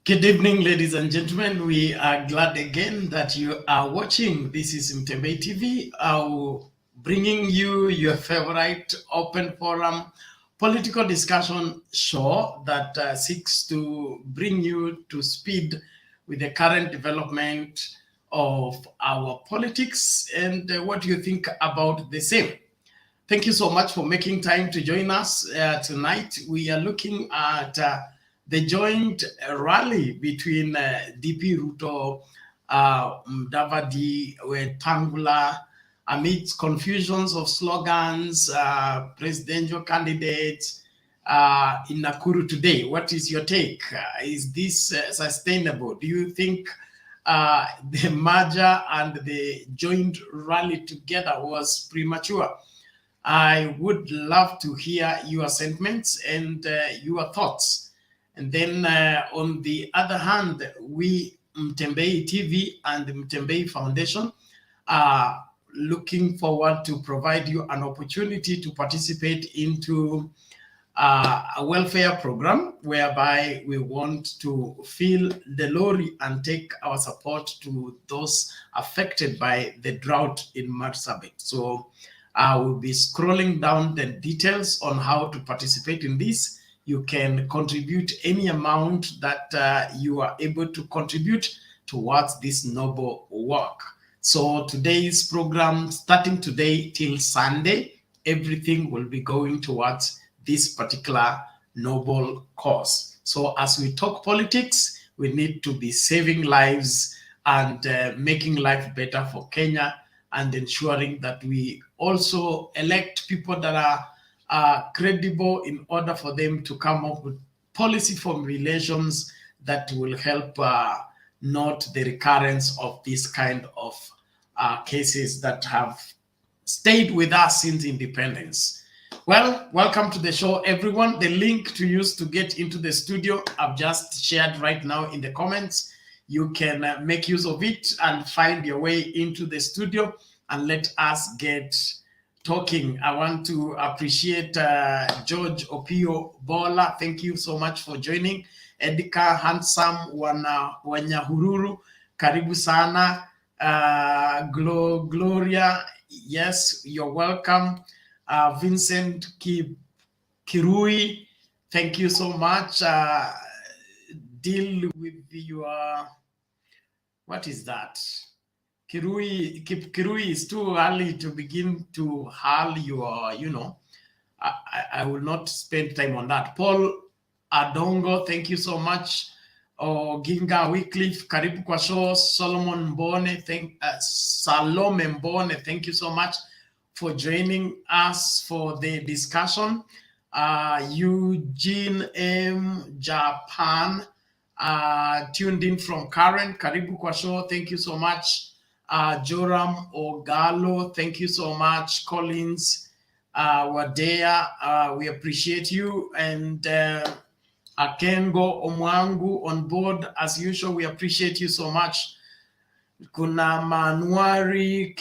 Good evening, ladies and gentlemen. We are glad again that you are watching. This is Mtembei TV, bringing you your favorite open forum political discussion show that seeks to bring you to speed with the current development of our politics and what you think about the same. Thank you so much for making time to join us tonight. We are looking at the joint rally between DP Ruto, Mudavadi, Wetangula, amidst confusions of slogans, presidential candidates in Nakuru today. What is your take? Is this sustainable? Do you think the merger and the joint rally together was premature? I would love to hear your sentiments and your thoughts. And then on the other hand, we, Mtembei TV and the Mtembei Foundation, are looking forward to provide you an opportunity to participate into a welfare program whereby we want to fill the lorry and take our support to those affected by the drought in Marsabit. So I will be scrolling down the details on how to participate in this. You can contribute any amount that you are able to contribute towards this noble work. So today's program, starting today till Sunday, everything will be going towards this particular noble cause. So as we talk politics, we need to be saving lives and making life better for Kenya and ensuring that we also elect people that are credible in order for them to come up with policy formulations that will help not the recurrence of this kind of cases that have stayed with us since independence. Well, welcome to the show, everyone. The link to use to get into the studio I've just shared right now in the comments. You can make use of it and find your way into the studio and let us get talking. I want to appreciate George Opio Bola. Thank you so much for joining. Edika Handsome Wanyahururu, karibu sana. Gloria, yes, you're welcome. Vincent Kirui, thank you so much. Deal with your, what is that? Kirui is too early to begin to hurl your, I will not spend time on that. Paul Adongo, thank you so much. Ginga Wycliffe, karibu kwa show. Solomon Mbone, Salome Mbone, thank you so much for joining us for the discussion. Eugene M. Japan, tuned in from Karen, karibu kwa show, thank you so much. Joram Ogalo, thank you so much. Collins Wadea, we appreciate you. And Akengo Omwangu on board as usual, we appreciate you so much. Kuna Manuari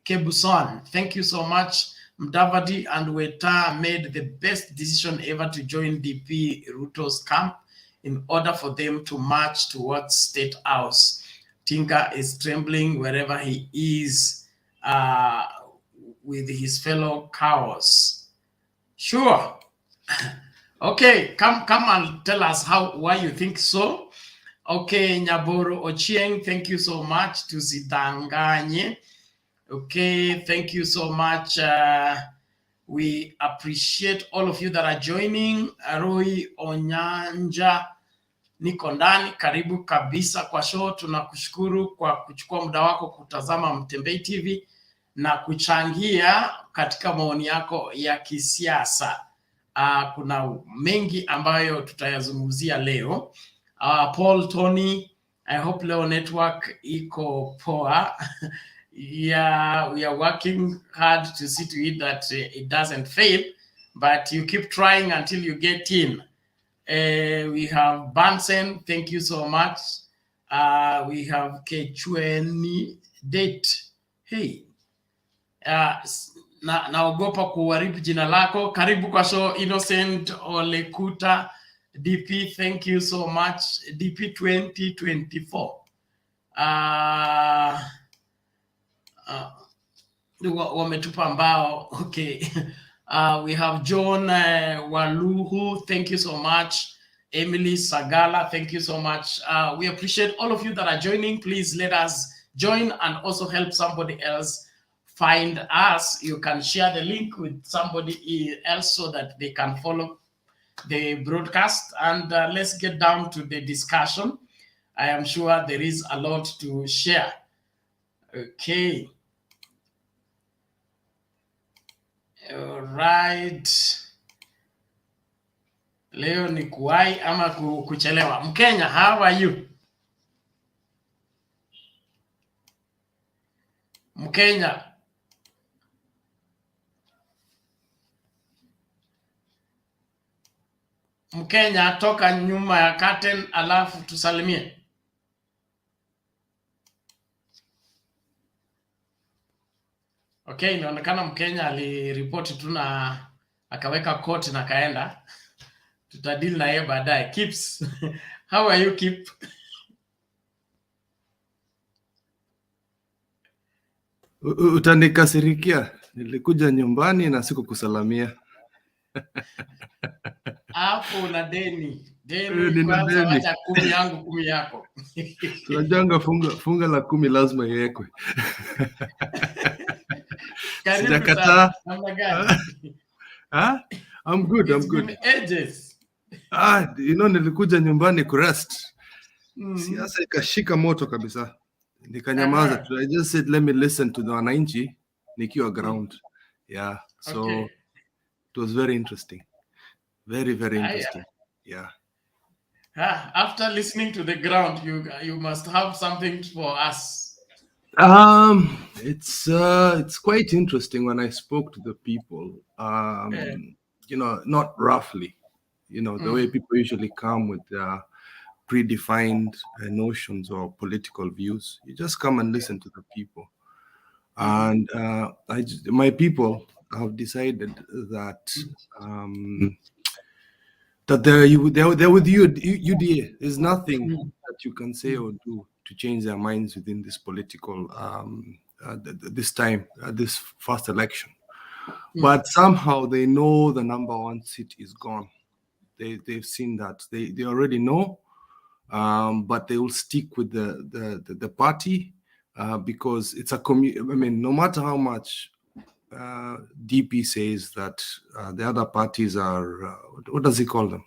Kebuson, thank you so much. Mudavadi and Weta made the best decision ever to join DP Ruto's camp in order for them to march towards State House. Tinka is trembling wherever he is with his fellow cows. Sure. Okay, come and tell us why you think so. Okay, Nyaboro Ochieng, thank you so much. Tuzidanganye. Okay, thank you so much. We appreciate all of you that are joining. Roy Onyanja, niko ndani, karibu kabisa kwa show. Tunakushukuru kwa kuchukua muda wako kutazama Mtembei TV na kuchangia katika maoni yako ya kisiasa. Kuna mengi ambayo tutayazungumzia leo. Paul Tony, I hope leo network iko poa. Yeah, we are working hard to see to it that it doesn't fail, but you keep trying until you get in. We have Bansen, thank you so much. We have Kechweni Date. Hey, naogopa kuharibu jina lako. Karibu kwa show. Innocent Olekuta, DP, thank you so much. DP 2024. Wametupa mbao. Okay. We have John Waluhu, thank you so much. Emily Sagala, thank you so much. We appreciate all of you that are joining. Please let us join and also help somebody else find us. You can share the link with somebody else so that they can follow the broadcast. And let's get down to the discussion. I am sure there is a lot to share. Okay. All right. Leo ni kuwai ama kuchelewa. Mkenya, how are you? Mkenya. Mkenya, toka nyuma ya curtain alafu tusalimie. Okay, inaonekana Mkenya aliripoti tu na akaweka koti na kaenda. Tutadili na yeye baadaye. Kips, how are you, Kip? Utanikasirikia, nilikuja nyumbani na sikukusalamia. Hapo una deni. Deni kwanza, wacha 10 yangu 10 yako. Tunajanga funga la 10 lazima iwekwe. Karibu sana. Namna gani? I'm good, I'm good. It's been ages. Nilikuja nyumbani kurest. Siasa ikashika moto kabisa. Nikanyamaza. I just said let me listen to the wananchi nikiwa ground. Yeah. So okay. It was very interesting. Very, very interesting. Yeah. After listening to the ground, you must have something for us. It's quite interesting when I spoke to the people. Not roughly, the way people usually come with predefined notions or political views. You just come and listen to the people. And my people have decided that that they're with UDA. There's nothing that you can say or do to change their minds within this political this first election. But somehow they know the number 1 seat is gone. They've seen that. They already know, but they will stick with the party because it's a community. I mean, no matter how much DP says that the other parties are what does he call them?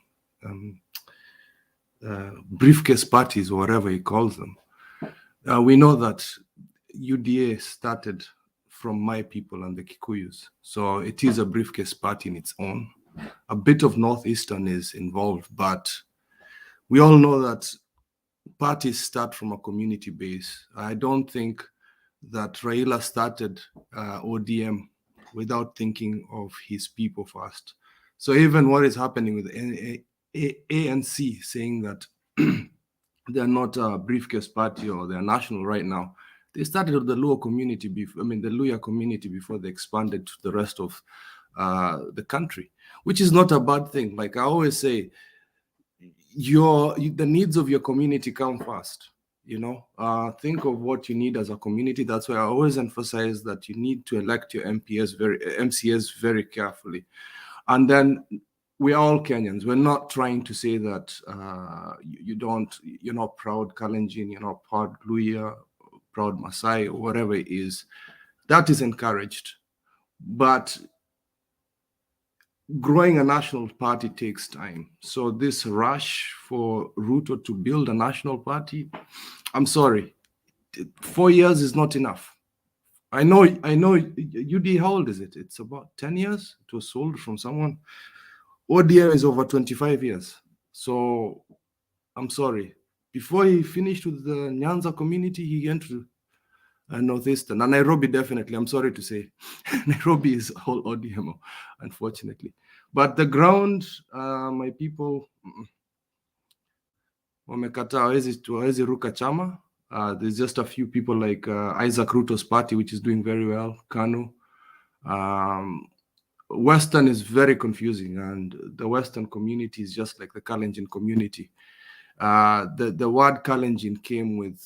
Briefcase parties or whatever he calls them. We know that UDA started from my people and the Kikuyus, so it is a briefcase party in its own. A bit of Northeastern is involved, but we all know that parties start from a community base. I don't think that Raila started ODM without thinking of his people first. So even what is happening with ANC saying that they're not a briefcase party or they're national right now, they started with the Luo community the Luya community before they expanded to the rest of the country, which is not a bad thing. Like I always say, the needs of your community come first. Think of what you need as a community. That's why I always emphasize that you need to elect your MCS very carefully. And then we're all Kenyans. We're not trying to say that you're not proud Kalenjin, you're not proud Luya, proud Masai, or whatever it is. That is encouraged. But growing a national party takes time. So this rush for Ruto to build a national party, I'm sorry, 4 years is not enough. I know, UD, how old is it? It's about 10 years. It was sold from someone. ODM is over 25 years. So I'm sorry. Before he finished with the Nyanza community, he went to Northeastern. And Nairobi, definitely, I'm sorry to say. Nairobi is all ODM, unfortunately. But the ground, my people, wamekata hawezi ruka chama. There's just a few people like Isaac Ruto's party, which is doing very well, KANU. Western is very confusing, and the Western community is just like the Kalenjin community. The word Kalenjin came with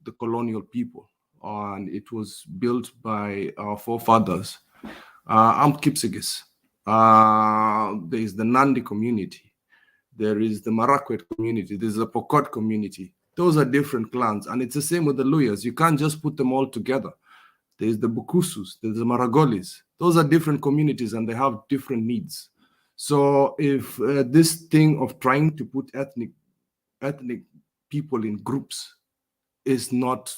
the colonial people, and it was built by our forefathers. I'm Kipsigis. There is the Nandi community. There is the Marakwet community. There's the Pokot community. Those are different clans, and it's the same with the Luyas. You can't just put them all together. There's the Bukusus, there's the Maragolis. Those are different communities, and they have different needs. So if this thing of trying to put ethnic people in groups is not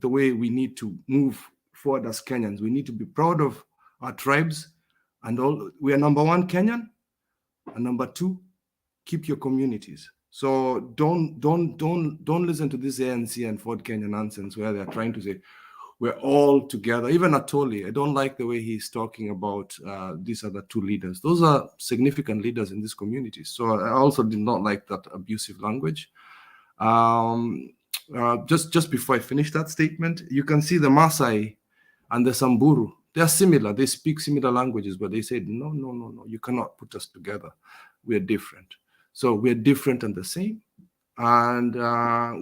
the way we need to move forward as Kenyans. We need to be proud of our tribes, and all. We are number one, Kenyan, and number two, keep your communities. So don't listen to this ANC and Ford Kenya nonsense where they're trying to say we're all together. Even Atoli, I don't like the way he's talking about these other two leaders. Those are significant leaders in this community. So I also did not like that abusive language. Just before I finish that statement, you can see the Maasai and the Samburu. They are similar. They speak similar languages, but they said, no, you cannot put us together. We are different. So we are different and the same. And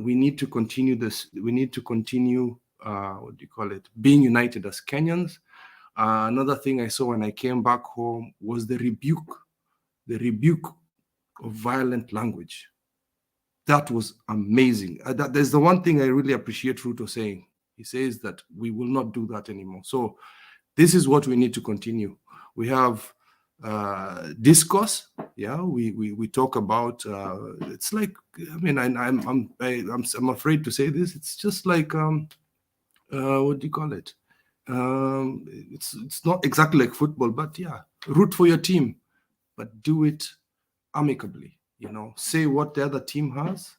we need to continue this. We need to continue, being united as Kenyans. Another thing I saw when I came back home was the rebuke of violent language. That was amazing. There's the one thing I really appreciate Ruto saying. He says that we will not do that anymore. So this is what we need to continue. We have discourse. Yeah, we talk about. It's like, I mean, I'm afraid to say this. It's just like what do you call it? It's not exactly like football, but yeah, root for your team, but do it amicably. You know, say what the other team has,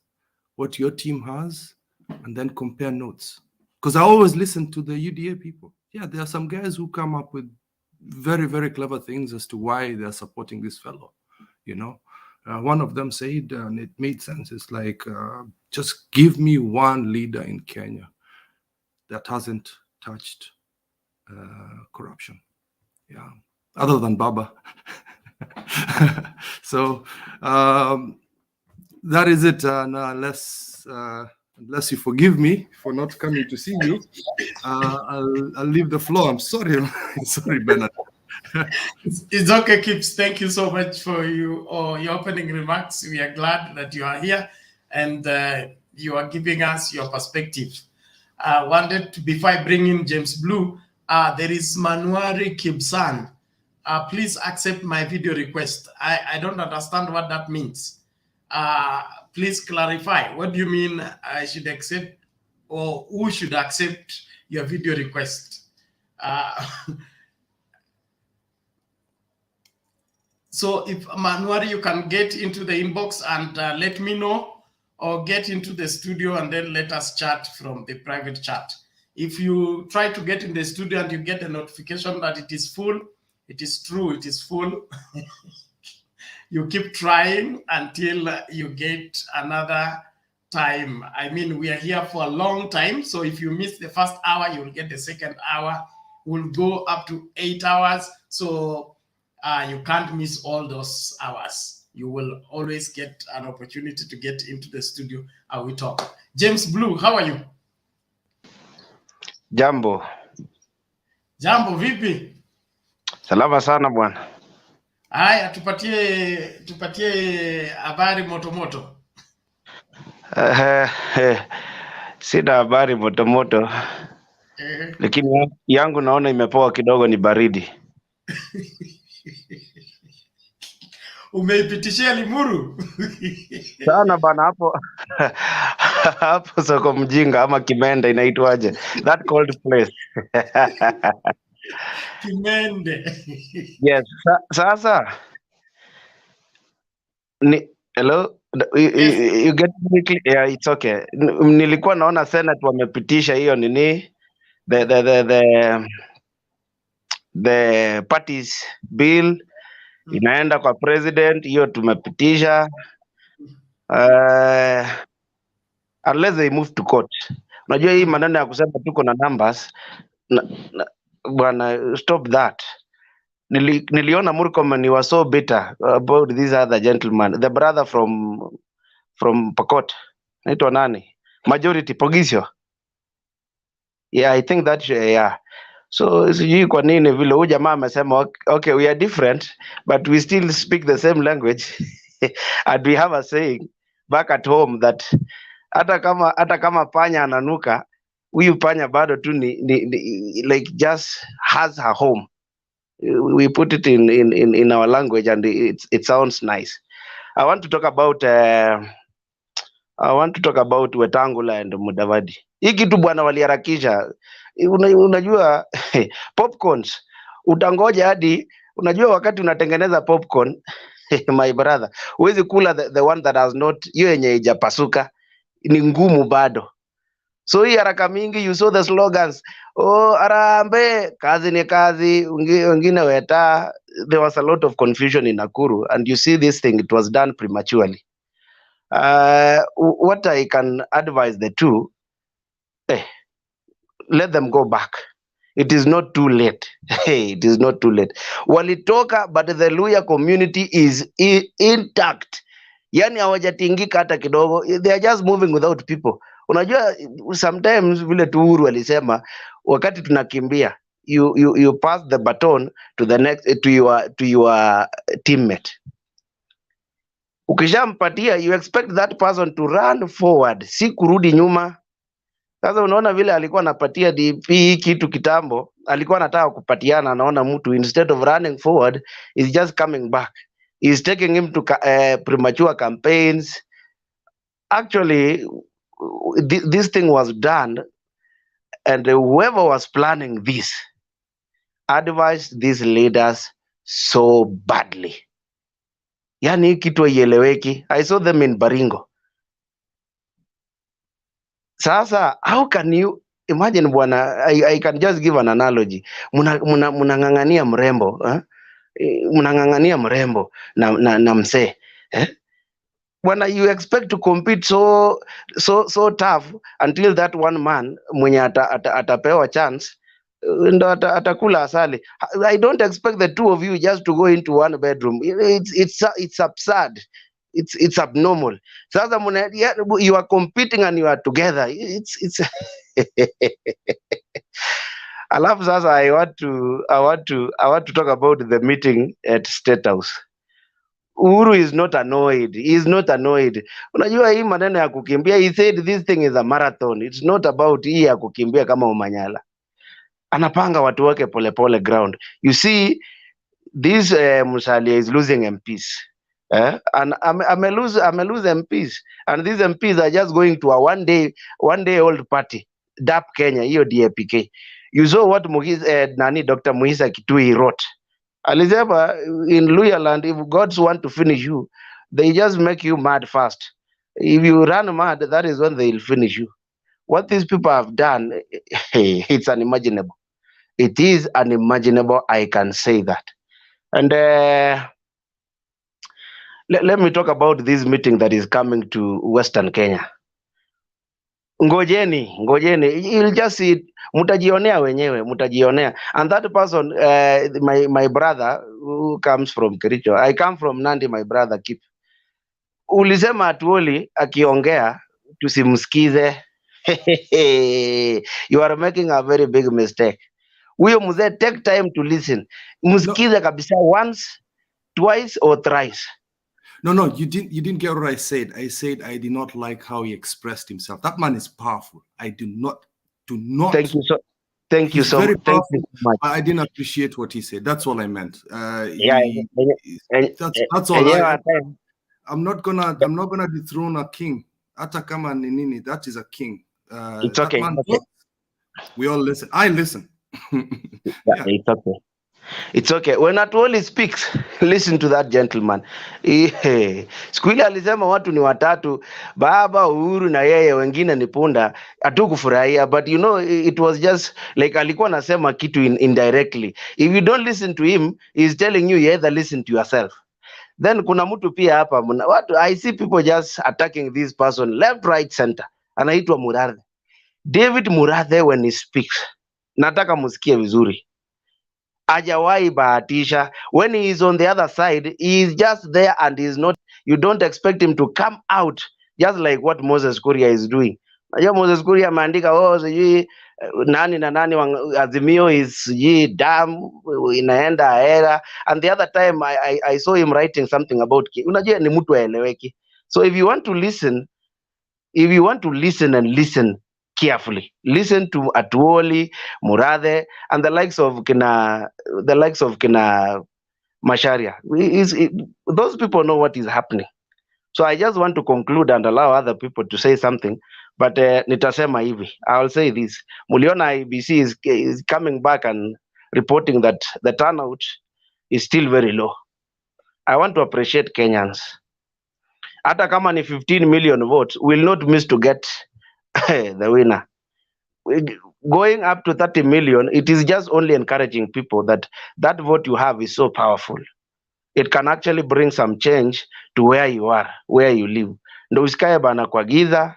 what your team has, and then compare notes. Because I always listen to the UDA people. Yeah, there are some guys who come up with very, very clever things as to why they're supporting this fellow. You know, one of them said, and it made sense. It's like, just give me one leader in Kenya that hasn't touched corruption. Yeah, other than Baba. So that is it. Unless you forgive me for not coming to see you, I'll leave the floor. I'm sorry. Sorry, Bernard. It's okay, Kips. Thank you so much for your opening remarks. We are glad that you are here and you are giving us your perspective. Before I bring in James Blue, there is Manuari Kibsan. Please accept my video request. I don't understand what that means. Please clarify. What do you mean I should accept, or who should accept your video request? So if Manuari, you can get into the inbox and let me know, or get into the studio and then let us chat from the private chat. If you try to get in the studio and you get a notification that it is full, it is true, it is full. You keep trying until you get another time. I mean, we are here for a long time. So if you miss the first hour, you will get the second hour. We'll go up to 8 hours. So you can't miss all those hours. You will always get an opportunity to get into the studio and we talk. James Blue, how are you? Jambo. Jambo, vipi? Salama sana bwana. Haya, tupatie habari moto. Sina habari moto. Lakini yangu naona imepoa kidogo, ni baridi. Umeipitishia Limuru? Sana bana hapo. Hapo soko mjinga ama Kimende inaitwaje? That cold place. Kimende. Yes, sasa. Hello? Yes. You get me? Yeah, it's okay. Nilikuwa naona Senate wamepitisha hiyo nini? The parties bill inaenda kwa president, hiyo tumepitisha. Unless they move to court. Unajua hii maneno ya kusema tuko na numbers bwana, stop that. niliona Murkomen was so bitter about this other gentleman, the brother from Pokot. Naitwa nani? Majority Pogisio. Yeah, I think that yeah. So sijui kwa nini vile huyu jamaa amesema okay, we are different but we still speak the same language and we have a saying back at home that hata kama panya ananuka, huyu panya bado tu ni like just has her home. We put it in our language and it sounds nice. I want to talk about Wetangula and Mudavadi. Hii kitu bwana waliharakisha. Unajua popcorns utangoja hadi unajua wakati unatengeneza popcorn my brother, huwezi kula the one that has not, hiyo yenye haijapasuka ni ngumu bado. So hii haraka mingi, you saw the slogans, oh arambe, kazi ni kazi, wengine weta. There was a lot of confusion in Nakuru and you see this thing, it was done prematurely. What I can advise the two, let them go back. It is not too late. It is not too late. Walitoka, but the Luya community is intact. Yani hawajatingika hata kidogo. They are just moving without people. Unajua sometimes vile tu Uhuru alisema wakati tunakimbia, you pass the baton to the next to your teammate. Ukishampatia, you expect that person to run forward, si kurudi nyuma. Sasa unaona vile alikuwa anapatia DP kitu kitambo, alikuwa anataka kupatiana, anaona mtu instead of running forward is just coming back. Is taking him to premature campaigns. Actually, this thing was done, and whoever was planning this advised these leaders so badly. Yani kitu haieleweki. I saw them in Baringo. Sasa, how can you imagine bwana, I can just give an analogy. Munang'ang'ania mrembo, munang'ang'ania mrembo na msee, bwana, you expect to compete so tough until that one man mwenye atapewa chance ndo atakula asali. I don't expect the two of you just to go into one bedroom. It's absurd. It's abnormal. Sasa you are competing and you are together. It's alafu sasa I want to talk about the meeting at State House. Uhuru is not annoyed. He is not annoyed. Unajua hii maneno ya kukimbia, he said this thing is a marathon. It's not about hii ya kukimbia kama Umanyala. Anapanga watu wake polepole ground. You see, this Musalia is losing MPs. And I'm lose MPs, and these MPs are just going to a one day old party, DAP Kenya, hiyo DAPK. You saw what Dr. Muhisa Kitui wrote. Alisema in Luyaland, if gods want to finish you, they just make you mad fast. If you run mad, that is when they'll finish you. What these people have done, it's unimaginable. It is unimaginable, I can say that. And let me talk about this meeting that is coming to Western Kenya. Ngojeni, you'll just see it. Mutajionea wenyewe, mutajionea. And that person, my brother who comes from Kericho, I come from Nandi, my brother Kip. Ulisema Atuoli akiongea tusimsikize. You are making a very big mistake. Huyo mzee, take time to listen. Msikize kabisa once, twice or thrice. No, you didn't get what I said. I said I did not like how he expressed himself. That man is powerful. I do not. Thank you so. Thank you so much. Thank you so much. I didn't appreciate what he said. That's all I meant. That's all. I'm not gonna dethrone a king. Hata kama ni nini, that is a king. It's okay. We all listen. I listen. Yeah. It's okay. It's okay. When Atuoli speaks, listen to that gentleman. Siku ile alisema watu ni watatu, baba, Uhuru na yeye, wengine ni punda, hatukufurahia. But you know, it was just like alikuwa anasema kitu indirectly. If you don't listen to him, he's telling you either listen to yourself. Then kuna mtu pia hapa, I see people just attacking this person left, right, center. Anaitwa Murathe. David Murathe, when he speaks, nataka musikie vizuri. Hajawahi bahatisha. When he is on the other side, he is just there and is not. You don't expect him to come out just like what Moses Kuria is doing. Najua Moses Kuria ameandika sijui nani na nani Azimio is sijui damu inaenda ahera, and the other time I saw him writing something about unajua ni mtu aeleweki. So if you want to listen and listen carefully, listen to Atuoli, Murathe, and the likes of kina Masharia. Those people know what is happening. So I just want to conclude and allow other people to say something. But nitasema hivi, I'll say this. Muliona IBC is coming back and reporting that the turnout is still very low. I want to appreciate Kenyans. Hata kama ni 15 million votes, will not miss to get the winner. Going up to 30 million, it is just only encouraging people that that vote you have is so powerful. It can actually bring some change to where you are, where you live. Ndo usikae bana kwa giza,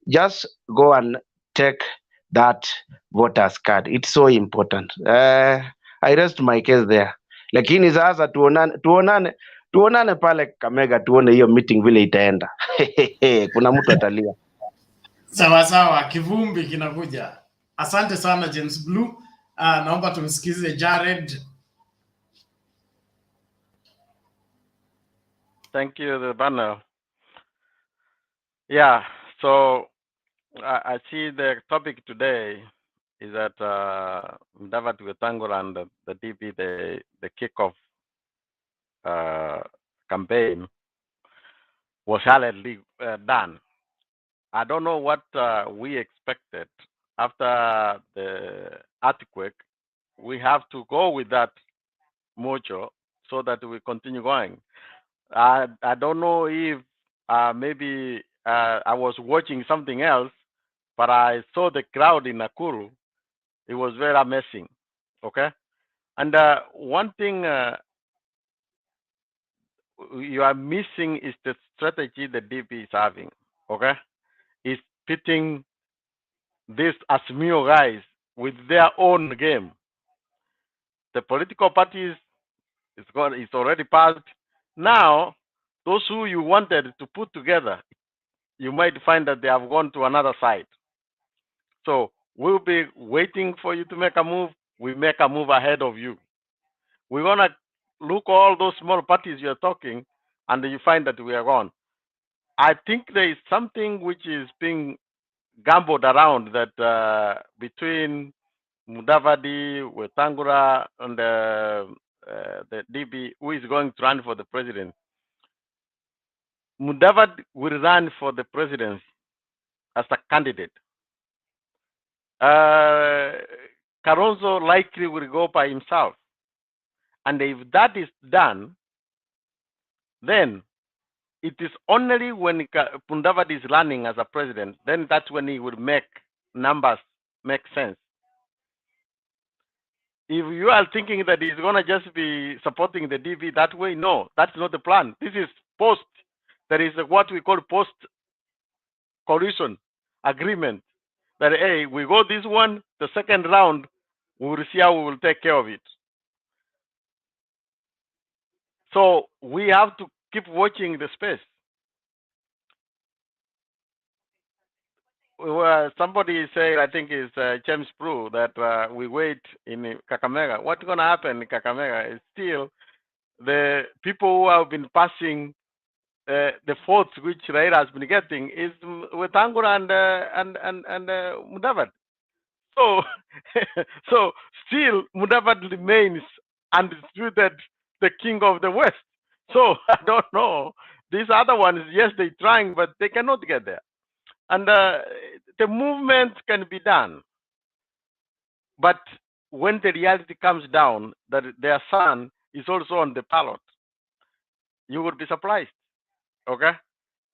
just go and take that voters card. It's so important. I rest my case there. Lakini sasa tuonane pale Kamega, tuone hiyo meeting vile itaenda. Kuna mtu atalia. Sawa sawa, kivumbi kinakuja. Asante sana James Blue. Naomba tumsikize Jared. Thank you, the banner. Yeah, so I see the topic today is that Mudavadi, WETANGULA, and the DP, the kickoff campaign was hardly done. I don't know what we expected after the earthquake. We have to go with that mojo so that we continue going. I don't know if maybe I was watching something else, but I saw the crowd in Nakuru. It was very amazing. Okay, and one thing you are missing is the strategy the DP is having. Okay, is pitting these Azimio guys with their own game. The political parties it's already passed. Now, those who you wanted to put together, you might find that they have gone to another side. So we'll be waiting for you to make a move. We make a move ahead of you. We're gonna look all those small parties you're talking, and you find that we are gone. I think there is something which is being gambled around that between Mudavadi, WETANGULA, and the DB, who is going to run for the president. Mudavadi will run for the presidency as a candidate. Kalonzo likely will go by himself. And if that is done, then it is only when Mudavadi is running as a president, then that's when he will make numbers make sense. If you are thinking that he's going to just be supporting the DV that way, no, that's not the plan. This is post. There is what we call post-coalition agreement. That, hey, we go this one, the second round, we will see how we will take care of it. So we have to keep watching the space. Somebody said, I think it's James Prue, that we wait in Kakamega. What's going to happen in Kakamega is still the people who have been passing the votes which Raila has been getting is WETANGULA and Mudavadi. So, so still Mudavadi remains undisputed the king of the West. So I don't know. These other ones, yes, they're trying, but they cannot get there. And the movement can be done. But when the reality comes down that their son is also on the ballot, you would be surprised. Okay?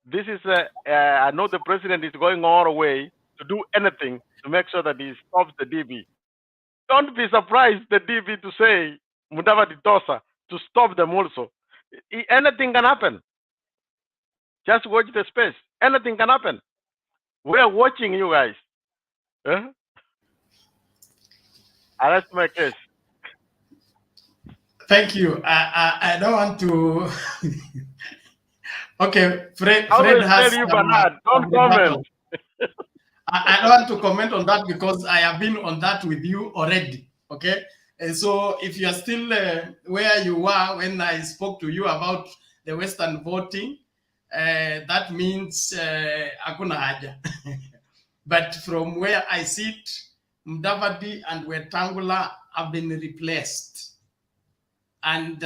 This is, I know the president is going all the way to do anything to make sure that he stops the DB. Don't be surprised the DB to say, Mudavadi Tosa, to stop them also. Anything can happen. Just watch the space. Anything can happen. We are watching you guys. I rest my case. Thank you. I don't want to. Okay, Fred I always has tell you, Bernard, don't some comment. rebuttal. I don't want to comment on that because I have been on that with you already. Okay, and so if you are still where you were when I spoke to you about the Western voting, that means hakuna haja. But from where I sit, Mudavadi and Wetangula have been replaced. And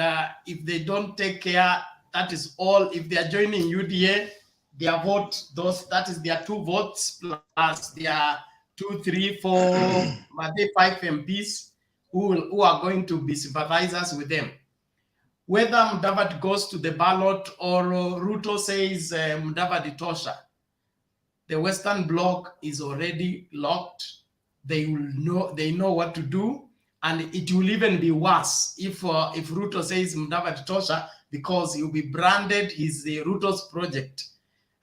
if they don't take care, that is all. If they are joining UDA, their vote, that is their 2 votes plus their 2, 3, 4, 5 MPs who are going to be sympathizers with them. Whether Mudavadi goes to the ballot or Ruto says Mudavadi Tosha, the Western Bloc is already locked. They know what to do, and it will even be worse if Ruto says Mudavadi Tosha, because he'll be branded he's the Ruto's project.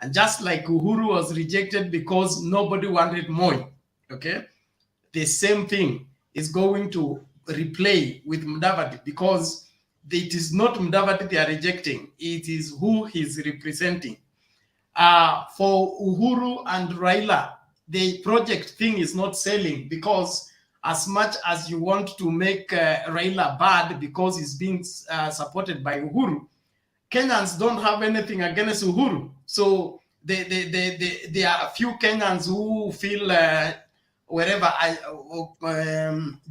And just like Uhuru was rejected because nobody wanted Moi, okay? The same thing is going to replay with Mudavadi, because it is not Mudavadi they are rejecting, it is who he's representing. For Uhuru and Raila, the project thing is not selling, because as much as you want to make Raila bad because he's being supported by Uhuru, Kenyans don't have anything against Uhuru. So there are a few Kenyans who feel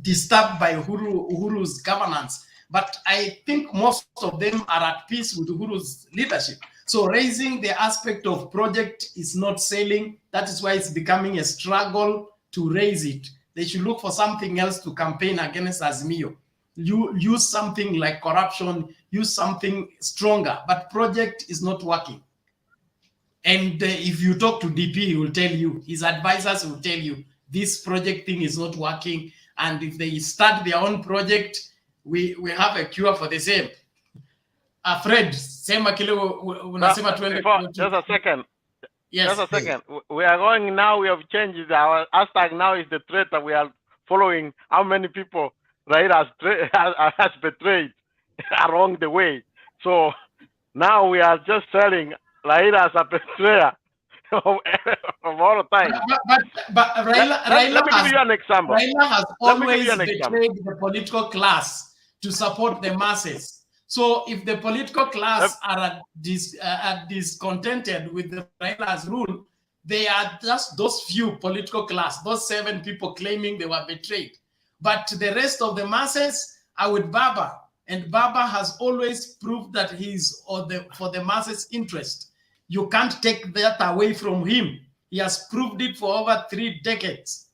disturbed by Uhuru's governance. But I think most of them are at peace with Uhuru's leadership. So raising the aspect of project is not selling. That is why it's becoming a struggle to raise it. They should look for something else to campaign against Azimio. You use something like corruption, use something stronger, but project is not working. And if you talk to DP, he will tell you, his advisors will tell you, this project thing is not working. And if they start their own project, we have a cure for the same. Fred, sema kile unasema tuende. Just a second. Yes. Just a second. We are going now, we have changed our hashtag now is the traitor. We are following how many people Raila has betrayed along the way. So now we are just telling Raila as a betrayer of all time. But Raila, let me give you an example. Raila has always betrayed the political class to support the masses. So if the political class are discontented with the Raila's rule, they are just those few political class, those 7 people claiming they were betrayed. But the rest of the masses are with Baba, and Baba has always proved that he's for the masses' interest. You can't take that away from him. He has proved it for over 3 decades.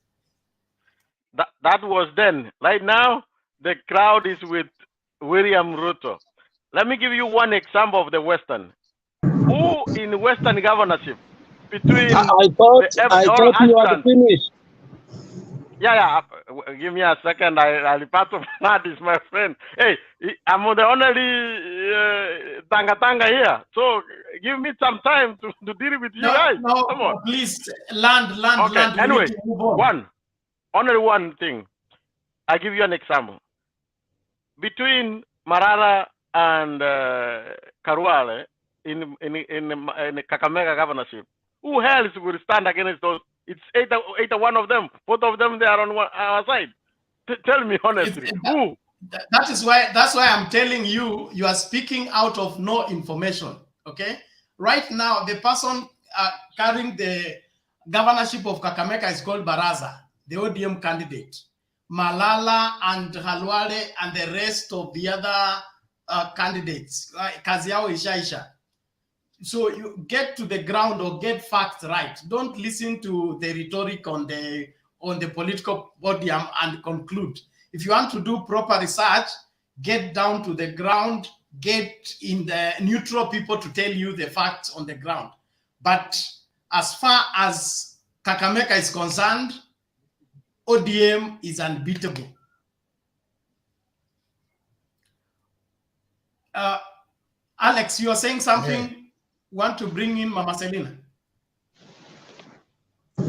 That was then. Right now, the crowd is with William Ruto. Let me give you one example of the Western. Who in Western governorship between I thought you had finished. Yeah. Give me a second. Alipato Fernand is my friend. Hey, I'm the only tanga here. So give me some time to deal with you guys. No, come on. Please, land. Okay, anyway, only one thing. I'll give you an example. Between Marara and Karuale in Kakamega governorship, who else will stand against those? It's 81 of them. Both of them, they are on our side. Tell me honestly, who? That's why I'm telling you, you are speaking out of no information. Okay, right now the person carrying the governorship of Kakamega is called Baraza, the ODM candidate. Malala and Halwale and the rest of the other candidates, Kaziao Ishaisha. So you get to the ground or get facts right. Don't listen to the rhetoric on the political podium and conclude. If you want to do proper research, get down to the ground, get in the neutral people to tell you the facts on the ground. But as far as Kakamega is concerned, ODM is unbeatable. Alex, you are saying something. Yeah. Want to bring in Mama Selina?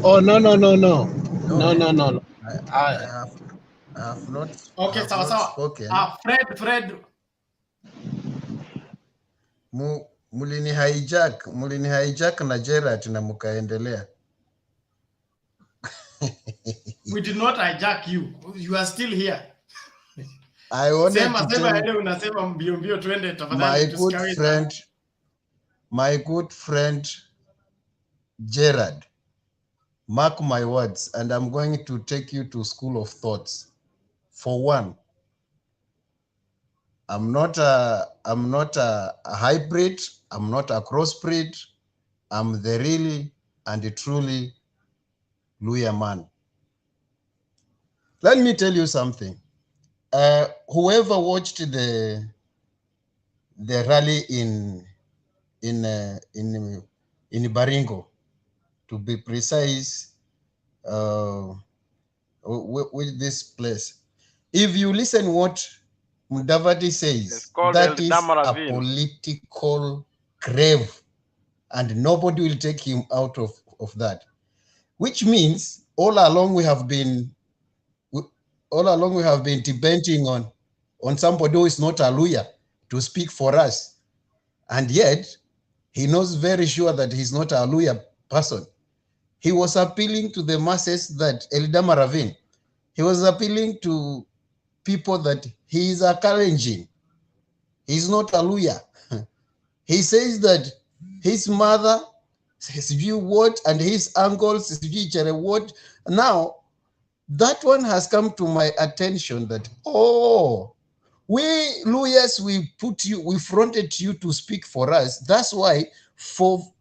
Oh no. I have not. Okay, spoken. Fred, mulini hijack na Gerard na mukaendelea. We did not hijack you. You are still here. I wanted to tell my good friend Gerard, mark my words, and I'm going to take you to school of thoughts. For one, I'm not a hybrid, I'm not a crossbreed, I'm the really and truly Luya man. Let me tell you something. Whoever watched the rally in Baringo, to be precise, with this place, if you listen what Mudavadi says, that is a political grave, and nobody will take him out of that. Which means all along we have been depending on somebody who is not a lawyer to speak for us, and yet he knows very sure that he's not a lawyer person. He was appealing to the masses that Eldama Ravine. He was appealing to people that he is a Kalenjin. He's not a lawyer. He says that his mother, his view what, and his uncles, his view what. Now, that one has come to my attention that, oh, we lawyers, we fronted you to speak for us. That's why for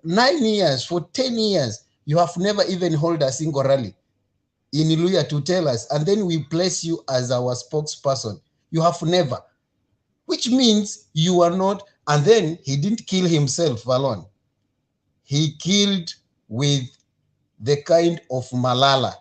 9 years, for 10 years, you have never even held a single rally in Luya to tell us, and then we place you as our spokesperson. You have never, which means you are not, and then he didn't kill himself alone. He killed with the kind of Malala,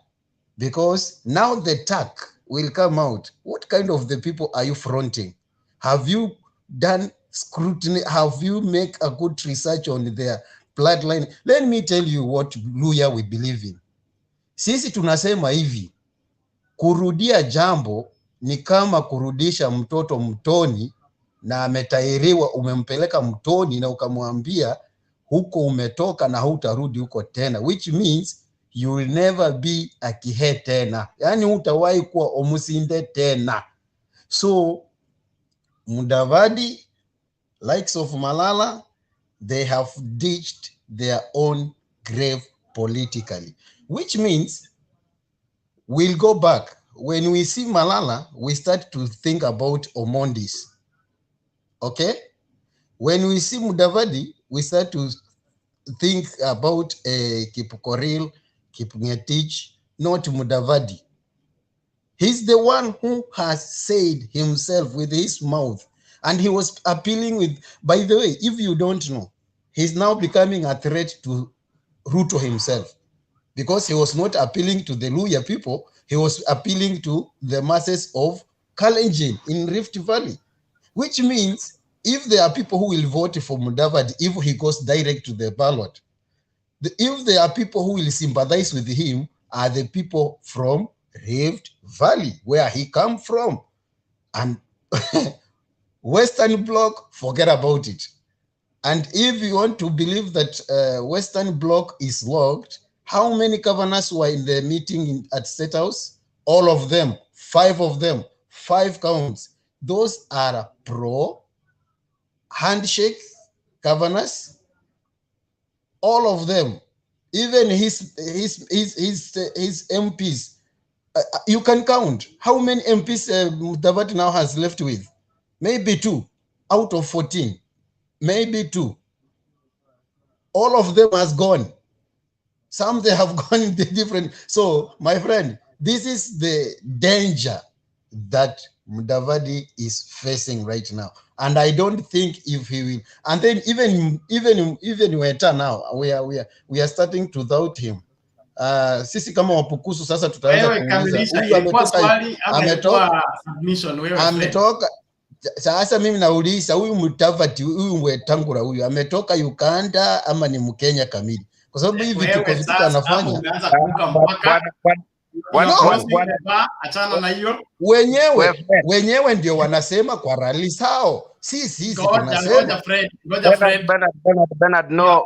because now the talk will come out. What kind of the people are you fronting? Have you done scrutiny? Have you make a good research on their bloodline? Let me tell you what Luya we believe in. Sisi tunasema hivi, kurudia jambo ni kama kurudisha mtoto mtoni na ametairiwa, umempeleka mtoni na ukamwambia huko umetoka na hutarudi huko tena, which means you will never be a kihe tena. Yani hutawahi kuwa omusinde tena. So Mudavadi, likes of Malala, they have ditched their own grave politically, which means we'll go back. When we see Malala, we start to think about Omondis. Okay? When we see Mudavadi, we start to think about Kipkorir, Kipngetich, not Mudavadi. He's the one who has said himself with his mouth, and he was appealing with, by the way, if you don't know, he's now becoming a threat to Ruto himself, because he was not appealing to the Luya people, he was appealing to the masses of Kalenjin in Rift Valley, which means if there are people who will vote for Mudavadi, if he goes direct to the ballot, if there are people who will sympathize with him, are the people from Rift Valley, where he come from. And Western Bloc, forget about it. And if you want to believe that Western Bloc is locked, how many governors were in the meeting at State House? All of them, 5 of them, 5 counts. Those are pro-handshake governors. All of them, even his MPs. You can count how many MPs Mudavadi now has left with. Maybe 2 out of 14. Maybe 2. All of them has gone. Some they have gone in the different. So, my friend, this is the danger that Mudavadi is facing right now. And I don't think if he will. And then even Weta now, we are starting to doubt him. Sisi kama Wapukusu sasa tutaanza kuuliza. Ametoka. Sasa mimi nauliza, huyu Mudavadi, huyu Wetangula huyu ametoka Uganda ama ni Mkenya kamili? Kwa sababu hivi vitu anafanya. Achana na hiyo. Wenyewe ndio wanasema kwa rally sao. Sisi tunasema. Bernard, no,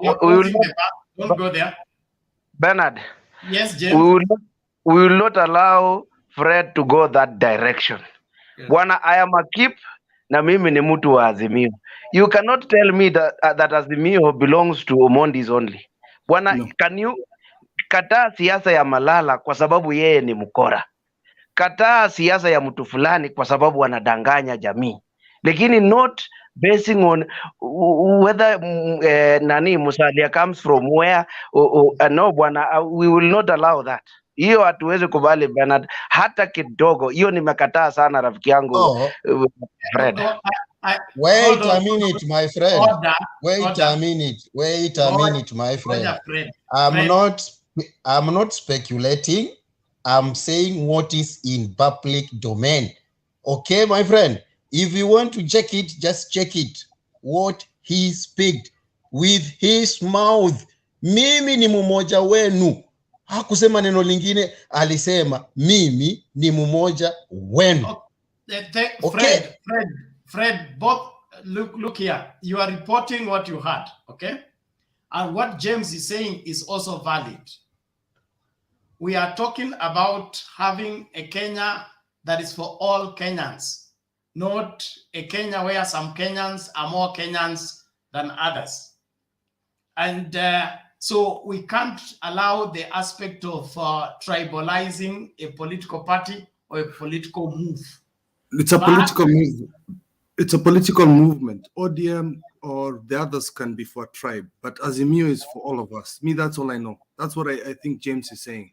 don't go there. Bernard. Yes, James. We will not allow Fred to go that direction. Yes. Bwana, I am a keep na mimi ni mtu wa Azimio. You cannot tell me that Azimio belongs to Omondis only. Bwana, no. Can you kataa siasa ya Malala kwa sababu yeye ni mkora? Kataa siasa ya mtu fulani kwa sababu anadanganya jamii. Lakini not basing on whether nani Musalia comes from where. No bwana, we will not allow that. Hiyo hatuwezi kubali Bernard hata kidogo. Hiyo nimekataa sana rafiki yangu Fred. Wait a minute my friend. Wait a minute my friend. I'm not speculating. I'm saying what is in public domain. Okay my friend, if you want to check it, just check it. What he speak with his mouth. Mimi ni mmoja wenu. Hakusema neno lingine, alisema mimi ni mmoja wenu. Okay. Fred, both look here. You are reporting what you heard, okay? And what James is saying is also valid. We are talking about having a Kenya that is for all Kenyans, not a Kenya where some Kenyans are more Kenyans than others. And so we can't allow the aspect of tribalizing a political party or a political move. It's a political move. It's a political movement. ODM or the others can be for a tribe, but Azimio is for all of us. Me, that's all I know. That's what I think James is saying.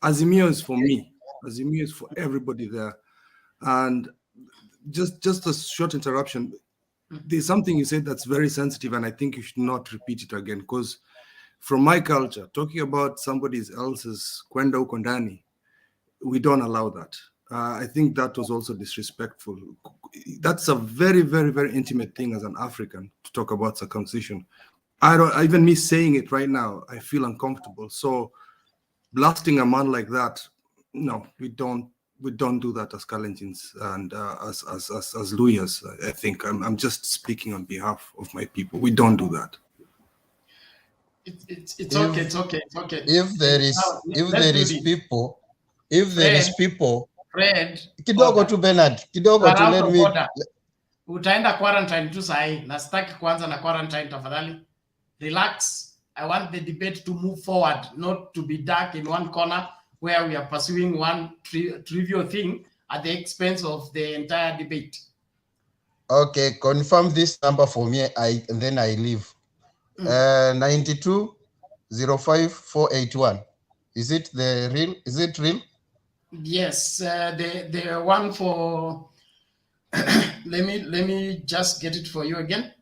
Azimio is for me. Azimio is for everybody there. And just a short interruption. There's something you said that's very sensitive, and I think you should not repeat it again, because from my culture, talking about somebody else's kwenda huko ndani, we don't allow that. I think that was also disrespectful. That's a very, very, very intimate thing as an African to talk about circumcision. Even me saying it right now, I feel uncomfortable. So blasting a man like that, no, we don't do that as Kalenjins and as Luyas. I think I'm just speaking on behalf of my people. We don't do that. It's okay. If there is people, Fred, kidogo tu Bernard, kidogo tu let me. Utaenda quarantine tu sahi, na sitaki kuanza na quarantine tafadhali. Relax. I want the debate to move forward, not to be dark in one corner where we are pursuing one trivial thing at the expense of the entire debate. Okay, confirm this number for me, and then I leave. 9205 Is it the real? Is it real? Yes, the one for. let me just get it for you again.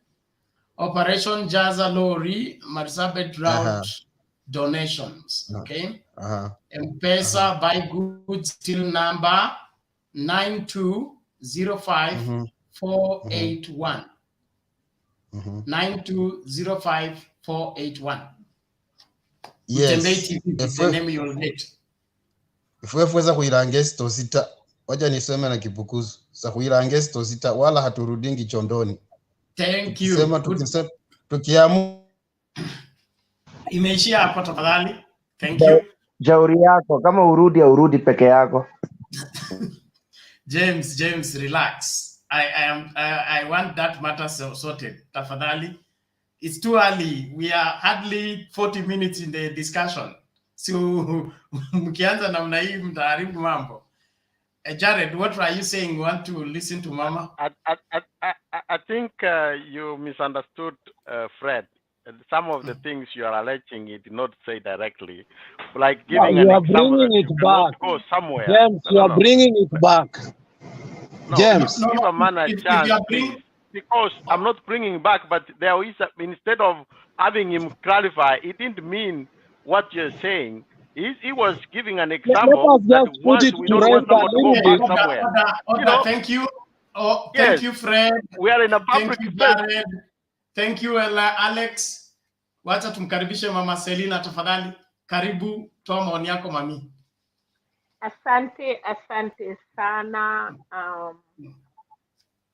Operation Jaza Lori Marsabit Route donations. Okay. M-Pesa buy goods till number 9205481. 9205481. Yes. The name you'll get. Ifweza kuirange sita, wacha niseme na Kipukuzu. Sa kuirange sita wala haturudingi chondoni. Thank you. Sema tukiamu. Imeishia hapo tafadhali. Thank you. Jauri yako kama urudi peke yako. James, relax. I want that matter sorted. Tafadhali. It's too early. We are hardly 40 minutes in the discussion. So mkianza namna hii mtaharibu mambo. Jared, what are you saying? You want to listen to Mama? I think you misunderstood Fred. Some of the things you are alleging, he did not say directly, like giving an example that you cannot go somewhere. James, you are bringing it back. No, James, give a man a chance, please. Because I'm not bringing back, but there is instead of having him clarify, it didn't mean what you're saying. He was giving an example that once we don't want someone to go back somewhere. Thank you. Yes, thank you, Fred. We are in a public Thank you, Alex. Wacha tumkaribishe Mama Selina tafadhali. Karibu, toa maoni yako mami. Asante sana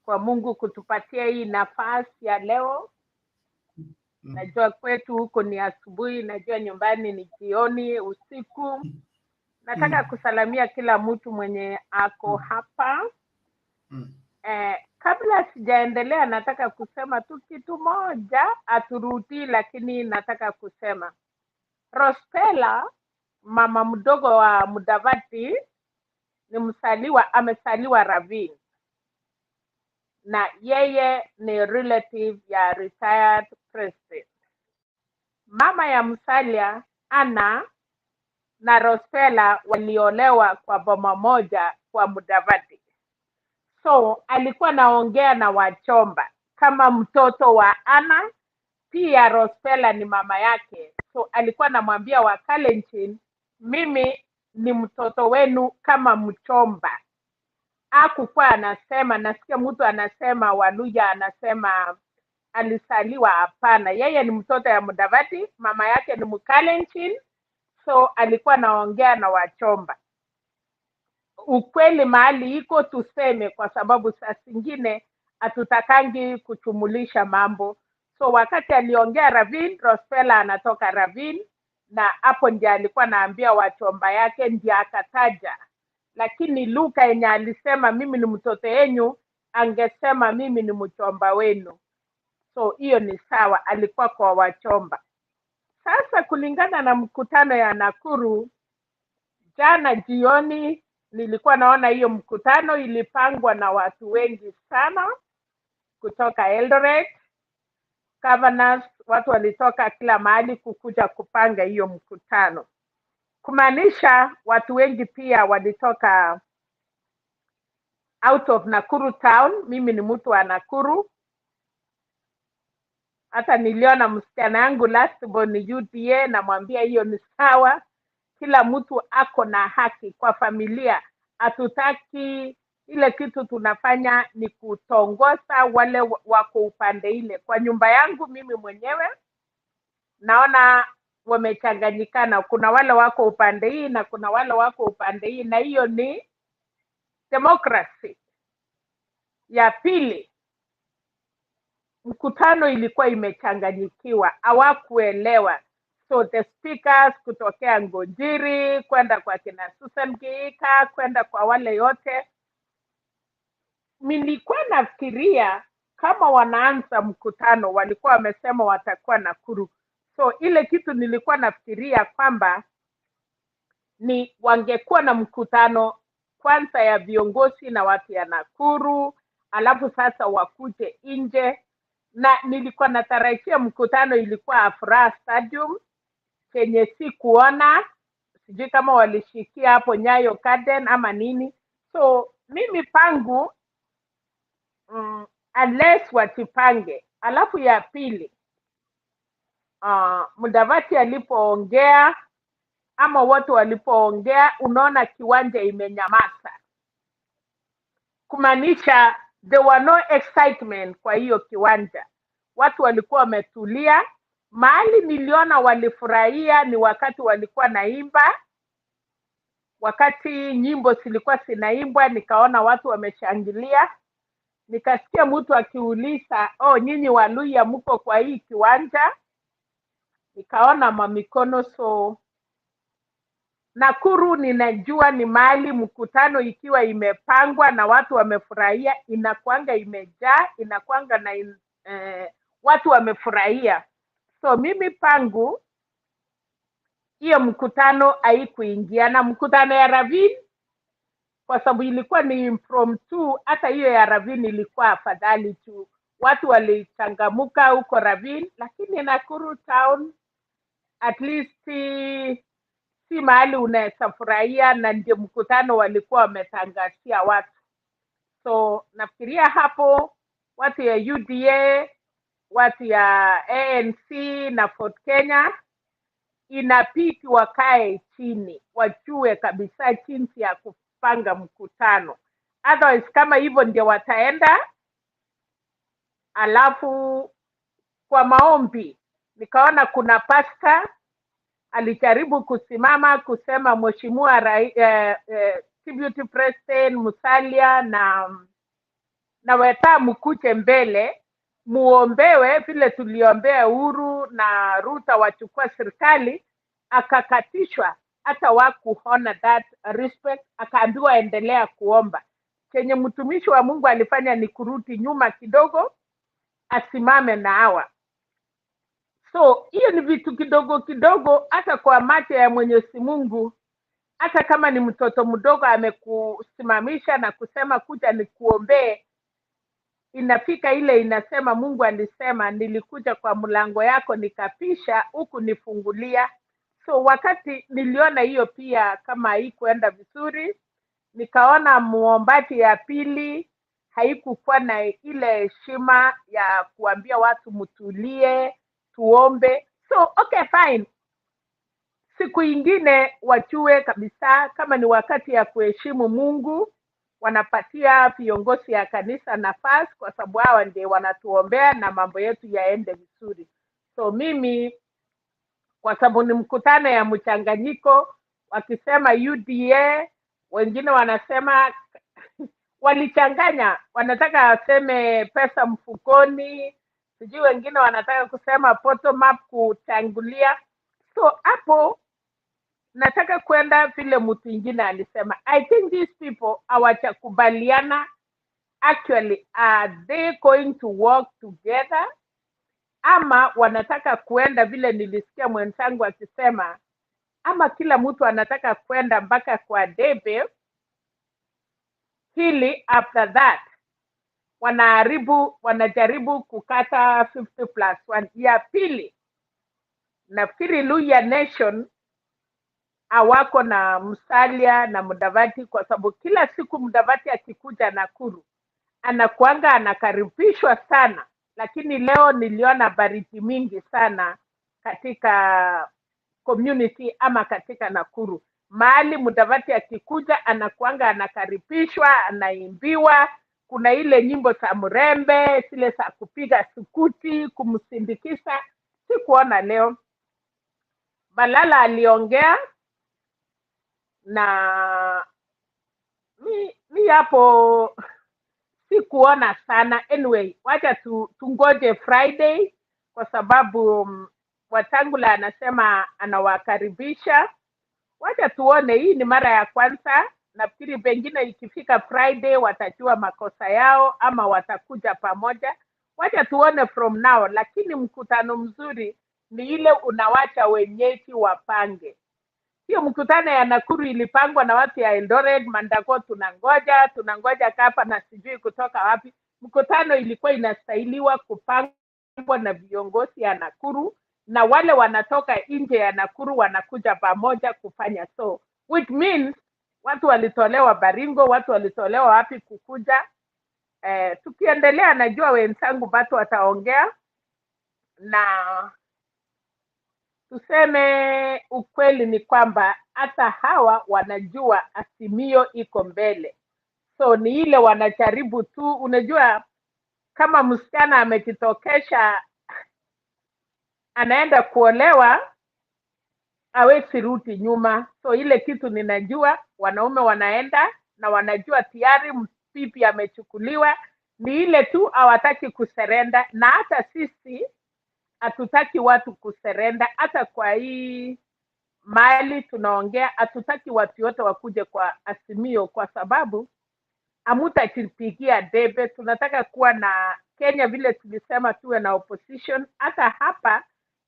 kwa Mungu kutupatia hii nafasi ya leo. Najua kwetu huko ni asubuhi, najua nyumbani ni jioni, usiku. Nataka kusalamia kila mtu mwenye ako hapa. Kabla sijaendelea, nataka kusema tu kitu moja, aturudi, lakini nataka kusema Rospela, mama mdogo wa Mudavadi, ni amesaliwa Ravine, na yeye ni relative ya retired president. Mama ya Musalia, Anna, na Rospela waliolewa kwa boma moja kwa Mudavadi. So alikuwa naongea na Wachomba kama mtoto wa Anna, pia Rospela ni mama yake. So alikuwa namwambia Wakalenjin, mimi ni mtoto wenu kama Mchomba. Hakukuwa anasema, nasikia mtu anasema Waluya anasema alisaliwa, hapana. Yeye ni mtoto ya Mudavadi, mama yake ni Mkalenjin. So alikuwa naongea na Wachomba. Ukweli mahali iko tuseme, kwa sababu saa zingine hatutakangi kuchumulisha mambo. So wakati aliongea Ravine, Rospela anatoka Ravine, na hapo ndiye alikuwa naambia Wachomba yake, ndiye akataja. Lakini Luka yenye alisema mimi ni mtoto wenyu, angesema mimi ni Mchomba wenu. So hiyo ni sawa, alikuwa kwa Wachomba. Sasa kulingana na mkutano ya Nakuru, jana jioni nilikuwa naona hiyo mkutano ilipangwa na watu wengi sana kutoka Eldoret, governors, watu walitoka kila mahali kukuja kupanga hiyo mkutano. Kumaanisha watu wengi pia walitoka out of Nakuru town. Mimi ni mtu wa Nakuru. Hata niliona msichana yangu last born UDA, namwambia hiyo ni sawa. Kila mtu ako na haki kwa familia. Hatutaki ile kitu tunafanya ni kutongoza wale wako upande ile. Kwa nyumba yangu mimi mwenyewe naona wamechanganyikana. Kuna wale wako upande hii na kuna wale wako upande hii, na hiyo ni democracy. Ya pili, mkutano ilikuwa imechanganyikiwa, hawakuelewa. So the speakers kutokea Ngonjiri kwenda kwa kina Susan Giika kwenda kwa wale yote, nilikuwa nafikiria kama wanaanza mkutano walikuwa wamesema watakuwa Nakuru. So ile kitu nilikuwa nafikiria kwamba ni wangekuwa na mkutano kwanza ya viongozi na watu ya Nakuru, alafu sasa wakuje nje. Na nilikuwa natarajia mkutano ilikuwa Afraha Stadium, kenye si kuona, sijui kama walishikia hapo Nyayo Garden ama nini. So mimi pangu unless watipange. Alafu ya pili, Mudavadi alipoongea ama watu walipoongea, unaona kiwanja imenyamaza. Kumaanisha there were no excitement kwa hiyo kiwanja. Watu walikuwa wametulia. Mahali niliona walifurahia ni wakati walikuwa naimba. Wakati nyimbo zilikuwa zinaimbwa, nikaona watu wameshangilia. Nikasikia mtu akiuliza, nyinyi Waluya mko kwa hii kiwanja? Nikaona mamikono. So Nakuru ninajua ni mahali mkutano ikiwa imepangwa na watu wamefurahia, inakuanga imejaa, inakuanga na watu wamefurahia. So mimi pangu hiyo mkutano haikuingia na mkutano ya Ravine, kwa sababu ilikuwa ni impromptu. Hata hiyo ya Ravine ilikuwa afadhali tu, watu walichangamuka huko Ravine. Lakini Nakuru town at least si mahali unaweza furahia, na ndio mkutano walikuwa wametangazia watu. So nafikiria hapo watu ya UDA, watu ya ANC na Fort Kenya inapiti wakae chini, wajue kabisa jinsi ya kupanga mkutano. Otherwise kama hivyo ndio wataenda. Alafu kwa maombi nikaona kuna pasta alijaribu kusimama kusema mheshimiwa Deputy President Musalia na Weta mkuje mbele muombewe vile tuliombea Uhuru na Ruto wachukua serikali, akakatishwa. Hata wakuona that respect, akaambiwa endelea kuomba. Chenye mtumishi wa Mungu alifanya ni kurudi nyuma kidogo, asimame na hawa. So hiyo ni vitu kidogo kidogo, hata kwa macho ya Mwenyezi Mungu. Hata kama ni mtoto mdogo amekusimamisha na kusema kuja nikuombee, inafika ile inasema Mungu alisema nilikuja kwa mlango yako nikapisha huku nifungulia. So wakati niliona hiyo pia kama haikuenda vizuri, nikaona muombaji ya pili haikukuwa na ile heshima ya kuambia watu mtulie tuombe. So okay fine, siku ingine wachue kabisa kama ni wakati ya kuheshimu Mungu, wanapatia viongozi ya kanisa nafasi, kwa sababu hawa ndio wanatuombea na mambo yetu yaende vizuri. So mimi, kwa sababu ni mkutano ya mchanganyiko, wakisema UDA, wengine wanasema walichanganya, wanataka aseme pesa mfukoni, sijui wengine wanataka kusema bottom up kutangulia. So hapo nataka kwenda vile mtu mwingine alisema. I think these people hawachakubaliana. Actually, are they going to work together? Ama wanataka kwenda vile nilisikia mwenzangu akisema, ama kila mtu anataka kwenda mpaka kwa debe, hili after that wanajaribu kukata 50+1 ya pili. Nafikiri Luya Nation hawako na Musalia na Mudavadi, kwa sababu kila siku Mudavadi akikuja Nakuru anakuanga anakaribishwa sana, lakini leo niliona baridi mingi sana katika community ama katika Nakuru. Mahali Mudavadi akikuja anakuanga anakaribishwa, anaimbiwa, kuna ile nyimbo za mrembe, zile za kupiga sukuti kumsindikisha. Sikuona leo. Balala aliongea na mi hapo sikuona sana. Anyway, wacha tungoje Friday, kwa sababu Wetangula anasema anawakaribisha. Wacha tuone, hii ni mara ya kwanza. Nafikiri pengine ikifika Friday watajua makosa yao ama watakuja pamoja. Wacha tuone from now, lakini mkutano mzuri ni ile unawacha wenyeji wapange. Hiyo mkutano ya Nakuru ilipangwa na watu ya Eldoret, Mandako, tunangoja kapa na sijui kutoka wapi. Mkutano ilikuwa inastahiliwa kupangwa na viongozi ya Nakuru, na wale wanatoka nje ya Nakuru wanakuja pamoja kufanya. So which means watu walitolewa Baringo, watu walitolewa wapi kukuja. Tukiendelea, najua wenzangu bado wataongea, na tuseme ukweli ni kwamba hata hawa wanajua Azimio iko mbele. So ni ile wanajaribu tu. Unajua, kama msichana amejitokesha anaenda kuolewa, hawezi rudi nyuma. So ile kitu ninajua, wanaume wanaenda na wanajua tayari mpipi amechukuliwa. Ni ile tu hawataki kuserenda, na hata sisi hatutaki watu kuserenda. Hata kwa hii mali tunaongea, hatutaki watu wote wakuje kwa Azimio, kwa sababu hamutakipigia debe. Tunataka kuwa na Kenya vile tulisema tuwe na opposition. Hata hapa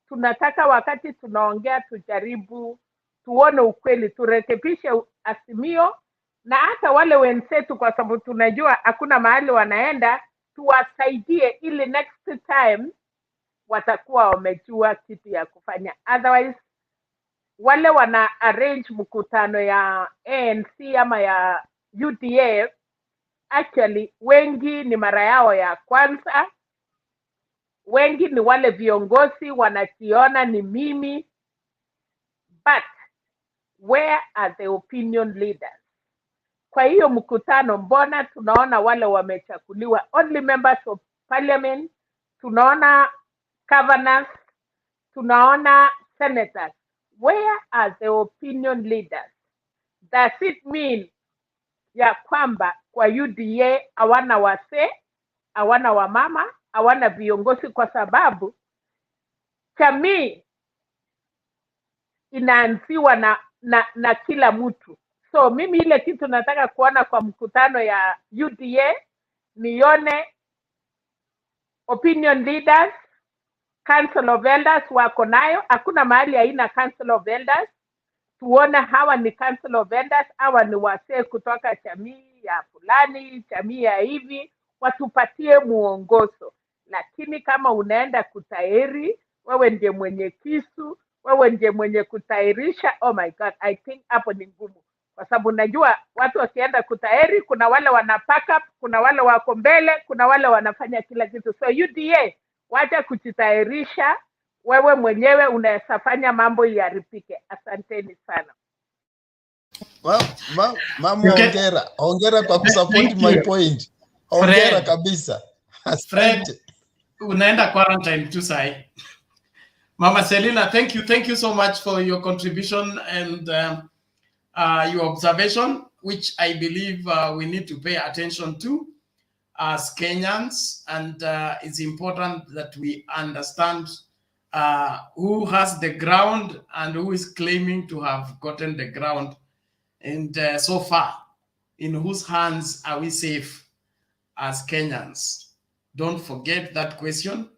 tunataka wakati tunaongea tujaribu tuone ukweli, turekebishe Azimio, na hata wale wenzetu, kwa sababu tunajua hakuna mahali wanaenda, tuwasaidie ili next time watakuwa wamejua kitu ya kufanya. Otherwise, wale wana arrange mkutano ya ANC ama ya UDA, actually wengi ni mara yao ya kwanza. Wengi ni wale viongozi wanakiona ni mimi, but where are the opinion leaders? Kwa hiyo mkutano, mbona tunaona wale wamechakuliwa only members of parliament, tunaona governors, tunaona senators. where are the opinion leaders? Does it mean ya kwamba kwa UDA hawana wasee, hawana wamama, hawana viongozi, kwa sababu jamii inaanziwa na kila mtu. So mimi ile kitu nataka kuona kwa mkutano ya UDA, nione opinion leaders, council of elders wako nayo. Hakuna mahali haina council of elders. Tuone hawa ni council of elders, hawa ni wasee kutoka jamii ya fulani, jamii ya hivi, watupatie muongozo. Lakini kama unaenda kutairi, wewe ndiye mwenye kisu, wewe ndiye mwenye kutairisha, oh my God, I think hapo ni ngumu. Kwa sababu najua watu wakienda kutairi, kuna wale wana pack up, kuna wale wako mbele, kuna wale wanafanya kila kitu. So UDA, wacha kujitairisha, wewe mwenyewe unaweza fanya mambo yaripike. Asanteni sana. Mama, hongera kwa kusupport my point. Hongera kabisa. Fred, unaenda quarantine tu sai. Mama Selina, thank you so much for your contribution and your observation, which I believe we need to pay attention to as Kenyans, and it's important that we understand who has the ground and who is claiming to have gotten the ground, and so far, in whose hands are we safe as Kenyans? Don't forget that question,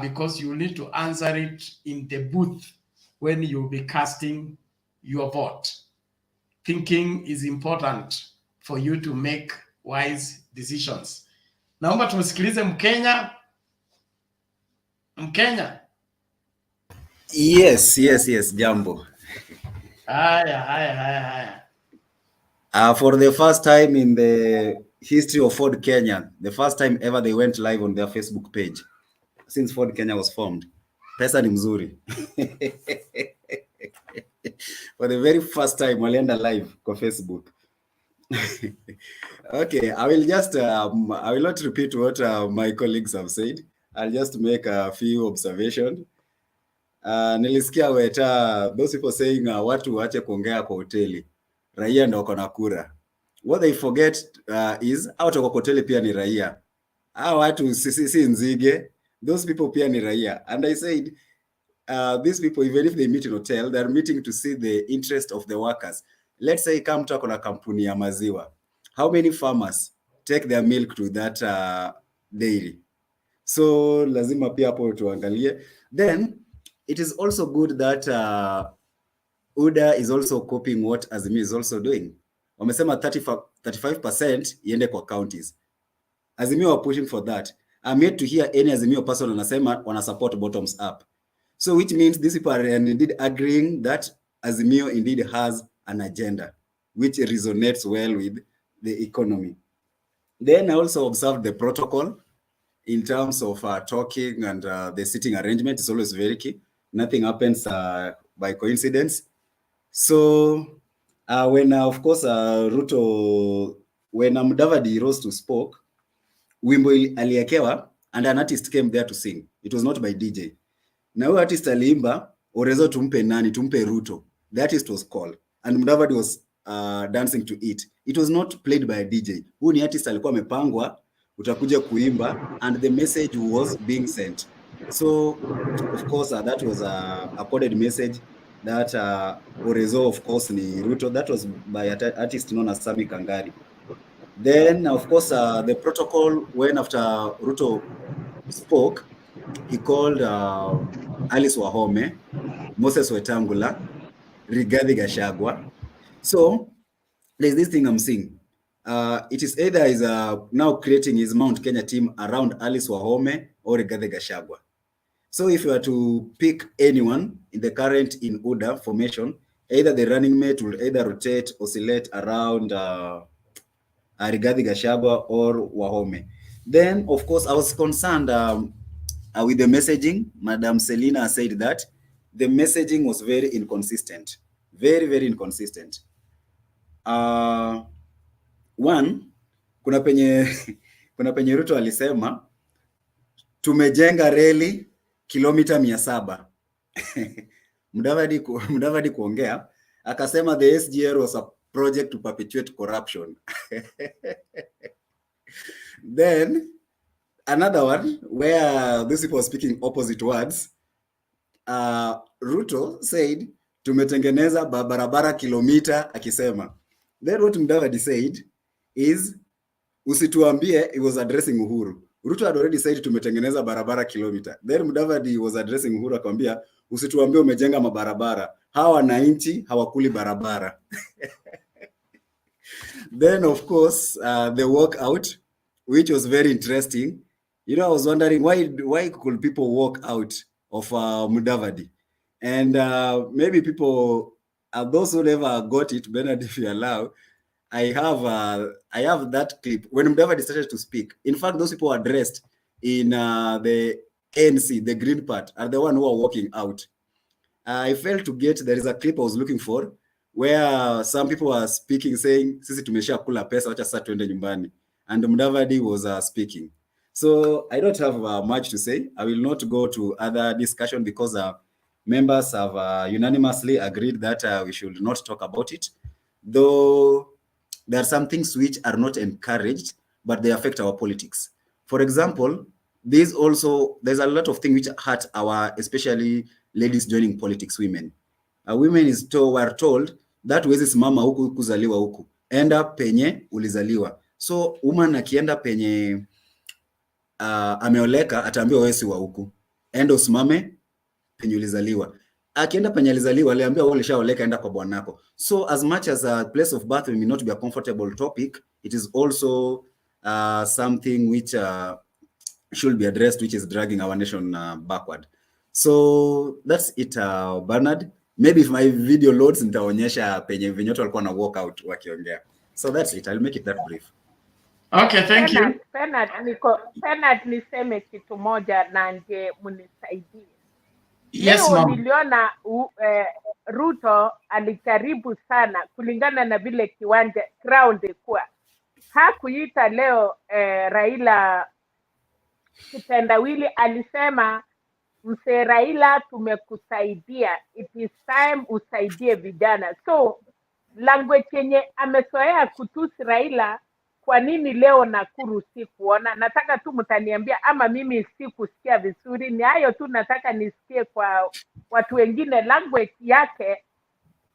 because you need to answer it in the booth when you'll be casting your vote. Thinking is important for you to make wise decisions. Naomba tumsikilize Mkenya. Mkenya. Yes, jambo. Haya. For the first time in the history of Ford Kenya, the first time ever they went live on their Facebook page since Ford Kenya was formed. Pesa ni mzuri. For the very first time, walienda live kwa Facebook. Okay, I will not repeat what my colleagues have said. I'll just make a few observations. Nilisikia Weta, those people saying watu waache kuongea kwa hoteli. Raia ndio wako na kura. What they forget is out of hoteli pia ni raia. Watu si nzige. Those people pia ni raia. And I said, these people, even if they meet in hotel, they are meeting to see the interest of the workers. Let's say come to a kampuni ya maziwa. How many farmers take their milk to that dairy? So lazima pia hapo tuangalie. Then it is also good that UDA is also copying what Azimio is also doing. Wamesema 35% iende kwa counties. Azimio are pushing for that. I'm yet to hear any Azimio person wanasema wana support bottoms up. So which means these people are indeed agreeing that Azimio indeed has an agenda, which resonates well with the economy. Then I also observed the protocol in terms of talking and the sitting arrangement is always very key. Nothing happens by coincidence. So when, of course, Ruto, when Mudavadi rose to spoke, wimbo aliekewa and an artist came there to sing. It was not by DJ. Na huyo artist aliimba, orezo tumpe nani, tumpe Ruto. The artist was called and Mudavadi was dancing to it. It was not played by a DJ. Huyu ni artist alikuwa amepangwa, utakuja kuimba, and the message was being sent. So, of course, that was a coded message that orezo, of course, ni Ruto. That was by an artist known as Sami Kangari. Then, of course, the protocol, when after Ruto spoke, he called Alice Wahome, Moses Wetangula, Rigathi Gachagua. So, there's this thing I'm seeing. It is either is now creating his Mount Kenya team around Alice Wahome or Rigathi Gachagua. So if you are to pick anyone in the current in UDA formation, either the running mate will either rotate, oscillate around Rigathi Gachagua or Wahome. Then, of course, I was concerned with the messaging. Madam Selina said that the messaging was very inconsistent. Very, very inconsistent. One, kuna penye Ruto alisema tumejenga reli kilomita 700. Mudavadi kuongea, akasema the SGR was a project to perpetuate corruption. Then another one where these people were speaking opposite words. Ruto said tumetengeneza barabara kilomita akisema. Then what Mudavadi said is usituambie, he was addressing Uhuru. Ruto had already said tumetengeneza barabara kilomita. Then Mudavadi was addressing Uhuru akamwambia usituambie umejenga mabarabara. Hawa wananchi hawakuli barabara. Then of course the walkout, which was very interesting. You know, I was wondering why could people walk out of Mudavadi? And maybe people, those who never got it, Bernard, if you allow, I have that clip when Mudavadi started to speak. In fact, those people are dressed in the ANC, the green part, are the one who are walking out. I failed to get, there is a clip I was looking for where some people are speaking saying, sisi tumesha kula pesa, wacha sasa tuende nyumbani. And Mudavadi was speaking. So I don't have much to say. I will not go to other discussion because members have unanimously agreed that we should not talk about it. Though there are some things which are not encouraged, but they affect our politics. For example, there's a lot of things which hurt our, especially ladies joining politics, women. Women were told that huwezi simama huku kuzaliwa huku, enda penye ulizaliwa. So woman akienda penye ameoleka ataambiwa wewe si wa huku, enda usimame penye ulizaliwa. Akienda penye alizaliwa aliambiwa wewe ulishaoleka, enda kwa bwanako. So as much as a place of birth may not be a comfortable topic, it is also something which should be addressed, which is dragging our nation backward. So that's it, Bernard. Maybe if my video loads nitaonyesha penye vinyoto walikuwa na walk out wakiongea. So that's it. I'll make it that brief. Okay, thank you. Bernard, niseme kitu moja na nje munisaidie. Yes, leo ma'am. niliona Ruto alijaribu sana kulingana na vile kiwanja ground kuwa. Hakuita leo Raila kitendawili, alisema mse Raila tumekusaidia, it is time usaidie vijana. So language yenye amezoea kutusi Raila, kwa nini leo Nakuru sikuona? Nataka tu mtaniambia, ama mimi sikusikia vizuri. Ni hayo tu nataka nisikie kwa watu wengine, language yake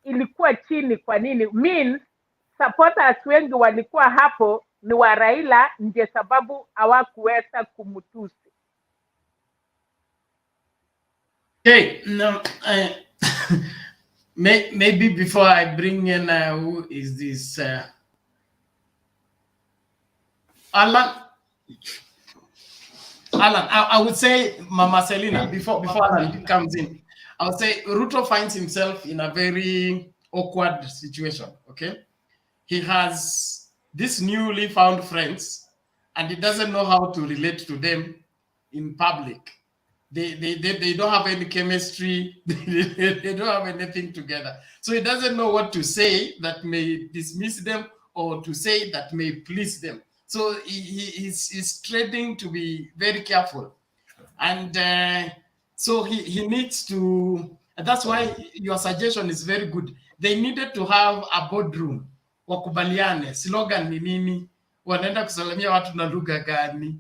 ilikuwa chini. Kwa nini? Means supporters wengi walikuwa hapo ni wa Raila, nje sababu hawakuweza kumtusi. Okay, no, maybe before I bring in who is this Alan, I would say Mama Selina, before Alan comes in, I would say Ruto finds himself in a very awkward situation, okay? He has these newly found friends and he doesn't know how to relate to them in public. They don't have any chemistry, they don't have anything together. So he doesn't know what to say that may dismiss them or to say that may please them. So he's trading to be very careful. And so he needs to, and that's why your suggestion is very good. They needed to have a boardroom. Wakubaliane, slogan ni nini, wanaenda kusalamia watu na lugha gani,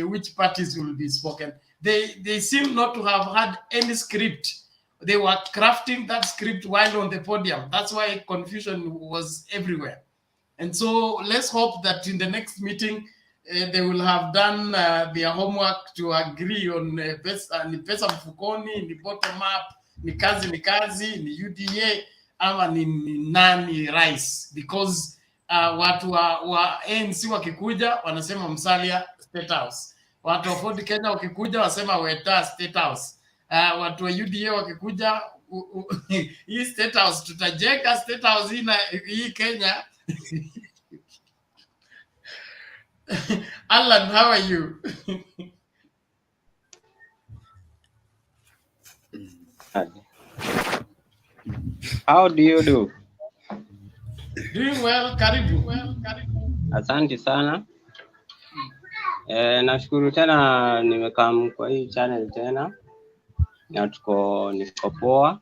which parties will be spoken. They seem not to have had any script. They were crafting that script while on the podium. That's why confusion was everywhere. And so let's hope that in the next meeting, they will have done their homework to agree on ni pesa mfukoni, ni bottom up, ni kazi, ni UDA, ama ni nani rais. Because watu wa ANC wakikuja, wanasema Musalia State House. Watu wa Ford Kenya wakikuja, wasema Weta State House. Watu wa UDA wakikuja, hii State House, tutajenga State House hii Kenya. Alan, how are you? How do you do? Doing well, karibu. Asante sana. Nashukuru tena nimekaa kwa hii channel tena. Na niko poa.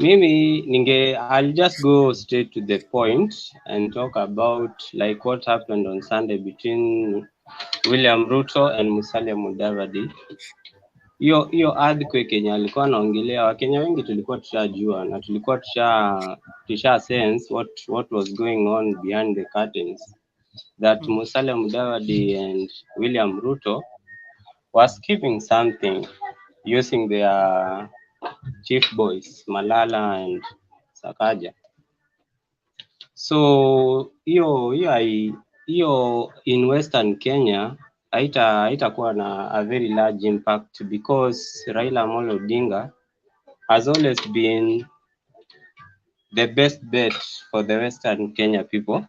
I'll just go straight to the point and talk about like what happened on Sunday between William Ruto and Musalia Mudavadi. Hiyo earthquake yenye alikuwa anaongelea, Wakenya wengi tulikuwa tushajua na tulikuwa tusha sense what was going on behind the curtains, that Musalia Mudavadi and William Ruto was keeping something using their chief boys Malala and Sakaja. So hiyo in Western Kenya haitakuwa na a very large impact, because Raila Amolo Odinga has always been the best bet for the Western Kenya people.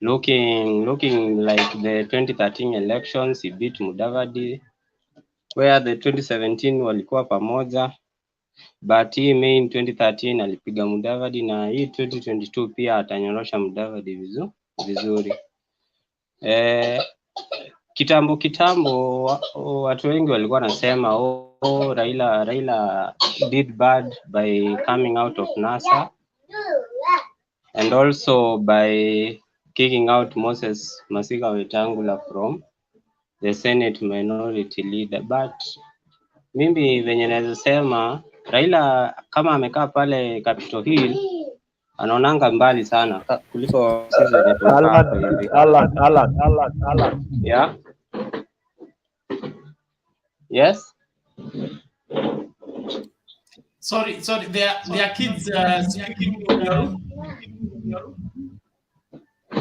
Looking like the 2013 elections, he beat Mudavadi, where the 2017 walikuwa pamoja, but hii main 2013 alipiga Mudavadi, na hii 2022 pia atanyorosha Mudavadi vizuri. Kitambo watu wengi walikuwa nasema Raila did bad by coming out of NASA and also by kicking out Moses Masiga Wetangula from the Senate minority leader. But mimi venye naweza sema Raila kama amekaa pale Capitol Hill anaonanga mbali sana kuliko sisi wenye tunakaa hapa hivi. Alan. Yeah. Yes. Sorry, there are kids speaking in your room.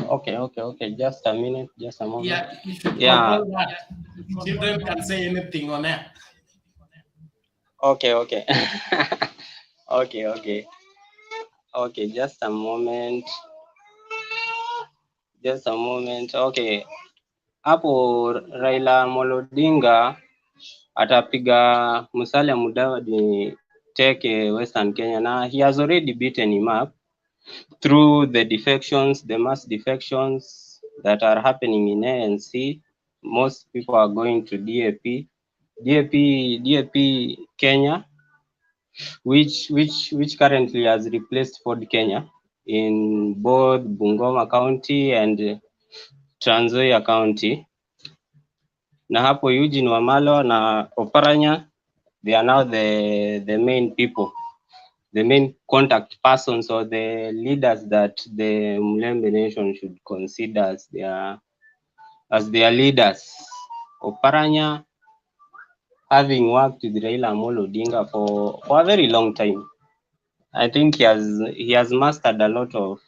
Okay. Just a minute, just a moment. Yeah, you should control that. Children can say anything on air. Okay. Okay, just a moment. Okay. Hapo Raila Amolo Odinga atapiga Musalia Mudavadi take Western Kenya, na he has already beaten him up through the defections, the mass defections that are happening in ANC. Most people are going to DAP Kenya, which currently has replaced Ford Kenya in both Bungoma County and Trans Nzoia County. Na hapo Eugene Wamalwa na Oparanya, they are now the main people, the main contact persons, or the leaders that the Mulembe nation should consider as their leaders. Oparanya, having worked with Raila Amolo Odinga for a very long time, I think he has mastered a lot of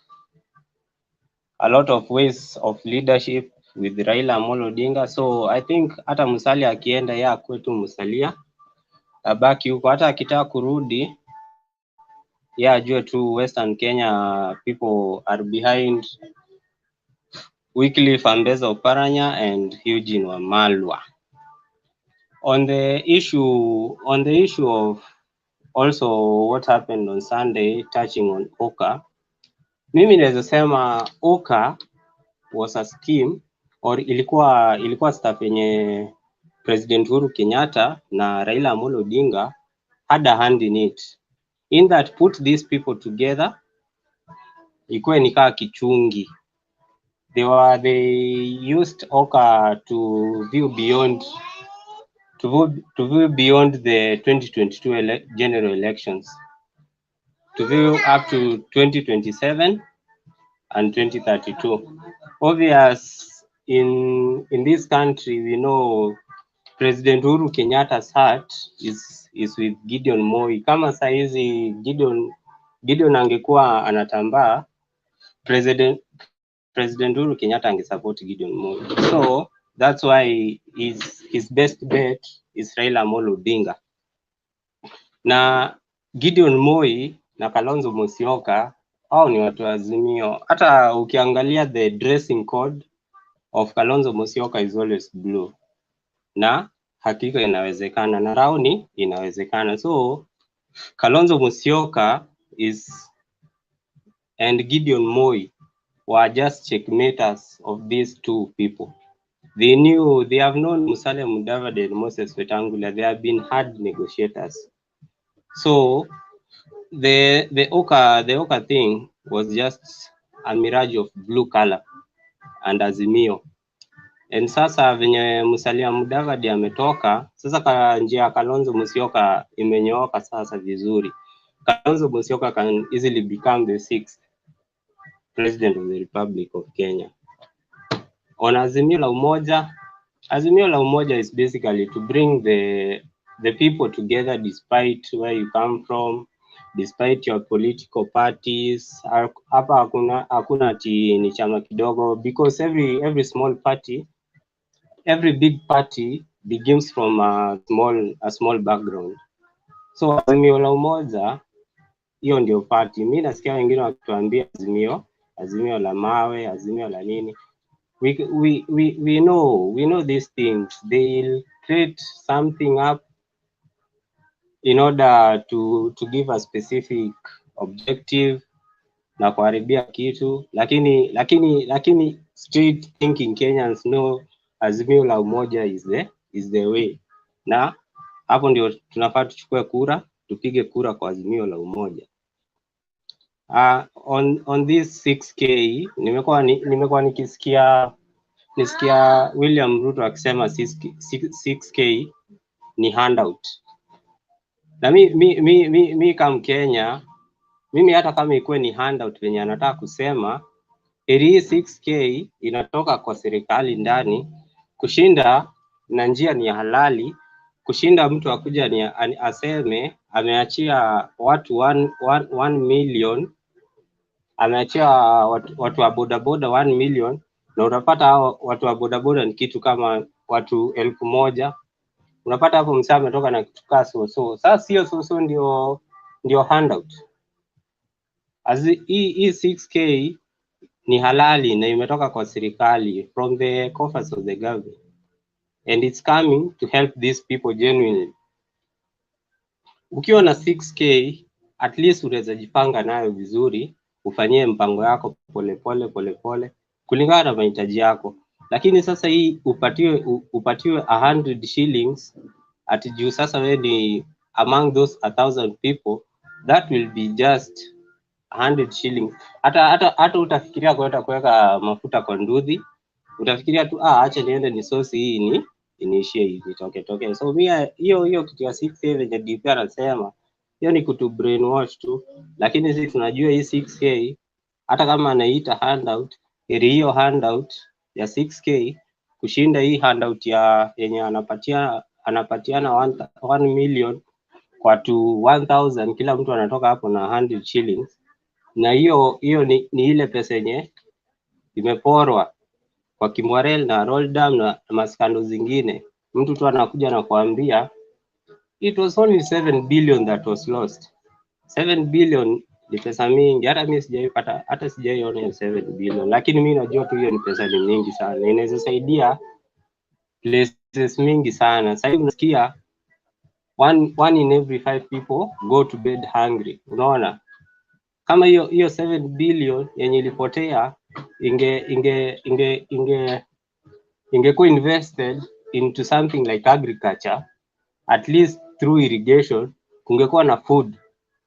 ways of leadership with Raila Amolo Odinga. So I think hata Musalia akienda ya kwetu Musalia abaki huko, hata akitaka kurudi ya ajue tu Western Kenya people are behind Wycliffe Ambeza Oparanya and Eugene Wamalwa. On the issue of also what happened on Sunday touching on Oka, mimi naweza sema Oka was a scheme, or ilikuwa staff yenye President Uhuru Kenyatta na Raila Amolo Odinga had a hand in it, in that put these people together, ikuwe nikaa kichungi. They used Oka to view beyond the 2022 general elections, to view up to 2027 and 2032. Obvious, in this country, we know President Uhuru Kenyatta's heart is with Gideon Moi. Kama saizi Gideon angekuwa anatambaa, President Uhuru Kenyatta angesupport Gideon Moi. So that's why his best bet is Raila Amolo Odinga. Na Gideon Moi na Kalonzo Musyoka, hao ni watu Azimio. Hata ukiangalia the dressing code of Kalonzo Musyoka is always blue. Na hakika inawezekana, na rauni inawezekana. So Kalonzo Musyoka and Gideon Moi were just checkmaters of these two people. They have known Musalia Mudavadi and Moses Wetangula. They have been hard negotiators. So the Oka thing was just a mirage of blue color and Azimio. And sasa venye Musalia Mudavadi ametoka, sasa njia ya Kalonzo Musyoka imenyooka sasa vizuri. Kalonzo Musyoka can easily become the 6th president of the Republic of Kenya. On Azimio la Umoja is basically to bring the people together despite where you come from, despite your political parties. Hapa hakuna ati ni chama kidogo, because every small party, every big party begins from a small background. So Azimio la Umoja hiyo ndio party. Mimi nasikia wengine wakituambia Azimio la mawe, Azimio la nini. We know these things. They'll create something up in order to give a specific objective na kuharibia kitu, lakini straight thinking Kenyans know Azimio la Umoja is the way. Na hapo ndio tunafaa tuchukue kura, tupige kura kwa Azimio la Umoja. On this 6K nimekuwa nisikia William Ruto akisema 6K ni handout. Na mi kama Kenya, mimi hata kama ikuwe ni handout venye anataka kusema, hii 6K inatoka kwa serikali ndani, kushinda na njia ni halali, kushinda mtu akuja ni aseme ameachia watu 1 million, ameachia watu wa bodaboda 1 million, na unapata hao watu wa bodaboda ni kitu kama watu 1,000. Unapata hapo msama ametoka na kitu kaso. Sasa sio ndio handout. Hii 6K ni halali na imetoka kwa serikali, from the coffers of the government, and it's coming to help these people genuinely. Ukiwa na 6K, at least unaweza jipanga nayo vizuri, ufanyie mpango yako pole kulingana na mahitaji yako. Lakini sasa hii upatiwe 100 shillings ati juu sasa wewe ni among those 1,000 people, that will be just 100 shillings. Hata utafikiria kuweka mafuta kwa nduthi, utafikiria tu acha niende ni sosi hii iniishie hivi toke. So hiyo kitu ya 6K venye DP anasema, hiyo ni kutu brainwash tu, lakini sisi tunajua hii 6K hata kama anaita handout, hiyo handout ya 6K kushinda hii handout ya yenye anapatiana 1 million kwa tu 1,000, kila mtu anatoka hapo na 100 shillings. Na hiyo ni ile pesa yenye imeporwa kwa Kimwarel na Roldam na maskando zingine. Mtu tu anakuja na kuambia it was only 7 billion that was lost. 7 billion ni pesa mingi, hata mimi sijaipata, hata sijaiona 7 billion, lakini mimi najua tu hiyo ni pesa nyingi sana, inaweza saidia places mingi sana. Sasa hivi unasikia one in every 5 people go to bed hungry. Unaona kama hiyo 7 billion yenye ilipotea ingekuwa invested into something like agriculture, at least through irrigation, kungekuwa na food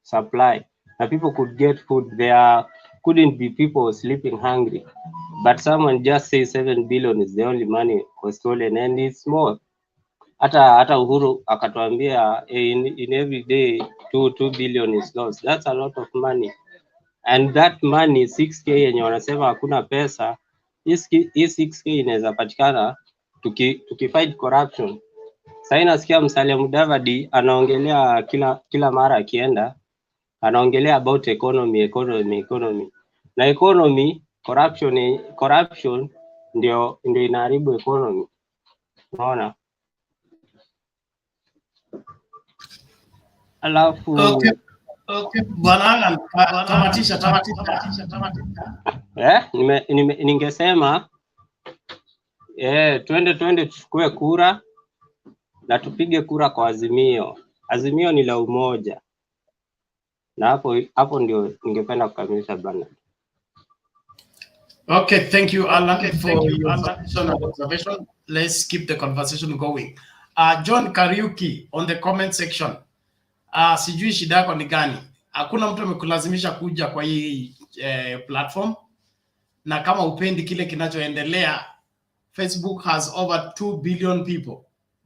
supply na people could get food. There couldn't be people sleeping hungry, but someone just says 7 billion is the only money was stolen, and it's small. Hata Uhuru akatuambia in every day 2 billion is lost. That's a lot of money, and that money 6K yenye wanasema hakuna pesa, hii 6K inaweza patikana tukifight corruption. Sasa nasikia Musalia Mudavadi anaongelea kila mara akienda, anaongelea about economy na economy, corruption ndio inaharibu economy. Unaona? Alafu Okay. Bwana tamatisha. Ningesema twende tuchukue kura na tupige kura kwa Azimio. Azimio ni la umoja. Na hapo ndio ningependa kukamilisha bwana. Okay, thank you Alan for your observation. Let's keep the conversation going. John Kariuki on the comment section. Sijui shida yako ni gani? Hakuna mtu amekulazimisha kuja kwa hii platform, na kama upendi kile kinachoendelea, Facebook has over 2 billion people.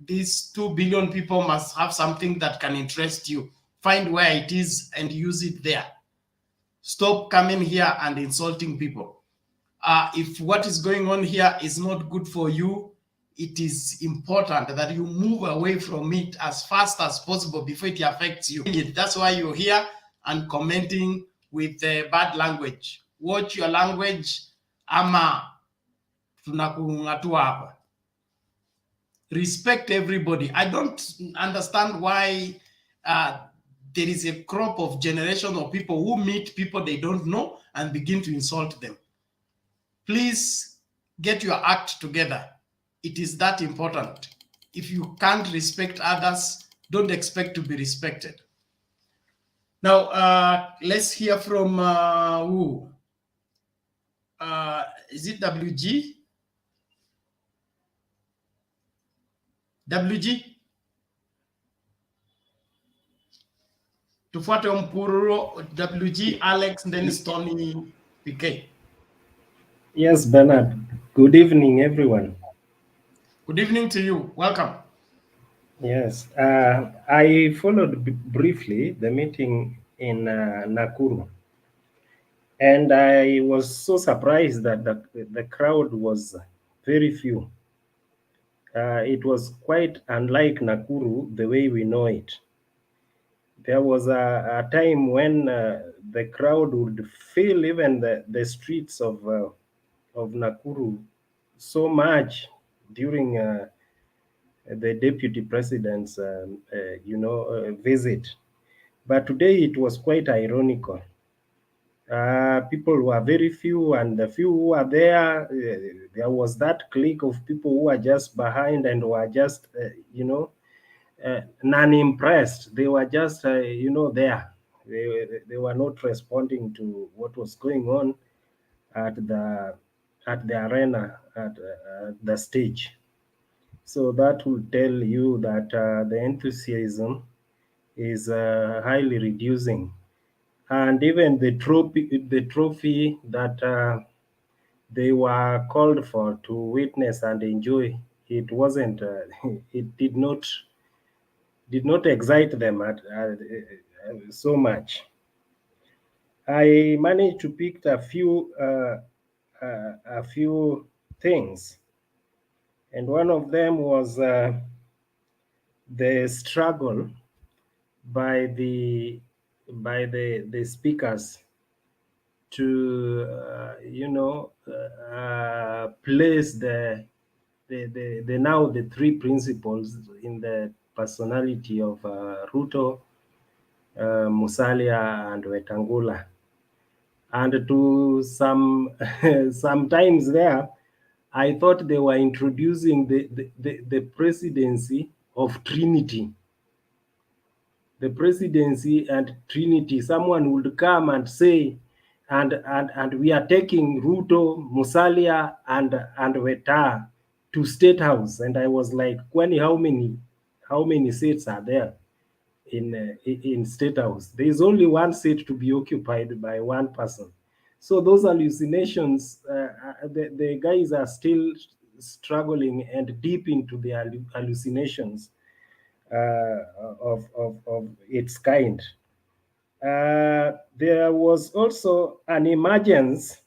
These 2 billion people must have something that can interest you. Find where it is and use it there. Stop coming here and insulting people. If what is going on here is not good for you, it is important that you move away from it as fast as possible before it affects you. That's why you're here and commenting with bad language. Watch your language, ama tunakungatua hapa. Respect everybody. I don't understand why there is a crop of generation of people who meet people they don't know and begin to insult them. Please get your act together. It is that important. If you can't respect others, don't expect to be respected. Now, let's hear from who? Is it WG? WG? Tufuate Mpururo, WG, Alex, and then Tony PK. Yes, Bernard. Good evening, everyone. Good evening to you. Welcome. Yes, I followed briefly the meeting in Nakuru, and I was so surprised that the crowd was very few. It was quite unlike Nakuru the way we know it. There was a time when the crowd would fill even the streets of Nakuru so much during the deputy president's visit. But today it was quite ironical. People were very few, and the few who were there, there was that clique of people who were just behind and were just, non-impressed. They were just, there. They were not responding to what was going on at the arena, at the stage. So that will tell you that the enthusiasm is highly reducing, and even the trophy that they were called for to witness and enjoy, it wasn't. It did not excite them so much. I managed to pick a few things, and one of them was the struggle by the speakers to place the now the three principles in the personality of Ruto, Musalia, and Wetangula. And to sometimes there, I thought they were introducing the presidency of Trinity. The presidency and Trinity. Someone would come and say, and we are taking Ruto, Musalia, and Weta to State House. And I was like, Kwani, how many seats are there in State House? There is only one seat to be occupied by one person. So those hallucinations, the guys are still struggling and deep into their hallucinations of its kind. There was also an emergence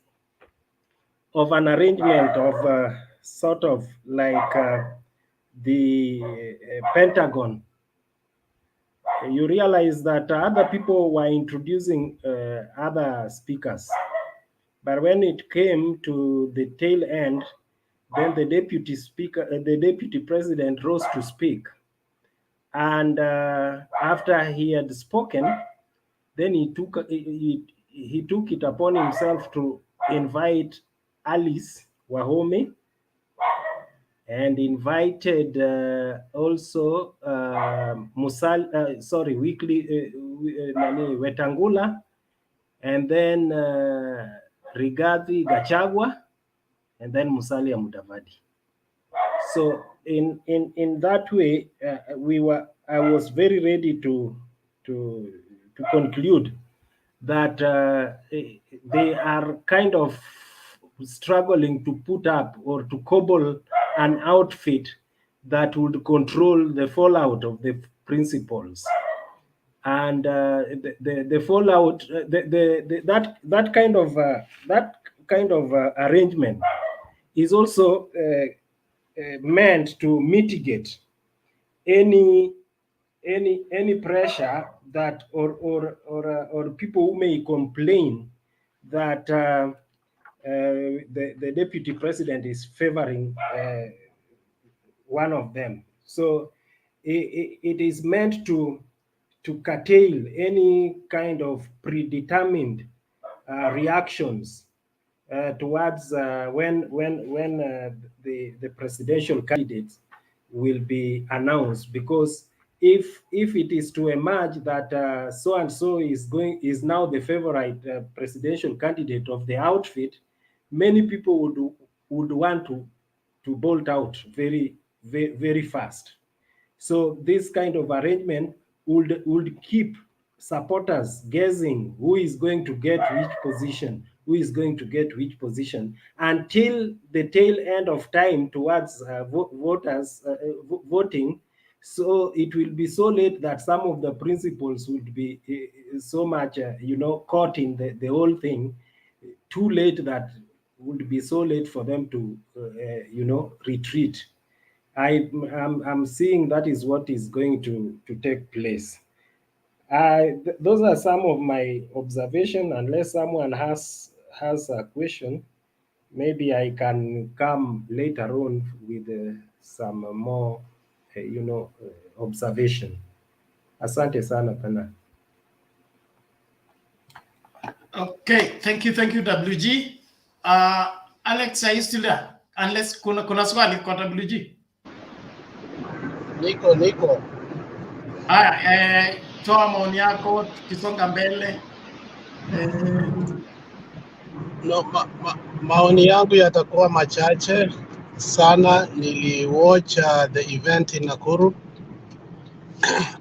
of an arrangement of sort of like the Pentagon. You realize that other people were introducing other speakers, but when it came to the tail end, then the deputy speaker, the deputy president rose to speak. And after he had spoken, then he took it upon himself to invite Alice Wahome, and invited also Wetangula, and then Rigathi Gachagua, and then Musalia Mudavadi. So in that way, I was very ready to conclude that they are kind of struggling to put up or to cobble an outfit that would control the fallout of the principles. And the fallout, that kind of arrangement is also meant to mitigate any pressure that or people who may complain that the deputy president is favoring one of them. So it is meant to curtail any kind of predetermined reactions towards when the presidential candidates will be announced, because if it is to emerge that so and so is now the favorite presidential candidate of the outfit, many people would want to bolt out very fast. So this kind of arrangement would keep supporters guessing who is going to get which position, until the tail end of time towards voters voting. So it will be so late that some of the principles would be so much, caught in the whole thing, too late that would be so late for them to, retreat. I'm seeing that is what is going to take place. Those are some of my observations. Unless someone has a question, maybe I can come later on with some more, observation. Asante sana pana. Okay, thank you, WG. Alex, are you still there? Unless kuna swali kwa WG. Niko. Haya, toa maoni yako tukisonga mbele. No, maoni yangu yatakuwa machache sana. Niliwatch the event in Nakuru.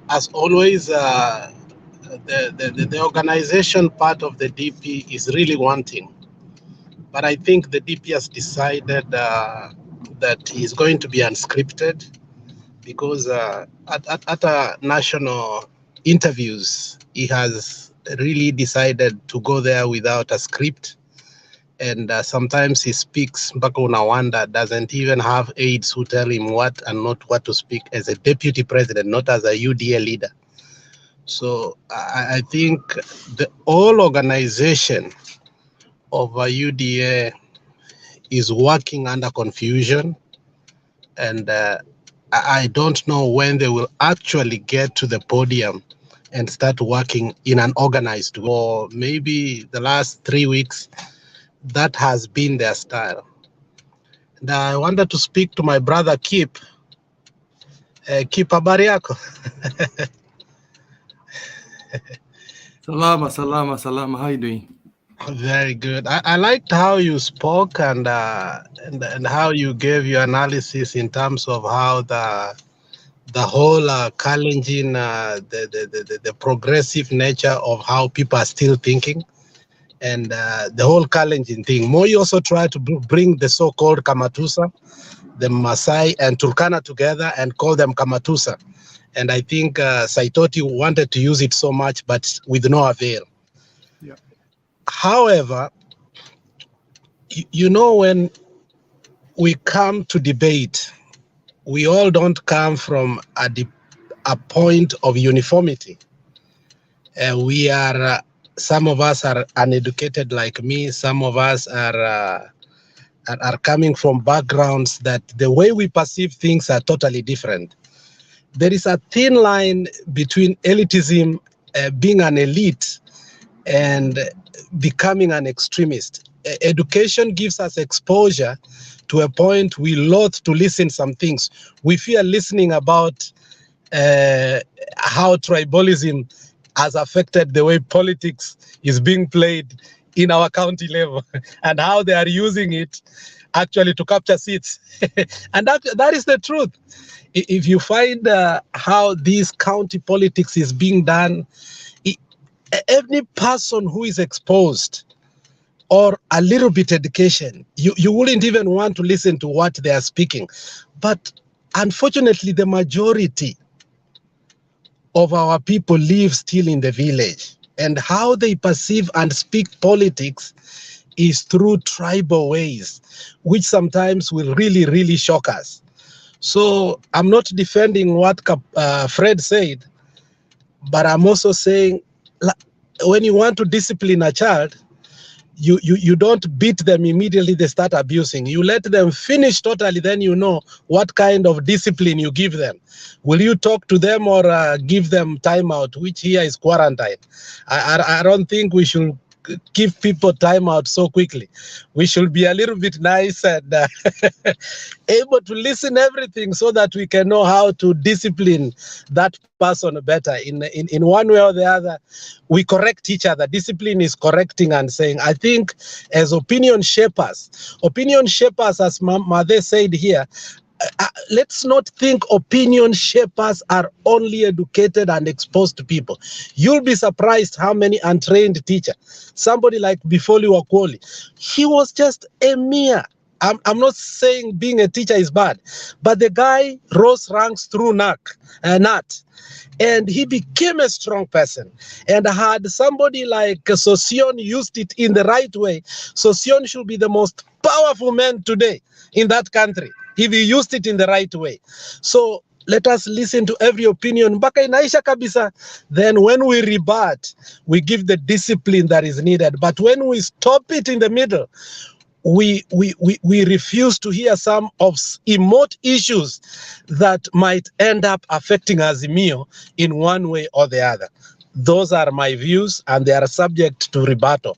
As always, the organization part of the DP is really wanting. But I think the DP has decided that he's going to be unscripted, because at national interviews, he has really decided to go there without a script. And sometimes he speaks, mpaka unawanda, doesn't even have aides who tell him what and not what to speak as a deputy president, not as a UDA leader. So I think the whole organization of a UDA is working under confusion, and I don't know when they will actually get to the podium and start working in an organized way. Or maybe the last 3 weeks, that has been their style. And I wanted to speak to my brother Kip. Kip, habari yako? Salama. How are you doing? Very good. I liked how you spoke and how you gave your analysis in terms of how the whole challenging the progressive nature of how people are still thinking, and the whole challenging thing. Moi also tried to bring the so-called Kamatusa, the Maasai and Turkana together and call them Kamatusa. And I think Saitoti wanted to use it so much, but with no avail. Yeah. However, when we come to debate, we all don't come from a point of uniformity. We are, some of us are uneducated like me. Some of us are coming from backgrounds that the way we perceive things are totally different. There is a thin line between elitism, being an elite, and becoming an extremist. Education gives us exposure to a point we loathe to listen some things. We fear listening about how tribalism has affected the way politics is being played in our county level and how they are using it actually to capture seats. And that is the truth. If you find how this county politics is being done, any person who is exposed or a little bit education, you wouldn't even want to listen to what they are speaking. But unfortunately, the majority of our people live still in the village, and how they perceive and speak politics is through tribal ways, which sometimes will really, really shock us. So I'm not defending what Fred said, but I'm also saying, when you want to discipline a child, you don't beat them immediately they start abusing. You let them finish totally, then you know what kind of discipline you give them. Will you talk to them or give them timeout, which here is quarantine? I don't think we should give people timeout so quickly. We should be a little bit nice and able to listen everything so that we can know how to discipline that person better. In one way or the other, we correct each other. Discipline is correcting and saying. I think as opinion shapers, as Made said here, let's not think opinion shapers are only educated and exposed people. You'll be surprised how many untrained teachers. Somebody like Bifoli Wakwoli, he was just a mere. I'm not saying being a teacher is bad, but the guy rose ranks through NAT. And he became a strong person. And had somebody like Sosion used it in the right way, Sosion should be the most powerful man today in that country, if he used it in the right way. So let us listen to every opinion. Mpaka inaisha kabisa. Then when we rebut, we give the discipline that is needed. But when we stop it in the middle, we refuse to hear some of emote issues that might end up affecting Azimio in one way or the other. Those are my views, and they are subject to rebuttal.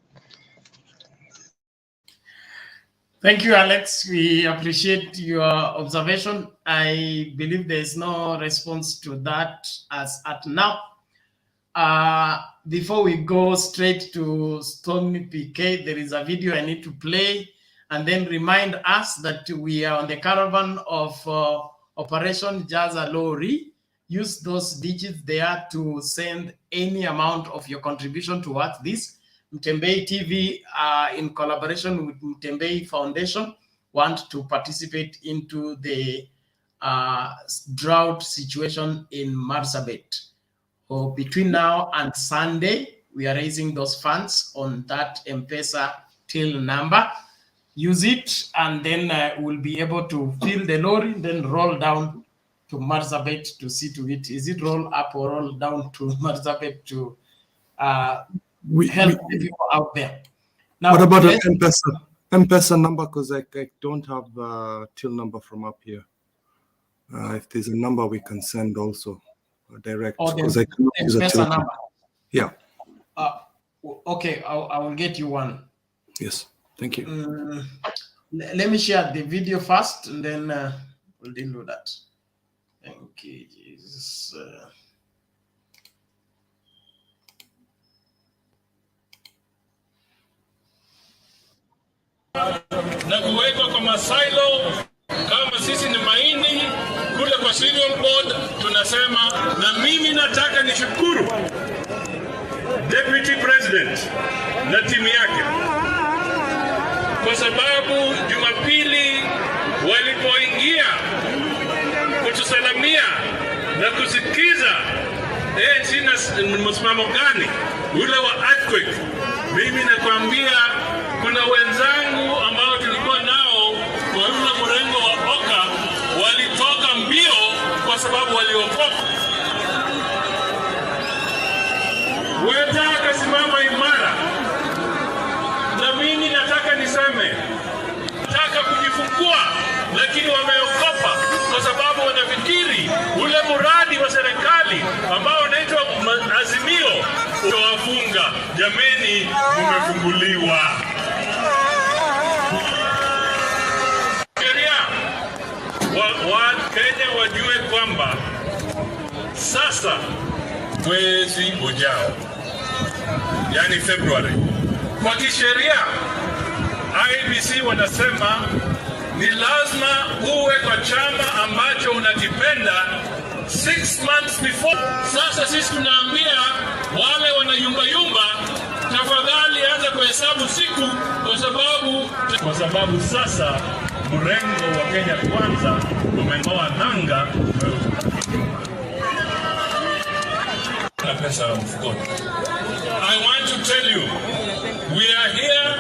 Thank you, Alex. We appreciate your observation. I believe there is no response to that as at now. Before we go straight to Stony PK, there is a video I need to play and then remind us that we are on the caravan of Operation Jaza Lori. Use those digits there to send any amount of your contribution towards this. Mtembei TV, in collaboration with Mtembei Foundation, want to participate into the drought situation in Marsabit. So between now and Sunday, we are raising those funds on that M-Pesa till number. Use it, and then we'll be able to fill the lorry, then roll down to Marsabit to see to it. Is it roll up or roll down to Marsabit to help the people out there? Now, what about an M-Pesa number? Because I don't have till number from up here. If there's a number we can send also direct, because I cannot use a till number. Yeah. Okay, I will get you one. Yes, thank you. Let me share the video first, and then we'll deal with that. Thank you, Jesus. Na kuwekwa kwa masailo kama sisi ni mahindi kule kwa cereal board, tunasema. Na mimi nataka nishukuru Deputy President na timu yake, kwa sababu Jumapili walipoingia kutusalamia na kusikiza sina msimamo gani ule wa earthquake, mimi nakwambia kuna wenzangu ambao tulikuwa nao kwa ule mrengo wa Oka walitoka mbio kwa sababu waliokoka. Weta akasimama imara, na mimi nataka niseme, nataka kujifungua, lakini wameokopa kwa sababu wanafikiri ule mradi wa serikali ambao unaitwa Azimio utawafunga. Jameni, mumefunguliwa. Kenya wajue kwamba sasa mwezi ujao, yani Februari, kwa kisheria IEBC wanasema ni lazima uwe kwa chama ambacho unakipenda 6 months before. Sasa sisi tunaambia wale wanayumbayumba hesabu siku kwa sababu sasa mrengo wa Kenya Kwanza umeng'oa nanga na pesa ya mfukoni. I want to tell you, we are here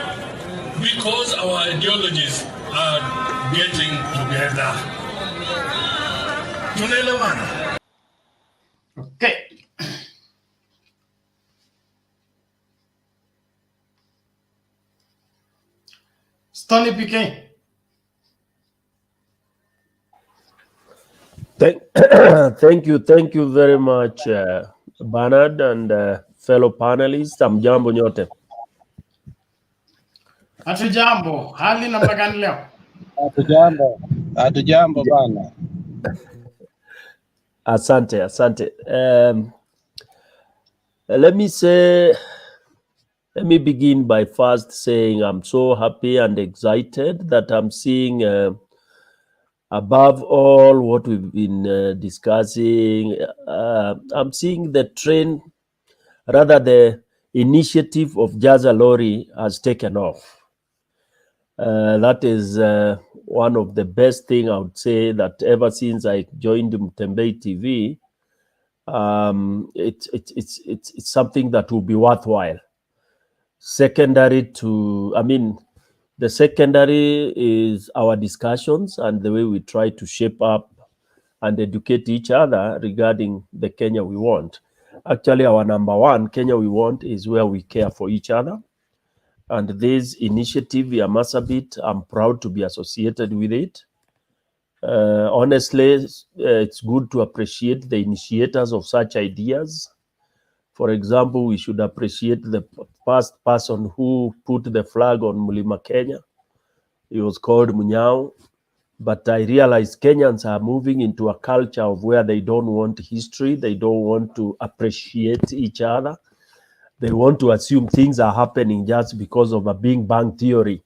because our ideologies are getting together. Tunaelewana? Okay. Stony PK. Thank you very much, Bernard and fellow panelists. Amjambo nyote. Hatujambo. Hali namna gani leo? Hatujambo bana. Asante. Let me begin by first saying I'm so happy and excited that I'm seeing, above all what we've been discussing, I'm seeing the trend, rather the initiative of Jaza Lori has taken off. That is one of the best things I would say that ever since I joined Mutembei TV, it's something that will be worthwhile. Secondary to, the secondary is our discussions and the way we try to shape up and educate each other regarding the Kenya we want. Actually, our number one Kenya we want is where we care for each other. And this initiative, Yamasabit, I'm proud to be associated with it. Honestly, it's good to appreciate the initiators of such ideas. For example, we should appreciate the first person who put the flag on Mulima Kenya. He was called Munyao. But I realize Kenyans are moving into a culture of where they don't want history. They don't want to appreciate each other. They want to assume things are happening just because of a Big Bang theory.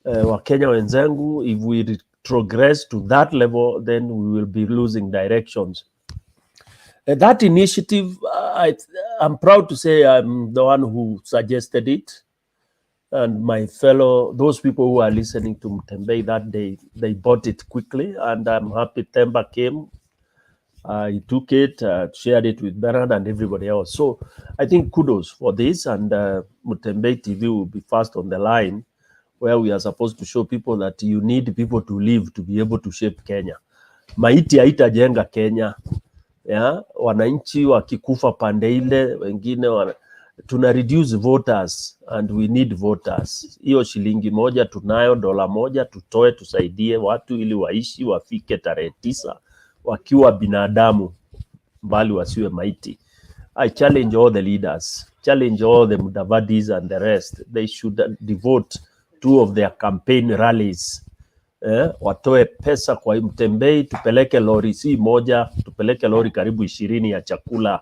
Wakenya wenzangu, if we progress to that level, then we will be losing directions. That initiative, I'm proud to say I'm the one who suggested it. And my those people who are listening to Mutembei that day, they bought it quickly. And I'm happy Temba came. He took it, shared it with Bernard and everybody else. So I think kudos for this. And Mutembei TV will be first on the line, where we are supposed to show people that you need people to live to be able to shape Kenya. Maiti haitajenga Kenya. Yeah, wananchi wakikufa pande ile, wengine tuna reduce voters and we need voters. Hiyo shilingi moja tunayo, dola moja tutoe, tusaidie watu ili waishi wafike tarehe 9 wakiwa binadamu, mbali wasiwe maiti. I challenge all the leaders, challenge all the Mudavadis and the rest. They should devote 2 of their campaign rallies. Watoe pesa kwa Mutembei, tupeleke lori si moja, tupeleke lori karibu 20 ya chakula.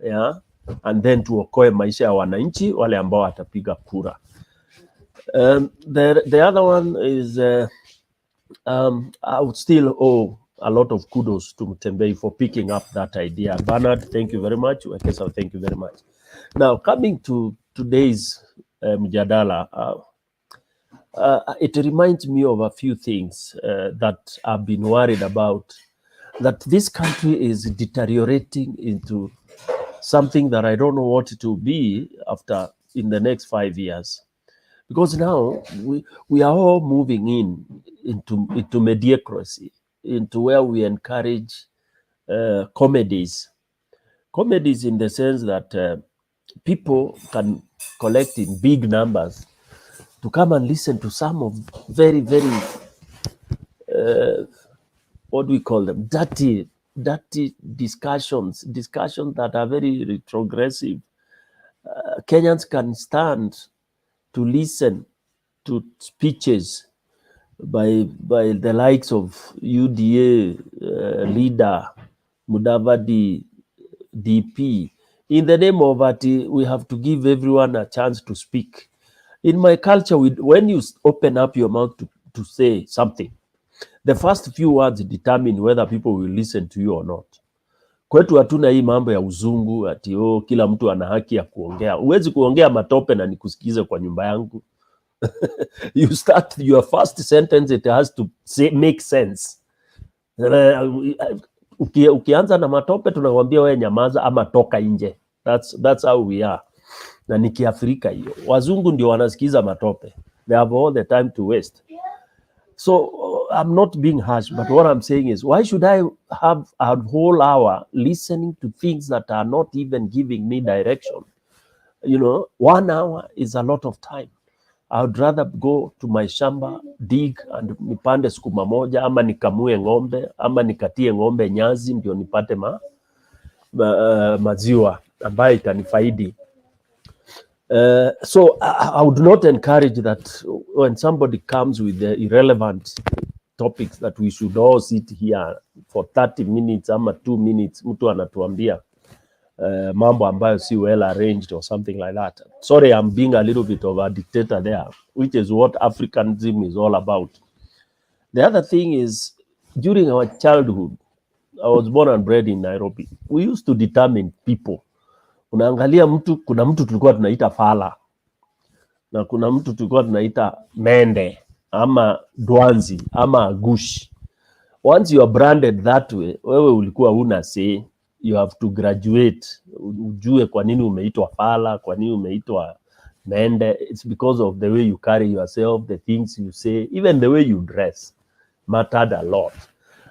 Yeah? And then tuokoe maisha ya wananchi wale ambao watapiga kura. The other one is I would still owe a lot of kudos to Mutembei for picking up that idea. Bernard, thank you very much. Wekesa, thank you very much. Now, coming to today's mjadala, it reminds me of a few things that I've been worried about, that this country is deteriorating into something that I don't know what it will be in the next 5 years. Because now we are all moving into mediocrity, into where we encourage comedies. Comedies in the sense that people can collect in big numbers to come and listen to some of very, very, what do we call them? Dirty discussions that are very retrogressive. Kenyans can stand to listen to speeches by the likes of UDA leader, Mudavadi, DP. In the name of that, we have to give everyone a chance to speak. In my culture, when you open up your mouth to say something, the first few words determine whether people will listen to you or not. Kwetu hatuna hii mambo ya uzungu ati kila mtu ana haki ya kuongea. Huwezi kuongea matope na nikusikize kwa nyumba yangu. You start your first sentence, it has to make sense. Ukianza na matope tunakwambia wewe nyamaza ama toka nje. That's how we are. Na ni Kiafrika hiyo. Wazungu ndio wanasikiza matope. They have all the time to waste. So I'm not being harsh, but what I'm saying is, why should I have a whole hour listening to things that are not even giving me direction? 1 hour is a lot of time. I would rather go to my shamba, dig and nipande sukuma moja, ama nikamue ng'ombe, ama nikatie ng'ombe nyazi ndio nipate maziwa ambayo itanifaidi. So I would not encourage that when somebody comes with the irrelevant topics that we should all sit here for 30 minutes ama 2 minutes, mtu anatuambia mambo ambayo si well arranged or something like that. Sorry, I'm being a little bit of a dictator there, which is what Africanism is all about. The other thing is, during our childhood, I was born and bred in Nairobi. We used to determine people. Unaangalia mtu, kuna mtu tulikuwa tunaita fala, na kuna mtu tulikuwa tunaita mende, ama dwanzi, ama gush. Once you are branded that way, wewe ulikuwa una say, you have to graduate. Ujue kwa nini umeitwa fala, kwa nini umeitwa mende. It's because of the way you carry yourself, the things you say, even the way you dress mattered a lot.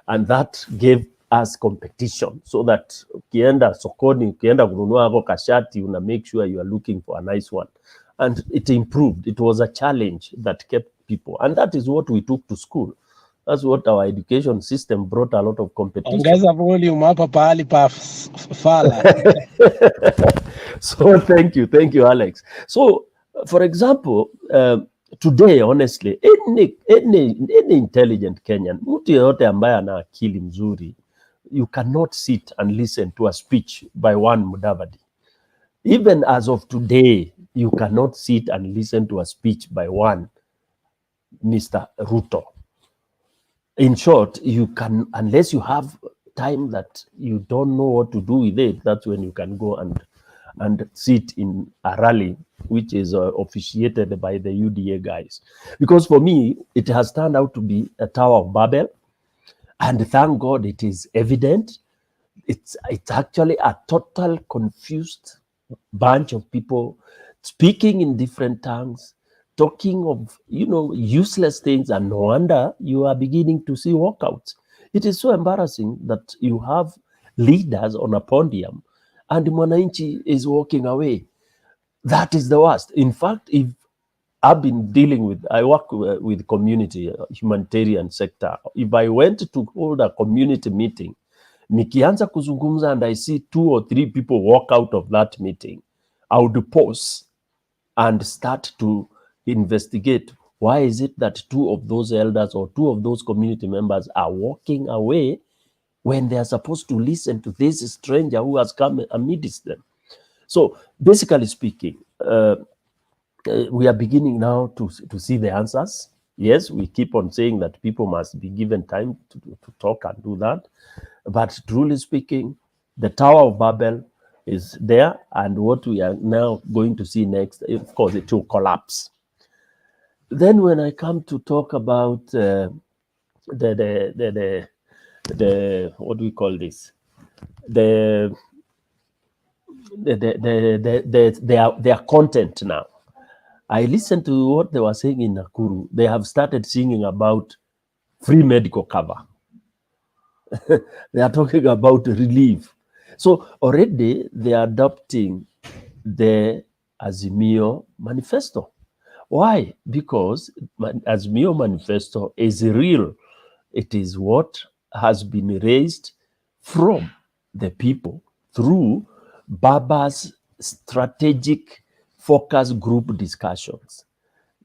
And that gave us competition, so that ukienda sokoni, ukienda kununua hapo kashati, una make sure you are looking for a nice one. And it improved. It was a challenge that kept people. And that is what we took to school. That's what our education system brought, a lot of competition. Ongeza volume hapa pahali pa fala. So thank you, Alex. So, for example, today, honestly, any intelligent Kenyan, mtu yeyote ambaye ana akili mzuri, you cannot sit and listen to a speech by one Mudavadi. Even as of today, you cannot sit and listen to a speech by one Mr. Ruto. In short, you can, unless you have time that you don't know what to do with it, that's when you can go and sit in a rally, which is officiated by the UDA guys. Because for me, it has turned out to be a Tower of Babel. And thank God it is evident. It's actually a total confused bunch of people speaking in different tongues, talking of, useless things, and no wonder you are beginning to see walkouts. It is so embarrassing that you have leaders on a podium and Mwananchi is walking away. That is the worst. In fact, if I've been dealing with, I work with community, humanitarian sector. If I went to hold a community meeting, nikianza kuzungumza and I see 2 or 3 people walk out of that meeting, I would pause and start to investigate. Why is it that 2 of those elders or 2 of those community members are walking away when they are supposed to listen to this stranger who has come amidst them? So basically speaking, we are beginning now to see the answers. Yes, we keep on saying that people must be given time to talk and do that. But truly speaking, the Tower of Babel is there, and what we are now going to see next, of course, it will collapse. Then when I come to talk about the what do we call this? Their content now. I listened to what they were saying in Nakuru. They have started singing about free medical cover. They are talking about relief. So already they are adopting the Azimio manifesto. Why? Because Azimio manifesto is real. It is what has been raised from the people through Baba's strategic focus group discussions.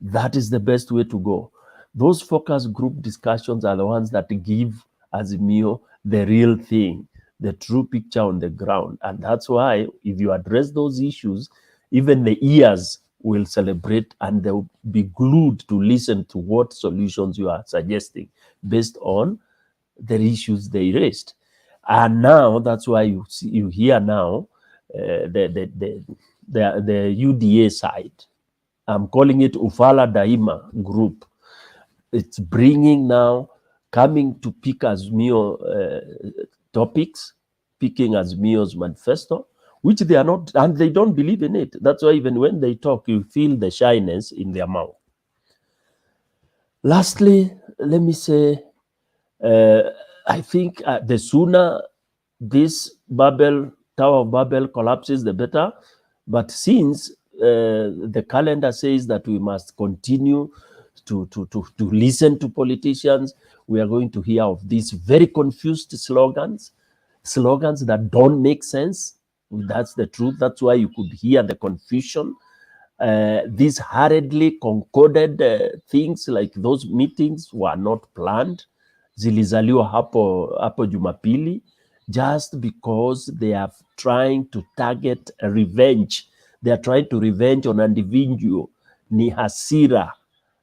That is the best way to go. Those focus group discussions are the ones that give Azimio the real thing, the true picture on the ground. And that's why if you address those issues, even the ears will celebrate and they will be glued to listen to what solutions you are suggesting based on the issues they raised. And now that's why you hear now the UDA side. I'm calling it Ufala Daima group. It's bringing now, coming to pick Azimio topics, picking Azimio's manifesto, which they are not, and they don't believe in it. That's why even when they talk, you feel the shyness in their mouth. Lastly, let me say, I think the sooner this Tower of Babel collapses, the better. But since the calendar says that we must continue to listen to politicians, we are going to hear of these very confused slogans that don't make sense. That's the truth. That's why you could hear the confusion. These hurriedly concorded things, like those meetings were not planned, zilizaliwa hapo Jumapili, just because they are trying to target a revenge. They are trying to revenge on an individual, ni hasira.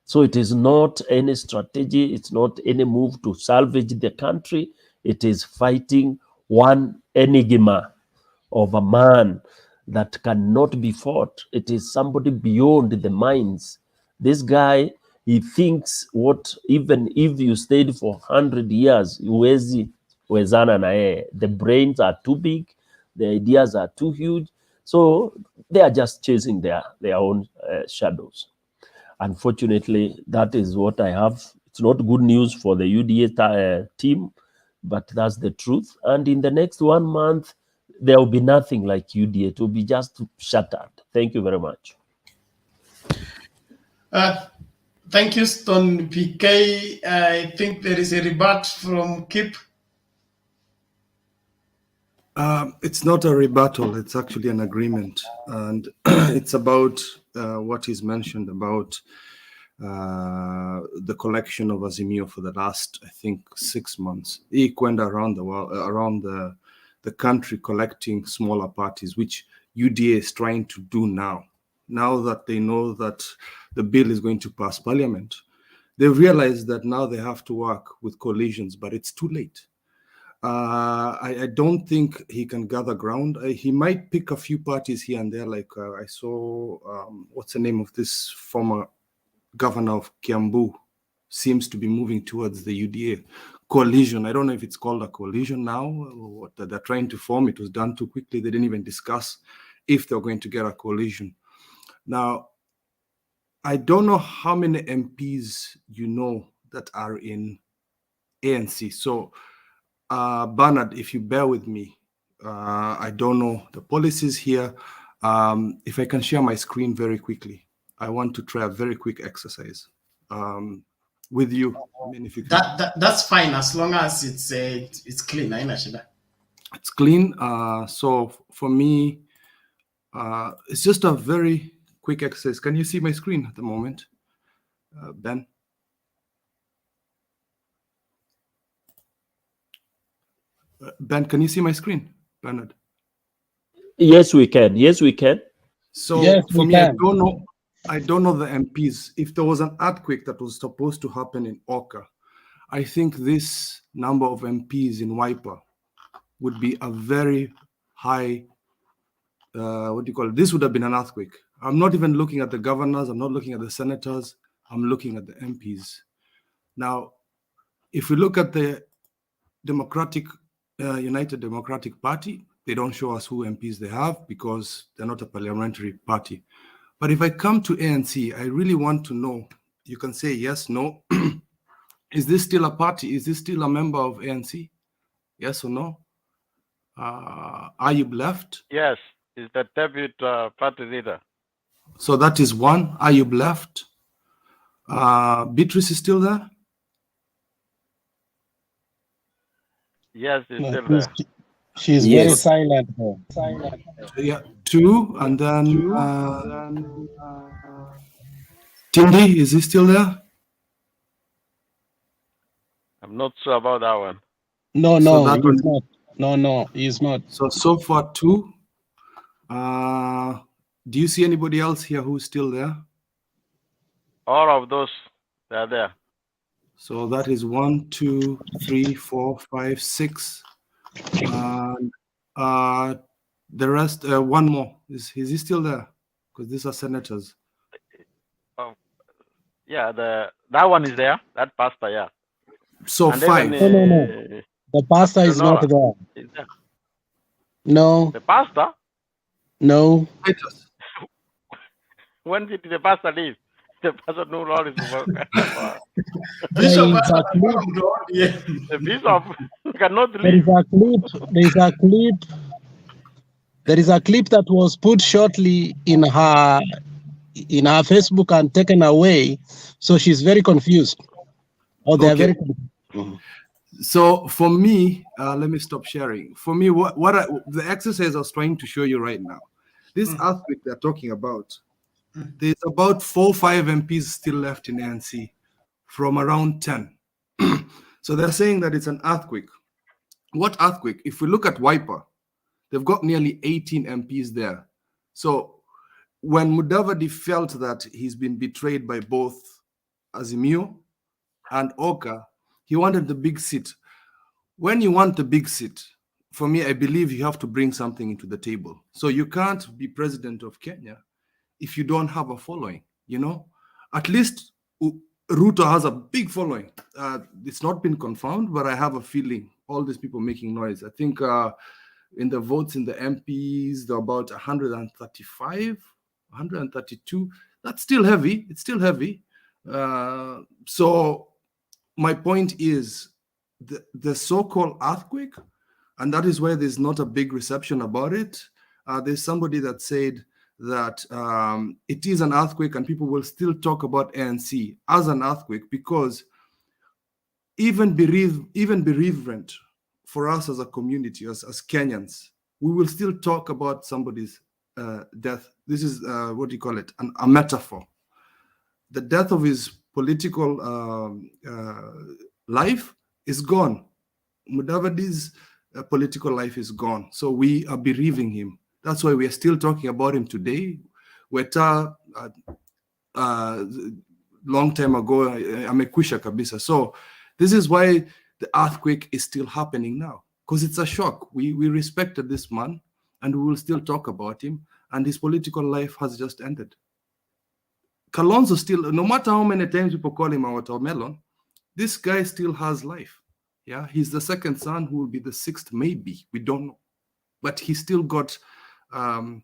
So it is not any strategy, it's not any move to salvage the country. It is fighting one enigma of a man that cannot be fought. It is somebody beyond the minds. This guy, he thinks what, even if you stayed for 100 years, huwezi wezana na yeye. The brains are too big, the ideas are too huge. So they are just chasing their own shadows. Unfortunately, that is what I have. It's not good news for the UDA team, but that's the truth. And in the next 1 month, there will be nothing like UDA. It will be just shattered. Thank you very much. Thank you, Stone PK. I think there is a rebut from Kip. It's not a rebuttal, it's actually an agreement. And it's about what is mentioned about the collection of Azimio for the last, I think, 6 months. He went around the world, around the country, collecting smaller parties, which UDA is trying to do now. Now that they know that the bill is going to pass Parliament, they realize that now they have to work with coalitions, but it's too late. I don't think he can gather ground. He might pick a few parties here and there, like I saw, what's the name of this former governor of Kiambu, seems to be moving towards the UDA coalition. I don't know if it's called a coalition now, or what they're trying to form. It was done too quickly. They didn't even discuss if they're going to get a coalition. Now, I don't know how many MPs you know that are in ANC. So, Bernard, if you bear with me, I don't know the policies here. If I can share my screen very quickly, I want to try a very quick exercise with you. I mean, if you can. That's fine, as long as it's clean. It's clean. So for me, it's just a very quick exercise. Can you see my screen at the moment, Ben? Ben, can you see my screen, Bernard? Yes, we can. Yes, we can. So Yes, for we me, can. I don't know the MPs. If there was an earthquake that was supposed to happen in Oka, I think this number of MPs in Wiper would be a very high, what do you call it? This would have been an earthquake. I'm not even looking at the governors. I'm not looking at the senators. I'm looking at the MPs. Now, if we look at the United Democratic Party, they don't show us who MPs they have because they're not a parliamentary party. But if I come to ANC, I really want to know, you can say yes, no. Is this still a party? Is this still a member of ANC? Yes or no? Ayub left. Yes, is the debut party leader. So that is one. Ayub left. Beatrice is still there? Yes, he's No, still there. she's Yes. very silent though. Yeah, two. And then Tindi, is he still there? I'm not sure about that one. No, So no, that he's one- not. No, he's not. So far two. Do you see anybody else here who's still there? All of those, they're there. So that is 1, 2, 3, 4, 5, 6. And the rest, one more. Is he still there? Because these are senators. Oh, yeah, that one is there. That pastor, yeah. So And 5. even, No. The pastor is not Sonora there. is there. No, The pastor? no. When did the pastor leave? The pastor no longer is working. Bishop, There is a clip. The bishop cannot There is leave. a clip. There is a clip. There is a clip that was put shortly in her Facebook and taken away. So she's very confused. Or they are very confused. So for me, let me stop sharing. For me, the exercise I was trying to show you right now, this earthquake they're talking about, there's about 4 or 5 MPs still left in ANC from around 10. So they're saying that it's an earthquake. What earthquake? If we look at Wiper, they've got nearly 18 MPs there. So when Mudavadi felt that he's been betrayed by both Azimio and Oka, he wanted the big seat. When you want the big seat, for me, I believe you have to bring something into the table. So you can't be president of Kenya if you don't have a following, you know? At least Ruto has a big following. It's not been confirmed, but I have a feeling all these people making noise. I think in the votes in the MPs, they're about 135, 132. That's still heavy. It's still heavy. So my point is the so-called earthquake, and that is why there's not a big reception about it. There's somebody that said that it is an earthquake and people will still talk about ANC as an earthquake because even bereavement for us as a community, as Kenyans, we will still talk about somebody's death. This is, what do you call it, a metaphor. The death of his political life is gone. Mudavadi's political life is gone. So we are bereaving him. That's why we are still talking about him today. Weta, long time ago, amekwisha kabisa. So this is why the earthquake is still happening now, because it's a shock. We respected this man, and we will still talk about him, and his political life has just ended. Kalonzo still, no matter how many times people call him a watermelon, this guy still has life. Yeah, he's the second son who will be the 6th, maybe. We don't know. But he still got a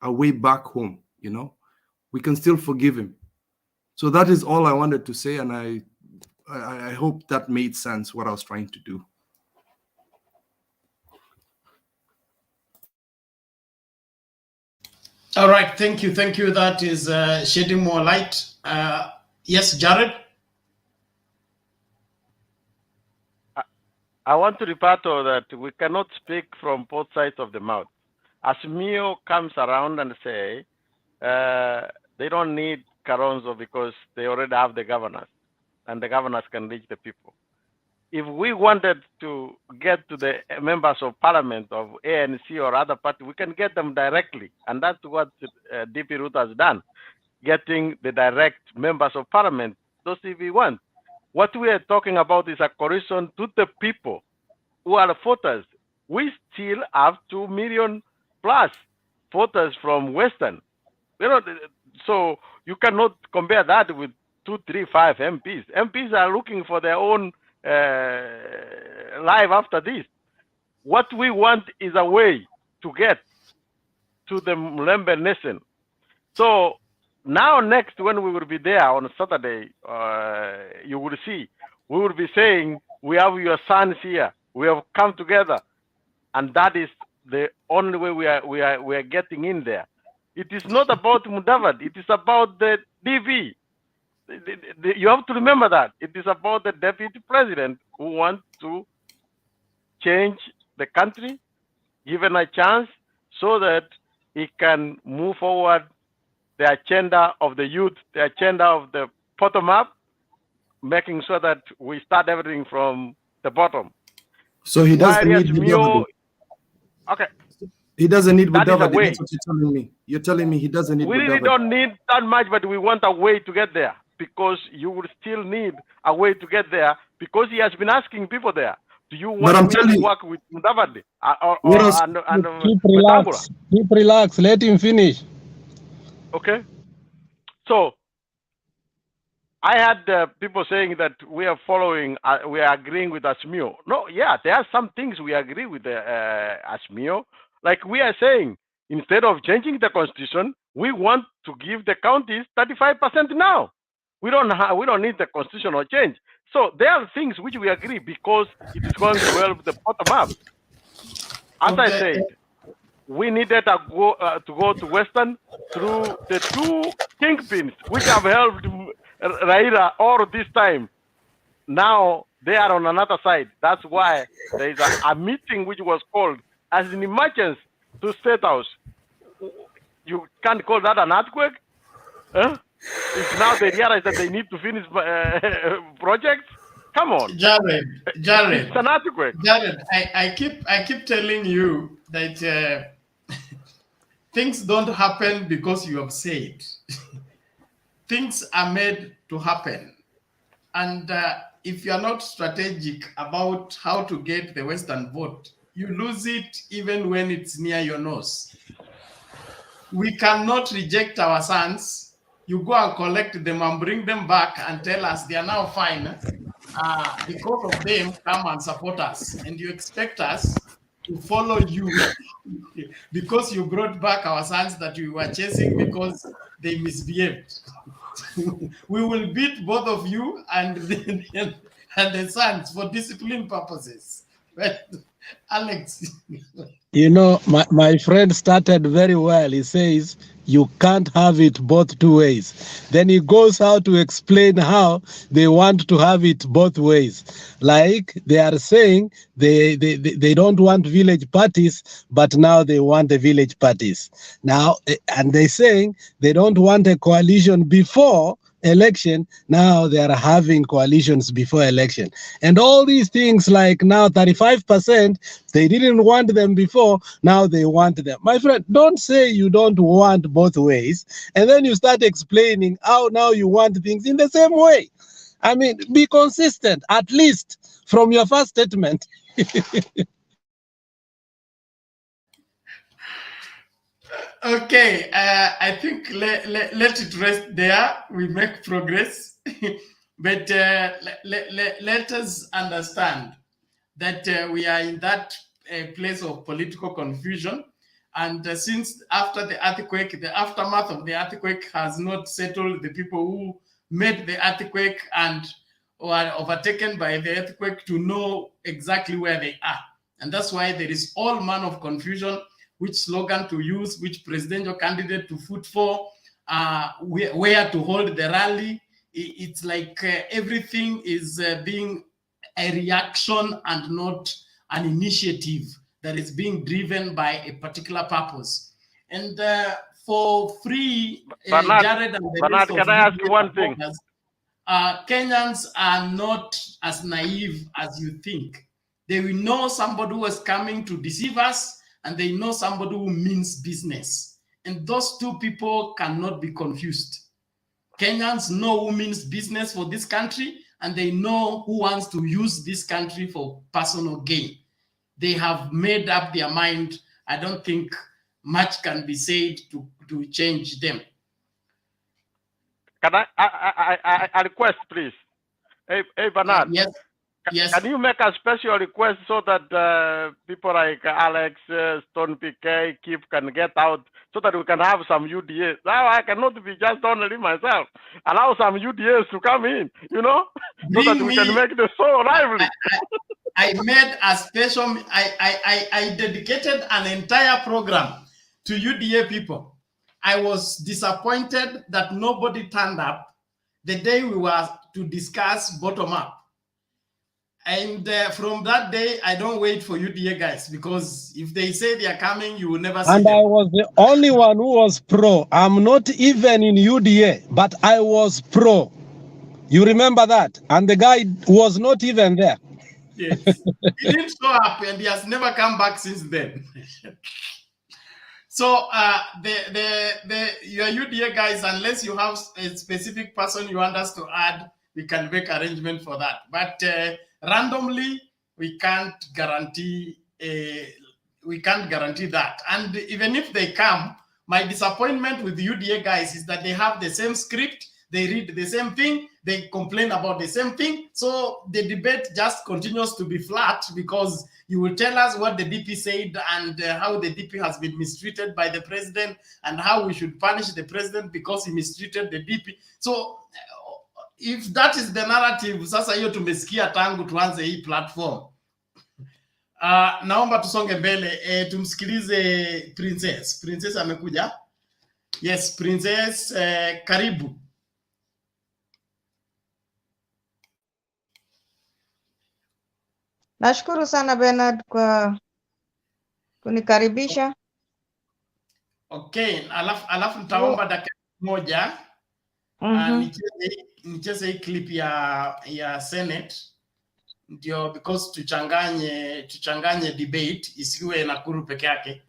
way back home, you know. We can still forgive him. So that is all I wanted to say, and I hope that made sense, what I was trying to do. All right, thank you. Thank you. That is shedding more light. Yes, Jared? I want to report that we cannot speak from both sides of the mouth. As Mio comes around and say, they don't need Kalonzo because they already have the governors, and the governors can reach the people. If we wanted to get to the members of parliament of ANC or other party, we can get them directly, and that's what DP Ruto has done, getting the direct members of parliament, those if we want. What we are talking about is a coalition to the people who are voters. We still have 2 million plus voters from Western. You know, so you cannot compare that with 2, 3, 5 MPs. MPs are looking for their own life after this. What we want is a way to get to the Mlembe nation. So now next, when we will be there on Saturday, you will see, we will be saying, we have your sons here. We have come together. And that is the only way we are getting in there. It is not about Mudavadi. It is about the DV. You have to remember that. It is about the deputy president who wants to change the country, given a chance, so that he can move forward the agenda of the youth, the agenda of the bottom up, making sure that we start everything from the bottom. So he doesn't need Mudavadi. Okay. He doesn't need That is a Mudavadi. way. That's what you're telling me. You're telling me he doesn't need We really Mudavadi. don't need that much, but we want a way to get there, because you will still need a way to get there, because he has been asking people there Do you But want I'm me to telling you, work with Mudavadi what else? and Keep Wetangula? relax. Keep relax. Let him finish. Okay. So I had people saying that we are following, we are agreeing with Asmio. No, yeah, there are some things we agree with Asmio. Like we are saying, instead of changing the constitution, we want to give the counties 35% now. We don't need the constitutional change. So there are things which we agree because it is going to help the bottom up. As I said, we needed to go to Western through the two kingpins which have helped Raila all this time. Now they are on another side. That's why there is a meeting which was called as an emergency to State House. You can't call that an earthquake? Huh? If now they realize that they need to finish projects, come on. Jared, It's an earthquake. Jared, I keep telling you that things don't happen because you have said. Things are made to happen. And if you are not strategic about how to get the Western vote, you lose it even when it's near your nose. We cannot reject our sons. You go and collect them and bring them back and tell us they are now fine. Because of them, come and support us. And you expect us to follow you because you brought back our sons that we were chasing because they misbehaved. We will beat both of you and the sons for discipline purposes. But Alex. You know, my friend started very well. He says, you can't have it both two ways. Then he goes out to explain how they want to have it both ways. Like they are saying they don't want village parties, but now they want the village parties. Now, and they're saying they don't want a coalition before election. Now they are having coalitions before election. And all these things like now 35%, they didn't want them before, now they want them. My friend, don't say you don't want both ways, and then you start explaining how now you want things in the same way. I mean, be consistent, at least from your first statement. Okay, I think let it rest there. We make progress. But let us understand that we are in that place of political confusion. And since after the earthquake, the aftermath of the earthquake has not settled the people who made the earthquake and were overtaken by the earthquake to know exactly where they are. And that's why there is all manner of confusion, which slogan to use, which presidential candidate to vote for, where to hold the rally. It's like everything is being a reaction and not an initiative that is being driven by a particular purpose. And for free, Jared and the Bernard, can I ask you one thing? Kenyans are not as naive as you think. They will know somebody who is coming to deceive us, and they know somebody who means business. And those two people cannot be confused. Kenyans know who means business for this country, and they know who wants to use this country for personal gain. They have made up their mind. I don't think much can be said to change them. Can I request, please? Hey, Bernard. Yes. Yes. Can you make a special request so that people like Alex, Stone PK, Kip can get out so that we can have some UDAs? Now I cannot be just only myself. Allow some UDAs to come in, you know, so that we can make the show lively. I made a special, I dedicated an entire program to UDA people. I was disappointed that nobody turned up the day we were to discuss bottom up. And from that day, I don't wait for UDA guys, because if they say they are coming, you will never see and them. I was the only one who was pro. I'm not even in UDA, but I was pro. You remember that? And the guy was not even there. Yes. He didn't show up, and he has never come back since then. So your UDA guys, unless you have a specific person you want us to add, we can make arrangement for that. But randomly, we can't guarantee that. And even if they come, my disappointment with the UDA guys is that they have the same script, they read the same thing, they complain about the same thing. So the debate just continues to be flat, because you will tell us what the DP said and how the DP has been mistreated by the president and how we should punish the president because he mistreated the DP. So if that is the narrative, sasa hiyo tumesikia tangu tuanze hii platform. Naomba tusonge mbele, tumsikilize Princess. Princess amekuja. Yes, Princess, karibu. Nashukuru sana Bernard kwa kunikaribisha. Okay, alafu nitaomba dakika moja nicheze hii clip ya Senate, ndio because tuchanganye debate, isiwe Nakuru peke yake,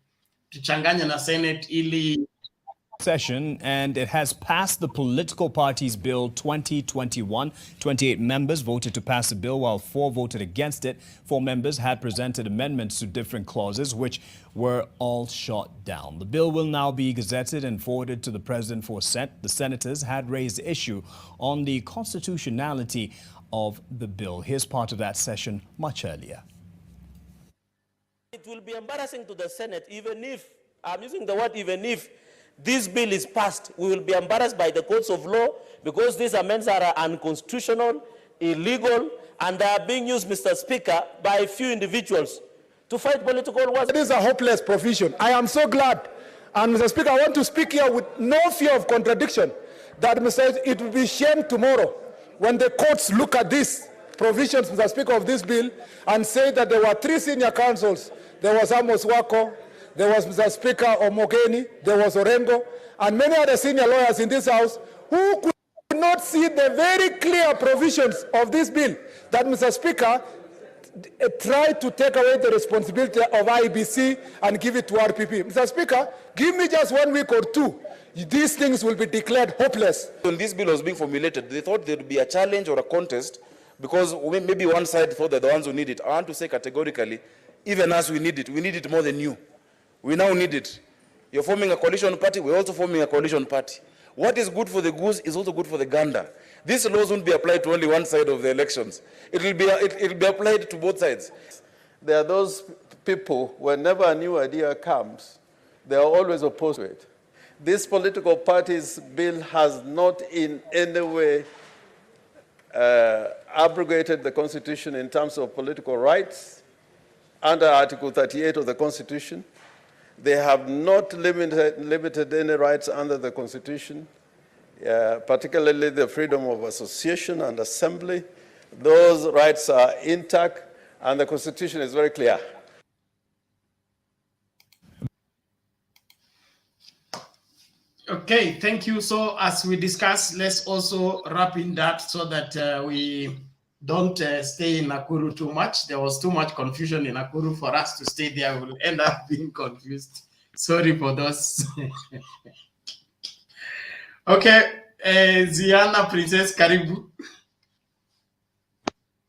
tuchanganye na Senate ili session, and it has passed the political parties bill 2021. 28 members voted to pass the bill, while 4 voted against it. 4 members had presented amendments to different clauses, which were all shot down. The bill will now be gazetted and forwarded to the president for assent. The senators had raised issue on the constitutionality of the bill. Here's part of that session much earlier. It will be embarrassing to the Senate, even if, I'm using the word even if, this bill is passed. We will be embarrassed by the courts of law, because these amendments are unconstitutional, illegal, and they are being used, Mr. Speaker, by a few individuals to fight political wars. It is a hopeless provision. I am so glad, and Mr. Speaker, I want to speak here with no fear of contradiction, that Mr. it will be shame tomorrow when the courts look at these provisions, Mr. Speaker, of this bill and say that there were 3 senior counsels. There was Amos Wako, there was Mr. Speaker Omogeni, there was Orengo, and many other senior lawyers in this House who could not see the very clear provisions of this bill, that Mr. Speaker tried to take away the responsibility of IBC and give it to RPP. Mr. Speaker, give me just 1 week or 2. These things will be declared hopeless. When this bill was being formulated, they thought there would be a challenge or a contest, because maybe one side thought that the ones who need it. I want to say categorically, even as we need it more than you. We now need it. You're forming a coalition party, we're also forming a coalition party. What is good for the goose is also good for the gander. These laws won't be applied to only one side of the elections. It will be applied to both sides. There are those people, whenever a new idea comes, they are always opposed to it. This political parties bill has not in any way abrogated the Constitution in terms of political rights under Article 38 of the Constitution. They have not limited any rights under the Constitution, particularly the freedom of association and assembly. Those rights are intact, and the Constitution is very clear. Okay, thank you. So as we discussed, let's also wrap in that so that we don't stay in Nakuru too much. There was too much confusion in Nakuru for us to stay there. We'll end up being confused. Sorry for those. Okay, Ziana Princess, karibu.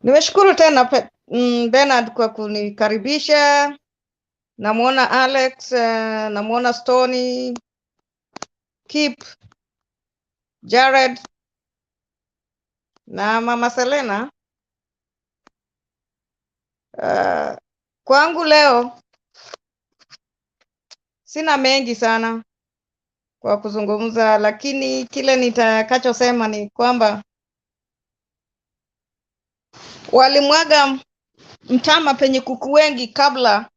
Nimeshukuru tena Bernard kwa kunikaribisha. Namuona Alex, namuona Stony, Kip, Jared na Mama Selena. Kwangu leo sina mengi sana kwa kuzungumza, lakini kile nitakachosema ni kwamba walimwaga mtama penye kuku wengi kabla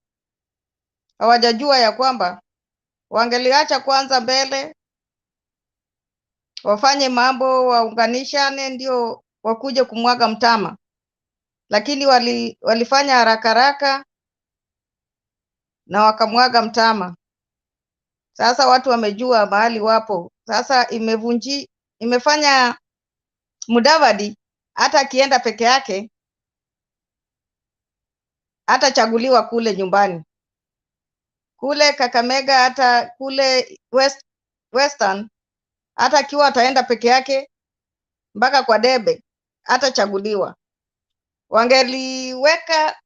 hawajajua ya kwamba wangeliacha kwanza mbele wafanye mambo, waunganishane ndio wakuje kumwaga mtama. Lakini walifanya haraka na wakamwaga mtama. Sasa watu wamejua mahali wapo. Sasa imefanya Mudavadi hata akienda peke yake hata chaguliwa kule nyumbani. Kule Kakamega, hata kule Western, hata akiwa ataenda peke yake mpaka kwa debe hata chaguliwa. Wangeliweka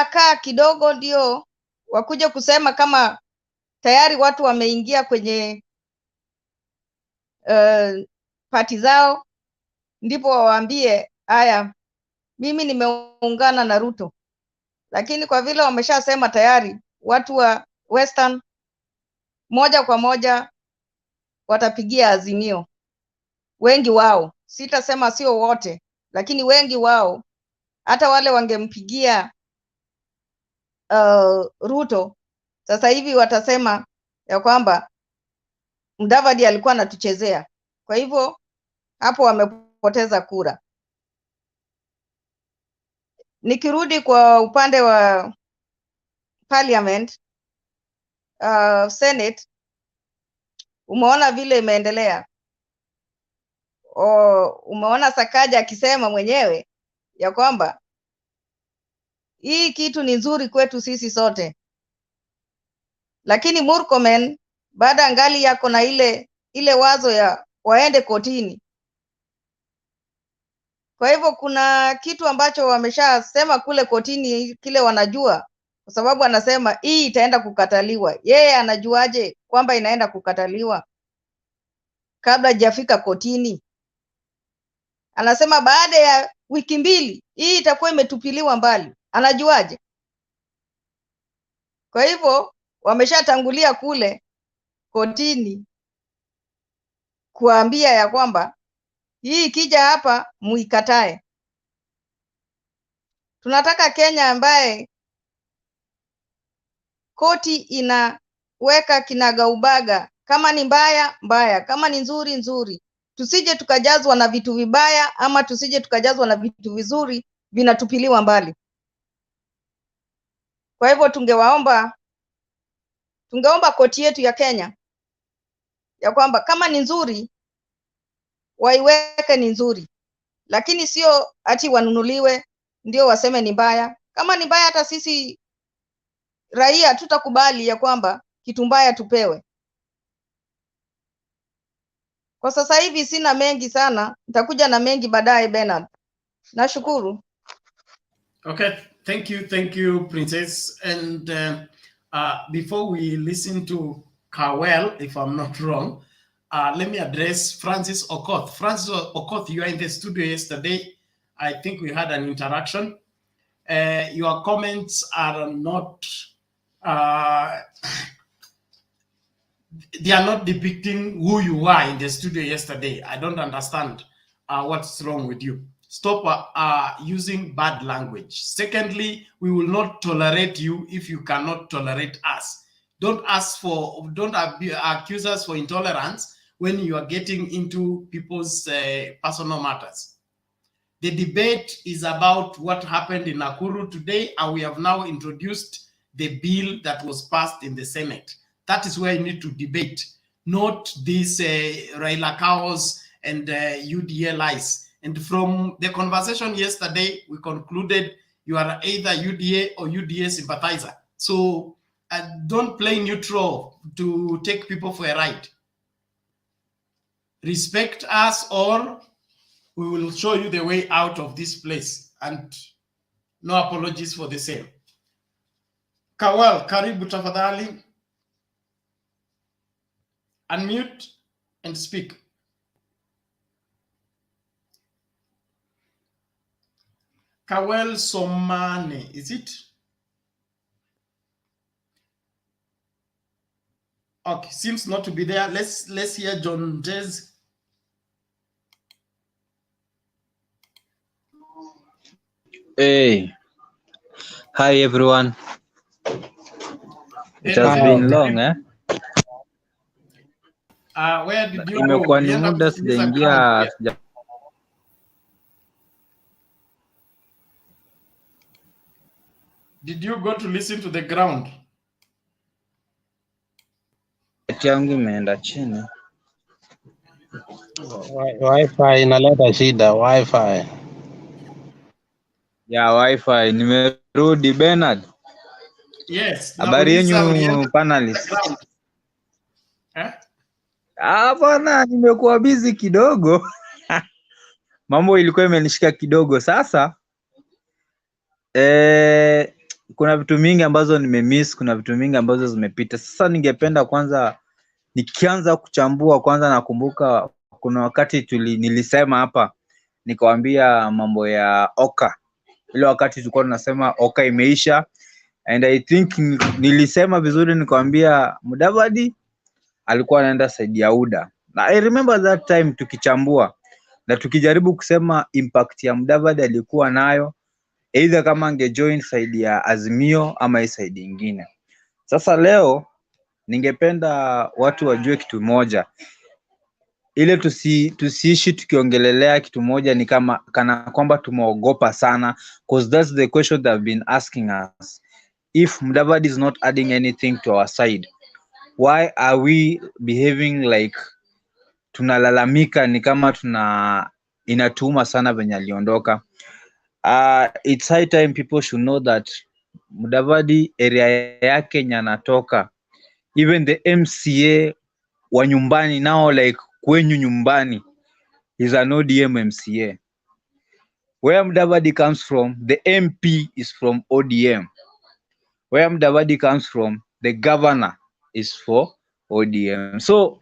kaa kidogo ndio wakuja kusema kama tayari watu wameingia kwenye pati zao, ndipo wawaambie haya, mimi nimeungana na Ruto. Lakini kwa vile wameshasema tayari, watu wa Western moja kwa moja watapigia Azimio. Wengi wao, sitasema sio wote, lakini wengi wao, hata wale wangempigia Ruto, sasa hivi watasema ya kwamba Mudavadi alikuwa anatuchezea. Kwa hivyo hapo wamepoteza kura. Nikirudi kwa upande wa Parliament, Senate, umeona vile imeendelea. Umeona Sakaja akisema mwenyewe ya kwamba hii kitu ni nzuri kwetu sisi sote. Lakini Murkomen baada ngali yako na ile wazo ya waende kotini. Kwa hivyo kuna kitu ambacho wameshasema kule kotini kile wanajua, kwa sababu anasema hii itaenda kukataliwa. Yeye anajuaje kwamba inaenda kukataliwa kabla hajafika kotini? Anasema baada ya wiki 2 hii itakuwa imetupiliwa mbali. Anajuaje? Kwa hivyo wameshatangulia kule kotini kuambia ya kwamba hii ikija hapa muikatae. Tunataka Kenya ambaye koti inaweka kinagaubaga, kama ni mbaya mbaya, kama ni nzuri nzuri. Tusije tukajazwa na vitu vibaya, ama tusije tukajazwa na vitu vizuri vinatupiliwa mbali. Kwa hivyo tungeomba koti yetu ya Kenya ya kwamba kama ni nzuri waiweke ni nzuri, lakini sio ati wanunuliwe ndio waseme ni mbaya. Kama ni mbaya, hata sisi raia tutakubali ya kwamba kitu mbaya tupewe. Kwa sasa hivi sina mengi sana, nitakuja na mengi baadaye Bernard. Nashukuru. Okay, thank you Princess. And before we listen to Kawel, if I'm not wrong, let me address Francis Okoth. Francis Okoth, you were in the studio yesterday. I think we had an interaction. Your comments are not, they are not depicting who you are in the studio yesterday. I don't understand what's wrong with you. Stop using bad language. Secondly, we will not tolerate you if you cannot tolerate us. Don't accuse us for intolerance when you are getting into people's personal matters. The debate is about what happened in Nakuru today, and we have now introduced the bill that was passed in the Senate. That is where you need to debate, not these Raila cows and UDA lies. And from the conversation yesterday, we concluded you are either UDA or UDA sympathizer. So don't play neutral to take people for a ride. Respect us, or we will show you the way out of this place, and no apologies for the same. Kawel, karibu tafadhali. Unmute and speak. Kawel Somane, is it? Okay, seems not to be there. Let's hear John Jez. Hey, hi everyone. It has been long, eh? Where did you go? Imekuwa ni muda sijaingia. Did you go to listen to the ground? Yangu imeenda chini. Wi-Fi inaleta shida, Wi-Fi. Ya Wi-Fi nimerudi Bernard. Yes. Habari yenu panelists. Bwana, nimekuwa busy kidogo. Mambo ilikuwa imenishika kidogo sasa. kuna vitu mingi ambazo nimemiss, kuna vitu mingi ambazo zimepita. Sasa ningependa kwanza, nikianza kuchambua kwanza, nakumbuka kuna wakati nilisema hapa nikawambia mambo ya Oka, ile wakati tulikuwa tunasema Oka imeisha, and I think nilisema vizuri, nikawambia Mudavadi alikuwa anaenda side ya UDA, na I remember that time tukichambua na tukijaribu kusema impact ya Mudavadi alikuwa nayo, either kama angejoin side ya Azimio ama hii side nyingine. Sasa leo ningependa watu wajue kitu moja, ile tusiishi tukiongelelea kitu moja ni kama kana kwamba tumeogopa sana, because that's the question they've been asking us. If Mudavadi is not adding anything to our side, why are we behaving like tunalalamika ni kama inatuuma sana venye aliondoka? It's high time people should know that Mudavadi area yake nyanatoka, even the MCA wa nyumbani now, like kwenyu nyumbani, is an ODM MCA. Where Mudavadi comes from, the MP is from ODM. Where Mudavadi comes from, the governor is for ODM. So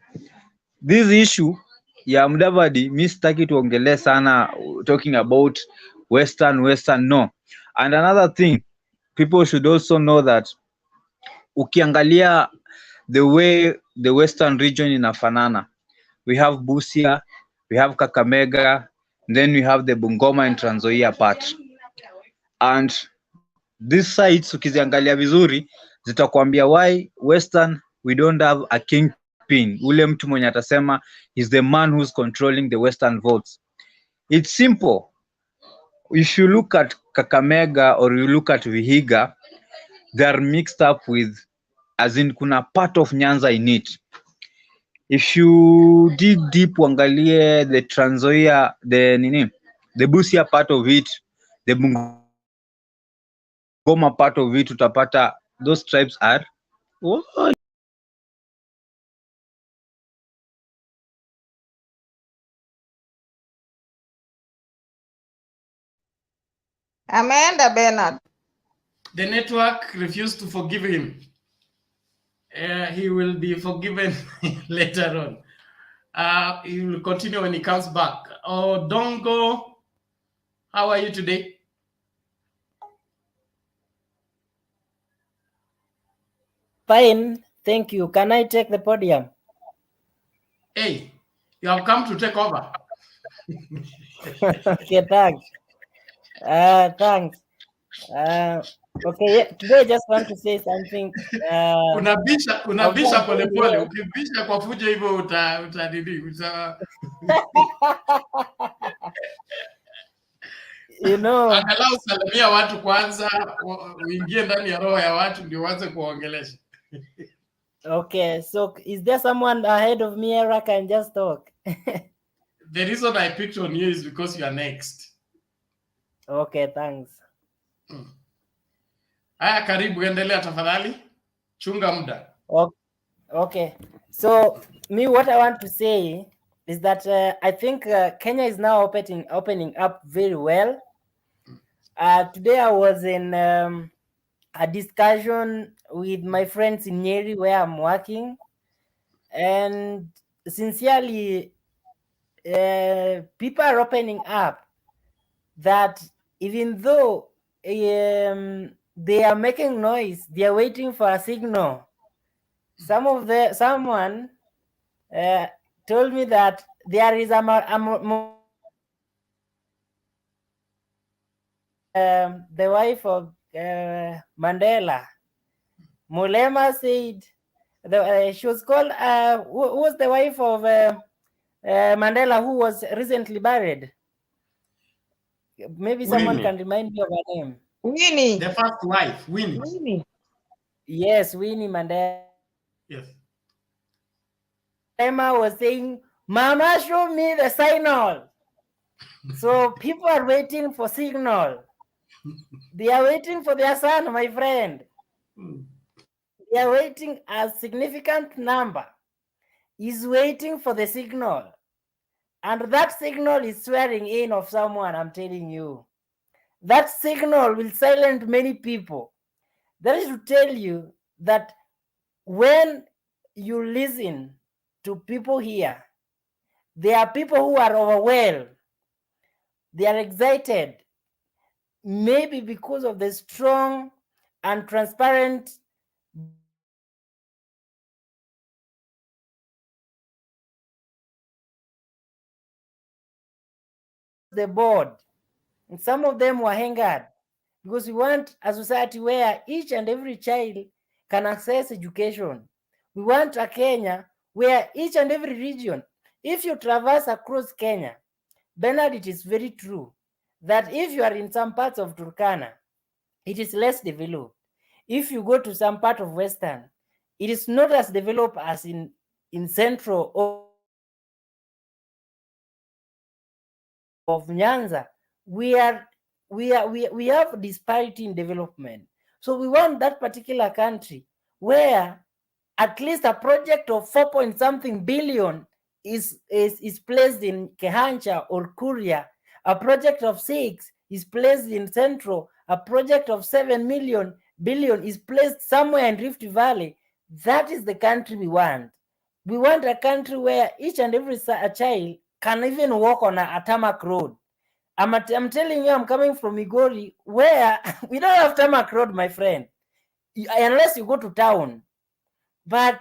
this issue ya Mudavadi, mi sitaki tuongelee sana talking about Western, no. And another thing, people should also know that ukiangalia the way the Western region inafanana, we have Busia, we have Kakamega, then we have the Bungoma and Trans Nzoia part. And these sites ukiziangalia vizuri zitakwambia why Western we don't have a kingpin, ule mtu mwenye atasema is the man who's controlling the Western votes. It's simple. If you look at Kakamega or you look at Vihiga, they are mixed up with, as in kuna part of Nyanza in it. If you dig deep uangalie the Trans Nzoia, the Busia part of it, the Bungoma part of it, utapata those tribes are Ameenda Bernard. The network refused to forgive him. He will be forgiven later on. He will continue when he comes back. Oh, Dongo, how are you today? Fine, thank you. Can I take the podium? Hey, you have come to take over. Okay, thanks. Thanks. Okay, today I just want to say something. Unabisha pole pole. Ukibisha kwa fujo hivyo you know, angalau salimia watu kwanza, uingie ndani ya roho ya watu ndio uanze kuongelesha. Okay, so is there someone ahead of me or I can just talk? The reason I picked on you is because you are next. Okay, thanks. Haya, karibu, endelea tafadhali. Chunga muda. Okay. So what I want to say is that I think Kenya is now opening up very well. Today I was in a discussion with my friends in Nyeri where I'm working, and sincerely, people are opening up that even though they are making noise, they are waiting for a signal. Someone told me that there is the wife of Mandela. Mulema said she was called who was the wife of Mandela who was recently buried. Maybe someone can remind me of her name. Winnie. The first wife, Winnie. Yes, Winnie Mandela. Yes. Emma was saying, Mama, show me the signal. So people are waiting for signal. They are waiting for their son, my friend. They are waiting. A significant number is waiting for the signal. And that signal is swearing in of someone, I'm telling you. That signal will silence many people. That is to tell you that when you listen to people here, there are people who are overwhelmed. They are excited, maybe because of the strong and transparent the board. And some of them were angered because we want a society where each and every child can access education. We want a Kenya where each and every region, if you traverse across Kenya, Bernard, it is very true that if you are in some parts of Turkana, it is less developed. If you go to some part of Western, it is not as developed as in central of Nyanza. We have disparity in development. So we want that particular country where at least a project of 4-point-something billion is placed in Kehancha or Kuria. A project of 6 is placed in Central. A project of 7 billion is placed somewhere in Rift Valley. That is the country we want. We want a country where each and every child can even walk on a tarmac road. I'm telling you, I'm coming from Migori, where we don't have tarmac road, my friend, unless you go to town. But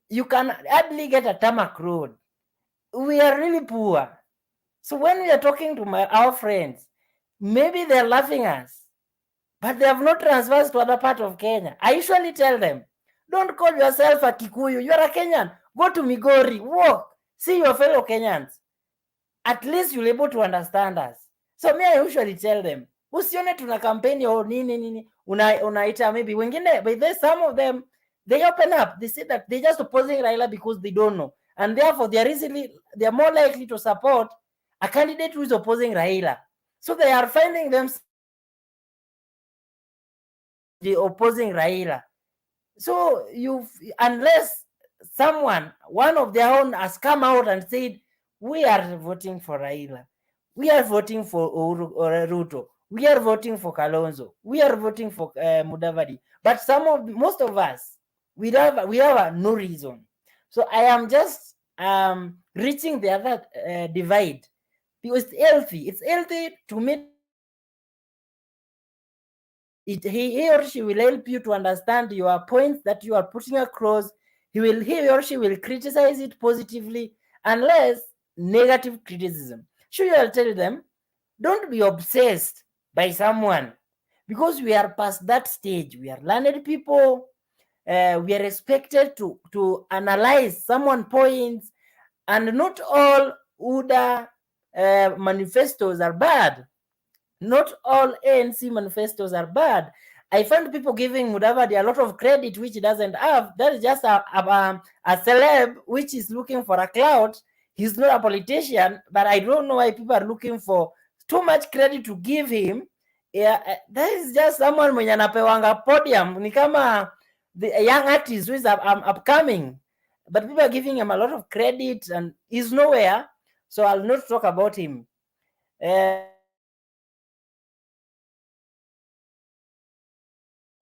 you can hardly get a tarmac road. We are really poor. So when we are talking to our friends, maybe they're laughing at us, but they have not transferred to other part of Kenya. I usually tell them, don't call yourself a Kikuyu. You are a Kenyan. Go to Migori, walk, see your fellow Kenyans. At least you'll be able to understand us. So me, I usually tell them, usione tuna campaign or nini unaita maybe wengine, but there's some of them, they open up. They say that they're just opposing Raila because they don't know, and therefore they are more likely to support a candidate who is opposing Raila. So they are finding them opposing Raila. So unless one of their own has come out and said, we are voting for Raila, we are voting for Ruto, we are voting for Kalonzo, we are voting for Mudavadi, but most of us, we have no reason. So I am just reaching the other divide, because it's healthy to meet. He or she will help you to understand your points that you are putting across. He or she will criticize it positively, unless negative criticism. Sure, I'll tell them, don't be obsessed by someone, because we are past that stage. We are learned people. We are expected to analyze someone's points, and not all UDA manifestos are bad. Not all ANC manifestos are bad. I find people giving Mudavadi a lot of credit which he doesn't have. That is just a celeb which is looking for a clout. He's not a politician, but I don't know why people are looking for too much credit to give him. Yeah, that is just someone mwenye anapewanga podium. Ni kama the young artist who is upcoming. But people are giving him a lot of credit and he's nowhere. So I'll not talk about him.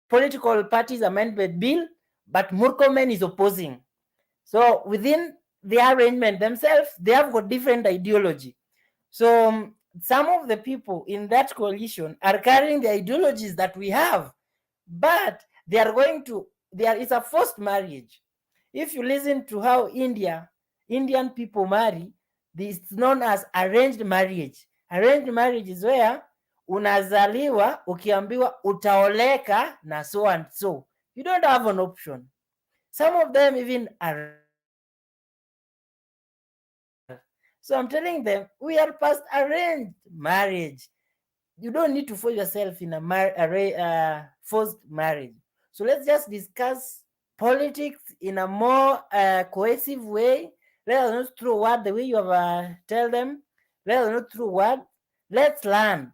Political parties amendment bill, but Murkomen is opposing. So within the arrangement themselves, they have got different ideology. So some of the people in that coalition are carrying the ideologies that we have, but they are it's a forced marriage. If you listen to how Indian people marry, this is known as arranged marriage. Arranged marriage is where unazaliwa ukiambiwa utaoleka na so and so. You don't have an option. Some of them even are. So I'm telling them, we are past arranged marriage. You don't need to force yourself in a forced marriage. So let's just discuss politics in a more cohesive way. Let us not throw word the way you have tell them. Let us not throw word. Let's learn.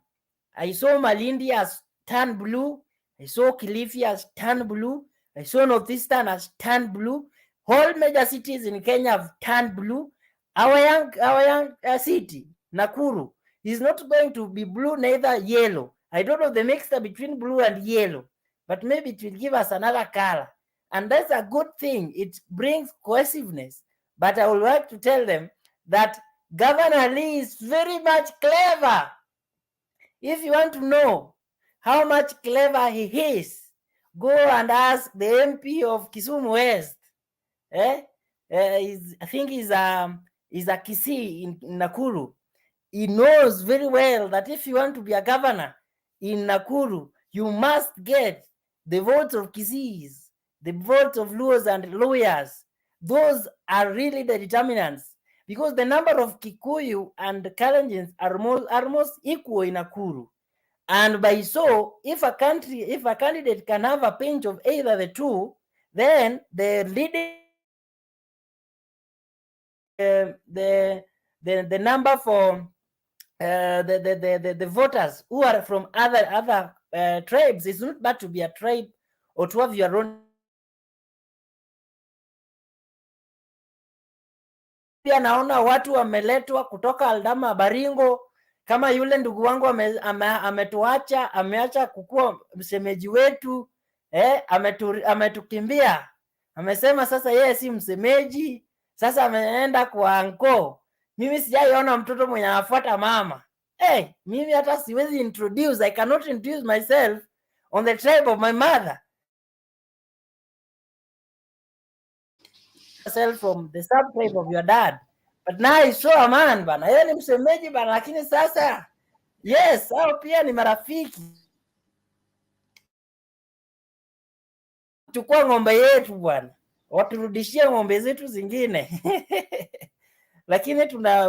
I saw Malindi as turned blue. I saw Kilifi as turned blue. I saw Northeastern as turned blue. All major cities in Kenya have turned blue. Our young city, Nakuru, is not going to be blue, neither yellow. I don't know the mixture between blue and yellow, but maybe it will give us another color. And that's a good thing. It brings cohesiveness. But I would like to tell them that Governor Lee is very much clever. If you want to know how much clever he is, go and ask the MP of Kisumu West. I think he's a Kisii in Nakuru. He knows very well that if you want to be a governor in Nakuru, you must get the votes of Kisiis, the votes of Luos and lawyers. Those are really the determinants, because the number of Kikuyu and Kalenjins are almost equal in Nakuru. And by so, if a candidate can have a pinch of either the two, then the leading the number for the voters who are from other tribes is not bad to be a tribe or to have your own. Pia naona watu wameletwa kutoka Aldama Baringo, kama yule ndugu wangu ametuacha, ameacha kukua msemeji wetu, ametukimbia, amesema sasa yeye si msemeji, sasa ameenda kwa anko. Mimi sijaiona mtoto mwenye anafuata mama. Mimi hata siwezi introduce, I cannot introduce myself on the tribe of my mother. Myself from the sub tribe of your dad. But now I saw a man bana. Yeye ni msemeji bana, lakini sasa yes, hao pia ni marafiki. Chukua ng'ombe yetu bwana. Waturudishie ng'ombe zetu zingine. Lakini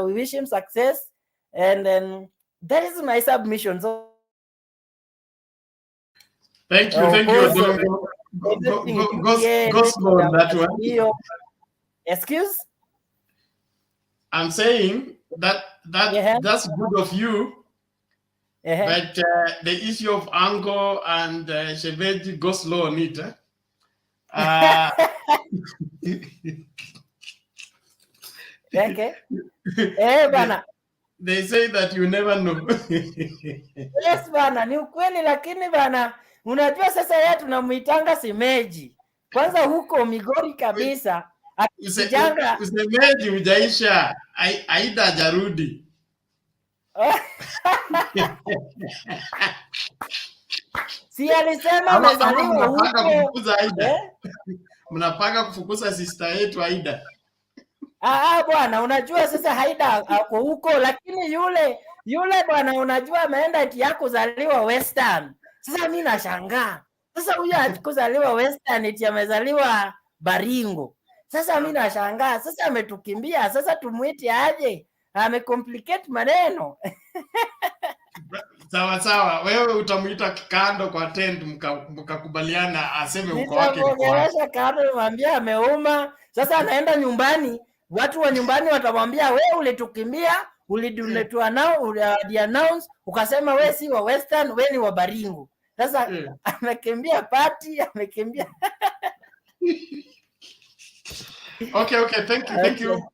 we wish him success, and then that is my submission. So thank you. Go slow on that one. Excuse? I'm saying that's good of you. But the issue of Ango and Shebeji, go slow on it. Okay. Bana. They say that you never know. Yes bana, ni ukweli, lakini bana, unajua sasa yeye tunamuitanga semeji. Kwanza huko Migori kabisa, akijanga usemeji hujaisha, Aida hajarudi. Si alisema amezaliwa huko. Mnapanga kufukuza sister yetu Aida. Bwana, unajua sasa Haida ako huko, lakini yule bwana, unajua ameenda eti yako kuzaliwa Western. Sasa mimi nashangaa. Sasa huyu alikuzaliwa Western eti amezaliwa Baringo. Sasa mimi nashangaa. Sasa ametukimbia. Sasa tumuite aje? Amecomplicate maneno. Sawa. Wewe utamuita kando kwa tent, mkakubaliana aseme uko wake ni kwa. Nitamuongelesha kando, mwambie ameuma. Sasa anaenda nyumbani. Watu wa nyumbani watamwambia wewe ulitukimbia, uliduletua nao, uli-announce, ukasema wewe si wa Western, wewe ni wa Baringo. Sasa amekimbia party, amekimbia. Okay, thank you.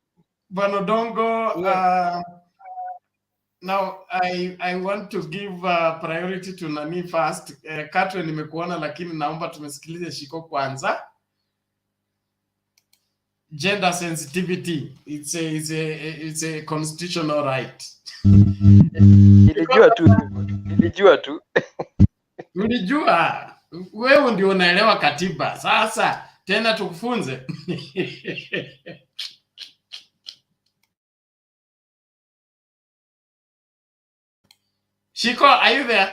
Bwana Dongo. Now I want to give priority to Nani first. Katwe nimekuona, lakini naomba tumesikilize Shiko kwanza. Gender sensitivity, it's a constitutional right. Nilijua tu. Ulijua, wewe ndio unaelewa katiba. Sasa tena tukufunze. Shiko, are you there?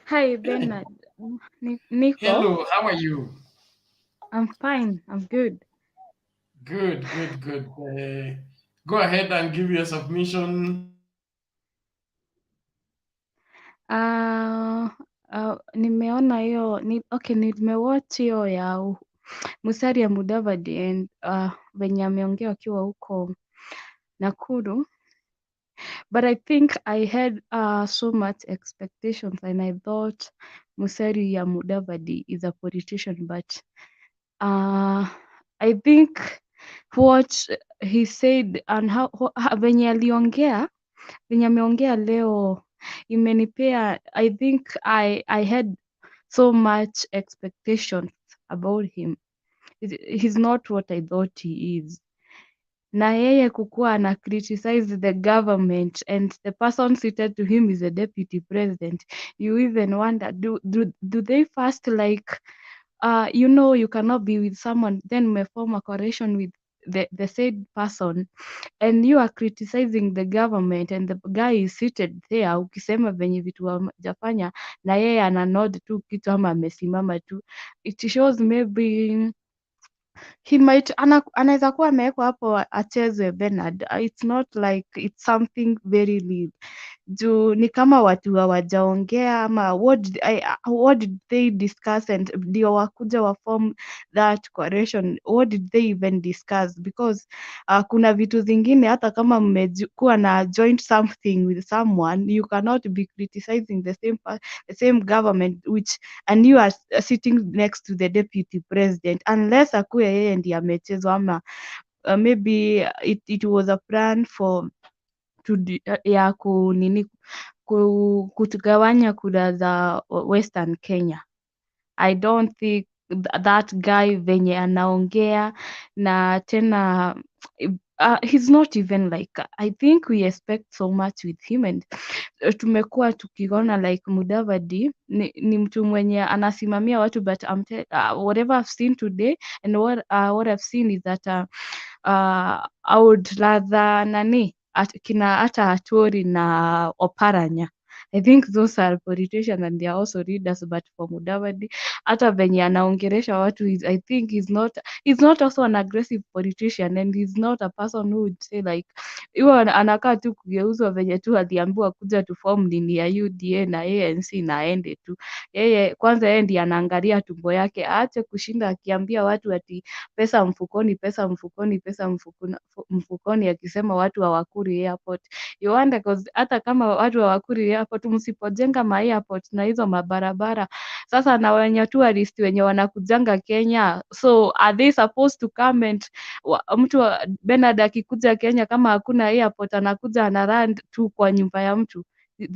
Hi, Bernard. Nico. Hello, how are you? I'm fine. I'm good. Good. Go ahead and give your submission. Nimeona hiyo nimewatch hiyo ya Musalia Mudavadi and venye ameongea wakiwa huko Nakuru, but I think I had so much expectations and I thought Musalia Mudavadi is a politician, but I think what he said and venye ameongea leo imenipea, I think I had so much expectations about him. He's not what I thought he is. Na yeye kukuwa ana criticize the government and the person seated to him is a deputy president. You even wonder, do they first like, you know, you cannot be with someone then may form a coalition with the said person and you are criticizing the government and the guy is seated there, ukisema venye vitu hajafanya na yeye ana nod tu kitu ama amesimama tu. It shows maybe he might anaweza kuwa amewekwa hapo acheze Bernard. It's not like it's something very real. Juu ni kama watu hawajaongea ama what did they discuss and ndio wakuja wa form that coalition, what did they even discuss? Because kuna vitu zingine hata kama mmekuwa na joint something with someone, you cannot be criticizing the same government which and you are sitting next to the deputy president unless akuwe yeye ndiye amechezwa ama maybe it was a plan for ya kutugawanya kura za Western Kenya. I don't think that guy venye anaongea na tena he's not even like, I think we expect so much with him and tumekuwa tukiona like Mudavadi ni mtu mwenye anasimamia watu but whatever I've seen today and what I've seen is that I would rather kina hata Atwoli na Oparanya. I think those are politicians and they are also leaders, but for Mudavadi, hata venye anaongeresha watu, I think he's not also an aggressive politician and he's not a person who would say like, iwa anakaa tu kugeuzwa venye tu aliambiwa kuja tu form nini ya UDA na ANC na aende tu. Yeye kwanza yeye ndiye anaangalia tumbo yake, aache kushinda akiambia watu ati pesa mfukoni, pesa mfukoni, pesa mfukoni akisema watu hawakuri airport. You wonder cause hata kama watu hawakuri airport, msipojenga ma airport na hizo mabarabara sasa na wenye tourist wenye wanakujanga Kenya, so are they supposed to come and mtu Bernard akikuja Kenya kama hakuna airport anakuja anarand tu kwa nyumba ya mtu?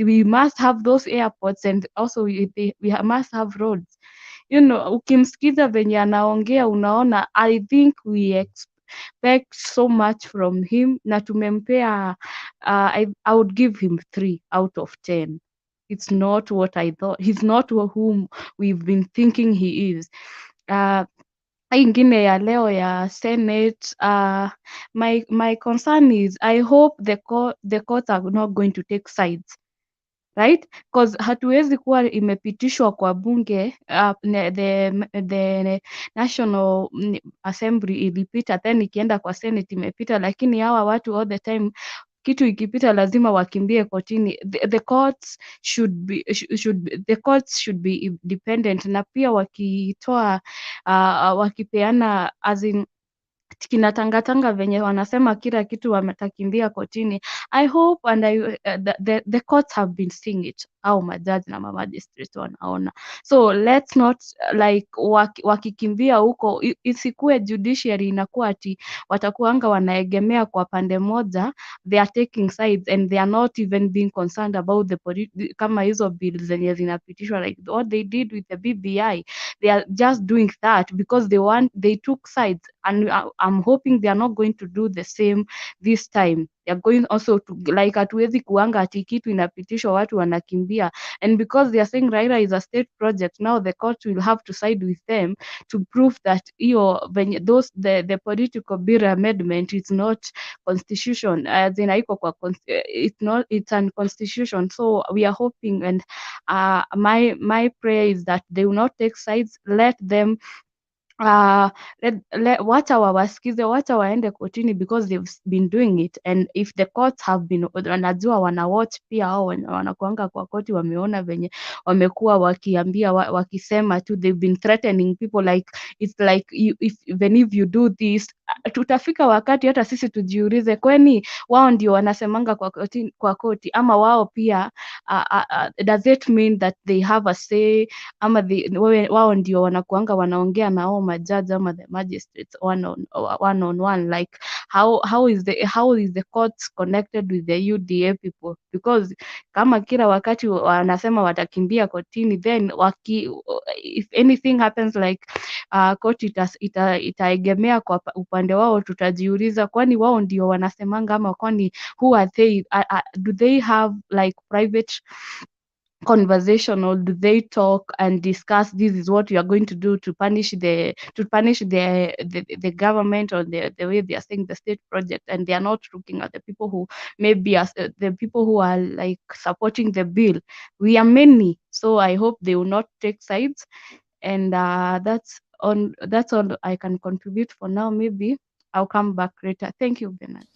We must have those airports and also we must have roads. You know, ukimsikiza venye anaongea unaona, I think we expect so much from him na tumempea I would give him 3 out of 10. It's not what I thought. He's not whom we've been thinking he is. Ingine ya leo ya Senate, my concern is I hope the courts are not going to take sides. Right? Because hatuwezi kuwa imepitishwa kwa bunge, the National Assembly ilipita, then ikienda kwa Senate imepita, lakini hawa watu all the time kitu ikipita lazima wakimbie kotini. The courts should be independent, na pia wakitoa wakipeana as in kinatangatanga venye wanasema kila kitu wametakimbia kotini. I hope and the courts have been seeing it, au majaji na magistrate wanaona. So let's not like wakikimbia huko isikue judiciary inakuwa ati watakuanga wanaegemea kwa pande moja, they are taking sides and they are not even being concerned about kama hizo bills zenye zinapitishwa like what they did with the BBI. They are just doing that because they took sides, and I'm hoping they are not going to do the same this time. They are going also to like, hatuwezi kuanga ati kitu inapitishwa watu wanakimbia, and because they are saying Raila is a state project, now the court will have to side with them to prove that the political bill amendment is not constitution, as in it's unconstitutional. So we are hoping, and my prayer is that they will not take sides, let them wacha wawasikize, wacha waende kotini because they've been doing it, and if the courts have been, wanajua wanawatch pia au wanakuanga kwa koti, wameona venye wamekuwa wakiambia wakisema tu, they've been threatening people like it's like even if you do this, tutafika wakati hata sisi tujiulize, kwani wao ndio wanasemanga kwa koti ama wao pia does it mean that they have a say ama wao ndio wanakuanga wanaongea nao majudge ama the magistrates one on one, like how is the courts connected with the UDA people? Because kama kila wakati wanasema watakimbia kotini, then if anything happens like court itaegemea kwa upande wao, tutajiuliza kwani wao ndio wanasemanga ama kwani who are they? Do they have like private conversation, or do they talk and discuss this is what you are going to do to punish the government, or the way they are saying the state project, and they are not looking at the people who maybe as the people who are like supporting the bill? We are many, so I hope they will not take sides. And that's all I can contribute for now. Maybe I'll come back later. Thank you, Bernard.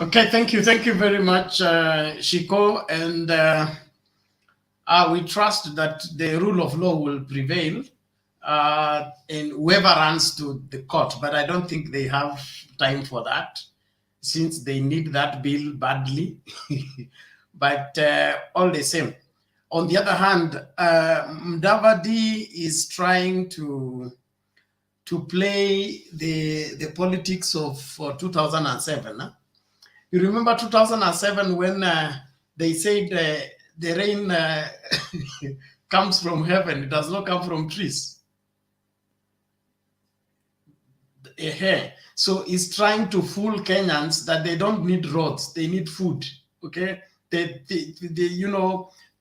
Okay, thank you very much, Shiko, and we trust that the rule of law will prevail, and whoever runs to the court, but I don't think they have time for that, since they need that bill badly. But all the same. On the other hand, Mudavadi is trying to play the politics of 2007. Huh? You remember 2007 when they said the rain comes from heaven, it does not come from trees. So he's trying to fool Kenyans that they don't need roads, they need food. Okay, they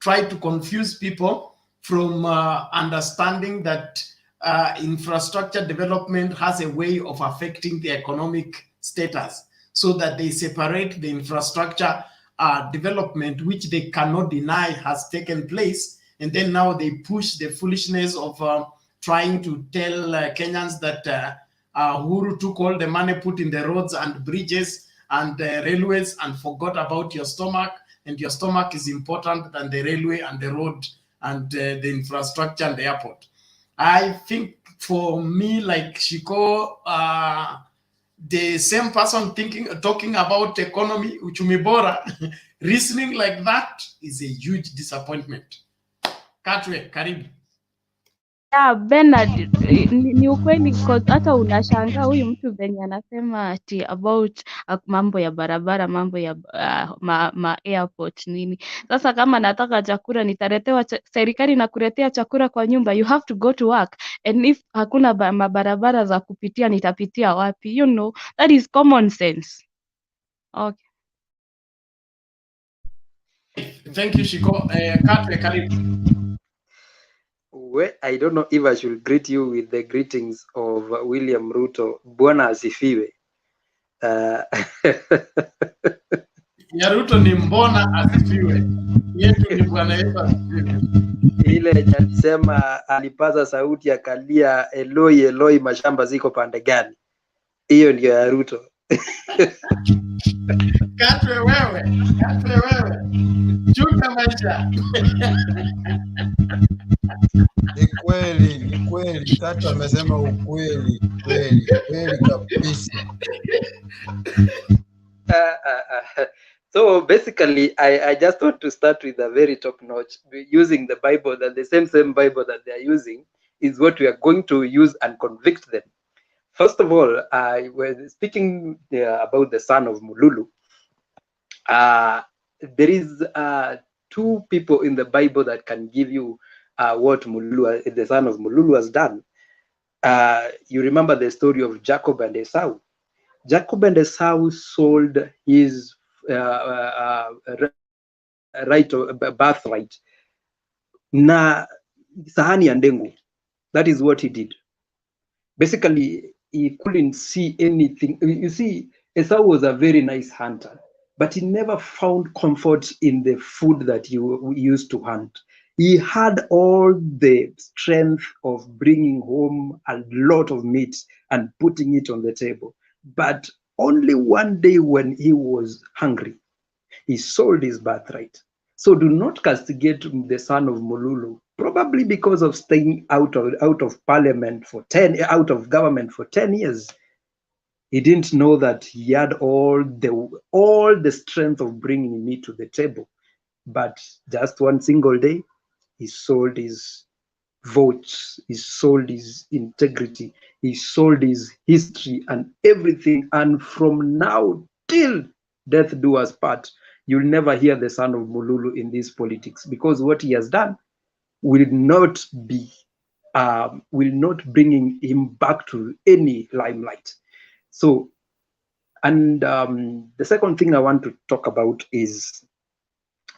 try to confuse people from understanding that infrastructure development has a way of affecting the economic status, so that they separate the infrastructure development, which they cannot deny has taken place, and then now they push the foolishness of trying to tell Kenyans that Uhuru took all the money put in the roads and bridges and railways and forgot about your stomach, and your stomach is important than the railway and the road and the infrastructure and the airport. I think for me, like Shiko, the same person talking about economy, uchumi bora, reasoning like that is a huge disappointment. Katwe, karibu. Yeah, Bernard, ni ukweli, because hata unashangaa huyu mtu venye anasema ati about mambo ya barabara, mambo ya ma airport nini. Sasa kama nataka chakula nitaletewa, serikali inakuletea chakula kwa nyumba, you have to go to work, and if hakuna mabarabara za kupitia nitapitia wapi? That is common sense. Okay. Thank you, Shiko. Katwe, karibu. I don't know if I should greet you with the greetings of William Ruto. Bwana asifiwe. Ya Ruto ni mbona asifiwe. Yetu ni Bwana Yesu asifiwe. Ile alisema alipaza sauti akalia, Eloi Eloi, mashamba ziko pande gani? Hiyo ndio ya Ruto. Katwe wewe. Chunga maisha. Ni kweli, Katwe amesema ukweli, kweli kabisa. So basically, I just want to start with a very top notch, using the Bible, that the same Bible that they are using is what we are going to use and convict them. First of all, we're speaking about the son of Mululu. There is two people in the Bible that can give you what Mululu, the son of Mululu, has done. You remember the story of Jacob and Esau. Jacob and Esau sold his birthright na sahani ya ndengu. That is what he did. Basically, he couldn't see anything. You see, Esau was a very nice hunter, but he never found comfort in the food that he used to hunt. He had all the strength of bringing home a lot of meat and putting it on the table. But only one day when he was hungry, he sold his birthright. So do not castigate the son of Mululu, probably because of staying out of parliament for out of government for 10 years. He didn't know that he had all the strength of bringing meat to the table. But just one single day, he sold his votes, he sold his integrity, he sold his history and everything. And from now till death do us part, you'll never hear the son of Mululu in this politics, because what he has done will not bringing him back to any limelight. So, and the second thing I want to talk about is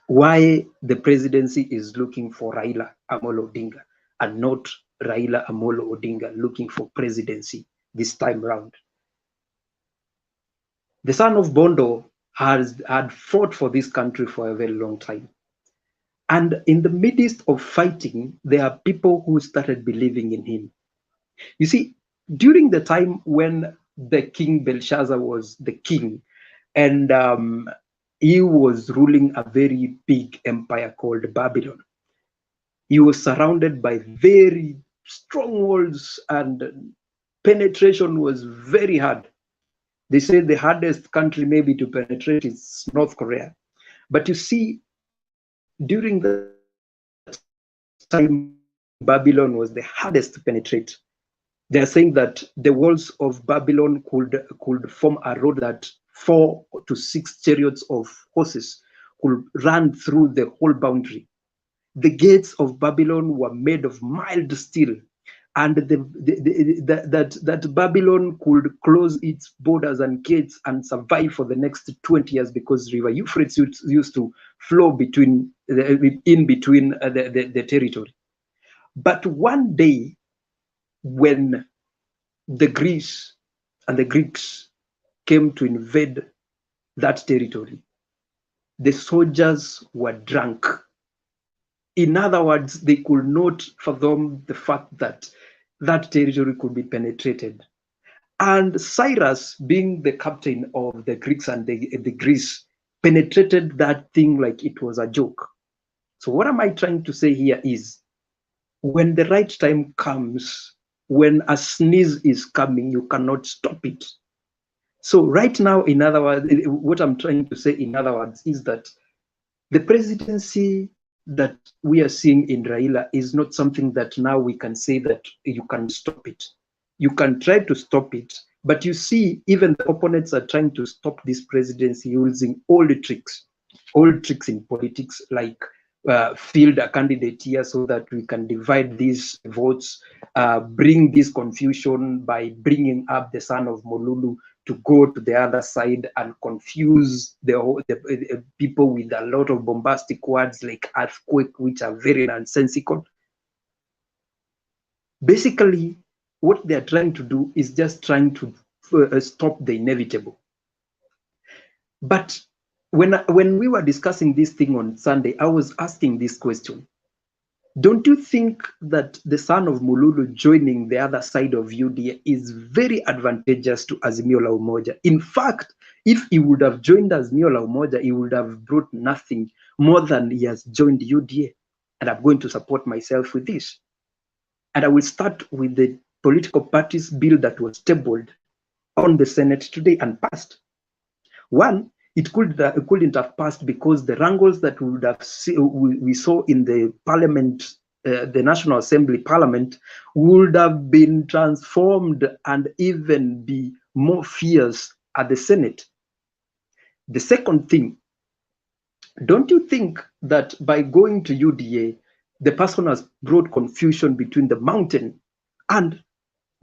why the presidency is looking for Raila Amolo Odinga and not Raila Amolo Odinga looking for presidency this time round. The son of Bondo had fought for this country for a very long time. And in the midst of fighting, there are people who started believing in him. You see, during the time when the King Belshazzar was the king, and he was ruling a very big empire called Babylon, he was surrounded by very strong walls, and penetration was very hard. They say the hardest country maybe to penetrate is North Korea. But you see, during the time, Babylon was the hardest to penetrate. They are saying that the walls of Babylon could form a road that 4 to 6 chariots of horses could run through the whole boundary. The gates of Babylon were made of mild steel, and that Babylon could close its borders and gates and survive for the next 20 years because River Euphrates used to flow in between the territory. But one day, when the Greeks and the Greeks came to invade that territory, the soldiers were drunk. In other words, they could not fathom the fact that that territory could be penetrated. And Cyrus, being the captain of the Greeks and the Greece, penetrated that thing like it was a joke. So what am I trying to say here is, when the right time comes, when a sneeze is coming, you cannot stop it. So right now, in other words, what I'm trying to say in other words is that the presidency that we are seeing in Raila is not something that now we can say that you can stop it. You can try to stop it, but you see, even the opponents are trying to stop this presidency using old tricks in politics, like field a candidate here so that we can divide these votes, bring this confusion by bringing up the son of Molulu to go to the other side and confuse the people with a lot of bombastic words like earthquake, which are very nonsensical. Basically, what they're trying to do is just trying to stop the inevitable. But when we were discussing this thing on Sunday, I was asking this question. Don't you think that the son of Mululu joining the other side of UDA is very advantageous to Azimio la Umoja? In fact, if he would have joined Azimio la Umoja, he would have brought nothing more than he has joined UDA. And I'm going to support myself with this. And I will start with the political parties bill that was tabled on the Senate today and passed. One, it couldn't have passed because the wrangles that we saw in the Parliament, the National Assembly Parliament, would have been transformed and even be more fierce at the Senate. The second thing, don't you think that by going to UDA, the person has brought confusion between the mountain and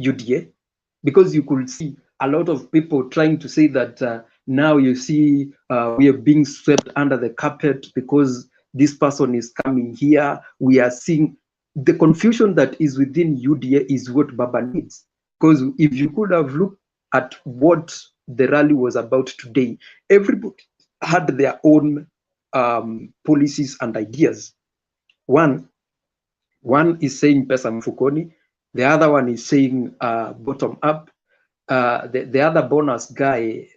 UDA? Because you could see a lot of people trying to say that now you see we are being swept under the carpet because this person is coming here. We are seeing the confusion that is within UDA is what Baba needs. Because if you could have looked at what the rally was about today, everybody had their own policies and ideas. One is saying pesa mfukoni, the other one is saying bottom up. The other bonus guy,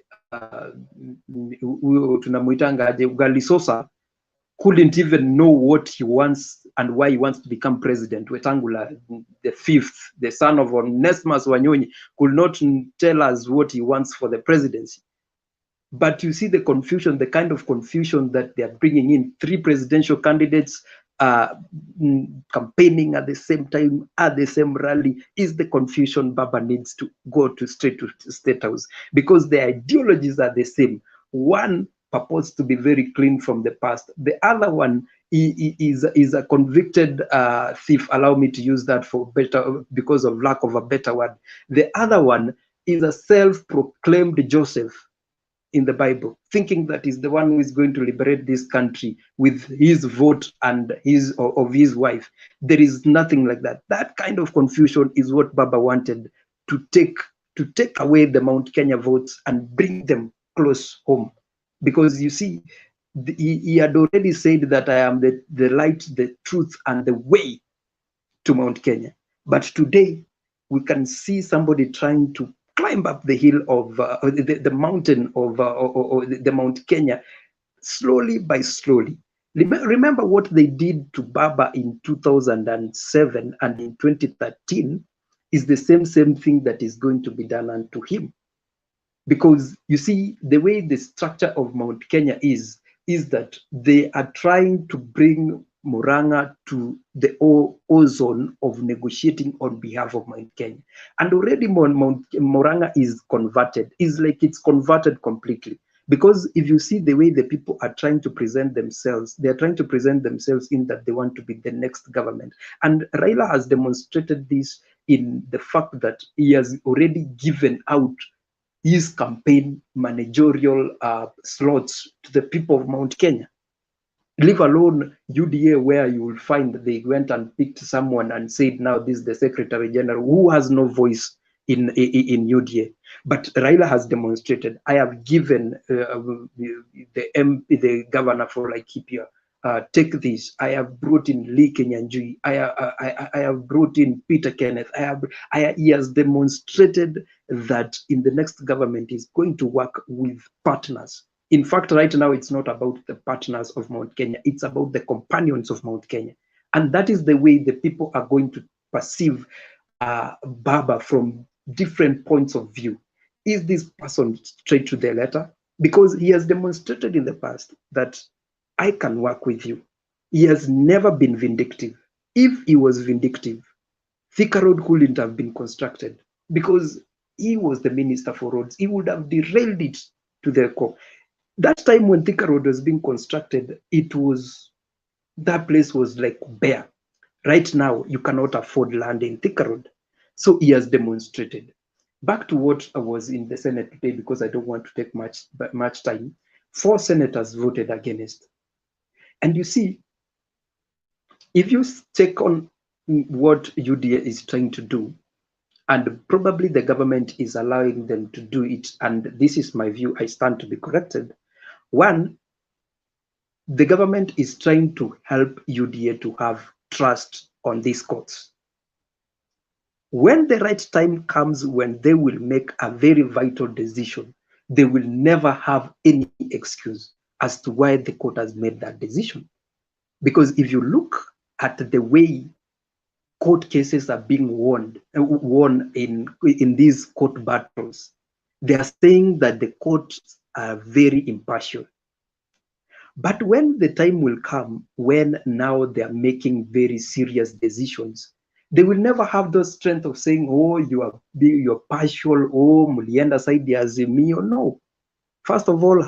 tunamuitanga Galisosa, couldn't even know what he wants and why he wants to become president. Wetangula, the fifth, the son of Onesmus Wanyonyi, could not tell us what he wants for the presidency. But you see the confusion, the kind of confusion that they are bringing in. 3 presidential candidates, campaigning at the same time, at the same rally, is the confusion Baba needs to go to straight to State House, because the ideologies are the same. One purports to be very clean from the past. The other one is a convicted thief. Allow me to use that for better, because of lack of a better word. The other one is a self-proclaimed Joseph in the Bible, thinking that he's the one who is going to liberate this country with his vote and of his wife. There is nothing like that. That kind of confusion is what Baba wanted to take away the Mount Kenya votes and bring them close home. Because you see, he had already said that I am the light, the truth, and the way to Mount Kenya. But today, we can see somebody trying to climb up the hill of the mountain of the Mount Kenya, slowly by slowly. Remember what they did to Baba in 2007 and in 2013 is the same thing that is going to be done unto him. Because you see, the way the structure of Mount Kenya is that they are trying to bring Murang'a to the ozone of negotiating on behalf of Mount Kenya. And already Murang'a is converted. It's like it's converted completely. Because if you see the way the people are trying to present themselves, they are trying to present themselves in that they want to be the next government. And Raila has demonstrated this in the fact that he has already given out his campaign managerial slots to the people of Mount Kenya. Leave alone UDA, where you will find they went and picked someone and said, now this is the Secretary General who has no voice in UDA. But Raila has demonstrated, I have given the governor for Laikipia, take this. I have brought in Lee Kenyanjui. I have brought in Peter Kenneth. He has demonstrated that in the next government is going to work with partners. In fact, right now, it's not about the partners of Mount Kenya. It's about the companions of Mount Kenya. And that is the way the people are going to perceive Baba from different points of view. Is this person straight to the letter? Because he has demonstrated in the past that I can work with you. He has never been vindictive. If he was vindictive, Thika Road couldn't have been constructed because he was the minister for roads. He would have derailed it to the core. That time when Thika Road was being constructed, that place was like bare. Right now, you cannot afford land in Thika Road. So he has demonstrated. Back to what was in the Senate today, because I don't want to take much time. 4 senators voted against. And you see, if you take on what UDA is trying to do, and probably the government is allowing them to do it, and this is my view, I stand to be corrected. One, the government is trying to help UDA to have trust on these courts. When the right time comes, when they will make a very vital decision, they will never have any excuse as to why the court has made that decision. Because if you look at the way court cases are being won in these court battles, they are saying that the courts are very impartial. But when the time will come when now they are making very serious decisions, they will never have the strength of saying, oh, you're partial, oh, mulienda side ya Azimio. No. First of all,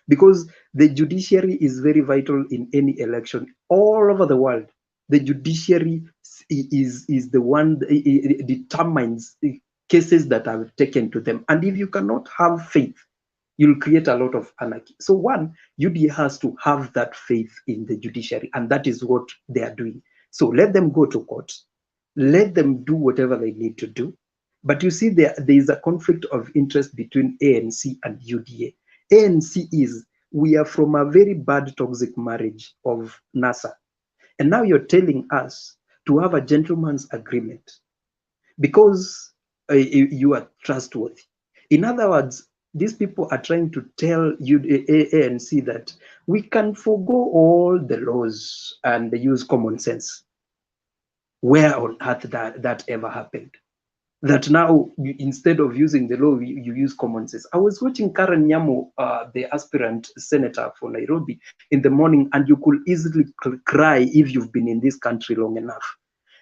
because the judiciary is very vital in any election all over the world. The judiciary is the one it determines the cases that are taken to them. And if you cannot have faith, you'll create a lot of anarchy. So one, UDA has to have that faith in the judiciary, and that is what they are doing. So let them go to court. Let them do whatever they need to do. But you see, there is a conflict of interest between ANC and UDA. ANC we are from a very bad toxic marriage of NASA. And now you're telling us to have a gentleman's agreement because you are trustworthy. In other words, these people are trying to tell ANC that we can forgo all the laws and use common sense. Where on earth that ever happened? that now instead of using the law, you use common sense. I was watching Karen Nyamu, the aspirant senator for Nairobi, in the morning, and you could easily cry if you've been in this country long enough.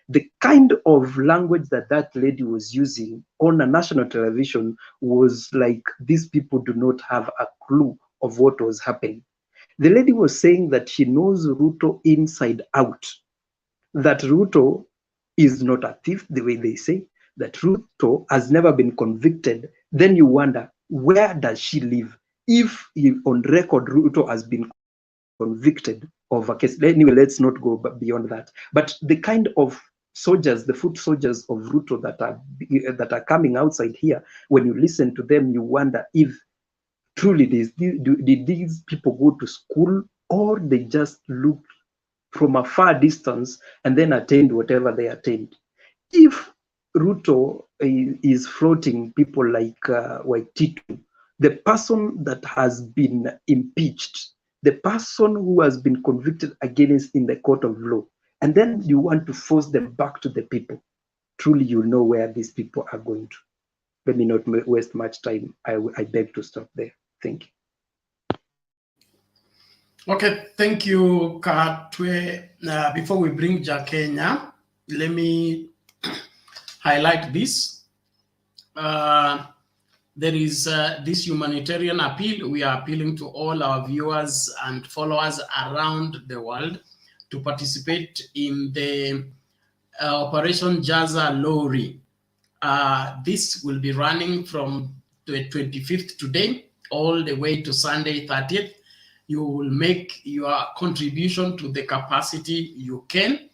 The kind of language that that lady was using on a national television was like, these people do not have a clue of what was happening. The lady was saying that she knows Ruto inside out, that Ruto is not a thief, the way they say, that Ruto has never been convicted. Then you wonder, where does she live? If on record Ruto has been convicted of a case, anyway, let's not go beyond that. But the kind of soldiers, the foot soldiers of Ruto that are coming outside here, when you listen to them, you wonder if truly did these people go to school, or they just looked from a far distance and then attained whatever they attained. If Ruto is floating people like Waititu, the person that has been impeached, the person who has been convicted against in the court of law, and then you want to force them back to the people, truly you know where these people are going to. Let me not waste much time. I beg to stop there. Thank you. Okay, thank you, Katwe. Before we bring Jakenya, let me highlight this. There is this humanitarian appeal. We are appealing to all our viewers and followers around the world to participate in the Operation Jaza Lorry. This will be running from the 25th today all the way to Sunday 30th. You will make your contribution to the capacity you can.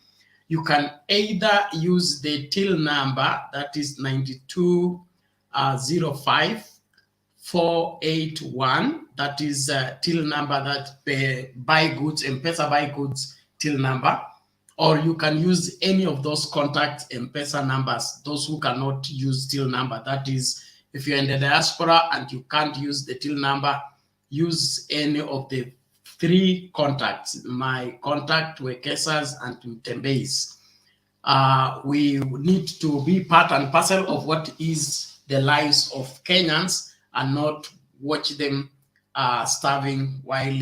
You can either use the till number, that is 9205-481. That is till number that buy goods, M-Pesa buy goods till number. Or you can use any of those contact M-Pesa numbers, those who cannot use till number. That is, if you're in the diaspora and you can't use the till number, use any of the three contacts, my contact, Wekesas, and Mtembeis. We need to be part and parcel of what is the lives of Kenyans and not watch them starving while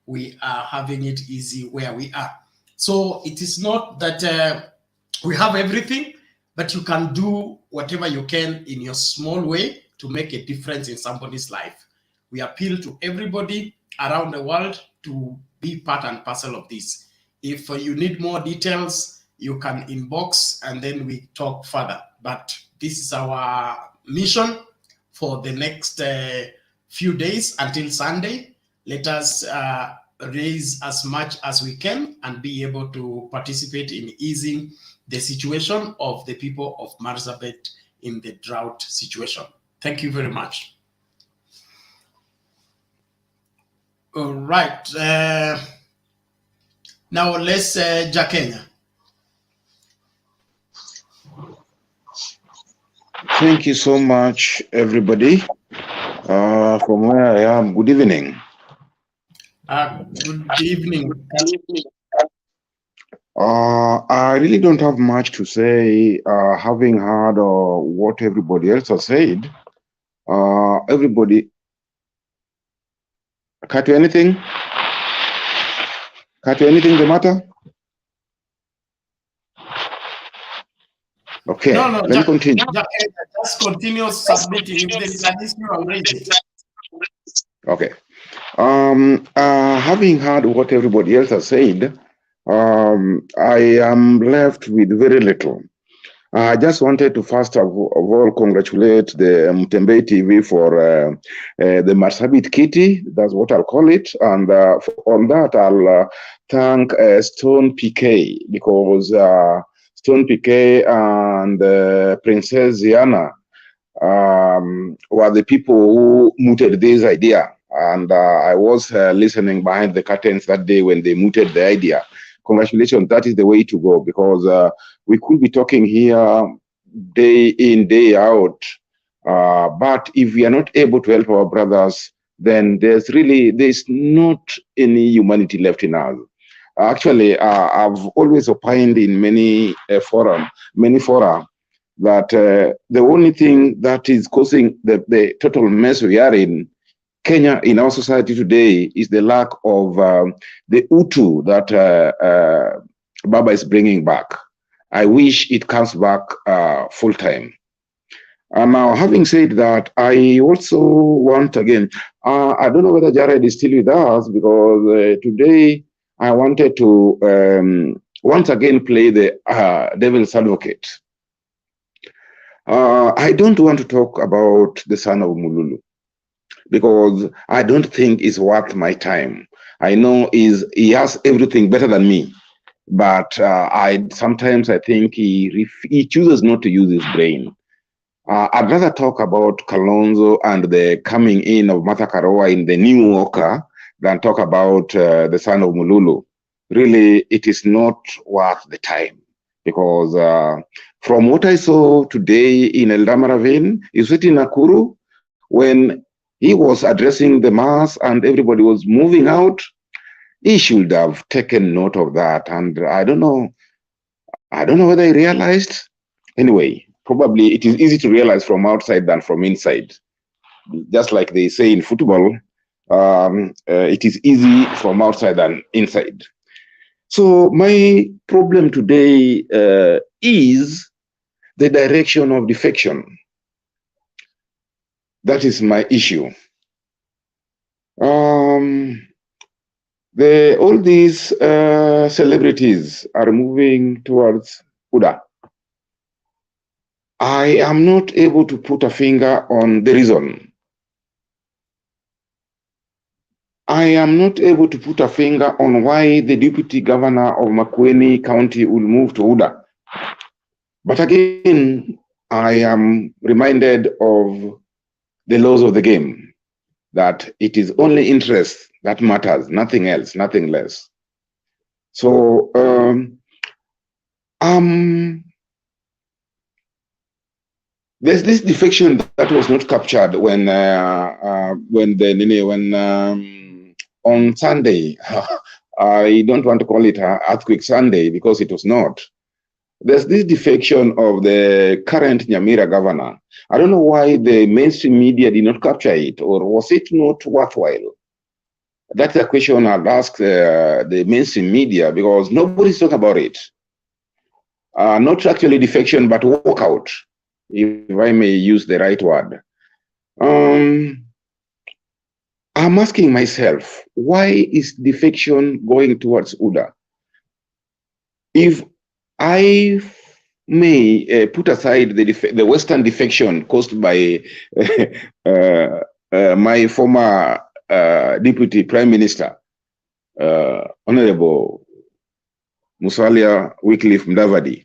we are having it easy where we are. So it is not that we have everything, but you can do whatever you can in your small way to make a difference in somebody's life. We appeal to everybody around the world to be part and parcel of this. If you need more details, you can inbox and then we talk further. But this is our mission for the next few days until Sunday. Let us raise as much as we can and be able to participate in easing the situation of the people of Marsabit in the drought situation. Thank you very much. All right. Now let's Jakenya. Thank you so much, everybody. From where I am, good evening. Good evening. I really don't have much to say, having heard what everybody else has said. Everybody, cut to anything? Cut to anything the matter? Okay, No, let me continue. Just continue submitting. If there is an issue, I'll raise it. Okay. Having heard what everybody else has said, I am left with very little. I just wanted to first of all congratulate the Mtembei TV for the Marsabit Kitty, that's what I'll call it, and on that I'll thank Stone PK, because Stone PK and Princess Ziana were the people who mooted this idea, and I was listening behind the curtains that day when they mooted the idea. Congratulations, that is the way to go, because we could be talking here day in, day out, but if we are not able to help our brothers, then there's not any humanity left in us. Actually, I've always opined in many fora that the only thing that is causing the total mess we are in Kenya, in our society today, is the lack of the utu that Baba is bringing back. I wish it comes back full time. And now, having said that, I also want again, I don't know whether Jared is still with us, because today I wanted to once again play the devil's advocate. I don't want to talk about the son of Mululu, because I don't think it's worth my time. I know he has everything better than me, but sometimes I think he chooses not to use his brain. I'd rather talk about Kalonzo and the coming in of Martha Karua in the new Walker than talk about the son of Mululu. Really, it is not worth the time, because from what I saw today in Eldama Ravine, is it in Nakuru, when he was addressing the mass and everybody was moving out, he should have taken note of that. And I don't know whether he realized. Anyway, probably it is easy to realize from outside than from inside. Just like they say in football, it is easy from outside than inside. So my problem today is the direction of defection. That is my issue. All these celebrities are moving towards UDA. I am not able to put a finger on the reason. I am not able to put a finger on why the deputy governor of Makueni County will move to UDA. But again, I am reminded of the laws of the game, that it is only interest that matters, nothing else, nothing less. So there's this defection that was not captured when on Sunday. I don't want to call it Earthquake Sunday, because it was not. There's this defection of the current Nyamira governor. I don't know why the mainstream media did not capture it, or was it not worthwhile? That's a question I'd ask the mainstream media, because nobody's talking about it. Not actually defection, but walkout, if I may use the right word. I'm asking myself, why is defection going towards UDA? If I may put aside the Western defection caused by my former Deputy Prime Minister, Honorable Musalia Wycliffe Mudavadi,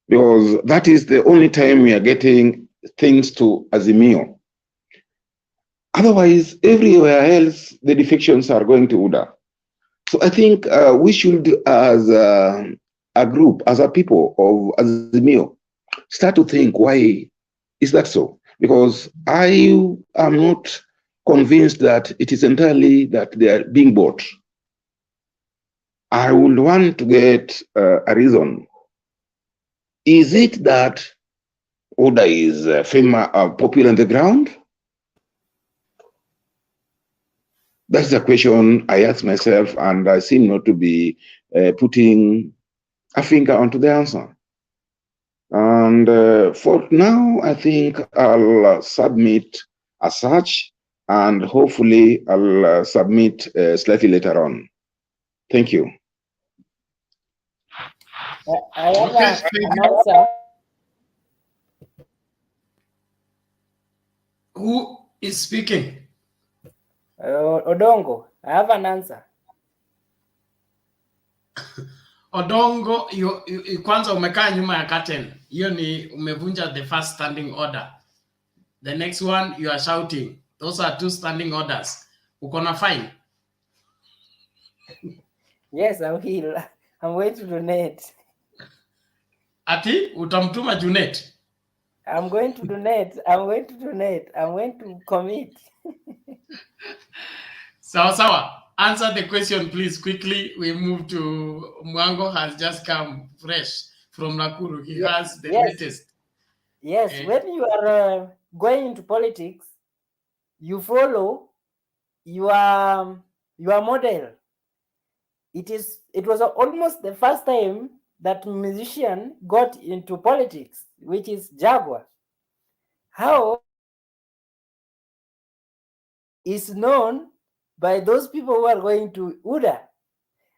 because that is the only time we are getting things to Azimio. Otherwise, everywhere else, the defections are going to UDA. So I think we should, as a group, as a people of Azimio, start to think, why is that so? Because I am not convinced that it is entirely that they are being bought. I would want to get a reason. Is it that UDA is popular on the ground? That's the question I ask myself, and I seem not to be putting a finger onto the answer. And for now, I think I'll submit as such, and hopefully I'll submit slightly later on. Thank you. I have an answer. Who is speaking? Odongo, I have an answer. Odongo, kwanza umekaa nyuma ya curtain. Hiyo ni umevunja the first standing order. The next one you are shouting. Those are two standing orders. Uko na fine? Yes, I will. I'm going to donate. Ati utamtuma Junet? I'm going to donate. I'm going to commit. Sawa. Answer the question, please, quickly. We move to Mwango, has just come fresh from Nakuru. He has the latest. Yes, when you are going into politics, you follow your model. It was almost the first time that musician got into politics, which is Jaguar. How is known by those people who are going to UDA.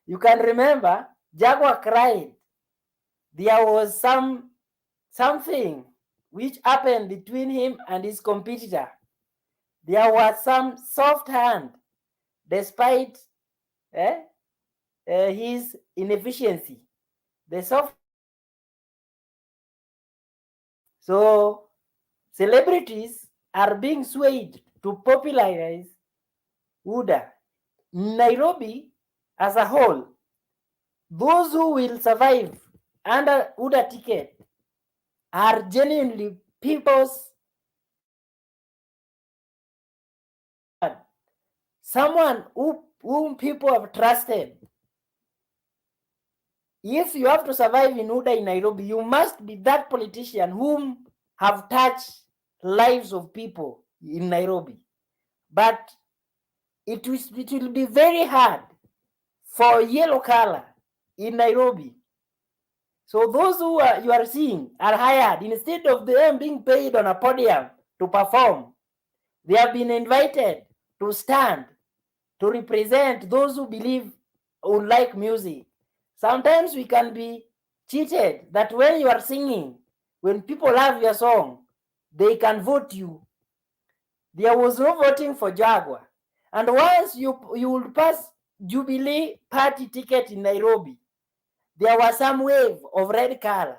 You can remember Jaguar cried. There was something which happened between him and his competitor. There was some soft hand despite his inefficiency. The soft. So celebrities are being swayed to popularize UDA. Nairobi as a whole, those who will survive under UDA ticket are genuinely people's someone whom people have trusted. If you have to survive in UDA in Nairobi, you must be that politician whom have touched lives of people in Nairobi. But it will be very hard for yellow color in Nairobi. So those who you are seeing are hired. Instead of them being paid on a podium to perform, they have been invited to stand to represent those who believe or like music. Sometimes we can be cheated that when you are singing, when people love your song, they can vote you. There was no voting for Jaguar. And once you will pass Jubilee party ticket in Nairobi, there was some wave of red color.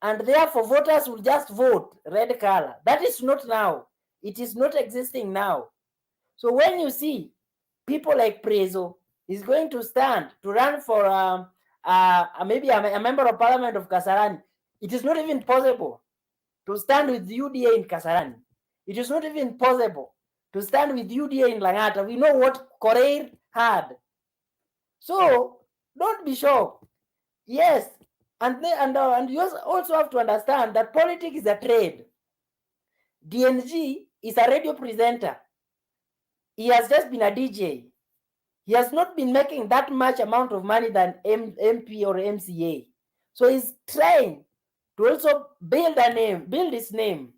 And therefore voters will just vote red color. That is not now. It is not existing now. So when you see people like Prezo is going to stand to run for maybe a member of parliament of Kasarani, it is not even possible to stand with UDA in Kasarani. It is not even possible to stand with UDA in Langata. We know what Koreir had. So don't be shocked. Yes, and you also have to understand that politics is a trade. DNG is a radio presenter. He has just been a DJ. He has not been making that much amount of money than MP or MCA. So he's trying to also build a name, build his name,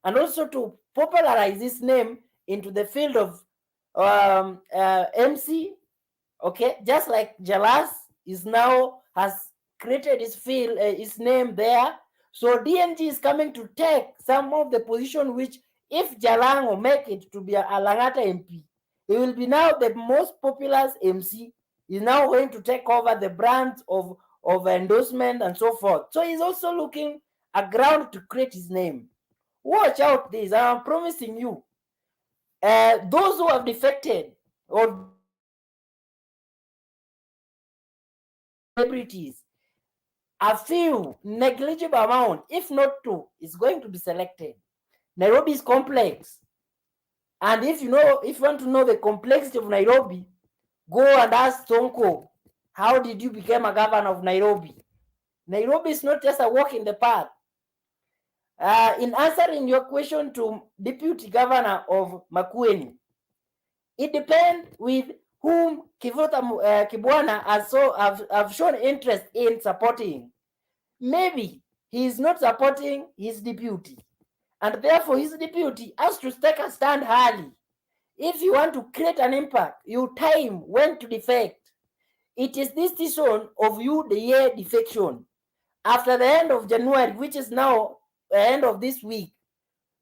and also to popularize his name into the field of MC. Okay, just like Jalas is now has created his field, his name there. So DNG is coming to take some of the position which, if Jalango make it to be a Langata MP, he will be now the most popular MC. He's now going to take over the brands of endorsement and so forth. So he's also looking a ground to create his name. Watch out this. I'm promising you. Those who have defected or celebrities, a few negligible amount, if not two, is going to be selected. Nairobi is complex. And if you want to know the complexity of Nairobi, go and ask Sonko, how did you become a governor of Nairobi? Nairobi is not just a walk in the park. In answering your question to Deputy Governor of Makueni, it depends with whom Kivota Kibwana have shown interest in supporting. Maybe he is not supporting his deputy, and therefore his deputy has to take a stand early. If you want to create an impact, you time when to defect. It is this season of the year defection. After the end of January, which is now the end of this week,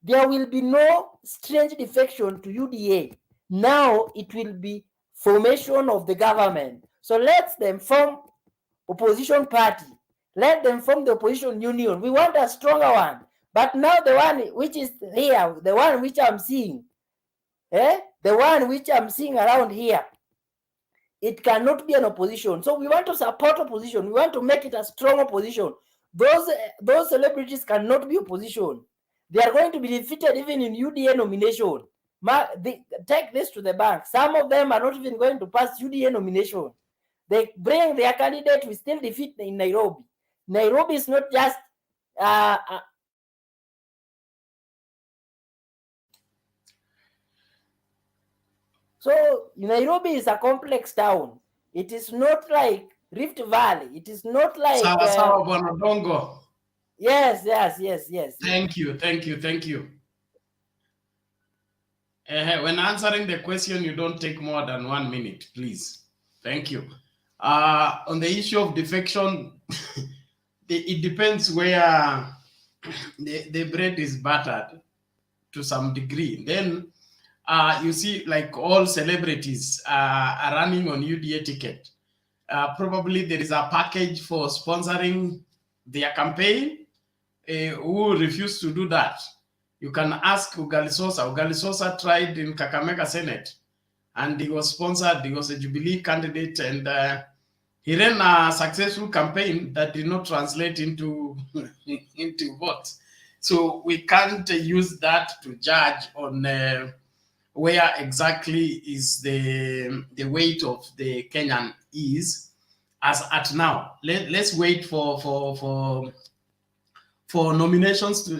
there will be no strange defection to UDA. Now it will be formation of the government. So let them form opposition party. Let them form the opposition union. We want a stronger one. But now the one which is here, the one which I'm seeing, the one which I'm seeing around here, it cannot be an opposition. So we want to support opposition. We want to make it a strong opposition. Those celebrities cannot be opposition. They are going to be defeated even in UDA nomination. Take this to the bank. Some of them are not even going to pass UDA nomination. They bring their candidate, we still defeat in Nairobi. Nairobi is not just So Nairobi is a complex town. It is not like Rift Valley. It is not like Sawa sawa Bwana Dongo. yes. Thank you. When answering the question, you don't take more than 1 minute, please. Thank you. On the issue of defection, it depends where the bread is buttered to some degree. Then you see, like all celebrities are running on UDA ticket. Probably there is a package for sponsoring their campaign. Who refused to do that? You can ask Ugali Sosa. Ugali Sosa tried in Kakamega Senate, and he was sponsored. He was a Jubilee candidate, and he ran a successful campaign that did not translate into into votes. So we can't use that to judge on where exactly is the weight of the Kenyan is as at now. Let's wait for nominations to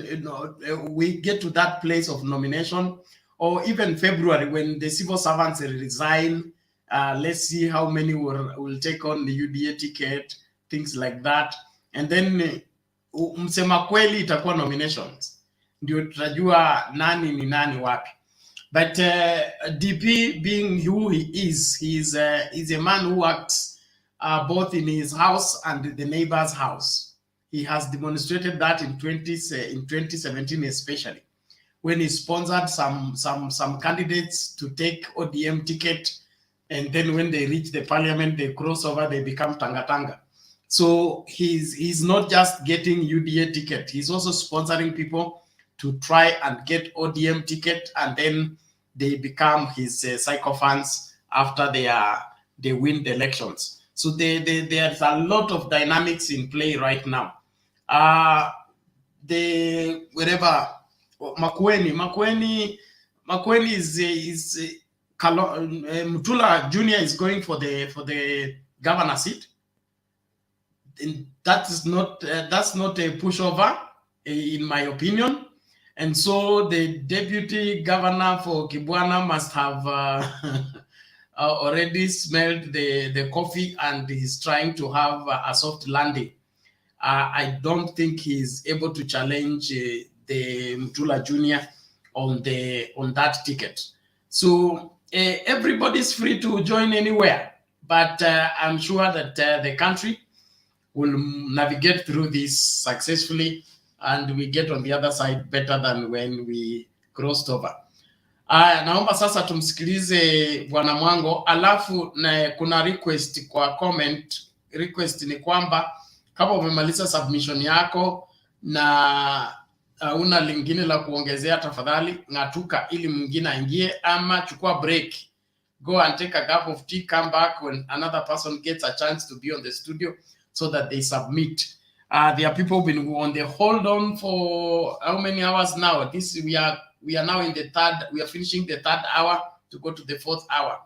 we get to that place of nomination, or even February when the civil servants resign. Let's see how many will take on the UDA ticket, things like that, and then msema kweli itakuwa nominations, ndio tutajua nani ni nani wapi. But DP being who he is a man who works both in his house and the neighbor's house. He has demonstrated that in 2017, especially when he sponsored some candidates to take ODM ticket, and then when they reach the parliament, they cross over, they become tanga. So he's not just getting UDA ticket; he's also sponsoring people to try and get ODM ticket, and then they become his sycophants after they win the elections. So there's a lot of dynamics in play right now. Makueni is Mutula Jr. is going for the governor seat. And that's not a pushover, in my opinion. And so the deputy governor for Kibwana must have already smelled the coffee, and he's trying to have a soft landing. I don't think he's able to challenge the Mutula Jr. on that ticket. So everybody's free to join anywhere, but I'm sure that the country will navigate through this successfully, and we get on the other side better than when we crossed over. Naomba sasa tumsikilize Bwana Mwango, alafu kuna request kwa comment. Request ni kwamba kama umemaliza submission yako na una lingine la kuongezea, tafadhali ng'atuka ili mwingine aingie, ama chukua break. Go and take a cup of tea, come back when another person gets a chance to be on the studio so that they submit. There are people who've been on the hold on for how many hours now? We are now in the third, we are finishing the third hour to go to the fourth hour.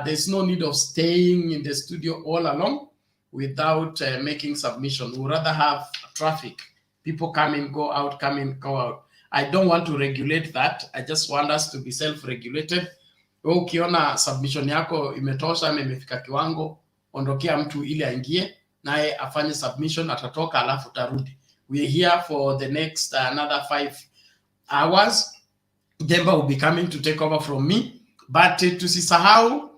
There's no need of staying in the studio all along without making submission. We'd rather have traffic. People come in, go out, come in, go out. I don't want to regulate that. I just want us to be self-regulated. Ukiona submission yako imetosha ama imefika kiwango, ondokea mtu ili aingie naye afanye submission, atatoka alafu tarudi. We are here for the next another 5 hours. Demba will be coming to take over from me, but tusisahau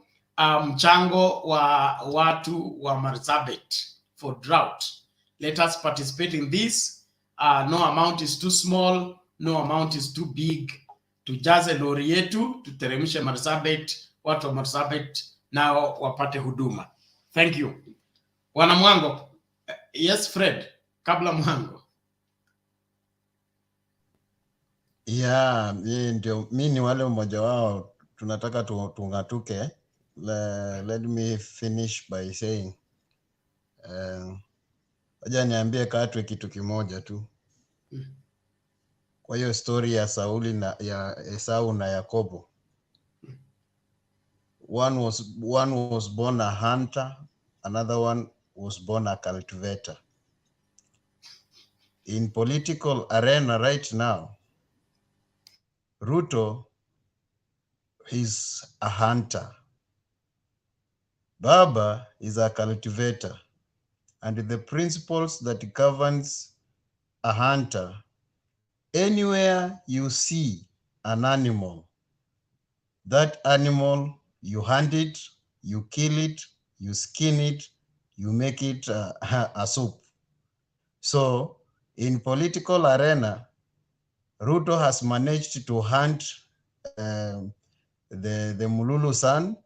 mchango wa watu wa Marsabit for drought. Let us participate in this. No amount is too small, no amount is too big. Tujaze lori yetu, tuteremshe Marsabit, watu wa Marsabit nao wapate huduma. Thank you. Wana Mwango. Yes, Fred, kabla Mwango. Yeah, ndio mi ni wale mmoja wao tunataka tungatuke. Let me finish by saying aja niambie Katwe kitu kimoja tu. Kwa hiyo story ya Sauli na ya Esau na Yakobo. One was born a hunter, another one was born a cultivator. In political arena right now, Ruto he's a hunter. Baba is a cultivator. And the principles that governs a hunter, anywhere you see an animal, that animal, you hunt it, you kill it, you skin it, you make it a soup. So in political arena, Ruto has managed to hunt the Mululu San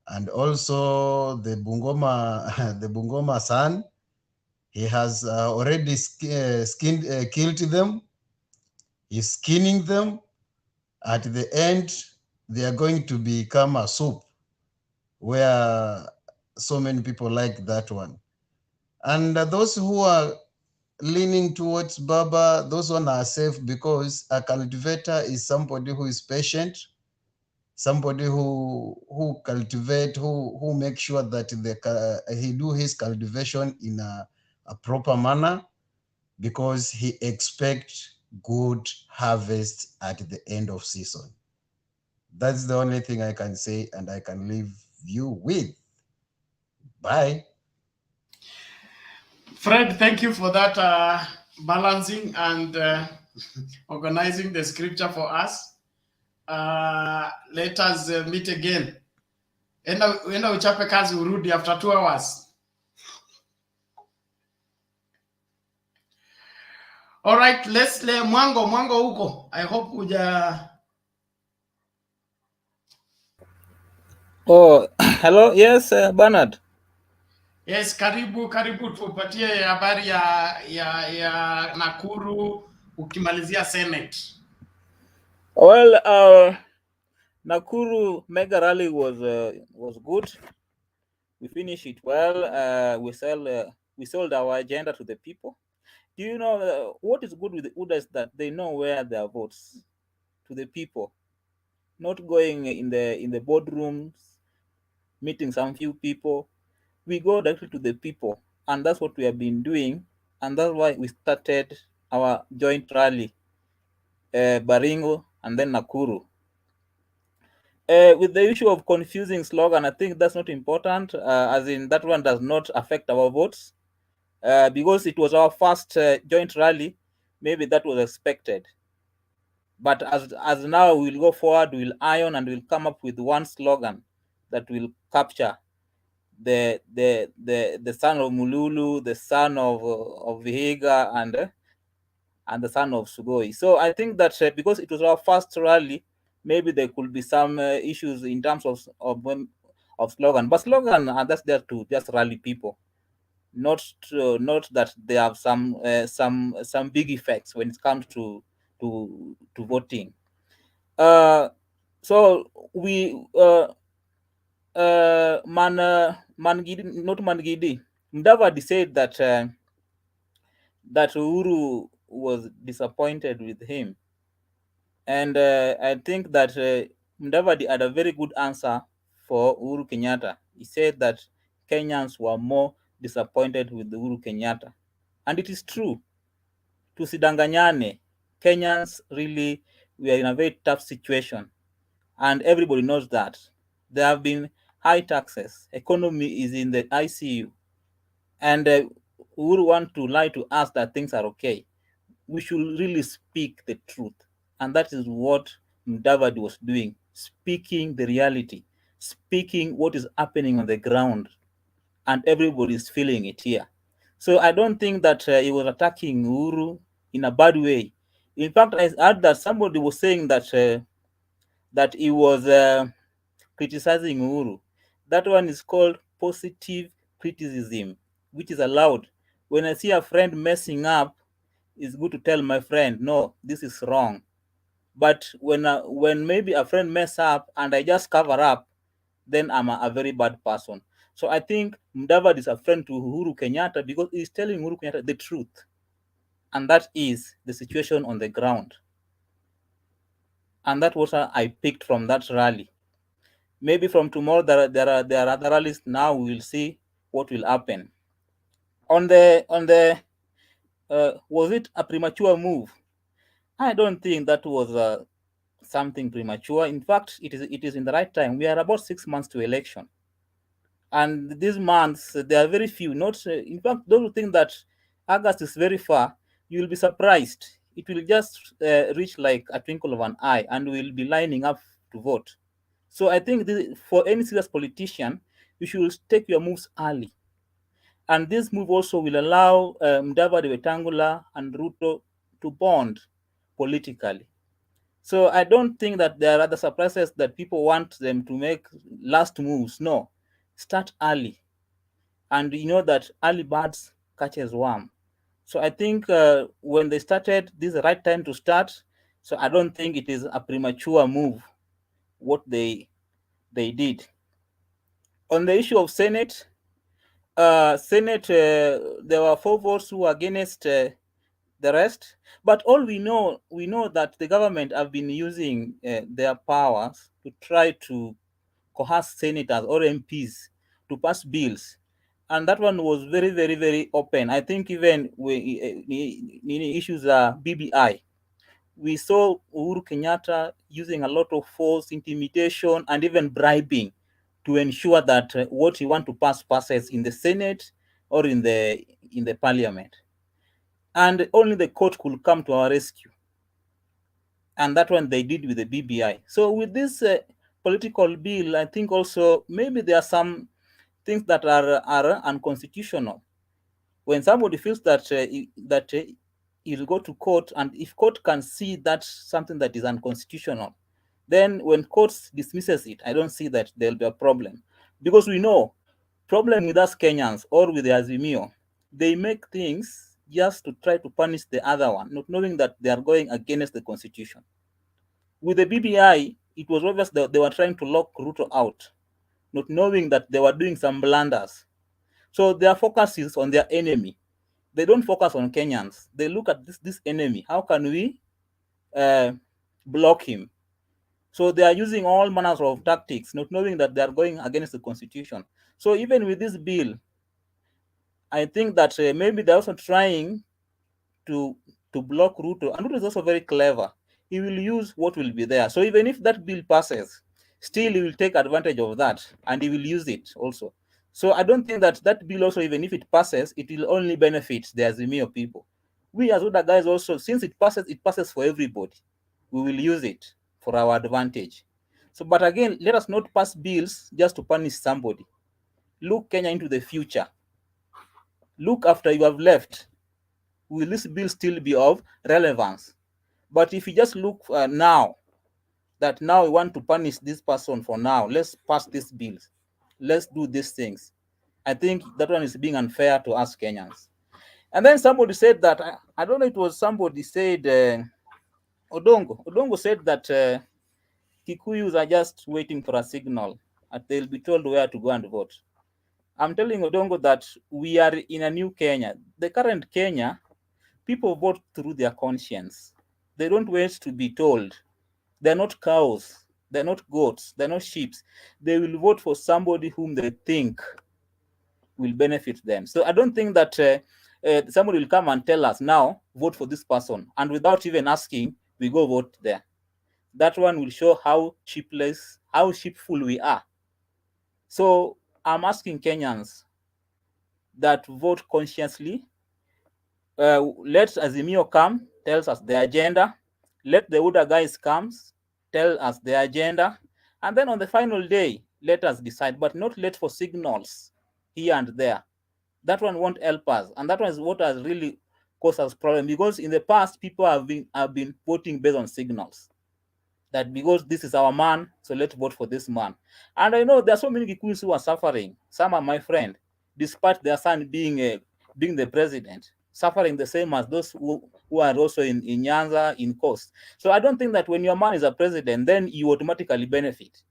and also the Bungoma, the Bungoma San. He has already killed them. He's skinning them. At the end, they are going to become a soup, where so many people like that one. And those who are leaning towards Baba, those one are safe because a cultivator is somebody who is patient, somebody who cultivate, who make sure that he do his cultivation in a proper manner, because he expects good harvest at the end of season. That's the only thing I can say, and I can leave you with. Bye. Fred, thank you for that balancing and organizing the scripture for us. Let us meet again. Enda uchape kazi urudi after 2 hours. All right, let's lay Mwango huko. I hope uja. Oh, hello. Yes, Bernard. Yes, karibu tupatie habari ya Nakuru ukimalizia Senate. Well, Nakuru mega rally was good. We finished it well. We sold our agenda to the people. Do you know what is good with the UDA is that they know where their votes to the people, not going in the boardrooms, meeting some few people. We go directly to the people, and that's what we have been doing, and that's why we started our joint rally, Baringo and then Nakuru. With the issue of confusing slogan, I think that's not important, as in that one does not affect our votes, because it was our first joint rally. Maybe that was expected. But as now we'll go forward, we'll iron and we'll come up with one slogan that will capture the son of Mululu, the son of Vihiga, and the son of Sugoi. So I think that because it was our first rally, maybe there could be some issues in terms of slogan. But slogan, that's there to just rally people, not that they have some big effects when it comes to voting. So we Mangidi Mudavadi said that that Uhuru was disappointed with him, and I think that Mudavadi had a very good answer for Uhuru Kenyatta. He said that Kenyans were more disappointed with Uhuru Kenyatta, and it is true. Tusidanganyane, Kenyans really we are in a very tough situation, and everybody knows that. There have been high taxes, economy is in the ICU, and Uhuru want to lie to us that things are okay. We should really speak the truth, and that is what Mudavadi was doing, speaking the reality, speaking what is happening on the ground, and everybody is feeling it here. So I don't think that he was attacking Uhuru in a bad way. In fact, I heard that somebody was saying that that he was criticizing Uhuru. That one is called positive criticism, which is allowed. When I see a friend messing up, it's good to tell my friend, no, this is wrong. But when maybe a friend mess up and I just cover up, then I'm a very bad person. So I think Mudavadi is a friend to Uhuru Kenyatta because he's telling Uhuru Kenyatta the truth. And that is the situation on the ground. And that was what I picked from that rally. Maybe from tomorrow there are other rallies. Now we will see what will happen. On the was it a premature move? I don't think that was something premature. In fact, it is in the right time. We are about 6 months to election, and these months there are very few. Not in fact, those who think that August is very far, you will be surprised. It will just reach like a twinkle of an eye, and we'll be lining up to vote. So I think for any serious politician, you should take your moves early. And this move also will allow Mudavadi, Wetangula, and Ruto to bond politically. So I don't think that there are other surprises that people want them to make last moves. No, start early. And you know that early birds catches worm. So I think when they started, this is the right time to start. So I don't think it is a premature move, what they did. On the issue of Senate, there were 4 votes who were against the rest. But all we know that the government have been using their powers to try to coerce senators or MPs to pass bills. And that one was very, very, very open. I think even in issues BBI, we saw Uhuru Kenyatta using a lot of force, intimidation, and even bribing to ensure that what he want to pass passes in the Senate or in the Parliament. And only the court could come to our rescue. And that one they did with the BBI. So with this political bill, I think also maybe there are some things that are unconstitutional. When somebody feels that he'll go to court, and if court can see that something that is unconstitutional, then when court dismisses it, I don't see that there'll be a problem. Because we know, problem with us Kenyans or with the Azimio, they make things just to try to punish the other one, not knowing that they are going against the constitution. With the BBI, it was obvious that they were trying to lock Ruto out, not knowing that they were doing some blunders. So their focus is on their enemy. They don't focus on Kenyans. They look at this enemy. How can we block him? So they are using all manners of tactics, not knowing that they are going against the constitution. So even with this bill, I think that maybe they're also trying to block Ruto. And Ruto is also very clever. He will use what will be there. So even if that bill passes, still he will take advantage of that, and he will use it also. So I don't think that bill also, even if it passes, it will only benefit the Azimio people. We as other guys also, since it passes for everybody. We will use it for our advantage. So, but again, let us not pass bills just to punish somebody. Look Kenya into the future. Look after you have left. Will this bill still be of relevance? But if you just look now, that now we want to punish this person for now, let's pass these bills. Let's do these things. I think that one is being unfair to us Kenyans. And then somebody said that, I don't know, it was somebody said, Odongo said that Kikuyus are just waiting for a signal, and they'll be told where to go and vote. I'm telling Odongo that we are in a new Kenya. The current Kenya, people vote through their conscience. They don't wait to be told. They're not cows. They're not goats. They're not sheep. They will vote for somebody whom they think will benefit them. So I don't think that somebody will come and tell us, now, vote for this person. And without even asking, we go vote there. That one will show how sheepless, how sheepful we are. So I'm asking Kenyans that vote consciously. Let Azimio come, tells us the agenda. Let the Uda guys come, tell us the agenda. And then on the final day, let us decide, but not let for signals here and there. That one won't help us. And that one is what has really caused us problem, because in the past, people have been voting based on signals. That because this is our man, so let's vote for this man. And I know there are so many Kikuyus who are suffering. Some are my friend, despite their son being the president, suffering the same as those who are also in Nyanza, in Coast. So I don't think that when your man is a president, then you automatically benefit.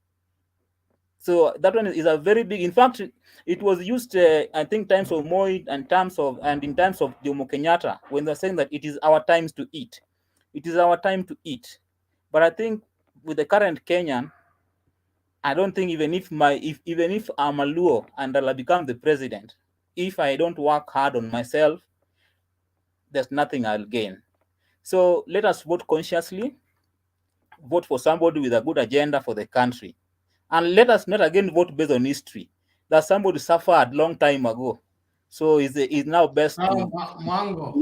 So that one is a very big. In fact, it was used, I think, times of Moi and in times of Jomo Kenyatta, when they're saying that it is our times to eat. It is our time to eat. But I think with the current Kenyan, I don't think even if I'm a Luo and I'll become the president, if I don't work hard on myself, there's nothing I'll gain. So let us vote consciously. vote for somebody with a good agenda for the country. And let us not again vote based on history, that somebody suffered long time ago. So it's now best to Mwango,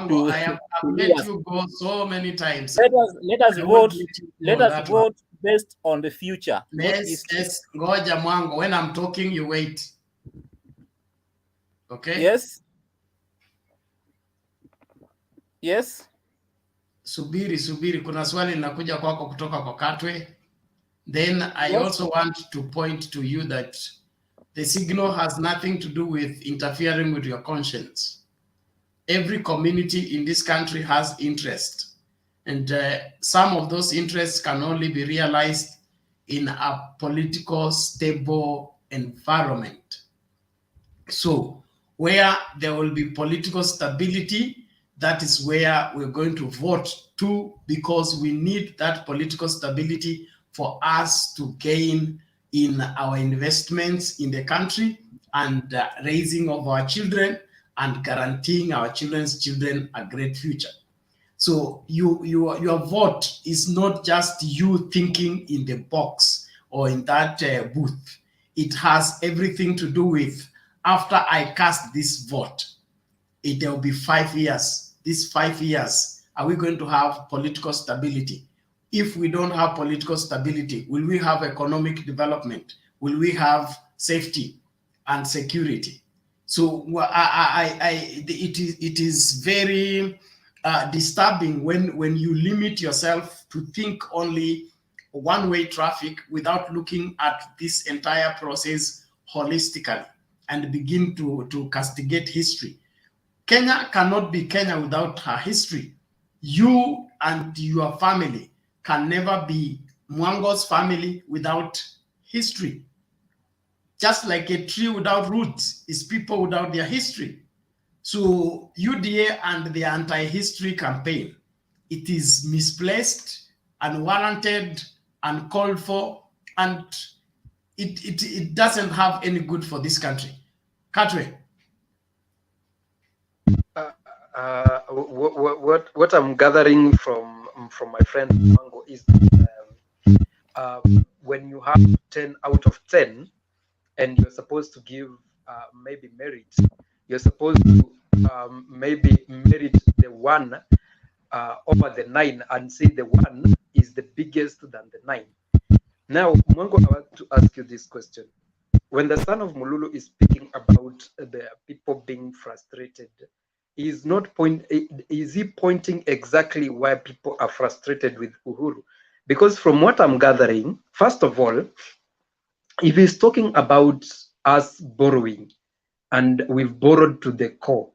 to, I have to lead let us. you go so many times. Let us I won't vote. let you Let go us that vote based on the future, not Let's history. Ngoja Mwango. When I'm talking, you wait. Okay? Yes. Yes. Subiri, kuna swali linakuja kwako kutoka kwa Katwe. Then I Yes. also want to point to you that the signal has nothing to do with interfering with your conscience. Every community in this country has interest, and some of those interests can only be realized in a political stable environment. So where there will be political stability, that is where we're going to vote to, because we need that political stability for us to gain in our investments in the country and raising of our children and guaranteeing our children's children a great future. So your vote is not just you thinking in the box or in that booth. It has everything to do with, after I cast this vote, there will be 5 years. These 5 years, are we going to have political stability? If we don't have political stability, will we have economic development? Will we have safety and security? So it is very disturbing when you limit yourself to think only one-way traffic without looking at this entire process holistically and begin to castigate history. Kenya cannot be Kenya without her history. You and your family can never be Mwango's family without history. Just like a tree without roots is people without their history. So UDA and the anti-history campaign, it is misplaced, unwarranted, uncalled for, and it doesn't have any good for this country. Katwe. What I'm gathering from my friend Mango is when you have 10 out of 10 and you're supposed to give maybe merit, you're supposed to maybe merit the 1 over the 9 and say the 1 is the biggest than the 9. Now, Mango, I want to ask you this question. When the son of Mululu is speaking about the people being frustrated, is he pointing exactly why people are frustrated with Uhuru? Because from what I'm gathering, first of all, if he's talking about us borrowing, and we've borrowed to the core,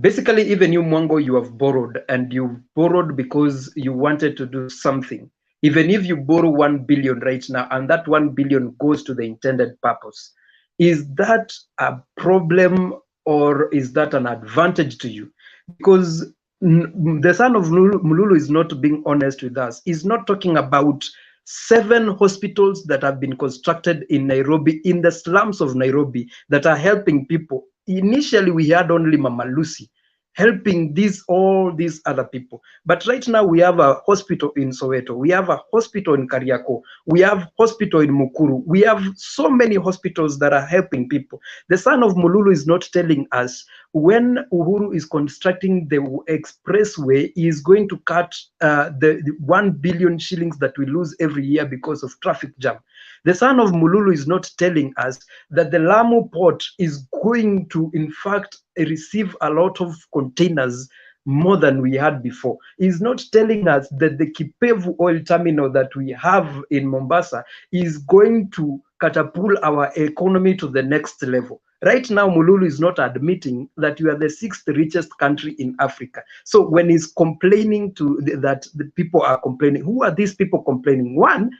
basically, even you, Mwango, you have borrowed, and you borrowed because you wanted to do something. Even if you borrow 1 billion right now, and that 1 billion goes to the intended purpose, is that a problem or is that an advantage to you? Because the son of Mululu is not being honest with us. He's not talking about 7 hospitals that have been constructed in Nairobi, in the slums of Nairobi, that are helping people. Initially, we had only Mama Lucy helping all these other people. But right now, we have a hospital in Soweto. We have a hospital in Kariako. We have hospital in Mukuru. We have so many hospitals that are helping people. The son of Mululu is not telling us when Uhuru is constructing the expressway, he is going to cut the 1 billion shillings that we lose every year because of traffic jam. The son of Mululu is not telling us that the Lamu port is going to, in fact, receive a lot of containers more than we had before. He's not telling us that the Kipevu oil terminal that we have in Mombasa is going to catapult our economy to the next level. Right now, Mululu is not admitting that we are the 6th richest country in Africa. So when he's complaining that the people are complaining, who are these people complaining? One,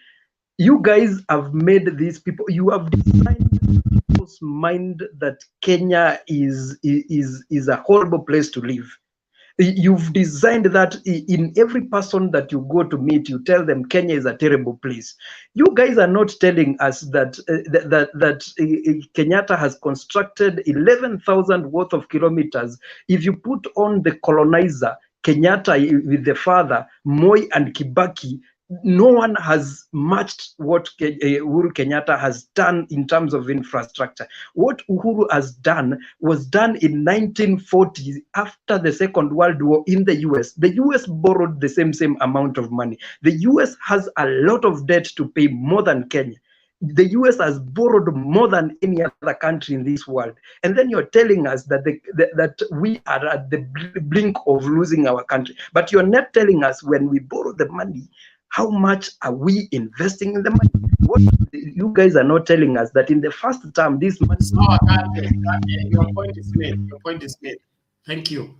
you guys have made these people, you have designed people's mind that Kenya is a horrible place to live. You've designed that in every person that you go to meet, you tell them Kenya is a terrible place. You guys are not telling us that Kenyatta has constructed 11,000 worth of kilometers. If you put on the colonizer, Kenyatta with the father, Moi and Kibaki, no one has matched what Uhuru Kenyatta has done in terms of infrastructure. What Uhuru has done was done in 1940s after the Second World War in the US. The US borrowed the same amount of money. The US has a lot of debt to pay, more than Kenya. The US has borrowed more than any other country in this world. And then you're telling us that that we are at the brink of losing our country. But you're not telling us when we borrow the money, how much are we investing in the money? What you guys are not telling us that in the first term, this money. Your point is made. Your point is made. Thank you.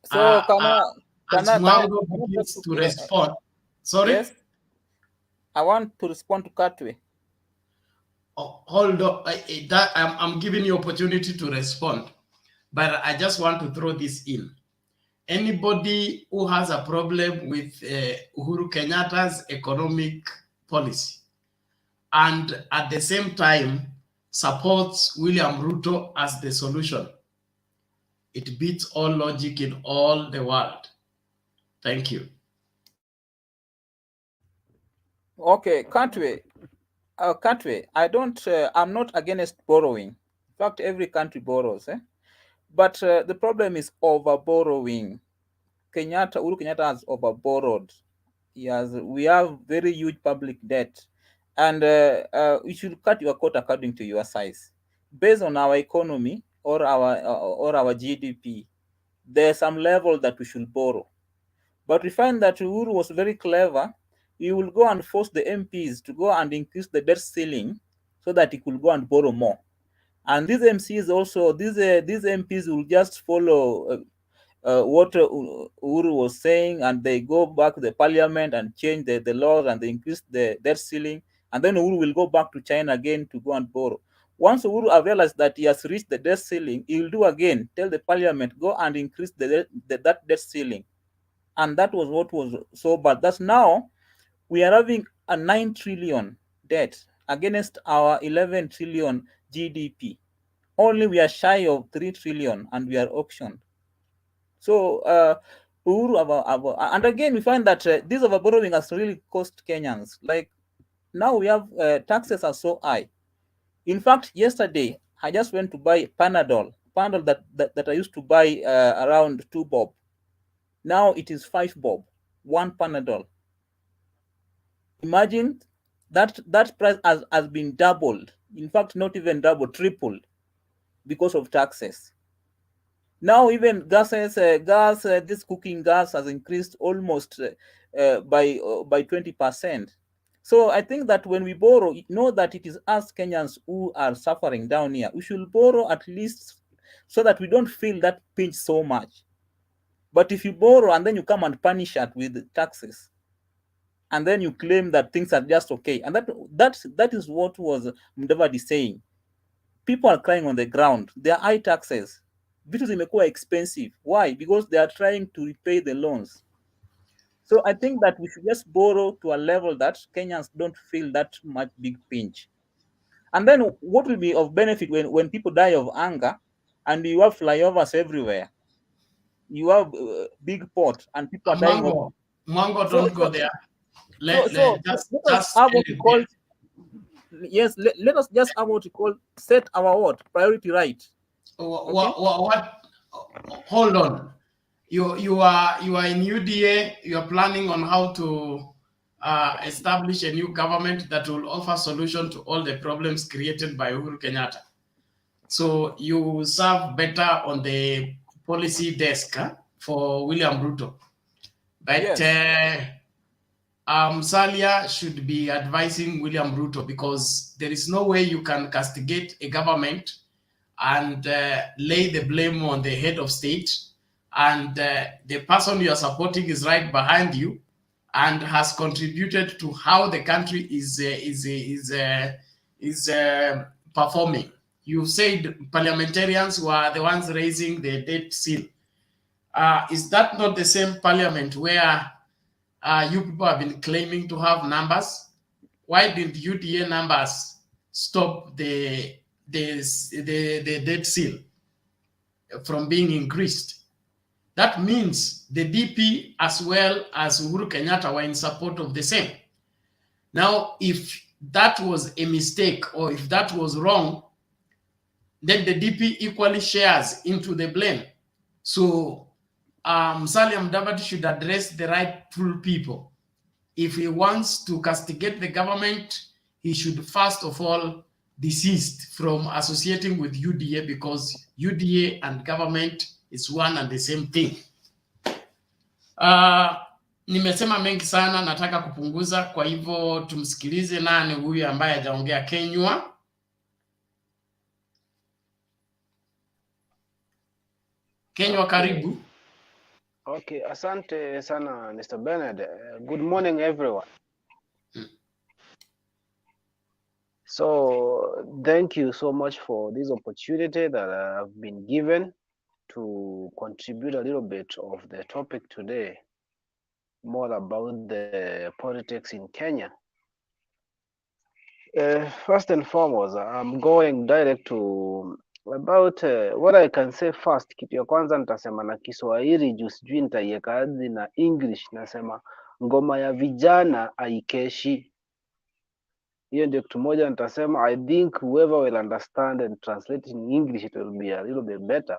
So as Mwango begins to respond, sorry. Yes, I want to respond to Katwe. Oh, hold on. I'm giving you opportunity to respond, but I just want to throw this in. Anybody who has a problem with Uhuru Kenyatta's economic policy and at the same time supports William Ruto as the solution, it beats all logic in all the world. Thank you. Okay, Katwe, I'm not against borrowing. In fact, every country borrows, but the problem is over borrowing. Uhuru Kenyatta has over borrowed. We have very huge public debt, and you should cut your coat according to your size, based on our economy or our GDP. There's some level that we should borrow, but we find that Uhuru was very clever. He will go and force the MPs to go and increase the debt ceiling so that he could go and borrow more. And these MCs also, these MPs will just follow what Uhuru was saying, and they go back to the parliament and change the laws, and they increase the debt ceiling. And then Uhuru will go back to China again to go and borrow. Once Uhuru realized that he has reached the debt ceiling, he will do again, tell the parliament, go and increase that debt ceiling. And that was what was so bad. That's now we are having a 9 trillion debt against our 11 trillion GDP. Only we are shy of 3 trillion and we are auctioned. So Uhuru, and again, we find that this overborrowing has really cost Kenyans. Like now we have taxes are so high. In fact, yesterday, I just went to buy Panadol that I used to buy around 2 bob. Now it is 5 bob, 1 Panadol. Imagine that price has been doubled. In fact, not even doubled, tripled because of taxes. Now even this cooking gas has increased almost by 20%. So I think that when we borrow, know that it is us Kenyans who are suffering down here. We should borrow at least so that we don't feel that pinch so much. But if you borrow and then you come and punish us with taxes, and then you claim that things are just okay, and that is what was Mudavadi saying. People are crying on the ground. There are high taxes. Vitu zimekuwa expensive. Why? Because they are trying to repay the loans. So I think that we should just borrow to a level that Kenyans don't feel that much big pinch. And then what will be of benefit when people die of hunger and you have flyovers everywhere? You have big port and people are dying of... Mango, don't go there. Let us have what we call... Yes, let us just have what we call set our priority right. What? Hold on. You are in UDA. You are planning on how to establish a new government that will offer solution to all the problems created by Uhuru Kenyatta. So you serve better on the policy desk for William Ruto. But yes. Salia should be advising William Ruto, because there is no way you can castigate a government and lay the blame on the head of state, and the person you are supporting is right behind you and has contributed to how the country is performing. You said parliamentarians were the ones raising the debt seal. Is that not the same parliament where you people have been claiming to have numbers? Why did UDA numbers stop the debt seal from being increased? that means the DP as well as Uhuru Kenyatta were in support of the same. Now, if that was a mistake or if that was wrong, then the DP equally shares into the blame. So Musalia Mudavadi should address the rightful people. If he wants to castigate the government, he should first of all desist from associating with UDA, because UDA and government is one and the same thing. Nimesema mengi sana, nataka kupunguza, kwa hivyo tumsikilize nani huyu ambaye hajaongea. Kenywa. Kenywa, karibu. Okay, asante sana Mr. Bernard. Good morning everyone. So thank you so much for this opportunity that I've been given to contribute a little bit of the topic today, more about the politics in Kenya. First and foremost, I'm going direct to about what I can say first. Kitu ya kwanza nitasema na Kiswahili juu sijui nitaiweka hadi na English. Nasema ngoma ya vijana haikeshi. Hiyo ndio kitu moja nitasema. I think whoever will understand and translate in English, it will be a little bit better.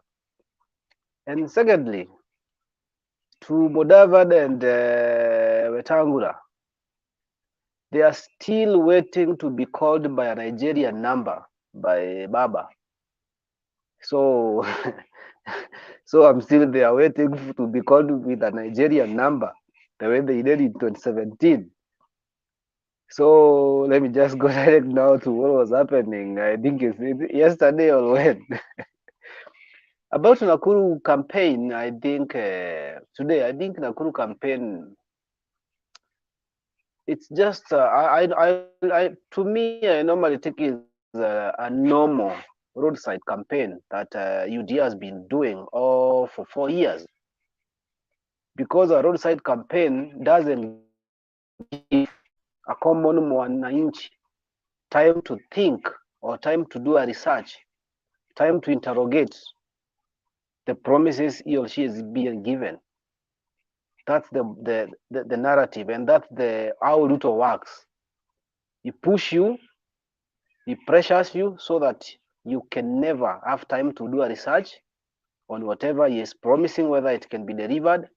And secondly, to Mudavadi and Wetangula, they are still waiting to be called by a Nigerian number, by Baba. So, so I'm still there waiting to be called with a Nigerian number, the way they did in 2017. So let me just go direct now to what was happening. I think it's yesterday or when. About Nakuru campaign, I think today, I think Nakuru campaign, it's just, to me, I normally take it as a normal roadside campaign that UDA has been doing for 4 years. Because a roadside campaign doesn't give a common mwananchi time to think or time to do a research, time to interrogate the promises he or she is being given. That's the narrative, and that's how Ruto works. He push you, he pressures you so that you can never have time to do a research on whatever he is promising, whether it can be delivered.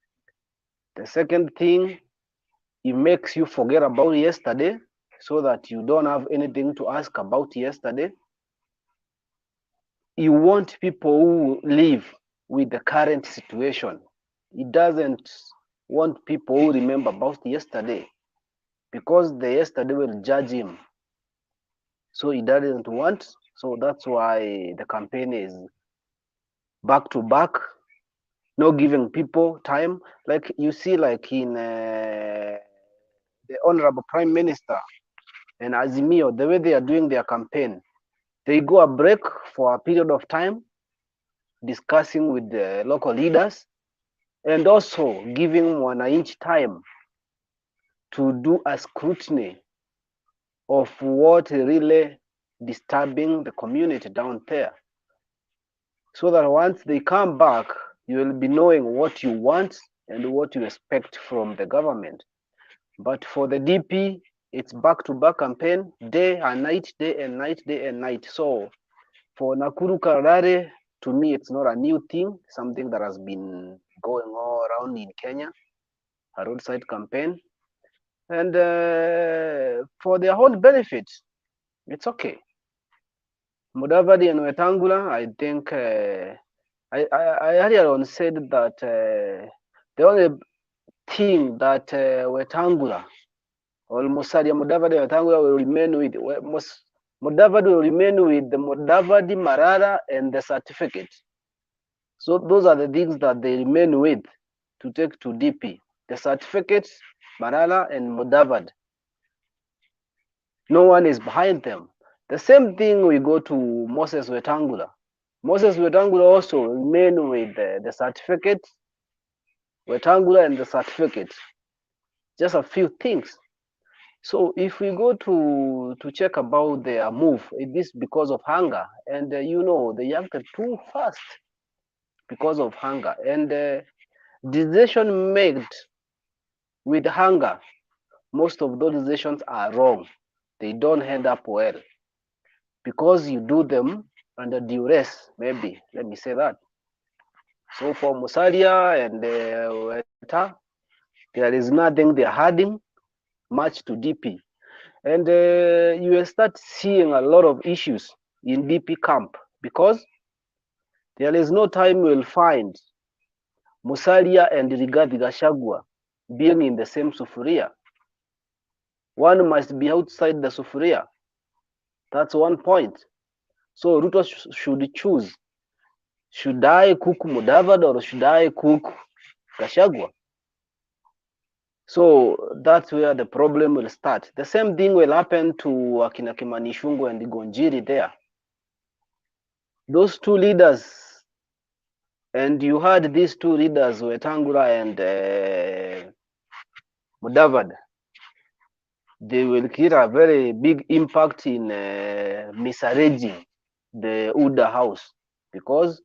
The second thing, he makes you forget about yesterday so that you don't have anything to ask about yesterday. You want people who live with the current situation. He doesn't want people who remember about yesterday, because the yesterday will judge him. So he doesn't want. So that's why the campaign is back to back, not giving people time. Like you see, like in the Honorable Prime Minister and Azimio, the way they are doing their campaign, they go a break for a period of time, discussing with the local leaders, and also giving wananchi time to do a scrutiny of what really disturbing the community down there. So that once they come back, you will be knowing what you want and what you expect from the government. But for the DP, it's back-to-back campaign, day and night, day and night, day and night. So for Nakuru Karare, to me, it's not a new thing, something that has been going all around in Kenya, a roadside campaign. And for their own benefit, it's okay. Mudavadi and Wetangula, I think, I earlier on said that the only thing that Wetangula or Musalia Mudavadi and Wetangula will remain with, Mudavadi will remain with the Mudavadi, Marara, and the certificate. So those are the things that they remain with to take to DP. The certificate, Marara, and Mudavadi. No one is behind them. The same thing we go to Moses Wetangula. Moses Wetangula also remain with the certificate, Wetangula and the certificate. Just a few things. So if we go to check about their move, it is because of hunger. And you know, they acted too fast because of hunger. And Decision made with hunger, most of those decisions are wrong. They don't end up well because you do them under duress, maybe. Let me say that. So for Musalia and Weta, there is nothing they're adding much to DP. And you will start seeing a lot of issues in DP camp because there is no time you will find Musalia and Rigathi Gachagua being in the same sufuria. One must be outside the sufuria. That's one point. So Ruto should choose. Should I cook Mudavadi or should I cook Gachagua? So that's where the problem will start. The same thing will happen to Akina Kimani Ichung'wah and Gonjiri there. Those two leaders, and you had these two leaders, Wetangula and Mudavadi, they will create a very big impact in misarranging the UDA house because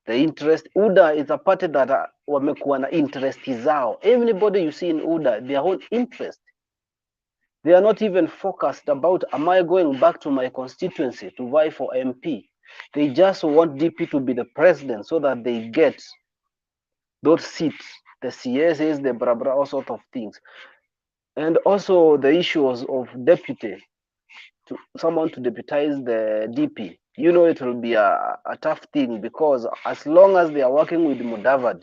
the interest, UDA is a party that wamekuwa na interest zao. Everybody you see in UDA, their whole interest. They are not even focused about, am I going back to my constituency to vie for MP? They just want DP to be the president so that they get those seats, the CSs, the brabra, all sorts of things. And also the issues of deputy, someone to deputize the DP. You know, it will be a tough thing because as long as they are working with Mudavadi,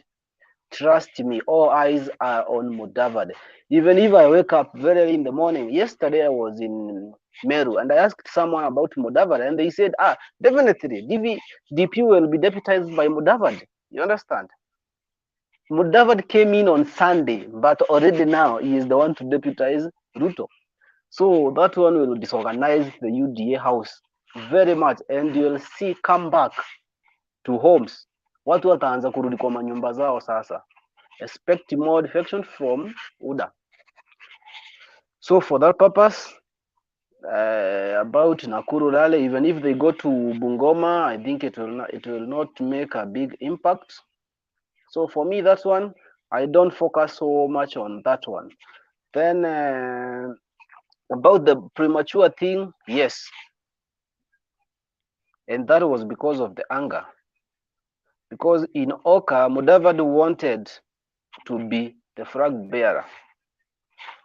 trust me, all eyes are on Mudavadi. Even if I wake up very early in the morning, yesterday I was in Meru and I asked someone about Mudavadi and they said, definitely, DP will be deputized by Mudavadi. You understand? Mudavadi came in on Sunday, but already now he is the one to deputize Ruto. So that one will disorganize the UDA house very much and you'll see come back to homes. Watu wataanza kurudi kwa manyumba zao sasa. Expect more defection from UDA. So for that purpose, about Nakuru Rally, even if they go to Bungoma, I think it will not make a big impact. So for me, that one, I don't focus so much on that one. Then about the premature thing, yes. And that was because of the anger. Because in Oka, Mudavadi wanted to be the flag bearer.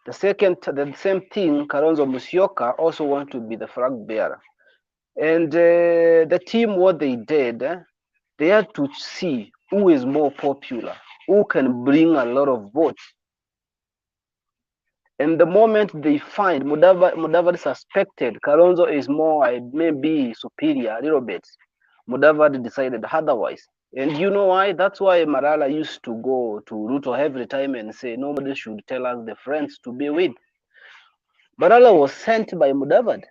The same thing, Kalonzo Musyoka also want to be the flag bearer. And the team, what they did, they had to see who is more popular, who can bring a lot of votes. And the moment they find Mudavadi suspected Kalonzo is more, maybe superior a little bit, Mudavadi decided otherwise. And you know why? That's why Marala used to go to Ruto every time and say, nobody should tell us the friends to be with. Marala was sent by Mudavadi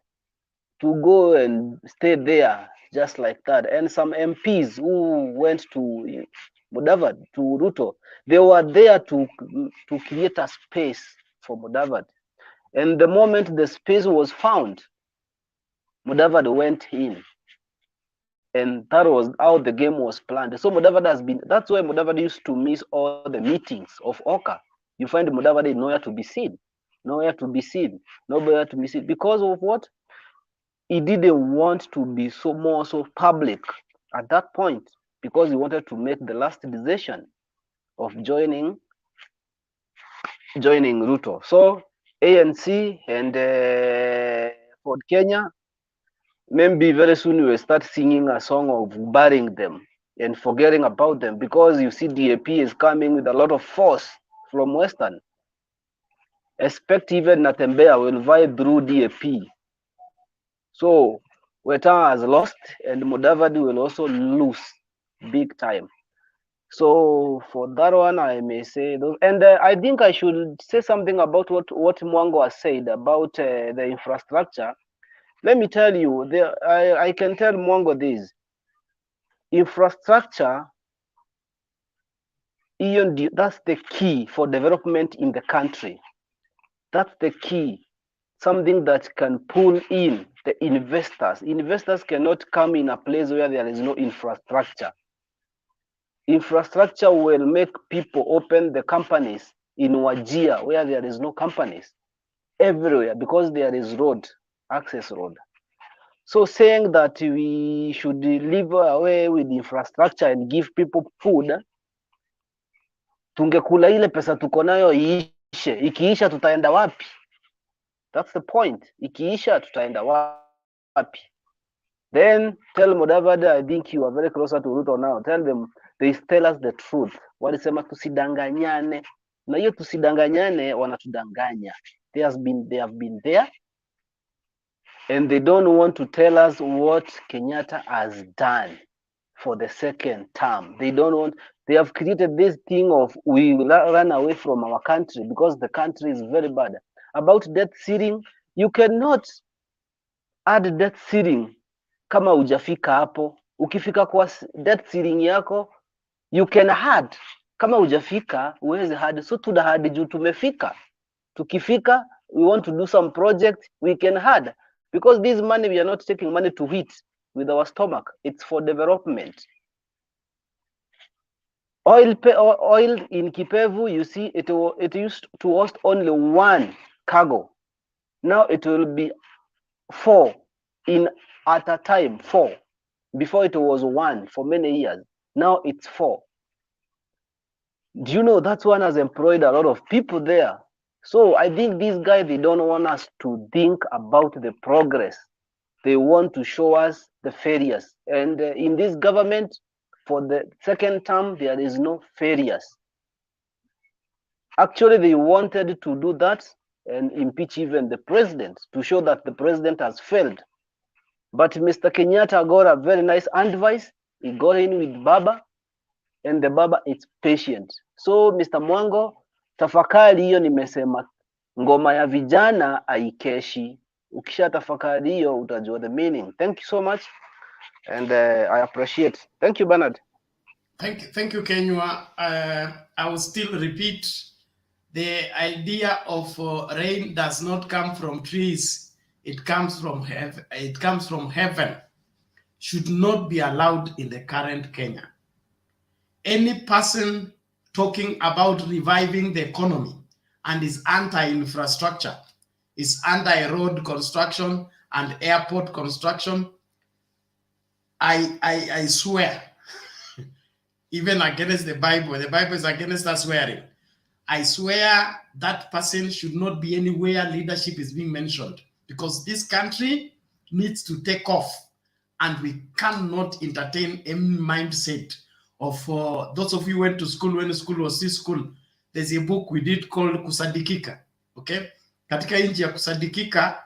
to go and stay there just like that. And some MPs who went to Mudavadi, to Ruto, they were there to create a space for Mudavadi. And the moment the space was found, Mudavadi went in. And that was how the game was planned. So Mudavadi has been, that's why Mudavadi used to miss all the meetings of Oka. You find Mudavadi nowhere to be seen, nowhere to be seen, nowhere to be seen. Because of what? He didn't want to be so public at that point because he wanted to make the last decision of joining Ruto. So ANC and Ford Kenya, maybe very soon we will start singing a song of burying them and forgetting about them because you see DAP is coming with a lot of force from Western. Expect even Natembea will vie through DAP. So Weta has lost and Mudavadi will also lose big time. So for that one, I may say those, and I think I should say something about what Mwango has said about the infrastructure. Let me tell you, I can tell Mwango this. Infrastructure, that's the key for development in the country. That's the key. Something that can pull in the investors. Investors cannot come in a place where there is no infrastructure. Infrastructure will make people open the companies in Wajir where there is no companies everywhere because there is road, access road. So saying that we should live away with infrastructure and give people food, tungekula ile pesa tuko nayo iishe. Ikiisha tutaenda wapi? That's the point. Ikiisha tutaenda wapi? Then tell Mudavadi, I think you are very closer to Ruto now. Tell them, they tell us the truth. Walisema tusidanganyane. Na hiyo tusidanganyane wanatudanganya. They have been there and they don't want to tell us what Kenyatta has done for the second term. They don't want, they have created this thing of we run away from our country because the country is very bad. About debt ceiling, you cannot add debt ceiling kama hujafika hapo. Ukifika kwa debt ceiling yako, you can add. Kama hujafika, uweze add. So tuna add juu tumefika. Tukifika, we want to do some project, we can add. Because this money, we are not taking money to eat with our stomach. It's for development. Oil in Kipevu, you see, it used to host only one cargo. Now it will be 4 at a time, 4. Before it was 1 for many years. Now it's 4. Do you know that one has employed a lot of people there? So I think these guys, they don't want us to think about the progress. They want to show us the failures. And in this government, for the second term, there is no failures. Actually, they wanted to do that and impeach even the president to show that the president has failed. But Mr. Kenyatta got a very nice advice. He got in with Baba, and the Baba is patient. So Mr. Mwango, tafakari hiyo nimesema, ngoma ya vijana haikeshi. Ukisha tafakari hiyo utajua the meaning. Thank you so much, and I appreciate. Thank you, Bernard. Thank you, Kenywa. I will still repeat, the idea of rain does not come from trees. It comes from heaven. It comes from heaven. Should not be allowed in the current Kenya. Any person talking about reviving the economy and is anti-infrastructure, is anti-road construction and airport construction, I swear, even against the Bible is against us swearing. I swear that person should not be anywhere leadership is being mentioned, because this country needs to take off, and we cannot entertain any mindset of those of you who went to school when school was still school. There's a book we did called Kusadikika. Okay, katika nchi ya kusadikika,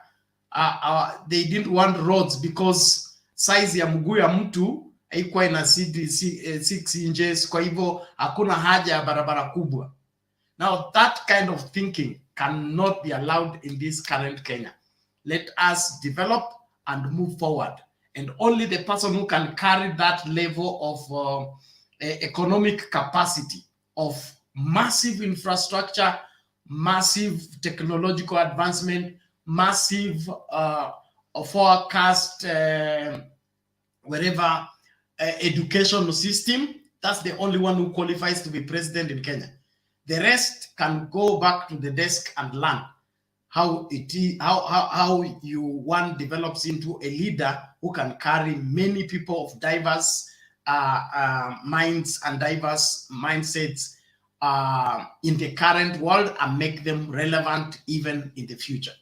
they didn't want roads because size ya mguu ya mtu haikuwa ina 6 inches, kwa hivyo hakuna haja ya barabara kubwa. Now that kind of thinking cannot be allowed in this current Kenya. Let us develop and move forward. And only the person who can carry that level of economic capacity, of massive infrastructure, massive technological advancement, massive forecast, wherever educational system, that's the only one who qualifies to be president in Kenya. The rest can go back to the desk and learn how it is, how one develops into a leader who can carry many people of diverse minds and diverse mindsets in the current world and make them relevant even in the future.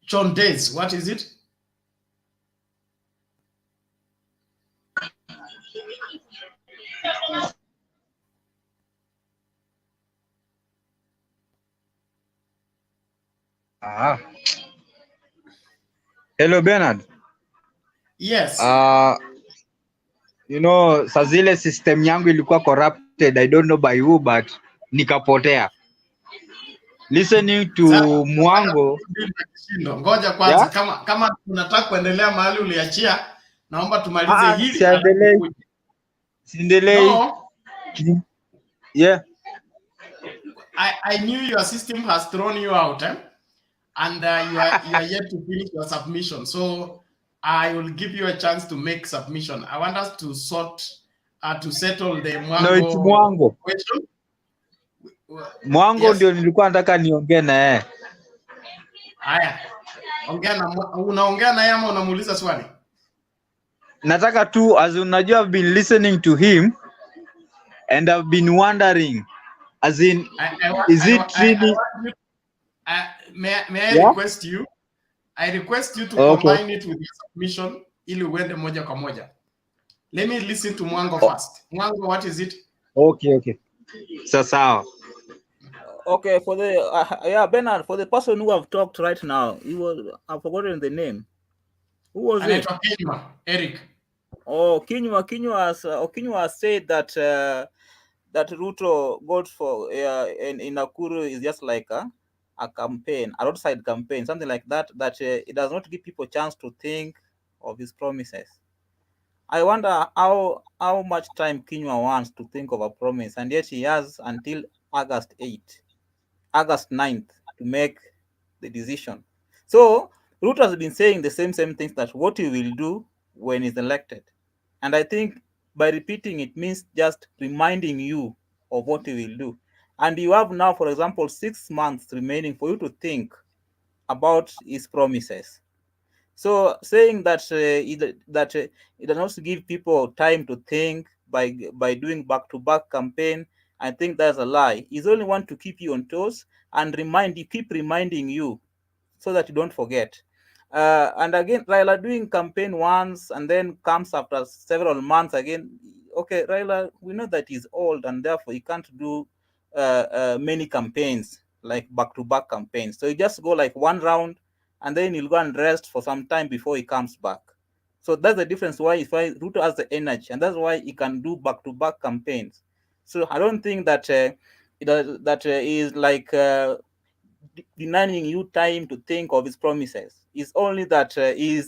John Days, what is it? Hello Bernard. Yes. You know, saa zile system yangu ilikuwa corrupted, I don't know by who, but nikapotea. Listening to Mwango. Ngoja kwanza, kama tunataka kuendelea mahali uliachia, naomba tumalize hili. Siendelei. No. Yeah. I knew your system has thrown you out, and you are yet to finish your submission. So I will give you a chance to make submission. I want us to settle the No, it's Mwango Mwango. question. Mwango Yes. ndio nilikuwa nataka niongee na yeye. Haya. Unaongea na yeye ama unamuuliza swali? Nataka tu, as unajua, I've been listening to him and I've been wondering, as in, is it really? May I Yeah? request you? I request you to Okay. combine it with your submission ili uende moja kwa moja. Let me listen to Mwango first. Mwango, what is it? Okay. Sawa. Okay, for the Bernard, for the person who have talked right now, I've forgotten the name. Who was it? Anaitwa Kinywa, Eric. Oh, Kinywa has said that that Ruto got for in Nakuru is just like a campaign, a roadside campaign, something like that. That it does not give people chance to think of his promises. I wonder how much time Kinywa wants to think of a promise, and yet he has until August 9th to make the decision. So Ruto has been saying the same things, that what he will do when he's elected. And I think by repeating it means just reminding you of what he will do. And you have now, for example, 6 months remaining for you to think about his promises. So saying that it does not give people time to think by doing back-to-back campaign, I think that's a lie. He's only want to keep you on toes and keep reminding you so that you don't forget. And again, Raila doing campaign once and then comes after several months again. Okay, Raila, we know that he's old and therefore he can't do many campaigns, like back-to-back campaigns. So you just go like one round and then he'll go and rest for some time before he comes back. So that's the difference why Ruto has the energy, and that's why he can do back-to-back campaigns. So I don't think that is like denying you time to think of his promises. It's only that he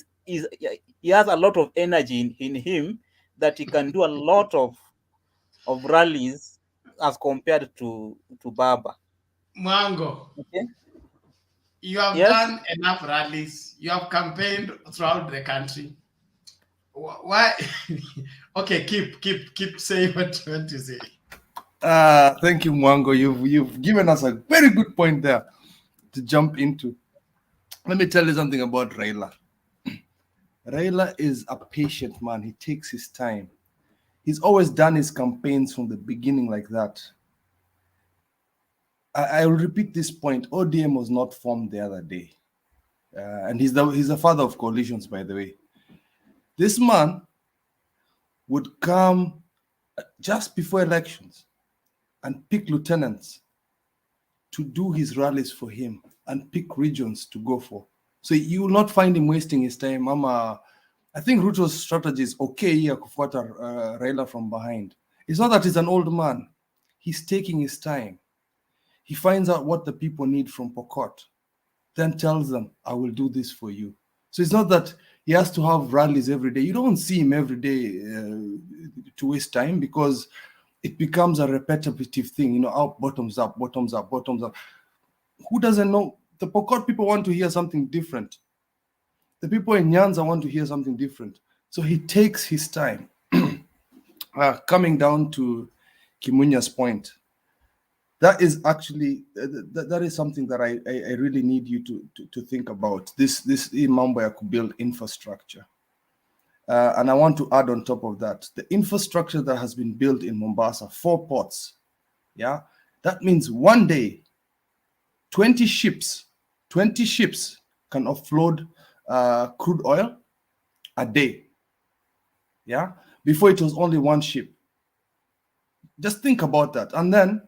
has a lot of energy in him that he can do a lot of rallies as compared to Baba. Mwango. Okay. You have done enough rallies. You have campaigned throughout the country. Why? Okay, keep saying what you want to say. Thank you, Mwango. You've given us a very good point there to jump into. Let me tell you something about Raila. Raila is a patient man. He takes his time. He's always done his campaigns from the beginning like that. I will repeat this point. ODM was not formed the other day. And he's the father of coalitions, by the way. This man would come just before elections and pick lieutenants to do his rallies for him and pick regions to go for. So you will not find him wasting his time. I think Ruto's strategy is okay here, kufuata Raila from behind. It's not that he's an old man. He's taking his time. He finds out what the people need from Pokot, then tells them, I will do this for you. So it's not that he has to have rallies every day. You don't see him every day to waste time, because it becomes a repetitive thing, bottoms up. Who doesn't know? The Pokot people want to hear something different. The people in Nyanza want to hear something different. So he takes his time. Coming down to Kimunya's point, that is actually that is something that I really need you to think about. This Imambo could build infrastructure, and I want to add on top of that the infrastructure that has been built in Mombasa, 4 ports. Yeah, that means one day, 20 ships can offload crude oil a day. Yeah, before it was only 1 ship. Just think about that, and then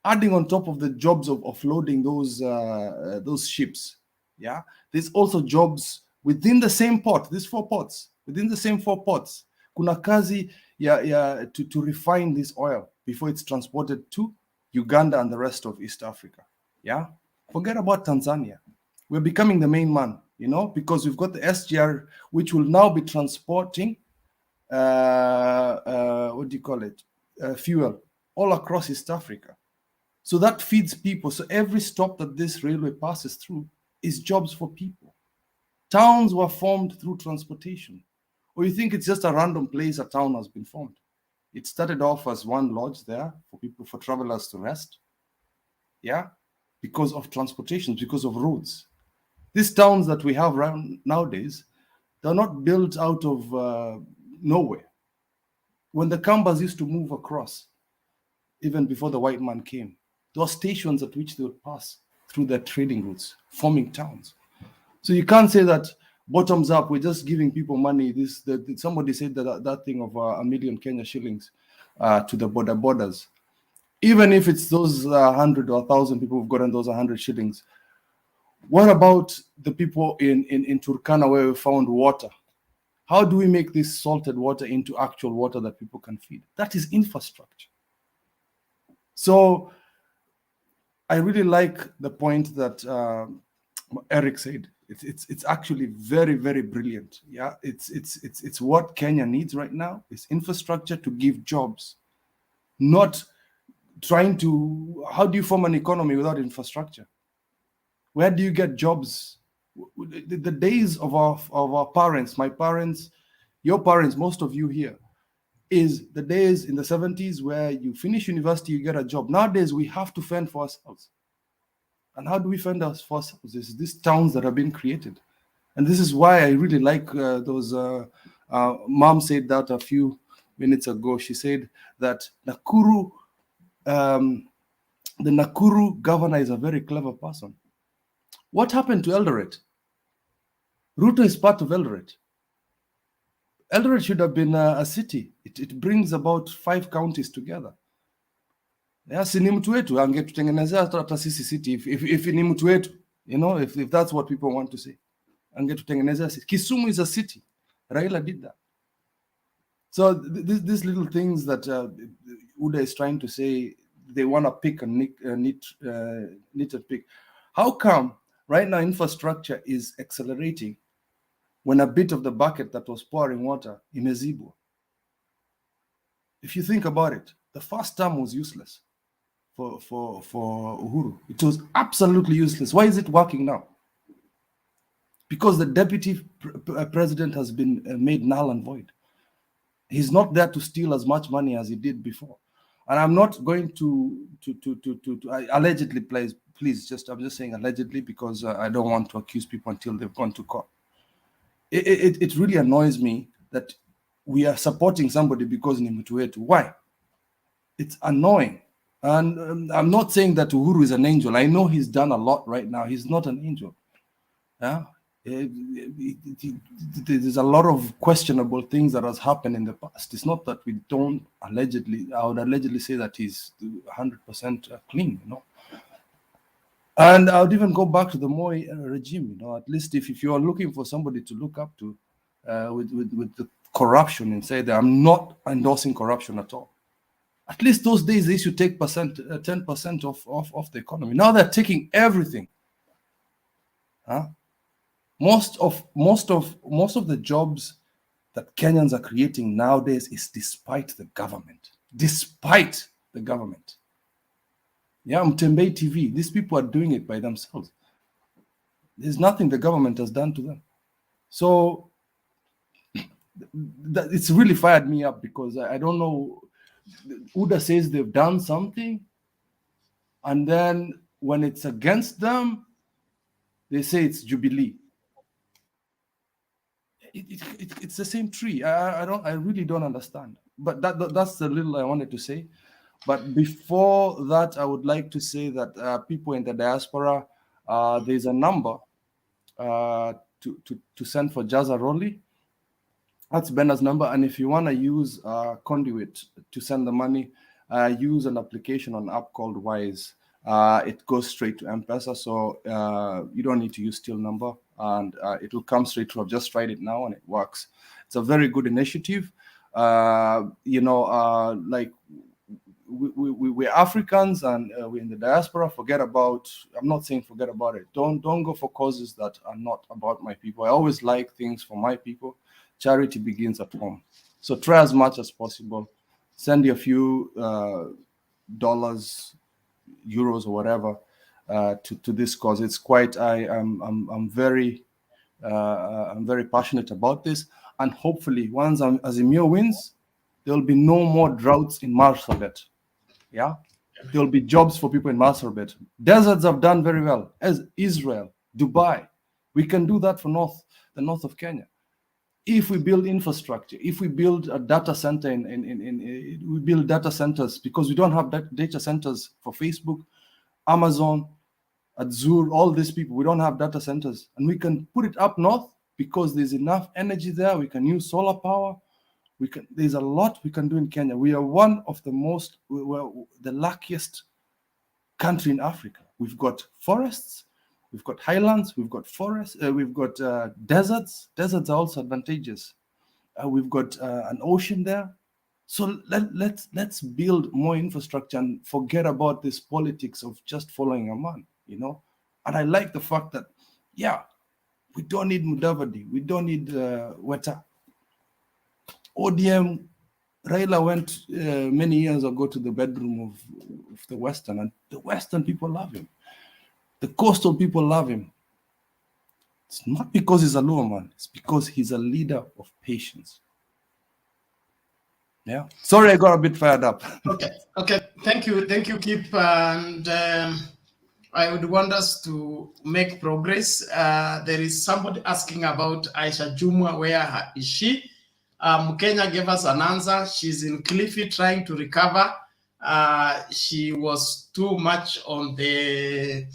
adding on top of the jobs of offloading those ships, yeah, there's also jobs within the same port. These 4 ports, within the same 4 ports, kuna kazi to refine this oil before it's transported to Uganda and the rest of East Africa. Yeah, forget about Tanzania. We're becoming the main man, because we've got the SGR, which will now be transporting fuel all across East Africa. So that feeds people. So every stop that this railway passes through is jobs for people. Towns were formed through transportation. Or you think it's just a random place a town has been formed? It started off as one lodge there for people, for travelers to rest. Yeah, because of transportation, because of roads. These towns that we have around nowadays, they're not built out of nowhere. When the Kambas used to move across, even before the white man came, there were stations at which they would pass through their trading routes, forming towns. So you can't say that bottoms up, we're just giving people money. Somebody said that thing of a million Kenya shillings to the borders. Even if it's those 100 or 1,000 people who've gotten those 100 shillings, what about the people in Turkana where we found water? How do we make this salted water into actual water that people can feed? That is infrastructure. So I really like the point that Eric said. It's actually very, very brilliant. Yeah, it's what Kenya needs right now. It's infrastructure to give jobs, not trying to. How do you form an economy without infrastructure? Where do you get jobs? The days of our parents, my parents, your parents, most of you here, is the days in the 70s where you finish university, you get a job. Nowadays, we have to fend for ourselves. And how do we fend for ourselves? There's these towns that have been created. And this is why I really like those. Mom said that a few minutes ago. She said that Nakuru, the Nakuru governor is a very clever person. What happened to Eldoret? Ruto is part of Eldoret. Eldoret should have been a city. It brings about 5 counties together. Si ni mtu wetu angetutengenezea hata sisi city if ni mtu wetu, you know, if that's what people want to say. Angetutengenezea city. Kisumu is a city. Raila did that. So these little things that Uda is trying to say, they want to pick and nit and pick. How come right now infrastructure is accelerating when a bit of the bucket that was pouring water imezibwa? If you think about it, the first term was useless for Uhuru. It was absolutely useless. Why is it working now? Because the deputy president has been made null and void. He's not there to steal as much money as he did before. And I'm not going to allegedly, please, I'm just saying allegedly because I don't want to accuse people until they've gone to court. It really annoys me that we are supporting somebody because ni mtu wetu. Why? It's annoying. And I'm not saying that Uhuru is an angel. I know he's done a lot right now. He's not an angel. Yeah. There's a lot of questionable things that has happened in the past. It's not that we don't allegedly, I would allegedly say that he's 100% clean, you know. And I would even go back to the Moi regime, you know, at least if you are looking for somebody to look up to with the corruption and say that I'm not endorsing corruption at all. At least those days they used to take 10% of the economy. Now they're taking everything. Huh? Most of the jobs that Kenyans are creating nowadays is despite the government. Despite the government. Yeah, Mtembei TV. These people are doing it by themselves. There's nothing the government has done to them. So it's really fired me up because I don't know. Uda says they've done something, and then when it's against them, they say it's Jubilee. It's the same tree. I really don't understand. But that's the little I wanted to say. But before that, I would like to say that people in the diaspora, there's a number to send for Jaza Roli. That's Benna's number. And if you want to use Conduit to send the money, use an application on an app called Wise. It goes straight to M-Pesa, so you don't need to use till number, and it will come straight through. I've just tried it now, and it works. It's a very good initiative. You know, like we're Africans and we're in the diaspora. Forget about. I'm not saying forget about it. Don't go for causes that are not about my people. I always like things for my people. Charity begins at home. So try as much as possible. Send you a few dollars, euros, or whatever to this cause. It's quite. I'm very I'm very passionate about this. And hopefully, once Azimio wins, there will be no more droughts in Marsabit. Yeah? There will be jobs for people in Marsabit. Deserts have done very well, as Israel, Dubai. We can do that for the north of Kenya. If we build infrastructure, if we build a data center we build data centers, because we don't have data centers for Facebook, Amazon, Azure, all these people, we don't have data centers, and we can put it up north because there's enough energy there. We can use solar power. There's a lot we can do in Kenya. We are one of the luckiest country in Africa. We've got forests, we've got highlands, we've got forests, we've got deserts. Deserts are also advantageous. We've got an ocean there. So let's build more infrastructure and forget about this politics of just following a man, And I like the fact that, we don't need Mudavadi, we don't need Weta. ODM, Raila went many years ago to the bedroom of the Western, and the Western people love him. The coastal people love him. It's not because he's a Luo man, it's because he's a leader of patience. Yeah. Sorry, I got a bit fired up. Okay. Thank you, Kip. And I would want us to make progress. There is somebody asking about Aisha Jumwa. Where is she? Kenya gave us an answer. She's in Cliffy trying to recover. She was too much on the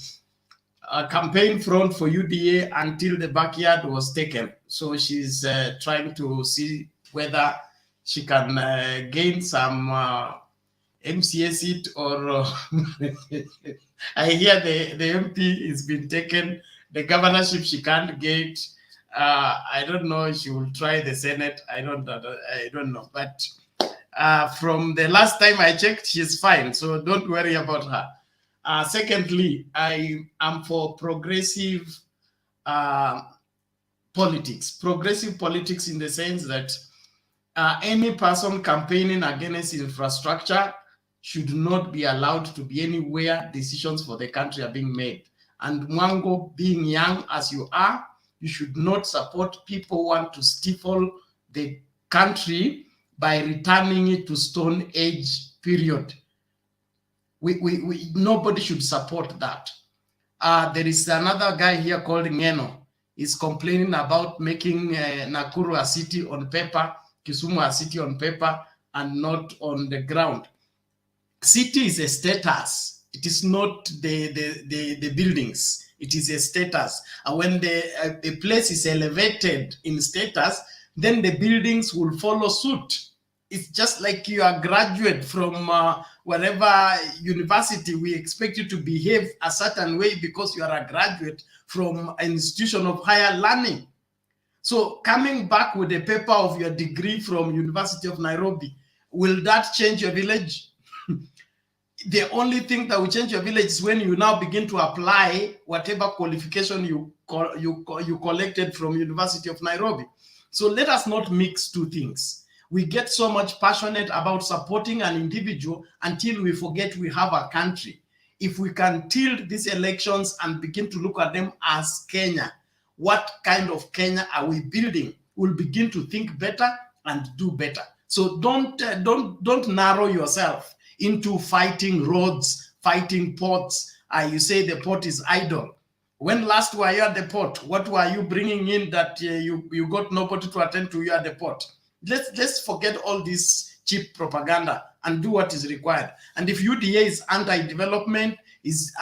campaign front for UDA until the backyard was taken. So she's trying to see whether she can gain some MCA seat or I hear the MP has been taken. The governorship she can't get. I don't know. She will try the Senate. I don't know. But from the last time I checked, she's fine. So don't worry about her. Secondly, I am for progressive politics. Progressive politics in the sense that any person campaigning against infrastructure should not be allowed to be anywhere decisions for the country are being made. And Mwango, being young as you are, you should not support people who want to stifle the country by returning it to Stone Age period. Nobody should support that. There is another guy here called Ngeno. He's complaining about making Nakuru a city on paper, Kisumu a city on paper, and not on the ground. City is a status. It is not the buildings. It is a status. And when the place is elevated in status, then the buildings will follow suit. It's just like you are a graduate from whatever university. We expect you to behave a certain way because you are a graduate from an institution of higher learning. So coming back with a paper of your degree from University of Nairobi, will that change your village? The only thing that will change your village is when you now begin to apply whatever qualification you collected from University of Nairobi. So let us not mix two things. We get so much passionate about supporting an individual until we forget we have a country. If we can tilt these elections and begin to look at them as Kenya, what kind of Kenya are we building? We'll begin to think better and do better. So don't narrow yourself into fighting roads, fighting ports. You say the port is idle. When last were you at the port? What were you bringing in that you got nobody to attend to you at the port? Let's forget all this cheap propaganda and do what is required. And if UDA is anti-development, is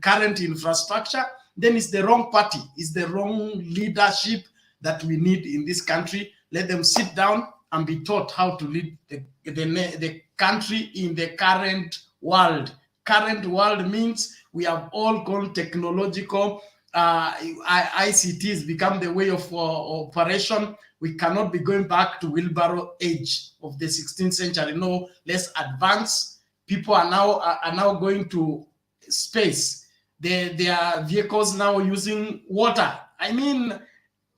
current infrastructure, then it's the wrong party. It's the wrong leadership that we need in this country. Let them sit down and be taught how to lead the country in the current world. Current world means we have all gone technological. ICT has become the way of operation. We cannot be going back to wheelbarrow age of the 16th century. No, let's advance. People are now going to space. There are vehicles now using water. I mean,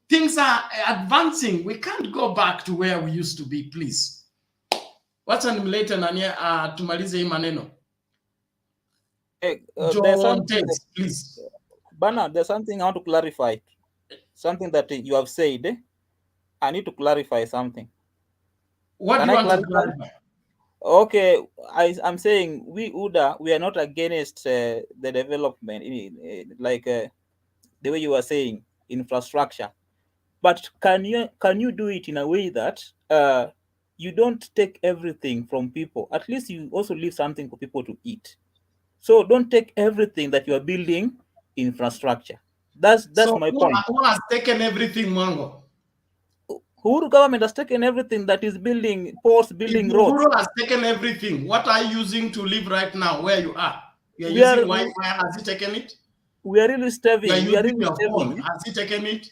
things are advancing. We can't go back to where we used to be, please. Wacha nimlete nani tumalize hii maneno. There's something, please. Bernard, there's something I want to clarify. Something that you have said. I need to clarify something. What Can do you I want to clarify? clarify? Okay, I'm saying we UDA, we are not against the development, like the way you are saying, infrastructure. But can you do it in a way that you don't take everything from people? At least you also leave something for people to eat. So don't take everything that you are building infrastructure. That's So my point. who has taken everything, Mwango? Uhuru government has taken everything that is building ports, If building roads. Uhuru has taken everything, what are you using to live right now where you are? You are We are- using Wi-Fi, has he taken it? We are really starving. You are We are using really your phone, starving. has he taken it?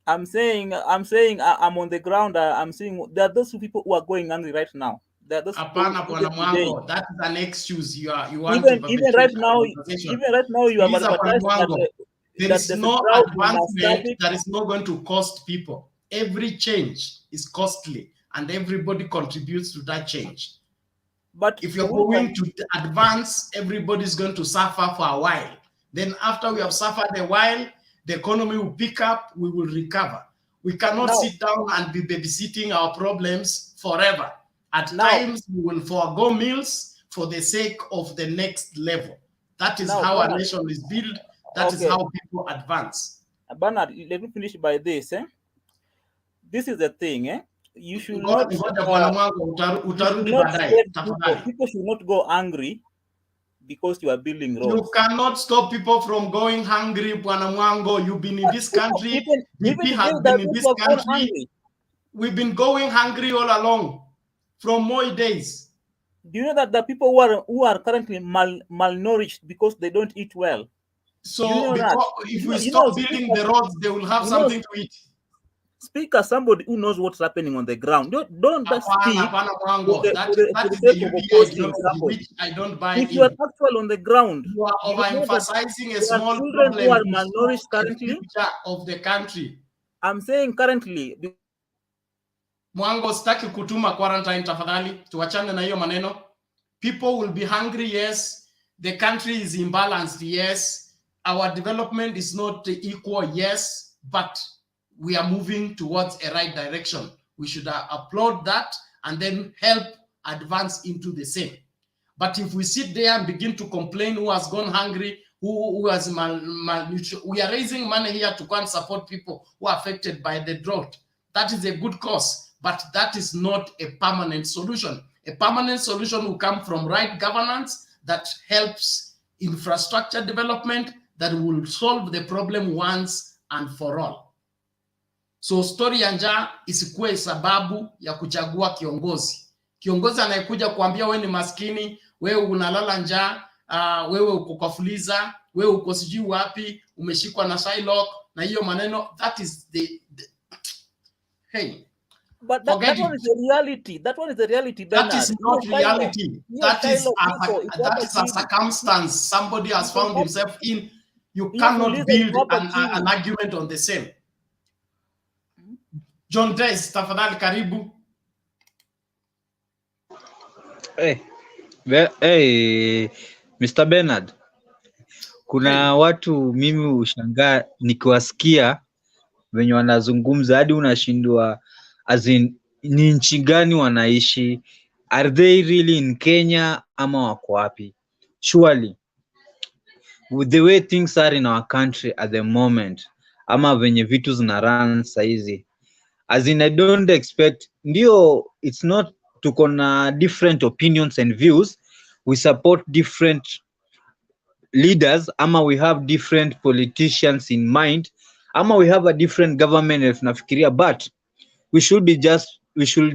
I'm saying I'm on the ground. I'm seeing there are those people who are going hungry right now. There are those people Hapana, Bwana even today. Mwango, that is an excuse. You want to Even right perpetuate now, a conversation. even right now, you have Sikiliza Bwana advertised that Mwango, there that is there's a no drought in advancement Marsabit. that is not going to cost people. Every change is costly, and everybody contributes to that change. But if you're going to advance, everybody's going to suffer for a while. Then after we have suffered a while, the economy will pick up, we will recover. We cannot sit down and be babysitting our problems forever. At times, we will forego meals for the sake of the next level. That is how a nation is built. That is how people advance. Bernard, let me finish by this. This is the thing. You should not. People should not go hungry because you are building roads. You cannot stop people from going hungry, Bwana Mwango. You've been in this country. BP has been in this country. We've been going hungry all along from Moi days. Do you know that the people who are currently malnourished because they don't eat well? So if we stop building the roads, they will have something to eat. Speak as somebody who knows what's happening on the ground. Don't just speak That is the UDA ideology, which I don't buy if you are actual on the ground, you are overemphasizing a small children problem who are to malnourished stop the currently future of the country. I'm saying currently. Mwango, sitaki kutuma quarantine tafadhali, tuachane na hiyo maneno. People will be hungry, yes. The country is imbalanced, yes. Our development is not equal, yes. But we are moving towards a right direction. We should applaud that and then help advance into the same. But if we sit there and begin to complain who has gone hungry, who has malnutrition, we are raising money here to go and support people who are affected by the drought. That is a good cause, but that is not a permanent solution. A permanent solution will come from right governance that helps infrastructure development that will solve the problem once and for all. So story ya njaa isikuwe sababu ya kuchagua kiongozi. Kiongozi anayekuja kuambia wewe ni maskini, wewe unalala njaa, wewe uko kwa fuliza, wewe uko sijui wapi, umeshikwa na Shylock na hiyo maneno, that is the hey. But that one is the reality. That one is the reality. That is not reality. That is a circumstance somebody has found himself in. You cannot build an argument on the same. John Des, tafadhali karibu. Hey, Mr. Bernard. Kuna watu mimi ushangaa nikiwasikia wenye wanazungumza hadi unashindwa as in ni nchi gani wanaishi, are they really in Kenya ama wako wapi? Surely with the way things are in our country at the moment ama venye vitu zina run saizi, as in I don't expect, ndio it's not, tuko na different opinions and views, we support different leaders ama we have different politicians in mind ama we have a different government if nafikiria, but we should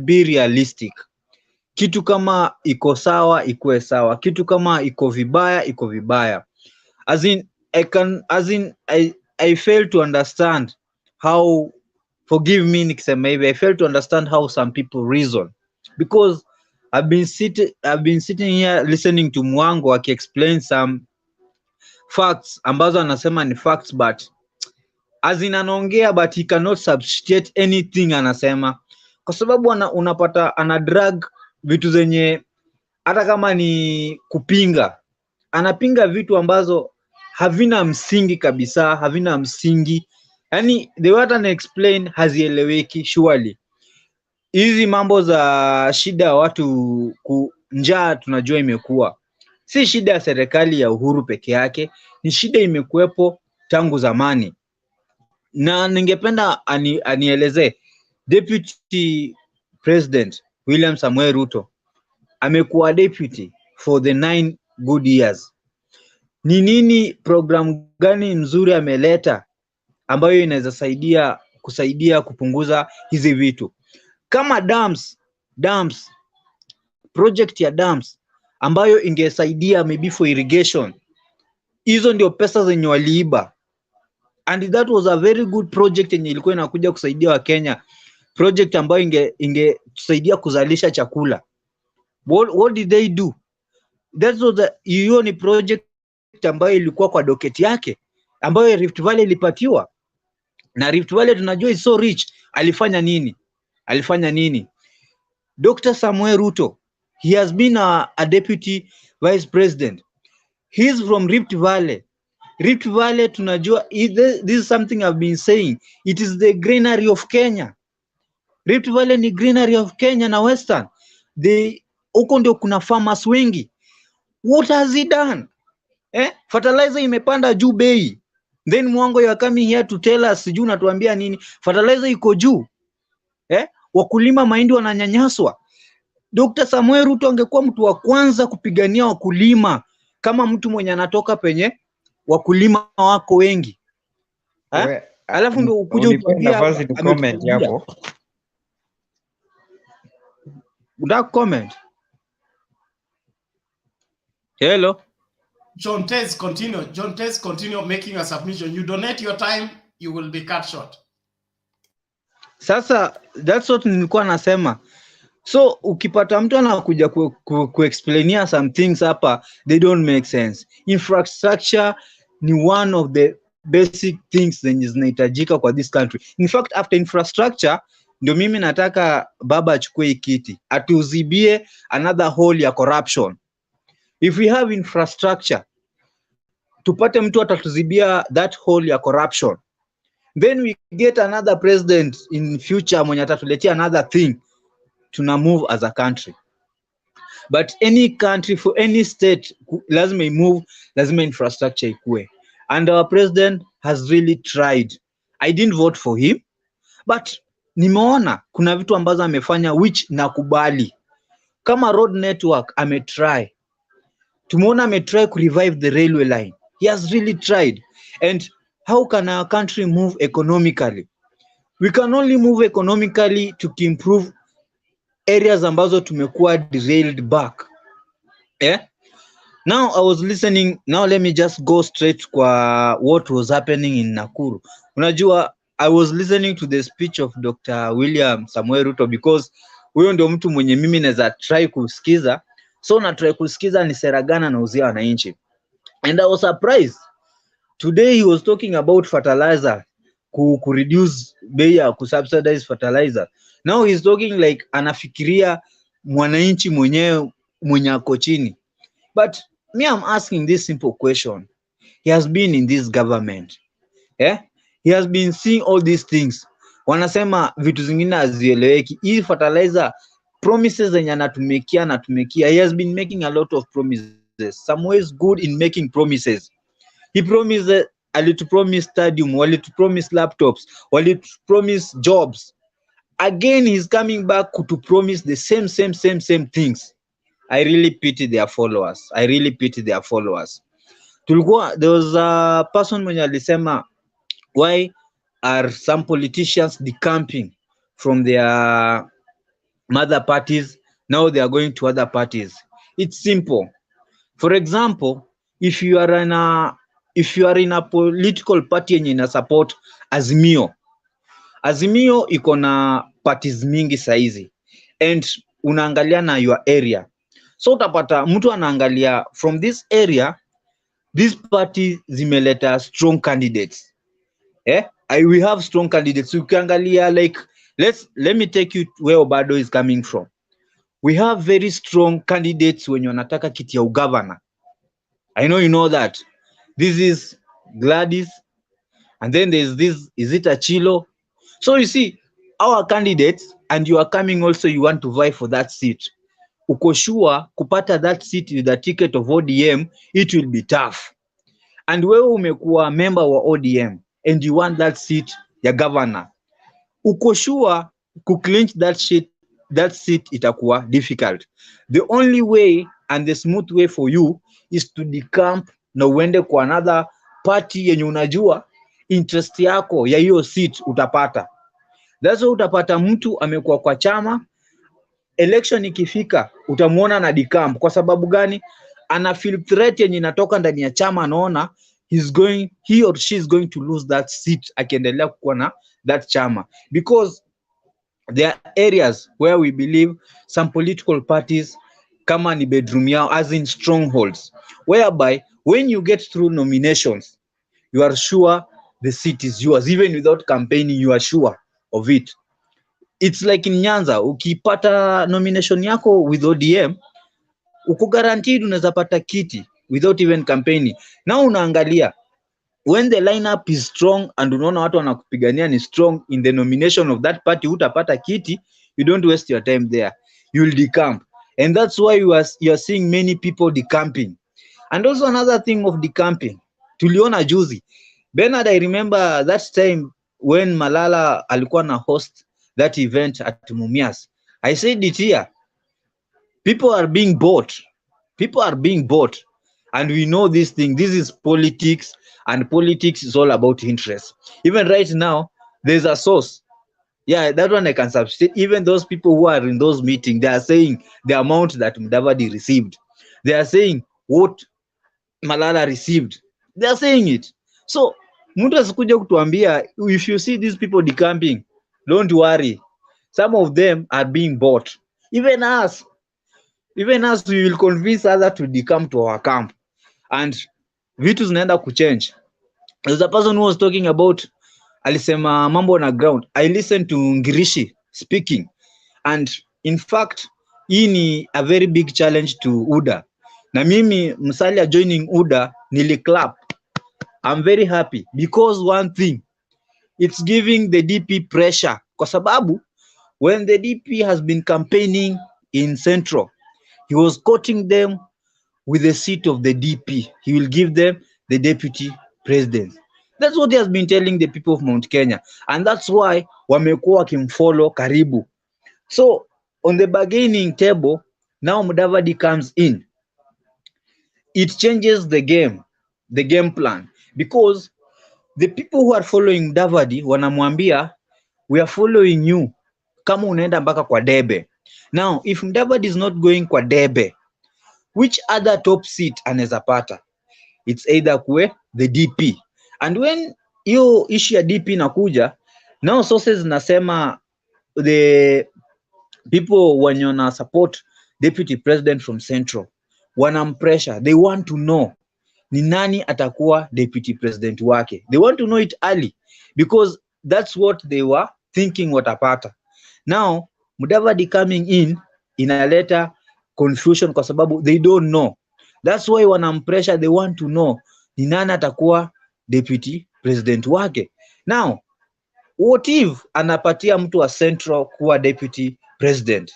be realistic. Kitu kama iko sawa ikuwe sawa, kitu kama iko vibaya iko vibaya. As in I fail to understand how, forgive me nikisema hivi, I fail to understand how some people reason, because I've been sitting here listening to Mwango aki-explain some facts ambazo anasema ni facts, but as in anaongea but he cannot substitute anything anasema, kwa sababu unapata ana drag vitu zenye hata kama ni kupinga, anapinga vitu ambazo havina msingi kabisa, havina msingi. Yani the way I explain hazieleweki surely. Hizi mambo za shida ya watu njaa tunajua imekuwa. Si shida ya serikali ya Uhuru peke yake, ni shida imekuwepo tangu zamani. Na ningependa anieleze Deputy President William Samuel Ruto amekuwa deputy for the 9 good years. Ni nini program gani nzuri ameleta ambayo inaweza kusaidia kupunguza hizi vitu? Kama dams project ya dams ambayo ingesaidia maybe for irrigation, hizo ndio pesa zenye waliiba. And that was a very good project yenye ilikuwa inakuja kusaidia Wakenya, project ambayo ingesaidia kuzalisha chakula. What did they do? That was hiyo ni project ambayo ilikuwa kwa docket yake, ambayo Rift Valley ilipatiwa. Na Rift Valley tunajua is so rich. Alifanya nini? Dr. Samuel Ruto, he has been a deputy vice president. He's from Rift Valley. Rift Valley tunajua, this is something I've been saying, it is the greenery of Kenya. Rift Valley ni greenery of Kenya na Western. Huko ndio kuna farmers wengi. What has he done? Fertilizer imepanda juu bei. Then Mwango you are coming here to tell us sijui natuambia nini? Fertilizer iko juu. Wakulima mahindi wananyanyaswa. Dr. Samuel Ruto angekuwa mtu wa kwanza kupigania wakulima, kama mtu mwenye anatoka penye wakulima wako wengi. Alafu ndio ukuje utuambia nafasi tu comment hapo. Unataka comment? Hello. John Tez, continue making a submission. You donate your time, you will be cut short. Sasa that's what nilikuwa nasema. So ukipata mtu anakuja kuexplainia some things hapa, they don't make sense. Infrastructure ni one of the basic things zenye zinahitajika kwa this country. In fact, after infrastructure ndio mimi nataka baba achukue kiti, atuzibie another hole ya corruption. If we have infrastructure, tupate mtu atatuzibia that hole ya corruption, then we get another president in future mwenye atatuletea another thing, tuna move as a country. But any country, for any state, lazima move, lazima infrastructure ikue. And our president has really tried. I didn't vote for him, but nimeona kuna vitu ambazo amefanya which nakubali. Kama road network ametry. Tumeona ametry to revive the railway line. He has really tried. And how can our country move economically? We can only move economically to improve areas ambazo tumekuwa derailed back. Now I was listening, now let me just go straight kwa what was happening in Nakuru. Unajua, I was listening to the speech of Dr. William Samuel Ruto because huyo ndio mtu mwenye mimi naweza try kusikiza. So na try kusikiza ni sera gani anauzia wananchi. And I was surprised. Today he was talking about fertilizer, ku reduce bei ya kusubsidize fertilizer. Now he's talking like anafikiria mwananchi mwenye ako chini. But me, I'm asking this simple question. He has been in this government. He has been seeing all these things. Wanasema vitu zingine hazieleweki. Hii fertilizer promises zenye anatumekia. He has been making a lot of promises. Some is good in making promises. He promised, alitupromise stadium, walitupromise laptops, walitupromise jobs. Again, he's coming back to promise the same things. I really pity their followers. There was a person mwenye alisema, why are some politicians decamping from their mother parties? Now they are going to other parties. It's simple. For example, if you are in a political party yenye ina support Azimio iko na parties mingi saizi, and unaangalia na your area. So utapata mtu anaangalia from this area, this party zimeleta strong candidates. We have strong candidates. Ukiangalia like, let me take you where Obado is coming from. We have very strong candidates when you wanataka kiti ya ugavana. I know you know that. this is Gladys, and then there's this, is it Achilo? So you see, our candidates, and you are coming also, you want to vie for that seat. Uko sure kupata that seat with the ticket of ODM, it will be tough. And wewe umekuwa member wa ODM and you want that seat ya governor, uko sure kuclinch that seat itakuwa difficult. The only way and the smooth way for you is to decamp na uende kwa another party yenye unajua interest yako ya hiyo seat utapata. That's why utapata mtu amekuwa kwa chama, election ikifika utamuona na decamp. Kwa sababu gani? Ana feel threat yenye inatoka ndani ya chama, anaona he or she is going to lose that seat akiendelea kuwa na that chama, because there are areas where we believe some political parties kama ni bedroom yao, as in strongholds, whereby when you get through nominations you are sure the seat is yours. Even without campaigning, you are sure of it. It's like in Nyanza, ukipata nomination yako with ODM, uko guaranteed unaweza pata kiti without even campaigning. Now unaangalia, when the lineup is strong and unaona watu wanakupigania ni strong in the nomination of that party, utapata kiti, you don't waste your time there. You'll decamp. And that's why you are seeing many people decamping. And also another thing of decamping, tuliona juzi, Bernard, I remember that time when Malala alikuwa na host that event at Mumias. I said it here, people are being bought. People are being bought. And we know this thing, this is politics, and politics is all about interest. Even right now, there's a source. Yeah, that one I can substitute. Even those people who are in those meetings, they are saying the amount that Mudavadi received. They are saying what Malala received. They are saying it. So, mtu asikuja kutuambia, if you see these people decamping, don't worry. Some of them are being bought. Even us, we will convince others to decamp to our camp. And vitu zinaenda kuchange. There's a person who was talking about, alisema mambo na ground. I listened to Ngirishi speaking. And in fact, hii ni a very big challenge to UDA. Na mimi Musalia joining UDA niliclap. I'm very happy because one thing, it's giving the DP pressure. Kwa sababu when the DP has been campaigning in Central, he was quoting them with the seat of the DP. He will give them the deputy president. That's what he has been telling the people of Mount Kenya. And that's why wamekuwa wakimfollow karibu. So on the bargaining table, now Mudavadi comes in. It changes the game plan. Because the people who are following Mudavadi wanamwambia, we are following you kama unaenda mpaka kwa debe. Now, if Mudavadi is not going kwa debe, which other top seat anaweza pata? It's either kwe the DP. And when hiyo issue ya DP nakuja, now sources nasema the people wenye wana support deputy president from Central wanampressure. They want to know ni nani atakuwa deputy president wake. They want to know it early because that's what they were thinking watapata. Now, Mudavadi coming in inaleta confusion kwa sababu they don't know. That's why wanampressure, they want to know ni nani atakuwa deputy president wake. Now, what if anapatia mtu wa Central kuwa deputy president?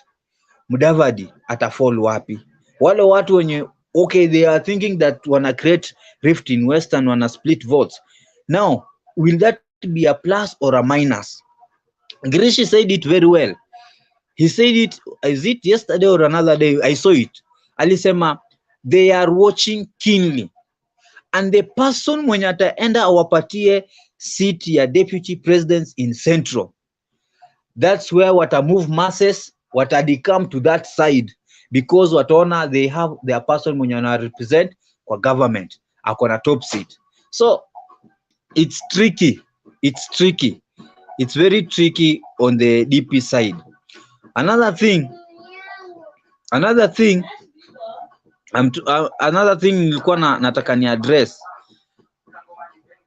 Mudavadi atafall wapi? Wale watu wenye okay, they are thinking that wana create rift in Western, wana split votes. Now, will that be a plus or a minus? Ngirishi said it very well. He said it, is it yesterday or another day? I saw it. Alisema, they are watching keenly. And the person mwenye ataenda awapatie seat ya deputy presidents in Central, that's where watamove masses, watadecamp to that side. Because wataona they have their person mwenye wana represent kwa government, akona top seat. So, it's tricky. It's tricky. It's very tricky on the DP side. Another thing nilikuwa nataka ni address.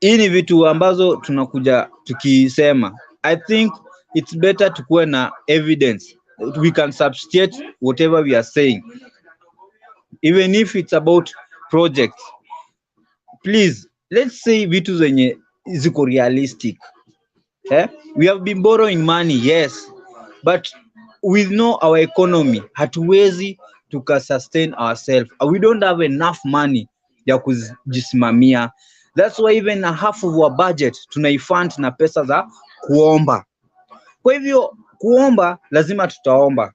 Hii ni vitu ambazo tunakuja tukisema. I think it's better tukuwe na evidence. We can substantiate whatever we are saying. Even if it's about projects. please, let's say vitu zenye ziko realistic. We have been borrowing money, yes, but with our economy, hatuwezi sustain ourselves. We don't have enough money ya kujisimamia. That's why even a half of our budget tunaifund na pesa za kuomba. Kwa hivyo kuomba lazima tutaomba.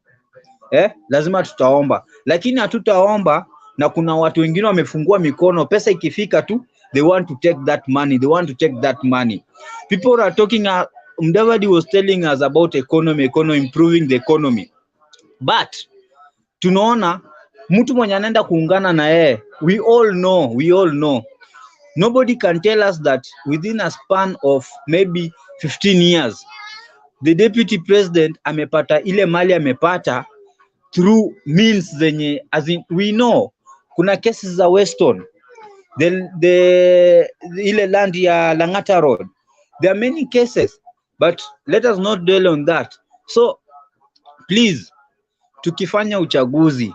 Lazima tutaomba, lakini hatutaomba na kuna watu wengine wamefungua mikono, pesa ikifika tu they want to take that money, People are talking, Mudavadi was telling us about economy, improving the economy, but tunaona mtu mwenye anaenda kuungana na yeye, we all know nobody can tell us that within a span of maybe 15 years the deputy president amepata ile mali amepata through means zenye, as in, we know kuna cases za Weston, the ile land ya Langata Road, there are many cases, but let us not dwell on that. So please, tukifanya uchaguzi,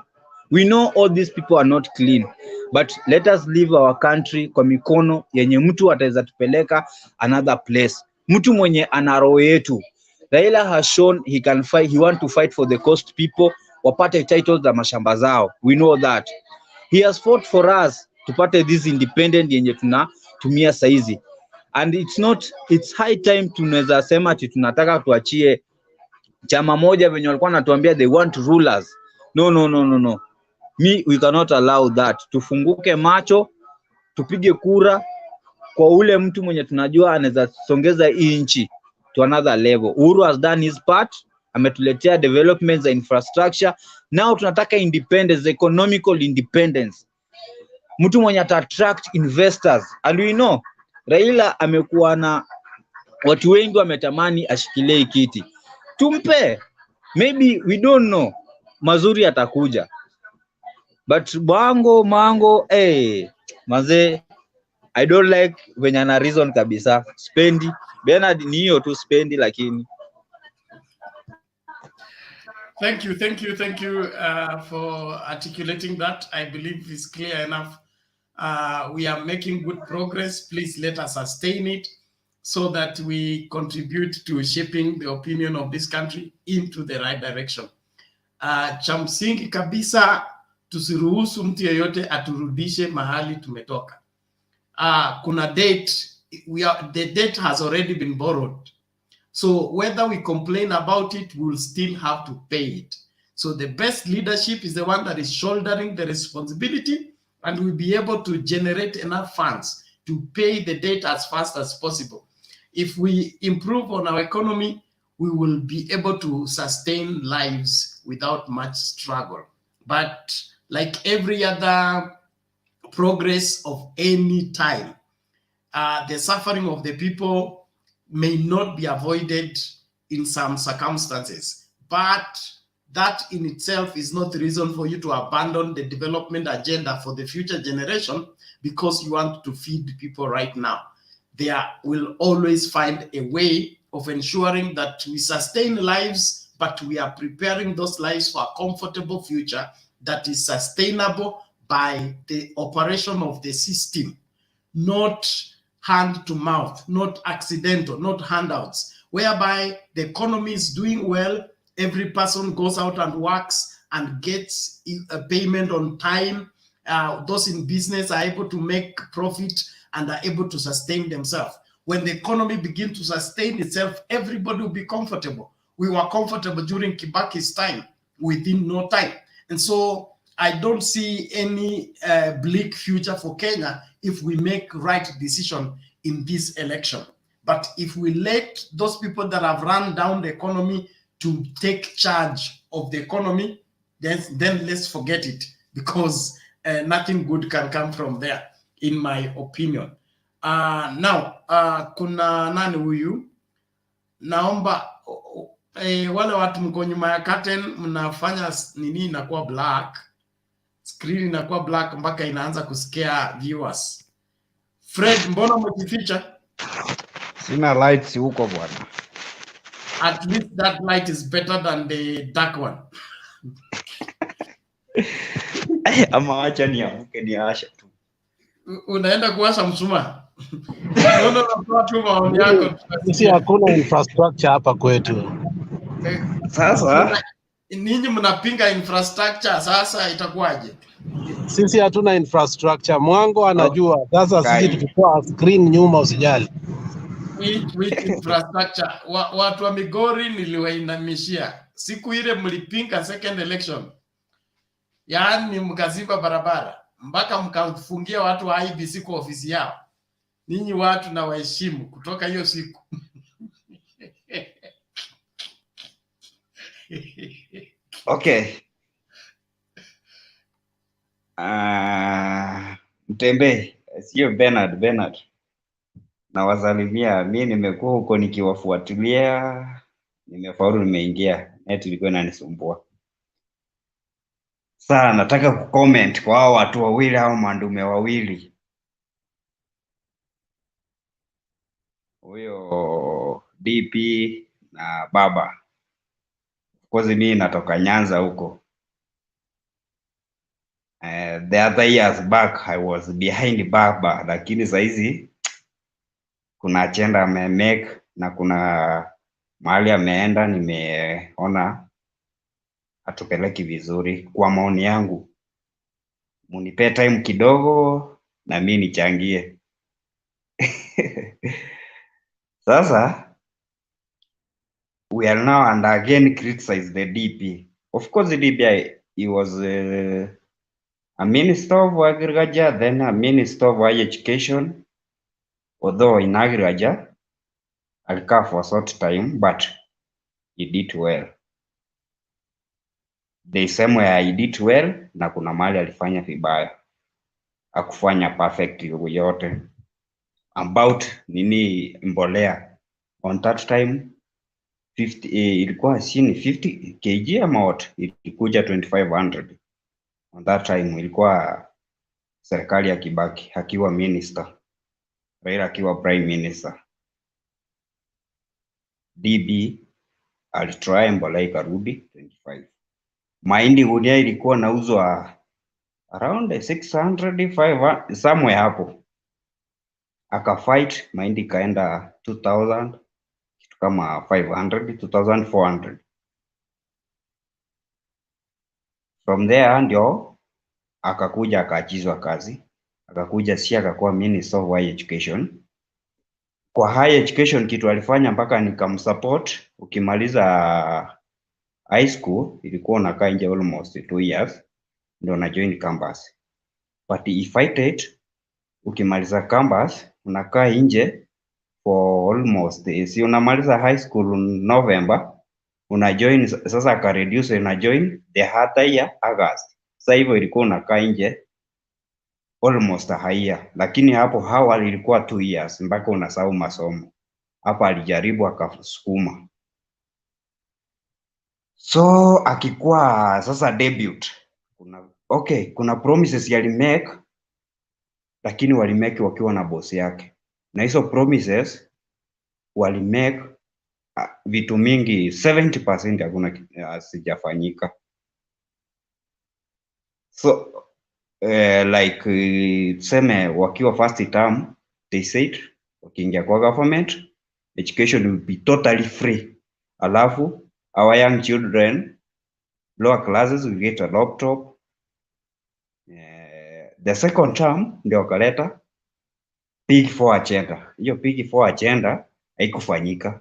we know all these people are not clean, but let us leave our country kwa mikono yenye mtu ataweza tupeleka another place, mtu mwenye ana roho yetu. Raila has shown he can fight, he want to fight for the coast people, wapate titles za mashamba zao. We know that. He has fought for us tupate this independent yenye tunatumia saizi. And it's high time tunaweza sema ati tunataka tuachie chama moja venye walikuwa natuambia they want rulers. No. We cannot allow that. Tufunguke macho, tupige kura kwa ule mtu mwenye tunajua anaweza songeza hii nchi to another level. Uhuru has done his part, ametuletea developments za infrastructure. Now tunataka independence, economical independence. Mtu mwenye attract investors. And we know Raila amekuwa na watu wengi wametamani ashikilie kiti. Tumpe. Maybe we don't know. Mazuri atakuja. But mango, maze, I don't like venye ana reason kabisa. Spendi. Bernard ni hiyo tu spendi lakini. Thank you for articulating that. I believe it's clear enough. We are making good progress. Please let us sustain it so that we contribute to shaping the opinion of this country into the right direction. Cha msingi kabisa, tusiruhusu mtu yeyote aturudishe mahali tumetoka. Kuna date, the debt has already been borrowed. So whether we complain about it, we'll still have to pay it. So the best leadership is the one that is shouldering the responsibility and will be able to generate enough funds to pay the debt as fast as possible. If we improve on our economy, we will be able to sustain lives without much struggle. But like every other progress of any time, the suffering of the people may not be avoided in some circumstances, but that in itself is not the reason for you to abandon the development agenda for the future generation because you want to feed people right now. They will always find a way of ensuring that we sustain lives, but we are preparing those lives for a comfortable future that is sustainable by the operation of the system, not hand to mouth, not accidental, not handouts, whereby the economy is doing well, every person goes out and works and gets a payment on time. Those in business are able to make profit and are able to sustain themselves. When the economy begins to sustain itself, everybody will be comfortable. We were comfortable during Kibaki's time, within no time. And so I don't see any bleak future for Kenya if we make right decision in this election. But if we let those people that have run down the economy to take charge of the economy, then let's forget it, because nothing good can come from there, in my opinion. Now, kuna nani huyu? Naomba wale watu mko nyuma ya curtain mnafanya nini inakuwa black, screen inakuwa black mpaka inaanza kusikia viewers. Fred, mbona umejificha? Sina lights huko bwana. At least that light is better than the dark one. Ama acha niamke niasha tu. Unaenda kuwasha mshumaa. Naona unatoa tu maoni yako Sisi hakuna infrastructure hapa kwetu. Sasa ninyi mnapinga infrastructure, sasa itakuwaje? Sisi hatuna infrastructure. Mwango anajua. Sasa sisi tukitoa screen nyuma usijali. Which infrastructure? Watu wa Migori niliwainamishia siku ile mlipinga second election, yaani mkaziba barabara mpaka mkafungia watu wa IBC kwa ofisi yao. Ninyi watu na waheshimu kutoka hiyo siku. Okay. Mtembe, sio Bernard. Nawasalimia, mi nimekuwa huko nikiwafuatilia, nimefaulu, nimeingia, net ilikuwa inanisumbua. Sasa nataka kucomment kwa hao watu wawili au mandume wawili. Huyo DP na Baba. Of course mimi natoka Nyanza huko. The other years back I was behind Baba, lakini saizi kuna agenda amemake na kuna mahali ameenda, nimeona atupeleki vizuri. Kwa maoni yangu, munipe time kidogo na mimi nichangie. Sasa we are now and again criticize the DP. Of course the DP, he was a minister of agriculture, then a minister of higher education, although in agriculture alikaa for short time, but he did well. The same way he did well, na kuna mahali alifanya vibaya, akufanya perfect yote. About nini mbolea, on that time 50 ilikuwa chini 50 kg amount, ilikuja 2500 on that time. Ilikuwa serikali ya Kibaki akiwa minister, Raila akiwa prime minister. DB alitry mbolea ikarudi 25. Mahindi gunia ilikuwa nauzwa around 600 500 somewhere hapo, akafight mahindi kaenda 2000, kitu kama 500 2400. From there ndio akakuja akaachizwa kazi, akakuja akakuwa minister of higher education. Kwa higher education kitu alifanya mpaka nikamsupport, ukimaliza high school ilikuwa unakaa nje almost 2 years ndio na join campus, but he fight it. Ukimaliza campus unakaa nje for almost, si unamaliza high school November, una join sasa, aka reduce, una join the other year August. Sasa hivyo ilikuwa unakaa nje almost a year, lakini hapo awali ilikuwa 2 years mpaka unasahau masomo. Hapa alijaribu akasukuma. So akikuwa sasa debut, kuna promises yalimake, lakini walimake wakiwa na boss yake, na hizo promises walimake vitu mingi 70% hakuna sijafanyika. So tuseme wakiwa first term, they said wakiingia kwa government, education will be totally free, alafu our young children lower classes will get a laptop. The second term ndio wakaleta Big Four agenda. Hiyo Big Four agenda haikufanyika.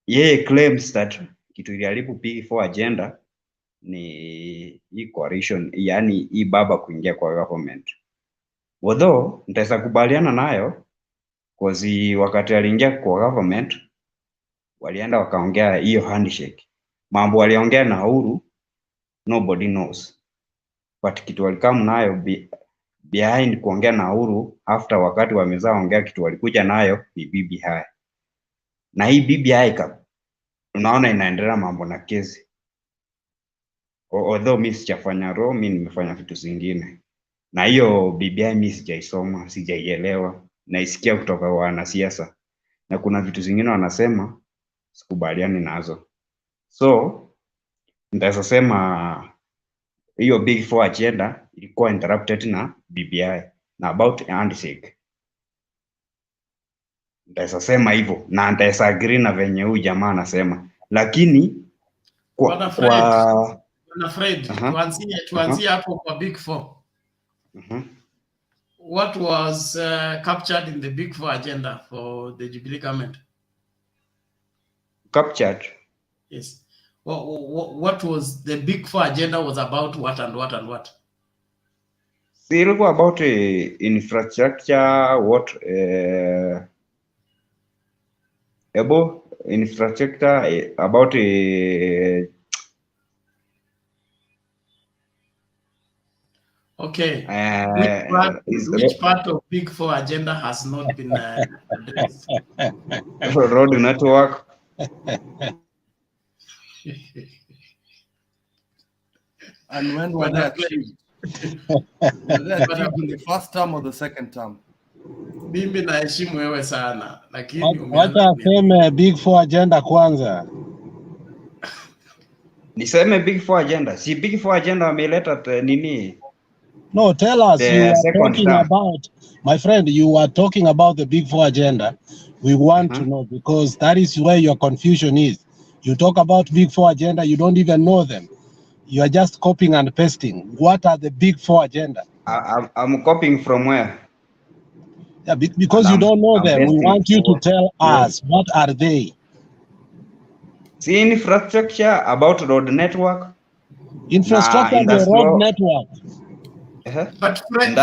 Yeye claims that kitu iliharibu Big Four agenda ni hii coalition, yani hii Baba kuingia kwa government. Although nitaweza kubaliana nayo, cause wakati aliingia kwa government walienda wakaongea hiyo handshake. Mambo waliongea na Uhuru nobody knows, but kitu walikamu nayo behind kuongea na Uhuru, after wakati wameza ongea, kitu walikuja nayo ni BBI. Na hii BBI unaona inaendelea mambo na kesi, although mimi sijafanya roho, mimi nimefanya vitu zingine, na hiyo BBI mimi sijaisoma, sijaielewa, naisikia kutoka wanasiasa, na kuna vitu zingine wanasema sikubaliani nazo. So nitaweza sema hiyo Big Four agenda ilikuwa interrupted na BBI. na about handshake. Nitaweza sema hivyo na nitaweza agree na venye huyu jamaa anasema, lakini Bwana Fred, tuanzie hapo kwa Big Four. What was captured in the Big Four agenda for the Jubilee government? Captured? Yes. What was the Big Four agenda was about? What and what and what? Ilikuwa about infrastructure, about infrastructure, about okay. Which part of Big Four agenda has not been addressed? road network. And when were they achieved? Were they achieved in the first term or the second term? Mimi naheshimu wewe sana, lakini wacha aseme Big Four agenda kwanza. Niseme Big Four agenda. Si Big Four agenda wameleta nini? No, tell us. You are talking about, my friend, you are talking about the Big Four agenda. We want to know, because that is where your confusion is. You talk about Big Four agenda, you don't even know them. You are just copying and pasting. What are the Big Four agenda? I'm copying from where? Yeah, because you don't know them. We want you to tell us, what are they? See, infrastructure, about road network. Infrastructure, the road network. But Fred,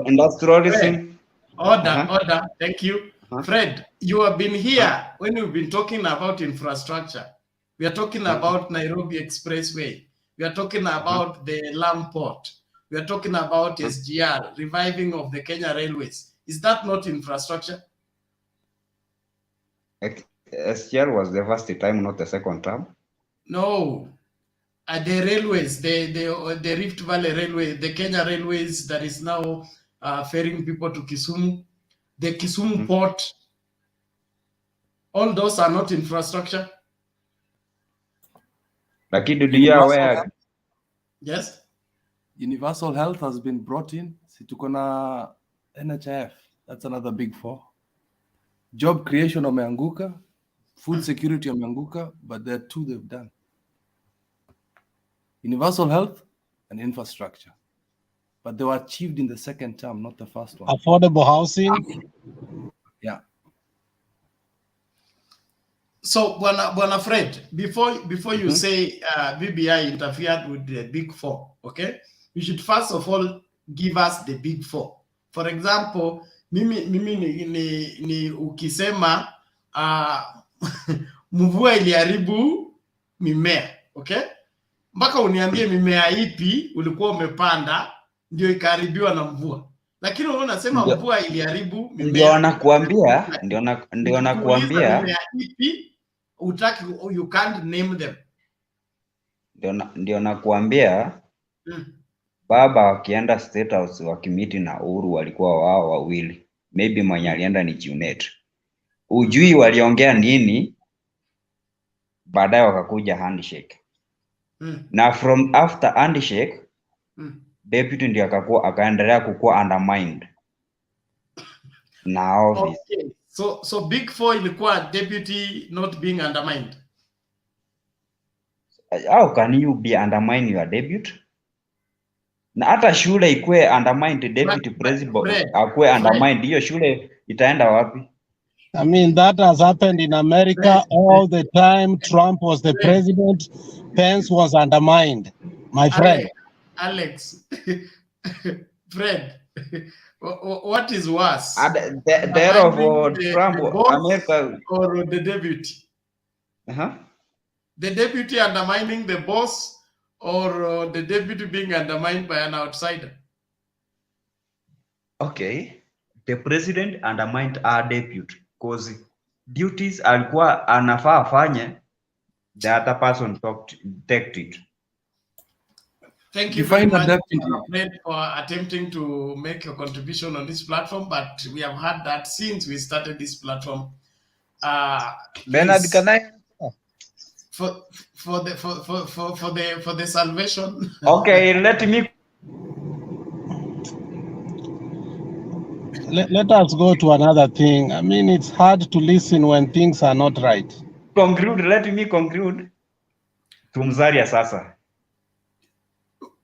industrialism. Order. Thank you. Fred, you have been here when we've been talking about infrastructure. We are talking about Nairobi Expressway. We are talking about the Lamu Port. We are talking about SGR, reviving of the Kenya Railways. Is that not infrastructure? SGR was the first time, not the second term. No. The railways, the Rift Valley Railway, the Kenya Railways that is now ferrying people to Kisumu, the Kisumu Port, all those are not infrastructure. Lakini do you aware? Yes. Universal health has been brought in. Si tuko na NHIF. That's another Big Four. Job creation wameanguka. Food security wameanguka. But there are two they've done. Universal health and infrastructure. But they were achieved in the second term, not the first one. Affordable housing? Yeah. So, Bwana Fred, before you say BBI interfered with the Big Four, okay? You should first of all give us the Big Four. For example, mimi ni ukisema mvua iliharibu mimea, okay? Mpaka uniambie mimea ipi ulikuwa umepanda ndio ikaharibiwa na mvua. Lakini wewe unasema mvua iliharibu mimea. Ndio nakuambia. Mimea ipi utaki, you can't name them. Ndio nakuambia. Baba wakienda State House wakimiti na Uhuru walikuwa wao wawili. Maybe mwenye alienda ni Junet. Ujui waliongea nini? Baadaye wakakuja handshake. Na from after handshake, deputy ndio akaendelea kukua undermined. Na office. Okay. So Big Four ilikuwa deputy not being undermined. How can you be undermine your deputy? Na hata shule ikue undermined deputy president akue undermined, hiyo shule itaenda wapi? I mean, that has happened in America all the time. Trump was the president. Pence was undermined. My friend. Alex. Fred. What is worse? The of Trump, America. Or the deputy? The deputy undermining the boss, or the deputy being undermined by an outsider? Okay. The president undermined our deputy because duties alikuwa anafaa afanye, the other person take it. Thank you very much for attempting to make your contribution on this platform, but we have had that since we started this platform. Bernard, can I? For the salvation. Okay, let me. let us go to another thing. I mean, it's hard to listen when things are not right. Conclude, let me conclude. Tumzaria sasa.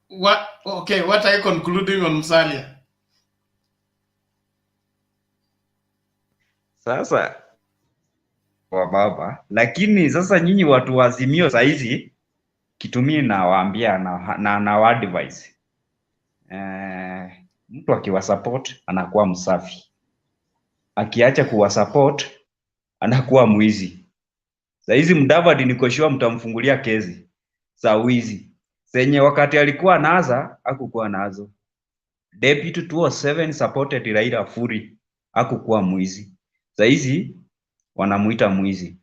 What are you concluding on Musalia? Sasa wa baba, lakini sasa nyinyi watu wa Azimio saizi kitumii nawaambia na advice. Mtu akiwa support anakuwa msafi. Akiacha kuwa support anakuwa mwizi. Saizi Mudavadi niko sure mtamfungulia kesi za wizi. Senye wakati alikuwa naza hakukuwa nazo. Deputy 207 supported Raila Furi hakukuwa mwizi. Saizi wanamuita mwizi.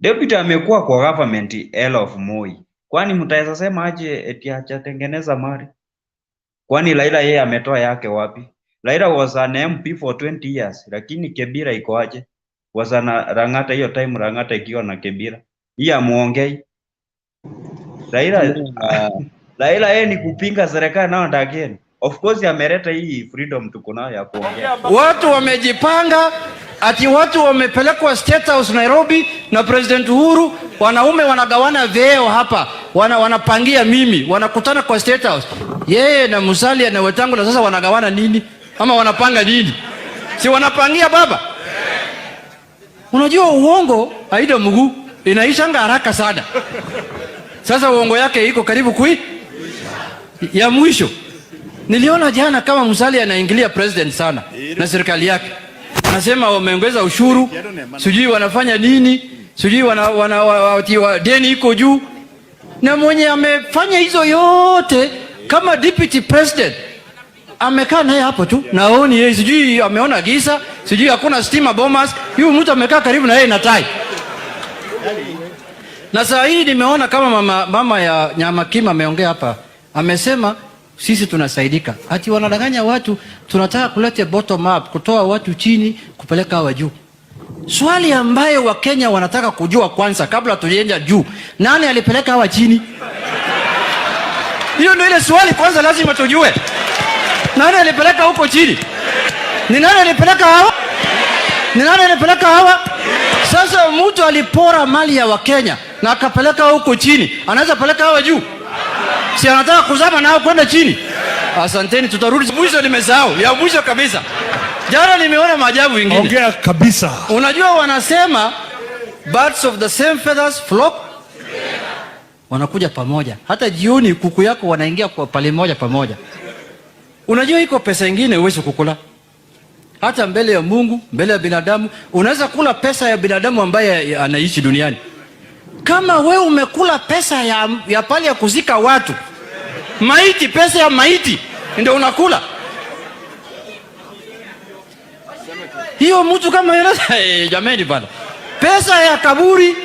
Deputy amekuwa kwa government of Moi. Kwani mtaweza sema aje eti hajatengeneza mali? Kwani Raila yeye ametoa yake wapi? Raila was an MP for 20 years, lakini Kebira iko aje? Was ana Rangata hiyo time Rangata ikiwa na Kebira. Hii amuongei. Raila yeye ni kupinga serikali nao ndageni. Of course ameleta hii freedom tuko nayo ya kuongea. Watu wamejipanga ati watu wamepelekwa State House Nairobi na President Uhuru, wanaume wanagawana vyeo hapa, wanapangia mimi, wanakutana kwa State House. Yeye na Musalia na Wetangula sasa wanagawana nini? Ama wanapanga nini? Si wanapangia baba? Unajua uongo haida mguu, inaishanga haraka sana. Sasa uongo yake iko karibu ya mwisho. Niliona jana kama Musalia anaingilia president sana na serikali yake. Anasema wameongeza ushuru, sijui wanafanya nini, sijui deni iko juu. Na mwenye amefanya hizo yote kama deputy president amekaa naye hapo tu. Naoni yeye sijui ameona giza, sijui hakuna stima bombas. Huyu mtu amekaa karibu na yeye na tai. Na saa hii nimeona kama mama ya Nyama Kima ameongea hapa. Amesema sisi tunasaidika. Ati wanadanganya watu, tunataka kuleta bottom up, kutoa watu chini kupeleka hawa juu. Swali ambayo Wakenya wanataka kujua kwanza kabla tujaenda juu, nani alipeleka hawa chini? Hiyo ndio ile swali kwanza lazima tujue. Nani alipeleka huko chini? Ni nani alipeleka hawa? Ni nani alipeleka hawa? Sasa mtu alipora mali ya Wakenya na akapeleka huko chini, anaweza peleka hawa juu? Si anataka kuzama nao kwenda chini? Asanteni, tutarudi mwisho. Nimesahau ya mwisho kabisa. Jana nimeona maajabu mengine. Ongea kabisa. Unajua wanasema birds of the same feathers flock. Wanakuja pamoja. Hata jioni kuku yako wanaingia kwa pale moja pamoja. Unajua iko pesa nyingine uweze kukula. Hata mbele ya Mungu, mbele ya binadamu, unaweza kula pesa ya binadamu ambaye anaishi duniani. Kama wewe umekula pesa ya pale ya kuzika watu, maiti, pesa ya maiti ndio unakula. Hiyo mtu kama yeye jameni bana. Pesa ya kaburi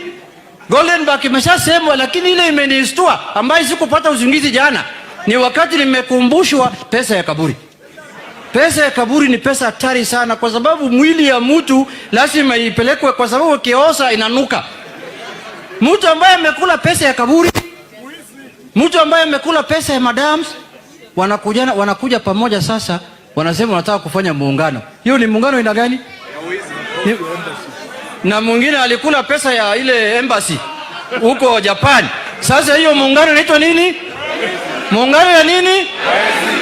Golden Back imeshasemwa, lakini ile imenistua ambayo sikupata usingizi jana. Ni wakati nimekumbushwa pesa ya kaburi. Pesa ya kaburi ni pesa hatari sana, kwa sababu mwili ya mtu lazima ipelekwe, kwa sababu kiosa inanuka. Mtu ambaye amekula pesa ya kaburi, mtu ambaye amekula pesa ya madams, wanakuja pamoja sasa, wanasema wanataka kufanya muungano. Hiyo ni muungano ina gani? Na mwingine alikula pesa ya ile embassy huko Japan. Sasa hiyo muungano inaitwa nini? Muungano ya nini?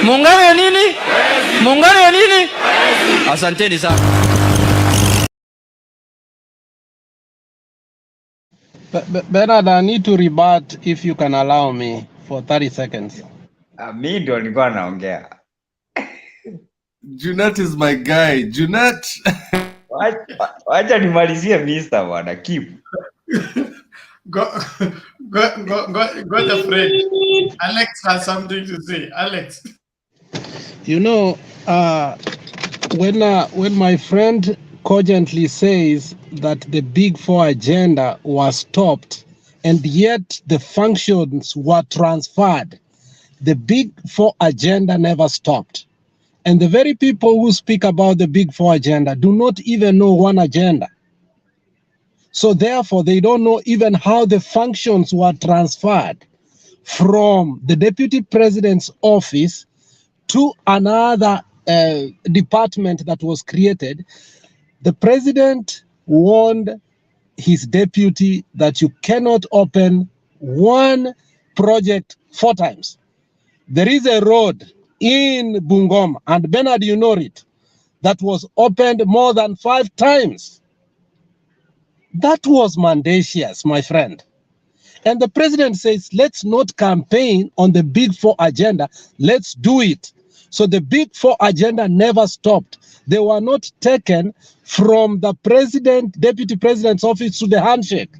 Muungano ya nini? Muungano ya nini? Asanteni sana. Bernard, I need to rebut if you can allow me for 30 seconds. Mimi ndio nilikuwa naongea. Junet is my guy. Junet. Wacha nimalizie Mr. bwana. Keep. Go the friend. Alex has something to say. Alex. You know, when my friend cogently says that the Big Four agenda was stopped and yet the functions were transferred, the Big Four agenda never stopped. And the very people who speak about the Big Four agenda do not even know one agenda. So therefore, they don't know even how the functions were transferred from the Deputy President's office to another department that was created, the president warned his deputy that you cannot open one project 4 times. There is a road in Bungoma, and Bernard, you know it, that was opened more than 5 times. That was mendacious, my friend. And the president says, let's not campaign on the Big Four agenda, let's do it. So the Big Four agenda never stopped. They were not taken from the president, deputy president's office to the handshake.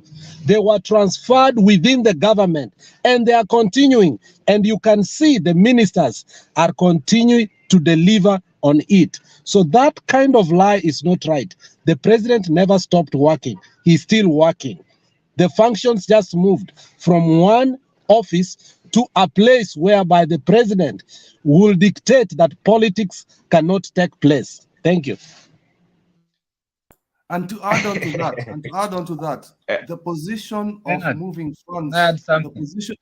They were transferred within the government, and they are continuing. And you can see the ministers are continuing to deliver on it. So that kind of lie is not right. The president never stopped working. He's still working. The functions just moved from one office to a place whereby the president will dictate that politics cannot take place. Thank you. And to add on to that, the position of Bernard, moving funds, add the something. position,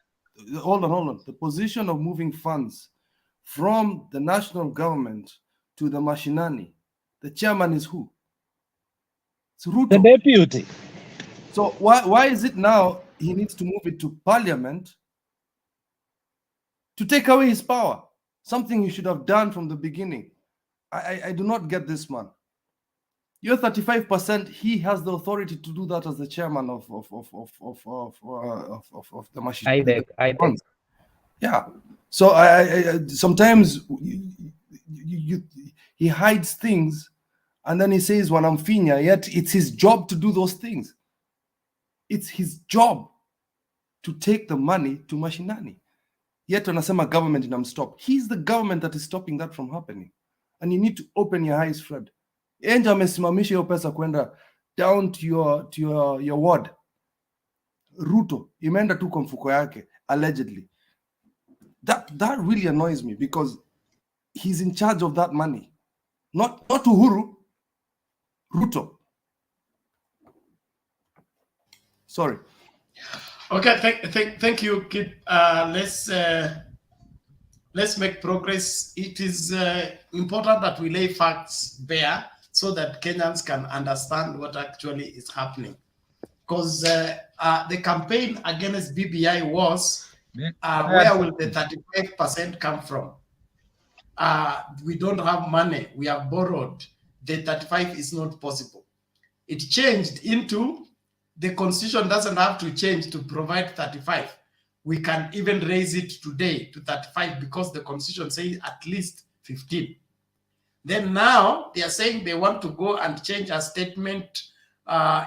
hold on, the position of moving funds from the national government to the mashinani, the chairman is who? It's Ruto. The deputy. So why is it now he needs to move it to parliament to take away his power? Something he should have done from the beginning. I do not get this, man. You're 35%. He has the authority to do that as the chairman of the machine. I beg. Yeah. So I sometimes he hides things, and then he says wanamfinya. Yet it's his job to do those things. It's his job to take the money to mashinani. Yet anasema government inamstop. He's the government that is stopping that from happening. And you need to open your eyes, Fred. Enja amesimamisha hiyo pesa kwenda down to your ward. Ruto imeenda tu kwa mfuko yake allegedly. That really annoys me because he's in charge of that money. Not Uhuru, Ruto. Sorry. Okay, thank you, Kid. Let's make progress. It is important that we lay facts bare so that Kenyans can understand what actually is happening. Because the campaign against BBI was, where will the 35% come from? We don't have money. We have borrowed. The 35 is not possible. It changed into the constitution doesn't have to change to provide 35. We can even raise it today to 35 because the constitution says at least 15. Then now they are saying they want to go and change a statement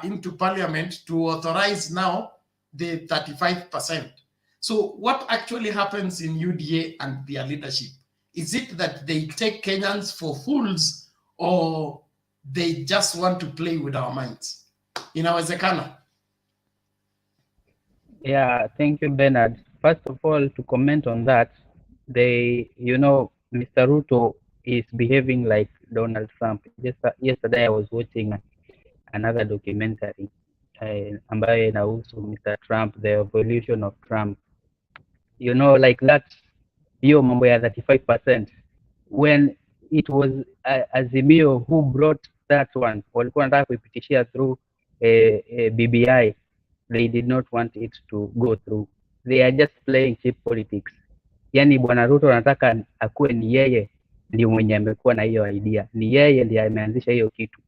into parliament to authorize now the 35%. So what actually happens in UDA and their leadership? Is it that they take Kenyans for fools or they just want to play with our minds? Inawezekana. Yeah, thank you, Bernard. First of all, to comment on that, Mr. Ruto is behaving like Donald Trump. Yesterday I was watching another documentary ambayo inahusu Mr. Trump, the evolution of Trump. Like that, hiyo mambo ya 35%, when it was Azimio who brought that one, walikuwa wanataka kuipitishia through BBI. They did not want it to go through. They are just playing cheap politics. Yani bwana Ruto anataka akuwe ni yeye ndio mwenye amekuwa na hiyo idea. Ni yeye ndiye ameanzisha hiyo kitu.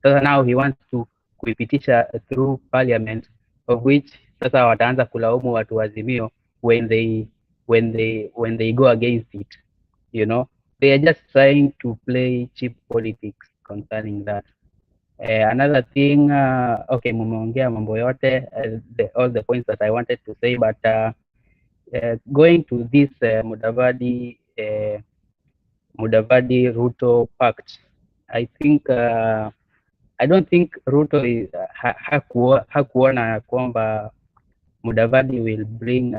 Sasa now he wants to kuipitisha through parliament, of which sasa wataanza kulaumu watu wa Azimio when they go against it. They are just trying to play cheap politics concerning that. Another thing, okay, mumeongea mambo yote, all the points that I wanted to say, but going to this Mudavadi Ruto pact, I think I don't think Ruto is hakuona kwamba Mudavadi will bring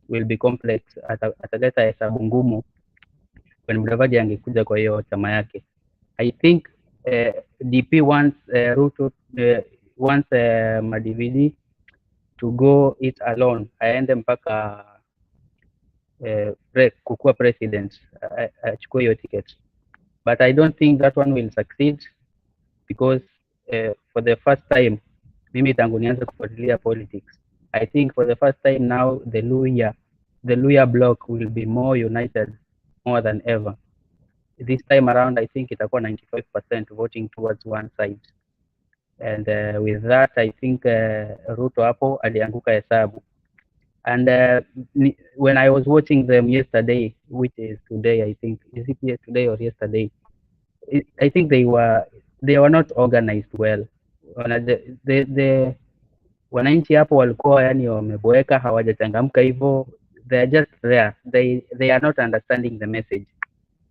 will be complex, ataleta hesabu ngumu when Mudavadi angekuja kwa hiyo chama yake. I think DP wants Ruto wants Mudavadi to go it alone, aende mpaka kukuwa president, achukue hiyo ticket, but I don't think that one will succeed because for the first time, mimi tangu nianze kufuatilia politics, I think for the first time now the Luhya bloc will be more united more than ever. This time around I think itakuwa 95% voting towards one side, and with that I think Ruto hapo alianguka hesabu. And when I was watching them yesterday, which is today, I think, is it today or yesterday? I think they were not organized well. The wananchi hapo walikuwa yani wameboeka, hawajachangamka hivyo. They are just there. They are not understanding the message.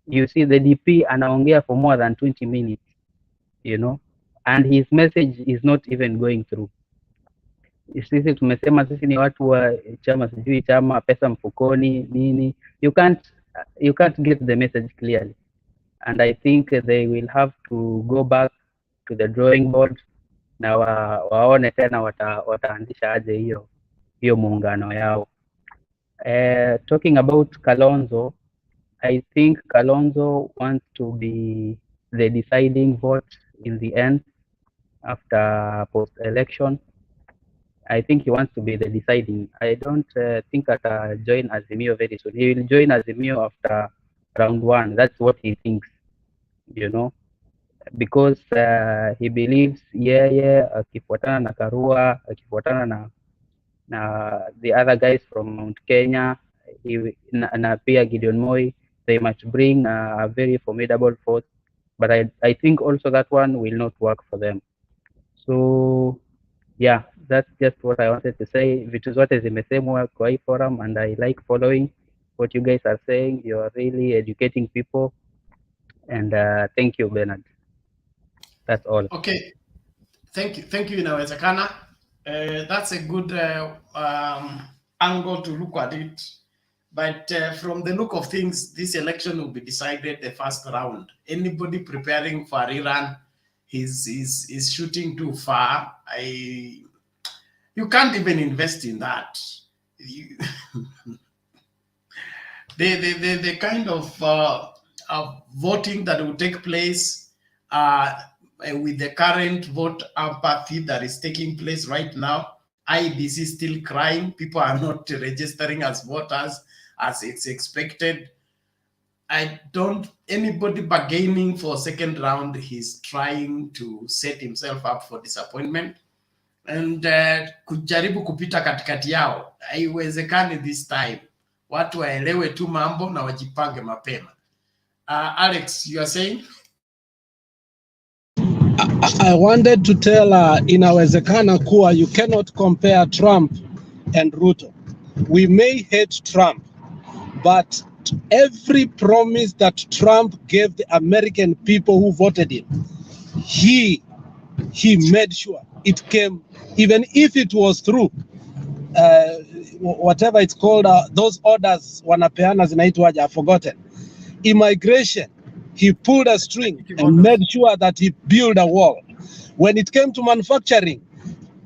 You see, the DP anaongea for more than 20 minutes, you know, and his message is not even going through. Sisi tumesema sisi ni watu wa chama, sijui chama, pesa mfukoni nini, you can't get the message clearly, and I think they will have to go back to the drawing board na waone tena wataanzisha aje hiyo muungano yao. Talking about Kalonzo, I think Kalonzo wants to be the deciding vote in the end after post-election. I think he wants to be the deciding. I don't think that join Azimio very soon. He will join Azimio after round 1. That's what he thinks, you know, because he believes akifuatana na Karua, akifuatana na the other guys from Mount Kenya, na pia Gideon Moi, they must bring a very formidable force. But I think also that one will not work for them. So yeah, that's just what I wanted to say. Vitu zote zimesemwa kwa hii forum, and I like following what you guys are saying. You are really educating people, and thank you, Bernard. That's all. Okay, thank you. Inawezekana. That's a good angle to look at it. But from the look of things, this election will be decided the first round. Anybody preparing for a rerun is shooting too far. You can't even invest in that. The kind of voting that will take place with the current vote apathy that is taking place right now, IBC is still crying. People are not registering as voters as it's expected. Anybody bargaining for second round, he's trying to set himself up for disappointment. And kujaribu kupita katikati yao, haiwezekani this time. Watu waelewe tu mambo na wajipange mapema. Alex, you are saying? I wanted to tell inawezekana kuwa you cannot compare Trump and Ruto. We may hate Trump, but every promise that Trump gave the American people who voted him, he made sure it came, even if it was through whatever it's called, those orders wanapeana zinaitwaje, I've forgotten. Immigration, he pulled a string and made sure that he built a wall. When it came to manufacturing,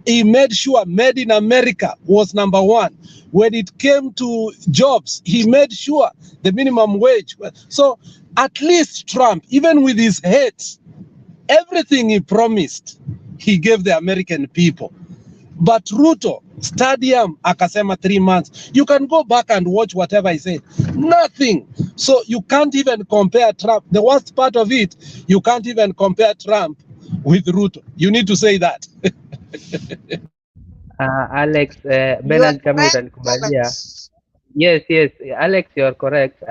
he made sure Made in America was #1. When it came to jobs, he made sure the minimum wage. So at least Trump, even with his hate, everything he promised, he gave the American people. But Ruto, stadium, akasema 3 months. You can go back and watch whatever he said. Nothing. So you can't even compare Trump. The worst part of it, you can't even compare Trump with Ruto. You need to say that. Alex, Bernard kama utanikubalia. Yes, Alex, you're correct.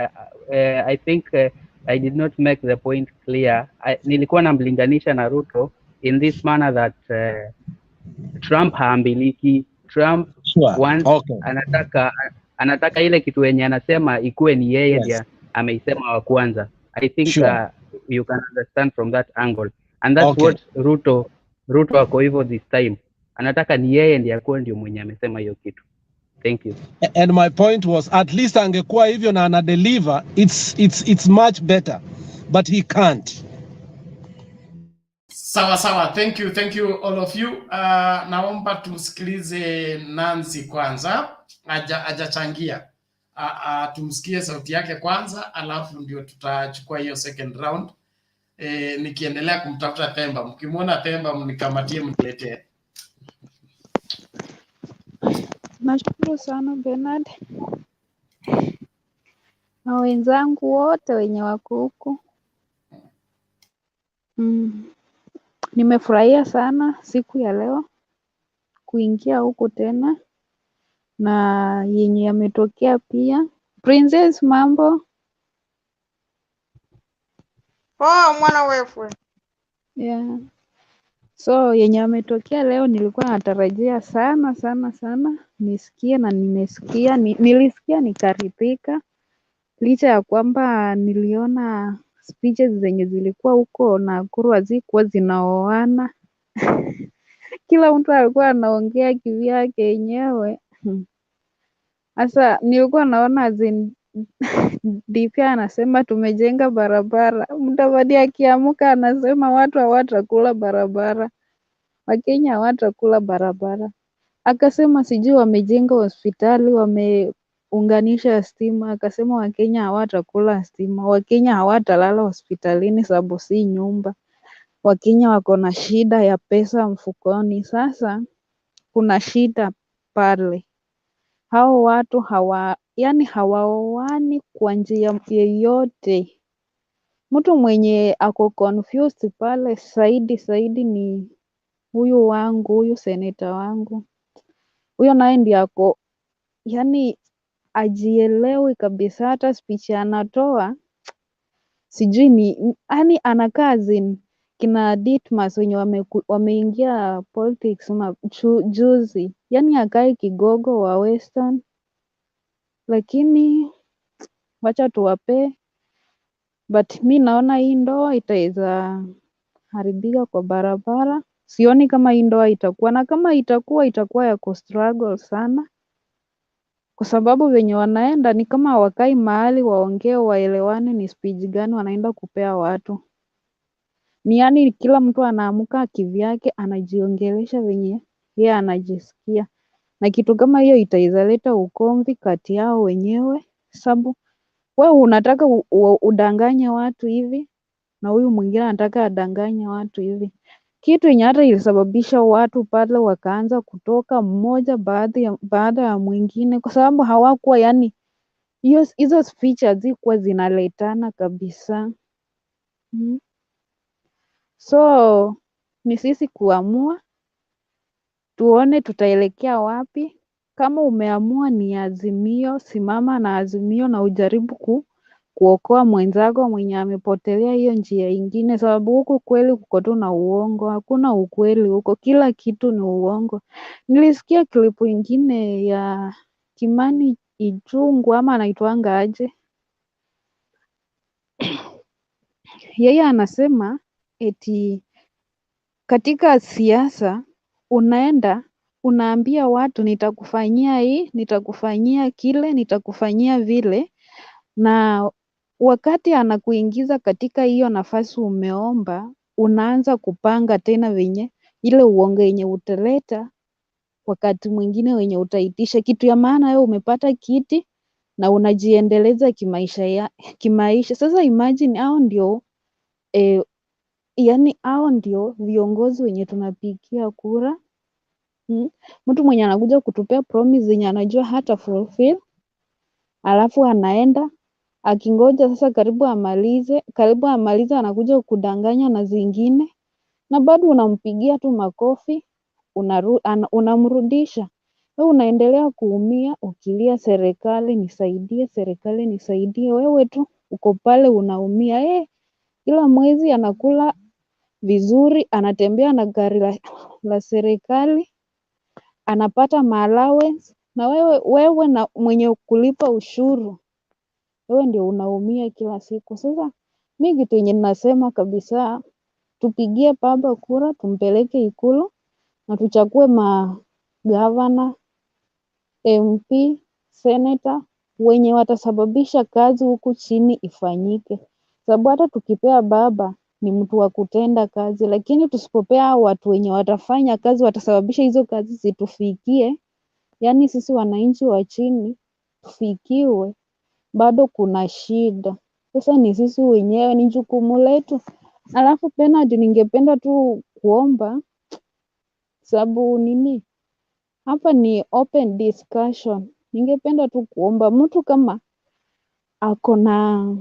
I think I did not make the point clear. Nilikuwa namlinganisha na Ruto in this manner that Trump haambiliki. Trump once anataka ile kitu yenye anasema ikuwe ni yeye ndiye ameisema wa kwanza. I think you can understand from that angle, and that's what Ruto ako hivyo this time. Anataka ni yeye ndiye akuwe ndio mwenye amesema hiyo kitu. Thank you. And my point was, at least angekuwa hivyo na ana deliver, it's much better, but he can't. Sawa. Thank you all of you. Naomba tumsikilize Nancy kwanza, ajachangia. tumsikie sauti yake kwanza, alafu ndio tutachukua hiyo second round. Nikiendelea kumtafuta Themba, mkimwona Themba mnikamatie, mniletee. Nashukuru sana Bernard na wenzangu wote wenye wako huku. Nimefurahia sana siku ya leo kuingia huku tena na yenye yametokea pia. Princess, mambo? Mwana wewe. Yeah. So yenye yametokea leo nilikuwa natarajia sana sana sana nisikie na nimesikia. Nilisikia nikaridhika, licha ya kwamba niliona speeches zenye zilikuwa huko Nakuru hazikuwa zinaoana. Kila mtu alikuwa anaongea kivyake yenyewe. Sasa nilikuwa naona DP anasema tumejenga barabara, Mudavadi akiamka anasema watu hawatakula barabara, Wakenya hawatakula barabara. Akasema sijui wamejenga hospitali, wameunganisha stima, akasema Wakenya hawatakula stima, Wakenya hawatalala hospitalini sababu si nyumba, Wakenya wako na shida ya pesa mfukoni. Sasa kuna shida pale, hao watu hawaoani kwa njia yeyote. Mtu mwenye ako confused pale zaidi ni huyu seneta wangu. Huyo naye ndiye ako ajielewi kabisa, hata speech anatoa sijui ni anakaa kina Ditmas wenye wameingia politics juzi, akae kigogo wa Western. Lakini wacha tuwapee, but mi naona hii ndoa itaweza haribika kwa barabara. Sioni kama hii ndoa itakuwa, na kama itakuwa ya kustruggle sana, kwa sababu wenye wanaenda ni kama hawakai mahali waongee waelewane ni speech gani wanaenda kupea watu. Ni kila mtu anaamka kivyake anajiongelesha venye yeye anajisikia, na kitu kama hiyo itaweza leta ugomvi kati yao wenyewe, sababu wewe unataka udanganye watu hivi na huyu mwingine anataka adanganye watu hivi, kitu yenye hata ilisababisha watu pale wakaanza kutoka mmoja baada ya mwingine, kwa sababu hawakuwa hizo speech hazikuwa zinaletana kabisa. So ni sisi kuamua tuone tutaelekea wapi. Kama umeamua ni Azimio, simama na Azimio na ujaribu kuokoa mwenzako mwenye amepotelea hiyo njia ingine, sababu huku kweli kuko tu na uongo, hakuna ukweli huko, kila kitu ni uongo. Nilisikia klipu ingine ya Kimani Ichung'wah ama anaitwanga aje, yeye anasema eti katika siasa unaenda unaambia watu nitakufanyia hii, nitakufanyia kile, nitakufanyia vile, na wakati anakuingiza katika hiyo nafasi umeomba, unaanza kupanga tena venye ile uongo yenye utaleta wakati mwingine wenye utaitisha kitu ya maana. Wewe umepata kiti na unajiendeleza kimaisha. Sasa imagine hao ndio hao ndio viongozi wenye tunapigia kura. Mtu mwenye anakuja kutupea promise zenye anajua hata fulfill, alafu anaenda akingoja sasa karibu amalize anakuja kudanganya na zingine, na bado unampigia tu makofi, unamrudisha. Wewe unaendelea kuumia ukilia serikali nisaidie, serikali nisaidie. Wewe tu uko pale unaumia. Kila mwezi anakula vizuri, anatembea na gari la serikali, anapata allowance, na wewe na mwenye kulipa ushuru, wewe ndio unaumia kila siku. Sasa mimi kitu yenye ninasema kabisa, tupigie baba kura, tumpeleke Ikulu na tuchague magavana, MP, senator wenye watasababisha kazi huku chini ifanyike, sababu hata tukipea baba ni mtu wa kutenda kazi, lakini tusipopea watu wenye watafanya kazi, watasababisha hizo kazi zitufikie, sisi wananchi wa chini, tufikiwe, bado kuna shida. Sasa ni sisi wenyewe, ni jukumu letu. Alafu Bernard, ningependa tu kuomba, sababu nini, hapa ni open discussion. Ningependa tu kuomba mtu kama ako na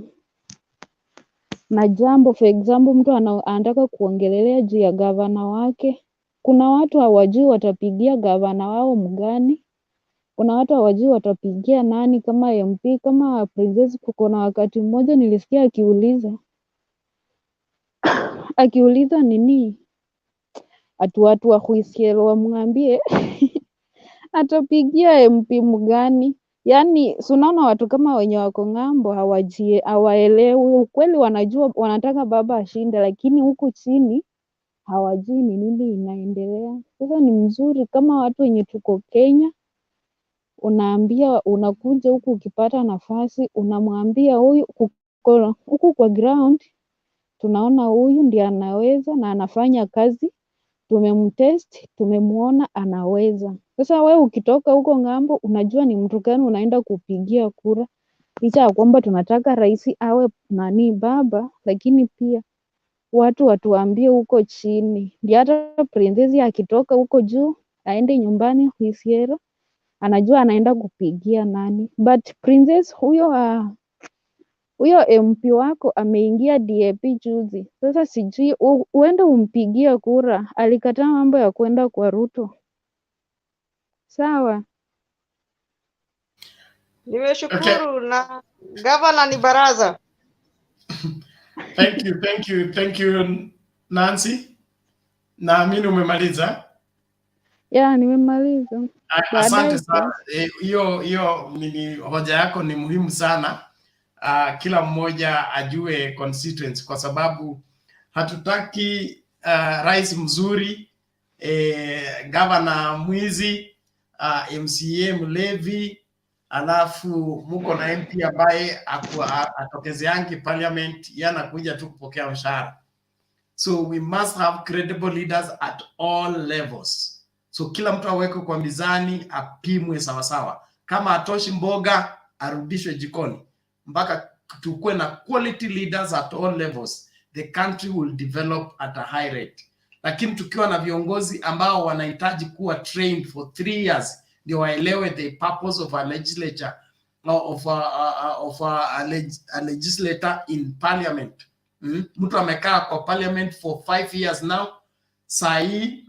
jambo, for example, mtu anataka kuongelelea juu ya gavana wake. Kuna watu hawajui watapigia gavana wao mgani. Kuna watu hawajui watapigia nani kama MP, kama Princess. Kuna wakati mmoja nilisikia akiuliza nini, watu wa Huisiero wamwambie atapigia MP mgani. Yaani unaona watu kama wenye wako ng'ambo hawaelewi ukweli, wanajua wanataka baba ashinde, lakini huku chini hawajui ni nini inaendelea. Sasa ni mzuri kama watu wenye tuko Kenya, unakuja huku ukipata nafasi, unamwambia huyu huku kwa ground tunaona huyu ndiye anaweza na anafanya kazi, tumemtest, tumemuona anaweza. Sasa we ukitoka huko ng'ambo, unajua ni mtu gani unaenda kupigia kura. Licha ya kwamba tunataka rais awe baba, lakini pia watu watuambie huko chini, ndio hata Princess akitoka huko juu aende nyumbani Huisiero, anajua anaenda kupigia nani. But Princess, huyo MP wako ameingia DAP juzi. Sasa sijui uende umpigie kura. Alikataa mambo ya kwenda kwa Ruto. Sawa. Nimeshukuru. Na gavana ni baraza. Thank you Nancy. Naamini umemaliza. Ya, nimemaliza. Asante sana. Hiyo hoja yako ni muhimu sana. Kila mmoja ajue constituency, kwa sababu hatutaki rais mzuri, governor mwizi, MCA mlevi, alafu muko na MP ambaye atokezeangi parliament, yanakuja tu kupokea mshahara. So we must have credible leaders at all levels. So kila mtu aweke kwa mizani, apimwe sawasawa. Kama atoshi mboga, arudishwe jikoni. Mpaka tukue na quality leaders at all levels, the country will develop at a high rate. Lakini tukiwa na viongozi ambao wanahitaji kuwa trained for 3 years ndio waelewe the purpose of a legislature, of a legislator in parliament. Mtu amekaa kwa parliament for 5 years now, saa hii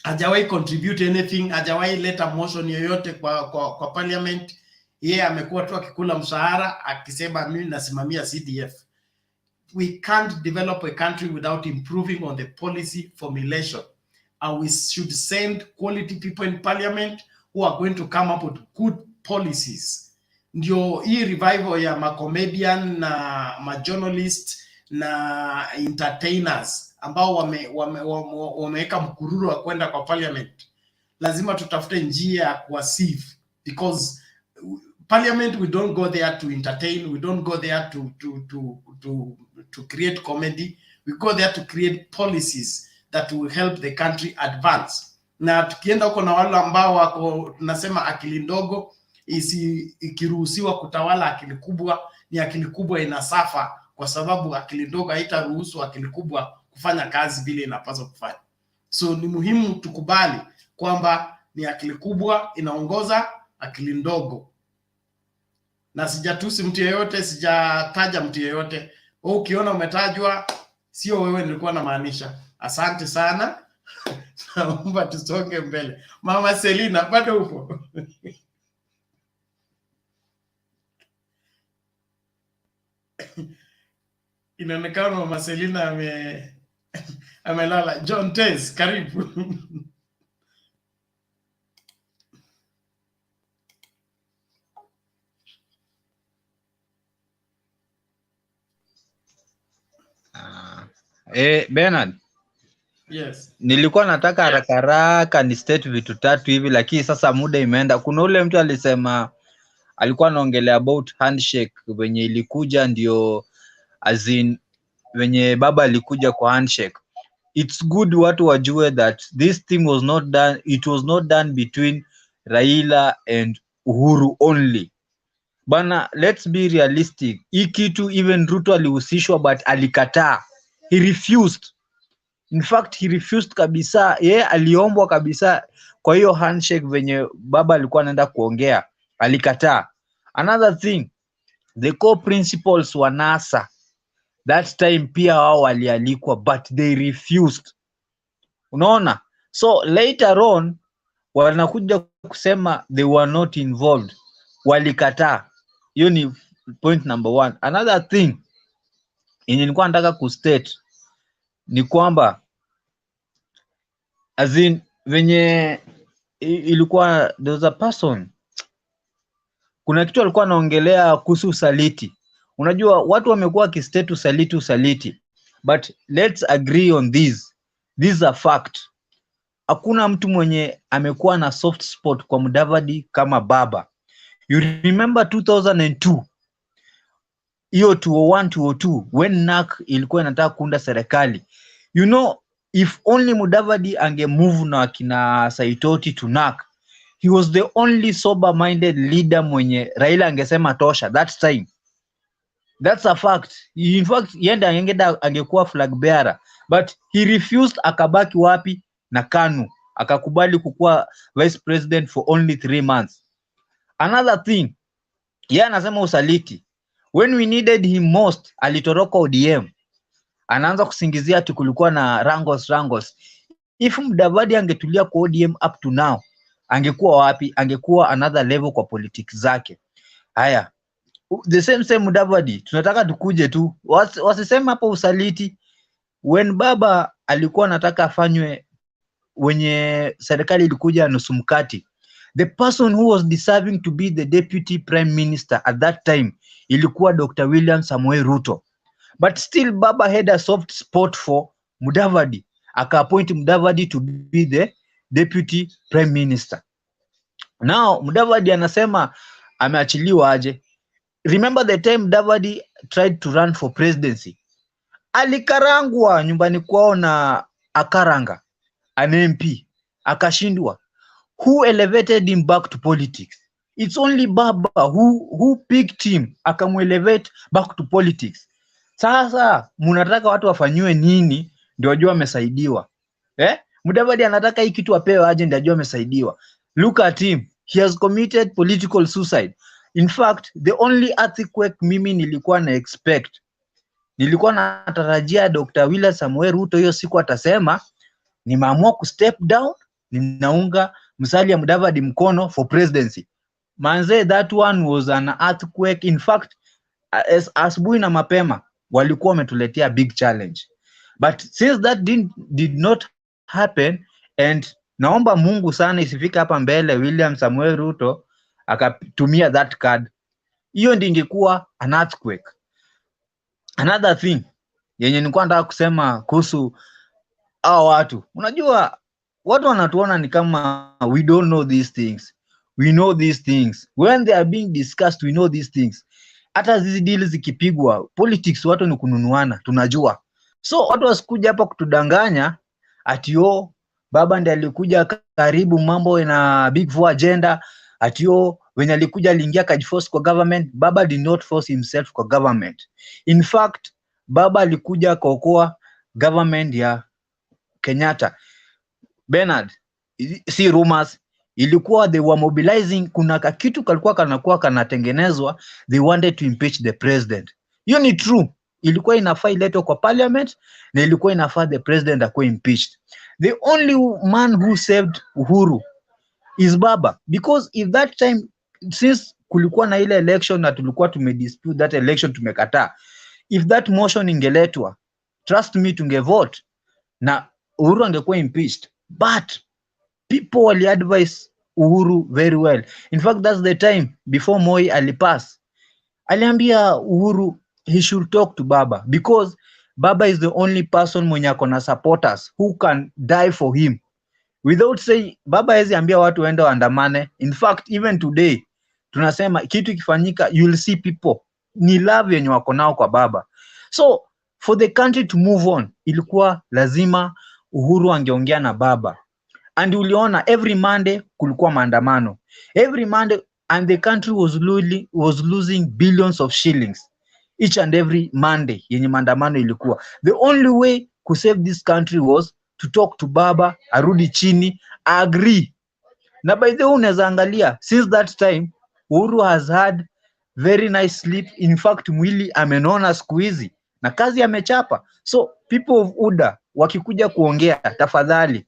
hajawahi contribute anything, hajawahi leta motion yoyote kwa parliament. Yeye amekuwa tu akikula mshahara akisema mimi nasimamia CDF. We can't develop a country without improving on the policy formulation, and we should send quality people in parliament who are going to come up with good policies. Ndio hii revival ya ma-comedian na ma-journalist na entertainers ambao wameweka mkururu wa kwenda kwa parliament, lazima tutafute njia ya kuwasieve, because parliament, we don't go there to entertain, we don't go there to create comedy, we go there to create policies that will help the country advance. Na tukienda huko na wale ambao wako tunasema akili ndogo, ikiruhusiwa kutawala akili kubwa, ni akili kubwa inasafa, kwa sababu akili ndogo haitaruhusu akili kubwa kufanya kazi vile inapaswa kufanya. So ni muhimu tukubali kwamba ni akili kubwa inaongoza akili ndogo. Na sijatusi mtu yeyote, sijataja mtu yeyote. Ukiona umetajwa, sio wewe nilikuwa na maanisha. Asante sana. Naomba tusonge mbele. Mama Selina, bado upo? Inaonekana Mama Selina amelala. John Tez, karibu. Bernard. Yes. Nilikuwa nataka haraka haraka ni state vitu tatu hivi, lakini sasa muda imeenda. Kuna ule mtu alisema alikuwa anaongelea about handshake venye ilikuja, ndio as in venye baba alikuja kwa handshake. It's good watu wajue that this thing was not done, it was not done between Raila and Uhuru only. Bana, let's be realistic. Hii kitu even Ruto alihusishwa but alikataa. He refused. In fact, he refused kabisa. Yeye aliombwa kabisa kwa hiyo handshake venye baba alikuwa anaenda kuongea. Alikataa. Another thing, the core principles wa NASA that time pia wao walialikwa but they refused. Unaona? So later on wanakuja kusema they were not involved. Walikataa. Hiyo ni point number 1. Another thing yenye nilikuwa nataka kustate ni kwamba as in venye ilikuwa there was a person, kuna kitu alikuwa anaongelea kuhusu usaliti. Unajua watu wamekuwa kistate usaliti, but let's agree on this is a fact. Hakuna mtu mwenye amekuwa na soft spot kwa Mudavadi kama baba. You remember 2002 hiyo 2001-2002 when NAK ilikuwa inataka kuunda serikali. You know, if only Mudavadi ange move na kina Saitoti to NAK, he was the only sober minded leader mwenye Raila angesema tosha that time. That's a fact. In fact, yenda angekuwa flag bearer, but he refused. Akabaki wapi? Na KANU. Akakubali kukuwa vice president for only 3 months. Another thing, yeye anasema usaliti. When we needed him most, alitoroka ODM. Anaanza kusingizia ati kulikuwa na wrangles. If Mudavadi angetulia kwa ODM up to now, angekuwa wapi? Angekuwa another level kwa politics zake. Haya, the same Mudavadi, tunataka tukuje tu wasisema hapo usaliti. When baba alikuwa anataka afanywe wenye serikali ilikuja nusu mkati, the person who was deserving to be the deputy prime minister at that time ilikuwa Dr. William Samoei Ruto, but still baba had a soft spot for Mudavadi. Aka-appoint Mudavadi to be the deputy prime minister. Now Mudavadi anasema ameachiliwa aje. Remember the time Mudavadi tried to run for presidency, alikarangwa nyumbani kwao na Akaranga, an MP, akashindwa. Who elevated him back to politics? It's only baba who picked him akamuelevate back to politics. Sasa munataka watu wafanywe nini ndio wajua amesaidiwa? Mudavadi anataka hii kitu apewe aje ndio ajue amesaidiwa. Look at him, he has committed political suicide. In fact, the only earthquake mimi nilikuwa na expect, nilikuwa natarajia Dr. William Samoei Ruto hiyo siku atasema nimeamua ku step down, ninaunga Musalia Mudavadi mkono for presidency. Manze, that one was an earthquake. In fact, asubuhi na mapema walikuwa wametuletea big challenge, but since that did not happen, and naomba Mungu sana isifika hapa mbele William Samoei Ruto akatumia that card, hiyo ndio ingekuwa an earthquake. Another thing yenye nilikuwa nataka kusema kuhusu hao watu, unajua watu wanatuona ni kama we don't know these things. We know these things when they are being discussed. We know these things. Hata hizi deals zikipigwa, politics watu ni kununuana, tunajua. So watu wasikuja hapa kutudanganya ati baba ndiye alikuja karibu mambo na big four agenda, ati when alikuja aliingia kajiforce kwa government. Baba did not force himself kwa government. In fact, baba alikuja kuokoa government ya Kenyatta. Bernard, si rumors, ilikuwa they were mobilizing. Kuna kitu kalikuwa kanakuwa kanatengenezwa, they wanted to impeach the president. Hiyo ni true, ilikuwa inafaa iletwe kwa parliament na ilikuwa inafaa the president akuwe impeached. The only man who saved Uhuru is baba, because if that time, since kulikuwa na ile election na tulikuwa tumedispute that election, tumekataa, if that motion ingeletwa, trust me, tungevote na Uhuru angekuwa impeached. But people wali advise Uhuru very well. In fact, that's the time before Moi alipass, aliambia Uhuru he should talk to baba, because baba is the only person mwenye akona supporters who can die for him without say. Baba hezi ambia watu waende waandamane. In fact, even today tunasema kitu kifanyika, you will see people ni love yenye wako nao kwa baba. So for the country to move on, ilikuwa lazima Uhuru angeongea na baba. And uliona every Monday kulikuwa maandamano. Every Monday and the country was losing billions of shillings each and every Monday yenye maandamano ilikuwa. The only way to save this country was to talk to baba, arudi chini, agree. Na by the way unaweza angalia, since that time Uhuru has had very nice sleep. In fact mwili amenona siku hizi na kazi amechapa. So people of UDA wakikuja kuongea, tafadhali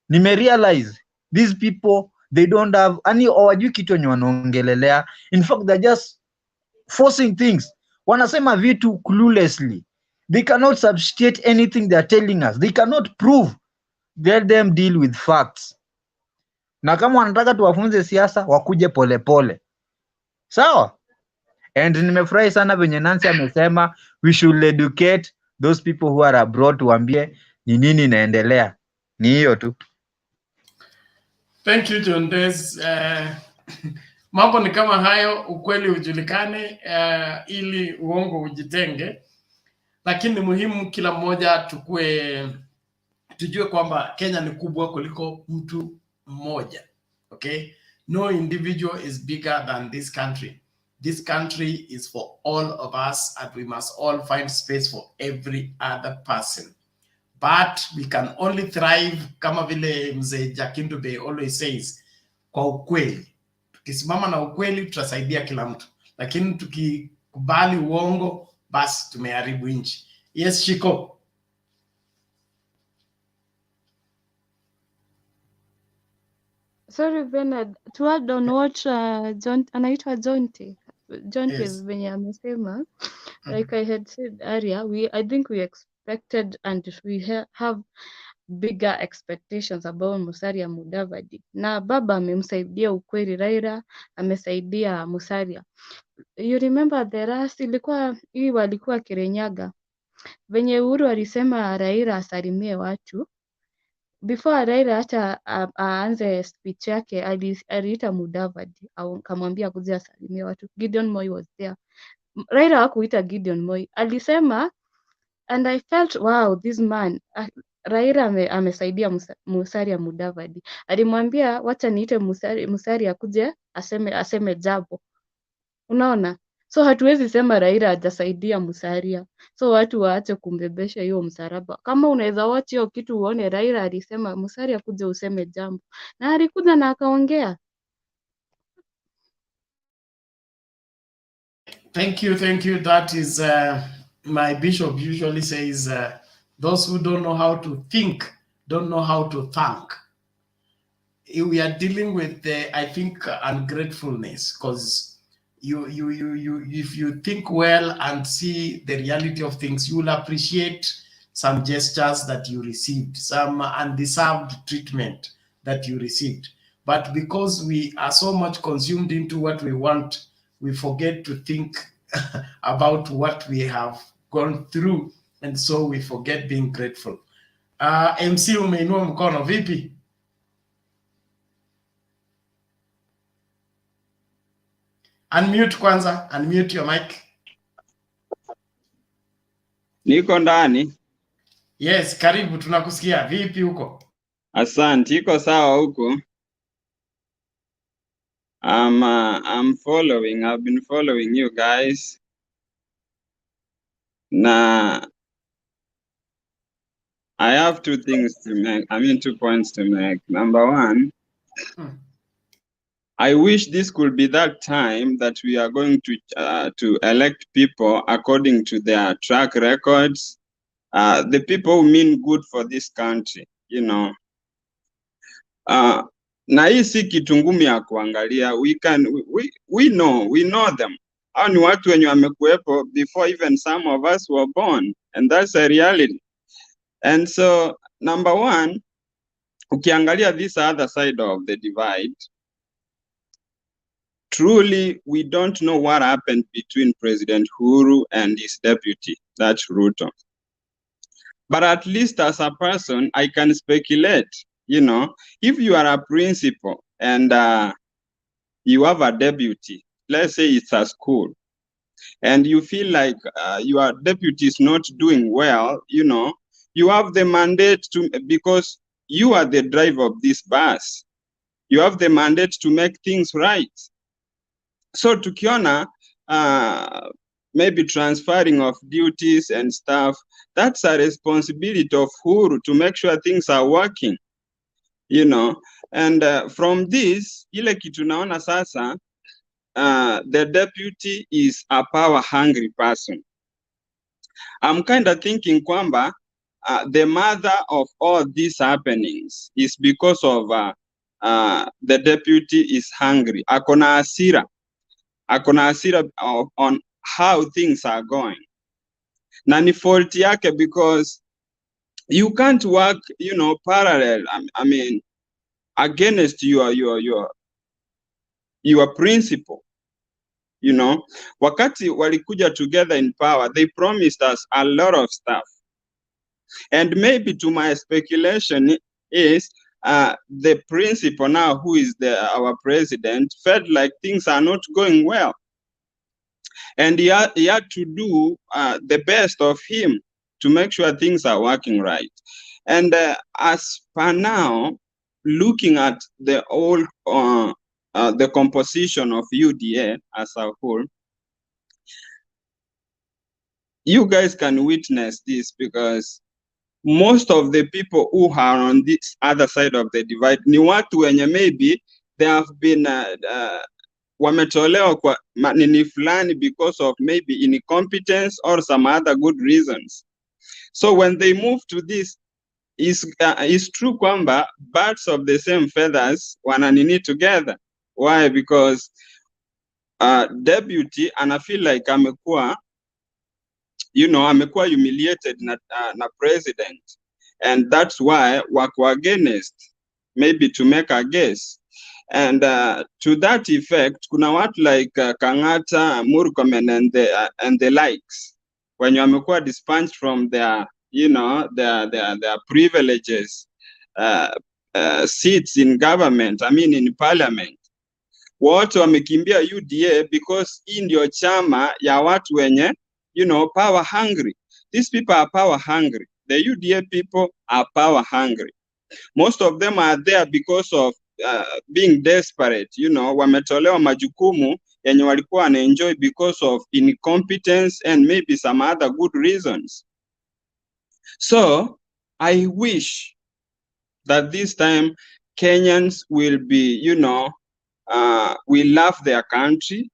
nimerealize these people, they don't have any hawajui kitu yenye wanaongelelea. In fact they're just forcing things. Wanasema vitu cluelessly. They cannot substantiate anything they're telling us. They cannot prove. Let them deal with facts. Na kama wanataka tuwafunze siasa, wakuje polepole. Sawa? And nimefurahi sana venye Nancy amesema we should educate those people who are abroad, tuambie ni nini inaendelea. Ni hiyo tu. Thank you, John Des. Mambo ni kama hayo, ukweli ujulikane, ili uongo ujitenge. Lakini ni muhimu kila mmoja tujue kwamba Kenya ni kubwa kuliko mtu mmoja. Okay? No individual is bigger than this country. This country is for all of us, and we must all find space for every other person. But we can only thrive, kama vile mzee Jakindube always says, kwa ukweli. Tukisimama na ukweli, tutasaidia kila mtu. Lakini tukikubali uongo, basi tumeharibu nchi. Yes, Shiko. Sorry Bernard, to add on what John anaitwa Jonte Yes. venye amesema, like I had said earlier, I think we expected and we have bigger expectations about Musalia Mudavadi. Na baba amemsaidia ukweli, Raila amesaidia Musalia. You remember the last ilikuwa hii walikuwa Kirinyaga. Venye Uhuru alisema Raila asalimie watu. Before Raila hata aanze speech yake aliita Mudavadi au kamwambia kuja asalimie watu. Gideon Moi was there. Raila hakuita Gideon Moi. Alisema, and I felt wow, this man Raila amesaidia Musalia Mudavadi. Alimwambia wacha niite Musalia akuje aseme jambo. Unaona? So hatuwezi sema Raila hajasaidia Musalia. So watu waache kumbebesha hiyo msalaba. Kama unaweza watch hiyo kitu uone Raila alisema Musalia kuja useme jambo. Na alikuja na akaongea. Thank you. That is my bishop usually says, those who don't know how to think don't know how to thank. We are dealing with I think ungratefulness, because you if you think well and see the reality of things, you will appreciate some gestures that you received, some undeserved treatment that you received. But because we are so much consumed into what we want, we forget to think about what we have gone through, and so we forget being grateful. MC umeinua mkono vipi? Unmute kwanza, unmute your mic. Niko ndani. Yes, karibu, tunakusikia. Vipi huko? Asante, iko sawa huko. I'm following. I've been following you guys. Na I have two points to make. Number one, I wish this could be that time that we are going to elect people according to their track records, the people who mean good for this country, you know. Na hii si kitu ngumu ya kuangalia. We know them. Hao ni watu wenye wamekuwepo before even some of us were born, and that's a reality. And so number one, ukiangalia this other side of the divide, truly we don't know what happened between President Uhuru and his deputy, that's Ruto. But at least as a person, I can speculate. You know, if you are a principal and you have a deputy, let's say it's a school, and you feel like your deputy is not doing well, you know, you have the mandate to, because you are the driver of this bus, you have the mandate to make things right. So tukiona maybe transferring of duties and stuff, that's a responsibility of Uhuru to make sure things are working, you know. And from this, ile kitu naona sasa, the deputy is a power-hungry person. I'm kind of thinking kwamba the mother of all these happenings is because of the deputy is hungry. Akona hasira on how things are going. Na ni fault yake because you can't work, you know, parallel. I mean, against your principle. You know, wakati walikuja together in power, they promised us a lot of stuff. And maybe to my speculation is the principal now, who is our president, felt like things are not going well. And he had to do the best of him to make sure things are working right. And as per now, looking at the whole, the composition of UDA as a whole, you guys can witness this because most of the people who are on this other side of the divide ni watu wenye maybe they have been wametolewa kwa nini fulani because of maybe incompetence or some other good reasons. So when they move to this, is true kwamba birds of the same feathers wananini together. Why? Because deputy ana feel like amekuwa, you know, amekuwa humiliated na president, and that's why wako against, maybe to make a guess. And to that effect, kuna watu like Kangata, Murkomen and the likes, when you amekuwa dispatched from their, you know, their privileges, seats in government, I mean in parliament, wote wamekimbia UDA because hii ndio chama ya watu wenye, you know, power hungry. These people are power hungry. The UDA people are power hungry. Most of them are there because of being desperate, you know, wametolewa majukumu yenye walikuwa wanaenjoy because of incompetence and maybe some other good reasons. So I wish that this time Kenyans will be, you know, will love their country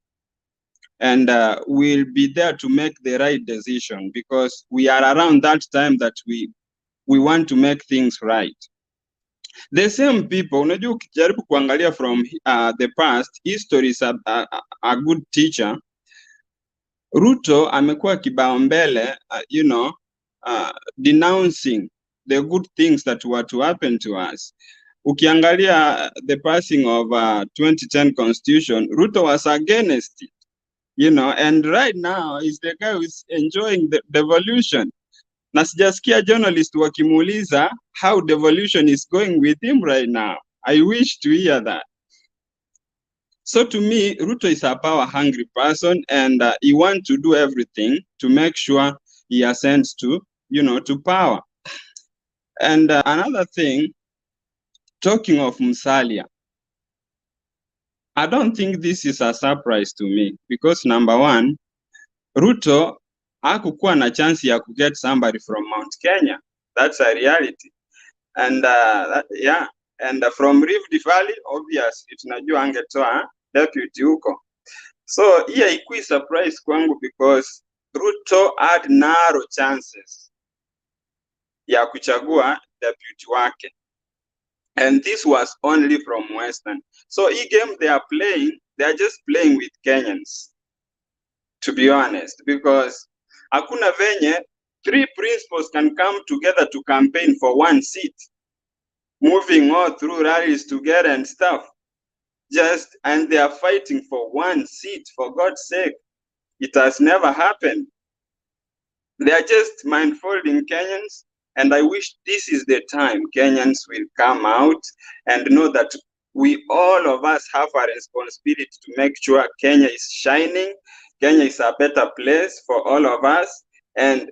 and will be there to make the right decision, because we are around that time that we want to make things right. The same people, unajua ukijaribu kuangalia from the past, history is a good teacher. Ruto amekuwa kibao mbele, you know, denouncing the good things that were to happen to us. Ukiangalia the passing of 2010 constitution, Ruto was against it, you know, and right now is the guy who is enjoying the devolution. Na sijasikia journalist wakimuuliza how devolution is going with him right now. I wish to hear that. So to me, Ruto is a power-hungry person, and he wants to do everything to make sure he ascends to, you know, to power. And another thing, talking of Musalia, I don't think this is a surprise to me, because number one, Ruto hakukuwa na chance ya to get somebody from Mount Kenya. That's a reality. And yeah, and from Rift Valley, obviously tunajua angetoa deputy huko. So here ikui surprise kwangu because Ruto had narrow chances ya kuchagua deputy wake, and this was only from Western. So hii game they are just playing with Kenyans, to be honest, because hakuna venye three principals can come together to campaign for one seat, moving all through rallies together and stuff, and they are fighting for one seat. For God's sake, it has never happened. They are just mind-folding Kenyans, and I wish this is the time Kenyans will come out and know that we, all of us, have a responsibility to make sure Kenya is shining. Kenya is a better place for all of us. And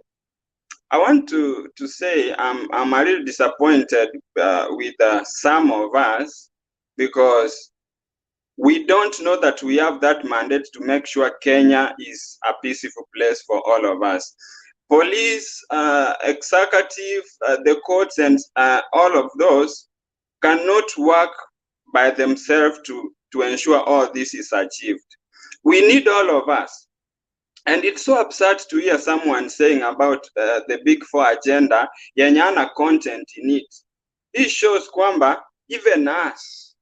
I want to say I'm a little disappointed with some of us, because We don't know that we have that mandate to make sure Kenya is a peaceful place for all of us. Police, executive, the courts, and all of those cannot work by themselves to ensure all this is achieved. We need all of us. And it's so absurd to hear someone saying about the Big Four agenda, yenye hana content in it. This shows kwamba even us,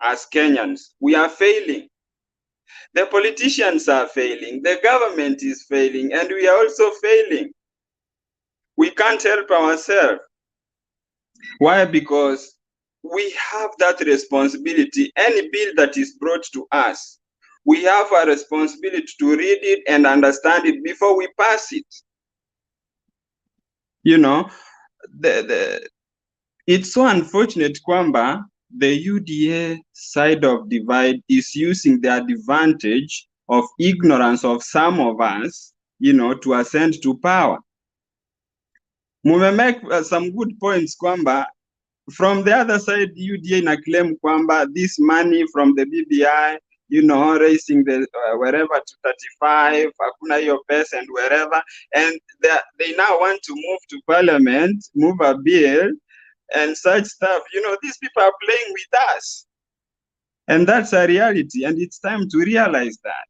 as Kenyans, we are failing. The politicians are failing, the government is failing, and we are also failing. We can't help ourselves. Why? Because we have that responsibility. Any bill that is brought to us, we have a responsibility to read it and understand it before we pass it. You know, it's so unfortunate kwamba the UDA side of divide is using the advantage of ignorance of some of us, you know, to ascend to power. Mume make some good points kwamba from the other side, UDA na claim kwamba this money from the BBI, you know, raising the wherever to 35, hakuna hiyo pesa and wherever, and they now want to move to Parliament, move a bill and such stuff. You know, these people are playing with us, and that's a reality, and it's time to realize that.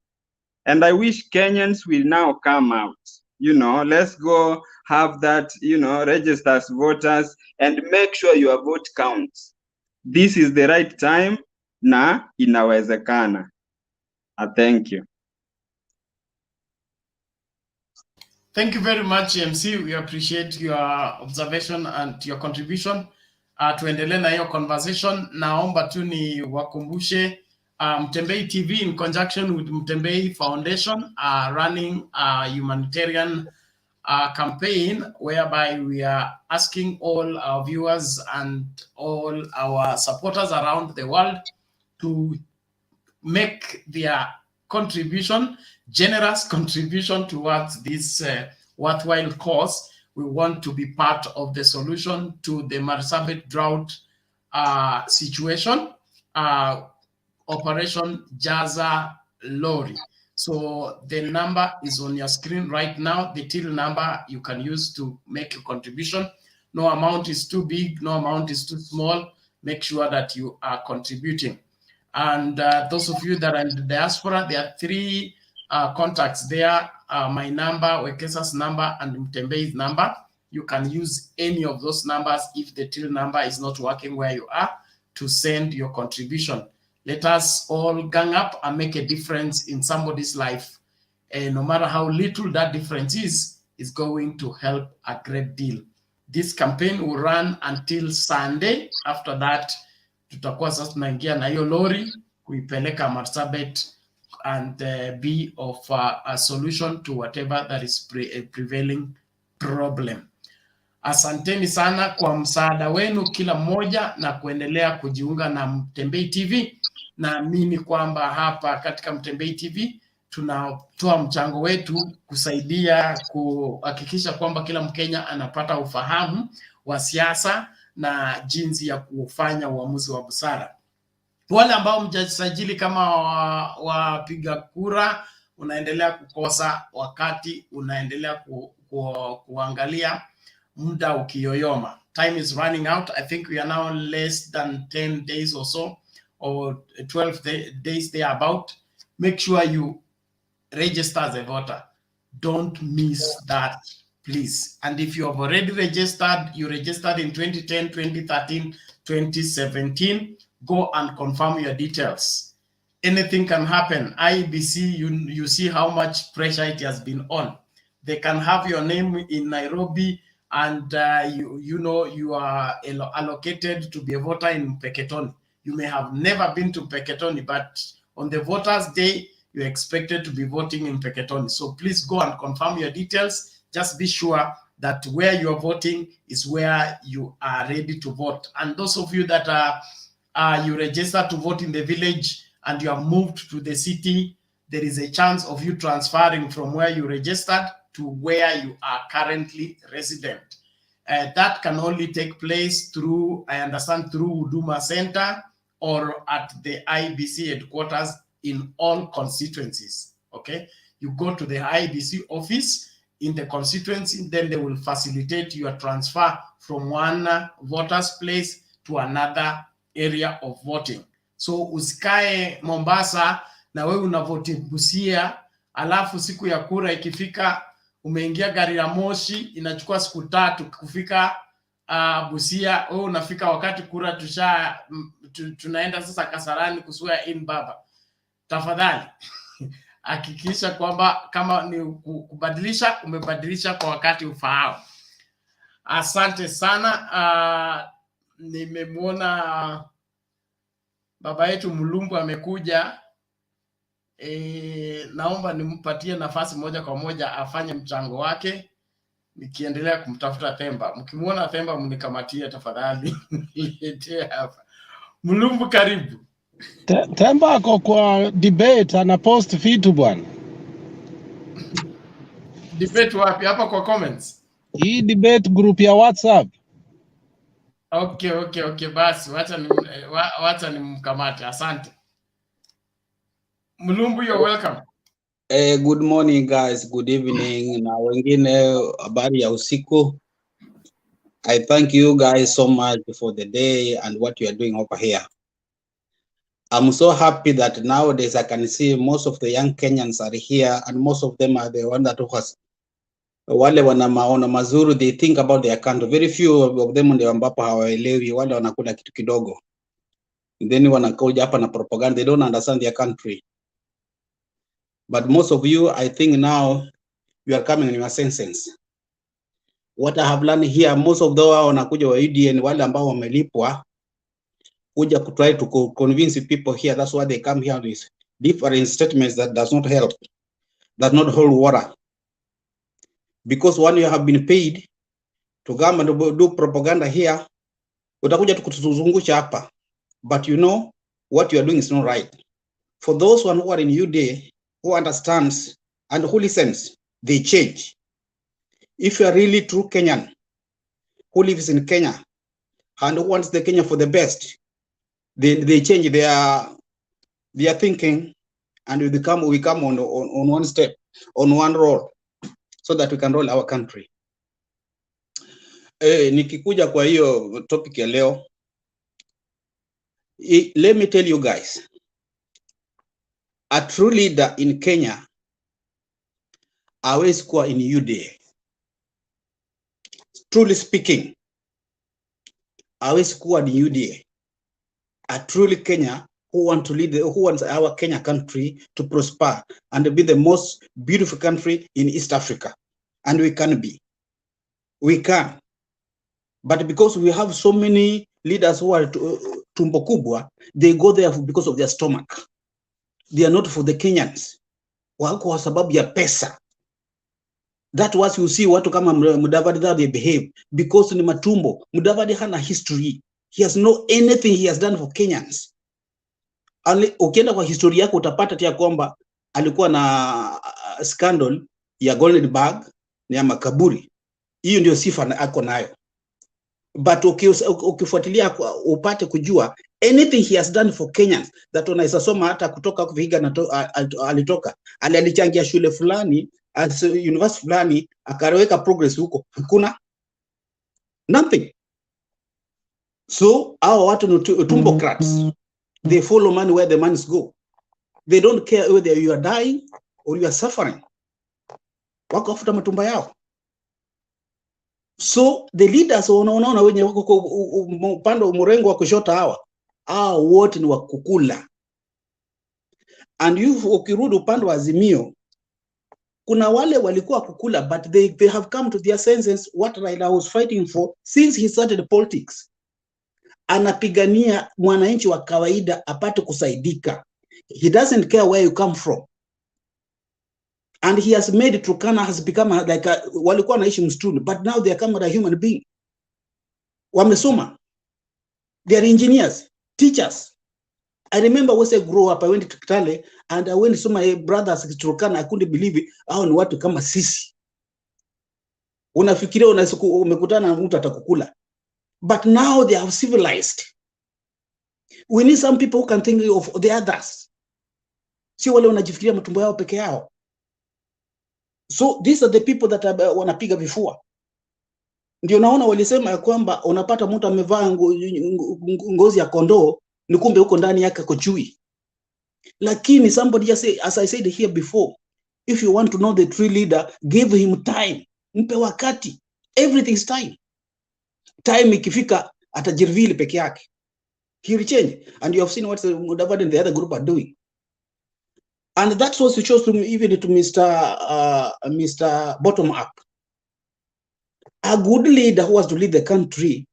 And I wish Kenyans will now come out. You know, let's go have that, you know, register as voters and make sure your vote counts. This is the right time na inawezekana. Thank you. Thank you very much, MC. We appreciate your observation and your contribution. Tuendelee na hiyo conversation. Naomba tu ni wakumbushe Mtembei TV in conjunction with Mtembei Foundation running a humanitarian campaign whereby we are asking all our viewers and all our supporters around the world to make their contribution, generous contribution towards this worthwhile cause. We want to be part of the solution to the Marsabit drought situation. Operation Jaza Lorry. So the number is on your screen right now. The till number you can use to make a contribution. No amount is too big, no amount is too small. Make sure that you are contributing. And those of you that are in the diaspora, there are 3 contacts there. My number, Wekesa's number, and Mtembei's number. You can use any of those numbers if the till number is not working where you are to send your contribution. Let us all gang up and make a difference in somebody's life. And no matter how little that difference is going to help a great deal. This campaign will run until Sunday. After that, tutakuwa sasa tunaingia na hiyo lori kuipeleka Marsabit and be of a solution to whatever that is a prevailing problem. Asanteni sana kwa msaada wenu kila mmoja na kuendelea kujiunga na Mtembei TV. Naamini kwamba hapa katika Mtembei TV tunatoa mchango wetu kusaidia kuhakikisha kwamba kila Mkenya anapata ufahamu wa siasa na jinsi ya kufanya uamuzi wa busara. Wale ambao mjasajili kama wapiga kura, unaendelea kukosa wakati, unaendelea kuangalia muda ukiyoyoma. Time is running out. I think we are now less than 10 days or so, or 12 days thereabout. Make sure you register as a voter. Don't miss that, please. And if you have already registered, you registered in 2010, 2013, 2017, go and confirm your details. Anything can happen. IEBC, you see how much pressure it has been on. They can have your name in Nairobi and you know you are allocated to be a voter in Mpeketoni. You may have never been to Mpeketoni, but on the voters' day, you're expected to be voting in Mpeketoni. So please go and confirm your details. Just be sure that where you're voting is where you are ready to vote. And those of you that you registered to vote in the village and you have moved to the city, there is a chance of you transferring from where you registered to where you are currently resident. That can only take place through, I understand, through Huduma Center or at the IBC headquarters in all constituencies. Okay, you go to the IBC office in the constituency, then they will facilitate your transfer from one voter's place to another area of voting. So usikae Mombasa na wewe unavoti Busia, alafu siku ya kura ikifika umeingia gari la moshi, inachukua siku 3 kufika Busia, wewe unafika wakati kura tunaenda sasa Kasarani kusua in baba. Tafadhali hakikisha kwamba kama ni kubadilisha, umebadilisha kwa wakati ufaao. Asante sana. Nimemwona baba yetu Mulumbu amekuja. Naomba nimpatie nafasi moja kwa moja afanye mchango wake, nikiendelea kumtafuta Themba. Mkimwona Themba mnikamatie tafadhali. Niletee hapa. Mulumbu, karibu. Themba ako kwa debate ana post vitu bwana. Debate wapi? Hapa kwa comments? Hii debate group ya WhatsApp. Okay, basi wacha nimkamate. Asante. Mulumbu, you're welcome. Good morning guys, good evening na wengine habari ya usiku. I thank you guys so much for the day and what you are doing over here. I'm so happy that nowadays I can see most of the young Kenyans are here and most of them are the one that was wale wana maono mazuri, they think about their country. Very few of them ndio ambapo hawaelewi, wale wanakula kitu kidogo. Then wanakuja hapa na propaganda, they don't understand their country. But most of you, I think now you are coming in your senses. What I have learned here, most of them wanakuja wa UDN, wale ambao wamelipwa kuja to try to convince people here. That's why they come here with different statements that does not help, that not hold water. Because when you have been paid to come and do propaganda here, utakuja kutuzungusha hapa. But you know what you are doing is not right. For those who are in UDA, who understands and who listens, they change. If you are really true Kenyan, who lives in Kenya and who wants the Kenya for the best, they change their thinking and we come on one step, on one roll, so that we can roll our country. Nikikuja kwa hiyo topic ya leo, let me tell you guys, a true leader in Kenya always kuwa in UDA. Truly speaking, always kuwa in UDA. A truly Kenya who wants our Kenya country to prosper and be the most beautiful country in East Africa. And we can be. We can. But because we have so many leaders who are tumbo kubwa, they go there because of their stomach. They are not for the Kenyans. Wako kwa sababu ya pesa. That was you see watu kama Mudavadi that they behave because ni matumbo. Mudavadi hana history. He has no anything he has done for Kenyans. Ukienda kwa historia yako utapata tia kwamba alikuwa na scandal ya golden bag na ya makaburi. Hiyo ndio sifa ako nayo. But ukifuatilia upate kujua anything he has done for Kenyans, that unaweza soma hata kutoka Vihiga na alitoka alichangia shule fulani university fulani akaweka progress huko, hakuna nothing. So our watu ni tumbocrats. They follow money where the monies go. They don't care whether you are dying or you are suffering. Wako afuta matumba yao. So the leaders unaona wenye wako upande wa mrengo wa kushoto hawa wote ni wakukula. And you ukirudi upande wa Azimio, kuna wale walikuwa kukula, but they have come to their senses what Raila was fighting for since he started politics. Anapigania mwananchi wa kawaida apate kusaidika. He doesn't care where you come from. And he has made Turkana has become like walikuwa naishi msituni, but now they are come a human being. Wamesoma. They are engineers, teachers. I remember when I grew up, I went to Kitale and I went to my brothers in Turkana. I couldn't believe it. Hao ni watu kama sisi. Unafikiria umekutana na mtu atakukula. But now they are civilized. We need some people who can think of the others. Sio wale wanajifikiria matumbo yao peke yao. So these are the people that wanapiga vifua. Ndio naona walisema ya kwamba unapata mtu amevaa ngozi ya kondoo ni kumbe huko ndani yake kochui. Lakini somebody just say, as I said here before, if you want to know the true leader, give him time. Mpe wakati. Everything's time. Time ikifika atajirvili peke yake. He will change. And you have seen what Mudavadi and the other group are doing. And that's what we chose to even to Mr. Bottom Up. A good leader who was to lead the country,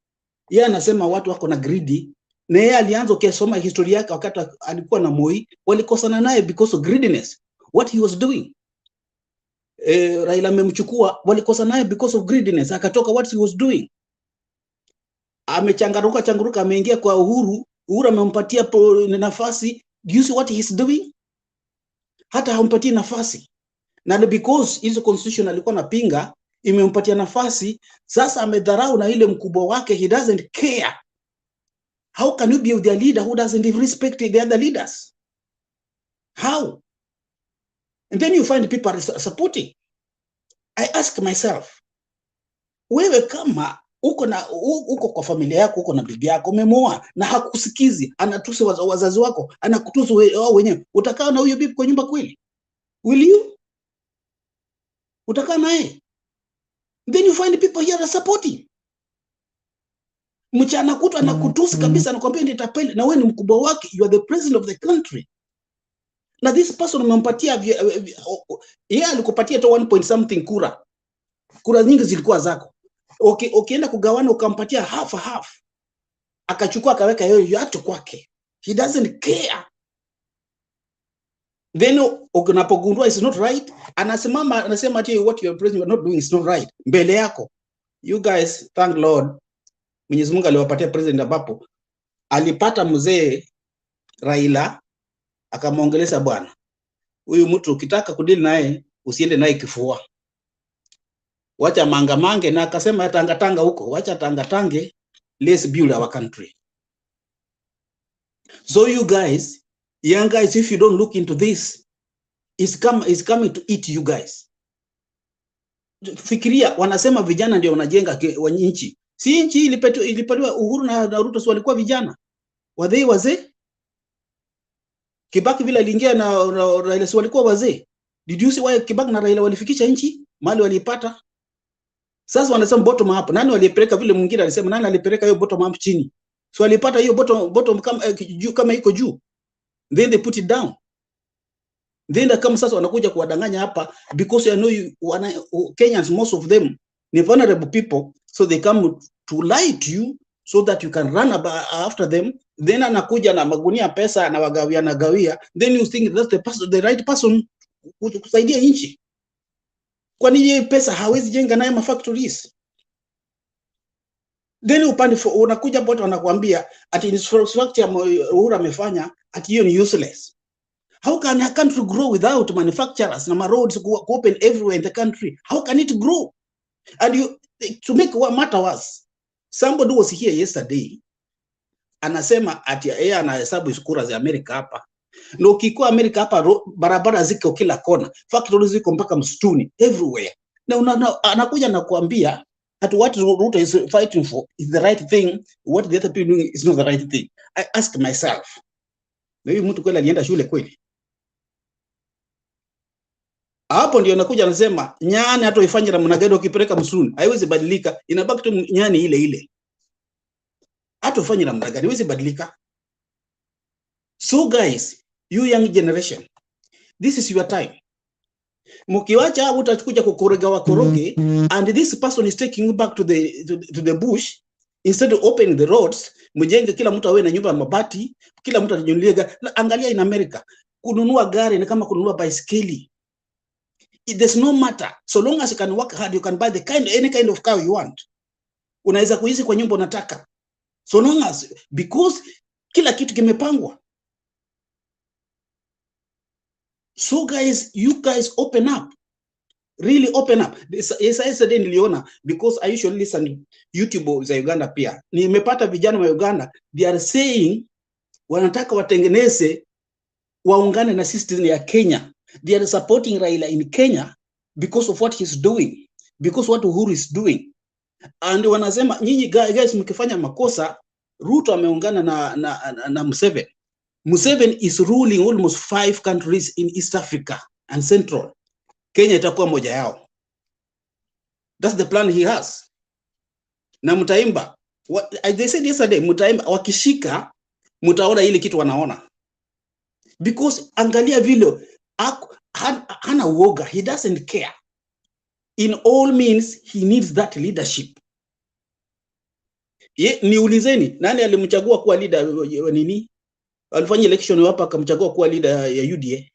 yeye anasema watu wako na greedy, na yeye alianza ukisoma historia yake wakati alikuwa na Moi, walikosana naye because of greediness, what he was doing. Raila amemchukua, walikosana naye because of greediness, akatoka what he was doing. Amechangaruka ameingia kwa Uhuru amempatia nafasi. Do you see what he is doing? Hata hampatii nafasi. Na because hizo constitution alikuwa napinga, imempatia nafasi, sasa amedharau na ile mkubwa wake, he doesn't care. How can you be with a leader who doesn't respect the other leaders? How? And then you find people are supporting. I ask myself, wewe kama uko kwa familia yako, uko na bibi yako, umemoa na hakusikizi, anatusi wazazi wako, anakutusi wao wenyewe, utakaa na huyo bibi kwa nyumba kweli? Will you? Utakaa naye? Then you find people here are supporting. Mchana kutu anakutusi kabisa, anakuambia nitapeli, na wewe ni mkubwa wake, you are the president of the country. Na this person umempatia yeye alikupatia to 1 point something kura nyingi zilikuwa zako. Ukienda kugawana ukampatia half, akachukua akaweka yeye yote kwake. He doesn't care. Then unapogundua is not right, anasema ati what your president are not doing is not right mbele yako. You guys, thank Lord, Mwenyezi Mungu aliwapatia president ambapo alipata mzee Raila, akamwongeleza, bwana, huyu mtu ukitaka kudili naye usiende naye kifua, wacha mangamange, na akasema tangatanga huko, wacha tangatange, let's build our country. So you guys, young guys, if you don't look into this, is coming to eat you guys. Fikiria, wanasema vijana ndio wanajenga nchi. Si nchi ilipatiwa Uhuru na Ruto, so walikuwa vijana. Wazee wazee. Kibaki vile aliingia na Raila, so walikuwa wazee. Did you see why Kibaki na Raila walifikisha nchi mali walipata? Sasa wanasema bottom up. Nani walipeleka? Vile mwingine alisema nani alipeleka hiyo bottom up chini? So walipata hiyo bottom kama iko juu. Then they put it down. Then kama sasa wanakuja kuwadanganya hapa, because I know Kenyans, most of them ni vulnerable people, so they come to lie to you so that you can run after them. Then anakuja na magunia pesa na gawia, then you think that's the right person kusaidia nchi. Kwa nini pesa hawezi jenga naye factories? Then upande unakuja bote wanakuambia ati infrastructure Uhuru amefanya ati hiyo ni useless. How can a country grow without manufacturers na roads open everywhere in the country? How can it grow? And to make what matter was, somebody was here yesterday, anasema ati yeye anahesabu kura za Amerika hapa. Na ukikuwa Amerika hapa, barabara ziko kila kona, factories ziko mpaka msituni everywhere. Na anakuja na kuambia that what Ruto is fighting for is the right thing, what the other people doing is not the right thing. I ask myself, na huyu mtu kweli alienda shule kweli? Hapo ndio anakuja anasema nyani hata ifanye namna gani ukipeleka msituni haiwezi badilika, inabaki tu nyani ile ile. Hata ufanye namna gani haiwezi badilika. So guys, you young generation, this is your time. Mkiwacha utakuja kukoroga wakoroge, and this person is taking you back to the bush instead of opening the roads. Mjenge kila mtu awe na nyumba ya mabati, kila mtu ajinunulie. Angalia in America, kununua gari ni kama kununua baiskeli. It does no matter, so long as you can work hard, you can buy any kind of car you want. Unaweza kuishi kwa nyumba unataka, so long as, because kila kitu kimepangwa. So guys, you guys open up, really open up. Yesterday niliona, because I usually listen YouTube za Uganda pia, nimepata vijana wa Uganda, they are saying wanataka watengeneze waungane na system ya Kenya. They are supporting Raila in Kenya because of what he's doing, because what Uhuru is doing. And wanasema nyinyi guys mkifanya makosa, Ruto ameungana na Museveni. Museveni is ruling almost 5 countries in East Africa and Central. Kenya itakuwa moja yao. That's the plan he has. Na mtaimba, they said yesterday, mtaimba wakishika, mtaona ile kitu wanaona. Because angalia vile hana uoga, he doesn't care. In all means, he needs that leadership. Niulizeni, nani alimchagua kuwa leader nini? Alifanya election hapa akamchagua kuwa leader ya UDA.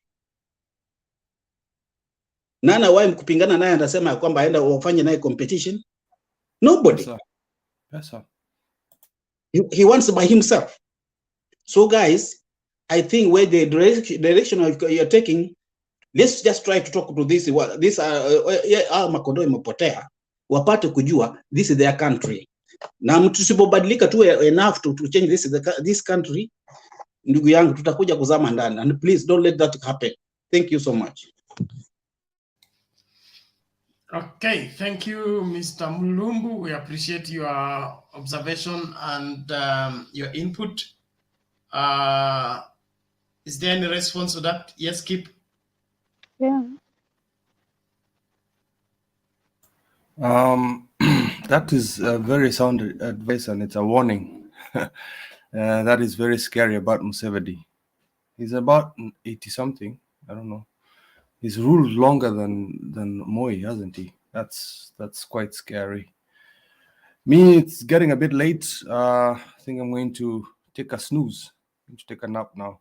Nani wae kupingana naye anasema ya kwamba aenda wafanye naye competition? Nobody. Yes, sir. He wants by himself. So guys, I think where the direction you're taking, let's just try to talk to this makondo imepotea, wapate kujua this is their country. Na tusipobadilika tu enough to change this country, ndugu yangu tutakuja kuzama ndani. And please don't let that happen. Thank you so much. Okay, thank you, Mr. Mulumbu. We appreciate your observation and your input. Is there any response to that? Yes, Kip? Yeah. That is a very sound advice, and it's a warning. That is very scary about Museveni. He's about 80-something. I don't know. He's ruled longer than Moi, hasn't he? That's quite scary. Me, it's getting a bit late. I think I'm going to take a snooze. I'm going to take a nap now.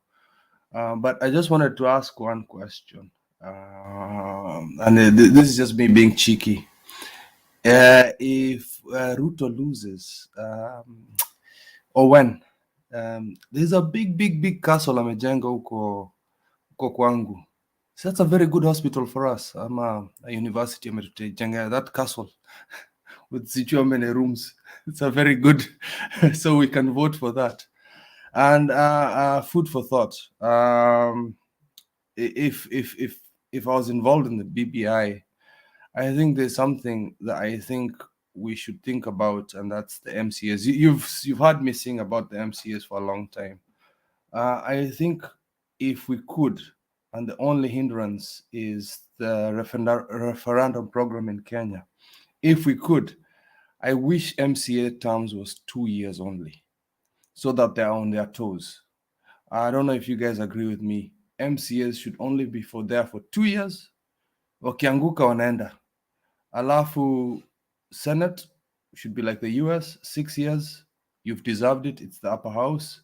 But I just wanted to ask one question. And this is just me being cheeky. If Ruto loses, or when, there's a big castle amejenga huko kwangu. So that's a very good hospital for us. I'm a university ametujenga that castle with how many rooms. It's a very good, so we can vote for that. And food for thought. If I was involved in the BBI, I think there's something that I think we should think about, and that's the MCS. You've heard me sing about the MCS for a long time. I think if we could, and the only hindrance is the referendum program in Kenya. If we could, I wish MCA terms was 2 years only, so that they're on their toes. I don't know if you guys agree with me. MCAs should only be there for 2 years. Wakianguka wanaenda. Alafu Senate should be like the US, 6 years. You've deserved it. It's the upper house.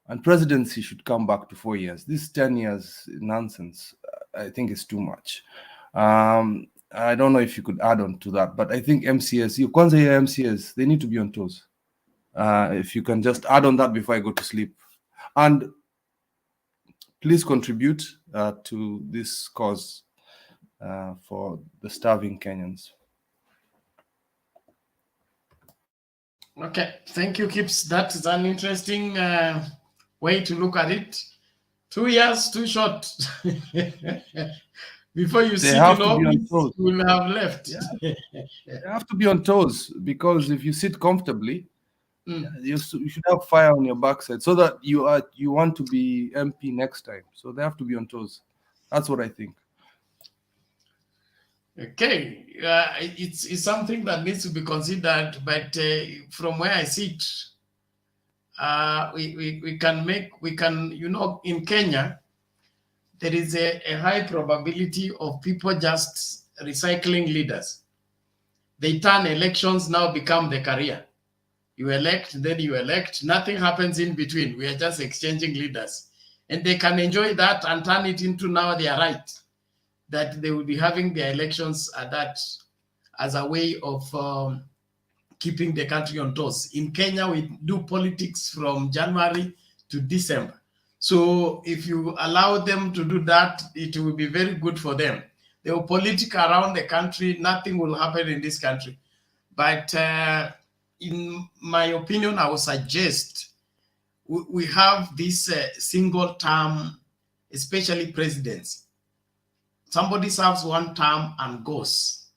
And presidency should come back to 4 years. This 10 years nonsense, I think is too much. I don't know if you could add on to that, but I think MCS, MCS, they need to be on toes. If you can just add on that before I go to sleep. And please contribute to this cause for the starving Kenyans. Okay, thank you, Kips. That is an interesting way to look at it. 2 years, too short. Before you sit in office, you will have left. Yeah. They have to be on toes, because if you sit comfortably, you should have fire on your backside, so that you want to be MP next time. So they have to be on toes. That's what I think. Okay, it's something that needs to be considered, but from where I sit, we can, you know, in Kenya, there is a high probability of people just recycling leaders. They turn elections, now become the career. You elect, then you elect, nothing happens in between. We are just exchanging leaders. And they can enjoy that and turn it into now their right, that they will be having their elections at that as a way of keeping the country on toes. In Kenya, we do politics from January to December. So if you allow them to do that, it will be very good for them. They will politic around the country, nothing will happen in this country. But in my opinion, I would suggest we have this single term, especially presidents. Somebody serves one term and goes.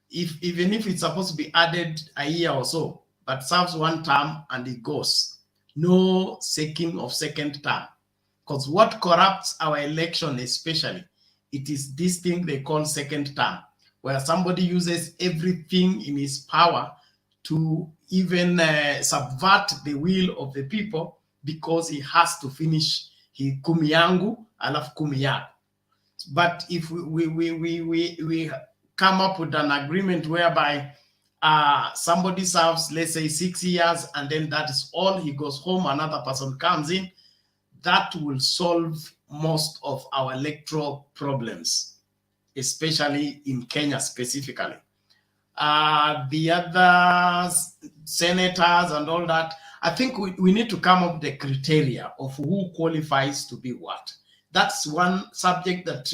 Even if it's supposed to be added a year or so, but serves one term and it goes. No seeking of second term. Because what corrupts our election especially, it is this thing they call second term, where somebody uses everything in his power to even subvert the will of the people because he has to finish his kumi yangu alafu kumi yako. But if we come up with an agreement whereby somebody serves, let's say 6 years, and then that is all, he goes home, another person comes in, that will solve most of our electoral problems, especially in Kenya specifically. The other senators and all that, I think we need to come up with the criteria of who qualifies to be what. That's one subject that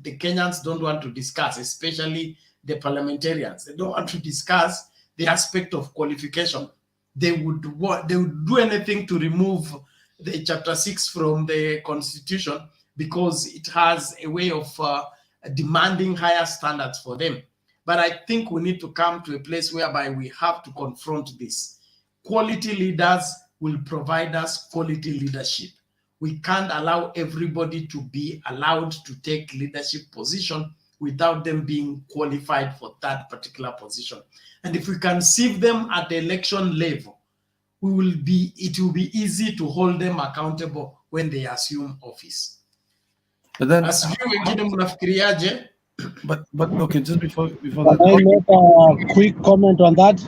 the Kenyans don't want to discuss, especially the parliamentarians. They don't want to discuss the aspect of qualification. They would do anything to remove the Chapter 6 from the Constitution because it has a way of demanding higher standards for them. But I think we need to come to a place whereby we have to confront this. Quality leaders will provide us quality leadership. We can't allow everybody to be allowed to take leadership position without them being qualified for that particular position. And if we can sieve them at the election level, it will be easy to hold them accountable when they assume office. But then, but okay, just before Can I make a quick comment on that?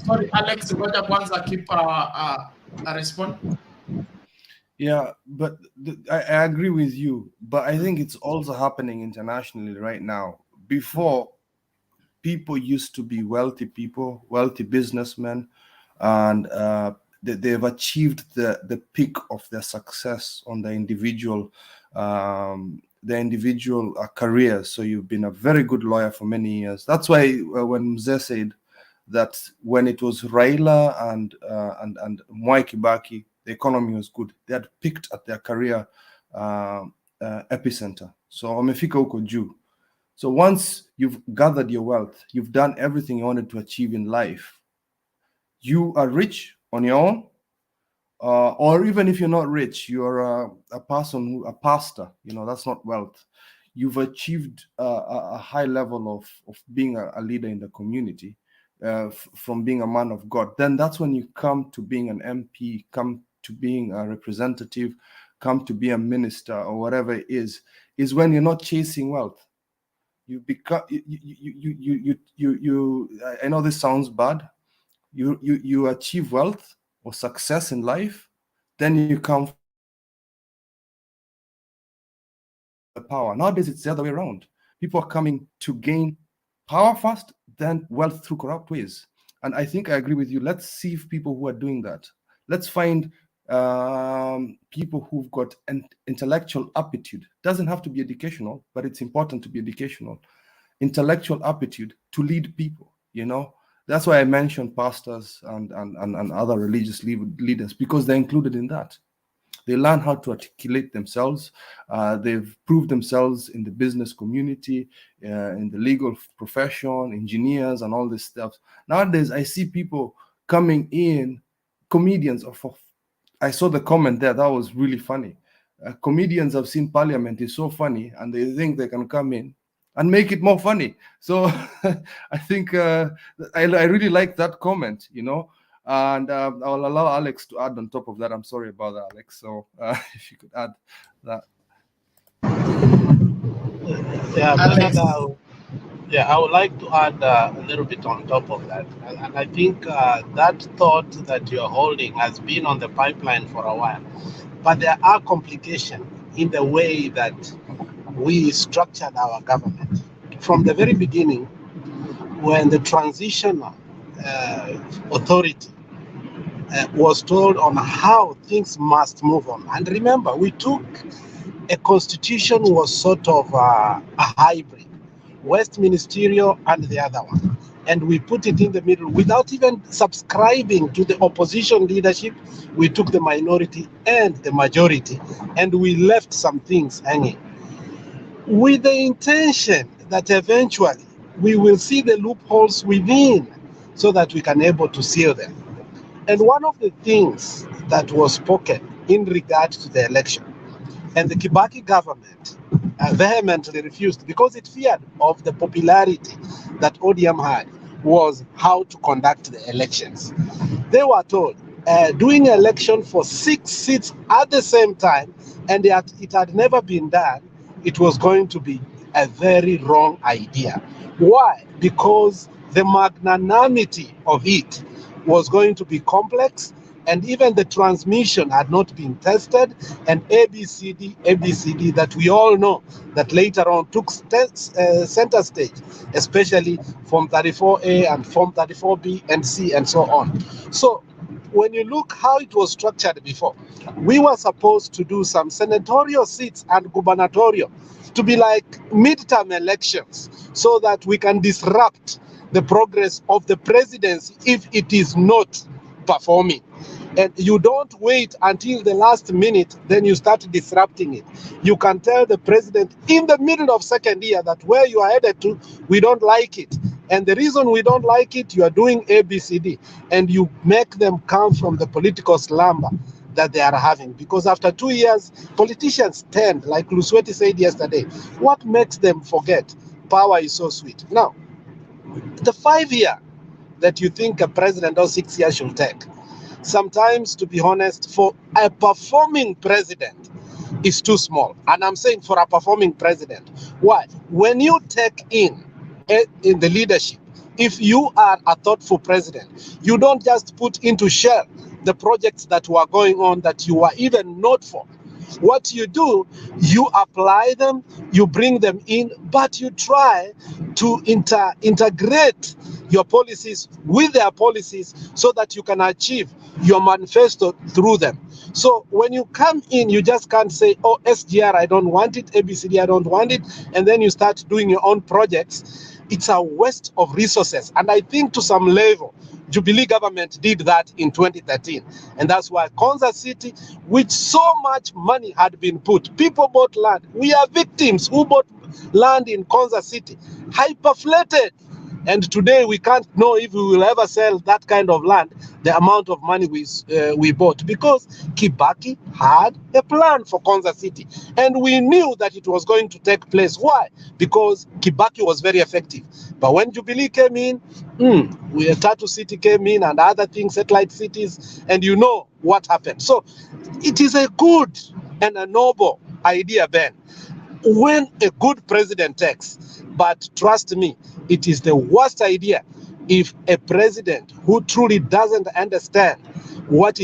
Sorry, Alex, ngoja kwanza keep a response. Yeah, but I agree with you, but I think it's also happening internationally right now. Before, people used to be wealthy people, wealthy businessmen, and they've achieved the peak of their success on the individual careers. So you've been a very good lawyer for many years. That's why when Mzee said that when it was Raila and Mwai Kibaki, the economy was good. They had picked at their career epicenter. So wamefika huko juu. So once you've gathered your wealth, you've done everything you wanted to achieve in life, you are rich on your own, or even if you're not rich, you're a pastor, that's not wealth. You've achieved a high level of being a leader in the community, from being a man of God. Then that's when you come to being an MP, come to being a representative, come to be a minister or whatever it is when you're not chasing wealth. You become I know this sounds bad. You achieve wealth or success in life, then you come the power. Nowadays it's the other way around. People are coming to gain power first, then wealth through corrupt ways. And I think I agree with you. Let's see if people who are doing that. Let's find people who've got an intellectual aptitude. Doesn't have to be educational, but it's important to be educational. Intellectual aptitude to lead people, That's why I mentioned pastors and other religious leaders, because they're included in that. They learn how to articulate themselves. They've proved themselves in the business community, in the legal profession, engineers, and all this stuff. Nowadays, I see people coming in, comedians. I saw the comment there. That was really funny. Comedians have seen Parliament is so funny, and they think they can come in and make it more funny. So I think I really like that comment, and I'll allow Alex to add on top of that. I'm sorry about that, Alex. So if you could add that. Yeah, I would like to add a little bit on top of that. And I think that thought that you're holding has been on the pipeline for a while. But there are complications in the way that we structured our government. From the very beginning, when the transitional authority was told on how things must move on. And remember, we took a constitution was sort of a hybrid, West Ministerial and the other one. and we put it in the middle without even subscribing to the opposition leadership. We took the minority and the majority, and we left some things hanging with the intention that eventually we will see the loopholes within so that we can able to seal them. And one of the things that was spoken in regard to the election, and the Kibaki government vehemently refused because it feared of the popularity that ODM had, was how to conduct the elections. They were told doing election for 6 seats at the same time, and yet it had never been done, it was going to be a very wrong idea. Why? Because the magnanimity of it was going to be complex, and even the transmission had not been tested, and ABCD that we all know that later on took center stage, especially Form 34A and Form 34B and C and so on. So when you look how it was structured before, we were supposed to do some senatorial seats and gubernatorial to be like midterm elections so that we can disrupt the progress of the presidency if it is not performing. And you don't wait until the last minute, then you start disrupting it. You can tell the president in the middle of second year that where you are headed to, we don't like it. And the reason we don't like it, you are doing ABCD, and you make them come from the political slumber that they are having. Because after 2 years, politicians tend, like Lusweti said yesterday, what makes them forget? Power is so sweet. Now, the 5 year that you think a president or 6 years should take, sometimes, to be honest, for a performing president, is too small. And I'm saying for a performing president. Why? When you take in the leadership, if you are a thoughtful president, you don't just put into shell the projects that were going on that you were even not for. What you do, you apply them, you bring them in, but you try to integrate your policies with their policies so that you can achieve your manifesto through them. So when you come in, you just can't say, oh, SGR, I don't want it, ABCD, I don't want it, and then you start doing your own projects. It's a waste of resources. And I think to some level, Jubilee government did that in 2013. And that's why Konza City, which so much money had been put, people bought land. We are victims who bought land in Konza City, hyperflated. And today we can't know if we will ever sell that kind of land, the amount of money we bought, because Kibaki had a plan for Konza City. And we knew that it was going to take place. Why? Because Kibaki was very effective. But when Jubilee came in, Tatu City came in and other things, satellite cities, and you know what happened. So it is a good and a noble idea, Ben, when a good president takes. But trust me, it is the worst idea if a president who truly doesn't understand what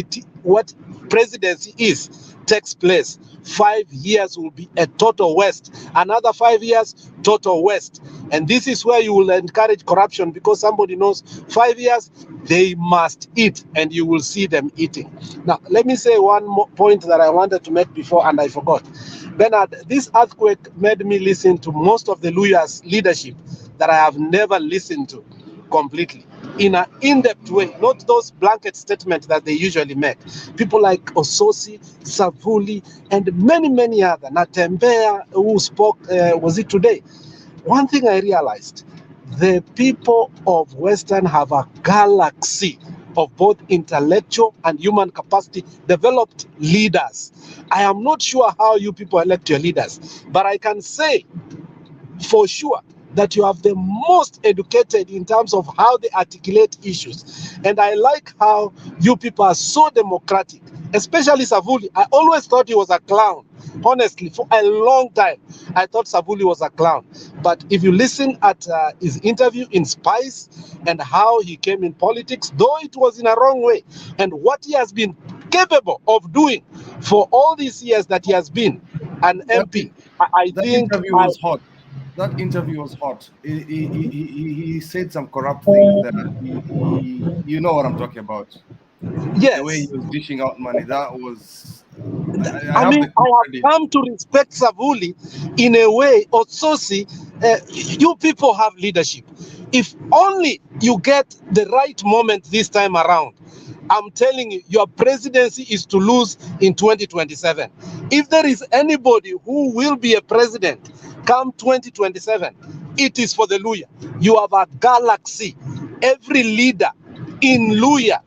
presidency is takes place. 5 years will be a total waste. Another 5 years, total waste. And this is where you will encourage corruption, because somebody knows 5 years, they must eat, and you will see them eating. Now, let me say one more point that I wanted to make before, and I forgot. Bernard, this earthquake made me listen to most of the lawyers' leadership that I have never listened to completely, in an in-depth way, not those blanket statements that they usually make. People like Ososi, Savuli, and many, many other. Natembea, who spoke, was it today? One thing I realized, the people of Western have a galaxy of both intellectual and human capacity developed leaders. I am not sure how you people elect your leaders, but I can say for sure that you have the most educated in terms of how they articulate issues. And I like how you people are so democratic, especially Savuli. I always thought he was a clown. Honestly, for a long time, I thought Savuli was a clown. But if you listen at his interview in Spice and how he came in politics, though it was in a wrong way, and what he has been capable of doing for all these years that he has been an MP, I think interview was hot. That interview was hot. He said some corrupt things there. You know what I'm talking about. Yes. The way he was dishing out money, that was... I have come to respect Savuli in a way. Ososi, you people have leadership. If only you get the right moment this time around, I'm telling you, your presidency is to lose in 2027. If there is anybody who will be a president come 2027, it is for the Luya. You have a galaxy. Every leader in Luya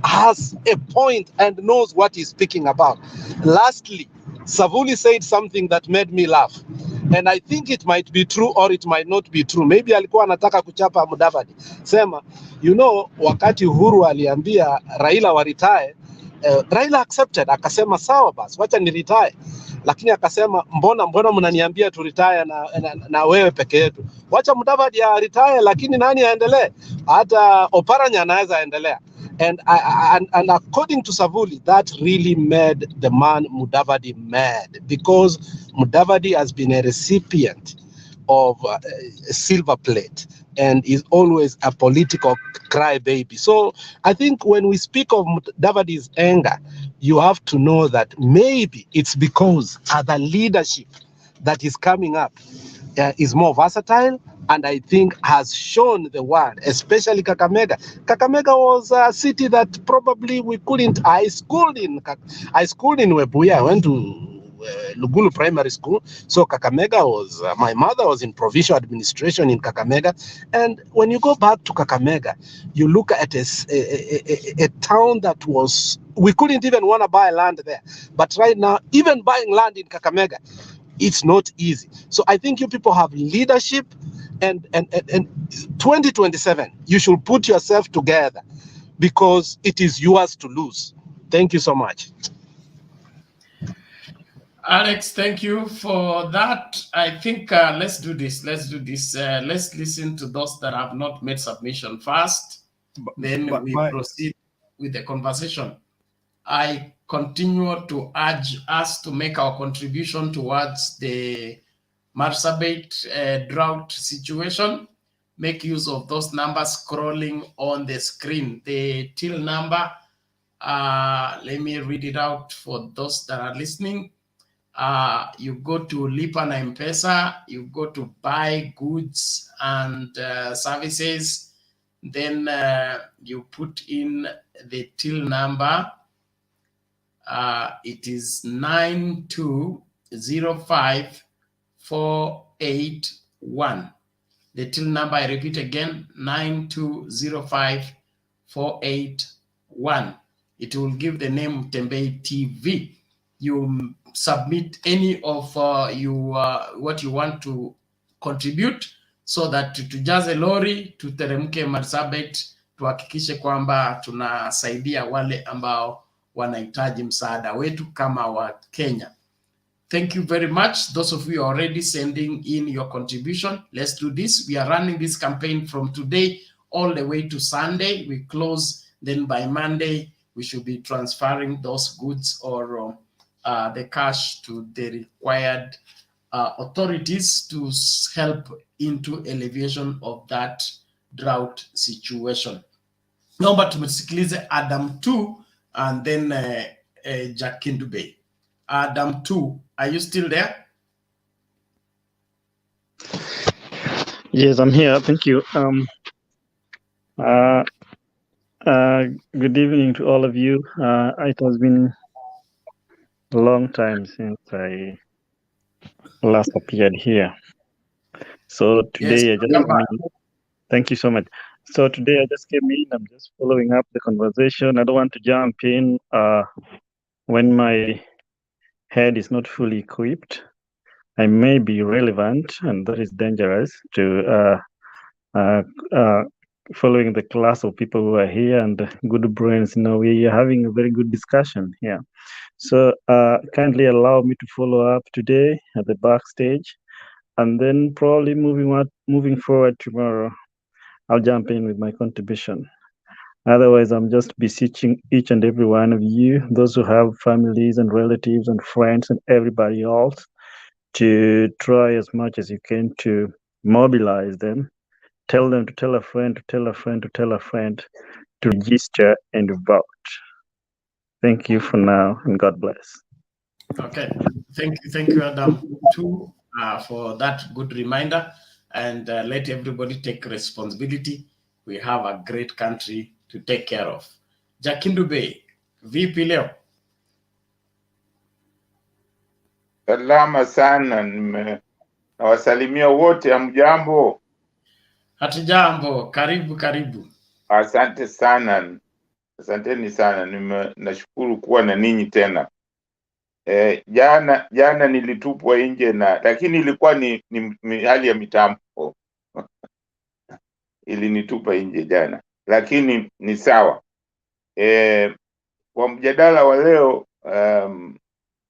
has a point and knows what he's speaking about. Lastly, Savuli said something that made me laugh. And I think it might be true or it might not be true. Maybe alikuwa anataka kuchapa Mudavadi. Sema, you know, wakati Uhuru aliambia Raila wa retire, Raila accepted, akasema sawa basi, wacha ni retire. Lakini akasema mbona mnaniambia tu retire na wewe peke yetu. Wacha Mudavadi ya retire, lakini nani aendelee? Hata Oparanya anaweza endelea. And according to Savuli, that really made the man Mudavadi mad, because Mudavadi has been a recipient of a silver plate and is always a political crybaby. So I think when we speak of Mudavadi's anger, you have to know that maybe it's because other leadership that is coming up is more versatile, and I think has shown the world, especially Kakamega. Kakamega was a city that probably we couldn't. I schooled in Webuye. I went to Lugulu Primary School. So Kakamega was, my mother was in provincial administration in Kakamega. And when you go back to Kakamega, you look at a town that was, we couldn't even want to buy land there. But right now, even buying land in Kakamega, it's not easy. So I think you people have leadership, and 2027, you should put yourself together, because it is yours to lose. Thank you so much. Alex, thank you for that. I think let's do this. Let's listen to those that have not made submission first. Then we proceed with the conversation. I continue to urge us to make our contribution towards the Marsabit drought situation. Make use of those numbers scrolling on the screen. The till number, let me read it out for those that are listening. You go to Lipa na M-Pesa, you go to buy goods and services, then you put in the till number. It is 9205481. The till number, I repeat again, 9205481. It will give the name Tembei TV. You submit any of what you want to contribute, so that tujaze lori, tuteremke Marsabit, tuhakikishe kwamba tunasaidia wale ambao wanahitaji msaada wetu kama wa Kenya. Thank you very much. Those of you already sending in your contribution. Let's do this. We are running this campaign from today all the way to Sunday. We close, then by Monday, we should be transferring those goods or the cash to the required authorities to help into alleviation of that drought situation. Naomba tumsikilize Adam 2 and then Jack Kindube. Adam 2, are you still there? Yes, I'm here. Thank you. Good evening to all of you. It has been a long time since I last appeared here. So today I just came in. Thank you so much. So today I just came in. I'm just following up the conversation. I don't want to jump in when my head is not fully equipped. I may be relevant, and that is dangerous to following the class of people who are here and good brains. You know, we are having a very good discussion here. So kindly allow me to follow up today at the backstage, and then probably moving forward tomorrow, I'll jump in with my contribution. Otherwise, I'm just beseeching each and every one of you, those who have families and relatives and friends and everybody else, to try as much as you can to mobilize them. Tell them to tell a friend, to tell a friend, to tell a friend, to register and vote. Thank you for now, and God bless. Okay, thank you, Adam, too, for that good reminder. and let everybody take responsibility. We have a great country to take care of. Jakindube, vipi leo? Salama sana, nawasalimia wote, hamjambo? Hatujambo, karibu karibu. Asante sana, asanteni sana, nashukuru kuwa na ninyi tena. Jana nilitupwa nje lakini ilikuwa ni hali ya mitambo ilinitupa nje jana, lakini ni sawa. Kwa mjadala wa leo,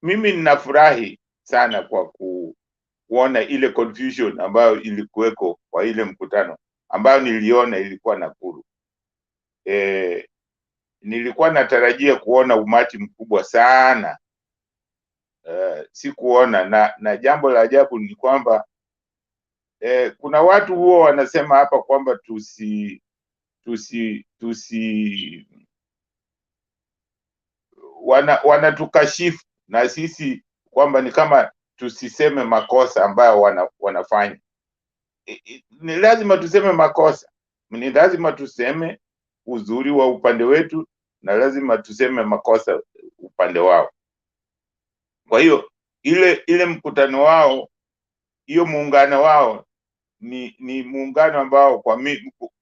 mimi ninafurahi sana kwa kuona ile confusion ambayo ilikuweko kwa ile mkutano ambayo niliona ilikuwa Nakuru. Nilikuwa natarajia kuona umati mkubwa sana, sikuona, na jambo la ajabu ni kwamba kuna watu huo wanasema hapa kwamba wanatukashifu na sisi kwamba ni kama tusiseme makosa ambayo wanafanya. Ni lazima tuseme makosa, ni lazima tuseme uzuri wa upande wetu, na lazima tuseme makosa upande wao. Kwa hiyo ile mkutano wao, hiyo muungano wao ni muungano ambao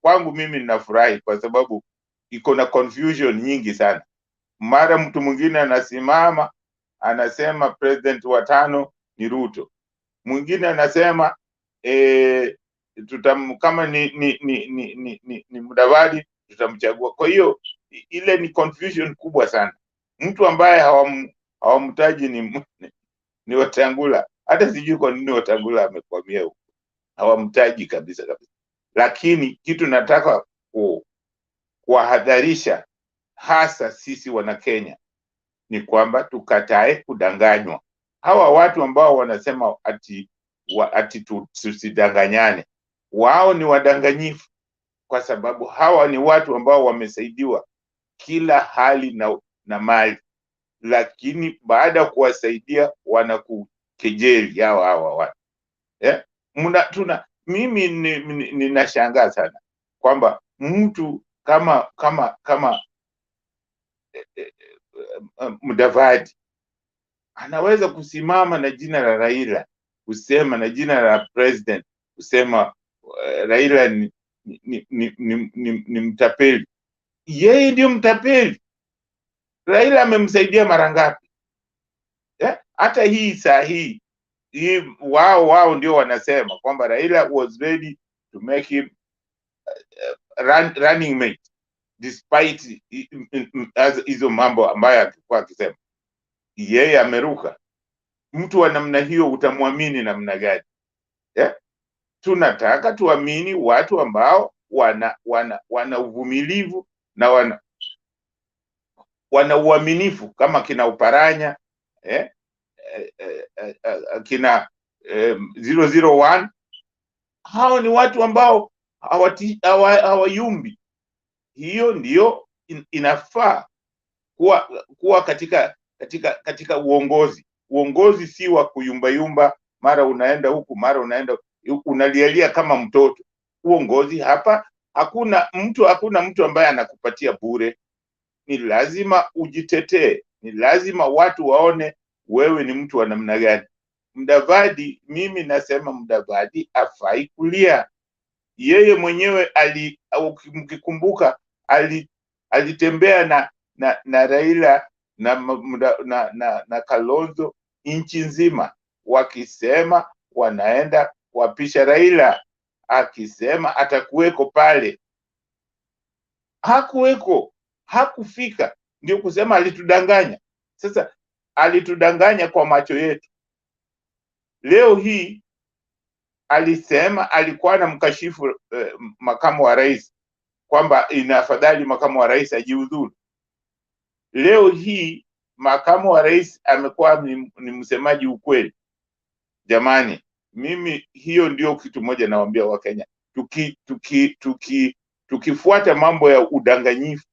kwangu mimi ninafurahi, kwa sababu iko na confusion nyingi sana. Mara mtu mwingine anasimama anasema president wa 5 ni Ruto, mwingine anasema kama ni Mudavadi tutamchagua. Kwa hiyo ile ni confusion kubwa sana. Mtu ambaye hawamtaji ni Wetangula. Hata sijui kwa nini Wetangula amekwamia huko, hawamtaji kabisa. Lakini kitu nataka kuwahadharisha hasa sisi wana Kenya ni kwamba tukatae kudanganywa. Hawa watu ambao wanasema ati tusidanganyane, wao ni wadanganyifu, kwa sababu hawa ni watu ambao wamesaidiwa kila hali na mali, lakini baada ya kuwasaidia wanakukejeli hawa watu. Mimi ninashangaa sana kwamba mtu kama Mudavadi anaweza kusimama na jina la Raila, kusema na jina la president, kusema Raila ni mtapeli. Yeye ndio mtapeli. Raila amemsaidia mara ngapi? Hata hii saa hii wao ndio wanasema kwamba Raila was ready to make him running mate despite hizo mambo ambayo alikuwa akisema. Yeye ameruka. Mtu wa namna hiyo utamwamini namna gani? Tunataka tuamini watu ambao wana uvumilivu na wana uaminifu, kama kina Uparanya, kina 001. Hao ni watu ambao hawayumbi. Hiyo ndio inafaa kuwa katika uongozi. Uongozi si wa kuyumba, mara unaenda huku mara unaenda unalialia kama mtoto. Uongozi hapa hakuna mtu ambaye anakupatia bure. Ni lazima ujitetee, ni lazima watu waone wewe ni mtu wa namna gani. Mudavadi, mimi nasema Mudavadi afai kulia. Yeye mwenyewe mkikumbuka alitembea na Raila na Kalonzo nchi nzima, wakisema wanaenda kuapisha Raila, akisema atakuweko pale. Hakuweko, hakufika. Ndio kusema alitudanganya. Sasa alitudanganya kwa macho yetu. Leo hii alisema alikuwa na mkashifu makamu wa rais, kwamba inafadhali makamu wa rais ajiuzulu. Leo hii makamu wa rais amekuwa ni msemaji ukweli. Jamani, mimi hiyo ndio kitu moja nawaambia Wakenya. Tukifuata mambo ya udanganyifu,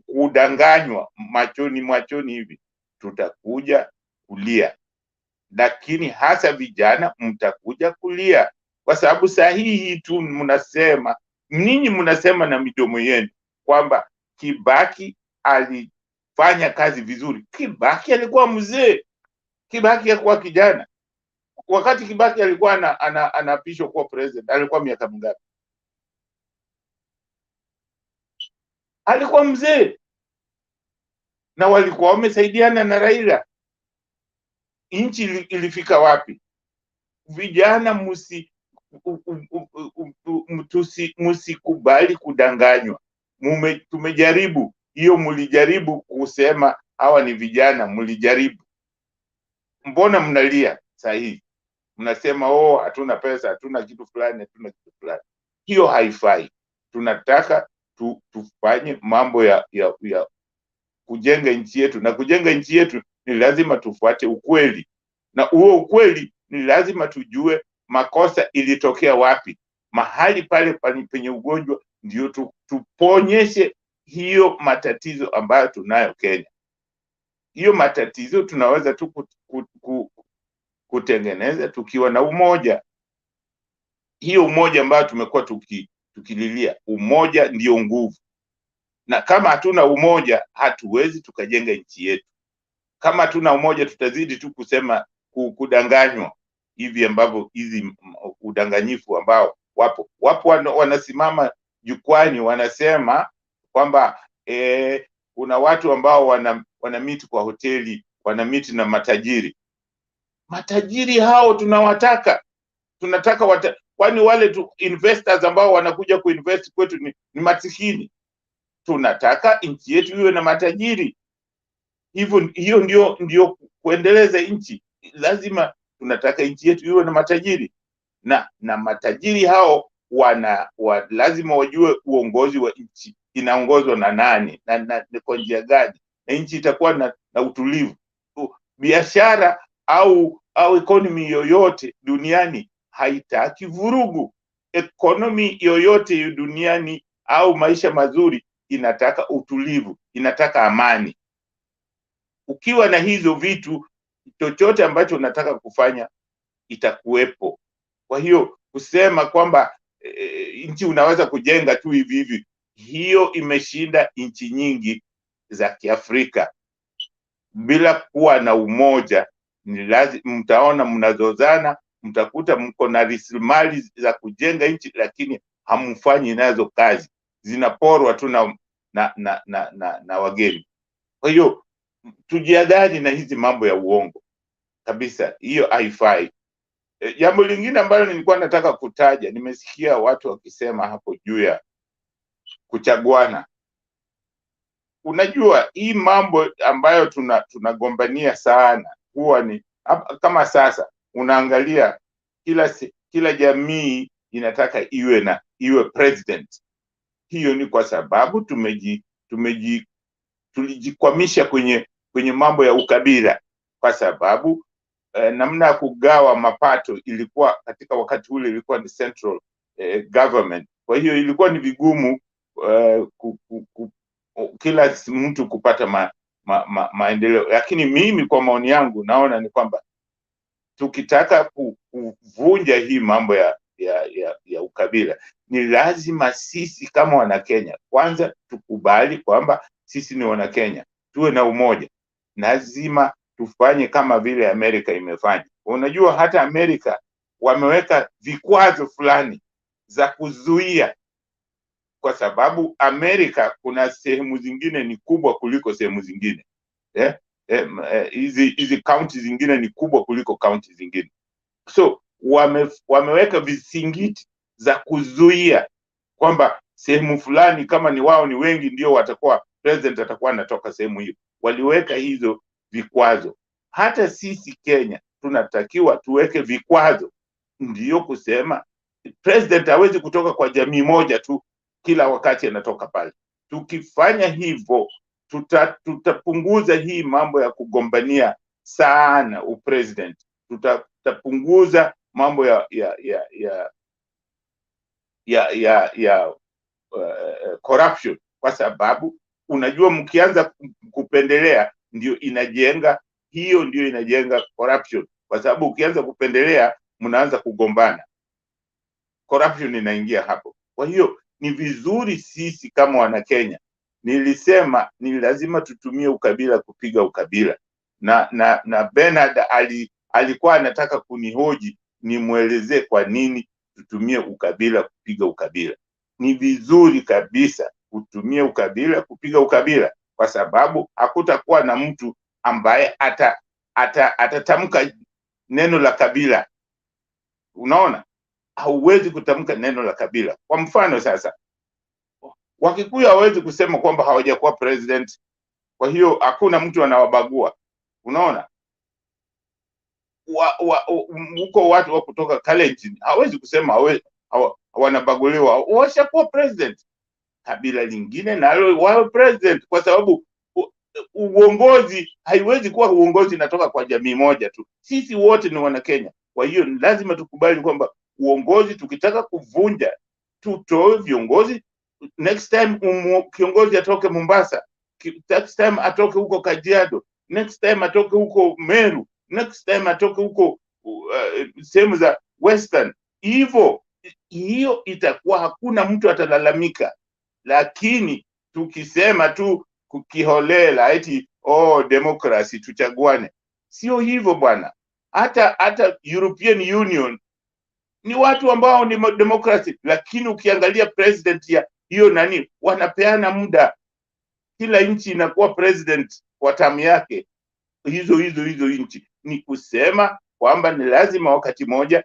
kudanganywa machoni hivi, tutakuja kulia. Lakini hasa vijana mtakuja kulia. kwa sababu sahihi tu mnasema, ninyi mnasema na midomo yenu kwamba Kibaki alifanya kazi vizuri. Kibaki alikuwa mzee, Kibaki alikuwa kijana. Wakati Kibaki alikuwa anapishwa kuwa president, alikuwa miaka mingapi? Alikuwa mzee, na walikuwa wamesaidiana na Raila. Nchi ilifika wapi? Vijana musikubali kudanganywa. Tumejaribu hiyo, mlijaribu kusema hawa ni vijana, mlijaribu. Mbona mnalia sahihi? Mnasema oh, hatuna pesa, hatuna kitu fulani, hatuna kitu fulani. Hiyo haifai. Tunataka tufanye mambo ya kujenga nchi yetu, na kujenga nchi yetu ni lazima tufuate ukweli, na huo ukweli ni lazima tujue makosa ilitokea wapi. Mahali pale penye ugonjwa ndio tuponyeshe hiyo matatizo ambayo tunayo Kenya. Hiyo matatizo tunaweza tu kutengeneza tukiwa na umoja. Hiyo umoja ambayo tumekuwa tukililia, umoja ndio nguvu. Na kama hatuna umoja, hatuwezi tukajenga nchi yetu. Kama hatuna umoja, tutazidi tu kusema kudanganywa hivi ambavyo hizi udanganyifu ambao wapo wanasimama jukwani wanasema kwamba kuna watu ambao wana meet kwa hoteli, wana meet na matajiri. Matajiri hao tunawataka, kwani wale investors ambao wanakuja kuinvest kwetu ni masikini. Tunataka nchi yetu iwe na matajiri. Hiyo ndio kuendeleza nchi. Lazima tunataka nchi yetu iwe na matajiri, na matajiri hao lazima wajue uongozi wa nchi inaongozwa na nani na kwa njia gani, na nchi itakuwa na utulivu. Biashara au economy yoyote duniani haitaki vurugu. Economy yoyote duniani au maisha mazuri inataka utulivu, inataka amani. Ukiwa na hizo vitu, chochote ambacho unataka kufanya itakuwepo. Kwa hiyo kusema kwamba nchi unaweza kujenga tu hivi hivi, hiyo imeshinda nchi nyingi za Kiafrika. Bila kuwa na umoja, ni lazima mtaona mnazozana, mtakuta mko na rasilimali za kujenga nchi, lakini hamfanyi nazo kazi, zinaporwa tu na wageni. Kwa hiyo tujiadhari na hizi mambo ya uongo kabisa, hiyo haifai. Jambo lingine ambalo nilikuwa nataka kutaja, nimesikia watu wakisema hapo juu ya kuchaguana. Unajua hii mambo ambayo tunagombania sana huwa ni kama sasa unaangalia kila jamii inataka iwe president. Hiyo ni kwa sababu tulijikwamisha kwenye mambo ya ukabila, kwa sababu namna ya kugawa mapato ilikuwa katika wakati ule ilikuwa ni central government. Kwa hiyo ilikuwa ni vigumu kila mtu kupata maendeleo. Lakini mimi kwa maoni yangu naona ni kwamba tukitaka kuvunja hii mambo ya ukabila, ni lazima sisi kama Wanakenya kwanza tukubali kwamba sisi ni Wanakenya, tuwe na umoja. Lazima tufanye kama vile Amerika imefanya. Unajua hata Amerika wameweka vikwazo fulani za kuzuia, kwa sababu Amerika kuna sehemu zingine ni kubwa kuliko sehemu zingine. Hizi county zingine ni kubwa kuliko county zingine. So wameweka visingiti za kuzuia kwamba sehemu fulani kama ni wao ni wengi ndio watakuwa president, atakuwa anatoka sehemu hiyo. Waliweka hizo vikwazo. Hata sisi Kenya tunatakiwa tuweke vikwazo, ndio kusema president hawezi kutoka kwa jamii moja tu kila wakati anatoka pale. Tukifanya hivyo tutapunguza hii mambo ya kugombania sana upresident. Tutapunguza mambo ya corruption, kwa sababu unajua mkianza kupendelea ndio inajenga corruption, kwa sababu ukianza kupendelea mnaanza kugombana. corruption inaingia hapo. Kwa hiyo ni vizuri sisi kama Wanakenya, nilisema ni lazima tutumie ukabila kupiga ukabila, na Bernard alikuwa anataka kunihoji nimwelezee kwa nini tutumie ukabila kupiga ukabila. Ni vizuri kabisa kutumia ukabila kupiga ukabila, kwa sababu hakutakuwa na mtu ambaye atatamka neno la kabila. Unaona, hauwezi kutamka neno la kabila. Kwa mfano sasa, Wakikuyu hawezi kusema kwamba hawajakuwa president, kwa hiyo hakuna mtu anawabagua. Unaona, huko watu wa kutoka Kalenjin hawezi kusema wanabaguliwa, washakuwa president. Kabila lingine nalo wawe president, kwa sababu uongozi haiwezi kuwa uongozi inatoka kwa jamii moja tu. Sisi wote ni Wanakenya. Kwa hiyo lazima tukubali kwamba uongozi, tukitaka kuvunja, tutoe viongozi. Next time kiongozi atoke Mombasa, next time atoke huko Kajiado, next time atoke huko Meru, next time atoke huko sehemu za Western. Hiyo itakuwa hakuna mtu atalalamika. Lakini tukisema tu kukiholela eti democracy tuchaguane, sio hivyo bwana. Hata European Union ni watu ambao ni democracy, lakini ukiangalia president ya hiyo wanapeana muda, kila nchi inakuwa president kwa tamu yake. Hizo nchi ni kusema kwamba ni lazima wakati moja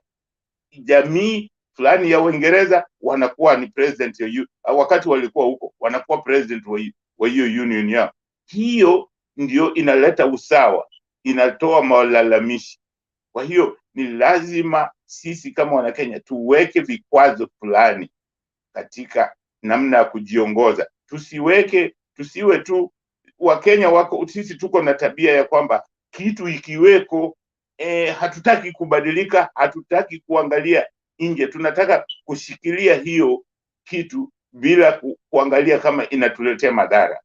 jamii fulani ya Uingereza wanakuwa ni president ya wakati walikuwa huko wanakuwa president wa hiyo union yao. Hiyo ndio inaleta usawa, inatoa malalamishi. Kwa hiyo ni lazima sisi kama Wanakenya tuweke vikwazo fulani katika namna ya kujiongoza. Tusiwe tu Wakenya wako, sisi tuko na tabia ya kwamba kitu ikiweko hatutaki kubadilika, hatutaki kuangalia nje, tunataka kushikilia hiyo kitu bila kuangalia kama inatuletea madhara.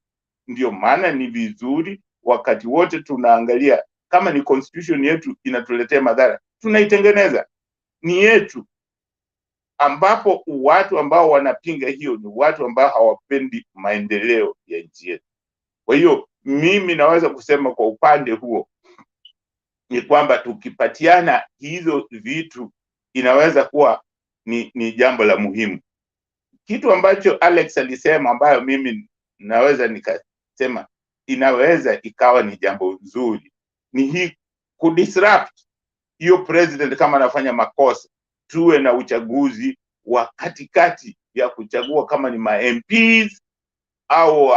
Ndio maana ni vizuri wakati wote tunaangalia kama ni constitution yetu inatuletea madhara, tunaitengeneza, ni yetu. Ambapo watu ambao wanapinga hiyo ni watu ambao hawapendi maendeleo ya nchi yetu. Kwa hiyo mimi naweza kusema kwa upande huo ni kwamba tukipatiana hizo vitu inaweza kuwa ni jambo la muhimu. Kitu ambacho Alex alisema ambayo mimi naweza nikasema inaweza ikawa ni jambo nzuri, ni hii kudisrupt hiyo president kama anafanya makosa. Tuwe na uchaguzi wa katikati ya kuchagua kama ni ma MPs au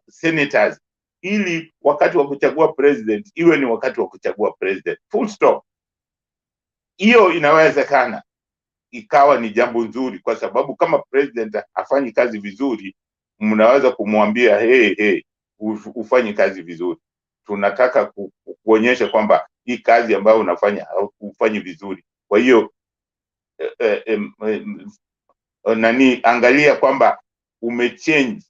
senators, ili wakati wa kuchagua president iwe ni wakati wa kuchagua president, full stop. Hiyo inawezekana ikawa ni jambo nzuri, kwa sababu kama president hafanyi kazi vizuri, mnaweza kumwambia hey, ufanye kazi vizuri, tunataka kuonyesha kwamba hii kazi ambayo unafanya ufanyi vizuri. Kwa hiyo angalia kwamba umechange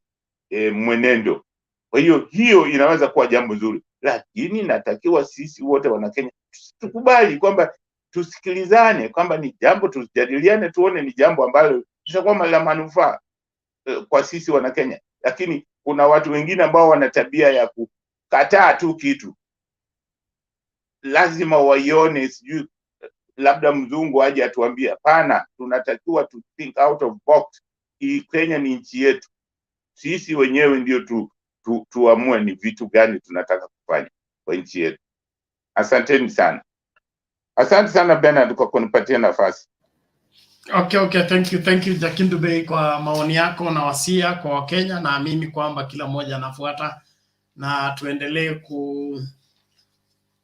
mwenendo. Kwa hiyo inaweza kuwa jambo nzuri, lakini natakiwa sisi wote Wanakenya tukubali kwamba tusikilizane, kwamba ni jambo, tujadiliane, tuone ni jambo ambalo litakuwa la manufaa kwa sisi Wanakenya. Lakini kuna watu wengine ambao wana tabia ya kukataa tu kitu, lazima waione, sijui labda mzungu aje atuambie. Hapana, tunatakiwa to think out of box. Hii Kenya ni nchi yetu, sisi wenyewe ndio tuamue ni vitu gani tunataka kufanya kwa nchi yetu. Asanteni sana. Asante sana Bernard kwa kunipatia nafasi. Okay, thank you Jakindu Bey kwa maoni yako na wasia kwa Wakenya. Naamini kwamba kila mmoja anafuata, na tuendelee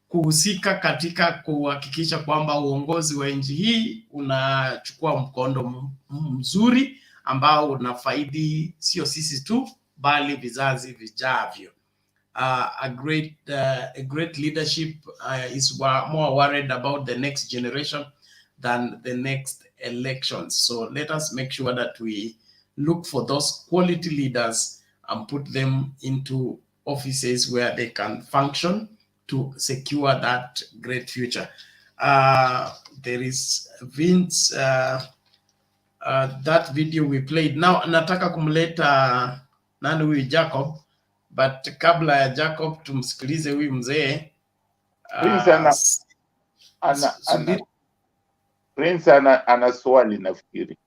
kuhusika katika kuhakikisha kwamba uongozi wa nchi hii unachukua mkondo mzuri ambao unafaidi sio sisi tu bali vizazi vijavyo. A great leadership is more worried about the next generation than the next elections. So let us make sure that we look for those quality leaders and put them into offices where they can function to secure that great future. There is Vince, that video we played. Now nataka kumleta nani huyu Jacob, but kabla ya Jacob tumsikilize huyu mzee. Prince ana swali nafikiri.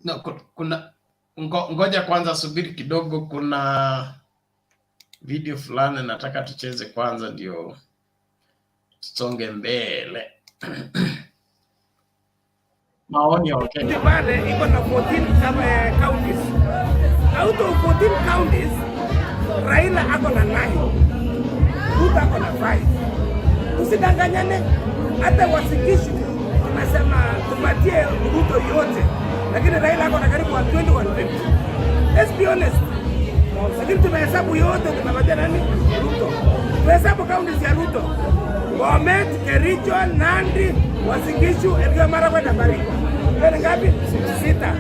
No, kuna ngoja kwanza, subiri kidogo, kuna video fulani nataka tucheze kwanza ndio tusonge mbele. Maoni ya Wakenya. Pale iko na 14 counties. Out of 14 counties, Raila ako na 9. Ruto ako na 5. Usidanganyane, hata Wasingishu tunasema tupatie Ruto yote, lakini Raila ako na karibu 2150. Let's be honest. Lakini tumehesabu yote, tunapatia nani? Ruto. Tuhesabu counties ya Ruto: Bomet, Kericho, Nandi, Wasingishu, Elgeyo Marakwet na Baringo. Ni ngapi? 6.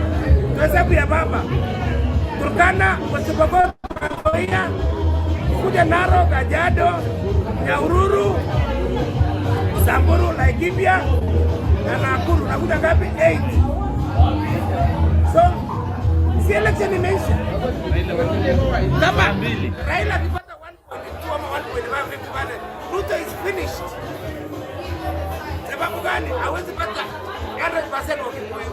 Tuhesabu ya baba: Turkana, West Pokot, Trans-Nzoia, kuja Narok, Kajiado, Nyahururu, Samburu, Laikipia na Nakuru. Nakuja ngapi? 8. So, si election imeisha. Kama Raila akipata 1.2 ama 1.5 pale, Ruto is finished. Sababu gani? Hawezi pata 100% wa Kikuyu.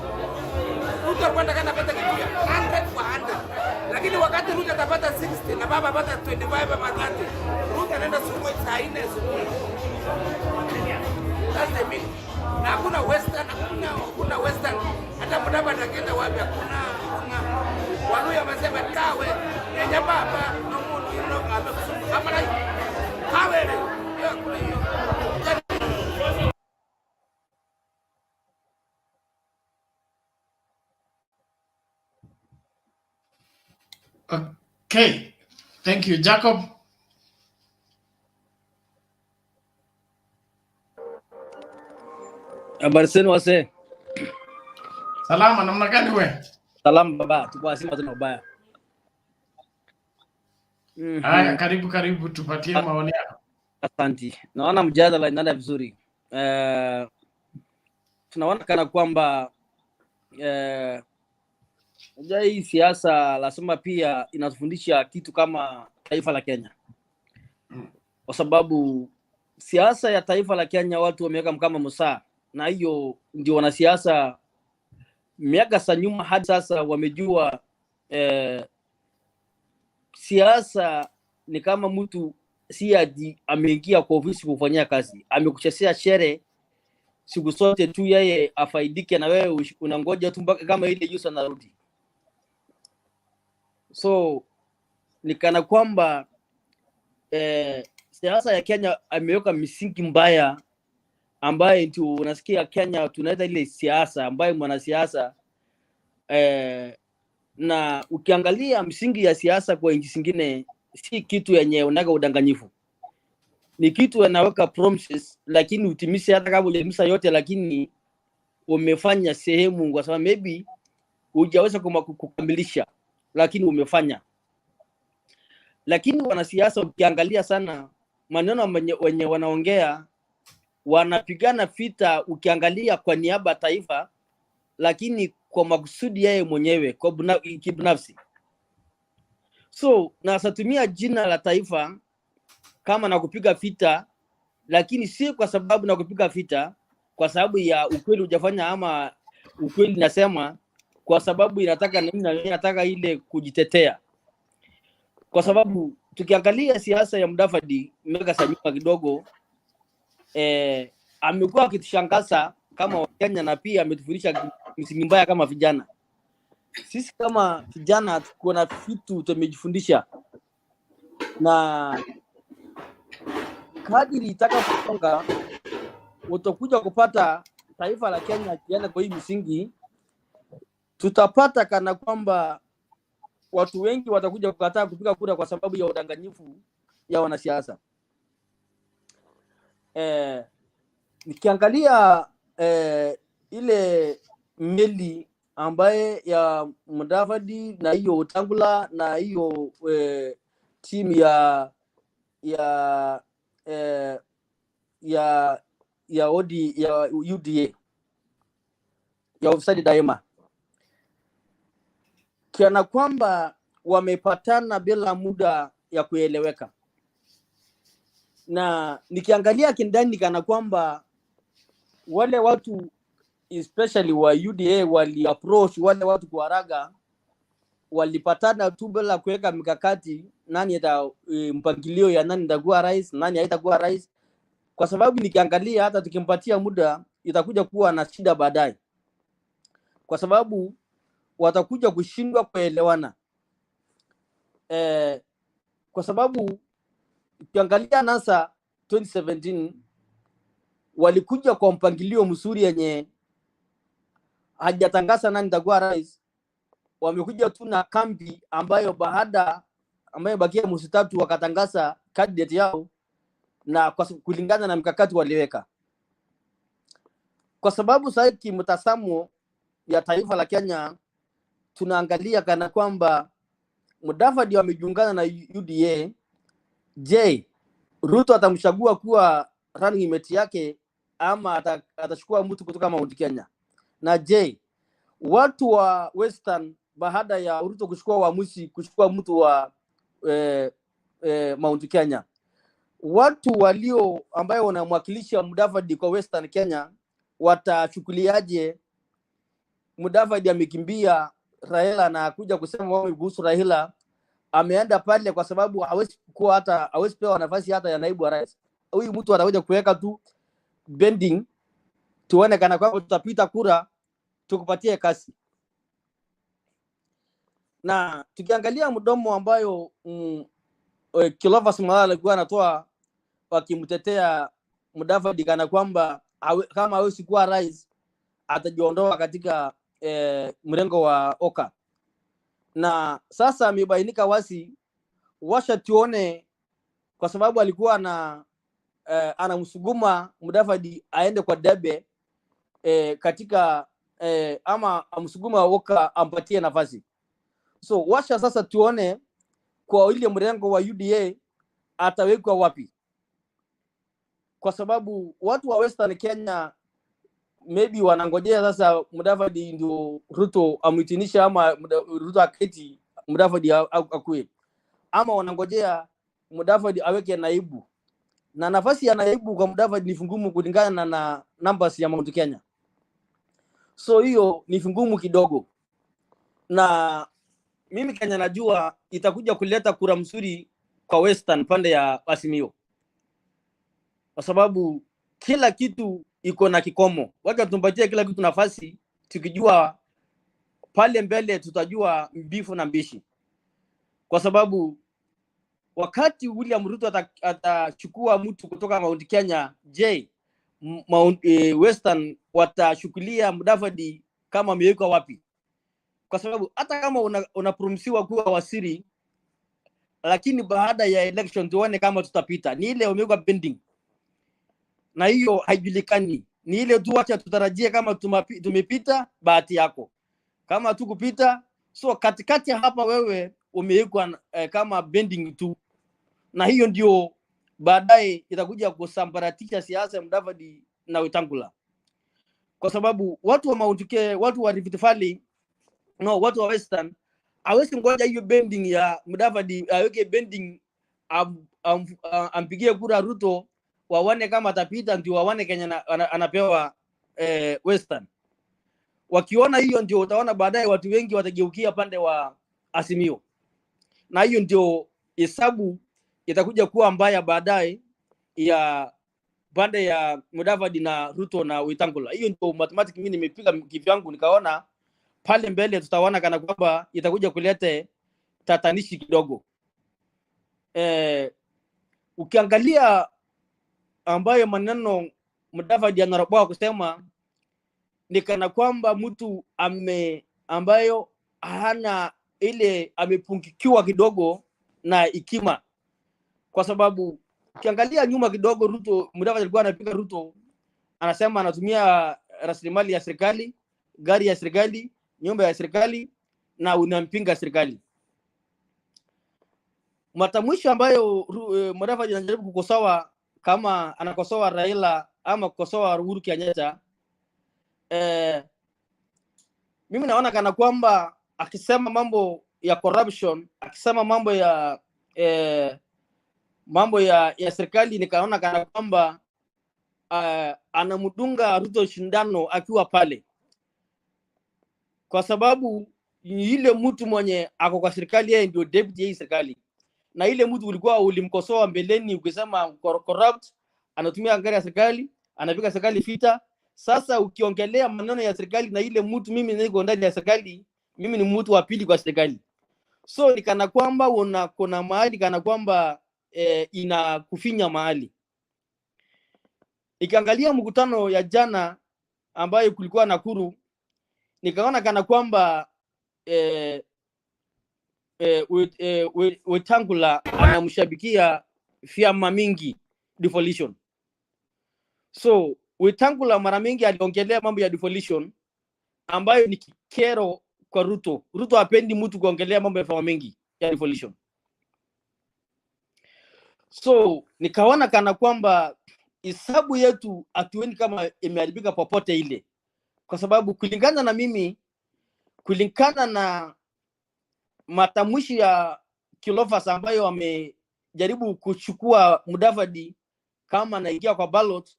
Ruto alikuwa kana pata Kikuyu 100 kwa 100. Lakini wakati Ruto atapata 60 na baba apata 25 ama 30, Ruto anaenda suruwe saa 4 asubuhi. That's the meaning. Na hakuna western, hakuna western. Hata Mudavadi akienda wapi hakuna. Waluya wamesema kawe yenye baba na Mungu inoka kama na kawe ile. Okay, thank you Jacob. Habari zenu wase? Salama, namna gani wewe? Salama baba, tuko asima tuna ubaya. Haya, karibu tupatie maoni yako. Asante. Naona mjadala inaenda vizuri. Tunaona kana kwamba hii siasa lazima pia inatufundisha kitu kama taifa la Kenya. Kwa sababu siasa ya taifa la Kenya watu wameweka kama Musa, na hiyo ndio wanasiasa miaka za nyuma hadi sasa wamejua siasa ni kama mtu si ameingia kwa ofisi kufanyia kazi, amekuchezea shere siku zote tu yeye afaidike na wewe unangoja tu mpaka kama ile yusa narudi. So ni kana kwamba siasa ya Kenya ameweka misingi mbaya ambaye tu unasikia Kenya tunaita ile siasa ambaye mwanasiasa na ukiangalia msingi ya siasa kwa nchi zingine si kitu yenye unaga udanganyifu. Ni kitu anaweka promises lakini utimisha hata kama ulimisa yote, lakini umefanya sehemu kwa sababu maybe hujaweza kukamilisha lakini umefanya. Lakini wanasiasa ukiangalia sana maneno wenye wanaongea wanapigana vita ukiangalia kwa niaba ya taifa, lakini kwa makusudi yeye mwenyewe kwa kibinafsi. So na asatumia jina la taifa kama na kupiga vita, lakini si kwa sababu na kupiga vita kwa sababu ya ukweli hujafanya ama ukweli nasema kwa sababu inataka ile kujitetea. Kwa sababu tukiangalia siasa ya Mudavadi miaka za nyuma kidogo amekuwa akitushangaza kama Wakenya na pia ametufundisha msingi mbaya kama vijana. Sisi kama vijana tuko na vitu tumejifundisha, na kadiri itakapoonga utakuja kupata taifa la Kenya kiana kwa hii msingi, tutapata kana kwamba watu wengi watakuja kukataa kupiga kura kwa sababu ya udanganyifu ya wanasiasa. Nikiangalia ile meli ambaye ya Mudavadi na hiyo WETANGULA na hiyo timu ya ya UDA ya ufisadi daima, kiana kwamba wamepatana bila muda ya kueleweka. Na nikiangalia kindani kana kwamba wale watu especially wa UDA wali approach wale watu kwa haraka, walipatana tu bila kuweka mikakati nani mpangilio ya nani atakuwa rais, nani haitakuwa rais, kwa sababu nikiangalia hata tukimpatia muda itakuja kuwa na shida baadaye, kwa sababu watakuja kushindwa kuelewana. Kwa sababu ukiangalia NASA 2017 walikuja kwa mpangilio mzuri yenye hajatangaza nani atakuwa rais. Wamekuja tu na kambi ambayo bakia mwezi 3 wakatangaza candidate yao, na kulingana na mikakati waliweka. Kwa sababu sasa kimtazamo ya taifa la Kenya tunaangalia kana kwamba Mudavadi wamejiungana na UDA. Je, Ruto atamchagua kuwa running mate yake ama atachukua mtu kutoka Mount Kenya? Na je, watu wa Western baada ya Ruto kuchukua uamuzi kuchukua mtu wa Mount Kenya, watu walio ambayo wanamwakilisha Mudavadi kwa Western Kenya watachukuliaje Mudavadi amekimbia Raila na kuja kusema wao kuhusu Raila ameenda pale kwa sababu hawezi pewa nafasi hata ya naibu wa rais? Huyu mtu atakuja kuweka tu bending tuone kana kwamba tutapita kura tukupatie kasi. Na tukiangalia mdomo ambayo Clovis Malala alikuwa anatoa wakimtetea Mudavadi kana kwamba kama hawezi kuwa rais atajiondoa katika mrengo wa Oka. Na sasa amebainika wazi, washa tuone, kwa sababu alikuwa anamsuguma Mudavadi aende kwa debe katika ama amsuguma Oka ampatie nafasi. So washa sasa tuone kwa ile mrengo wa UDA atawekwa wapi, kwa sababu watu wa Western Kenya maybe wanangojea sasa Mudavadi ndio Ruto amwitinisha ama Ruto aketi Mudavadi akue, ama wanangojea Mudavadi aweke naibu, na nafasi ya naibu kwa Mudavadi ni fungumu kulingana na numbers ya Mount Kenya. So hiyo ni fungumu kidogo, na mimi Kenya najua itakuja kuleta kura mzuri kwa Western pande ya Azimio, kwa sababu kila kitu iko na kikomo. Wacha tumpatie kila kitu nafasi, tukijua pale mbele tutajua mbifu na mbishi. Kwa sababu wakati William Ruto atachukua mtu kutoka Mount Kenya, je, Western watashukulia Mudavadi kama amewekwa wapi? Kwa sababu hata kama unapromisiwa kuwa waziri, lakini baada ya election tuone kama tutapita, ni ile umewekwa pending, na hiyo haijulikani. Ni ile tu acha tutarajie kama tumepita, bahati yako. Kama tukupita, so katikati hapa wewe umewekwa kama bending tu, na hiyo ndio baadaye itakuja kusambaratisha siasa ya Mudavadi na Wetangula. Kwa sababu watu wa Mount Kenya, watu wa Rift Valley, watu wa Western hawezi ngoja hiyo bending ya Mudavadi aweke bending ampigie kura Ruto waone kama atapita, ndio waone Kenya anapewa Western. Wakiona hiyo ndio utaona baadaye watu wengi watageukia pande wa Azimio, na hiyo ndio hesabu itakuja kuwa mbaya baadaye ya pande ya Mudavadi na Ruto na Wetangula. Hiyo ndio mathematics mimi nimepiga kivyangu, nikaona pale mbele tutaona kana kwamba itakuja kulete tatanishi kidogo. Ukiangalia ambayo maneno Mudavadi anaroboa kusema ni kana kwamba mtu ambayo hana ile, amepungukiwa kidogo na hekima. Kwa sababu ukiangalia nyuma kidogo, Mudavadi alikuwa anapiga Ruto, anasema anatumia rasilimali ya serikali, gari ya serikali, nyumba ya serikali, na unampinga serikali. Matamwisho ambayo Mudavadi anajaribu kukosoa kama anakosoa Raila ama kukosoa Uhuru Kenyatta, mimi naona kana kwamba akisema mambo ya corruption, akisema mambo ya serikali, nikaona kana kwamba anamdunga Ruto shindano akiwa pale, kwa sababu ile mtu mwenye ako kwa serikali yeye ndio deputy ya serikali, na ile mtu ulikuwa ulimkosoa mbeleni ukisema corrupt, anatumia ngari ya serikali, anapiga serikali vita. Sasa ukiongelea maneno ya serikali na ile mtu, mimi niko ndani ya serikali, mimi ni mtu wa pili kwa serikali, so ni kana kwamba kuna mahali kana kwamba inakufinya mahali. Ikiangalia mkutano ya jana ambayo kulikuwa Nakuru, nikaona kana kwamba Wetangula anamshabikia vyama mingi devolution. So Wetangula mara mingi aliongelea mambo ya devolution ambayo ni kero kwa Ruto. Ruto hapendi mtu kuongelea mambo ya vyama mingi ya devolution. So nikaona kana kwamba hesabu yetu hatuoni kama imeharibika popote ile, kwa sababu kulingana na mimi, kulingana na matamshi ya Kilofas ambayo amejaribu kuchukua Mudavadi kama anaingia kwa ballot,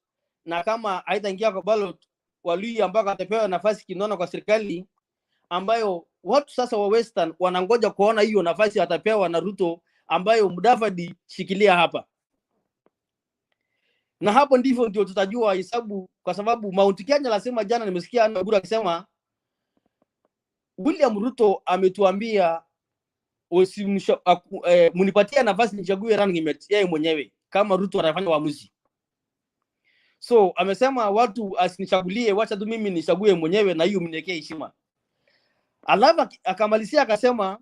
na kama haitaingia kwa ballot Walui ambao atapewa nafasi kinono kwa serikali, ambayo watu sasa wa Western wanangoja kuona hiyo nafasi atapewa na Ruto ambayo Mudavadi shikilia hapa. Na hapo ndivyo ndio tutajua hesabu, kwa sababu Mount Kenya lasema jana, nimesikia Nakuru akisema William Ruto ametuambia munipatia nafasi nichague running mate yeye mwenyewe kama Ruto anafanya uamuzi. So amesema watu asinichagulie, wacha tu mimi nichague mwenyewe, na hiyo mniwekee heshima. Alafu akamalizia akasema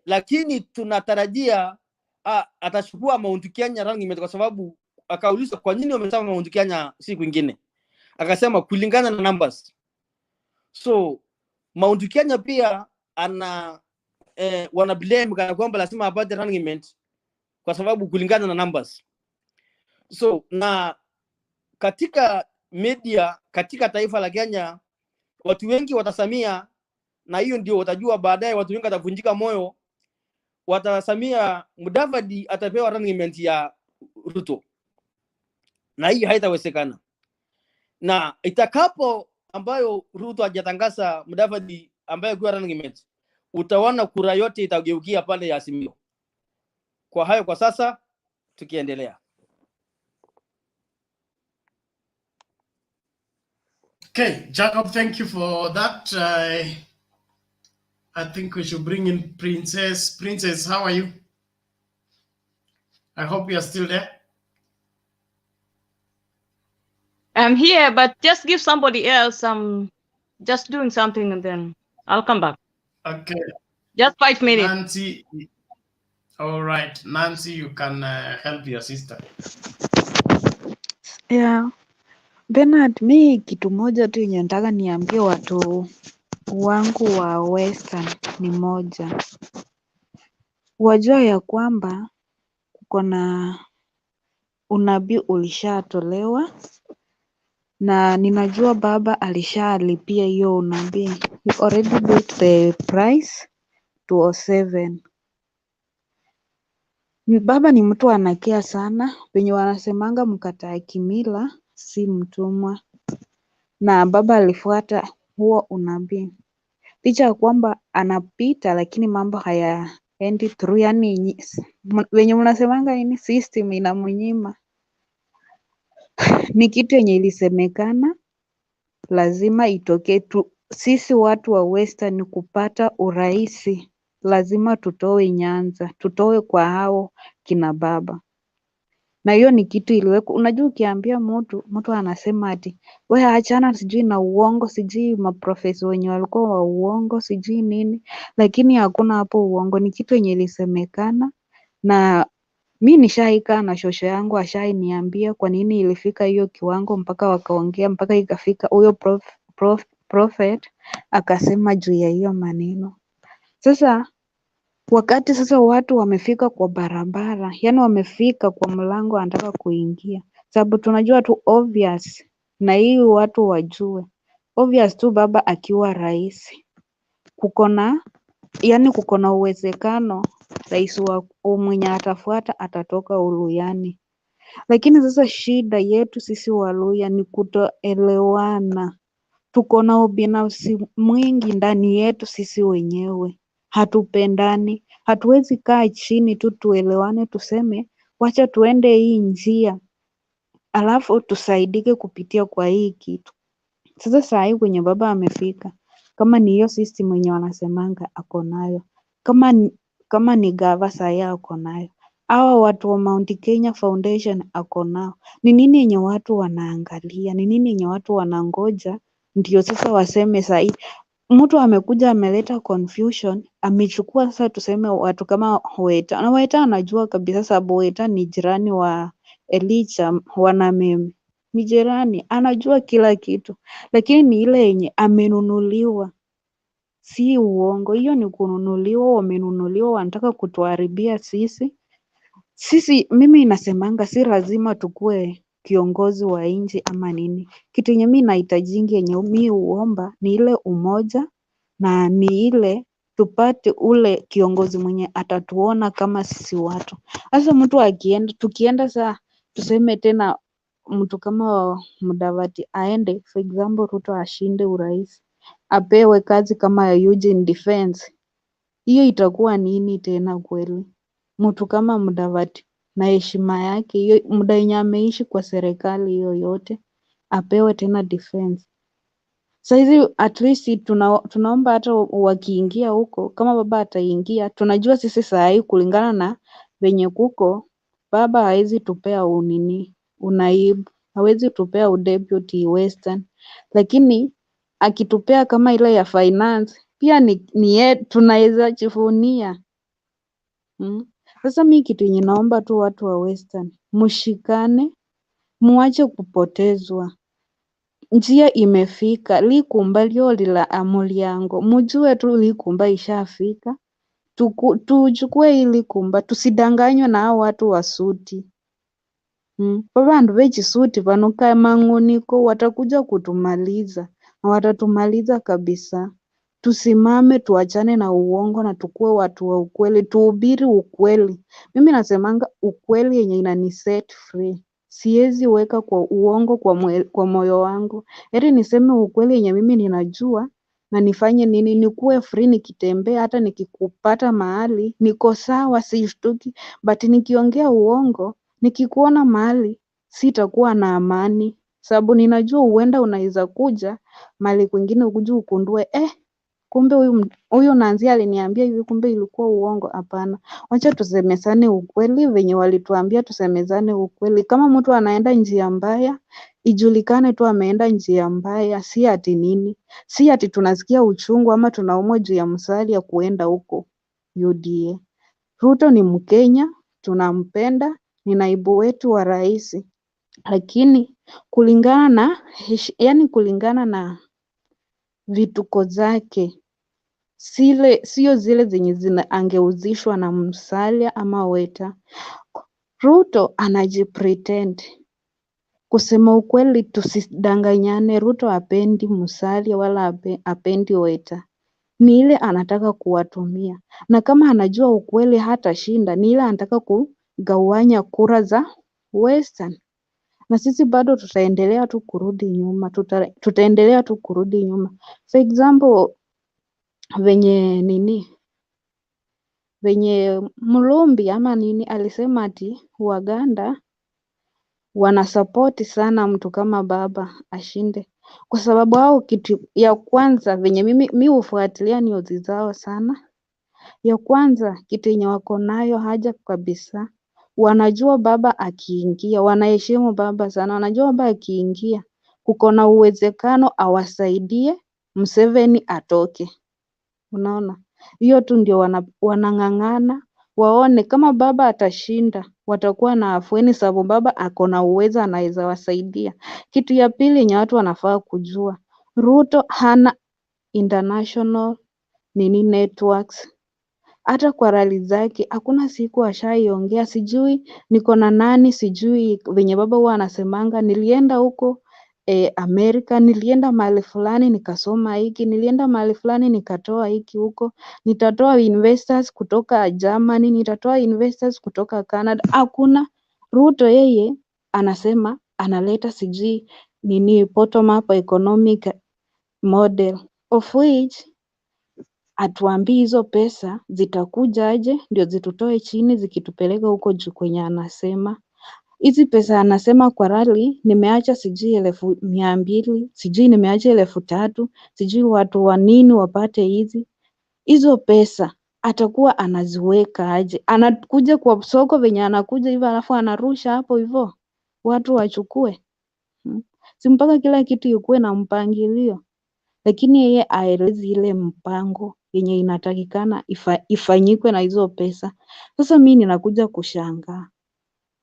lakini tunatarajia atachukua Mount Kenya running mate, kwa sababu akauliza kwa nini wamesema Mount Kenya si kwingine, akasema kulingana na numbers. So Mount Kenya pia wana blame kana kwamba lazima apate running mate kwa sababu kulingana na numbers. So na katika media katika taifa la Kenya watu wengi watasamia, na hiyo ndio watajua baadaye, watu wengi watavunjika moyo, watasamia Mudavadi atapewa running mate ya Ruto, na hii haitawezekana. Na itakapo ambayo Ruto hajatangaza Mudavadi ambaye kwa running mate, utaona kura yote itageukia pale ya Azimio. Kwa hayo kwa sasa tukiendelea. Okay, Jacob, thank you for that. I think we should bring in Princess. Princess, how are you? I hope you are still there. I'm here, but just give somebody else just doing something and then I'll come back. Okay. Just 5 minutes. Nancy. All right. Nancy, you can help your sister. Yeah. Bernard, mi kitu moja tu yenye nataka niambie watu wangu wa Western ni moja. Wajua ya kwamba kuko na unabii ulishatolewa, na ninajua baba alishalipia hiyo unabii. He already bought the price to 07. Baba ni mtu anakea sana, wenye wanasemanga mkataa kimila si mtumwa, na baba alifuata huo unabii. Licha ya kwamba anapita, lakini mambo hayaendi through, yani wenye mnasemanga ini system inamnyima. Ni kitu yenye ilisemekana lazima itokee tu. Sisi watu wa Western kupata urahisi lazima tutoe Nyanza, tutoe kwa hao kina baba. Na hiyo ni kitu iliweko. Unajua ukiambia mtu anasema ati wewe achana sijui na uongo, sijui maprofesa wenye walikuwa wa uongo, sijui nini, lakini hakuna hapo uongo. Ni kitu yenye ilisemekana, na mi nishaikaa na shosho yangu ashainiambia kwa nini ilifika hiyo kiwango mpaka wakaongea mpaka ikafika huyo prophet akasema juu ya hiyo maneno. Sasa Wakati sasa watu wamefika kwa barabara, yani wamefika kwa mlango wanataka kuingia, sababu tunajua tu obvious, na hii watu wajue obvious tu, baba akiwa rais kuko na uwezekano rais wa mwenye atafuata atatoka Uluyani. Lakini sasa shida yetu sisi Waluya ni kutoelewana. Tuko na ubinafsi mwingi ndani yetu sisi wenyewe, hatupendani. Hatuwezi kaa chini tu tuelewane, tuseme wacha tuende hii njia alafu tusaidike kupitia kwa hii kitu. Sasa saa hii kwenye baba amefika, kama ni hiyo system yenye wanasemanga ako nayo, kama ni gava saa hii ako nayo, hawa watu wa Mount Kenya Foundation ako nao. Ni nini yenye watu wanaangalia? Ni nini yenye watu wanangoja ndio sasa waseme saa hii mtu amekuja ameleta confusion, amechukua sasa tuseme watu kama Weta, na Weta anajua kabisa sababu Weta ni jirani wa Elijah Wanameme, ni jirani, anajua kila kitu, lakini ni ile yenye amenunuliwa, si uongo. Hiyo ni kununuliwa, wamenunuliwa, wanataka kutuharibia sisi. Mimi inasemanga si lazima tukue kiongozi wa nchi ama nini. Kitu yenye mimi nahitajingi yenye mimi huomba ni ile umoja, na ni ile tupate ule kiongozi mwenye atatuona kama sisi watu. Sasa mtu tukienda saa tuseme tena mtu kama Mudavadi aende, for example Ruto ashinde urais, apewe kazi kama ya Eugene Defense, hiyo itakuwa nini tena kweli? Mtu kama Mudavadi na heshima yake, hiyo muda yenye ameishi kwa serikali hiyo yote, apewe tena defense. Saizi at least tunaomba hata wakiingia huko, kama baba ataingia, tunajua sisi saa hii kulingana na venye kuko, baba hawezi tupea unaibu, hawezi tupea udeputy Western, lakini akitupea kama ile ya finance pia ni tunaweza jivunia. Sasa mimi kitu yenye naomba tu watu wa Western, mshikane, muache kupotezwa. Njia imefika, likumba lyo lila amulyango, mujue tu likumba ishafika, tuchukue hii likumba, tusidanganywe na hao watu wa suti. Babandu bechisuti vanuka mang'uniko watakuja kutumaliza, na watatumaliza kabisa. Tusimame, tuachane na uongo na tukue watu wa ukweli, tuhubiri ukweli. Mimi nasemanga ukweli yenye inani set free. Siwezi weka kwa uongo kwa moyo wangu. Heri niseme ukweli yenye mimi ninajua, na nifanye nini, nikuwe free, nikitembea hata nikikupata mahali niko sawa, sishtuki. But nikiongea uongo, nikikuona mahali sitakuwa na amani, sababu ninajua huenda unaweza kuja mahali kwingine ukuje ukundue kumbe huyu Nanzi aliniambia hivi, kumbe ilikuwa uongo. Hapana, wacha tusemezane ukweli venye walituambia tusemezane ukweli. Kama mtu anaenda njia mbaya, ijulikane tu ameenda njia mbaya, si ati nini, si ati tunasikia uchungu ama tunaumwa juu ya msali ya kuenda huko UDA. Ruto ni Mkenya, tunampenda, ni naibu wetu wa rais, lakini kulingana na vituko zake sio zile zenye angeuzishwa na Musalia ama Weta. Ruto anajipretend. Kusema ukweli, tusidanganyane, Ruto hapendi Musalia wala hapendi Weta, ni ile anataka kuwatumia, na kama anajua ukweli hatashinda, ni ile anataka kugawanya kura za Western, na sisi bado tutaendelea tu kurudi nyuma, tutaendelea tu kurudi nyuma. For example venye Mulumbi ama nini alisema ati Waganda wanasapoti sana mtu kama baba ashinde, kwa sababu hao kitu ya kwanza venye mimi hufuatilia news zao sana. Ya kwanza kitu yenye wako nayo haja kabisa, wanajua baba akiingia, wanaheshimu baba sana, wanajua baba akiingia kuko na uwezekano awasaidie Museveni atoke. Unaona, hiyo tu ndio wanang'ang'ana waone kama baba atashinda watakuwa na afueni, sababu baba ako na uwezo, anaweza wasaidia. Kitu ya pili yenye watu wanafaa kujua, Ruto hana international networks, hata kwa rali zake hakuna siku ashaiongea, sijui niko na nani, sijui venye baba huwa anasemanga, nilienda huko Amerika, nilienda mahali fulani nikasoma hiki, nilienda mahali fulani nikatoa hiki huko, nitatoa investors kutoka Germany, nitatoa investors kutoka Canada. Hakuna. Ruto yeye anasema analeta sijui nini bottom up economic model, of which atuambii hizo pesa zitakuja aje ndio zitutoe chini zikitupeleka huko juu kwenye anasema. Hizi pesa anasema kwa rally, nimeacha sijui 200,000, sijui nimeacha 3,000, sijui watu wa nini wapate hizo pesa atakuwa anaziweka aje? Anakuja kwa soko venye anakuja hivyo alafu anarusha hapo hivyo watu wachukue? Si mpaka kila kitu ikuwe na mpangilio, lakini yeye aelezi ile mpango yenye inatakikana ifanyikwe na hizo pesa. Sasa mimi ninakuja kushangaa,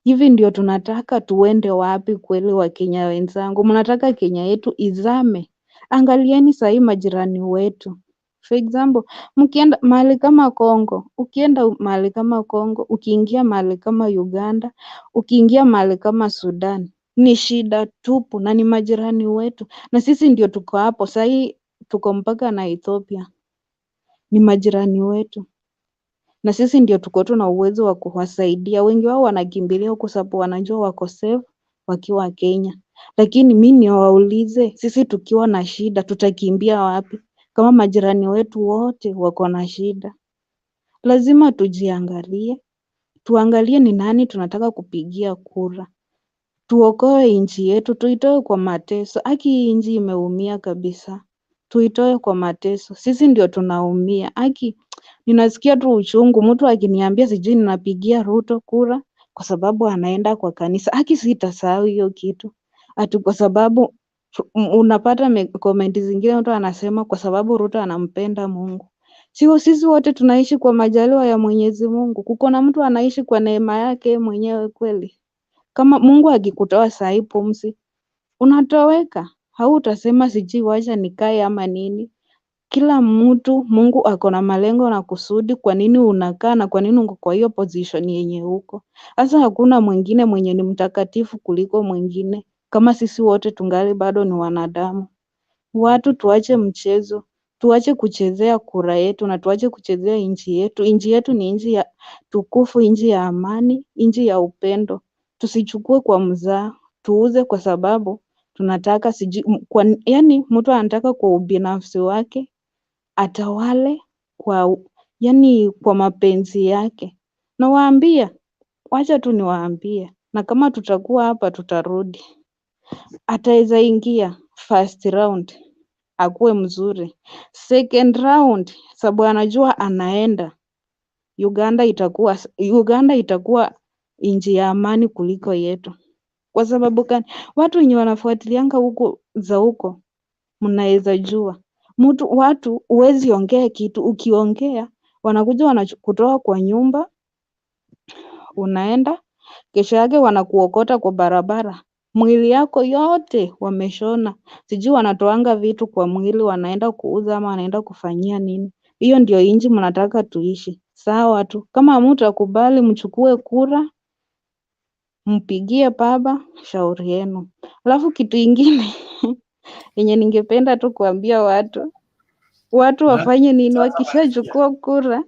hivi ndio tunataka tuende wapi kweli? Wa Kenya wenzangu, mnataka Kenya yetu izame? Angalieni sahii majirani wetu. For example, mkienda mahali kama Kongo, ukienda mahali kama Kongo, ukiingia mahali kama Uganda, ukiingia mahali kama Sudan, ni shida tupu na ni majirani wetu, na sisi ndio tuko hapo sahii, tuko mpaka na Ethiopia, ni majirani wetu na sisi ndio tuko tu na uwezo wa kuwasaidia. Wengi wao wanakimbilia huko sababu wanajua wako safe wakiwa Kenya, lakini mimi niwaulize, sisi tukiwa na shida tutakimbia wapi kama majirani wetu wote wako na shida? Lazima tujiangalie, tuangalie ni nani tunataka kupigia kura, tuokoe nchi yetu, tuitoe kwa mateso. Haki nchi imeumia kabisa, tuitoe kwa mateso, sisi ndio tunaumia. Haki ninasikia tu uchungu mtu akiniambia sijui ninapigia Ruto kura kwa sababu anaenda kwa kanisa. Haki sitasahau hiyo kitu. Ati kwa sababu unapata komenti zingine mtu anasema kwa sababu Ruto anampenda Mungu. Sio, sisi wote tunaishi kwa majaliwa ya Mwenyezi Mungu. Kuko na mtu anaishi kwa neema yake mwenyewe kweli? Kama Mungu akikutoa sahi pumzi, unatoweka. Hautasema sijui wacha nikae ama nini. Kila mtu Mungu ako na malengo na kusudi kwa nini unakaa na kwa nini uko kwa hiyo position yenye uko. Sasa hakuna mwingine mwenye ni mtakatifu kuliko mwingine, kama sisi wote tungali bado ni wanadamu. Watu tuache mchezo, tuache kuchezea kura yetu na tuache kuchezea nchi yetu. Nchi yetu ni nchi ya tukufu, nchi ya amani, nchi ya upendo. Tusichukue kwa mzaa, tuuze kwa sababu tunataka yani mtu anataka kwa ubinafsi wake atawale kwa kwa mapenzi yake. Nawaambia, wacha tu niwaambie, na kama tutakuwa hapa tutarudi. Ataweza ingia first round akuwe mzuri, second round sababu anajua anaenda Uganda itakuwa nchi ya amani kuliko yetu. Kwa sababu gani? Watu wenye wanafuatilianga huko za huko mnaweza jua watu huwezi ongea kitu, ukiongea wanakuja wanakutoa kwa nyumba, unaenda kesho yake wanakuokota kwa barabara, mwili yako yote wameshona, sijui wanatoanga vitu kwa mwili wanaenda kuuza ama wanaenda kufanyia nini. Hiyo ndio nchi mnataka tuishi? Sawa tu, kama mtakubali mchukue kura mpigie baba, shauri yenu. Alafu kitu ingine yenye ningependa tu kuambia watu wafanye nini wakishachukua kura?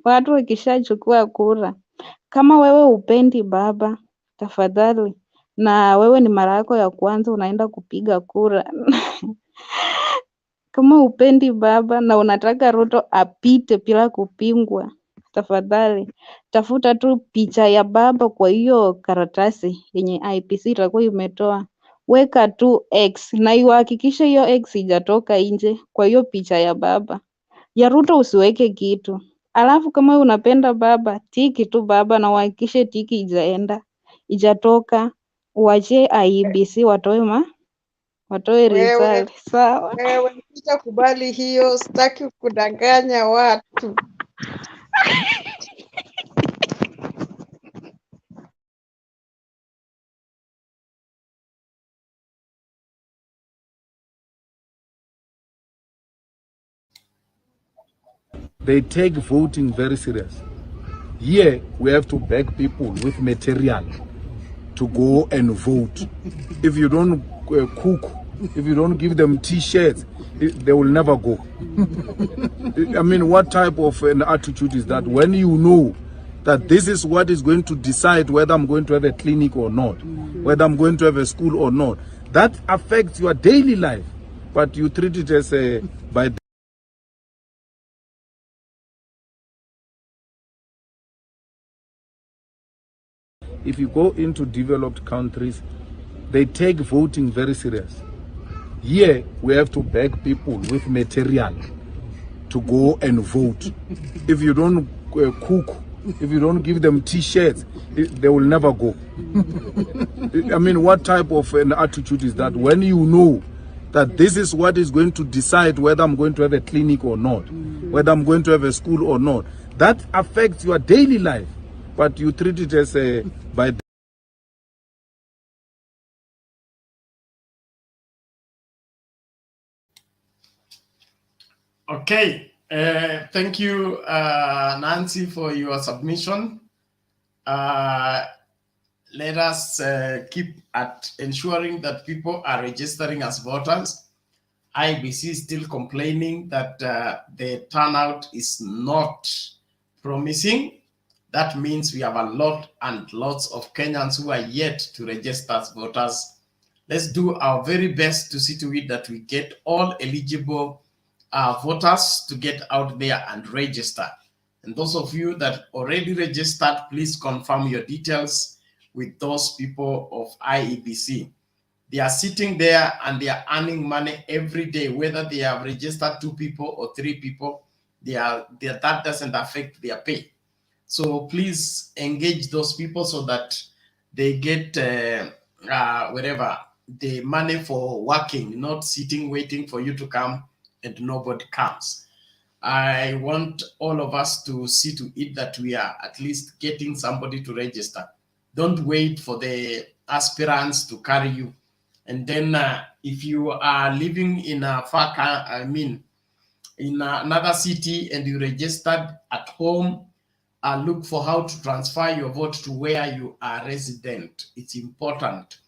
Watu wakishachukua kura, kama wewe upendi baba, tafadhali, na wewe ni mara yako ya kwanza unaenda kupiga kura kama upendi baba na unataka Ruto apite bila kupingwa, tafadhali tafuta tu picha ya baba kwa hiyo karatasi yenye IEBC itakuwa imetoa, weka tu X na ihakikishe hiyo X ijatoka nje kwa hiyo picha ya baba. Ya Ruto usiweke kitu. Alafu kama unapenda baba, tiki tu baba na uhakikishe tiki ijatoka, uachie IEBC watoe result. Sawa. Wewe sitakubali hiyo, sitaki kudanganya watu. they take voting very serious. Here, we have to beg people with material to go and vote. If you don't cook, if you don't give them t-shirts, they will never go. I mean, what type of an attitude is that when you know that this is what is going to decide whether I'm going to have a clinic or not, whether I'm going to have a school or not? That affects your daily life, but you treat it as a by. If you go into developed countries, they take voting very serious. Here, we have to beg people with material to go and vote. If you don't cook, if you don't give them t-shirts, they will never go. I mean, what type of an attitude is that when you know that this is what is going to decide whether I'm going to have a clinic or not, whether I'm going to have a school or not? That affects your daily life, but you treat it as a by. Okay, thank you, Nancy, for your submission. Let us keep at ensuring that people are registering as voters. IBC is still complaining that the turnout is not promising. That means we have a lot and lots of Kenyans who are yet to register as voters. Let's do our very best to see to it that we get all eligible voters to get out there and register. And those of you that already registered, please confirm your details with those people of IEBC. They are sitting there and they are earning money every day, whether they have registered 2 people or 3 people, that doesn't affect their pay. So please engage those people so that they get whatever, the money for working, not sitting waiting for you to come and nobody comes. I want all of us to see to it that we are at least getting somebody to register. Don't wait for the aspirants to carry you. And then if you are living in a in another city and you registered at home, look for how to transfer your vote to where you are resident. It's important.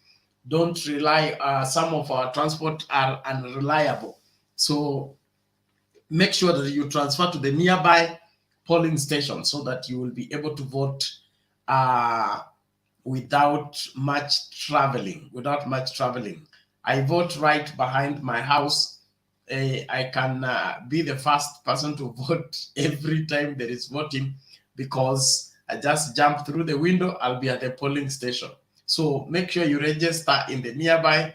Don't rely, some of our transport are unreliable. So make sure that you transfer to the nearby polling station so that you will be able to vote without much traveling. I vote right behind my house. I can be the first person to vote every time there is voting because I just jump through the window, I'll be at the polling station. So make sure you register in the nearby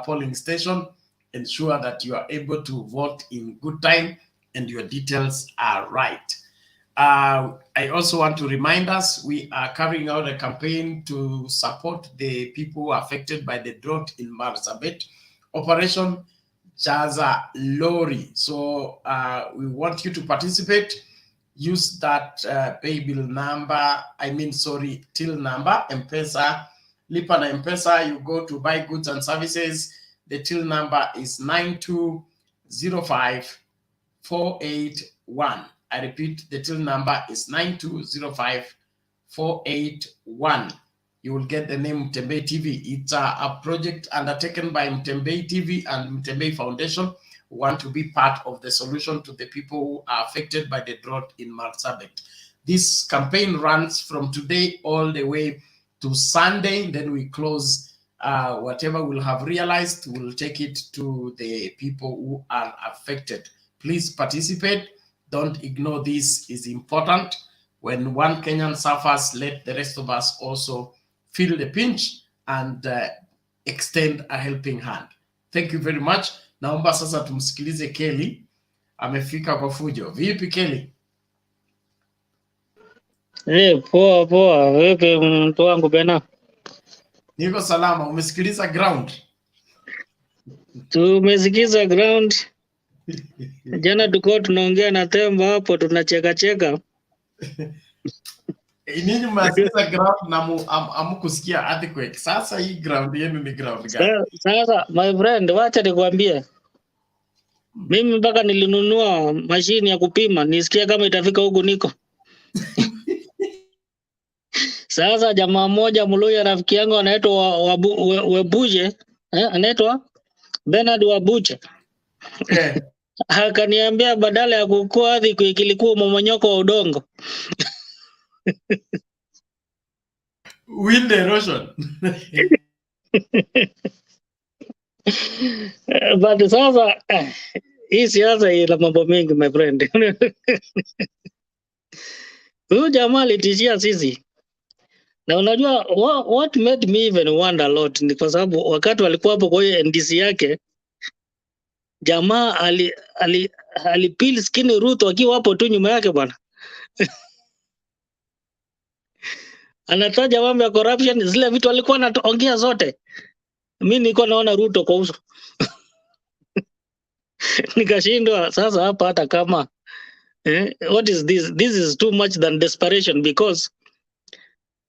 polling station. Ensure that you are able to vote in good time and your details are right. I also want to remind us, we are carrying out a campaign to support the people affected by the drought in Marsabit, Operation Jaza Lori. So we want you to participate. Use that pay bill number, till number, M-Pesa, Lipa na M-Pesa, you go to buy goods and services. The till number is 9205481. I repeat, the till number is 9205481. You will get the name Mtembei TV. It's a project undertaken by Mtembei TV and Mtembei Foundation, who want to be part of the solution to the people who are affected by the drought in Marsabit. This campaign runs from today all the way to Sunday. Then we close. Whatever we'll have realized, we'll take it to the people who are affected. Please participate. Don't ignore this. Is important. When one Kenyan suffers, let the rest of us also feel the pinch and extend a helping hand. Thank you very much. Naomba sasa tumsikilize Kelly. Amefika kwa fujo. Vipi Kelly? Poa. Vipi mtu wangu Bena? Niko salama. Umesikiliza ground? Tumesikiza ground. Jana tuko tunaongea na Temba hapo tunacheka. Ninyi mnasikiliza ground na amukusikia earthquake. Sasa hii ground yenu ni ground gani? Sasa my friend, wacha nikwambie. Mimi mpaka nilinunua mashini ya kupima nisikia kama itafika huku niko. Sasa jamaa mmoja Mluya rafiki yangu anaitwa Webuje, anaitwa Bernard Wabuche. Akaniambia badala ya kukua ardhi kilikuwa mmomonyoko wa udongo. Wind erosion. But sasa hii siasa ina mambo mengi my friend. Huyu jamaa alitishia sisi. Na unajua what made me even wonder a lot ni kwa sababu wakati walikuwa hapo kwa hiyo NDC yake jamaa alipil skin Ruto akiwa hapo tu nyuma yake bwana. Anataja mambo ya corruption, zile vitu alikuwa anaongea zote. Mimi nilikuwa naona Ruto kwa uso. Nikashindwa sasa hapa hata kama what is this? This is too much than desperation because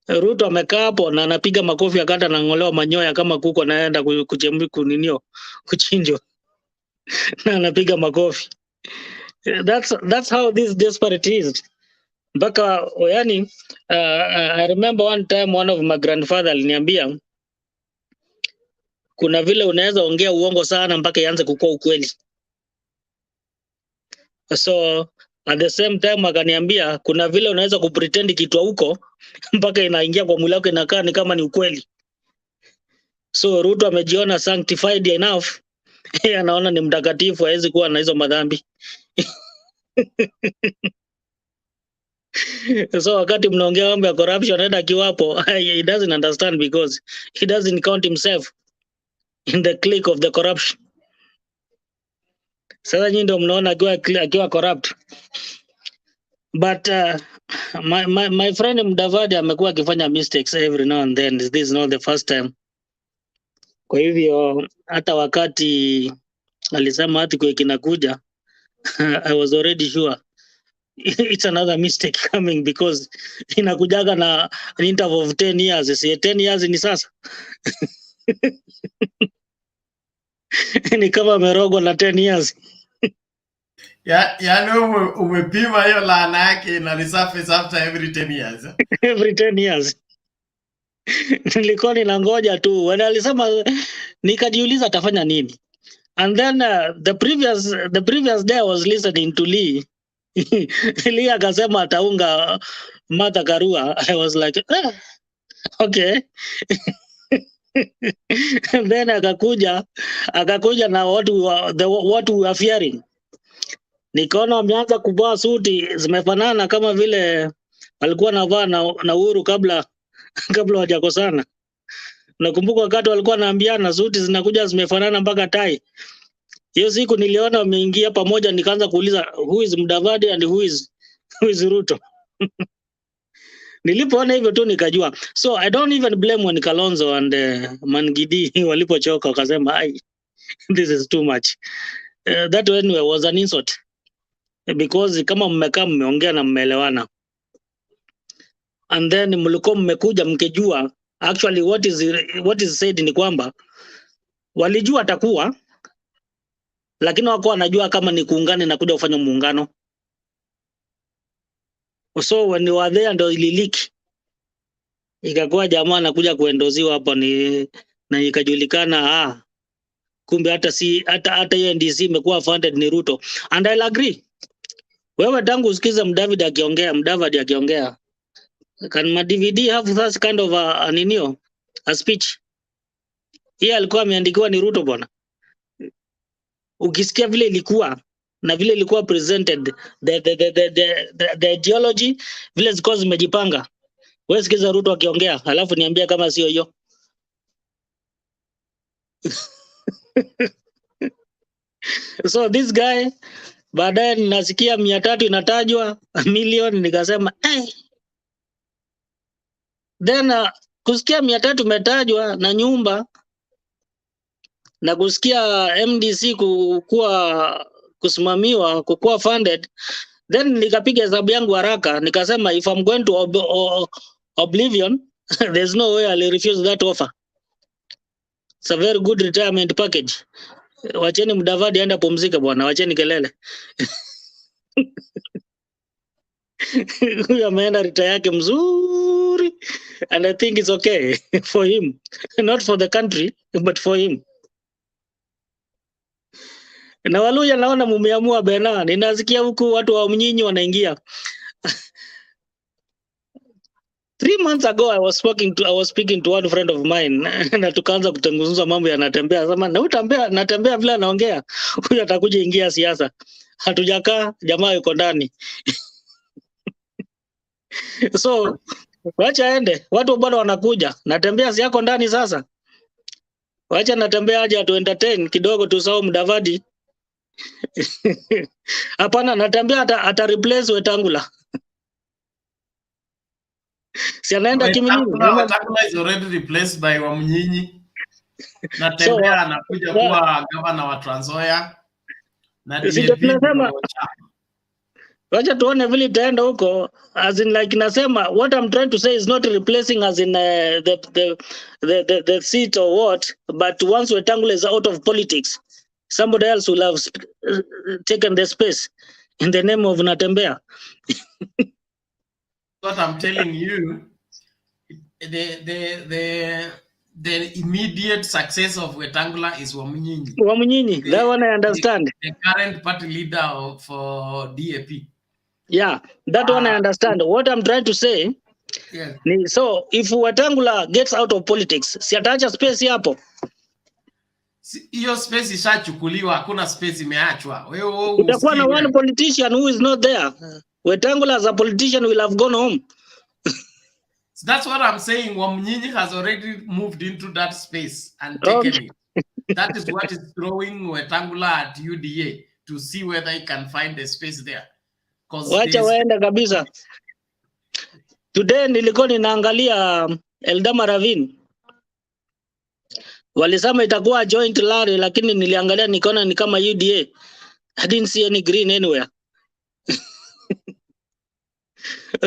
Ruto amekaa hapo na anapiga makofi akata na ngolewa manyoya kama kuko anaenda kuchinjwa. Na anapiga makofi. That's how this desperate is. Mpaka yani I remember one time one of my grandfather aliniambia kuna vile unaweza ongea uongo sana mpaka ianze kukua ukweli. So at the same time akaniambia kuna vile unaweza kupretend kitu huko mpaka inaingia kwa mwili wako inakaa ni kama ni ukweli. So Ruto amejiona sanctified enough. Anaona ni mtakatifu hawezi kuwa na hizo madhambi. So wakati mnaongea mambo ya corruption anaenda kiwapo, he doesn't understand because he doesn't count himself in the clique of the corruption. Sasa nyinyi ndio mnaona akiwa corrupt. But my friend Mudavadi amekuwa akifanya mistakes every now and then. This is not the first time. Kwa hivyo hata wakati alisema hati kwa kinakuja I was already sure it's another mistake coming because inakujaga na an interval of 10 years. Si 10 years ni sasa. Ni kama amerogwa na 10 years. Yaani umepima hiyo laana yake na resurface after every 10 years. Every 10 years. Nilikuwa ninangoja tu. Alisema nikajiuliza atafanya nini. And then the previous day I was listening to Lee. Lee akasema ataunga Martha Karua. I was like, okay. And then akakuja na what we are fearing. Nikaona wameanza kuvaa suti zimefanana kama vile walikuwa navaa na Uhuru kabla hawajakosana. Nakumbuka wakati walikuwa naambiana suti zinakuja zimefanana mpaka tai. Hiyo siku niliona wameingia pamoja nikaanza kuuliza who is Mudavadi and who is Ruto. Nilipoona hivyo tu nikajua. So I don't even blame when Kalonzo and Mangidi walipochoka wakasema this is too much. That anyway was an insult. Because kama mmekaa mmeongea na mmeelewana. And then mlikuwa mmekuja mkejua actually what is said ni kwamba walijua atakuwa lakini wako wanajua kama ni kuungana na kuja kufanya muungano. So when you were there ndio ililiki. Ikakuwa jamaa anakuja kuendoziwa hapa na ikajulikana kumbe hata hiyo NDC imekuwa funded ni Ruto. And I'll agree. Wewe tangu usikize Mudavadi akiongea. Can my DVD have that kind of a speech? Yeye alikuwa ameandikiwa ni Ruto bwana. Ukisikia vile ilikuwa na vile ilikuwa presented the ideology vile ziko zimejipanga. Wewe sikiza Ruto akiongea alafu niambia kama sio hiyo. So this guy baadaye nasikia 300 inatajwa milioni nikasema then kusikia 300 umetajwa na nyumba na kusikia MDC kusimamiwa kukuwa funded, then nikapiga hesabu yangu haraka nikasema if I'm going to oblivion there's no way I'll refuse that offer. It's a very good retirement package. Wacheni Mudavadi aenda pumzika bwana, wacheni kelele. Huyu ameenda retire yake mzuri, and I think it's okay for him, not for the country but for him. Na Waluya naona mumeamua bena, ninasikia huku watu wa Mnyinyi wanaingia. 3 months ago I was speaking to one friend of mine na tukaanza kutanguzungumza mambo yanatembea. Sema na utambea natembea vile anaongea. Huyu atakuja ingia siasa. Hatujakaa, jamaa yuko ndani. So wacha aende, watu bado wanakuja. Natembea si yako ndani sasa. Wacha natembea aje atu entertain kidogo tusahau Mudavadi. Hapana, natembea ata replace Wetangula. Si anaenda Kimilili. Wetangula is already replaced by Wamnyinyi. Natembea anakuja kuwa governor wa Trans Nzoia. Na tunasema wacha tuone vile itaenda huko, as in like nasema, what I'm trying to say is not replacing as in the seat or what, but once Wetangula is out of politics, somebody else will have taken the space in the name of Natembea. What I'm telling you, the immediate success of Wetangula is Wamnyinyi. Wamnyinyi, that one I understand. The current party leader for DAP. Yeah, that one I understand. What I'm trying to say, yeah. So if Wetangula gets out of politics, si ataacha space hapo? Hiyo space ishachukuliwa, hakuna space imeachwa. Utakuwa na one politician who is not there. Wetangula as a politician will have gone home. So that's what I'm saying. Wamnyinyi has already moved into that space and taken it. That is what is throwing Wetangula at UDA to see whether he can find a space there. Wacha waenda kabisa. Today nilikuwa ninaangalia Eldama Ravine. Walisema itakuwa joint rally, lakini niliangalia nikaona ni kama UDA. I didn't see any green anywhere.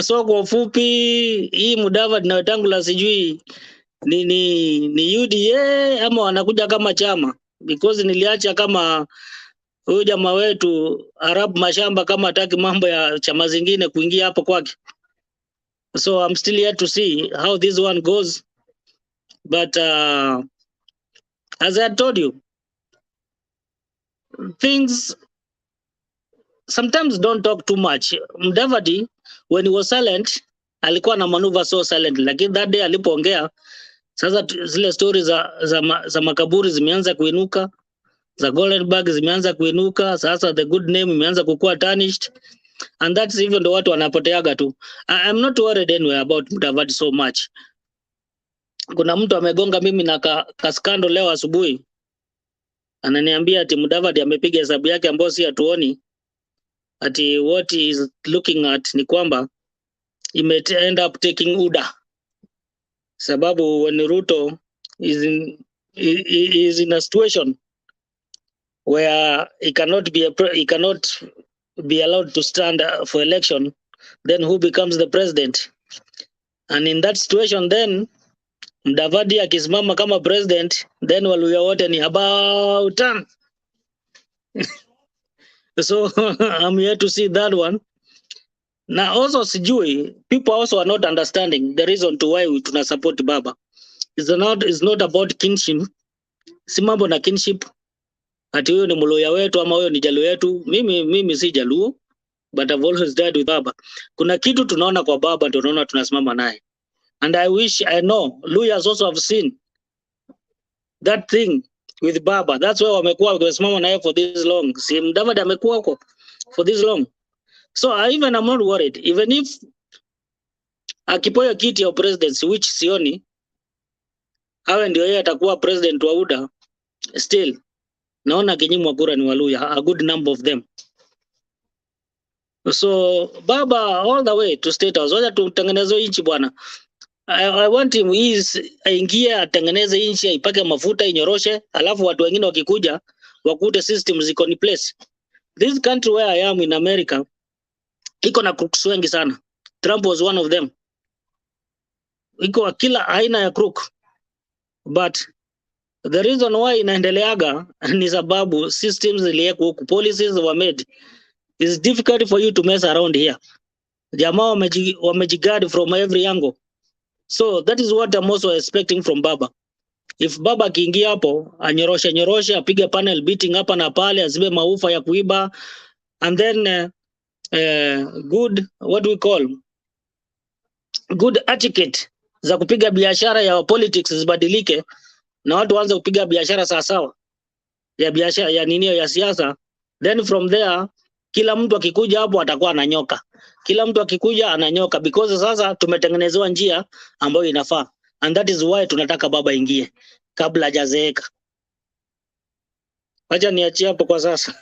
So kwa ufupi, hii Mudavadi na Wetangula sijui ni UDA ama wanakuja kama chama, because niliacha kama huyu jamaa wetu Arab Mashamba kama hataki mambo ya chama zingine kuingia hapo kwake. So I'm still here to see how this one goes, but as I told you, things sometimes don't talk too much. Mudavadi, when he was silent, alikuwa na maneuver so silent, lakini that day alipoongea, sasa zile stories za makaburi zimeanza kuinuka, za Goldenberg zimeanza kuinuka, sasa the good name imeanza kukua tarnished, and that's even the watu wanapoteaga tu. I'm not worried anyway about Mudavadi so much. Kuna mtu amegonga mimi na kaskando leo asubuhi, ananiambia ati Mudavadi amepiga hesabu yake ambayo si atuoni, ati what he is looking at ni kwamba he may end up taking UDA, sababu when Ruto is in a situation where he cannot be allowed to stand for election, then who becomes the president? And in that situation, then Mudavadi akisimama kama president, then Waluya wote ni about time. So I'm here to see that one. Now also sijui, people also are not understanding the reason to why we tuna support Baba. It's not about kinship. Si mambo na kinship. Ati huyo ni Mluya wetu ama huyo ni Jaluo yetu. Mimi si Jaluo, but I've always died with Baba. Kuna kitu tunaona kwa Baba ndio tunaona tunasimama naye. And I know Luyas also have seen that thing with Baba. That's why wamesimama naye for this long. Si Mudavadi amekuwa huko for this long. So I'm not worried. Even if akipoya kiti ya presidency, which sioni, awe ndio yeye atakuwa president wa UDA, still naona kinyimwa kura ni Waluya, a good number of them. So Baba all the way to State House, wacha tutengeneze inchi bwana. I want him aingie atengeneze inchi, ipake mafuta, inyoroshe, alafu watu wengine wakikuja wakute system ziko ni place. This country where I am in America, iko na crooks wengi sana. Trump was one of them. Iko kila aina ya crook. But The reason why inaendeleaga ni sababu systems ziliwekwa huku, policies were made. It's difficult for you to mess around here. Jamaa wamejiguard from every angle. So that is what I'm also expecting from Baba. If Baba akiingia hapo, anyoroshe, apige panel beating hapa na pale, azibe maufa ya kuiba, and then good, what we call, good etiquette za kupiga biashara ya politics zibadilike, na watu waanze kupiga biashara sawa ya biashara ya nini ya siasa. Then from there, kila mtu akikuja hapo atakuwa ananyoka. Kila mtu akikuja ananyoka because sasa tumetengenezewa njia ambayo inafaa. And that is why tunataka Baba ingie kabla hajazeeka. Acha niachie hapo kwa sasa.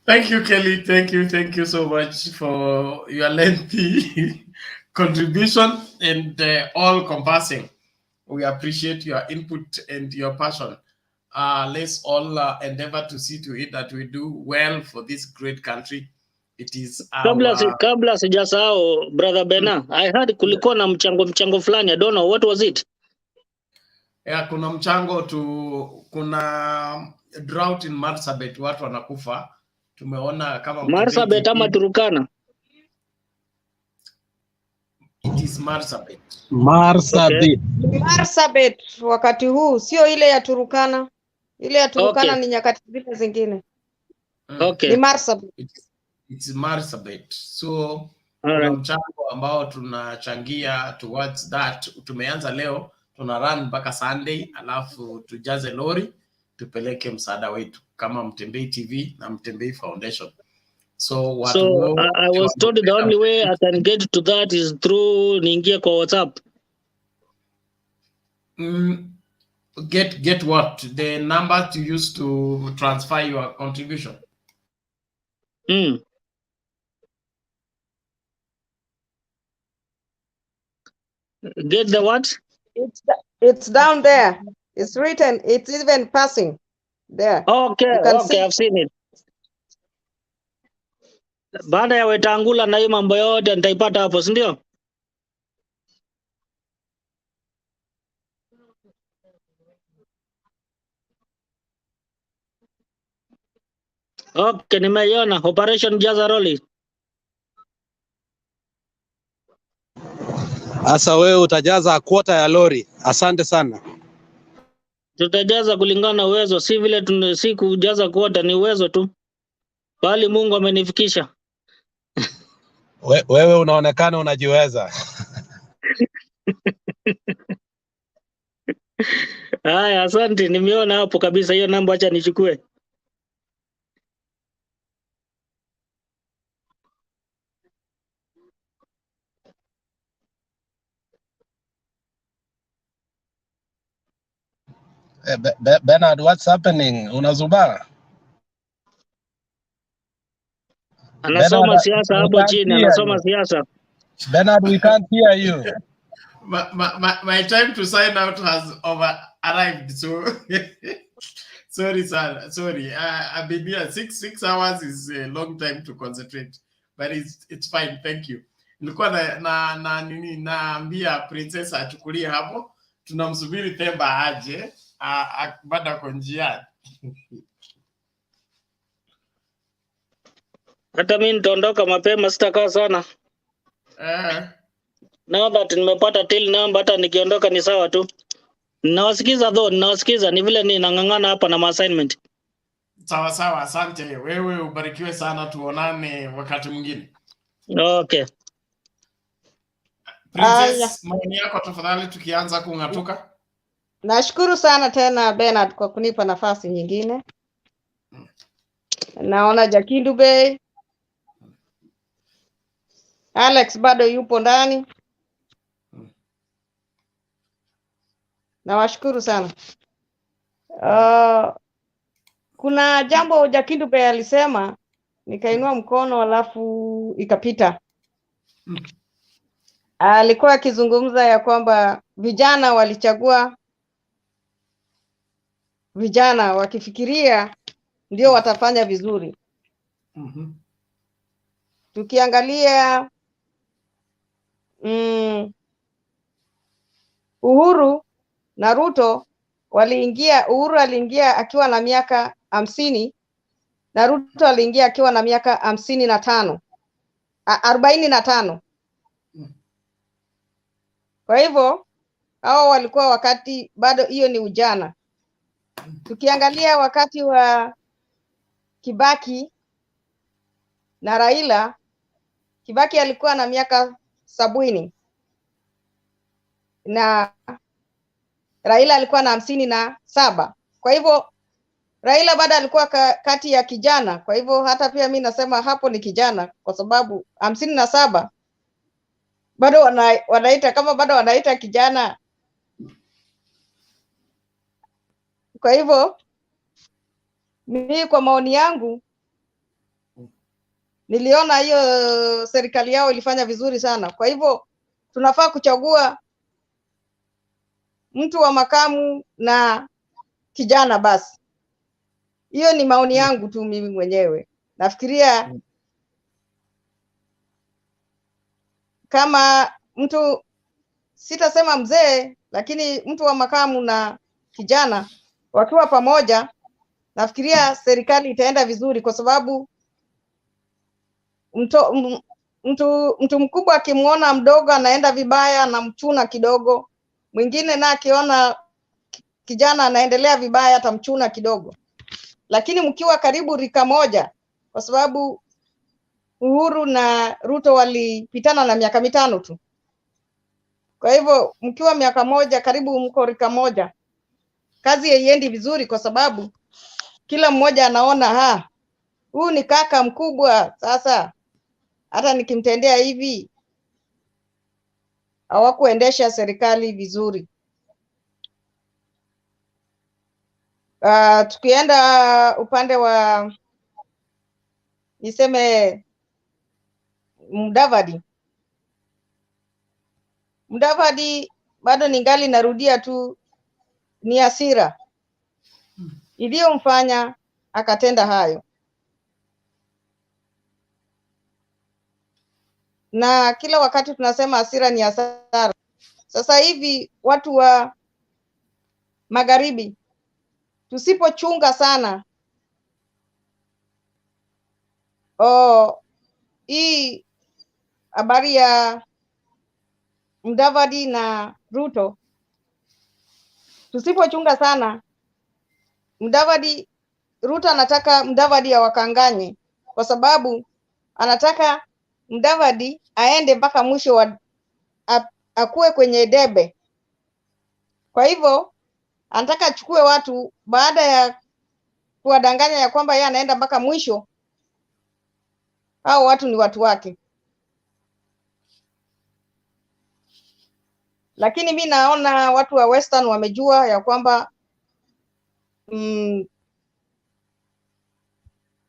Thank you, Kelly. Thank you so much for your lengthy contribution and all-compassing. We appreciate your input and your passion. Let's all endeavor to see to it that we do well for this great country. It is Kabla sijasahau, Brother Bena, I heard kulikuwa na mchango fulani. I don't know, what was it? Yeah, kuna mchango kuna drought in Marsabit, watu wanakufa. Tumeona kama Marsabit ama Turkana? It is Marsabit. Marsabit. Okay. Marsabit wakati huu sio ile ya Turkana. Ile ya Turkana ni nyakati zile zingine. Okay. Ni Marsabit. It's Marsabit. So kuna mchango ambao tunachangia towards that. Tumeanza leo, tuna run mpaka Sunday, alafu tujaze lori tupeleke msaada wetu kama Mtembei TV na Mtembei Foundation. So I was told the only way I can get to that is through niingie kwa WhatsApp. Get what? The number to use to transfer your contribution. Get the what? It's down there. It's written. It's even passing there. Okay, I've seen it. Baada ya Wetangula na hii mambo yote nitaipata hapo, si ndio? Okay, nimeiona Operation Jaza Roli. Asa wewe utajaza kwota ya lori. Asante sana. Tutajaza kulingana na uwezo, si vile si kujaza kwota, ni uwezo tu. Bali Mungu amenifikisha. Wewe unaonekana unajiweza. Haya, asante, nimeona hapo kabisa hiyo namba, acha nichukue. Bernard, what's happening? Unazubaa? Anasoma siasa hapo chini, anasoma siasa. Bernard, we can't hear you. My time to sign out has arrived, so sorry, sir. Sorry, I've been here 6 hours is a long time to concentrate, but it's fine. Thank you. Nilikuwa naambia princess achukulie hapo, tunamsubiri Themba aje baada kwa njia. Hata mimi nitaondoka mapema, sitakaa sana. Now that nimepata till number, hata nikiondoka ni sawa tu. Ninawasikiza ni vile ninang'ang'ana hapa na assignment. Sawa, asante. Wewe ubarikiwe sana, tuonane wakati mwingine. Okay. Princess, maoni yako tafadhali tukianza kung'atuka. Nashukuru sana tena Bernard kwa kunipa nafasi nyingine. Naona Jakindu Bay. Alex bado yupo ndani. Nawashukuru sana. Kuna jambo Jakindu Bay alisema, nikainua mkono alafu ikapita. Alikuwa akizungumza ya kwamba vijana walichagua, vijana wakifikiria ndio watafanya vizuri. Tukiangalia Uhuru na Ruto Uhuru aliingia akiwa na miaka 50 na Ruto aliingia akiwa na miaka 55, 45. Kwa hivyo hao walikuwa wakati bado hiyo ni ujana. Tukiangalia wakati wa Kibaki na Raila, Kibaki alikuwa na miaka 70 na Raila alikuwa na 57. Kwa hivyo Raila bado alikuwa kati ya kijana. Kwa hivyo hata pia mimi nasema hapo ni kijana, kwa sababu 57 bado wanaita kama bado wanaita kijana. Kwa hivyo mimi kwa maoni yangu niliona hiyo serikali yao ilifanya vizuri sana. Kwa hivyo tunafaa kuchagua mtu wa makamu na kijana basi. Hiyo ni maoni yangu tu mimi mwenyewe. Nafikiria kama mtu, sitasema mzee, lakini mtu wa makamu na kijana wakiwa pamoja, nafikiria serikali itaenda vizuri, kwa sababu mtu mkubwa akimuona mdogo anaenda vibaya na mchuna kidogo, mwingine na akiona kijana anaendelea vibaya atamchuna kidogo. Lakini mkiwa karibu rika moja, kwa sababu Uhuru na Ruto walipitana na miaka 5 tu. Kwa hivyo mkiwa miaka moja, karibu mko rika moja, kazi haiendi vizuri, kwa sababu kila mmoja anaona huyu ni kaka mkubwa, sasa hata nikimtendea hivi. Hawakuendesha serikali vizuri. Tukienda upande wa niseme Mudavadi bado ningali narudia tu, ni hasira iliyomfanya akatenda hayo. Na kila wakati tunasema hasira ni hasara. Sasa hivi watu wa magharibi tusipochunga sana hii habari ya Mudavadi na Ruto, tusipochunga sana Ruto anataka Mudavadi awakanganye, kwa sababu anataka Mudavadi aende mpaka mwisho akuwe kwenye debe. Kwa hivyo anataka achukue watu baada ya kuwadanganya ya kwamba yeye anaenda mpaka mwisho, hao watu ni watu wake. Lakini mi naona watu wa Western wamejua ya kwamba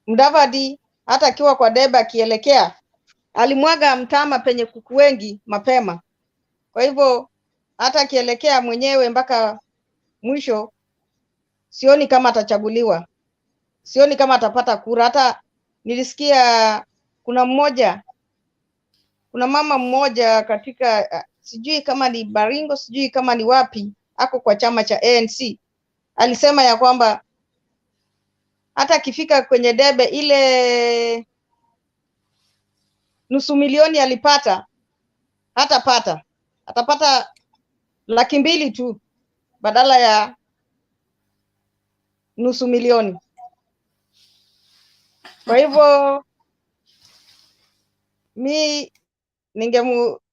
Mudavadi hata akiwa kwa debe akielekea, alimwaga mtama penye kuku wengi mapema. Kwa hivyo hata akielekea mwenyewe mpaka mwisho, sioni kama atachaguliwa, sioni kama atapata kura. Hata nilisikia kuna mama mmoja katika sijui kama ni Baringo, sijui kama ni wapi, ako kwa chama cha ANC, alisema ya kwamba hata akifika kwenye debe ile nusu milioni alipata, atapata 200,000 tu badala ya nusu milioni. Kwa hivyo mi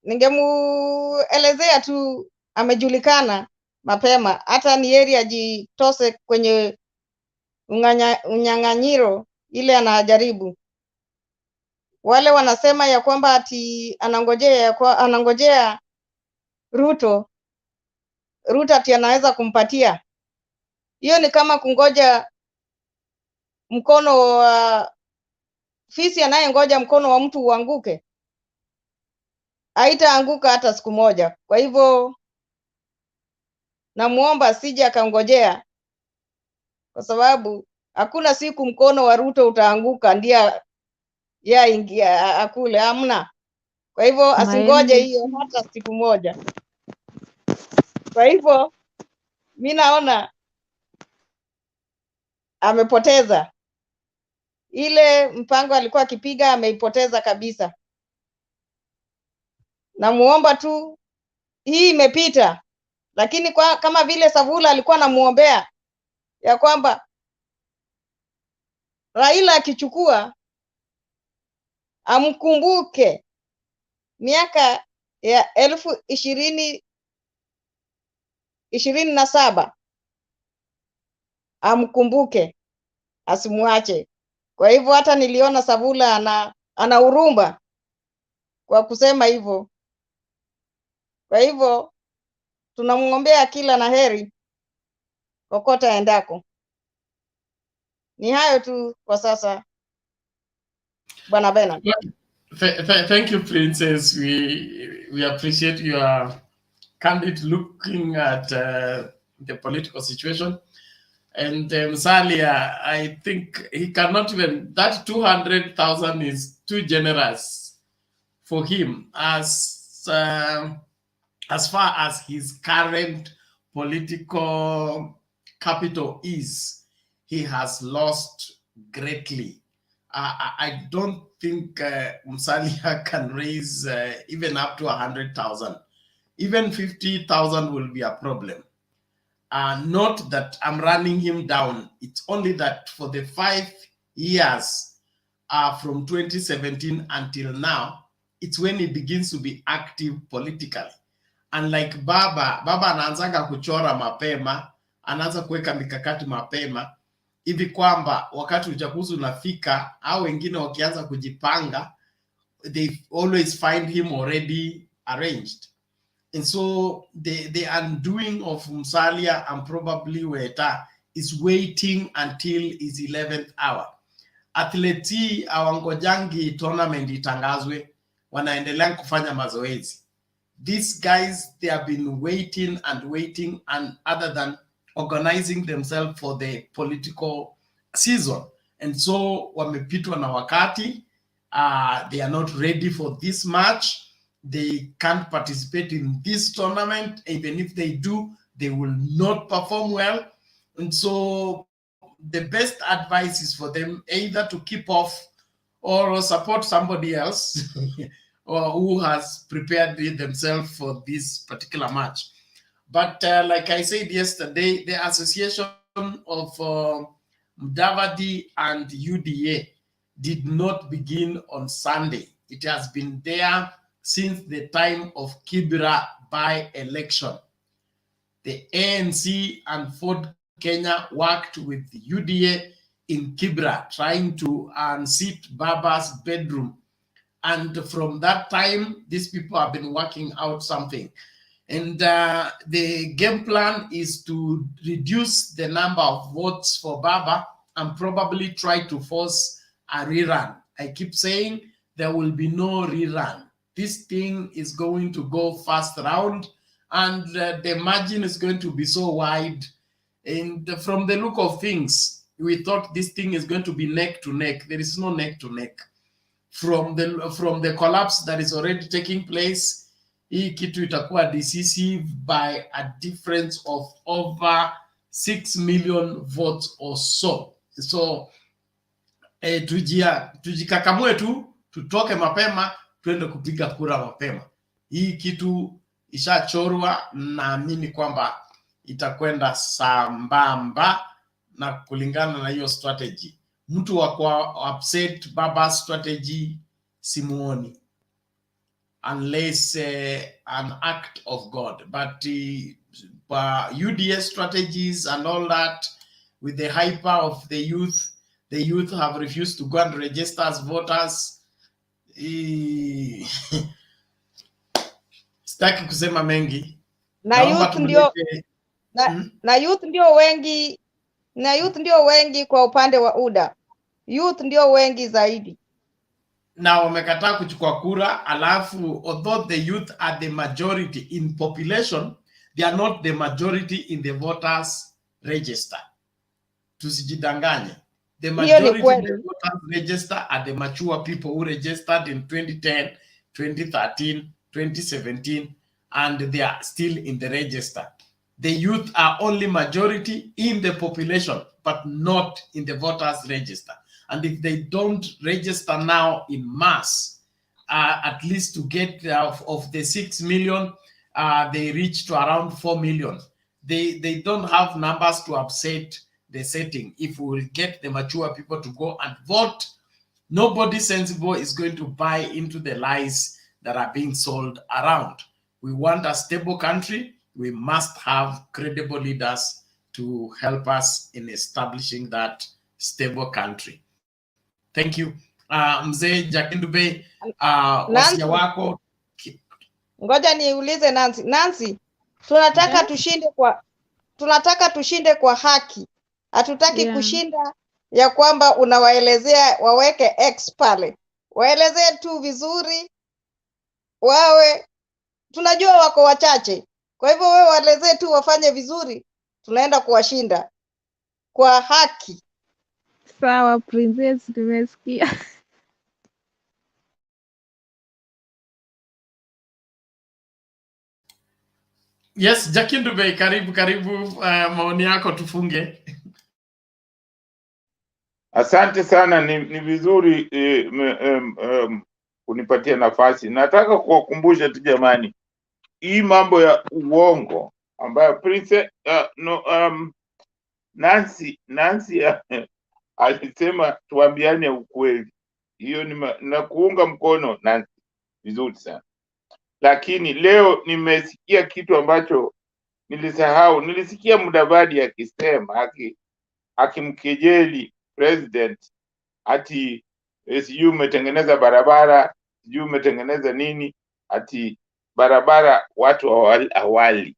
ningemuelezea tu amejulikana mapema, hata ni heri ajitose kwenye unyang'anyiro ile anajaribu. Wale wanasema ya kwamba ati anangojea Ruto ati anaweza kumpatia. Hiyo ni kama kungoja mkono wa fisi anayengoja mkono wa mtu uanguke. Haitaanguka hata siku moja. Kwa hivyo namuomba asije akangojea, kwa sababu hakuna siku mkono wa Ruto utaanguka ndia ya ingia akule, hamna. Kwa hivyo asingoje hiyo hata siku moja. Kwa hivyo mimi naona amepoteza ile mpango alikuwa akipiga, ameipoteza kabisa. Namuomba tu, hii imepita, lakini kama vile Savula alikuwa anamuombea ya kwamba Raila akichukua amkumbuke miaka ya 2027 amkumbuke, asimuache. Kwa hivyo hata niliona Savula ana huruma kwa kusema hivyo. Kwa hivyo tunamwombea kila na heri kokote aendako. Ni hayo tu kwa sasa, Bwana Bernard. Thank you, Princess. We appreciate your candid looking at the political situation. And Musalia, I think he cannot even, that 200,000 is too generous for him as far as his current political capital is. He has lost greatly. I don't think Musalia can raise even up to 100,000. Even 50,000 will be a problem. Not that I'm running him down. It's only that for the 5 years from 2017 until now, it's when he begins to be active politically. Unlike Baba anaanzaga kuchora mapema, anaanza kuweka mikakati mapema, hivi kwamba wakati uchaguzi unafika au wengine wakianza kujipanga, they always find him already arranged. And so the undoing of Musalia and probably Weta is waiting until his 11th hour. Atleti awangojangi tournament itangazwe, wanaendelea kufanya mazoezi. These guys, they have been waiting and waiting, and other than organizing themselves for the political season. And so wamepitwa na wakati. They are not ready for this match. They can't participate in this tournament. Even if they do, they will not perform well. And so the best advice is for them either to keep off or support somebody else or who has prepared themselves for this particular match. But like I said yesterday, the association of Mudavadi and UDA did not begin on Sunday. It has been there since the time of Kibera by-election. The ANC and Ford Kenya worked with the UDA in Kibera, trying to unseat Baba's bedroom. And from that time, these people have been working out something. And the game plan is to reduce the number of votes for Baba and probably try to force a rerun. I keep saying there will be no rerun. This thing is going to go first round, and the margin is going to be so wide. And from the look of things, we thought this thing is going to be neck to neck. There is no neck to neck. From the collapse that is already taking place, hii kitu itakuwa decisive by a difference of over 6 million votes or so. So tujikakamue tu, tutoke mapema, tuende kupiga kura mapema. Hii kitu ishachorwa, naamini kwamba itakwenda sambamba na kulingana na hiyo strategy. Mtu wa kwa upset Baba strategy simuoni, unless an act of God. But UDA strategies and all that, with the hyper of the youth have refused to go and register as voters. Sitaki kusema mengi. Na youth ndio wengi kwa upande wa UDA. Youth ndio wengi zaidi. Na wamekataa kuchukua kura, alafu although the youth are the majority in population, they are not the majority in the voters register. Tusijidanganye. The majority in the voters register are the mature people who registered in 2010, 2013, 2017, and they are still in the register. the youth are only majority in the population, but not in the voters register. And if they don't register now in mass, at least to get of the 6 million, they reach to around 4 million. They don't have numbers to upset the setting. If we will get the mature people to go and vote, nobody sensible is going to buy into the lies that are being sold around. We want a stable country. We must have credible leaders to help us in establishing that stable country. Thank you. Mzee Jakindube, wasia wako. Ngoja niulize Nancy. Nancy, tunataka tushinde kwa haki. Hatutaki kushinda ya kwamba unawaelezea waweke X pale. Waelezee tu vizuri, wawe tunajua wako wachache. Kwa hivyo wewe waelezee tu wafanye vizuri, tunaenda kuwashinda kwa haki. Sawa princess, tumesikia. Yes, Jakindube, karibu maoni yako tufunge. Asante sana, ni vizuri kunipatia nafasi. Nataka kuwakumbusha tu jamani, hii mambo ya uongo ambayo Prince Nancy alisema tuambiane ukweli. Hiyo na kuunga mkono Nancy vizuri sana. Lakini leo nimesikia kitu ambacho nilisahau. Nilisikia Mudavadi akisema akimkejeli president ati sijui umetengeneza barabara, sijui umetengeneza nini, ati barabara watu awali.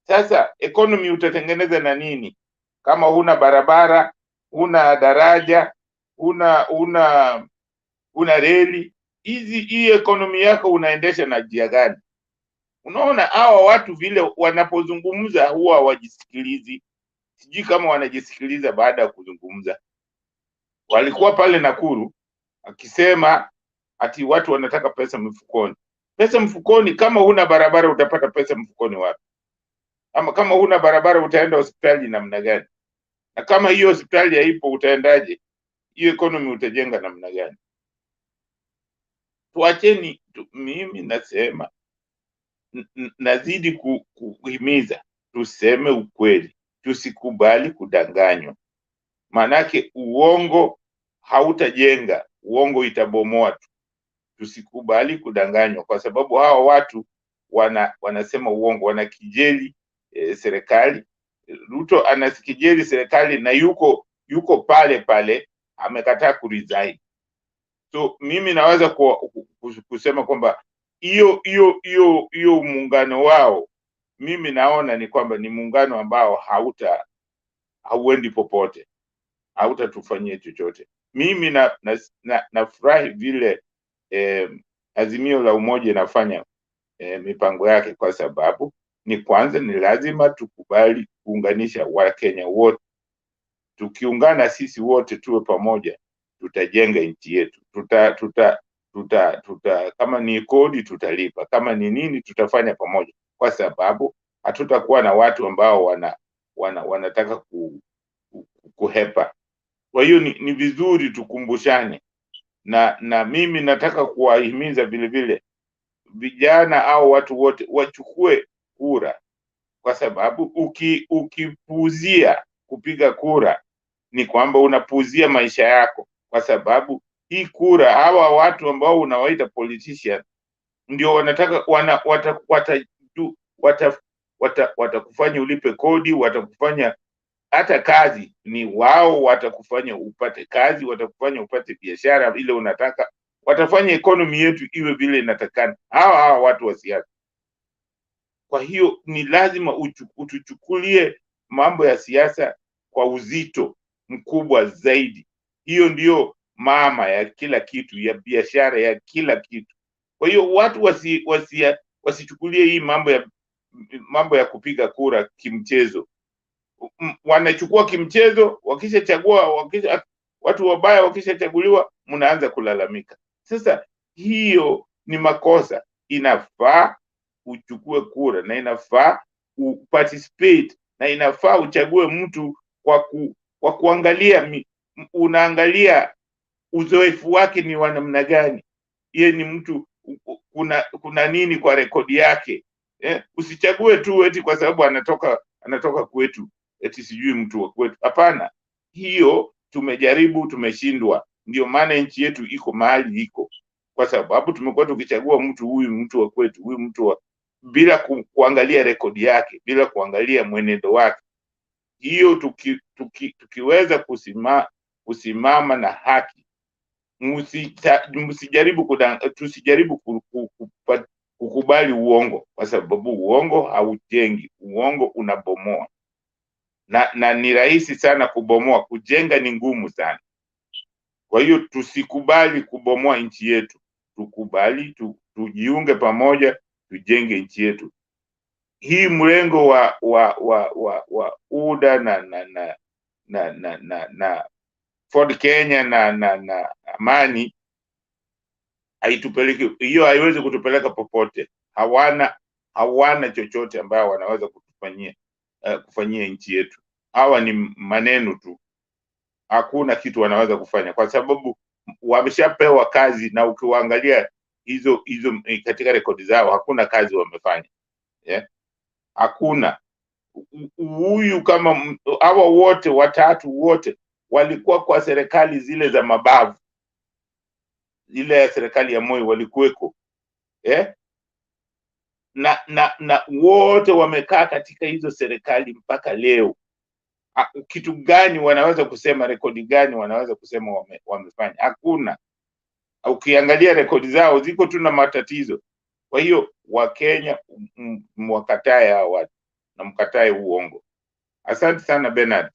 Sasa economy utatengeneza na nini kama huna barabara, huna daraja, huna reli? Hii economy yako unaendesha na njia gani? Unaona hawa watu vile wanapozungumza huwa hawajisikilizi. Sijui kama wanajisikiliza baada ya kuzungumza. Walikuwa pale Nakuru akisema ati watu wanataka pesa mfukoni. Pesa mfukoni, kama huna barabara utapata pesa mfukoni wapi? Ama kama huna barabara utaenda hospitali namna gani? Na kama hiyo hospitali haipo utaendaje? Hiyo economy utajenga namna gani? Tuacheni mimi nasema nazidi kuhimiza tuseme ukweli, tusikubali kudanganywa. Manake uongo hautajenga, uongo itabomoa tu. Tusikubali kudanganywa, kwa sababu hawa watu wanasema uongo, wanakijeli serikali. Ruto anasikijeli serikali na yuko pale amekataa kuresign. So mimi naweza kusema kwamba hiyo muungano wao mimi naona ni kwamba ni muungano ambao hauendi popote, hautatufanyia chochote. Mimi nafurahi vile Azimio la Umoja inafanya mipango yake, kwa sababu kwanza ni lazima tukubali kuunganisha Wakenya wote. Tukiungana sisi wote tuwe pamoja, tutajenga nchi yetu. Kama ni kodi tutalipa, kama ni nini tutafanya pamoja, kwa sababu hatutakuwa na watu ambao wanataka kuhepa. Kwa hiyo ni vizuri tukumbushane, na mimi nataka kuwahimiza vile vile vijana au watu wote wachukue kura, kwa sababu ukipuuzia kupiga kura ni kwamba unapuuzia maisha yako, kwa sababu hii kura, hawa watu ambao unawaita politician ndio wanataka watakufanya ulipe kodi, watakufanya hata kazi ni wao, watakufanya upate kazi, watakufanya upate biashara ile unataka, watafanya economy yetu iwe vile inatakana, hawa watu wa siasa. Kwa hiyo ni lazima utuchukulie mambo ya siasa kwa uzito mkubwa zaidi. Hiyo ndio mama ya kila kitu, ya biashara, ya kila kitu. Kwa hiyo watu wasichukulie hii mambo ya kupiga kura kimchezo. Wanachukua kimchezo, wakishachagua, watu wabaya wakishachaguliwa, mnaanza kulalamika. Sasa hiyo ni makosa. Inafaa uchukue kura na inafaa participate, na inafaa uchague mtu kwa kuangalia, unaangalia uzoefu wake ni wa namna gani, yeye ni mtu kuna nini kwa rekodi yake. Usichague tu eti kwa sababu anatoka kwetu eti sijui mtu wa kwetu. Hapana, hiyo tumejaribu, tumeshindwa. Ndio maana nchi yetu iko mahali iko, kwa sababu tumekuwa tukichagua huyu mtu wa kwetu, huyu mtu bila kuangalia rekodi yake, bila kuangalia mwenendo wake. Hiyo tukiweza kusimama na haki, tusijaribu kukubali uongo, kwa sababu uongo haujengi, uongo unabomoa, na ni rahisi sana kubomoa, kujenga ni ngumu sana. Kwa hiyo tusikubali kubomoa nchi yetu, tukubali tujiunge pamoja, tujenge nchi yetu. Hii mrengo wa UDA na Ford Kenya na Amani haitupeleki, hiyo haiwezi kutupeleka popote. Hawana chochote ambayo wanaweza kufanyia nchi yetu. Hawa ni maneno tu, hakuna kitu wanaweza kufanya, kwa sababu wameshapewa kazi, na ukiwaangalia hizo katika rekodi zao hakuna kazi wamefanya. Hakuna. Huyu kama hawa wote watatu wote walikuwa kwa serikali zile za mabavu, ile ya serikali ya Moi walikuweko, na wote wamekaa katika hizo serikali mpaka leo. Kitu gani wanaweza kusema, rekodi gani wanaweza kusema wamefanya? Hakuna. Ukiangalia rekodi zao ziko tu na matatizo. Kwa hiyo Wakenya mwakatae hao watu na mkatae uongo. Asante sana Bernard.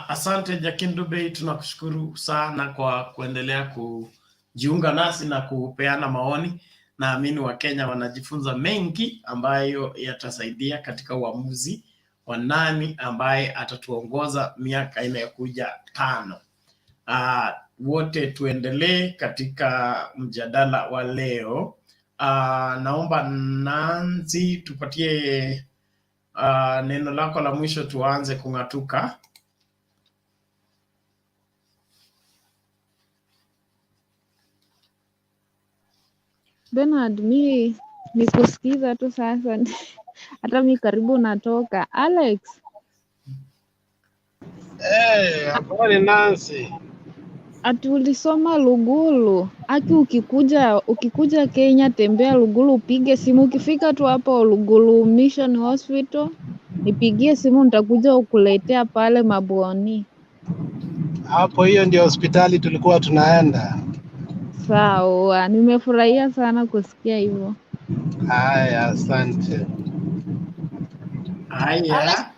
Asante Jakindu Bey, tunakushukuru sana kwa kuendelea kujiunga nasi na kupeana maoni. Naamini Wakenya wanajifunza mengi ambayo yatasaidia katika uamuzi wa nani ambaye atatuongoza miaka inayokuja 5. Wote tuendelee katika mjadala wa leo. Naomba Nancy tupatie neno lako la mwisho, tuanze kung'atuka. Bernard, mi nikusikiza tu sasa. Hata mi karibu natoka. Alex. Habari Nancy. Ati ulisoma Lugulu. Aki ukikuja Kenya, tembea Lugulu, upige simu. Ukifika tu hapo Lugulu Mission Hospital, nipigie simu, nitakuja ukuletea pale Mabuoni. Hapo hiyo ndio hospitali tulikuwa tunaenda. Sawa, nimefurahia sana kusikia hivyo. Haya, asante. Haya.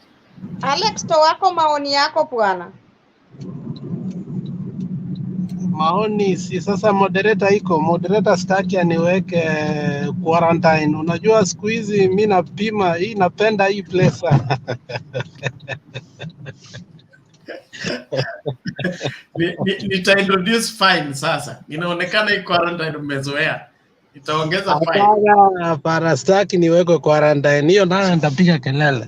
Alex, wako maoni yako bwana. Maoni si sasa, moderator staki aniweke quarantine. Unajua siku hizi mimi napima hii, napenda hii place. Nita-introduce fine sasa. Inaonekana hii quarantine umezoea. Nitaongeza fine. Hapana, staki niwekwe quarantine. Hiyo nayo nitapiga kelele.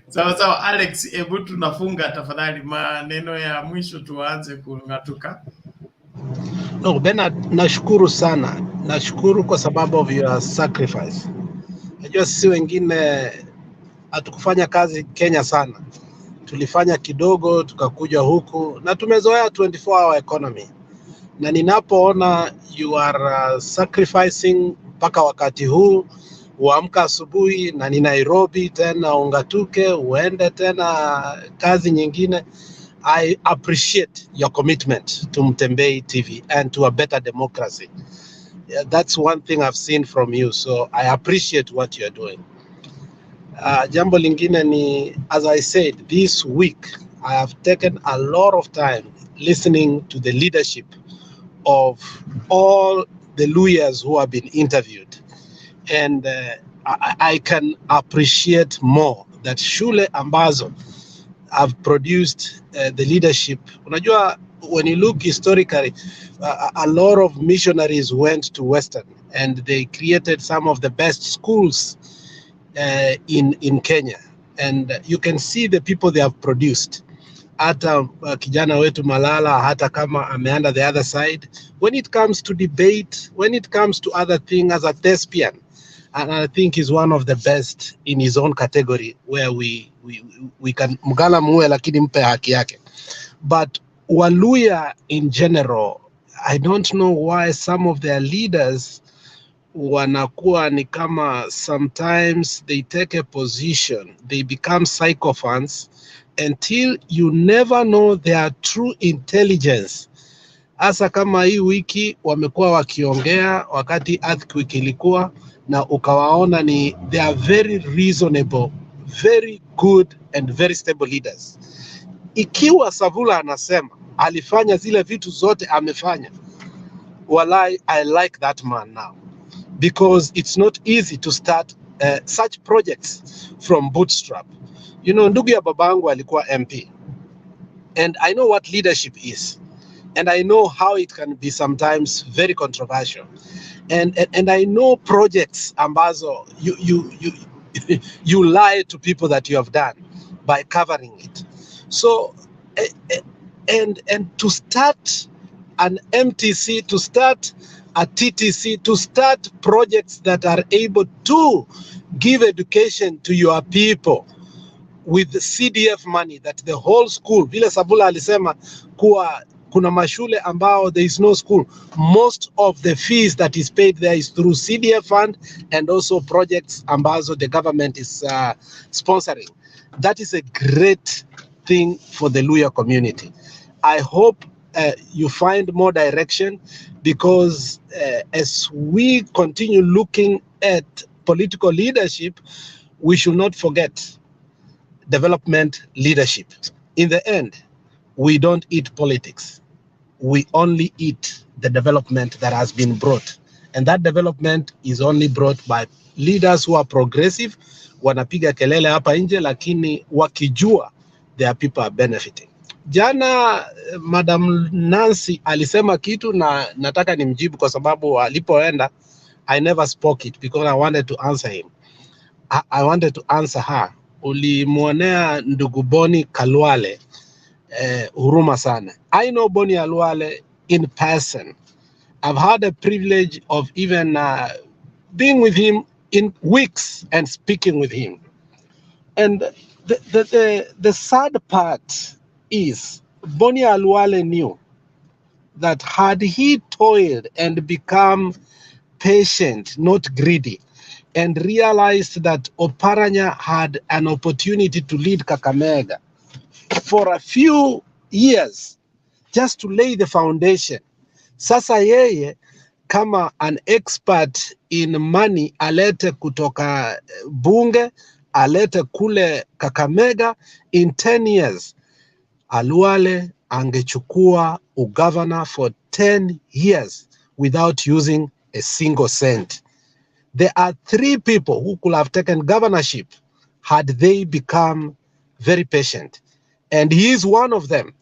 Sawa Alex, hebu tunafunga tafadhali, maneno ya mwisho tuanze kung'atuka. No, Bernard, nashukuru sana. Nashukuru kwa sababu of your sacrifice. Najua sisi wengine hatukufanya kazi Kenya sana. Tulifanya kidogo tukakuja huku na tumezoea 24-hour economy. Na ninapoona you are sacrificing mpaka wakati huu, uamka asubuhi na ni Nairobi tena ungatuke uende tena kazi nyingine, I appreciate your commitment to Mtembei TV and to a better democracy. Yeah, that's one thing I've seen from you, so I appreciate what you're doing. Jambo lingine ni, as I said, this week I have taken a lot of time listening to the leadership of all the lawyers who have been interviewed, and I can appreciate more that shule ambazo have produced the leadership. Unajua when you look historically, a lot of missionaries went to Western and they created some of the best schools in Kenya. And you can see the people they have produced. Hata kijana wetu Malala, hata kama ameanda the other side, when it comes to debate, when it comes to other things, as a thespian, and I think he's one of the best in his own category, where we can mgala muwe lakini mpe haki yake. But Waluya in general, I don't know why some of their leaders wanakuwa ni kama sometimes they take a position, they become sycophants until you never know their true intelligence. Asa kama hii wiki wamekuwa wakiongea wakati earthquake ilikuwa, na ukawaona ni they are very reasonable, very good and very stable leaders. Ikiwa Savula anasema alifanya zile vitu zote amefanya, walai, I like that man now, because it's not easy to start such projects from bootstrap. You know, ndugu ya babangu alikuwa MP, and I know what leadership is, and I know how it can be sometimes very controversial, and I know projects ambazo you lie to people that you have done by covering it. So and to start an MTC, to start a TTC, to start projects that are able to give education to your people with the CDF money, that the whole school, vile Sabula alisema kuwa kuna mashule ambao there is no school, most of the fees that is paid there is through CDF fund and also projects ambazo the government is sponsoring. That is a great thing for the Luya community. I hope you find more direction, because as we continue looking at political leadership, we should not forget development leadership. In the end, we don't eat politics. We only eat the development that has been brought. And that development is only brought by leaders who are progressive, wanapiga kelele hapa nje, lakini wakijua their people are benefiting. Jana Madam Nancy alisema kitu na nataka nimjibu, kwa sababu alipoenda I never spoke it because I wanted to answer him. I wanted to answer her. Ulimuonea ndugu Boni Kalwale huruma sana. I know Boni Kalwale in person. I've had the privilege of even being with him in weeks and speaking with him. And the sad part is Boni Kalwale knew that had he toiled and become patient, not greedy, and realized that Oparanya had an opportunity to lead Kakamega for a few years, just to lay the foundation. Sasa yeye kama an expert in money alete kutoka bunge, alete kule Kakamega, in 10 years, Kalwale angechukua ugovernor for 10 years without using a single cent. There are 3 people who could have taken governorship had they become very patient. And he is one of them.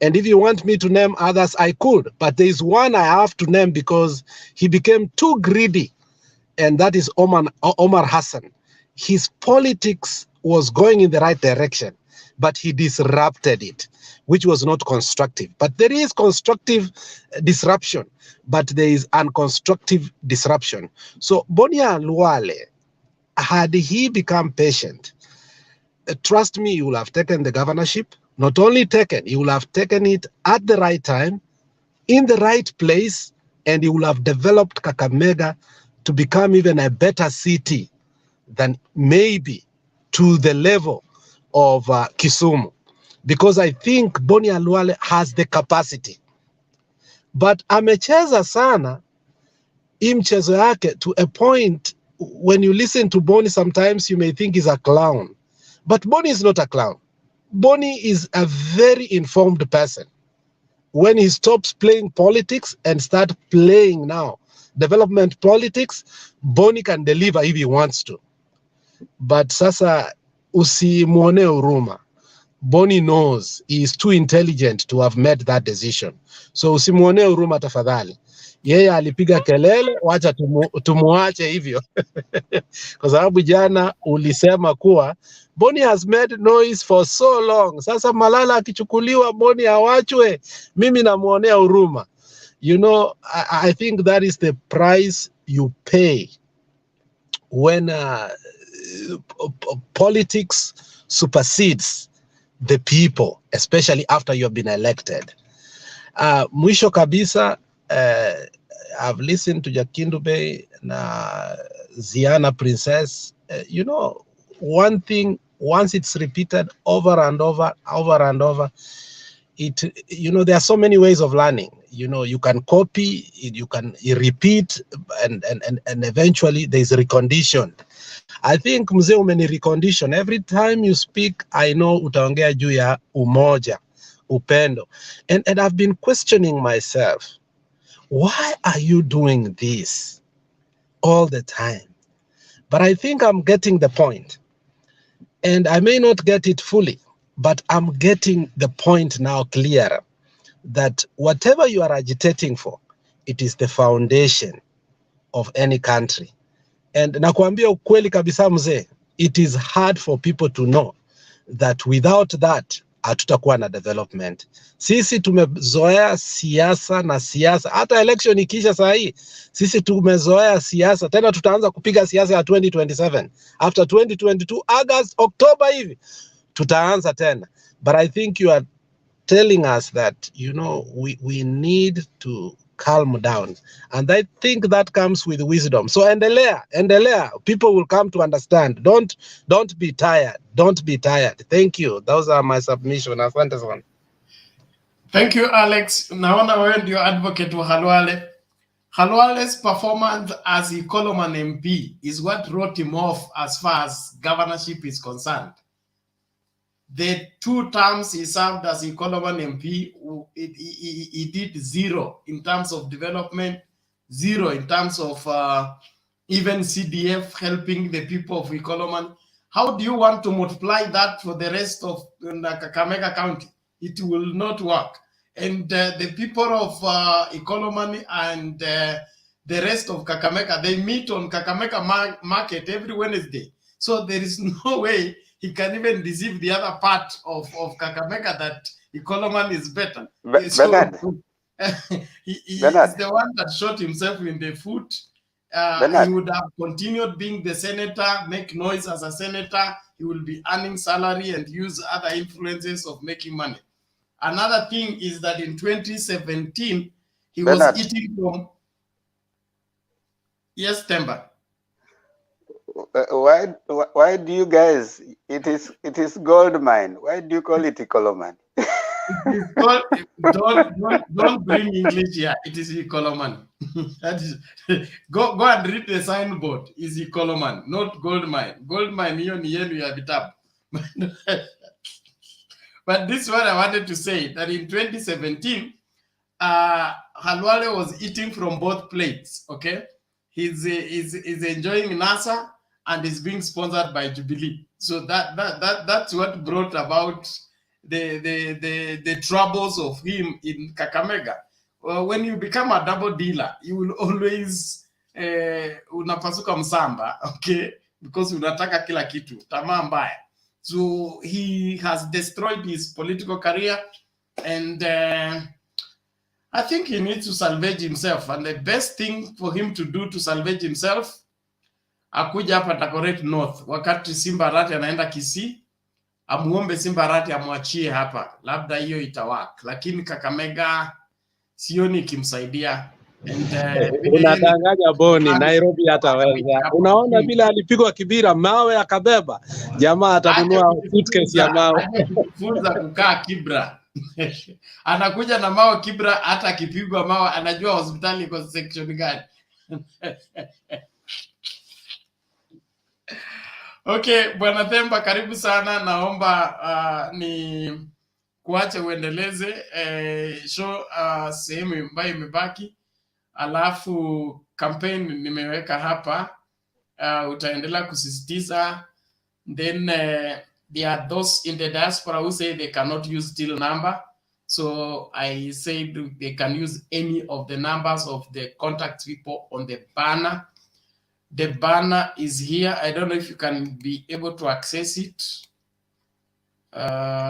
And if you want me to name others, I could. But there is one I have to name because he became too greedy. And that is Omar Hassan. His politics was going in the right direction, but he disrupted it, which was not constructive. But there is constructive disruption, but there is unconstructive disruption. So Boni Kalwale, had he become patient, trust me, he will have taken the governorship. Not only taken, he will have taken it at the right time, in the right place, and he will have developed Kakamega to become even a better city than maybe to the level of Kisumu. Because I think Boni Kalwale has the capacity. But amecheza sana hii mchezo yake to a point, when you listen to Boni, sometimes you may think he's a clown. But Boni is not a clown. Boni is a very informed person. When he stops playing politics and start playing now development politics, Boni can deliver if he wants to. But sasa usimuone huruma. Boni knows he is too intelligent to have made that decision. So usimuonee huruma tafadhali. Yeye alipiga kelele, wacha tumuache hivyo. Kwa sababu jana ulisema kuwa Boni has made noise for so long. Sasa Malala akichukuliwa Boni awachwe, mimi namuonea huruma. You know, I think that is the price you pay when politics supersedes the people, especially after you have been elected. Mwisho kabisa, I've listened to Jakindu Bey na Ziana Princess. You know, one thing, once it's repeated over and over, you know, there are so many ways of learning. You know, you can copy, you can repeat, and eventually there's recondition. I think mzee umeni recondition. Every time you speak, I know utaongea juu ya umoja, upendo. And I've been questioning myself, why are you doing this all the time? But I think I'm getting the point. And I may not get it fully, but I'm getting the point now clearer, that whatever you are agitating for, it is the foundation of any country. And nakwambia ukweli kabisa mzee, it is hard for people to know that without that, hatutakuwa na development. Sisi tumezoea siasa na siasa. Hata election ikisha saa hii, sisi tumezoea siasa. Tena tutaanza kupiga siasa ya 2027. After 2022, August, October hivi, tutaanza tena. But I think you are telling us that, you know, we need to calm down. And I think that comes with wisdom. So endelea. People will come to understand. Don't be tired. Don't be tired. Thank you. Those are my submission. Asante sana. Thank you, Alex. Naona wewe ndio advocate wa Khalwale. Khalwale's performance as a Koloman MP is what wrote him off as far as governorship is concerned. The 2 terms he served as a Koloman MP, he did 0 in terms of development, 0 in terms of even CDF helping the people of Ikoloman. How do you want to multiply that for the rest of Kakamega County? It will not work. And the people of Ikoloman and the rest of Kakamega, they meet on Kakamega market every Wednesday. So there is no way he can even deceive the other part of Kakamega that Ikoloman is better. Bernard. He is the one that shot himself in the foot. He would have continued being the senator, make noise as a senator. He will be earning salary and use other influences of making money. Another thing is that in 2017, he Bernard. was eating from... Yes, Temba. Why do you guys, it is gold mine, why do you call it Ikoloman? Don't bring English here. It is Ikoloman. That is, go and read the signboard. Is Ikoloman, not gold mine. Gold mine hiyo ni yenu ya vitabu. But this is what I wanted to say, that in 2017, Khalwale was eating from both plates. Okay, he's enjoying NASA and is being sponsored by Jubilee. So that's what brought about the troubles of him in Kakamega. Well, when you become a double dealer, you will always unapasuka msamba, okay, because unataka kila kitu, tamaa mbaya. So he has destroyed his political career, and I think he needs to salvage himself. And the best thing for him to do to salvage himself, akuja hapa Dagoretti North, wakati Simba Arati anaenda Kisii, amuombe Simba Arati amwachie hapa, labda hiyo itawak. Lakini Kakamega sioni ikimsaidia. Unadanganya Boni, Nairobi hataweza. Unaona bila alipigwa Kibira, mawe akabeba, jamaa atanunua suitcase ya mawe. Funza kukaa Kibra. Anakuja na mawe Kibra, hata akipigwa mawe anajua hospitali iko section gani. Okay, Bwana Themba, karibu sana. Naomba ni kuache uendeleze show sehemu ambayo imebaki. Alafu campaign nimeweka hapa, utaendelea kusisitiza, then there are those in the diaspora who say they cannot use till number. So I said they can use any of the numbers of the contact people on the banner. The banner is here. I don't know if you can be able to access it.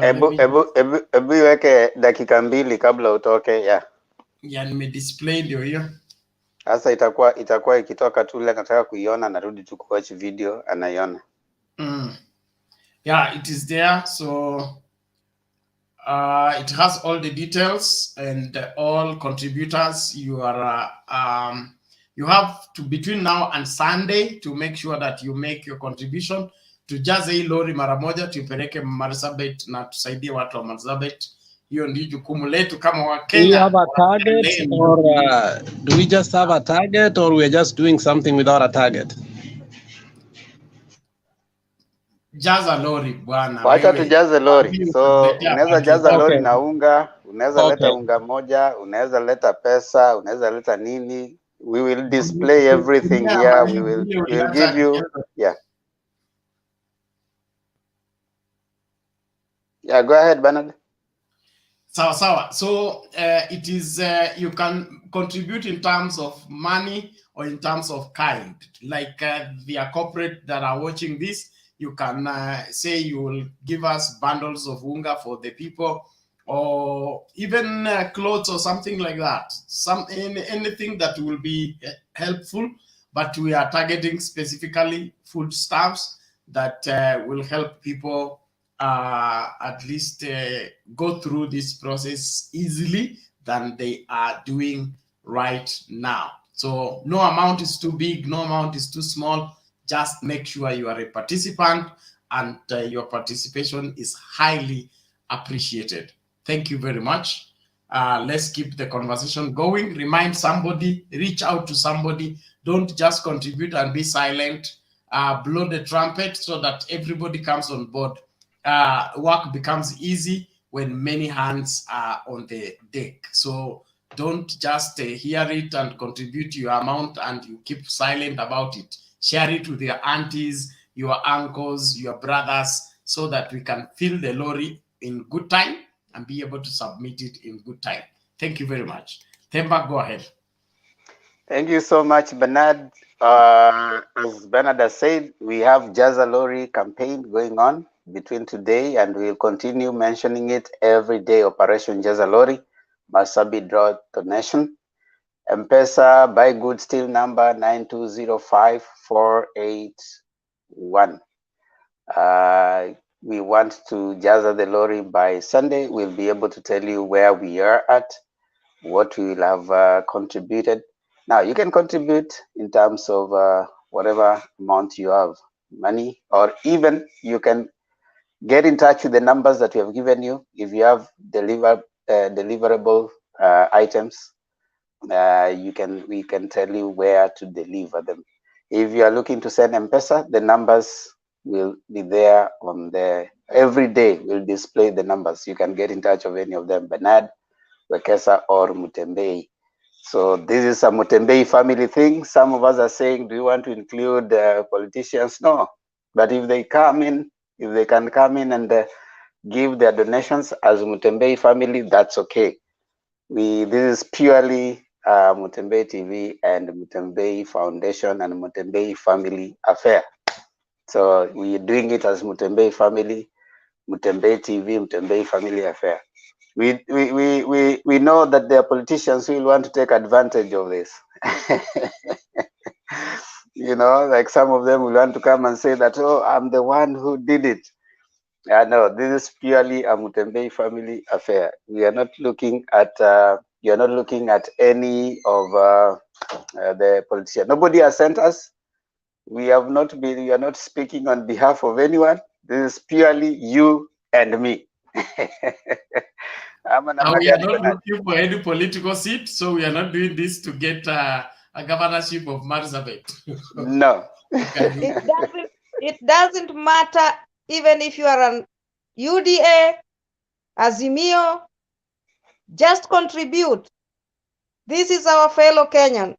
Ebu iweke dakika mbili kabla utoke ya. Ya nimedisplay ndio hiyo. Sasa itakuwa ikitoka tu ile nataka kuiona, narudi tu kuwatch video anaiona. Yeah, it is there. So it has all the details and all contributors. You are you have to, between now and Sunday, to make sure that you make your contribution. Tujaze hii lori mara moja tuipeleke Marsabit na tusaidie watu wa Marsabit. Hiyo ndio jukumu letu kama wa Kenya. Do we have a target, or do we just have a target, or we're just doing something without a target? Jaza lori bwana. Wacha tujaze lori. So unaweza jaza lori na unga, unaweza leta unga moja, unaweza leta pesa, unaweza leta nini. We will display everything here. We'll give you, yeah. Yeah, go ahead, Bernard. Sawa. So it is, you can contribute in terms of money or in terms of kind. Like the corporate that are watching this, you can say you will give us bundles of unga for the people, or even clothes or something like that. Anything that will be helpful, but we are targeting specifically foodstuffs that will help people at least go through this process easily than they are doing right now. So no amount is too big, no amount is too small. Just make sure you are a participant, and your participation is highly appreciated. Thank you very much. Let's keep the conversation going. Remind somebody, reach out to somebody. Don't just contribute and be silent. Blow the trumpet so that everybody comes on board. Work becomes easy when many hands are on the deck. So don't just hear it and contribute your amount and you keep silent about it. Share it with your aunties, your uncles, your brothers, so that we can fill the lorry in good time and be able to submit it in good time. Thank you very much. Themba, go ahead. Thank you so much, Bernard. As Bernard has said, we have Jaza Lorry campaign going on between today, and we'll continue mentioning it every day. Operation Jaza Lorry, Marsabit Draw Donation. M-Pesa, buy goods till number 9205481. We want to Jaza the lorry by Sunday. We'll be able to tell you where we are at, what we will have contributed. Now, you can contribute in terms of whatever amount you have, money, or even you can get in touch with the numbers that we have given you. If you have deliverable items, we can tell you where to deliver them. If you are looking to send M-Pesa, the numbers will be there on there. Every day we'll display the numbers. You can get in touch with any of them, Bernard, Wekesa, or Mutembei. So this is a Mutembei family thing. Some of us are saying, do you want to include politicians? No, but if they come in, if they can come in and give their donations as Mutembei family, that's okay. This is purely Mutembei TV and Mutembei Foundation and Mutembei family affair. So we are doing it as Mutembei family, Mutembei TV, Mutembei family affair. We know that there are politicians who will want to take advantage of this. You know, like some of them will want to come and say that, oh, I'm the one who did it. No, this is purely a Mutembei family affair. We are not looking at you're not looking at any of the politicians. Nobody has sent us. We are not speaking on behalf of anyone. This is purely you and me. We are not looking for any political seat, so we are not doing this to get a governorship of Marsabit. No. It doesn't matter even if you are an UDA, Azimio, just contribute. This is our fellow Kenyan.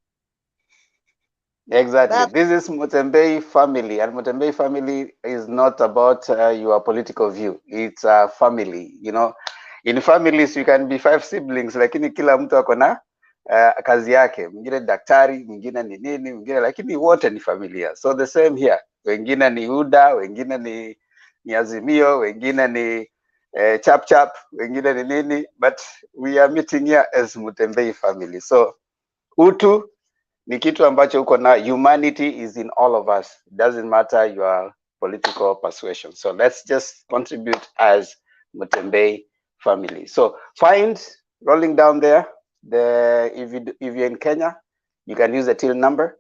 Exactly. This is Mutembei family, and Mutembei family is not about your political view. It's a family. You know, in families you can be 5 siblings, lakini kila mtu ako na kazi yake. Mwingine daktari, mwingine ni nini, mwingine, lakini wote ni familia. So the same here. Wengine ni UDA, wengine ni Azimio, wengine ni chap chap, wengine ni nini, but we are meeting here as Mutembei family. So utu ni kitu ambacho uko na. Humanity is in all of us. It doesn't matter your political persuasion. So let's just contribute as Mutembei family. So find, rolling down there, if you're in Kenya, you can use the till number.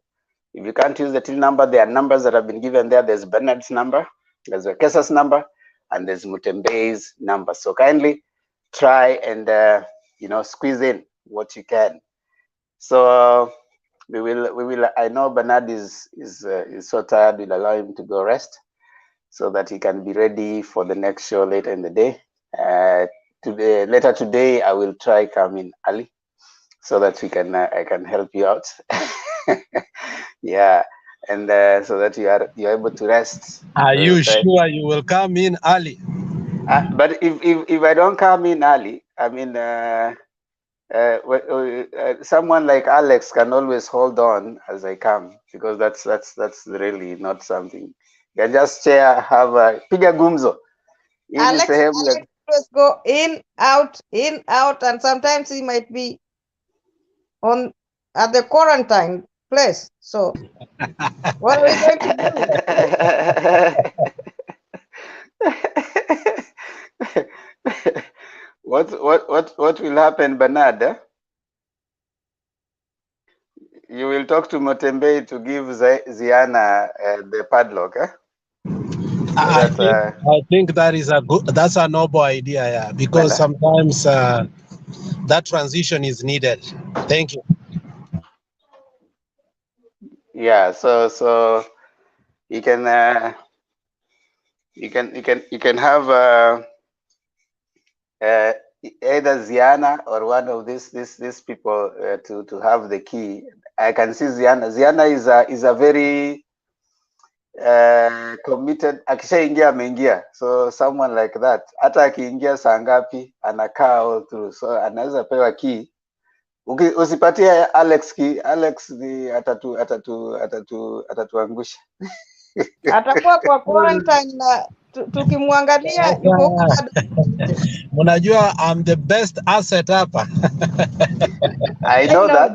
If you can't use the till number, there are numbers that have been given there. There's Bernard's number, there's Wekesa's number, and there's Mutembei's number. So kindly try and squeeze in what you can. So we will. I know Bernard is so tired. We'll allow him to go rest so that he can be ready for the next show later in the day. Later today, I will try come in early so that we can I can help you out. Yeah, and so that you're able to rest. Are you sure you will come in early? But if I don't come in early, I mean. Someone like Alex can always hold on as I come, because that's really not something. You can just share, have a piga gumzo. Alex always go in, out, and sometimes he might be at the quarantine place. So what are we going to do? What will happen, Bernard? You will talk to Mutembei to give Ziana the padlock, eh? I think that's a noble idea, yeah, because sometimes that transition is needed. Thank you. Yeah, so you can have either Ziana or one of these people to have the key. I can see Ziana. Ziana is a very committed. Akishaingia ameingia. So someone like that, hata akiingia saa ngapi anakaa all through. So anaweza pewa key. Usipatie Alex key. Alex ni atatuangusha. Atakuwa kwa quarantine na tukimwangalia yuko huko bado. Mnajua I'm the best asset hapa. I know that.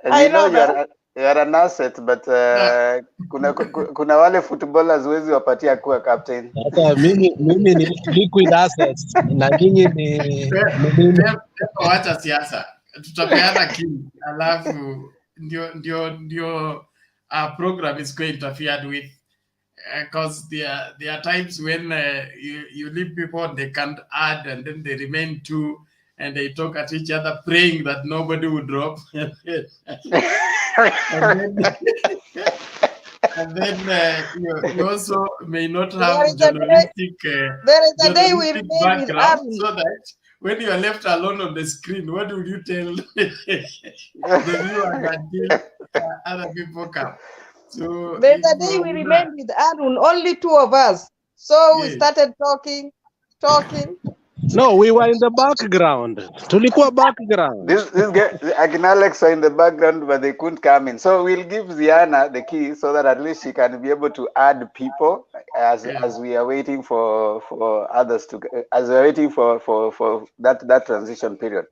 I know you are an asset, but kuna wale footballers wezi wapatia kuwa captain. Hata mimi ni liquid assets na nyinyi ni wacha siasa. Tutapeana key. Alafu ndio program is going interfered with. Because there are times when you leave people and they can't add, and then they remain 2 and they talk at each other, praying that nobody would drop. and then you also may not have journalistic background, so that when you are left alone on the screen, what will you tell the viewer until other people come? So there's a day we remained with Arun, only 2 of us. So we started talking. No, we were in the background. Tulikuwa background. This guy, Alex are in the background, but they couldn't come in. So we'll give Ziana the key so that at least she can be able to add people as we are waiting for others to, as we're waiting for that transition period.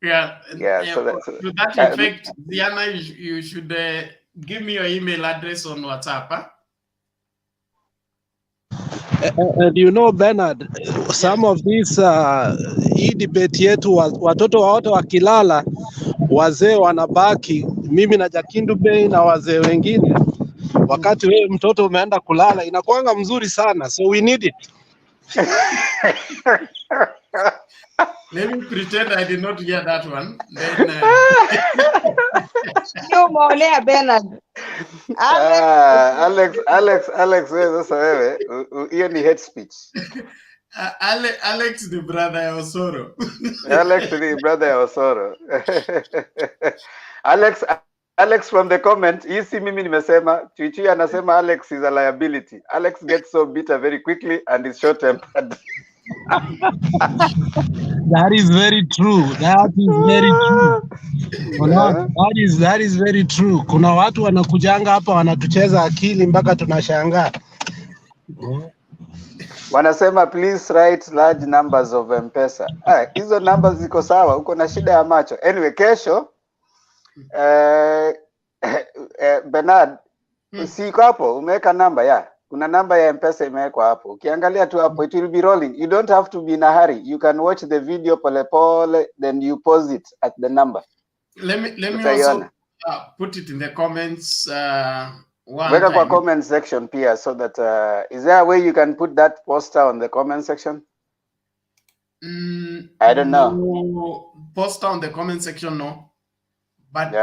Yeah. So to that effect, Ziana, you should give me your email address on WhatsApp. Huh? And you know, Bernard, some of these hii debate yetu watoto wote wakilala, wazee wanabaki, mimi na Jakindu Bey na wazee wengine. Wakati wewe mtoto umeenda kulala, inakuanga mzuri sana, so we need it. Let me pretend I did not hear that one. Then you monea Bernard. Alex wewe sasa wewe hiyo ni hate speech. Alex the brother ya Osoro. Alex the brother ya Osoro. Alex Alex from the comment, hii si mimi nimesema, Chichi anasema Alex is a liability. Alex gets so bitter very quickly and is short-tempered. That is very true. That is very true. That is very true. Kuna watu wanakujanga hapa wanatucheza akili mpaka tunashangaa. Wanasema please write large numbers of M-Pesa. Hizo numbers ziko sawa, uko na shida ya macho. Anyway, kesho Bernard, siko hapo, umeweka namba ya. Kuna namba ya M-Pesa imewekwa hapo. Ukiangalia tu hapo, it will be rolling. You don't have to be in a hurry. You can watch the video pole pole, then you pause it at the number. Let me also put it in the comments. Weka kwa comment section pia, so that is there a way you can put that poster on the comment section? I don't know. No, poster on the comment section, no. But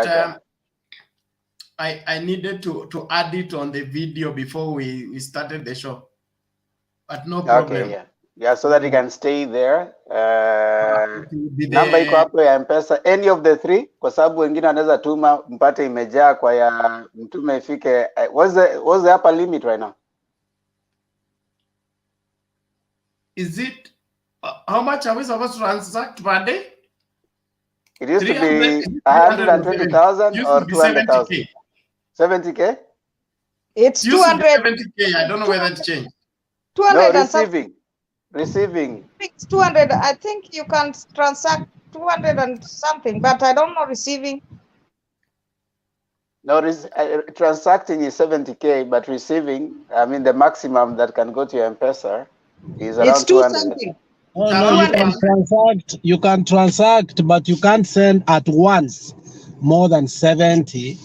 I needed to add it on the video before we started the show. But no problem. Okay, yeah, so that you can stay there. Namba iko hapo ya M-Pesa, any of the three, kwa sababu wengine wanaweza tuma mpate imejaa kwa ya mtume ifike. What's the upper limit right now? Is it how much are we supposed to transact per day? It used to be 120,000 or 200,000. 70K? It's 270K. I don't know whether it changed. 200 no, receiving. It's 200. I think you can transact 200 and something, but I don't know receiving. No, transacting is 70K, but receiving, I mean, the maximum that can go to your M-Pesa is around 200. No, you can transact, but you can't send at once more than 70,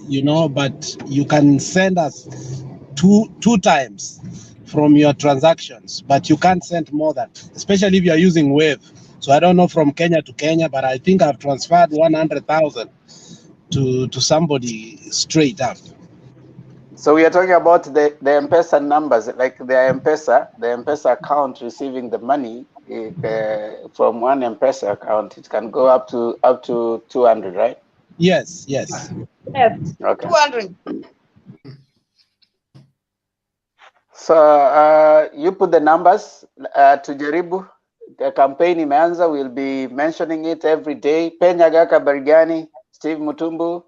you know, but you can send us two times from your transactions, but you can't send more than, especially if you are using Wave. So I don't know from Kenya to Kenya, but I think I've transferred 100,000 to somebody straight up. So we are talking about the M-Pesa numbers, like the M-Pesa account receiving the money from one M-Pesa account. It can go up to 200, right? Yes. Yes. Okay. 200. So you put the numbers tujaribu. The campaign imeanza. We'll be mentioning it every day. Penya Gaka Barigani, Steve Mutumbu,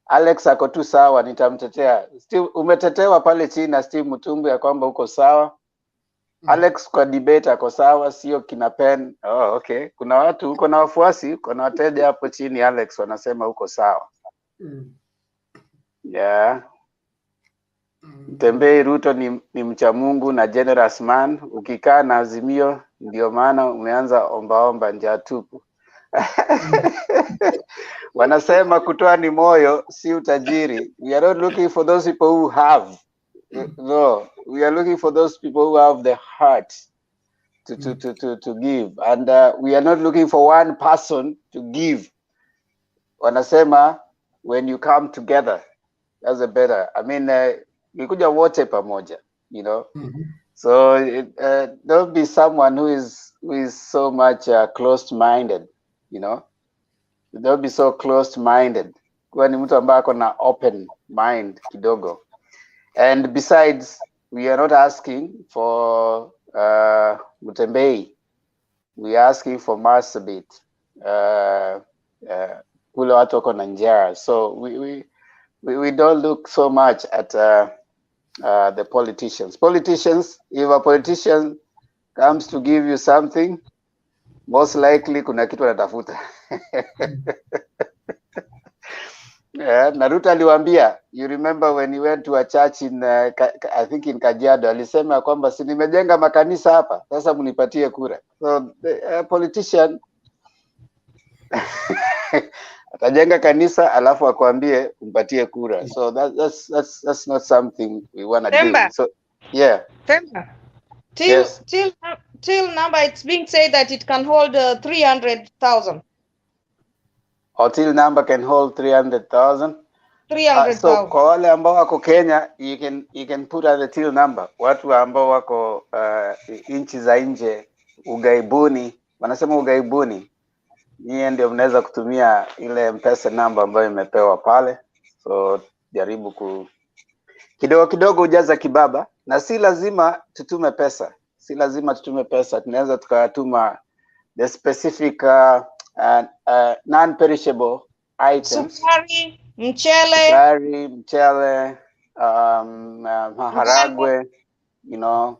Alex ako tu sawa, nitamtetea. Steve, umetetewa pale chini na Steve Mutumbu ya kwamba uko sawa. Alex kwa debate ako sawa, sio kina pen. Oh, okay. Kuna watu, uko na wafuasi, kuna wateja hapo chini Alex wanasema uko sawa. Yeah. Tembei Ruto ni mcha Mungu na generous man. Ukikaa na Azimio ndio maana umeanza ombaomba njaa tupu. Wanasema kutoa ni moyo, si utajiri. We are not looking for those people who have. No, we are looking for those people who have the heart to give. And we are not looking for one person to give. Wanasema when you come together, that's a better. I mean, nikuja wote pamoja, you know. So don't be someone who is so much closed-minded, you know. Don't be so closed-minded. Kwa ni mtu ambaye ako na open mind kidogo. And besides, we are not asking for Mutembei. We are asking for Marsabit. Kule watu wako na njaa. So we don't look so much at the politicians. Politicians, if a politician comes to give you something, most likely kuna kitu anatafuta. Yeah, Ruto aliwaambia, you remember when he went to a church in I think in Kajiado, alisema kwamba si nimejenga makanisa hapa, sasa mnipatie kura. So the politician atajenga kanisa alafu akwambie umpatie kura. So that's not something we want to do. So yeah. Till number, it's being said that it can hold 300,000. Or till number can hold 300,000. 300,000. So kwa wale ambao wako Kenya, you can put at the till number. Watu ambao wako nchi za nje, ugaibuni, wanasema ugaibuni. Nyie ndio mnaweza kutumia ile M-Pesa namba ambayo imepewa pale. So jaribu kidogo kidogo ujaza kibaba, na si lazima tutume pesa. Si lazima tutume pesa. Tunaweza tukatuma the specific non-perishable items. Sukari, mchele. Sukari, mchele, maharagwe, you know,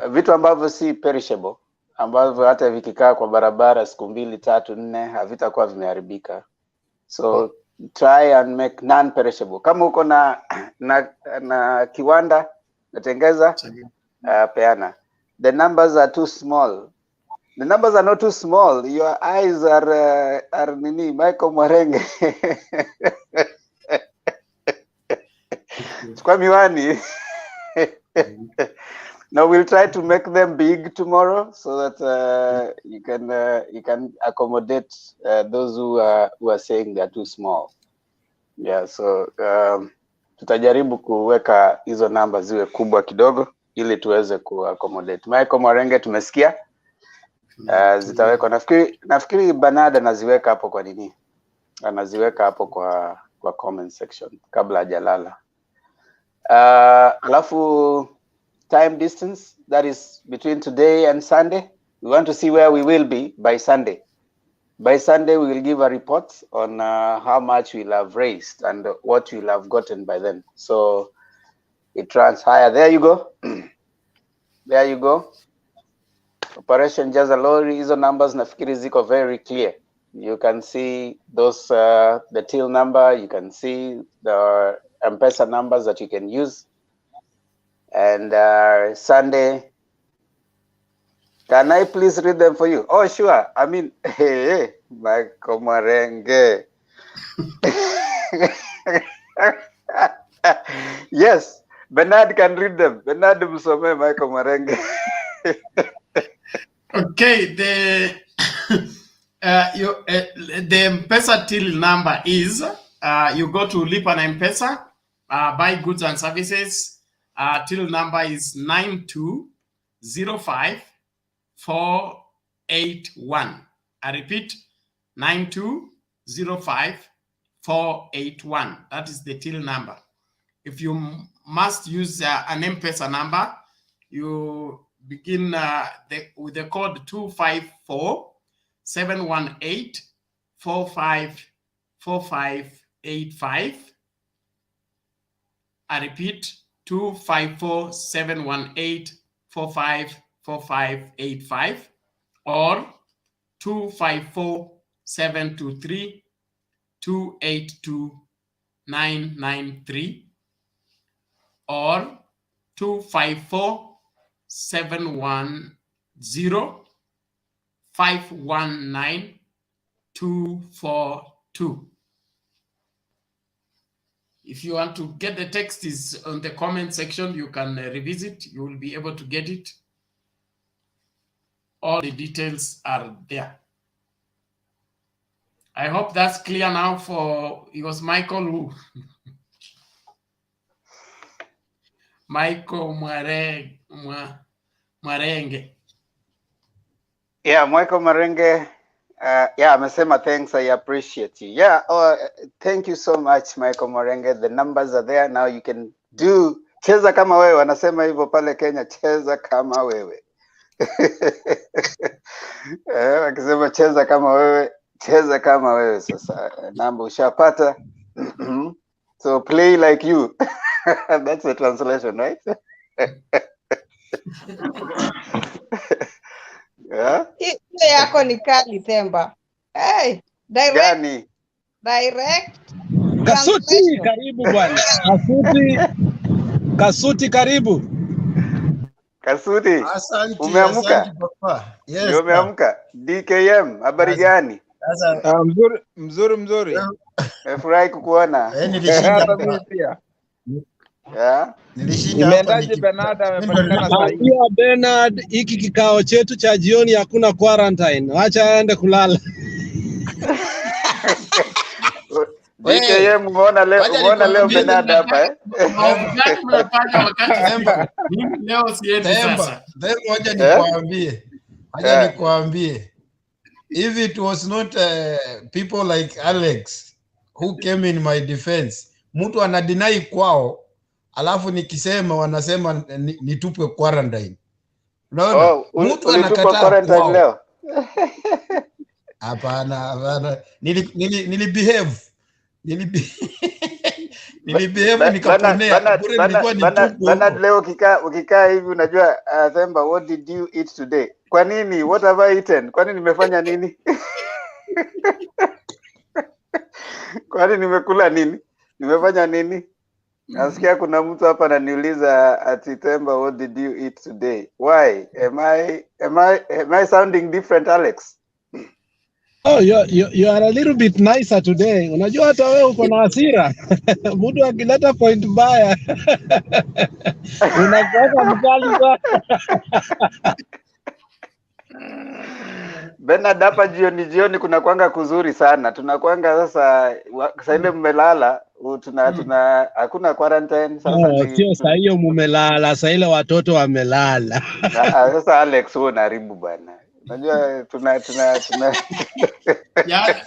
vitu ambavyo si perishable, ambavyo hata vikikaa kwa barabara siku 2, 3, 4 havitakuwa vimeharibika. So try and make non-perishable. Kama uko na kiwanda natengeza, peana. The numbers are too small. The numbers are not too small. Your eyes are nini, Michael Mwarenge. Chukua miwani. No, we'll try to make them big tomorrow so that you can accommodate those who are saying they are too small. Yeah, so tutajaribu kuweka hizo namba ziwe kubwa kidogo ili tuweze kuaccommodate. Michael Mwarenge tumesikia. Zitawekwa, nafikiri Bernard anaziweka hapo. Kwa nini anaziweka hapo kwa comment section kabla hajalala? Alafu time distance, that is between today and Sunday. We want to see where we will be by Sunday. By Sunday we will give a report on how much we'll have raised and what we'll have gotten by then. So it transpires. There you go. There you go. Operation Jaza Lori, hizo numbers nafikiri ziko very clear. You can see those the till number, you can see the M-Pesa numbers that you can use. And Sunday, can I please read them for you? Oh, sure. I mean, hey, Michael Mwarenge. Yes, Bernard can read them. Bernard Musome, Michael Mwarenge. Okay, the M-Pesa till number is you go to Lipa na M-Pesa, buy goods and services. Till number is 9205481. I repeat, 9205481. That is the till number. If you must use an M-Pesa number, you begin with the code 254-718-4585. I repeat, 254-718-4585 or 254-723-282-993 or 254-710-519-242. If you want to get the text is on the comment section, you can revisit. You will be able to get it. All the details are there. I hope that's clear now for, it was Michael who? Michael Mwarenge. Yeah, Michael Mwarenge. Yeah, amesema thanks, I appreciate you. Yeah, thank you so much, Michael Mwarenge. The numbers are there now. You can do cheza kama wewe, wanasema hivyo pale Kenya, cheza kama wewe. Wakisema cheza kama wewe, cheza kama wewe. Sasa namba ushapata. So play like you. That's the translation, right? Yeah. Hiyo yako ni kali Themba. Hey, direct Kasuti, karibu bwana. Kasuti karibu. Kasuti. Asante, umeamka? asante papa. Yes. Ndio umeamka. DKM, habari gani? Mzuri. Nimefurahi kukuona. Nilishinda pia. Yeah. Imeendaje Bernard amepatikana sasa hivi? Bernard, hiki kikao chetu cha jioni hakuna quarantine. Acha aende kulala. DKM umeona leo Bernard hapa eh? Leo siendi sasa. Ngoja nikwambie. if it was not people like Alex who came in my defense, mtu anadinai kwao, alafu nikisema wanasema nitupwe quarantine. Unaona? Mtu anakataa kwao. Leo. Hapana. Nilibehave. Nilibehave nikaponea. Bana leo ukikaa hivi unajua Themba, what did you eat today? Kwa nini? What have I eaten? Kwani nimefanya nini? Kwani nimekula nini? Nimefanya nini? Nasikia kuna mtu hapa ananiuliza ati Themba, what did you eat today? Why? Am I sounding different, Alex? Oh, you are a little bit nicer today. Unajua hata wewe uko na hasira. Mtu akileta point mbaya. Unakuwa mkali sana. Bernard, hapa jioni kuna kwanga kuzuri sana. Tunakwanga sasa ile mmelala, hakuna quarantine sasa. Sio saa hiyo mumelala, saa ile watoto wamelala. Sasa Alex wewe unaharibu bana. Unajua tuna Yeah,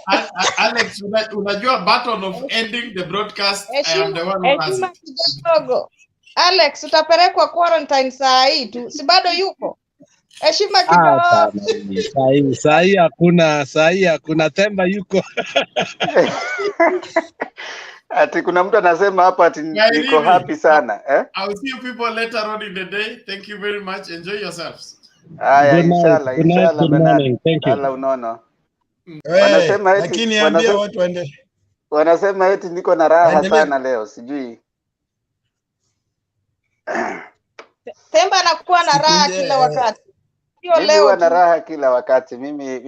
Alex, unajua button of ending the broadcast. I am the one who has it. Alex, utapelekwa quarantine saa hii tu. Si bado yuko? Heshima kidogo. Saa hii hakuna Themba yuko. Ati kuna mtu anasema hapa ati niko happy sana, eh? I'll see you people later on in the day. Thank you very much. Enjoy yourselves. Haya, inshallah. Thank you. Unono. Wanasema lakini ambia watu waende. Wanasema eti niko na raha sana leo, sijui. Themba anakuwa na raha kila wakati. Sio leo. Mimi na raha kila wakati. Mimi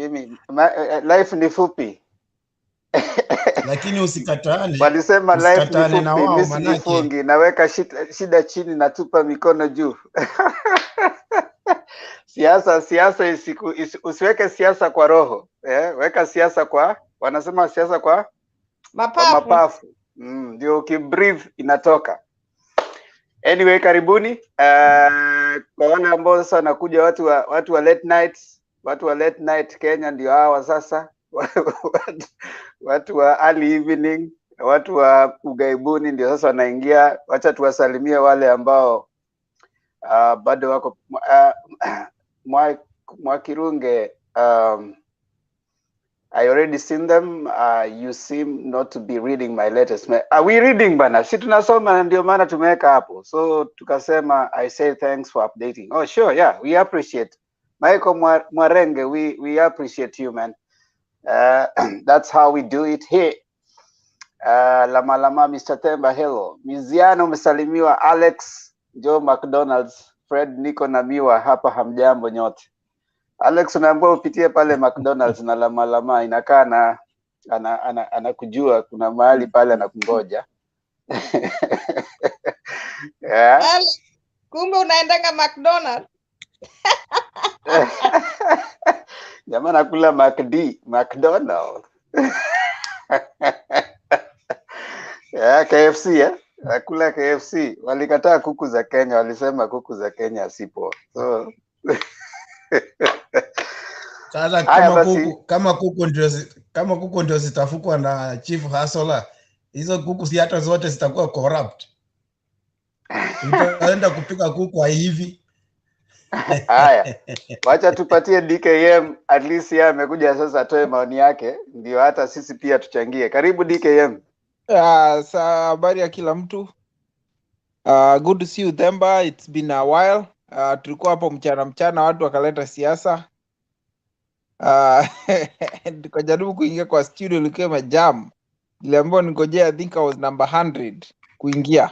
life ni fupi. Lakini usikatane. Walisema life ni fupi, mimi sijifungi, naweka shida chini natupa mikono juu. Siasa usiweke siasa kwa roho, weka siasa kwa, wanasema siasa kwa mapafu. Ndio ukibreathe inatoka. Anyway, karibuni. Kwa wale ambao sasa wanakuja watu wa late night Kenya ndio hawa sasa. Watu wa early evening, watu wa ugaibuni ndio sasa wanaingia. Wacha tuwasalimie wale ambao bado wako Mwakirunge. I already seen them. You seem not to be reading my latest. Are we reading bana? Si tunasoma ndio maana tumeweka hapo. So tukasema I say thanks for updating. Oh sure, yeah, we appreciate. Michael Mwarenge, we appreciate you, man. That's how we do it here. Lama Mr. Themba, hello. Miziano umesalimiwa. Alex, Joe McDonald's, Fred, Nico na Miwa hapa, hamjambo nyote. Alex, unaambiwa upitie pale McDonald's na lama inakaa na anakujua kuna mahali pale anakungoja. Yeah. Alex, kumbe unaendanga McDonald's. Jamaa nakula McDonald's. Yeah, KFC, nakula KFC. Walikataa kuku za Kenya, walisema kuku za Kenya sipo. So sasa kama kuku ndio zitafukwa na Chief Hasola, hizo kuku si hata zote zitakuwa corrupt. Utaenda kupika kuku hivi. Haya, wacha tupatie DKM, at least yeye amekuja sasa atoe maoni yake, ndio hata sisi pia tuchangie. Karibu DKM. Habari ya kila mtu. Good to see you Themba, it's been a while. Tulikuwa hapo mchana watu wakaleta siasa. Tukajaribu kuingia kwa studio, ilikuwa jam. Niliambiwa ningojea, I think I was number 100 kuingia.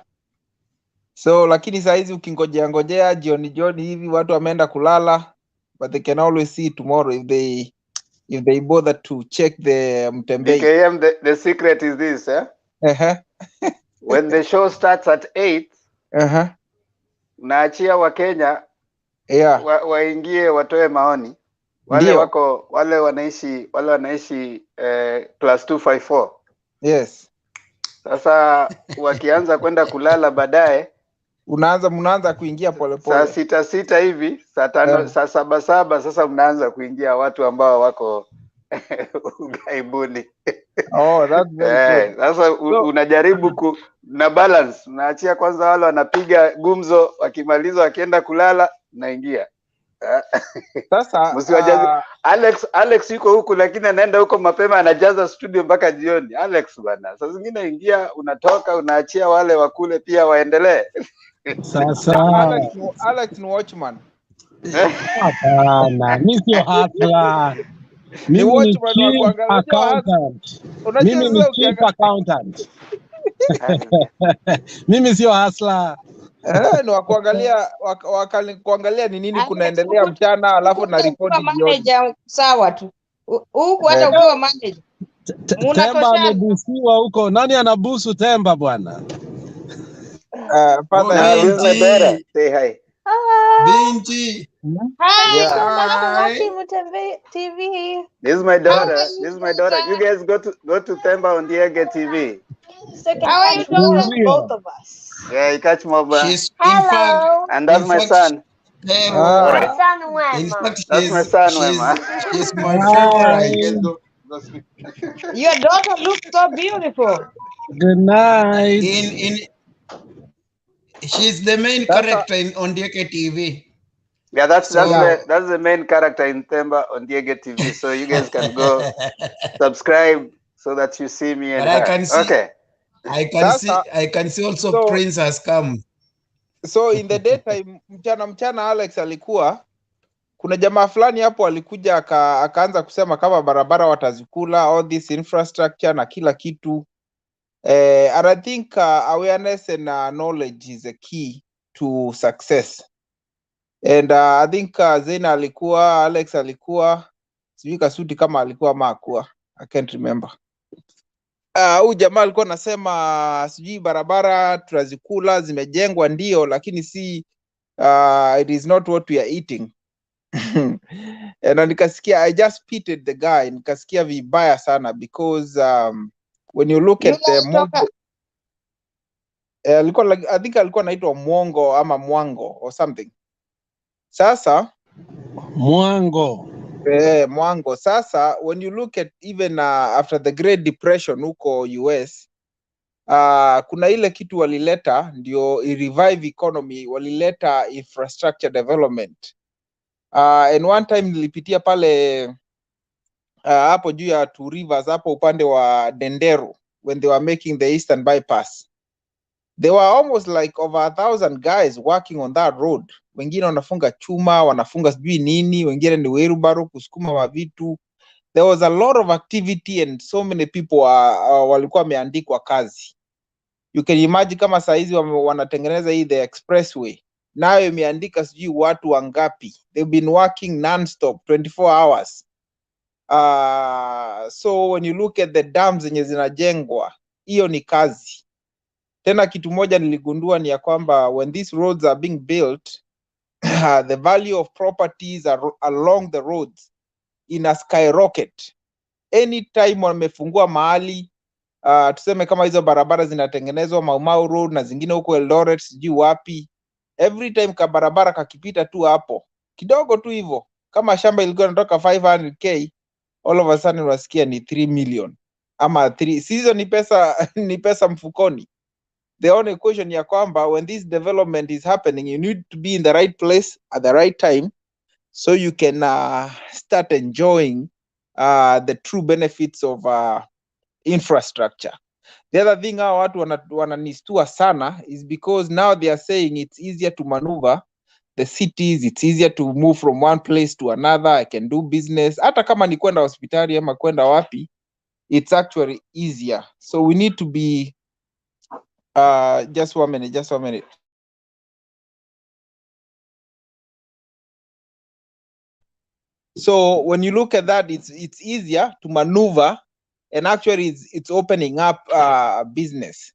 So lakini saa hizi ukingojea jioni hivi watu wameenda kulala, but they can always see tomorrow if they bother to check the mtembei. DKM, the secret is this, when the show starts at 8, naachia wa Kenya waingie watoe maoni. Wale wanaishi plus 254. Yes. Sasa wakianza kwenda kulala baadaye, mnaanza kuingia polepole. Saa 6 hivi, saa 5, saa 7 sasa mnaanza kuingia watu ambao Ughaibuni. Oh, that's very good. Sasa unajaribu na balance, unaachia kwanza wale wanapiga gumzo, wakimaliza wakienda kulala naingia. Sasa Alex yuko huku lakini anaenda huko mapema, anajaza studio mpaka jioni. Alex bana, saa zingine ingia, unatoka, unaachia wale wakule pia waendelee. Sasa Alex ni watchman. Hapana, mimi sio hustler. Mimi ni chief accountant. Mimi ni chief accountant. Mimi sio hustler. Ni kuangalia ni nini kunaendelea mchana, alafu na report jioni. Sawa tu. Huku hata ukiwa manager. Temba amebusiwa huko. Nani anabusu Temba bwana? Say hi. Binti. Hi. Yeah. TV. This is my daughter. This is my daughter. You guys go to Temba on Diege TV. How are you doing? Both of us. Yeah, you catch Moba. Hello. And that's my son. My son Wema. In fact, that's my son Wema. She's my favorite. Your daughter looks so beautiful. Good night. She's the main character on Diege TV. Yeah, that's the main character in Temba on Diege TV. So you guys can go subscribe so that you see me and her. Okay. I can see also Prince has come. So in the daytime, mchana Alex alikuwa kuna jamaa fulani hapo alikuja akaanza kusema kama barabara watazikula, all this infrastructure na kila kitu. And I think awareness and knowledge is a key to success. And I think Zena alikuwa, Alex alikuwa, sijui Kasuti kama alikuwa makuwa, I can't remember. Huyu jamaa alikuwa anasema sijui barabara tunazikula zimejengwa ndio, lakini si it is not what we are eating. Na nikasikia, I just pitied the guy, nikasikia vibaya sana because when you look at I think alikuwa anaitwa Mwongo ama Mwango or something. Sasa Mwango. Mwango. Sasa when you look at even after the Great Depression huko US, kuna ile kitu walileta ndio revive economy, walileta infrastructure development. And one time nilipitia pale hapo juu ya Two Rivers hapo upande wa Dendero when they were making the Eastern Bypass. There were almost like over 1,000 guys working on that road. Wengine wanafunga chuma, wanafunga sijui nini, wengine ni wheelbarrow kusukuma mavitu. There was a lot of activity and so many people walikuwa wameandikwa kazi. You can imagine kama saa hizi wanatengeneza hii the expressway. Nayo imeandika sijui watu wangapi. They've been working non-stop 24 hours. So when you look at the dams zenye zinajengwa, hiyo ni kazi. Tena kitu moja niligundua ni ya kwamba when these roads are being built, the value of properties along the roads in a skyrocket. Anytime wamefungua mahali, tuseme kama hizo barabara zinatengenezwa Mau Road na zingine huko Eldoret sijui wapi, every time ka barabara kakipita tu hapo kidogo tu hivyo, kama shamba ilikuwa inatoka 500k, all of a sudden unasikia ni 3 million ama 3. Hizo ni pesa mfukoni. The only question ya kwamba when this development is happening, you need to be in the right place at the right time so you can start enjoying the true benefits of infrastructure. The other thing watu wananistua sana is because now they are saying it's easier to maneuver the cities, it's easier to move from one place to another. I can do business. Hata kama ni kwenda hospitali ama kwenda wapi, it's actually easier. So we need to be just one minute. So when you look at that, it's easier to maneuver, and actually it's opening up business.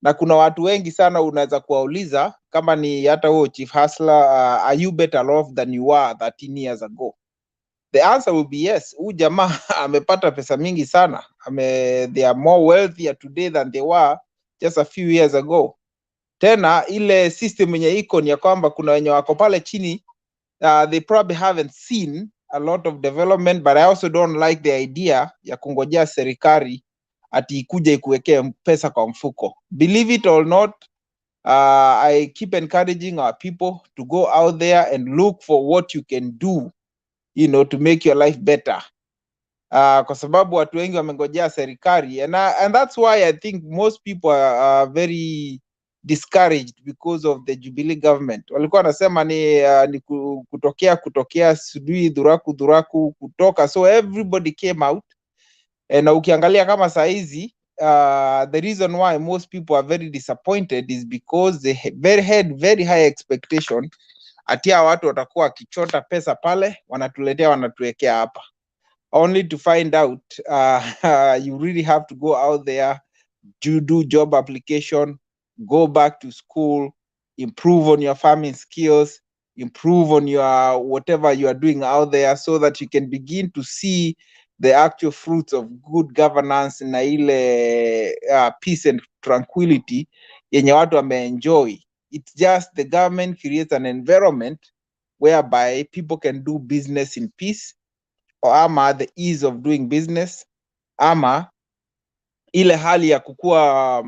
Na kuna watu wengi sana unaweza kuwauliza kama ni hata huo chief hustler, are you better off than you were 13 years ago? The answer will be yes. Huyu jamaa amepata pesa mingi sana. They are more wealthier today than they were just a few years ago. Tena ile system yenye iko ni ya kwamba kuna wenye wako pale chini, they probably haven't seen a lot of development, but I also don't like the idea ya kungojea serikali ati ikuje ikuwekee pesa kwa mfuko. Believe it or not, I keep encouraging our people to go out there and look for what you can do, you know, to make your life better. Kwa sababu watu wengi wamengojea serikali, and that's why I think most people are very discouraged because of the Jubilee government. Walikuwa wanasema ni kutokea sijui dhuraku kutoka, so everybody came out. Na ukiangalia kama saa hizi the reason why most people are very disappointed is because they had very high expectation atia watu watakuwa wakichota pesa pale wanatuwekea hapa, only to find out you really have to go out there, do job application, go back to school, improve on your farming skills, improve on your whatever you are doing out there, so that you can begin to see the actual fruits of good governance na ile peace and tranquility yenye watu wameenjoy. It's just the government creates an environment whereby people can do business in peace, or ama the ease of doing business, ama ile hali ya kukua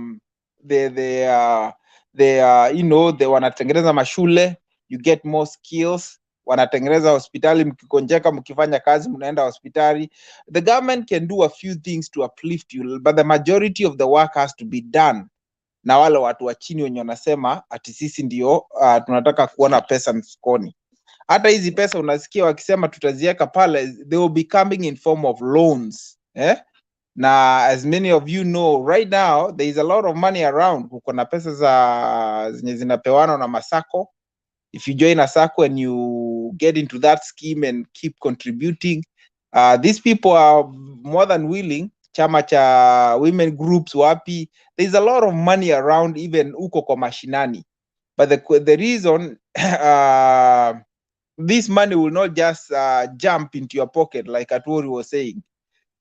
you know, they wanatengeneza mashule, you get more skills, wanatengeneza hospitali, mkikonjeka mkifanya kazi mnaenda hospitali. The government can do a few things to uplift you, but the majority of the work has to be done na wale watu wa chini wenye wanasema ati sisi ndio tunataka kuona pesa mfukoni. Hata hizi pesa unasikia wakisema tutaziweka pale, they will be coming in form of loans. Na as many of you know, right now there is a lot of money around. Kuko na pesa zenye zinapewana na masako. If you join a sacco and you get into that scheme and keep contributing, these people are more than willing. Chama cha women groups wapi, there's a lot of money around, even uko kwa mashinani. But the reason this money will not just jump into your pocket like Atwori was saying.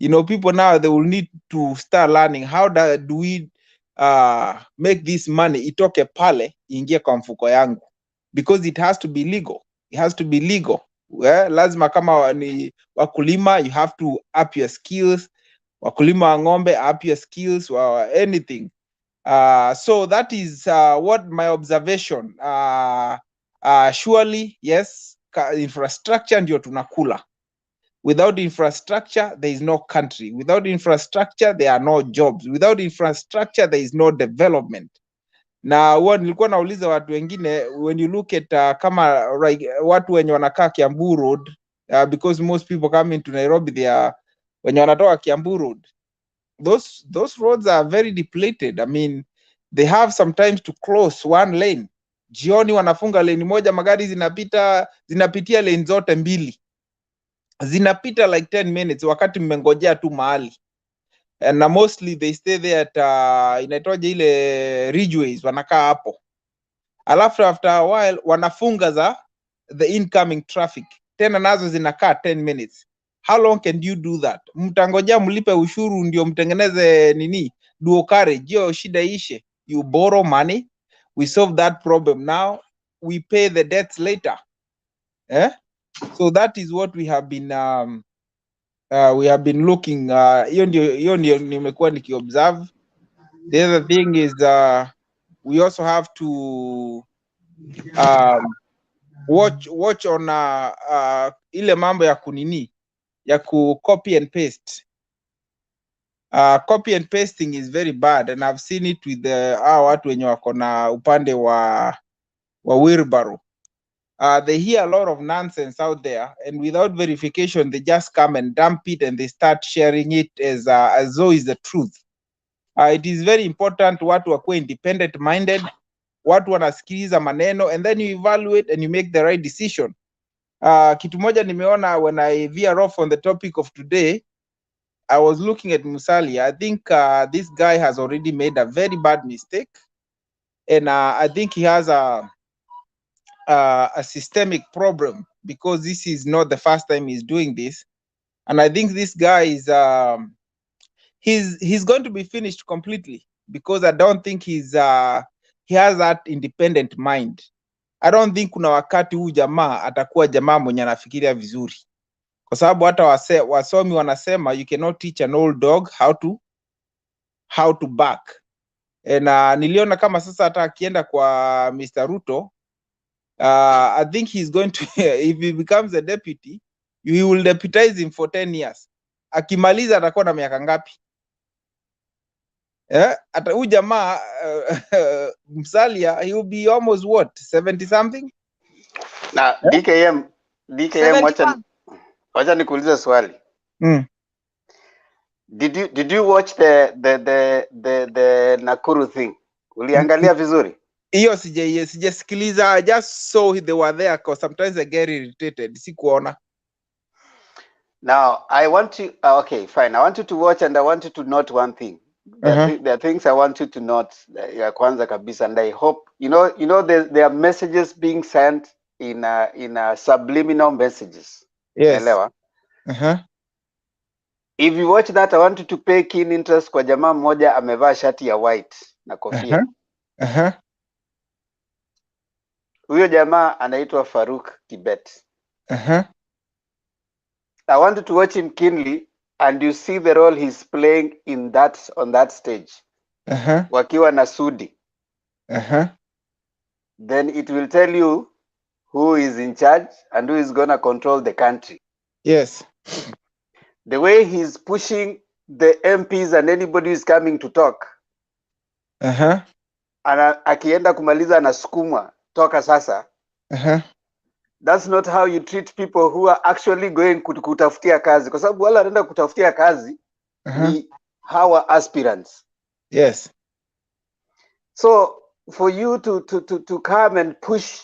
You know, people now, they will need to start learning how do we make this money itoke pale ingie kwa mfuko yangu, because it has to be legal. It has to be legal. Lazima kama ni wakulima, you have to up your skills. Wakulima wa ng'ombe, up your skills or anything. So that is what my observation. Surely, yes, infrastructure ndio tunakula. Without infrastructure, there is no country. Without infrastructure, there are no jobs. Without infrastructure, there is no development. Na huwa nilikuwa nauliza watu wengine, when you look at kama watu wenye wanakaa Kiambu Road, because most people come into Nairobi, they are wenye wanatoka Kiambu Road. Those roads are very depleted. I mean, they have sometimes to close one lane. Jioni wanafunga lane moja, magari zinapitia lane zote mbili. Zinapita like 10 minutes wakati mmengojea tu mahali. And mostly they stay there at inaitwaje ile ridgeways, wanakaa hapo. Alafu after a while wanafunga the incoming traffic. Tena nazo zinakaa 10 minutes. How long can you do that? Mtangojea mlipe ushuru ndio mtengeneze nini? Dual carriage, hiyo shida ishe. You borrow money, we solve that problem now, we pay the debts later. So that is what we have been looking. Hiyo ndio nimekuwa nikiobserve. The other thing is we also have to watch on ile mambo ya kunini ya ku copy and paste. Copy and pasting is very bad, and I've seen it with watu wenye wako na upande wa wheelbarrow. They hear a lot of nonsense out there, and without verification, they just come and dump it and they start sharing it as though it's the truth. It is very important watu wakuwe independent minded, watu wanasikiliza maneno, and then you evaluate and you make the right decision. Kitu moja nimeona when I veer off on the topic of today, I was looking at Musalia. I think this guy has already made a very bad mistake, and I think he has a systemic problem, because this is not the first time he's doing this, and I think this guy is he's going to be finished completely, because I don't think he has that independent mind. I don't think kuna wakati huu jamaa atakuwa jamaa mwenye anafikiria vizuri. kwa sababu hata wasomi wanasema you cannot teach an old dog how to bark. Na niliona kama sasa hata akienda kwa Mr. Ruto, I think he's going to if he becomes a deputy, he will deputize him for 10 years. Akimaliza atakuwa na miaka ngapi? Hata huyu jamaa Musalia, he will be almost what, 70 something? Na DKM wacha nikuulize swali. Did you watch the Nakuru thing? Uliangalia vizuri? Hiyo sijasikiliza. I just saw they were there because sometimes I get irritated. Sikuona. Now, I want you, okay, fine. I want you to watch and I want you to note one thing. There are things I want you to note. Ya kwanza kabisa, and I hope, you know, there are messages being sent in subliminal messages. Yes. Elewa? If you watch that, I want you to pay keen interest kwa jamaa mmoja amevaa shati ya white na kofia. Huyo jamaa anaitwa Faruk Kibet. I want you to watch him keenly and you see the role he's playing on that stage. Wakiwa na Sudi. Then it will tell you who is in charge and who is gonna control the country. Yes. The way he's pushing the MPs and anybody who is coming to talk. Akienda kumaliza anasukumwa toka sasa. That's not how you treat people who are actually going kutafutia kazi. Kwa sababu wale wanaenda kutafutia kazi ni hawa aspirants. Yes. So for you to come and push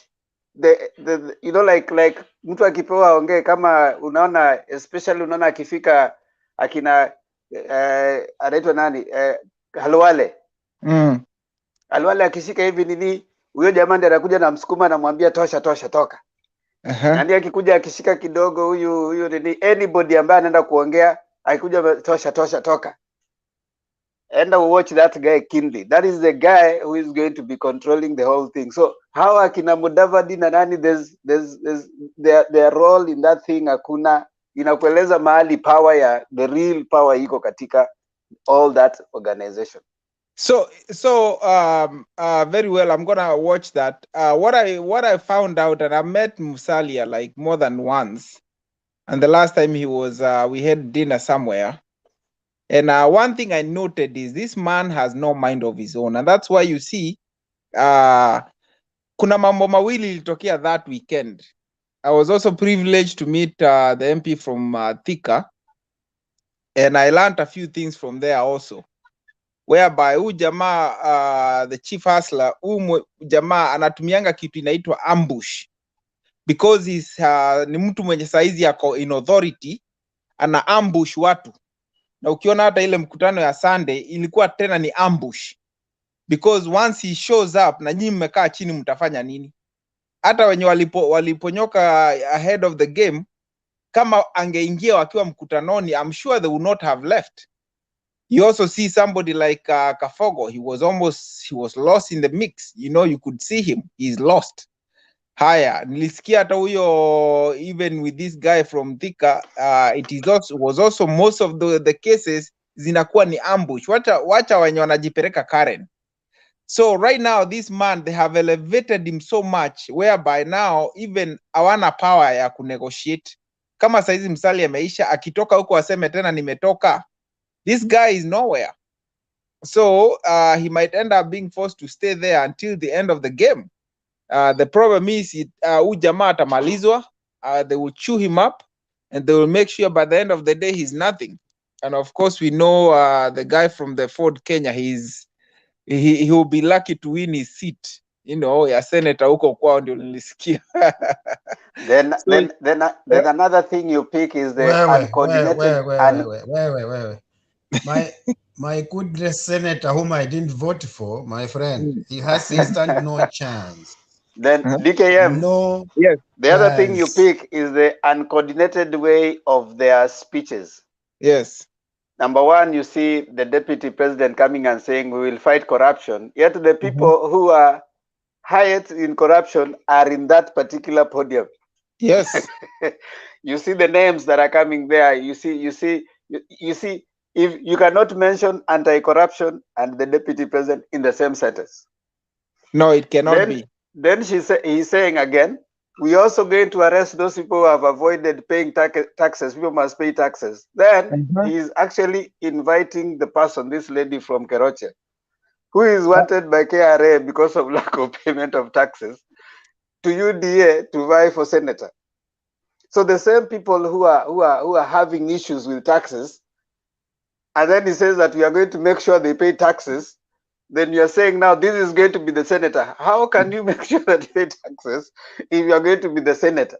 the you know, like mtu akipewa ongee, kama unaona, especially unaona akifika akina anaitwa nani, Halwale. Halwale akishika hivi nini, huyo jamaa ndiye anakuja na msukuma anamwambia tosha toka. Nani akikuja akishika kidogo, huyu nini, anybody ambaye anaenda kuongea akikuja tosha toka. And I will watch that guy keenly. That is the guy who is going to be controlling the whole thing. So how akina Mudavadi na nani, there's their role in that thing hakuna, inakueleza mahali power the real power iko katika all that organization. So very well, I'm gonna watch that. What I found out, and I met Musalia like more than once, and the last time he was we had dinner somewhere. And one thing I noted is this man has no mind of his own. And that's why you see, kuna mambo mawili ilitokea that weekend. I was also privileged to meet the MP from Thika. And I learned a few things from there also. Whereby huyu jamaa, the chief hustler, huyu jamaa anatumianga kitu inaitwa ambush. Because he's ni mtu mwenye saizi yako in authority, ana ambush watu. Na ukiona hata ile mkutano ya Sunday ilikuwa tena ni ambush, because once he shows up na nyinyi mmekaa chini mtafanya nini? Hata wenye waliponyoka ahead of the game, kama angeingia wakiwa mkutanoni, I'm sure they would not have left. You also see somebody like Kafogo, he was lost in the mix. You know, you could see him, he's lost. Haya, nilisikia hata huyo, even with this guy from Thika, was also most of the cases zinakuwa ni ambush. Wacha wenye wanajipeleka Karen. So right now, this man, they have elevated him so much, whereby now even hawana power ya kunegotiate. Kama saizi Msali ameisha, akitoka huko aseme tena nimetoka, this guy is nowhere. So he might end up being forced to stay there until the end of the game. The problem is, jamaa atamalizwa, they will chew him up, and they will make sure by the end of the day he's nothing. And of course, we know the guy from the Ford Kenya, he will be lucky to win his seat. You know, ya senator huko kwao ndio nilisikia. Then another thing you pick is the uncoordinated. My good senator whom I didn't vote for, my friend, he stand no chance. Then DKM, no. Yes. The other thing you pick is the uncoordinated way of their speeches. Yes. Number one, you see the deputy president coming and saying we will fight corruption. Yet the people who are highest in corruption are in that particular podium. Yes. You see the names that are coming there. You see, if you cannot mention anti-corruption and the deputy president in the same sentence. No, it cannot be. Then he's saying again, we also going to arrest those people who have avoided paying taxes. People must pay taxes. Then he's actually inviting the person, this lady from Keroche, who is wanted by KRA because of lack of payment of taxes, to UDA to vie for senator. So the same people who are having issues with taxes, and then he says that we are going to make sure they pay taxes. Then you are saying now this is going to be the senator. How can you make sure that they pay taxes if you are going to be the senator?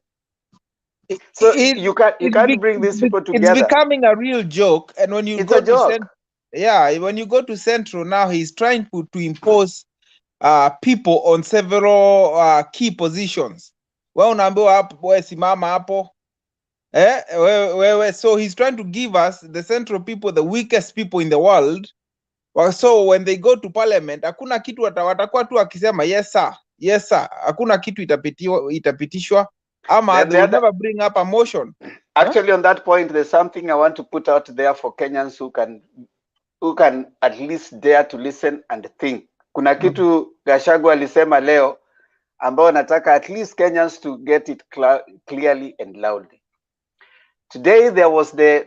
So you can't bring these people together. It's becoming a real joke. And when you go to when you go to Central now, he's trying to impose people on several key positions. Well, simama hapo. So he's trying to give us, the Central people, the weakest people in the world. So when they go to parliament, hakuna kitu watakuwa tu akisema yes sir, hakuna kitu itapitishwa, ama they will never bring up a motion. Actually, on that point, there's something I want to put out there for Kenyans who can at least dare to listen and think. Kuna kitu Gachagua alisema leo ambao nataka at least Kenyans to get it clearly and loudly. Today there was the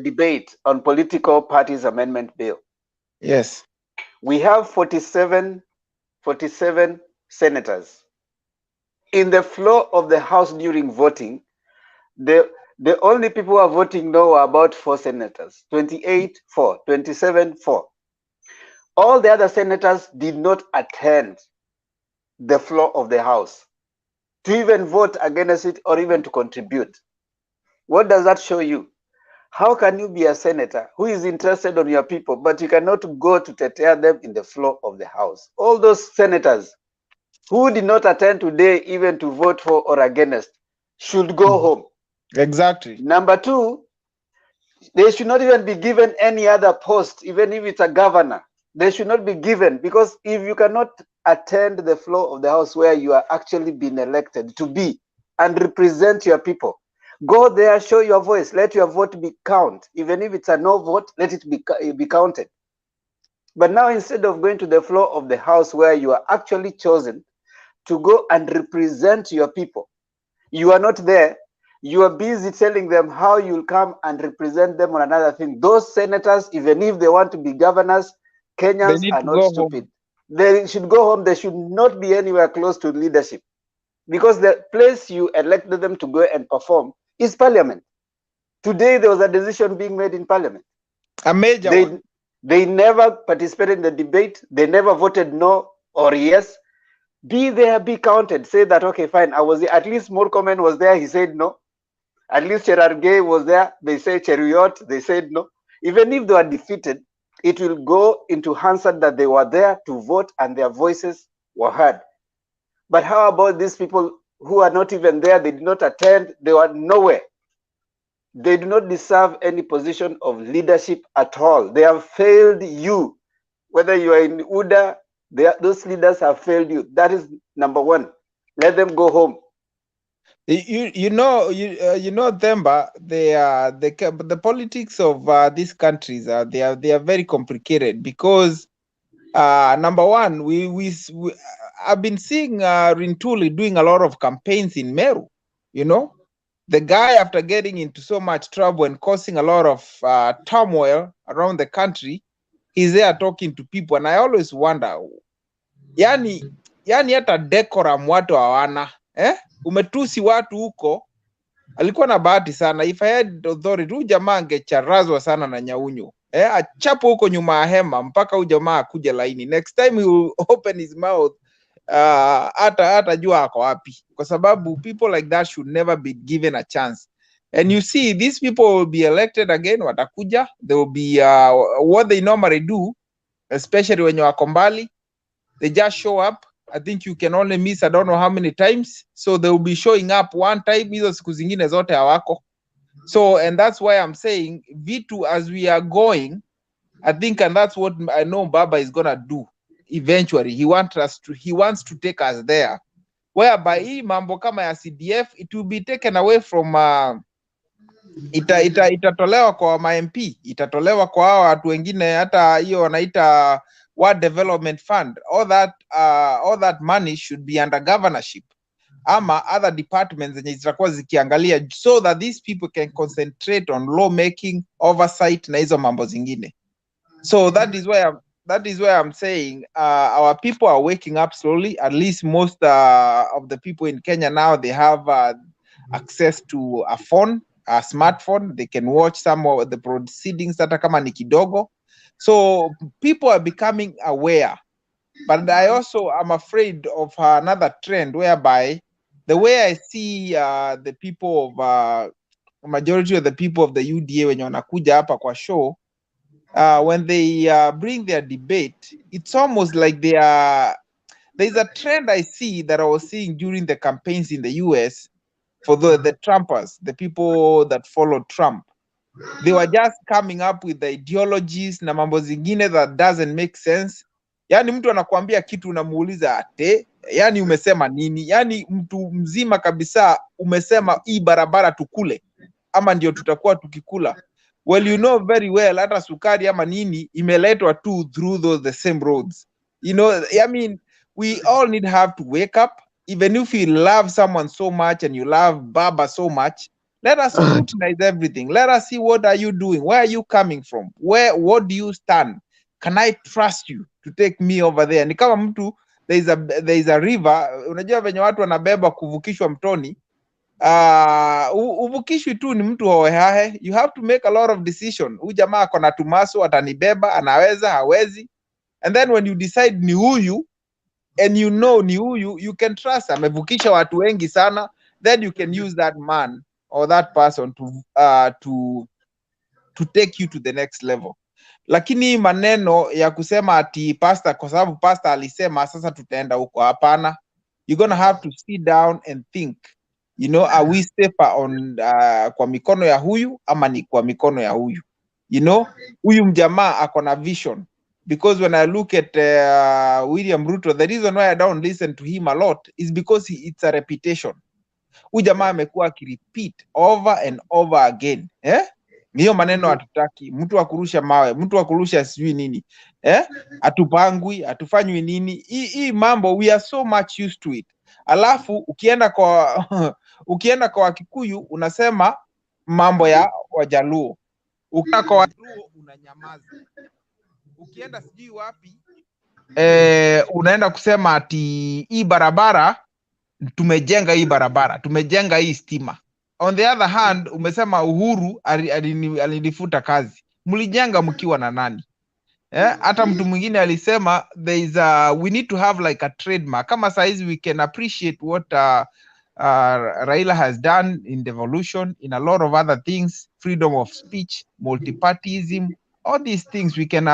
debate on political parties amendment bill. Yes. We have 47 senators. In the floor of the House during voting, the only people who are voting no are about 4 senators, 28 for, 27 for. All the other senators did not attend the floor of the House to even vote against it or even to contribute. What does that show you? How can you be a senator who is interested on your people, but you cannot go to tear them in the floor of the House? All those senators who did not attend today even to vote for or against should go home. Exactly. Number 2, they should not even be given any other post, even if it's a governor. They should not be given, because if you cannot attend the floor of the House where you are actually being elected to be and represent your people, go there, show your voice, let your vote be counted. Even if it's a no vote, let it be counted. But now, instead of going to the floor of the House where you are actually chosen to go and represent your people, you are not there. You are busy telling them how you'll come and represent them on another thing. Those senators, even if they want to be governors, Kenyans are not stupid. They should go home. They should not be anywhere close to leadership, because the place you elected them to go and perform is Parliament. Today, there was a decision being made in Parliament. A major one. They never participated in the debate. They never voted no or yes. Be there, be counted. Say that, okay, fine, I was there. At least Murkomen was there. He said no. At least Cherargei was there. They say Cheruiyot. They said no. Even if they were defeated, it will go into Hansard that they were there to vote and their voices were heard. But how about these people who are not even there? They did not attend. They were nowhere. They do not deserve any position of leadership at all. They have failed you. Whether you are in UDA, those leaders have failed you. That is number 1. Let them go home. You know, Themba, the politics of these countries they are very complicated, because number 1, I've been seeing Rintuli doing a lot of campaigns in Meru. You know, the guy, after getting into so much trouble and causing a lot of turmoil around the country, he's there talking to people, and I always wonder, yani hata decorum watu hawana, umetusi watu huko. Alikuwa na bahati sana. If I had authority, huyu jamaa angecharazwa sana na nyaunyu, achapo huko nyuma ya hema mpaka huyu jamaa akuje laini. Next time he will open his mouth, hata jua ako wapi, kwa sababu people like that should never be given a chance. And you see, these people will be elected again, watakuja, they will be what they normally do, especially when you are mbali, they just show up. I think you can only miss I don't know how many times, so they will be showing up one time, hizo siku zingine zote hawako. So, and that's why I'm saying V2, as we are going, I think, and that's what I know Baba is gonna do eventually. He wants to take us there, whereby hii mambo kama ya CDF it will be taken away from itatolewa kwa ma MP, itatolewa kwa hao watu wengine, hata hiyo wanaita Ward Development Fund. All that money should be under governorship ama other departments zenye zitakuwa zikiangalia, so that these people can concentrate on law making, oversight na hizo mambo zingine. So that is why I'm saying our people are waking up slowly. At least most of the people in Kenya now, they have access to a phone, a smartphone. They can watch some of the proceedings hata kama ni kidogo. So people are becoming aware. But I also am afraid of another trend whereby the way I see the people of majority of the people of the UDA wenye wanakuja hapa kwa show, when they bring their debate, it's almost like there's a trend I see that I was seeing during the campaigns in the US for the Trumpers, the people that follow Trump. They were just coming up with the ideologies na mambo zingine that doesn't make sense. Yani mtu anakuambia kitu unamuuliza ate, yani umesema nini? Yani mtu mzima kabisa umesema hii barabara tukule ama ndio tutakuwa tukikula. Well, you know very well hata sukari ama nini imeletwa tu through the same roads. You know, I mean, we all need to have to wake up. Even if you love someone so much and you love Baba so much, let us scrutinize everything. Let us see, what are you doing? Where are you coming from? What do you stand? Can I trust you to take me over there? Ni kama mtu, there is a river, unajua venye watu wanabeba kuvukishwa mtoni. Uvukishwi tu ni mtu hohehahe. You have to make a lot of decision. Huyu jamaa ako na tumaso, atanibeba, anaweza, hawezi. And then when you decide ni huyu, and you know ni huyu, you can trust. Amevukisha watu wengi sana, then you can use that man or that person to take you to the next level. Lakini maneno ya kusema ati pastor, kwa sababu pastor alisema sasa tutaenda huko, hapana. You're gonna have to sit down and think, you know, are we safer on kwa mikono ya huyu ama ni kwa mikono ya huyu? You know, huyu mjamaa ako na vision. Because when I look at William Ruto, the reason why I don't listen to him a lot is because it's a reputation. Huyu jamaa amekuwa akirepeat over and over again. Hiyo maneno hatutaki. Mtu wa kurusha mawe, mtu wa kurusha sijui nini. Atupangwi, atufanywi nini. Hii mambo, we are so much used to it. Alafu ukienda kwa Wakikuyu unasema mambo ya Wajaluo. Ukienda kwa Wajaluo unanyamaza. Ukienda sijui wapi unaenda kusema ati hii barabara tumejenga, hii barabara tumejenga, hii stima. On the other hand umesema Uhuru alinifuta kazi. Mlijenga mkiwa na nani? Hata mtu mwingine alisema we need to have like a trademark. Kama saizi we can appreciate what Raila has done in devolution, in a lot of other things, freedom of speech, multipartyism, all these things we can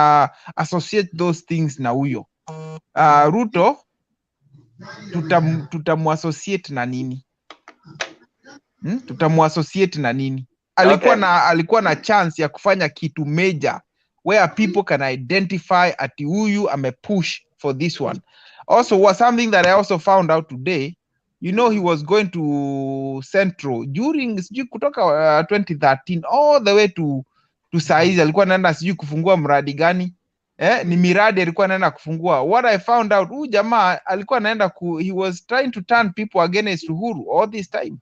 associate those things na huyo. Ruto tutamuassociate na nini? Tutamuassociate na nini? Alikuwa na chance ya kufanya kitu major where people can identify ati huyu amepush for this one. Also, was something that I also found out today, you know, he was going to Central during kutoka 2013 all the way to saizi alikuwa anaenda sijui kufungua mradi gani. Ni miradi alikuwa anaenda kufungua. What I found out, huyu jamaa alikuwa anaenda he was trying to turn people against Uhuru all this time.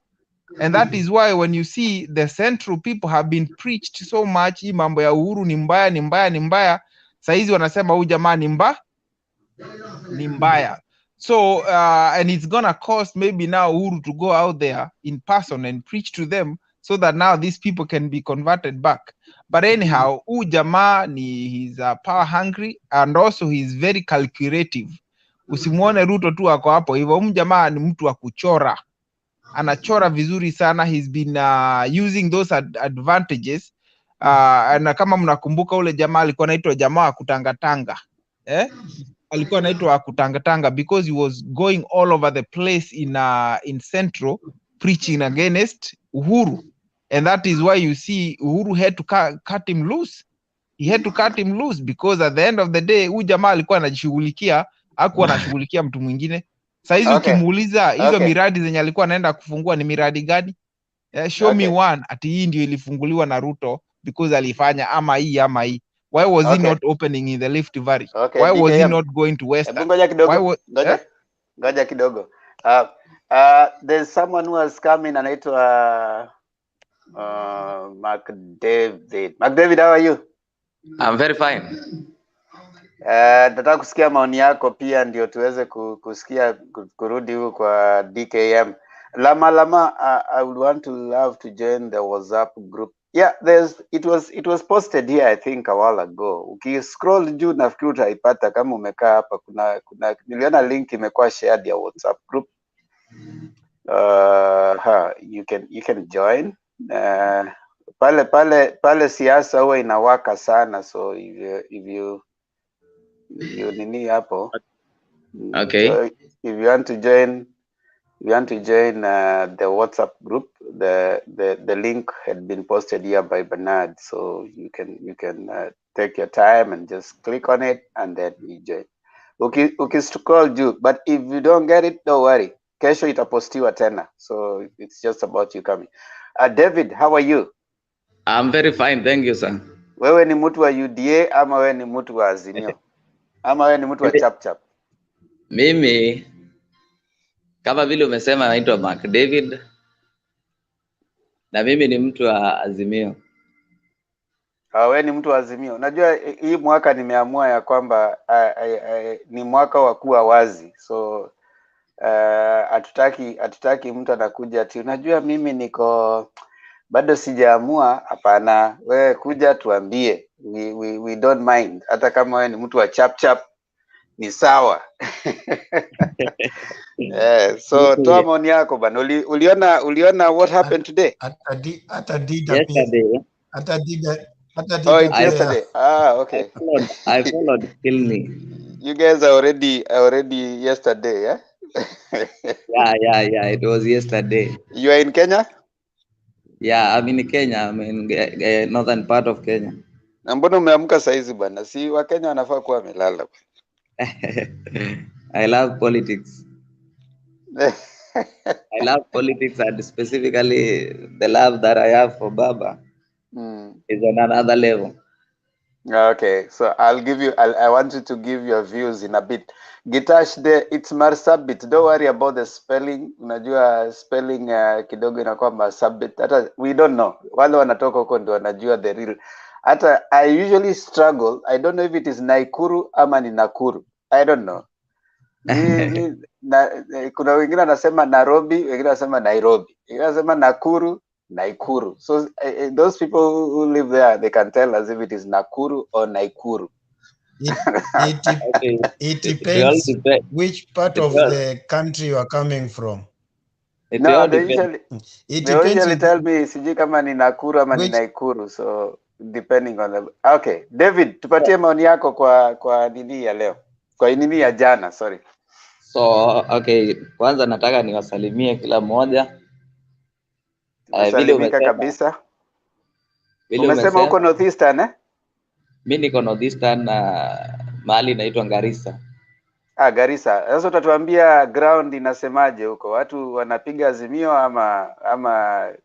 And that is why when you see the Central people have been preached so much, hii mambo ya Uhuru ni mbaya, ni mbaya, ni mbaya. Saizi wanasema huyu jamaa ni mbaya. So and it's gonna cost maybe now Uhuru to go out there in person and preach to them, so that now these people can be converted back. But anyhow, huyu jamaa he's power hungry, and also he's very calculative. Usimuone Ruto tu ako hapo hivyo. Huyu jamaa ni mtu wa kuchora. Anachora vizuri sana. He's been using those advantages. Na kama mnakumbuka ule jamaa alikuwa anaitwa jamaa wa kutangatanga. Alikuwa anaitwa kutangatanga because he was going all over the place in Central preaching against Uhuru. And that is why you see Uhuru had to cut him loose. He had to cut him loose because at the end of the day huyu jamaa alikuwa anajishughulikia, hakuwa anashughulikia mtu mwingine. Saizi Okay. ukimuuliza hizo Okay. miradi zenye alikuwa anaenda kufungua ni miradi gani? Show me one ati hii ndio ilifunguliwa na Ruto because alifanya ama hii ama hii. Why was he not opening in the Rift Valley? Okay, Why was he DKM. not going to Hebu Western? ngoja kidogo. Why was, Ngoja kidogo. There's someone who has come in anaitwa Mark David. Mark David, how are you? I'm very fine. Nataka kusikia maoni yako pia ndio tuweze kusikia kurudi huko kwa DKM. Lama, I would want to love to join the WhatsApp group. Yeah, it was posted here I think a while ago. Ukiscroll juu nafikiri utaipata kama umekaa hapa. Kuna niliona link imekuwa shared ya WhatsApp group. You can join. Pale siasa huwa inawaka sana, so if you nini hapo. Okay. So if you want to join the WhatsApp group, the link had been posted here by Bernard, so you can take your time and just click on it and then you join. Scroll juu, but if you don't get it, don't worry. Kesho itapostiwa tena, so it's just about you coming. David, how are you? I'm very fine, thank you, sir. Wewe ni mtu wa UDA ama wewe ni mtu wa Azimio? Ama wewe ni mtu wa chap? Mimi kama vile umesema naitwa Mark David na mimi ni mtu wa Azimio. Wewe ni mtu wa Azimio. Unajua hii mwaka nimeamua ya kwamba ni mwaka wa kuwa wazi. So hatutaki mtu anakuja ati unajua mimi niko bado sijaamua. Hapana, wewe kuja tuambie. We don't mind. Hata kama wewe ni mtu wa chap ni sawa. So toa maoni yako bana. Uliona what happened today? Hata dida yesterday. Hata dida it's yesterday. Okay. I followed Kill Me. You guys are already yesterday, yeah? Yeah. It was yesterday. You are in Kenya? Yeah, I'm in Kenya. I'm in northern part of Kenya. Na mbona umeamka saizi bana? Si wa Kenya wanafaa kuwa wamelala. I love politics. I love politics, and specifically the love that I have for Baba is on another level. Okay, so I want you to give your views in a bit. Gitash there, it's Marsabit. Don't worry about the spelling. Unajua spelling kidogo inakuwa Marsabit. Hata we don't know. Wale wanatoka huko ndio wanajua the real. Hata I usually struggle. I don't know if it is Nakuru ama ni Nakuru. I don't know. Kuna wengine wanasema Nairobi, wengine wanasema Nairobi, wengine wanasema Nakuru. So those people who live there, they can tell us if it is Nakuru or Naikuru. It depends which part of the country you are coming from. No, they usually tell me sijui kama ni Nakuru ama ni Naikuru, so depending on the... Okay, David, tupatie maoni yako kwa nini ya leo. Kwa nini ya jana, sorry. So, okay, kwanza nataka niwasalimie kila mmoja. Vile umesema kabisa. Umesema huko Northeastern, eh? Mimi niko Northeastern mahali inaitwa Garissa. Garissa. Sasa utatuambia ground inasemaje huko? Watu wanapiga Azimio ama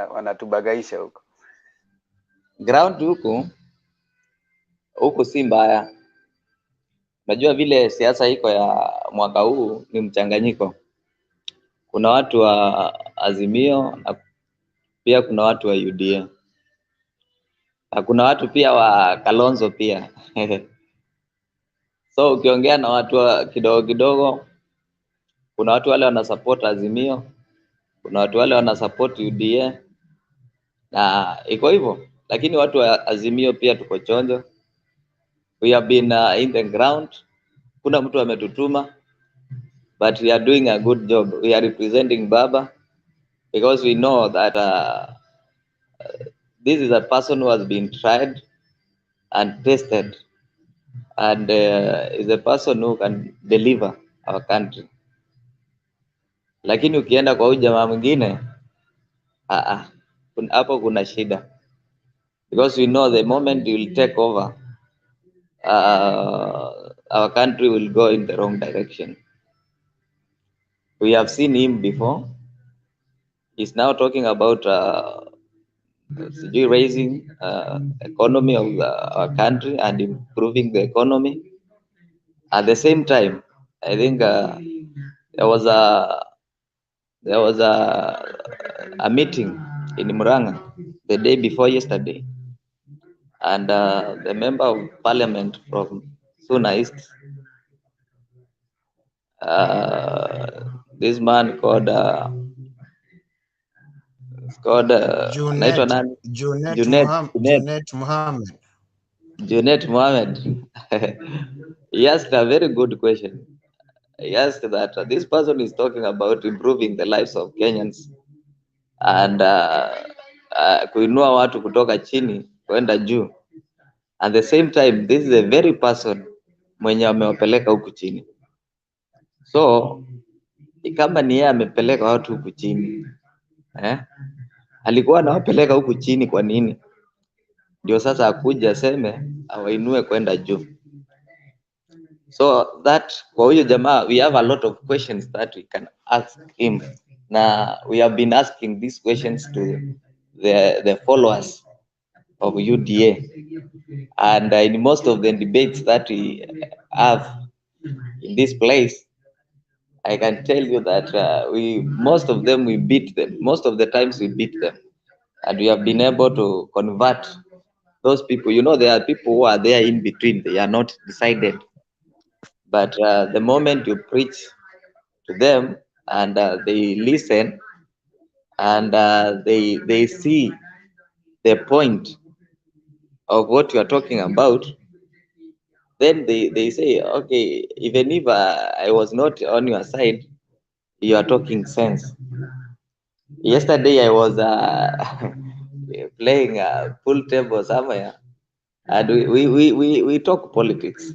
wanatubagaisha huko? Ground huko si mbaya. Najua vile siasa iko ya mwaka huu ni mchanganyiko. Kuna watu wa Azimio na pia kuna watu wa UDA. Na kuna watu pia wa Kalonzo pia. So ukiongea na watu kidogo, kuna watu wale wana support Azimio, kuna watu wale wana support UDA. Na iko hivyo. Lakini watu wa Azimio pia tuko chonjo. We have been in the ground. Kuna mtu ametutuma, but we are doing a good job. We are representing Baba because we know that this is a person who has been tried and tested, and is a person who can deliver our country. Lakini ukienda kwa huyu jamaa mwingine, hapo kuna shida, because we know the moment you will take over, our country will go in the wrong direction. We have seen him before. He's now talking about raising economy of our country and improving the economy. At the same time, I think there was a meeting in Muranga the day before yesterday, and the member of Parliament from Suna East, this man called Junet Mohammed. Junet Mohammed. He asked a very good question. He asked that this person is talking about improving the lives of Kenyans and kuinua watu kutoka chini kwenda juu. At the same time, this is the very person mwenye amewapeleka huku chini. So kama ni yeye amepeleka watu huku chini, alikuwa anawapeleka huku chini kwa nini? Ndio sasa akuja aseme awainue kwenda juu. So that kwa huyo jamaa, we have a lot of questions that we can ask him. Na we have been asking these questions to the followers of UDA, and in most of the debates that we have in this place, I can tell you that most of them we beat them. Most of the times we beat them, and we have been able to convert those people. You know, there are people who are there in between; they are not decided. But the moment you preach to them and they listen and they see the point of what you are talking about, then they say, okay, even if I was not on your side, you are talking sense. Yesterday I was playing a pool table somewhere, and we talk politics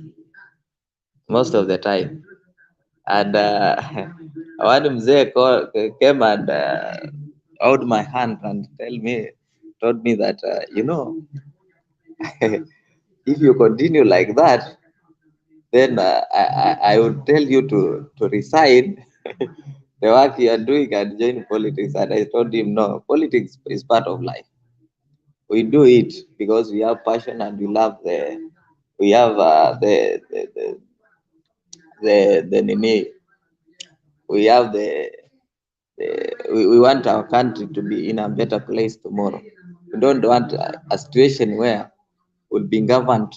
most of the time. And one mzee came and held my hand and told me that, you know, if you continue like that, then I would tell you to resign the work you are doing and join politics. And I told him, no, politics is part of life. We do it because we have passion and we love we have we have we want our country to be in a better place tomorrow. We don't want a situation where we'll be governed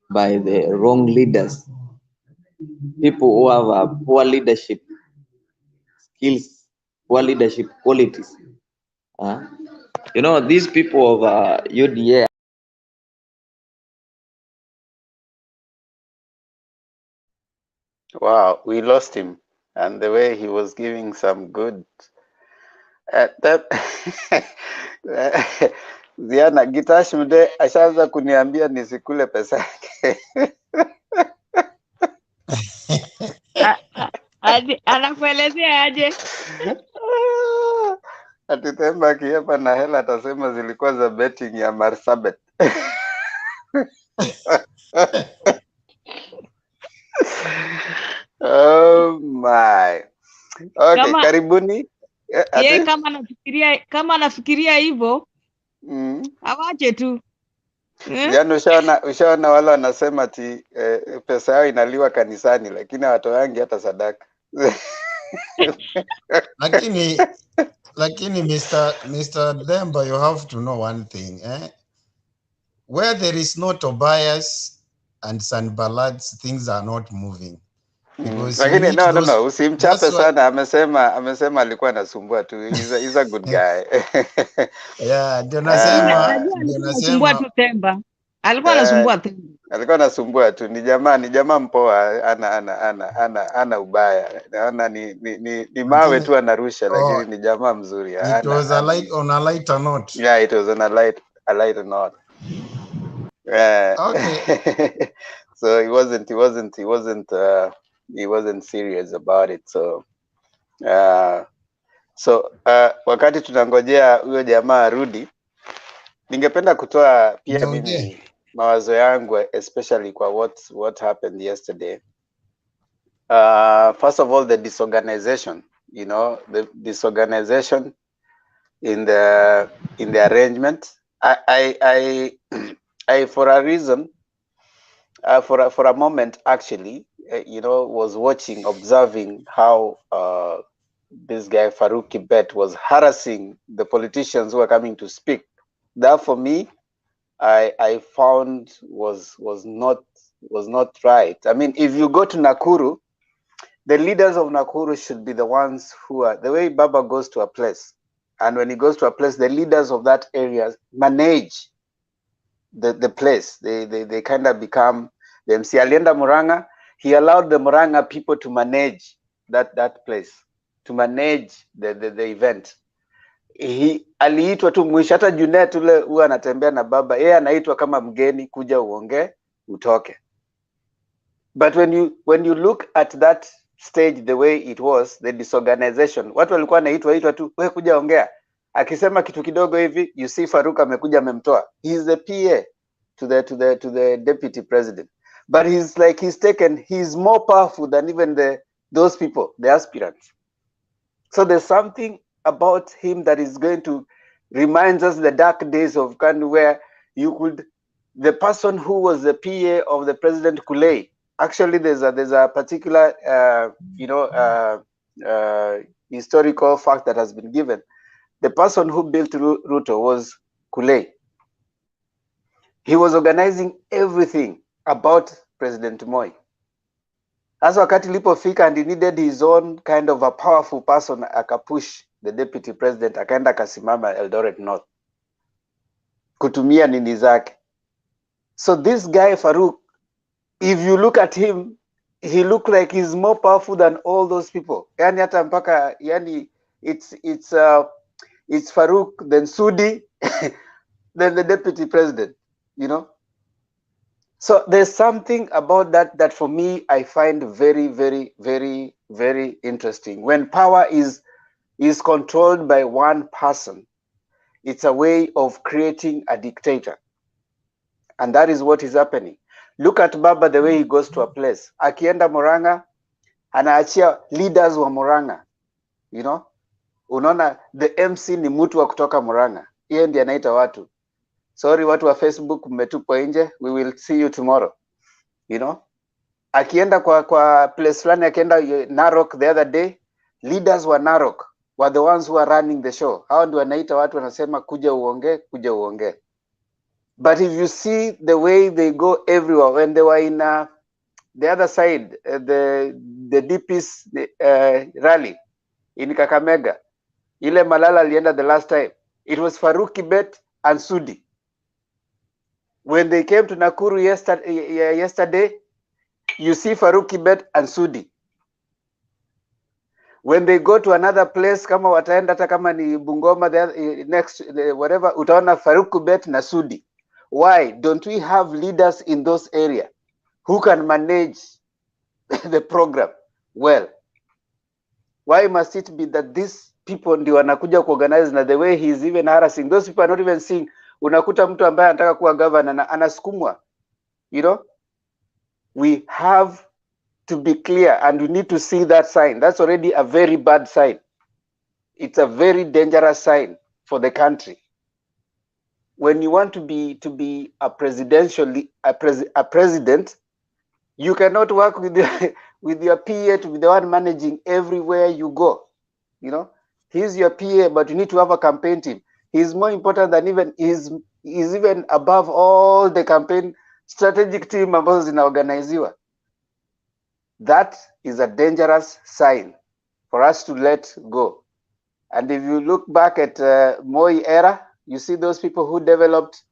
by the wrong leaders, people who have poor leadership skills, poor leadership qualities. You know, these people of UDA. Wow, we lost him, and the way he was giving some good Ziana Gitash mde ashaanza kuniambia nisikule pesa yake. Anakuelezea aje? Atitemba akiepa na hela atasema zilikuwa za betting ya Marsabit. Oh my. Okay, karibuni. Ye kama anafikiria hivyo, awache tu. Yaani ushaona wale wanasema ati pesa yao inaliwa kanisani lakini hawatoangi hata sadaka. Lakini Mr. Demba, you have to know one thing, where there is no Tobias and Sanballats, things are not moving. Lakini no, usimchape sana, amesema alikuwa anasumbua tu. He's a good guy. Yeah, ndio nasema tu Temba. Alikuwa anasumbua tu. Alikuwa anasumbua tu. Ni jamaa mpoa, ana ubaya. Naona ni mawe tu anarusha, lakini ni jamaa mzuri. It was on a lighter note. Yeah, it was on a lighter note. Okay. So he wasn't serious about it. So wakati tunangojea huyo jamaa arudi, ningependa kutoa pia mimi mawazo yangu, especially kwa what happened yesterday. First of all, the disorganization, the disorganization in the arrangement. I for a reason, for a moment, actually, was watching, observing how this guy Farouk Kibet was harassing the politicians who were coming to speak. That, for me, I found was not right. I mean, if you go to Nakuru, the leaders of Nakuru should be the ones who are, the way Baba goes to a place, and when he goes to a place, the leaders of that area manage the place. They kind of become the MC. Alienda Muranga, he allowed the Muranga people to manage that place, to manage the event. Aliitwa tu mwisho, hata Junet ule huwa anatembea na Baba, yeye anaitwa kama mgeni, kuja uongee utoke. But when you look at that stage, the way it was, the disorganization, watu walikuwa naitwa tu, wewe kuja ongea. Akisema kitu kidogo hivi, you see Farouk amekuja amemtoa. He is the PA to the deputy president. But he's more powerful than even those people, the aspirants. So there's something about him that is going to remind us the dark days of Kanu, where the person who was the PA of the President Kulei, actually there's a particular historical fact that has been given. The person who built Ruto was Kulei. He was organizing everything about President Moi. As wakati lipofika, and he needed his own kind of a powerful person, akapush the deputy president, akaenda akasimama Eldoret North kutumia nini zake. So this guy Farouk, if you look at him, he looked like he's more powerful than all those people. Yani hata mpaka, yani it's Farouk, then Sudi, then the deputy president, So there's something about that for me I find very, very, very, very interesting. When power is controlled by one person, it's a way of creating a dictator. And that is what is happening. Look at Baba, the way he goes to a place. Akienda Muranga, anaachia leaders wa Muranga. Unaona, the MC ni mtu wa kutoka Muranga. Yeye ndiye anaita watu. Sorry, watu wa Facebook mmetupwa nje. We will see you tomorrow. Akienda kwa place fulani, akienda Narok the other day, leaders wa Narok were the ones who are running the show. Hao ndio wanaita watu, wanasema kuja uongee, kuja uongee. But if you see the way they go everywhere, when they were in the other side, the DP's rally in Kakamega, ile Malala alienda the last time, it was Farouk Kibet and Sudi. When they came to Nakuru yesterday, you see Farouk Kibet and Sudi. When they go to another place, kama wataenda hata kama ni Bungoma, next whatever, utaona Farouk Kibet na Sudi. Why don't we have leaders in those areas who can manage the program well? Why must it be that these people ndio wanakuja kuorganize, na the way he is even harassing those people are not even seeing? Unakuta mtu ambaye anataka kuwa governor na anasukumwa. We have to be clear, and we need to see that sign. That's already a very bad sign. It's a very dangerous sign for the country. When you want to be a president, you cannot work with your PA to be the one managing everywhere you go. He's your PA, but you need to have a campaign team. He's more important than he's even above all the campaign strategic team ambazo zinaorganiziwa. That is a dangerous sign for us to let go. And if you look back at Moi era, you see those people who developed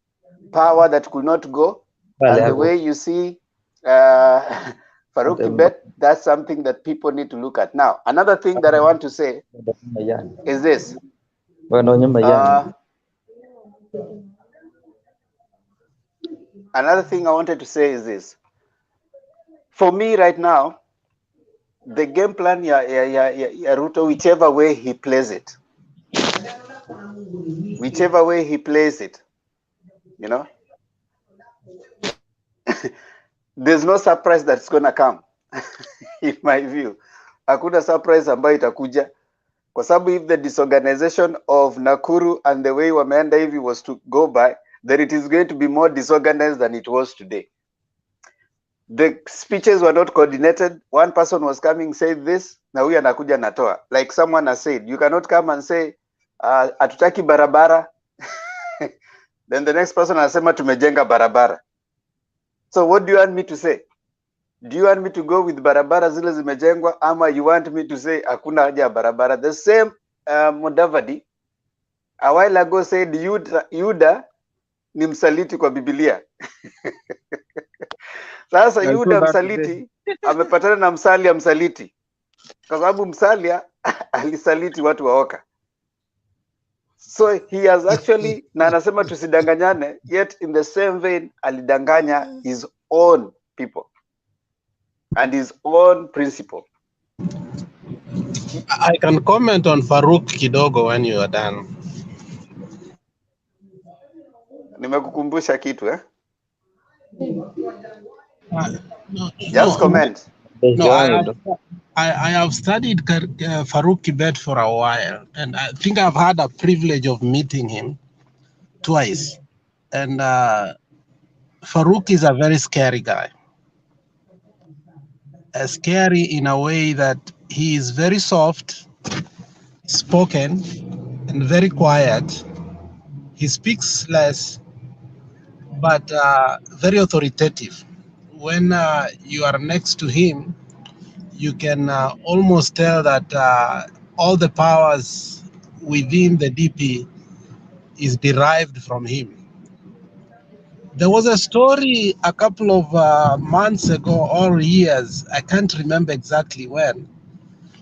power that could not go. And the way you see Farouk Kibet, that's something that people need to look at. Now, another thing that I want to say is this. Another thing I wanted to say is this. For me right now, the game plan, Ruto, whichever way he plays it, there's no surprise that's going to come. in my view. Hakuna surprise ambayo itakuja. Kwa sababu if the disorganization of Nakuru and the way wameenda hivi was to go by, then it is going to be more disorganized than it was today. The speeches were not coordinated. One person was coming, said this, na huyu anakuja natoa. Like someone has said, you cannot come and say, hatutaki barabara. Then the next person anasema tumejenga barabara. So what do you want me to say? Do you want me to go with barabara zile zimejengwa, ama you want me to say hakuna haja ya barabara? The same Mudavadi a while ago said Yuda ni msaliti kwa Biblia. Sasa Yuda msaliti amepatana na Msalia msaliti, kwa sababu Msalia alisaliti watu wa Oka. So he has actually, na anasema tusidanganyane, yet in the same vein alidanganya his own people and his own principle. I can comment on Farouk kidogo when you are done. Nimekukumbusha kitu No, Just comment. No, I have studied Farouk Kibet for a while, and I think I've had a privilege of meeting him twice. And Farouk is a very scary guy. Scary in a way that he is very soft spoken and very quiet. He speaks less, but very authoritative. When you are next to him, you can almost tell that all the powers within the DP is derived from him. There was a story a couple of months ago or years, I can't remember exactly when,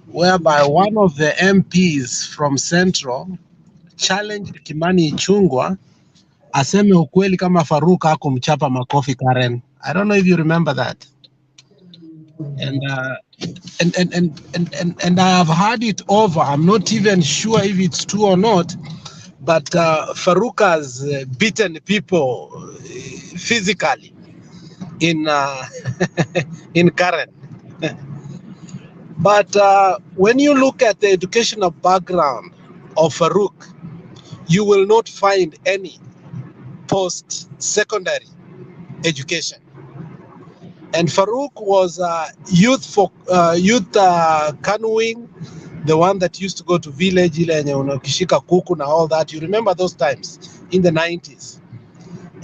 whereby one of the MPs from Central challenged Kimani Ichung'wah aseme ukweli kama Farouk hakumchapa makofi Karen. I don't know if you remember that. And I have heard it over. I'm not even sure if it's true or not, but Farouk has beaten people physically in in Karen. But when you look at the educational background of Farouk, you will not find any post-secondary education. And Farouk was youth canoeing, the one that used to go to village ile yenye unakishika kuku na all that. You remember those times in the 90s.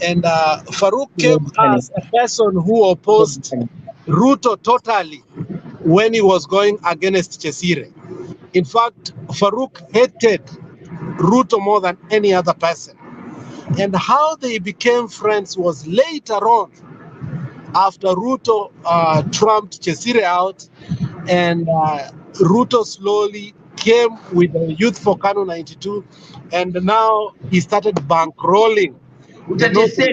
And Farouk came as a person who opposed Ruto totally when he was going against Chesire. In fact, Farouk hated Ruto more than any other person. And how they became friends was later on, after Ruto trumped Chesire out, and Ruto slowly came with the Youth for Kanu 92, and now he started bankrolling. Himself.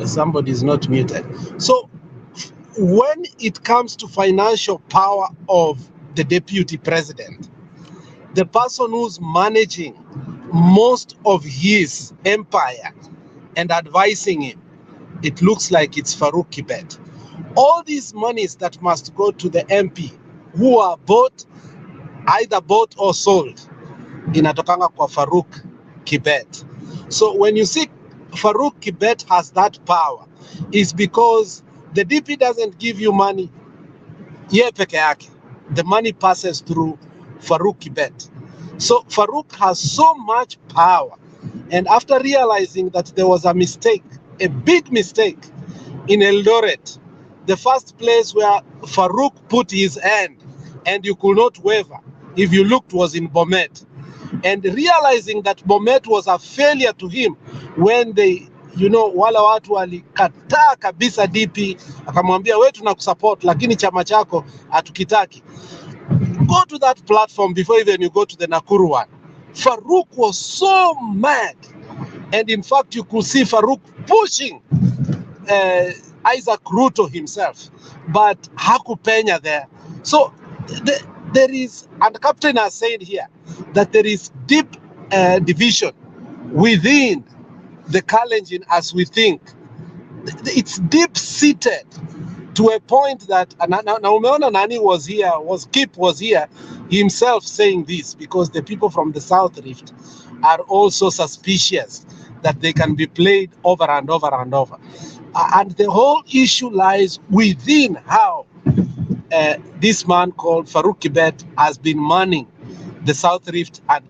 Somebody is not muted. So when it comes to financial power of the deputy president, the person who's managing most of his empire and advising him, it looks like it's Farouk Kibet. All these monies that must go to the MP who are either bought or sold, inatokanga kwa Farouk Kibet. So when you see Farouk Kibet has that power, it's because the DP doesn't give you money. Ye peke yake. The money passes through Farouk Kibet. So Farouk has so much power. And after realizing that there was a mistake, a big mistake in Eldoret, the first place where Farouk put his hand and you could not waver, if you looked, was in Bomet. And realizing that Bomet was a failure to him when they, wala watu walikataa kabisa DP, akamwambia wewe tunakusupport lakini chama chako hatukitaki. Go to that platform before even you go to the Nakuru one. Farouk was so mad. And in fact, you could see Farouk pushing Isaac Ruto himself, but hakupenya there. So there is, and the captain has said here, that there is deep division within the Kalenjin as we think. It's deep-seated to a point that, now umeona Nani was here, Kip was here himself saying this, because the people from the South Rift are also suspicious that they can be played over and over and over. And the whole issue lies within how this man called Farouk Kibet has been manning the South Rift and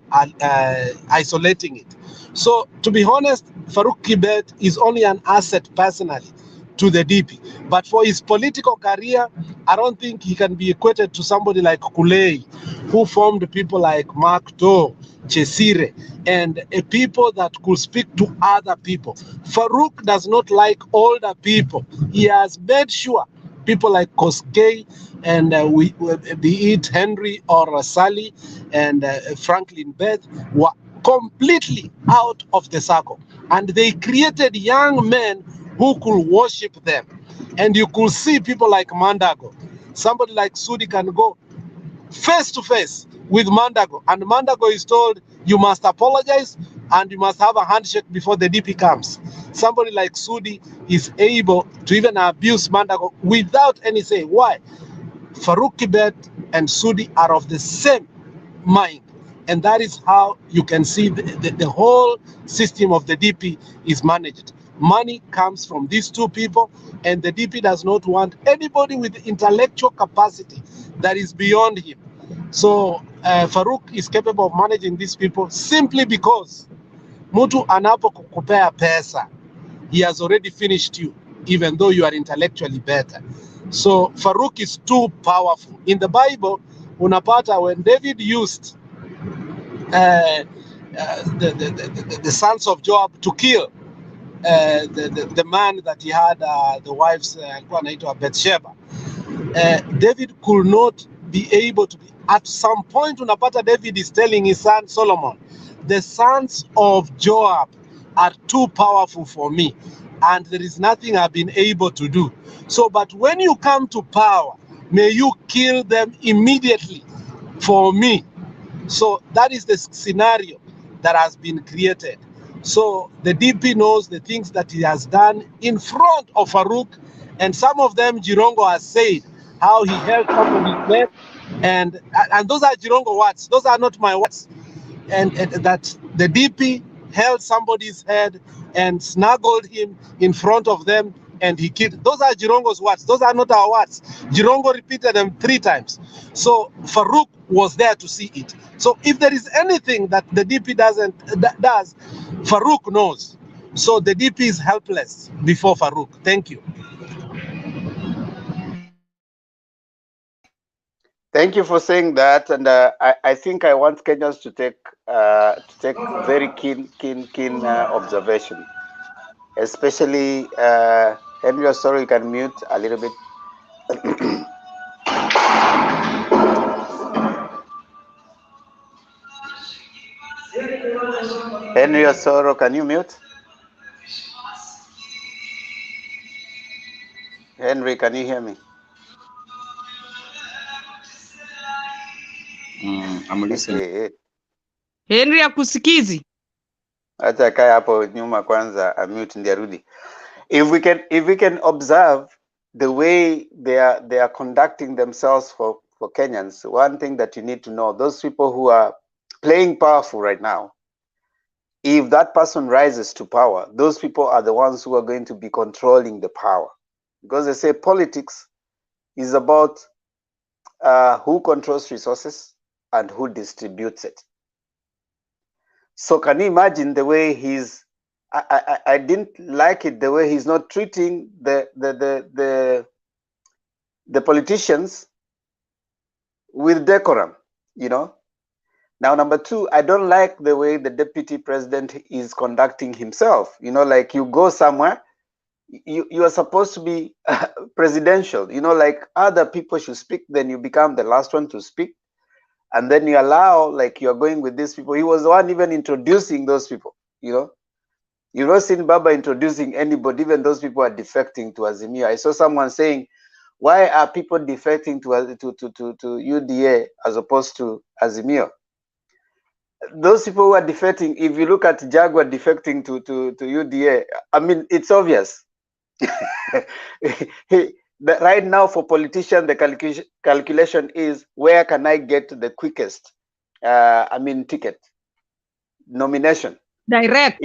isolating it. So, to be honest, Farouk Kibet is only an asset personally to the DP. But for his political career, I don't think he can be equated to somebody like Kulei, who formed people like Mark Doe, Chesire, and a people that could speak to other people. Farouk does not like older people. He has made sure people like Koskei and be it Henry or Sally and Franklin Beth were completely out of the circle. And they created young men who could worship them. And you could see people like Mandago. Somebody like Sudi can go face to face with Mandago. And Mandago is told, you must apologize and you must have a handshake before the DP comes. Somebody like Sudi is able to even abuse Mandago without any say. Why? Farouk Kibet and Sudi are of the same mind. And that is how you can see the whole system of the DP is managed. Money comes from these two people, and the DP does not want anybody with intellectual capacity that is beyond him. So Farouk is capable of managing these people simply because mtu anapokupea pesa, he has already finished you, even though you are intellectually better. So Farouk is too powerful. In the Bible, unapata when David used the sons of Joab to kill the man that he had, the wives, Bathsheba, David could not be able to be. At some point, unapata David is telling his son Solomon, the sons of Joab are too powerful for me, and there is nothing I've been able to do. So, but when you come to power, may you kill them immediately for me. So that is the scenario that has been created. So the DP knows the things that he has done in front of Farouk, and some of them Jirongo has said how he held somebody's neck, and those are Jirongo words. Those are not my words. And that the DP held somebody's head and snuggled him in front of them, and he killed. Those are Jirongo's words. Those are not our words. Jirongo repeated them 3 times. So Farouk was there to see it. So if there is anything that the DP does, Farouk knows. So the DP is helpless before Farouk. Thank you. Thank you for saying that, and I think I want Kenyans to take very keen observation, especially Henry. Sorry, you can mute a little bit. Henry Osoro, can you mute? Henry, can you hear me? I'm listening. Henry akusikizi. Acha kaya hapo nyuma kwanza, mute ndiye arudi. If we can observe the way they are conducting themselves for Kenyans, one thing that you need to know, those people who are playing powerful right now, if that person rises to power, those people are the ones who are going to be controlling the power. Because they say politics is about who controls resources and who distributes it. So can you imagine the way I didn't like it, the way he's not treating the politicians with decorum, you know? Now, number 2, I don't like the way the deputy president is conducting himself. You know, like you go somewhere, you are supposed to be presidential, you know, like other people should speak, then you become the last one to speak. And then you allow, like you're going with these people. He was the one even introducing those people, you know. You've not seen Baba introducing anybody, even those people are defecting to Azimio. I saw someone saying, why are people defecting to UDA as opposed to Azimio? those people who are defecting, if you look at Jaguar defecting to UDA, I mean, it's obvious. Right now for politicians, the calculation is, where can I get the quickest, ticket, nomination? Direct.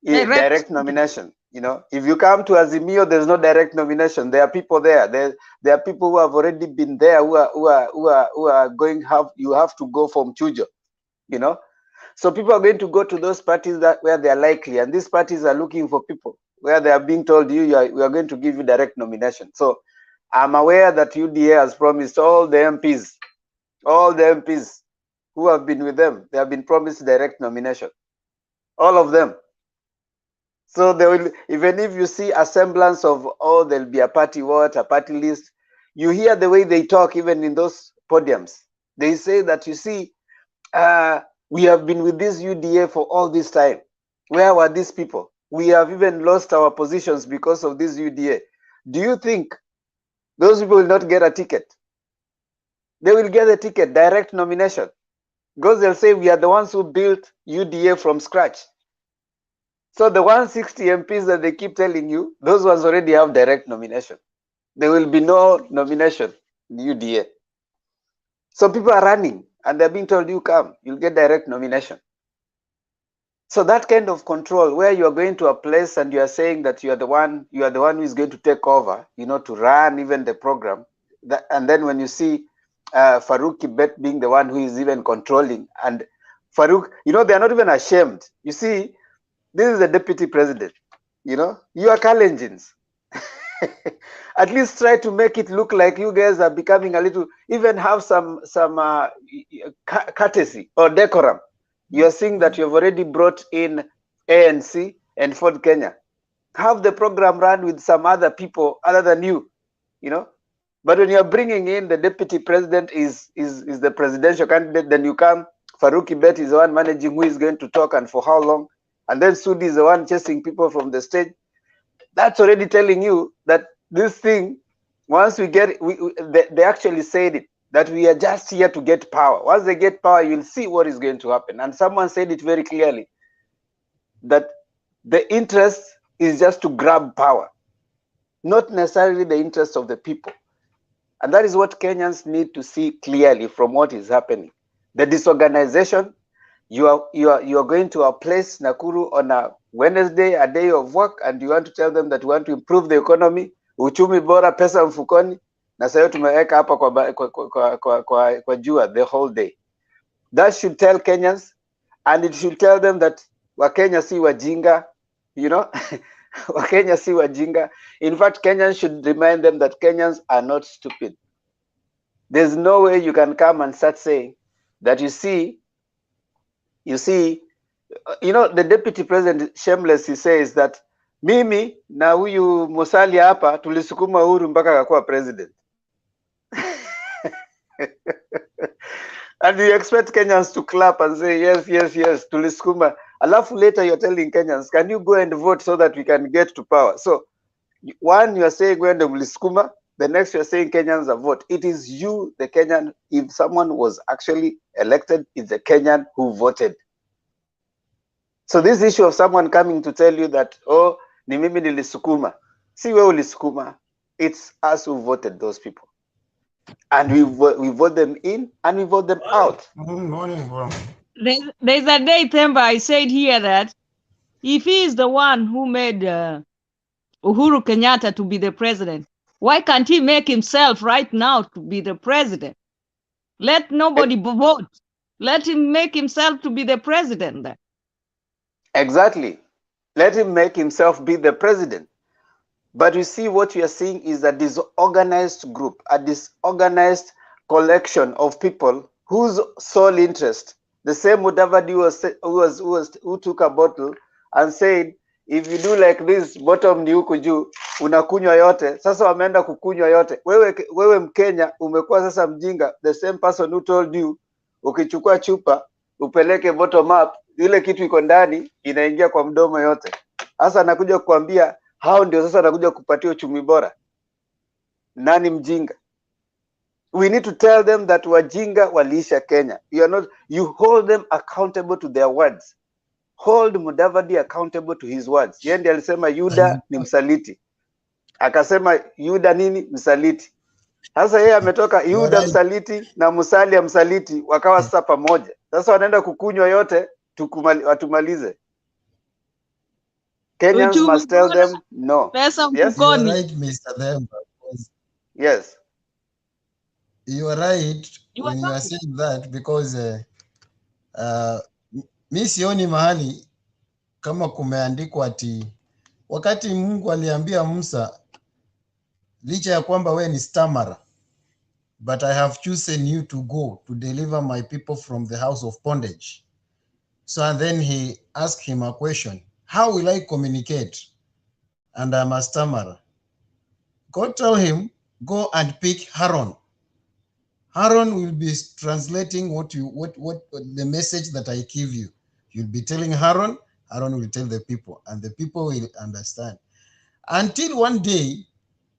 Direct nomination. You know, if you come to Azimio, there's no direct nomination. There are people there. There are people who have already been there who are going. You have to go from Chujo. You know, so people are going to go to those parties where they are likely, and these parties are looking for people where they are being told we are going to give you direct nomination. So I'm aware that UDA has promised all the MPs who have been with them, they have been promised direct nomination, all of them. So they will, even if you see a semblance of, there'll be a party list, you hear the way they talk even in those podiums. They say that, you see, we have been with this UDA for all this time. Where were these people? We have even lost our positions because of this UDA. Do you think those people will not get a ticket? They will get a ticket, direct nomination, because they'll say we are the ones who built UDA from scratch. So the 160 MPs that they keep telling you, those ones already have direct nomination. There will be no nomination in UDA. So people are running and they're being told, you come, you'll get direct nomination. So that kind of control, where you are going to a place and you are saying that you are the one who is going to take over, you know, to run even the program. And then when you see Farouk Kibet being the one who is even controlling, and Farouk, you know, they are not even ashamed. You see, this is the deputy president, you know, you are Kalenjins. At least try to make it look like you guys are becoming a little, even have some courtesy or decorum. You are seeing that you've already brought in ANC and Ford Kenya. Have the program run with some other people other than you, you know. But when you're bringing in the deputy president is the presidential candidate, then you come, Farouk Kibet is the one managing who is going to talk and for how long. And then Sudi is the one chasing people from the stage. That's already telling you that this thing, once we get it, they actually said it, that we are just here to get power. Once they get power, you'll see what is going to happen. And someone said it very clearly, that the interest is just to grab power, not necessarily the interest of the people. And that is what Kenyans need to see clearly from what is happening. The disorganization. You are going to a place, Nakuru, on a Wednesday, a day of work, and you want to tell them that you want to improve the economy, uchumi bora, pesa mfukoni, na sayo tumeweka hapa kwa jua the whole day. That should tell Kenyans, and it should tell them that Wakenya si wajinga, you know, Wakenya si wajinga. In fact, Kenyans should remind them that Kenyans are not stupid. There's no way you can come and start saying that, you see, you know, the deputy president, shameless, he says that mimi na huyu Musalia hapa tulisukuma Uhuru mpaka akakuwa president. And you expect Kenyans to clap and say, yes, yes, yes, tulisukuma. Alafu later you're telling Kenyans, can you go and vote so that we can get to power? So one, you are saying when the mulisukuma, the next you're saying Kenyans are vote. It is you, the Kenyan. If someone was actually elected, it's the Kenyan who voted. So this issue of someone coming to tell you that, oh, ni mimi nilisukuma, si wewe ulisukuma, it's us who voted those people. And we vote them in and we vote them out. Good morning, bro. There's a day, Themba, I said here that if he is the one who made Uhuru Kenyatta to be the president, why can't he make himself right now to be the president? Let nobody vote. Let him make himself to be the president then. Exactly. Let him make himself be the president. But you see, what you are seeing is a disorganized group, a disorganized collection of people whose sole interest, the same Mudavadi who took a bottle and said, if you do like this, bottom ni huku juu, unakunywa yote. Sasa wameenda kukunywa yote. Wewe Mkenya umekuwa sasa mjinga. The same person who told you, ukichukua chupa, upeleke bottom up, ile kitu iko ndani inaingia kwa mdomo yote. Sasa anakuja kukuambia hao ndio sasa anakuja kupatia uchumi bora. Nani mjinga? We need to tell them that wajinga waliisha Kenya. You hold them accountable to their words. Hold Mudavadi accountable to his words. Yeye ndiye alisema Yuda ni msaliti. Akasema Yuda nini? Msaliti. Sasa yeye ametoka Yuda msaliti na Musalia msaliti, wakawa sasa pamoja. Sasa wanaenda kukunywa yote watumalize. Kenyans must tell them no. Yes, you're right, Mr. Themba. Yes. You are right when you are saying that, because mi sioni mahali kama kumeandikwa ati wakati Mungu aliambia Musa, licha ya kwamba we ni stammerer, but I have chosen you to go to deliver my people from the house of bondage. So and then he asked him a question, how will I communicate? And I'm a stammerer. God told him, go and pick Aaron. Aaron will be translating what the message that I give you. You'll be telling Aaron, Aaron will tell the people, and the people will understand. Until one day,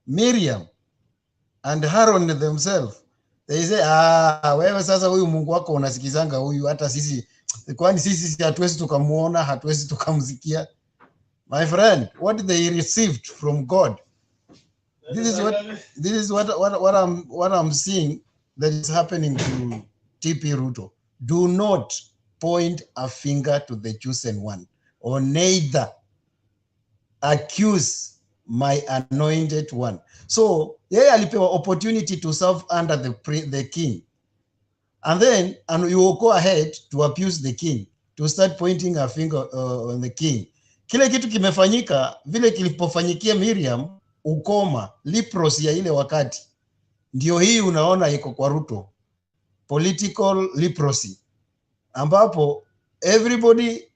Miriam and Aaron themselves, they say, wewe sasa huyu Mungu wako unasikizanga huyu, hata sisi, kwani sisi hatuwezi tukamuona, hatuwezi tukamsikia. My friend, what they received from God, this is what I'm seeing that is happening to TP Ruto. Do not point a finger to the chosen one, or neither accuse my anointed one. So yeye alipewa opportunity to serve under the king, and then you will go ahead to abuse the king, to start pointing a finger on the king. Kile kitu kimefanyika vile kilipofanyikia Miriam, ukoma, leprosy ya ile wakati, ndio hii unaona iko kwa Ruto, political leprosy, ambapo everybody,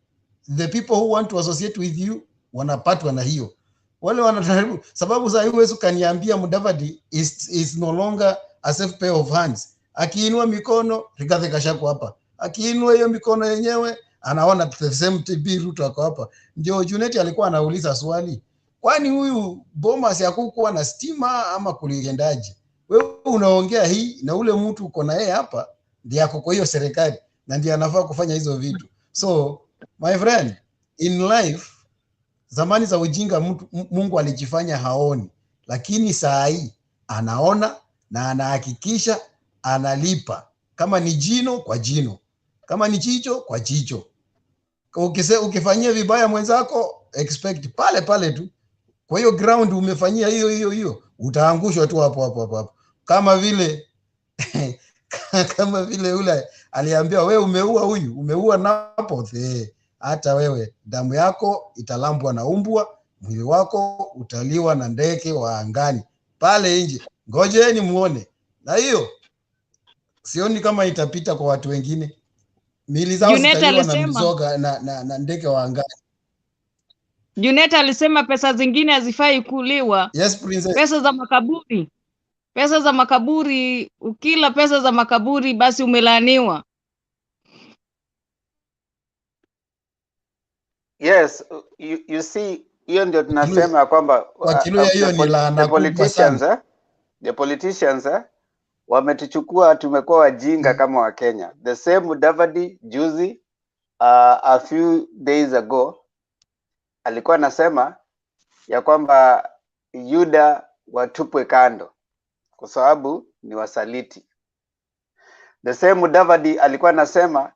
the people who want to associate with you wanapatwa na hiyo. Wale wanajaribu, sababu za huwezi kaniambia Mudavadi is no longer a safe pair of hands. Akiinua mikono, Rigathi Gachagua hapa. Akiinua hiyo mikono yenyewe, anaona the same TB Ruto ako hapa. Ndio Junet alikuwa anauliza swali, kwani huyu Bomas hakukuwa na stima ama kuliendaje? Wewe unaongea hii na ule mtu uko na yeye hapa ndiye ako kwa hiyo serikali na ndiye anafaa kufanya hizo vitu. So my friend, in life, zamani za ujinga Mungu alijifanya haoni, lakini saa hii anaona na anahakikisha analipa, kama ni jino kwa jino, kama ni jicho kwa jicho. Ukifanyia vibaya mwenzako, expect pale pale tu. Kwa hiyo ground umefanyia hiyo, utaangushwa tu hapo. Kama vile kama vile ule aliambia, wewe umeua huyu, umeua Napoth, hata wewe damu yako italambwa na umbwa, mwili wako utaliwa na ndege wa angani pale nje. Ngojeni muone. Na hiyo sioni kama itapita kwa watu wengine. Mili zao zitaliwa na mzoga na ndege wa angani. Junet alisema pesa zingine hazifai kuliwa. Yes, princess. Pesa za makaburi. Pesa za makaburi, ukila pesa za makaburi basi umelaaniwa. Yes, you see, hiyo ndio tunasema kwamba the politicians wametuchukua, tumekuwa wajinga kama wa Kenya. The same Mudavadi juzi, a few days ago, alikuwa anasema ya kwamba Yuda watupwe kando kwa sababu ni wasaliti. The same Mudavadi alikuwa anasema,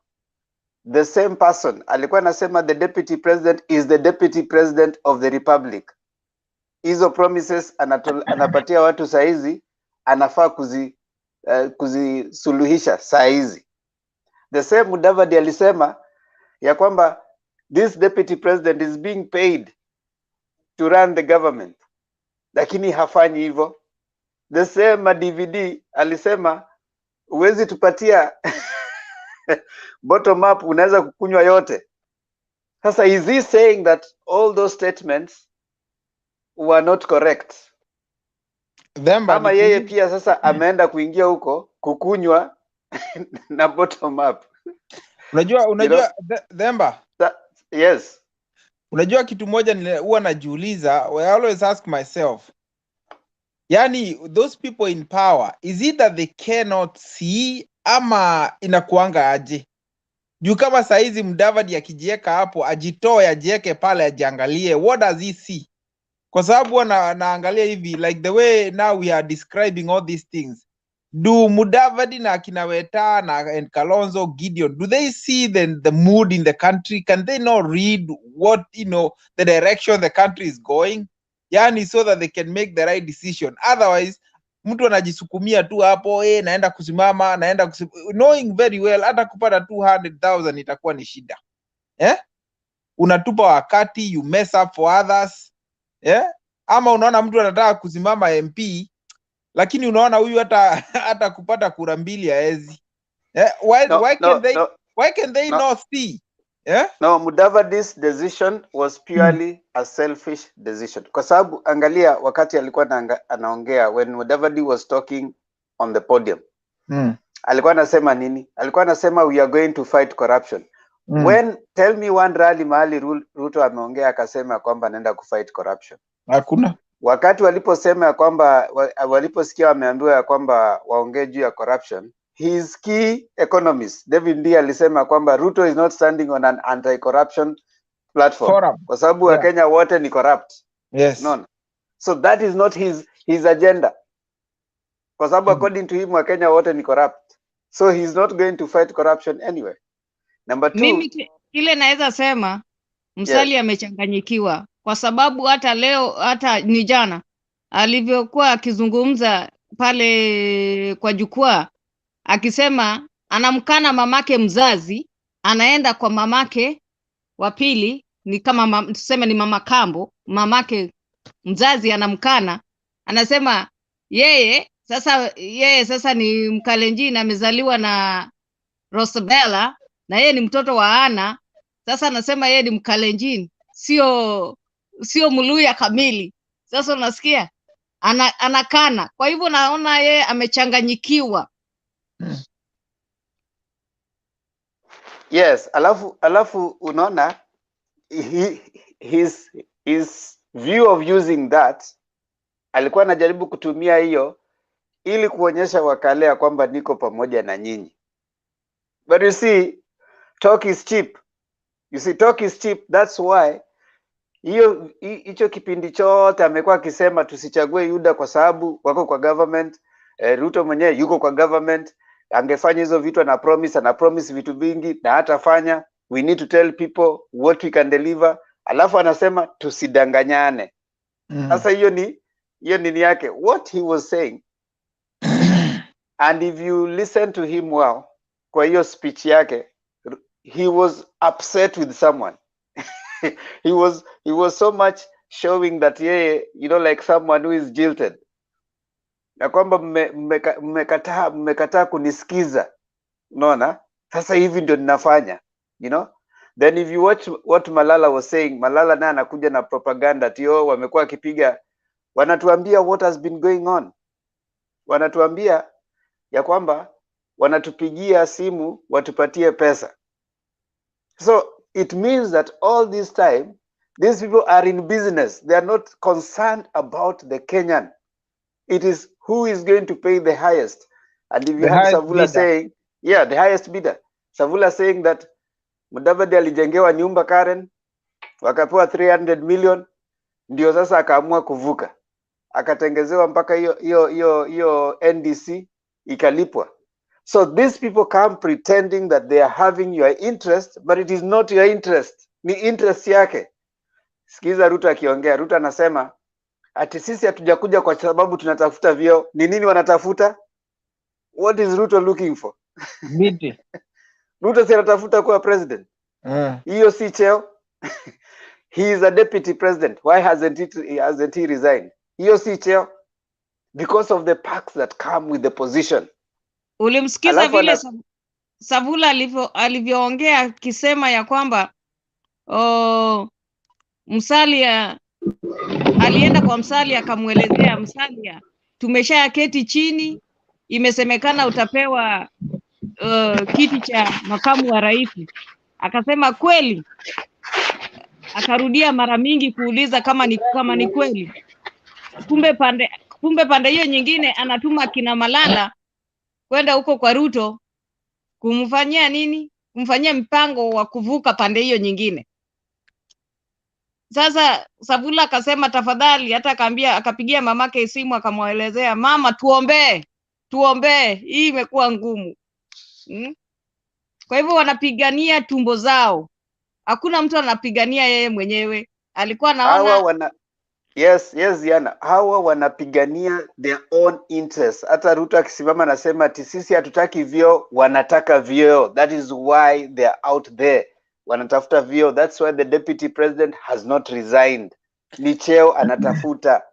the same person alikuwa anasema the deputy president is the deputy president of the republic. Hizo promises anapatia watu saizi, anafaa kuzisuluhisha saizi. The same Mudavadi alisema ya kwamba this deputy president is being paid to run the government, lakini hafanyi hivyo. The same DVD alisema uwezi tupatia bottom up, unaweza kukunywa yote. Sasa is he saying that all those statements were not correct? Ama yeye pia sasa ameenda kuingia huko kukunywa na bottom up. Unajua Themba? Yes. Unajua kitu moja huwa najiuliza, I always ask myself, Yani those people in power, is it that they cannot see ama inakuanga aje? Juu kama saizi Mudavadi akijieka hapo, ajitoe ajieke pale ajiangalie, what does he see? Kwa sababu naangalia hivi, like the way now we are describing all these things, do Mudavadi na akina Weta and Kalonzo, Gideon, do they see the mood in the country? Can they not read what, the direction the country is going? Yani so that they can make the right decision. Otherwise, mtu anajisukumia tu hapo, naenda kusimama, knowing very well, hata kupata 200,000 itakuwa ni shida. Unatupa wakati, you mess up for others. Ama unaona mtu anataka kusimama MP, lakini unaona huyu hata kupata kura mbili haezi. Why can they not see? No, Mudavadi's decision was purely a selfish decision. Kwa sababu angalia wakati alikuwa anaongea, when Mudavadi was talking on the podium, alikuwa anasema nini? Alikuwa anasema we are going to fight corruption. When, tell me one rally mahali Ruto ameongea akasema kwamba anaenda kufight corruption. Hakuna. Wakati waliposema kwamba waliposikia wameambiwa kwamba waongee juu ya corruption, his key economist David Ndii alisema kwamba Ruto is not standing on an anti-corruption platform. Kwa sababu wa Kenya wote ni corrupt. Yes. No. So that is not his agenda. Kwa sababu according to him wa Kenya wote ni corrupt. So he's not going to fight corruption anyway. Number 2. Mimi kile naweza sema Musalia amechanganyikiwa kwa sababu hata leo, hata ni jana alivyokuwa akizungumza pale kwa jukwaa akisema anamkana mamake mzazi, anaenda kwa mamake wa pili, ni kama tuseme ni mama kambo, mamake mzazi anamkana, anasema yeye sasa ni Mkalenjin, amezaliwa na Rosabella na yeye ni mtoto wa Ana. Sasa anasema yeye ni Mkalenjin, sio Mluya kamili. Sasa unasikia anakana. Kwa hivyo naona yeye amechanganyikiwa. Yes, alafu unaona his view of using that, alikuwa anajaribu kutumia hiyo ili kuonyesha wakalea kwamba niko pamoja na nyinyi. But you see, talk is cheap. You see, talk is cheap. That's why hicho kipindi chote amekuwa akisema tusichague Yuda kwa sababu wako kwa government. Ruto mwenyewe yuko kwa government, angefanya hizo vitu, ana promise vitu vingi na hatafanya. We need to tell people what we can deliver. Alafu anasema tusidanganyane. Sasa hiyo ni yake, what he was saying. And if you listen to him well, kwa hiyo speech yake, he was upset with someone. he was so much showing that like someone who is jilted. Na kwamba mmekataa kunisikiza. Unaona? Sasa hivi ndio ninafanya. Then if you watch what Malala was saying, Malala naye anakuja na propaganda tio wamekuwa kipiga, wanatuambia what has been going on. Wanatuambia ya kwamba wanatupigia simu watupatie pesa. So it means that all this time these people are in business. They are not concerned about the Kenyan. It is who is going to pay the highest. And if you have Savula saying, the highest bidder. Savula saying that Mudavadi alijengewa nyumba Karen, wakapewa 300 million, ndio sasa akaamua kuvuka. Akatengezewa mpaka hiyo NDC ikalipwa. So these people come pretending that they are having your interest, but it is not your interest. Ni interest yake. Sikiza Ruto akiongea. Ruto anasema ati sisi hatujakuja kwa sababu tunatafuta vyeo. Ni nini wanatafuta? What is Ruto looking for? Miti. Ruto si anatafuta kuwa president. Hiyo si cheo. He is a deputy president. Why hasn't he resigned? Hiyo si cheo. Because of the perks that come with the position. Ulimsikiza vile Savula alivyoongea akisema ya kwamba Musalia alienda kwa Musalia akamuelezea Musalia, tumeshaketi chini, imesemekana utapewa kiti cha makamu wa rais. Akasema kweli. Akarudia mara mingi kuuliza kama ni kweli. Kumbe kumbe pande hiyo nyingine anatuma kina Malala kwenda huko kwa Ruto kumfanyia nini? Kumfanyia mpango wa kuvuka pande hiyo nyingine. Sasa Savula akasema tafadhali, hata akapigia mamake simu akamwelezea, mama, tuombee, hii imekuwa ngumu. Kwa hivyo wanapigania tumbo zao, hakuna mtu anapigania yeye mwenyewe. Alikuwa anaona Yes, Diana. Hawa wanapigania their own interests. Hata Ruto akisimama anasema ati sisi hatutaki vyeo, wanataka vyeo. That is why they are out there. Wanatafuta vyeo. That's why the deputy president has not resigned. Ni cheo anatafuta.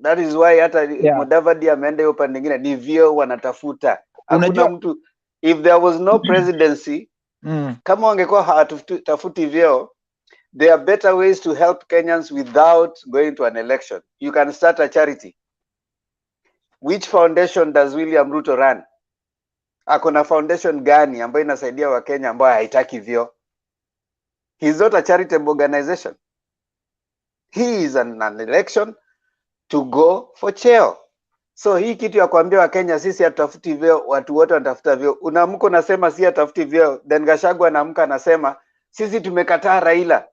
That is why hata Mudavadi ameenda hiyo pande nyingine, ni vyeo wanatafuta. Hakuna mtu, if there was no presidency, kama wangekuwa hawatafuti vyeo, there are better ways to help Kenyans without going to an election. You can start a charity. Which foundation does William Ruto run? Akona foundation gani ambayo inasaidia Wakenya ambayo haitaki vyeo? He is not a charitable organization. He is an election to go for cheo. So hii kitu ya kuambia Wakenya sisi hatutafuti vyeo, watu wote wanatafuta vyeo. Unaamka unasema si hatafuti vyeo, then Gachagua anaamka anasema sisi tumekataa Raila.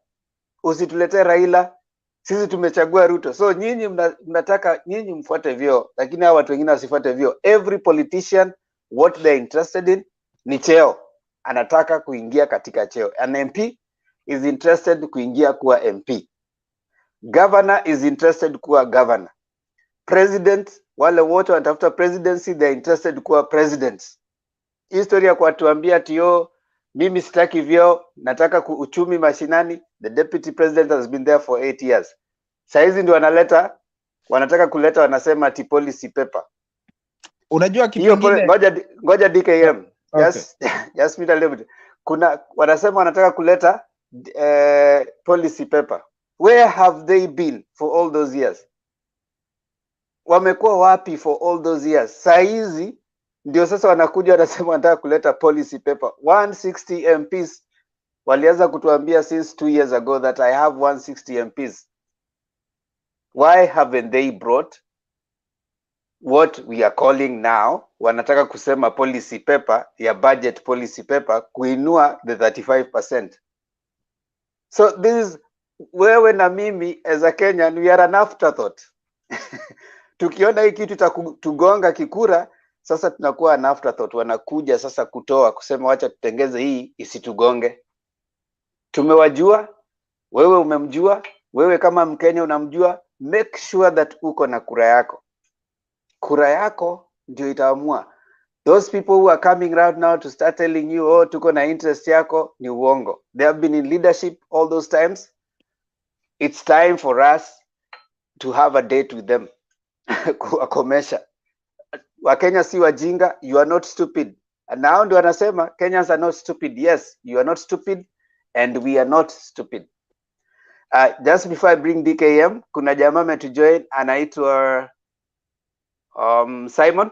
Usituletee Raila, sisi tumechagua Ruto. So nyinyi mnataka nyinyi mfuate vyeo, lakini hao watu wengine wasifuate vyeo. Every politician, what they're interested in ni cheo. Anataka kuingia katika cheo. An MP is interested kuingia kuwa MP. Governor is interested kuwa governor. President, wale wote wanatafuta presidency, they're interested kuwa presidents. Historia kwa tuambia ati mimi sitaki vyeo, nataka uchumi mashinani. The deputy president has been there for 8 years. Saizi ndio wanataka kuleta, wanasema ati policy paper. Unajua kitu kingine, ngoja DKM. Okay. Just me a little bit. Wanasema wanataka kuleta policy paper. Where have they been for all those years? Wamekuwa wapi for all those years? Saizi ndio sasa wanakuja wanasema wanataka kuleta policy paper. 160 MPs walianza kutuambia since 2 years ago that I have 160 MPs. Why haven't they brought what we are calling now? Wanataka kusema policy paper, ya budget policy paper, kuinua the 35%. So this is, wewe na mimi as a Kenyan, we are an afterthought. Tukiona hii kitu tugonga kikura, sasa tunakuwa an afterthought. Wanakuja sasa kusema wacha tutengeze hii isitugonge. Tumewajua, wewe umemjua, wewe kama Mkenya unamjua. Make sure that uko na kura yako. Kura yako ndio itaamua. Those people who are coming around now to start telling you, tuko na interest yako, ni uongo. They have been in leadership all those times. It's time for us to have a date with them. Kuwakomesha. Wakenya si wajinga, you are not stupid. And now ndio wanasema Kenyans are not stupid. Yes, you are not stupid and we are not stupid. Just before I bring DKM, kuna jamaa ametujoin anaitwa Simon.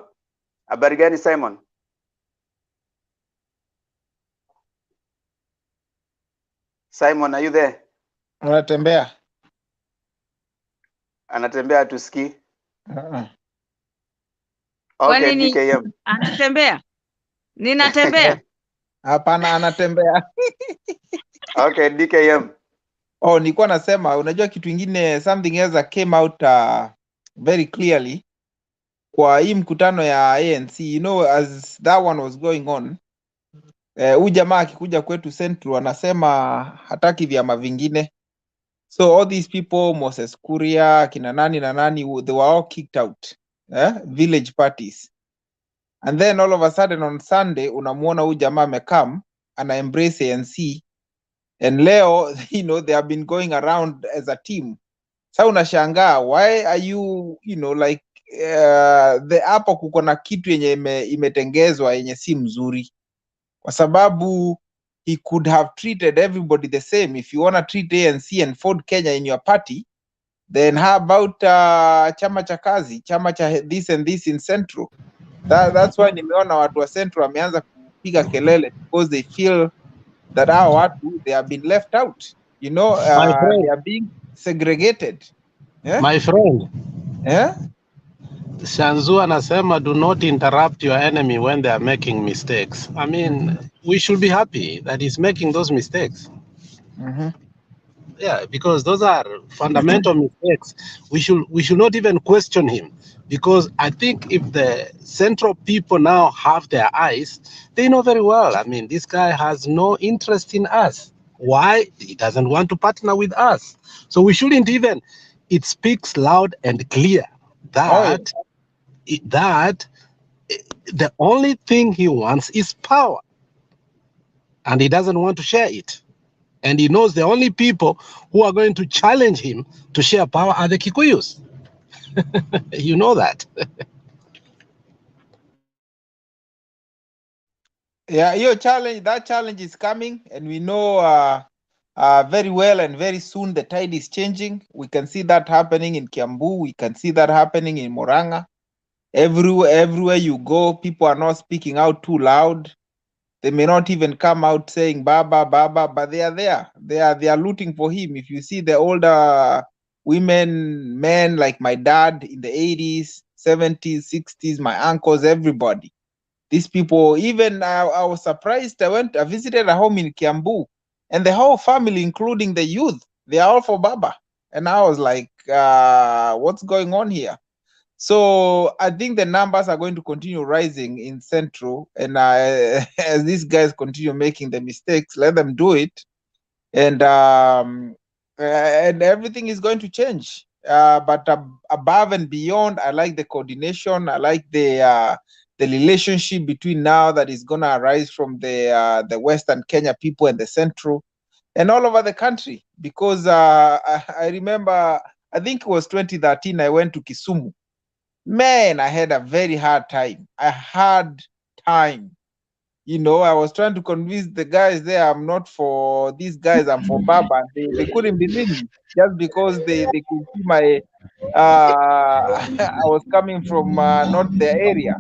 Habari gani Simon? Simon, are you there? Anatembea tusikii. Okay, DKM. Anatembea. Ninatembea. Hapana, anatembea. Okay, DKM. Nilikuwa nasema, unajua kitu kingine, something else that came out very clearly kwa hii mkutano ya ANC, as that one was going on, huyu jamaa akikuja kwetu Central anasema hataki vyama vingine. So all these people, Moses Kuria, kina nani na nani, they were all kicked out. Village parties. And then all of a sudden on Sunday, unamuona huyu jamaa amekam, ana embrace ANC. And leo, they have been going around as a team. Sa unashangaa, why are you, like, hapo kuko na kitu yenye imetengezwa yenye si mzuri. Kwa sababu he could have treated everybody the same. If you want to treat ANC and Ford Kenya in your party, then how about chama cha kazi, chama cha this and this in Central? That's why nimeona watu wa Central wameanza kupiga kelele, because they feel that our watu, they have been left out. They are being segregated. My friend. Shanzu anasema do not interrupt your enemy when they are making mistakes. I mean, we should be happy that he's making those mistakes. Yeah, because those are fundamental mistakes. We should not even question him, because I think if the central people now have their eyes, they know very well. I mean, this guy has no interest in us. Why? He doesn't want to partner with us. So we shouldn't even. It speaks loud and clear that the only thing he wants is power, and he doesn't want to share it. And he knows the only people who are going to challenge him to share power are the Kikuyus. You know that. Yeah, that challenge is coming, and we know very well, and very soon the tide is changing. We can see that happening in Kiambu. We can see that happening in Moranga. Everywhere you go, people are not speaking out too loud. They may not even come out saying Baba, Baba, but they are there. They are looting for him. If you see the older women, men like my dad in the 80s, 70s, 60s, my uncles, everybody. These people, even I was surprised. I visited a home in Kiambu, and the whole family, including the youth, they are all for Baba. And I was like, what's going on here? So I think the numbers are going to continue rising in Central, and as these guys continue making the mistakes, let them do it, and everything is going to change. But above and beyond, I like the coordination. I like the relationship between now that is going to arise from the Western Kenya people and the Central, and all over the country. Because I remember, I think it was 2013, I went to Kisumu. Man, I had a very hard time. You know, I was trying to convince the guys there, I'm not for these guys, I'm for Baba. They couldn't believe me, just because they could see my, I was coming from not their area.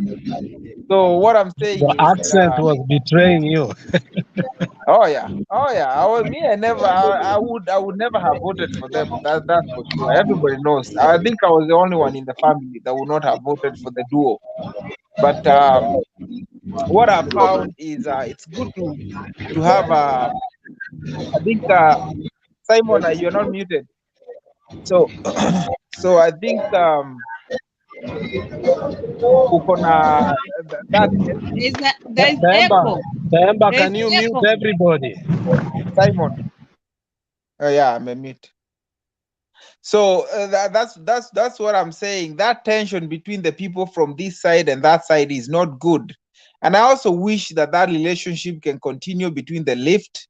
So what I'm saying The is, accent was betraying you. oh yeah. I would never have voted for them. That's for sure. Everybody knows. I think I was the only one in the family that would not have voted for the duo. But what I found is it's good to have. I think Simon, you're not muted. So so I think uko na that There's echo. Temba, There's can you mute echo. everybody? Simon. Oh yeah, I'm a mute. So that's what I'm saying. That tension between the people from this side and that side is not good. And I also wish that relationship can continue between the left,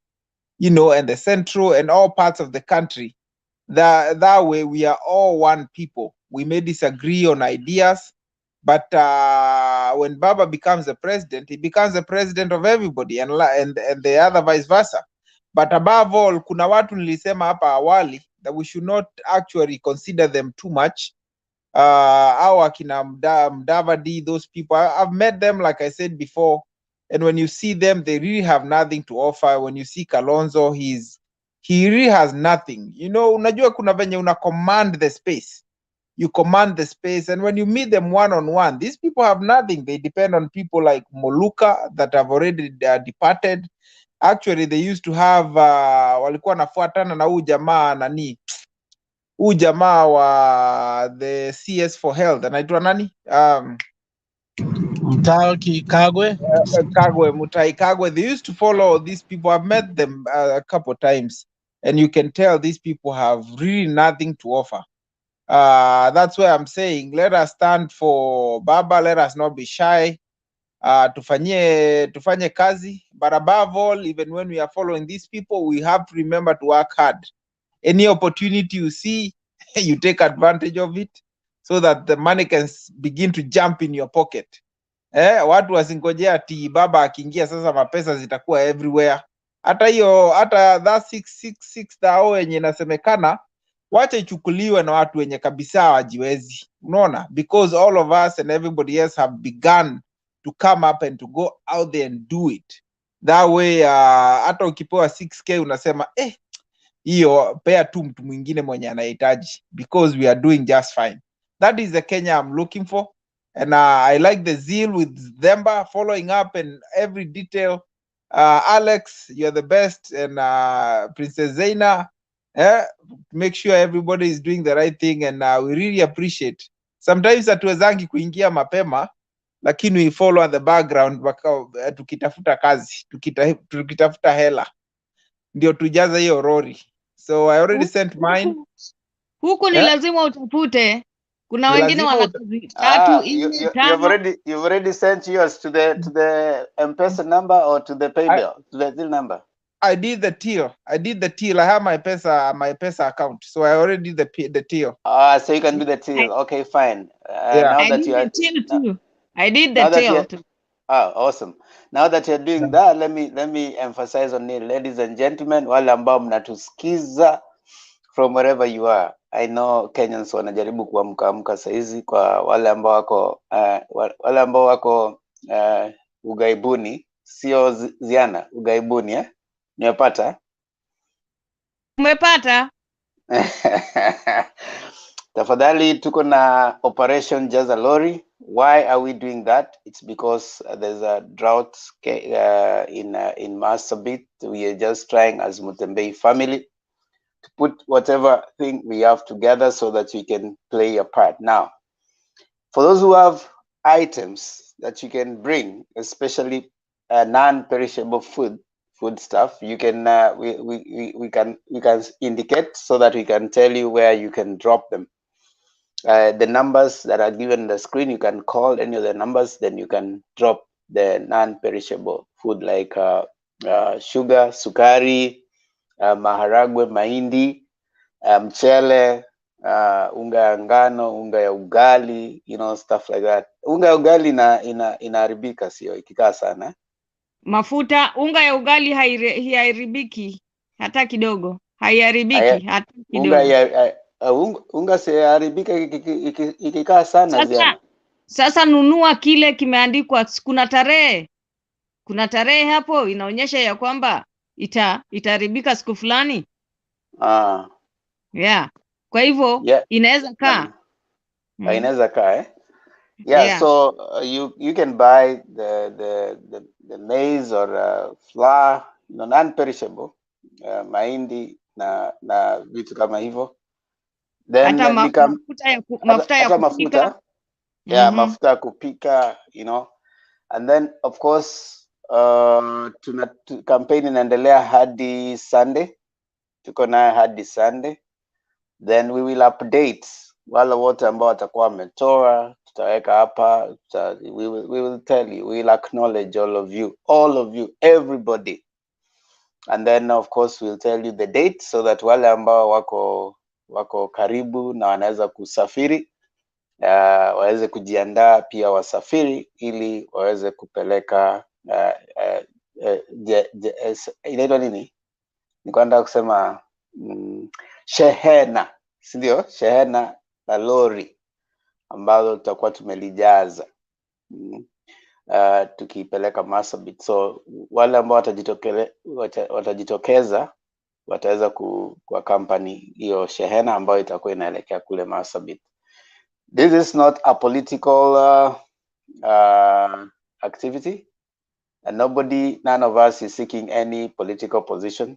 you know, and the central and all parts of the country. That way we are all one people. We may disagree on ideas, but when Baba becomes the president, he becomes the president of everybody, and the other vice versa. But above all, kuna watu nilisema hapa awali that we should not actually consider them too much. Our akina Mudavadi, those people, I've met them, like I said before, and when you see them, they really have nothing to offer. When you see Kalonzo, he really has nothing. You know, unajua kuna venye una command the space. You command the space, and when you meet them one-on-one, these people have nothing. They depend on people like Moluka that have already departed. Actually, they used to have walikuwa nafuatana na huu jamaa nani, huu jamaa wa the CS for health anaitwa nani, Mutaki Kagwe. Mutai Kagwe. They used to follow these people. I've met them a couple of times, and you can tell these people have really nothing to offer. That's why I'm saying, let us stand for Baba. Let us not be shy. Tufanye kazi. But above all, even when we are following these people, we have to remember to work hard. Any opportunity you see, you take advantage of it, so that the money can begin to jump in your pocket. Watu wasingojea ati Baba akiingia sasa mapesa zitakuwa everywhere. Hata that 666 yenye inasemekana, wacha ichukuliwe na watu wenye kabisa wajiwezi. Unaona? Because all of us and everybody else have begun to come up and to go out there and do it. That way, hata ukipewa 6K unasema, hiyo pea tu mtu mwingine mwenye anahitaji, because we are doing just fine. That is the Kenya I'm looking for. And I like the zeal with Themba following up and every detail. Alex, you're the best. And Princess Zaina, make sure everybody is doing the right thing. And we really appreciate. Sometimes hatuwezangi kuingia mapema, lakini we follow at the background tukitafuta kazi, tukitafuta hela. Ndio tujaza hiyo rori. So I already sent mine. Huku ni lazima utafute. Kuna Ni wengine lazima wana kazi tatu, nne, tano. You've already sent yours to the M-Pesa number or to the pay bill, to the till number. I did the till. I have my Pesa account, so I already did the till. So you can do the till. Okay, fine. Yeah. Now I that did you are the till too. I did the now that till you're too. awesome. Now that you're doing that, let me emphasize on it, ladies and gentlemen, wale ambao mnatusikiza from wherever you are. I know Kenyans wanajaribu kuamka saizi, kwa wale ambao wako ugaibuni, sio ziana, ugaibuni nimepata. Umepata? Tafadhali tuko na Operation Jaza Lori. Why are we doing that? It's because there's a drought in Marsabit. We are just trying as Mutembei family to put whatever thing we have together so that we can play a part. Now, for those who have items that you can bring, especially non-perishable food stuff, you can we can indicate so that we can tell you where you can drop them. The numbers that are given on the screen, you can call any of the numbers, then you can drop the non-perishable food like sugar, sukari, maharagwe, mahindi, mchele, unga ya ngano, unga ya ugali, stuff like that. Unga ya ugali inaharibika sio ikikaa sana. Mafuta, unga ya ugali haiharibiki hata kidogo. Haiharibiki hata kidogo. Unga siharibika ikikaa sana. Sasa nunua kile kimeandikwa, kuna tarehe hapo inaonyesha ya kwamba itaharibika siku fulani. Yeah. Kwa hivyo inaweza kaa. Inaweza kaa Yeah, so you can buy the maize or flour, non-perishable, mahindi na vitu kama hivyo. Then mafuta ya kupika. Mafuta ya kupika, and then of course campaign inaendelea hadi Sunday. Tuko nayo hadi Sunday. Then we will update wale wote ambao watakuwa wametoa, tutaweka hapa, we will tell you, we will acknowledge all of you, everybody. And then of course we'll tell you the date so that wale ambao wako karibu na wanaweza kusafiri waweze kujiandaa pia wasafiri ili waweze kupeleka inaitwa nini? Nikuandaa kusema shehena, si ndio? Shehena la lori ambalo tutakuwa tumelijaza tukipeleka Marsabit. So wale ambao watajitokeza wataweza kwa company hiyo shehena ambayo itakuwa inaelekea kule Marsabit. This is not a political activity, and none of us is seeking any political position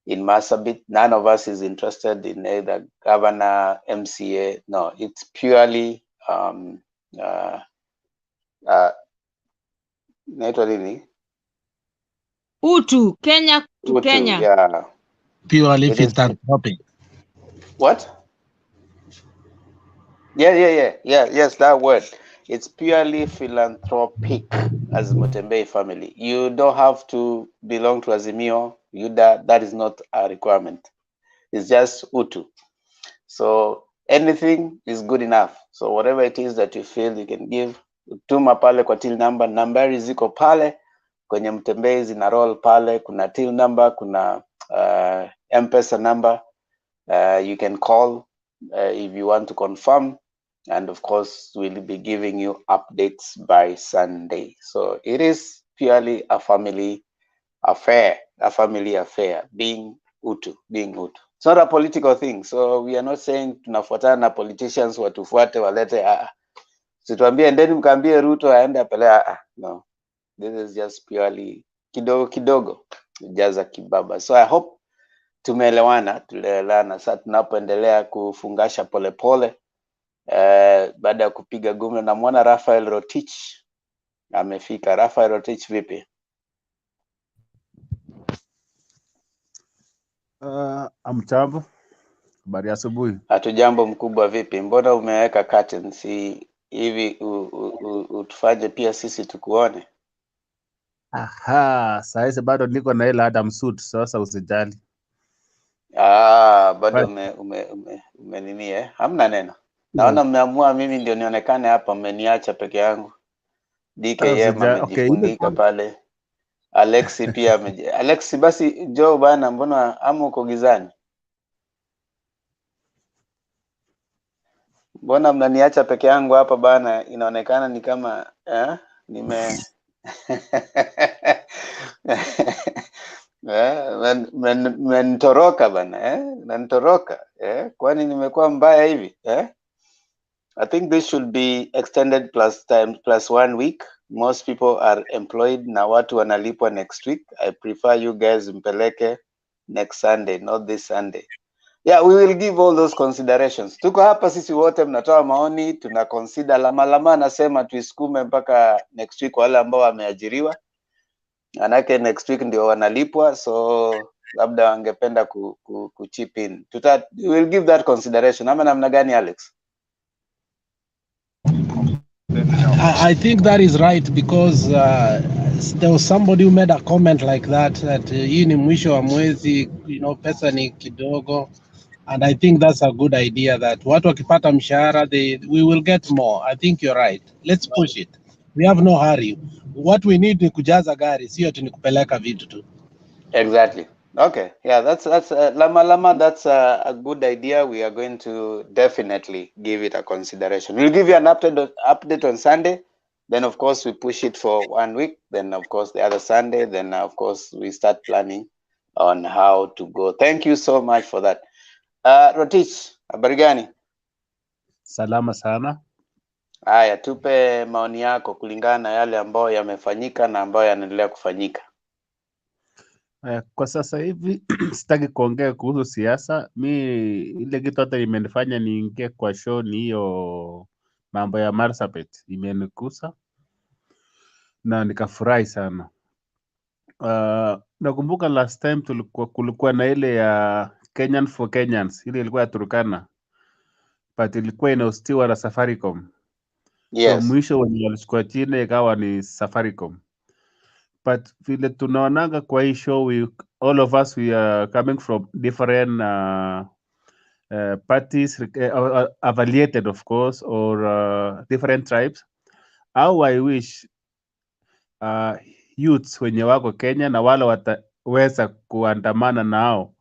in Marsabit. None of us is interested in either governor, MCA. No, it's purely Utu, Kenya to Utu, Kenya. Yeah. Purely philanthropic. What? Yes, that word. It's purely philanthropic as Mutembei family. You don't have to belong to Azimio, UDA. That is not a requirement. It's just Utu. So anything is good enough. So whatever it is that you feel you can give, tuma pale kwa till number. Nambari ziko pale kwenye Mtembei zina roll pale. Kuna till number, kuna M-Pesa number. You can call if you want to confirm. And of course, we'll be giving you updates by Sunday. So it is purely a family affair, being Utu. It's not a political thing. So we are not saying tunafuatana na politicians watufuate walete. Situambie endeni mkaambie Ruto aende apelea. No, this is just purely kidogo kidogo jaza kibaba. So I hope tumeelewana. Sasa tunapoendelea kufungasha polepole baada ya kupiga gumzo, na muona Rafael Rotich amefika. Rafael Rotich, vipi? Amchambo, habari asubuhi. Hatujambo mkubwa, vipi? Mbona umeweka curtains hivi utufanye pia sisi tukuone? Aha, saizi bado niko na ile Adam suit, sasa usijali. Bado ume nini hamna neno. Naona mmeamua mimi ndio nionekane hapa, mmeniacha peke yangu. DKM amejifunika pale. Alexi pia Alexi, basi Joe bana, mbona uko gizani? Mbona mnaniacha peke yangu hapa bana? Inaonekana ni kama mentoroka bana, mentoroka kwani nimekuwa mbaya hivi I think this should be extended plus 1 week. Most people are employed na watu wanalipwa next week. I prefer you guys mpeleke next Sunday, not this Sunday. Yeah, we will give all those considerations. Tuko hapa sisi wote, mnatoa maoni, tuna consider. Lama anasema tuisukume mpaka next week wale ambao wameajiriwa. Manake next week ndio wanalipwa, so labda wangependa ku chip in. We will give that consideration. Ama namna gani, Alex? I think that is right, because there was somebody who made a comment like that hii ni mwisho wa mwezi, pesa ni kidogo, and I think that's a good idea, that watu wakipata mshahara we will get more. I think you're right. Let's push it. We have no hurry. What we need ni kujaza gari, sio ati ni kupeleka vitu tu. Exactly. Okay. Yeah, that's Lama, that's a good idea. We are going to definitely give it a consideration. We'll give you an update on Sunday. Then of course we push it for 1 week. Then of course the other Sunday. Then of course we start planning on how to go. Thank you so much for that. Rotich, habari gani? Salama sana. Haya, tupe maoni yako kulingana na yale ambayo yamefanyika na ambayo yanaendelea kufanyika. Kwa sasa hivi sitaki kuongea kuhusu siasa. Ile kitu hata imenifanya niingie kwa show ni hiyo mambo ya Marsabit, imenikusa na nikafurahi sana. Nakumbuka last time kulikuwa na ile ya Kenyan for Kenyans, ile ilikuwa ya Turkana, but ilikuwa inahostiwa na Safaricom. Yes. So mwisho wenye walichukua chini ikawa ni Safaricom. But vile tunaonanga kwa hii show, all of us, we are coming from different parties, affiliated of course, or different tribes. How I wish youths wenye wako Kenya na wale wataweza kuandamana nao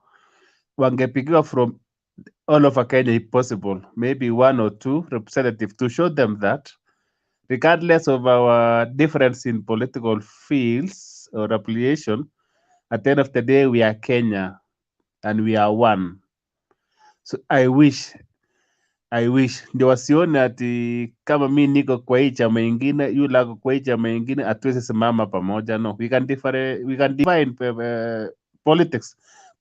wangepigiwa from all over Kenya if possible, maybe 1 or 2 representatives, to show them that regardless of our difference in political fields or affiliation, at the end of the day, we are Kenya and we are one. So I wish ndio wasione ati kama mi niko kwa hii chama ingine, yule ako kwa hii chama ingine, hatuwezi simama pamoja. No, we can define politics,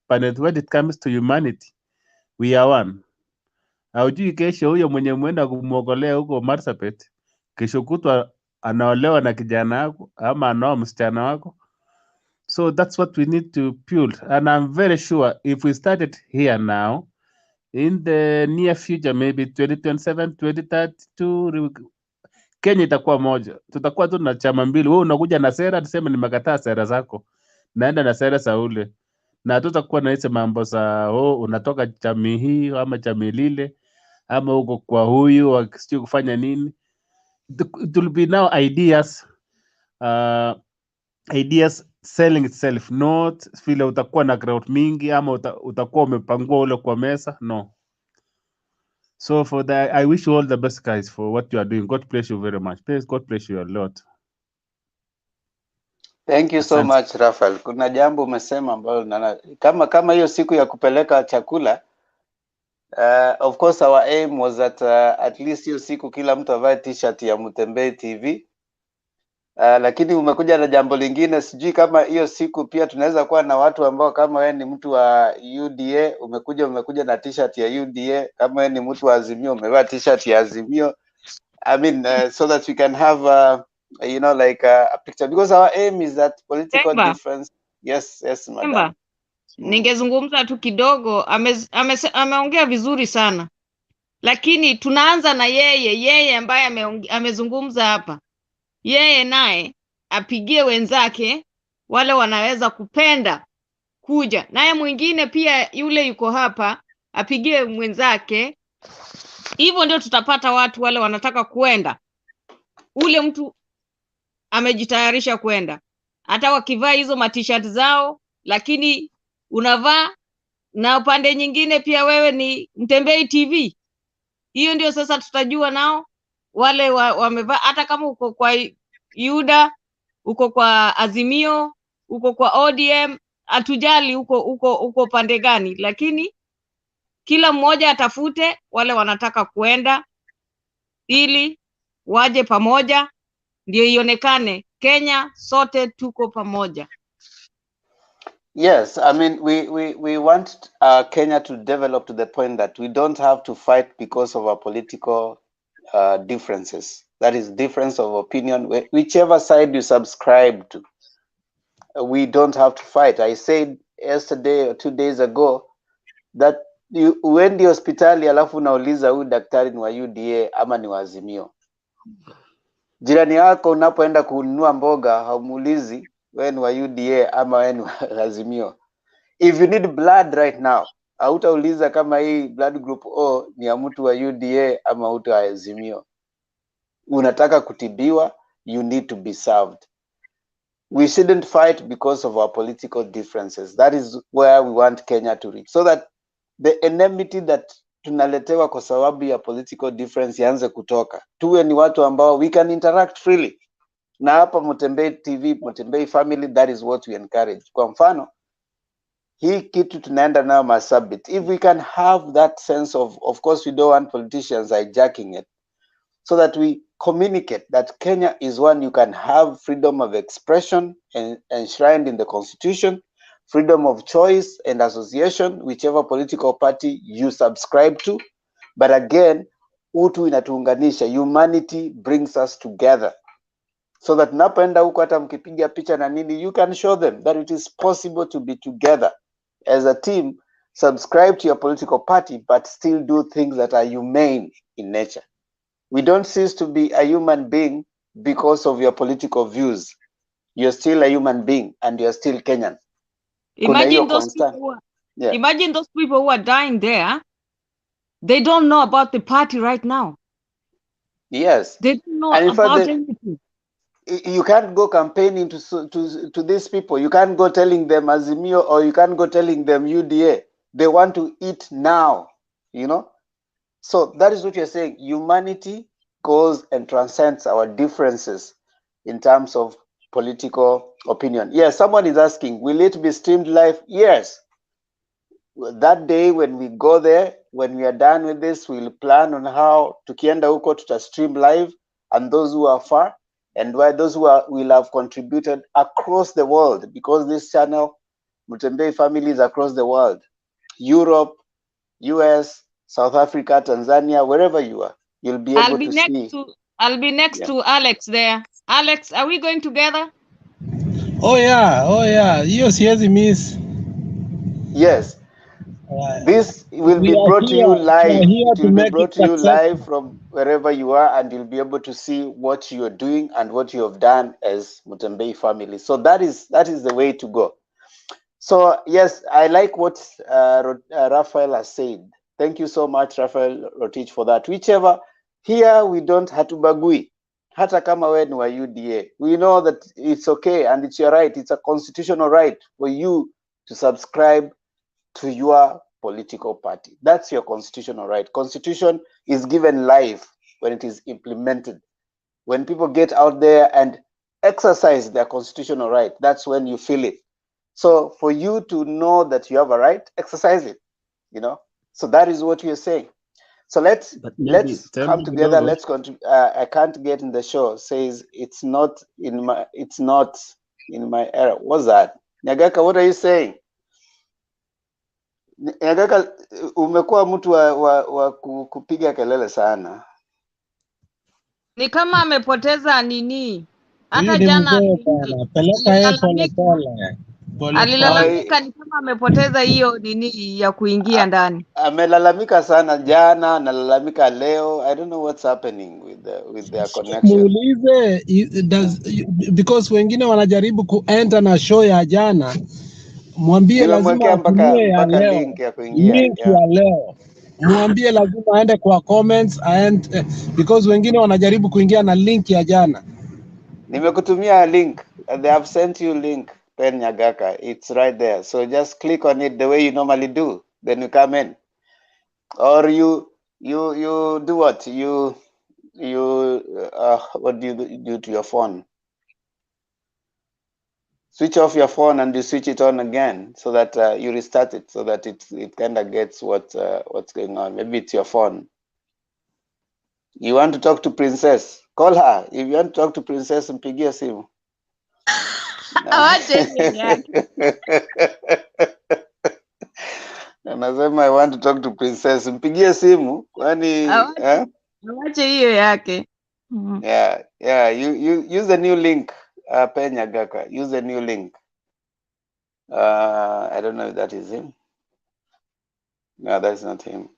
but when it comes to humanity, we are one. Haujui kesho huyo mwenye mwenda kumwogolea huko Marsabit, kesho kutwa anaolewa na kijana wako ama anaoa msichana wako. So that's what we need to build, and I'm very sure if we started here now, in the near future, maybe 2027, 2032, Kenya itakuwa moja. Tutakuwa tu na chama mbili. Wewe unakuja na sera, tuseme nimekataa sera zako, naenda na sera za ule, na tutakuwa na hizo mambo za unatoka chama hii ama chama lile, ama uko kwa huyu wakisijui kufanya nini. It will be now ideas selling itself, not vile utakuwa na crowd mingi ama utakuwa umepangua ule kwa mesa. No. So for that, I wish you all the best, guys, for what you are doing. God bless you very much. Please, God bless you a lot. Thank you so much, Rafael. Kuna jambo umesema ambalo kama hiyo siku ya kupeleka chakula Of course our aim was that at least hiyo siku kila mtu avae t-shirt ya Mutembei TV. Lakini umekuja na jambo lingine, sijui kama hiyo siku pia tunaweza kuwa na watu ambao kama wewe ni mtu wa UDA umekuja na t-shirt ya UDA, kama wewe ni mtu wa Azimio umevaa t-shirt ya Azimio. I mean so that we can have you know, like a picture, because our aim is that political Temba. difference. Yes, madam. Temba. Ningezungumza tu kidogo, ameongea vizuri sana, lakini tunaanza na yeye ambaye amezungumza hapa. Yeye naye apigie wenzake wale wanaweza kupenda kuja, naye mwingine pia yule yuko hapa apigie mwenzake. Hivyo ndio tutapata watu wale wanataka kuenda. Ule mtu amejitayarisha kwenda, hata wakivaa hizo t-shirt zao, lakini unavaa na upande nyingine pia wewe ni Mtembei TV. Hiyo ndio sasa tutajua nao wale wamevaa, hata kama uko kwa UDA, uko kwa Azimio, uko kwa ODM, hatujali uko pande gani, lakini kila mmoja atafute wale wanataka kuenda ili waje pamoja, ndio ionekane Kenya sote tuko pamoja. Yes, I mean we want Kenya to develop to the point that we don't have to fight because of our political differences. That is difference of opinion, whichever side you subscribe to. We don't have to fight. I said yesterday or 2 days ago that uendi hospitali alafu unauliza huyu daktari ni wa UDA ama ni wa Azimio. Jirani yako unapoenda kununua mboga haumuulizi wewe ni wa UDA ama wewe ni wa Azimio. If you need blood right now, hautauliza kama hii blood group O ni ya mtu wa UDA ama mtu wa Azimio. Unataka kutibiwa, you need to be served. We shouldn't fight because of our political differences. That is where we want Kenya to reach, so that the enmity that tunaletewa kwa sababu ya political difference yaanze kutoka. Tuwe ni watu ambao we can interact freely. Na hapa Mutembei TV, Mutembei family, that is what we encourage. Kwa mfano, hii kitu tunaenda nayo Masabit. If we can have that sense of course we don't want politicians hijacking it, so that we communicate that Kenya is one you can have freedom of expression and enshrined in the constitution, freedom of choice and association, whichever political party you subscribe to. But again, utu inatuunganisha, humanity brings us together. So that napoenda huko hata mkipiga picha na nini, you can show them that it is possible to be together as a team, subscribe to your political party, but still do things that are humane in nature. We don't cease to be a human being because of your political views. You're still a human being and you're still Kenyan. Imagine those people who are dying there. They don't know about the party right now. Yes. They don't know about anything. You can't go campaigning to these people. You can't go telling them Azimio, or you can't go telling them UDA. They want to eat now, you know. So that is what you're saying. Humanity goes and transcends our differences in terms of political opinion. Yes, someone is asking, will it be streamed live? Yes. That day when we go there, when we are done with this, we'll plan on how tukienda huko tuta stream live, and those who are far, and why those who will have contributed across the world, because this channel, Mutembei families across the world, Europe, US, South Africa, Tanzania, wherever you are, you'll be able to see. I'll be next to Alex there. Alex, are we going together? Oh yeah. You siwezi miss. Yes. This will be brought to you live. It will be brought to you live from wherever you are, and you'll be able to see what you're doing and what you have done as Mutembei family. So that is the way to go. So yes, I like what Raphael has said. Thank you so much, Raphael Rotich, for that. Whichever, here we don't hatubagui. Hata kama we ni wa UDA. We know that it's okay and it's your right. It's a constitutional right for you to subscribe to your political party. That's your constitutional right. Constitution is given life when it is implemented. When people get out there and exercise their constitutional right, that's when you feel it. So for you to know that you have a right, exercise it, you know. So that is what you're saying. So let's come together. Let's contribute. I can't get in the show. Says it's not in my era. What's that? Nyagaka, what are you saying? Nyagaka, umekuwa mtu wa kupiga kelele sana. Ni kama amepoteza nini? Hata Huyu ni jana mzee bwana, peleka yeye polepole. alilalamika ni kama amepoteza hiyo nini ya kuingia ndani. Amelalamika sana jana, analalamika leo. I don't know what's happening with their connection. Muulize because wengine wanajaribu kuenter na show ya jana. Mwambie lazima atumie ya leo. Link ya leo. Mwambie lazima aende kwa comments because wengine wanajaribu kuingia na link ya jana. Nimekutumia link. They have sent you link, Pen Nyagaka. It's right there. So just click on it the way you normally do. Then you come in. Or you do what? What do you do to your phone? Switch off your phone and you switch it on again so that you restart it so that it kind of gets what's going on. Maybe it's your phone. You want to talk to Princess? Call her. If you want to talk to Princess, mpigie simu. Anasema I want to talk to Princess. Mpigie simu. Kwani awache hiyo yake. Yeah. You use the new link. Penya Gaka. Use the new link. I don't know if that is him. No, that's not him.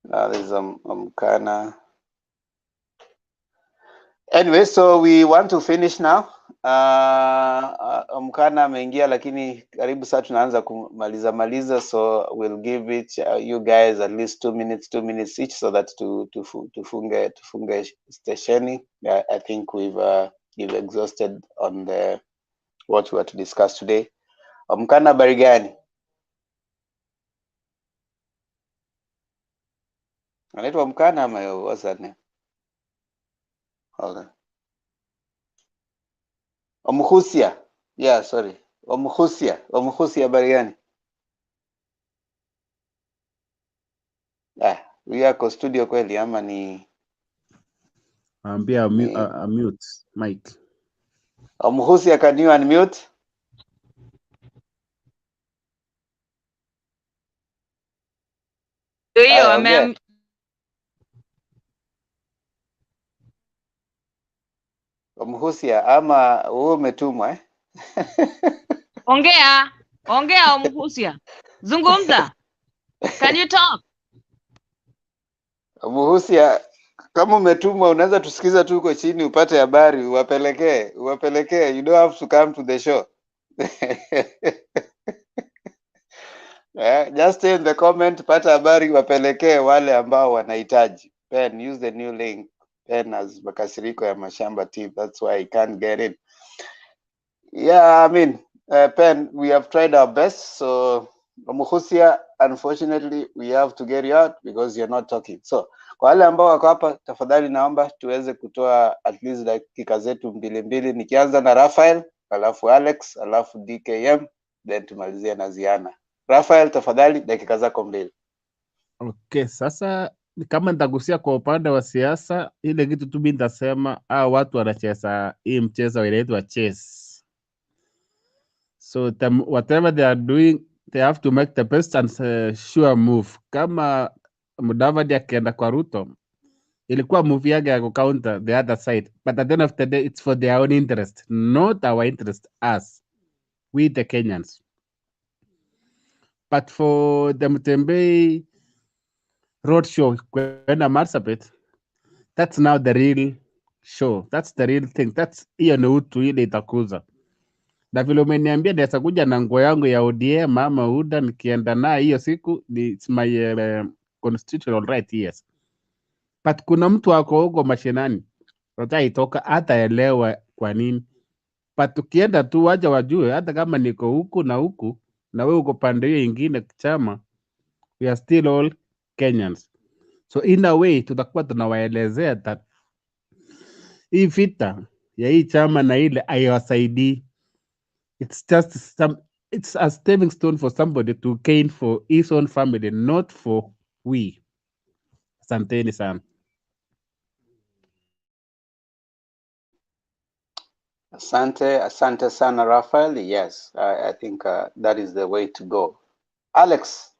No, this is Mkana. Anyway, so we want to finish now. Mkana ameingia lakini karibu sasa tunaanza kumaliza, so we'll give it you guys at least 2 minutes each so that tufunge stationi. I think we've exhausted on what we are to discuss today. Mkana, habari gani? Anaitwa Mkana ama what's that name? Hold on. Omhusia. Yeah, sorry. Omhusia, habari gani? We are studio kweli ama ni ambia mute mic. Omhusia, can you unmute? Hiyo Omhusia ama wewe umetumwa Ongea Omhusia. Zungumza. Can you talk? Omhusia, kama umetumwa unaweza tusikiza tu uko chini upate habari uwapelekee. You don't have to come to the show. Just stay in the comment, pata habari wapelekee wale ambao wanahitaji. Pen, use the new link. Pen has makasiriko ya mashamba team. That's why I can't get in. Yeah, I mean, Pen, we have tried our best. So, Omhusia, unfortunately, we have to get you out because you're not talking. So, kwa wale ambao wako hapa, tafadhali naomba tuweze kutoa at least dakika zetu mbili. Nikianza na Raphael, alafu Alex, alafu DKM, then tumalizie na Ziana. Raphael, tafadhali dakika zako 2. Okay, sasa kama nitagusia kwa upande wa siasa, ile kitu tu mimi nitasema watu wanacheza hii mchezo inaitwa chess. So whatever they are doing, they have to make the best and sure move. Kama Mudavadi akienda kwa Ruto, ilikuwa move yake ya counter the other side, but at the end of the day it's for their own interest, not our interest as we the Kenyans. But for the Mutembei roadshow kwenda Marsabit, that's now the real show. That's the real thing. That's hiyo ni utu ile itakuza. Na vile umeniambia naweza kuja na nguo yangu ya ODM mama UDA nikienda na hiyo siku, it's my constitutional right, yes. But kuna mtu wako huko mashinani itaitoka hataelewa kwa nini. But ukienda tu waje wajue hata kama niko huku na wewe uko pande hiyo ingine chama, we are still all Kenyans. So in a way tutakuwa tunawaelezea that hii vita ya hii chama na ile haiwasaidii. It's just it's a stepping stone for somebody to gain for his own family, not for we. Asanteni sana. Asante sana, Raphael. Yes, I think that is the way to go. Alex,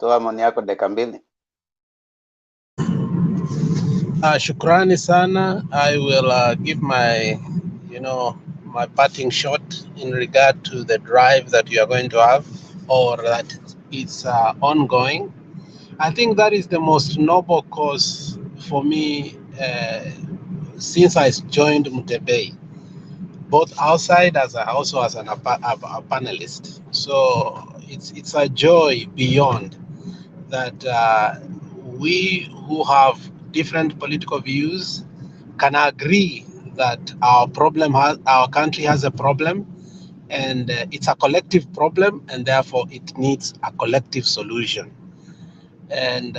toa maoni yako dakika mbili. Shukrani sana. I will give my, my parting shot in regard to the drive that you are going to have, or that it's ongoing. I think that is the most noble cause for me since I joined Mutebei, both outside as also as a panelist. So it's a joy beyond that we who have different political views can agree that our country has a problem, and it's a collective problem, and therefore it needs a collective solution. And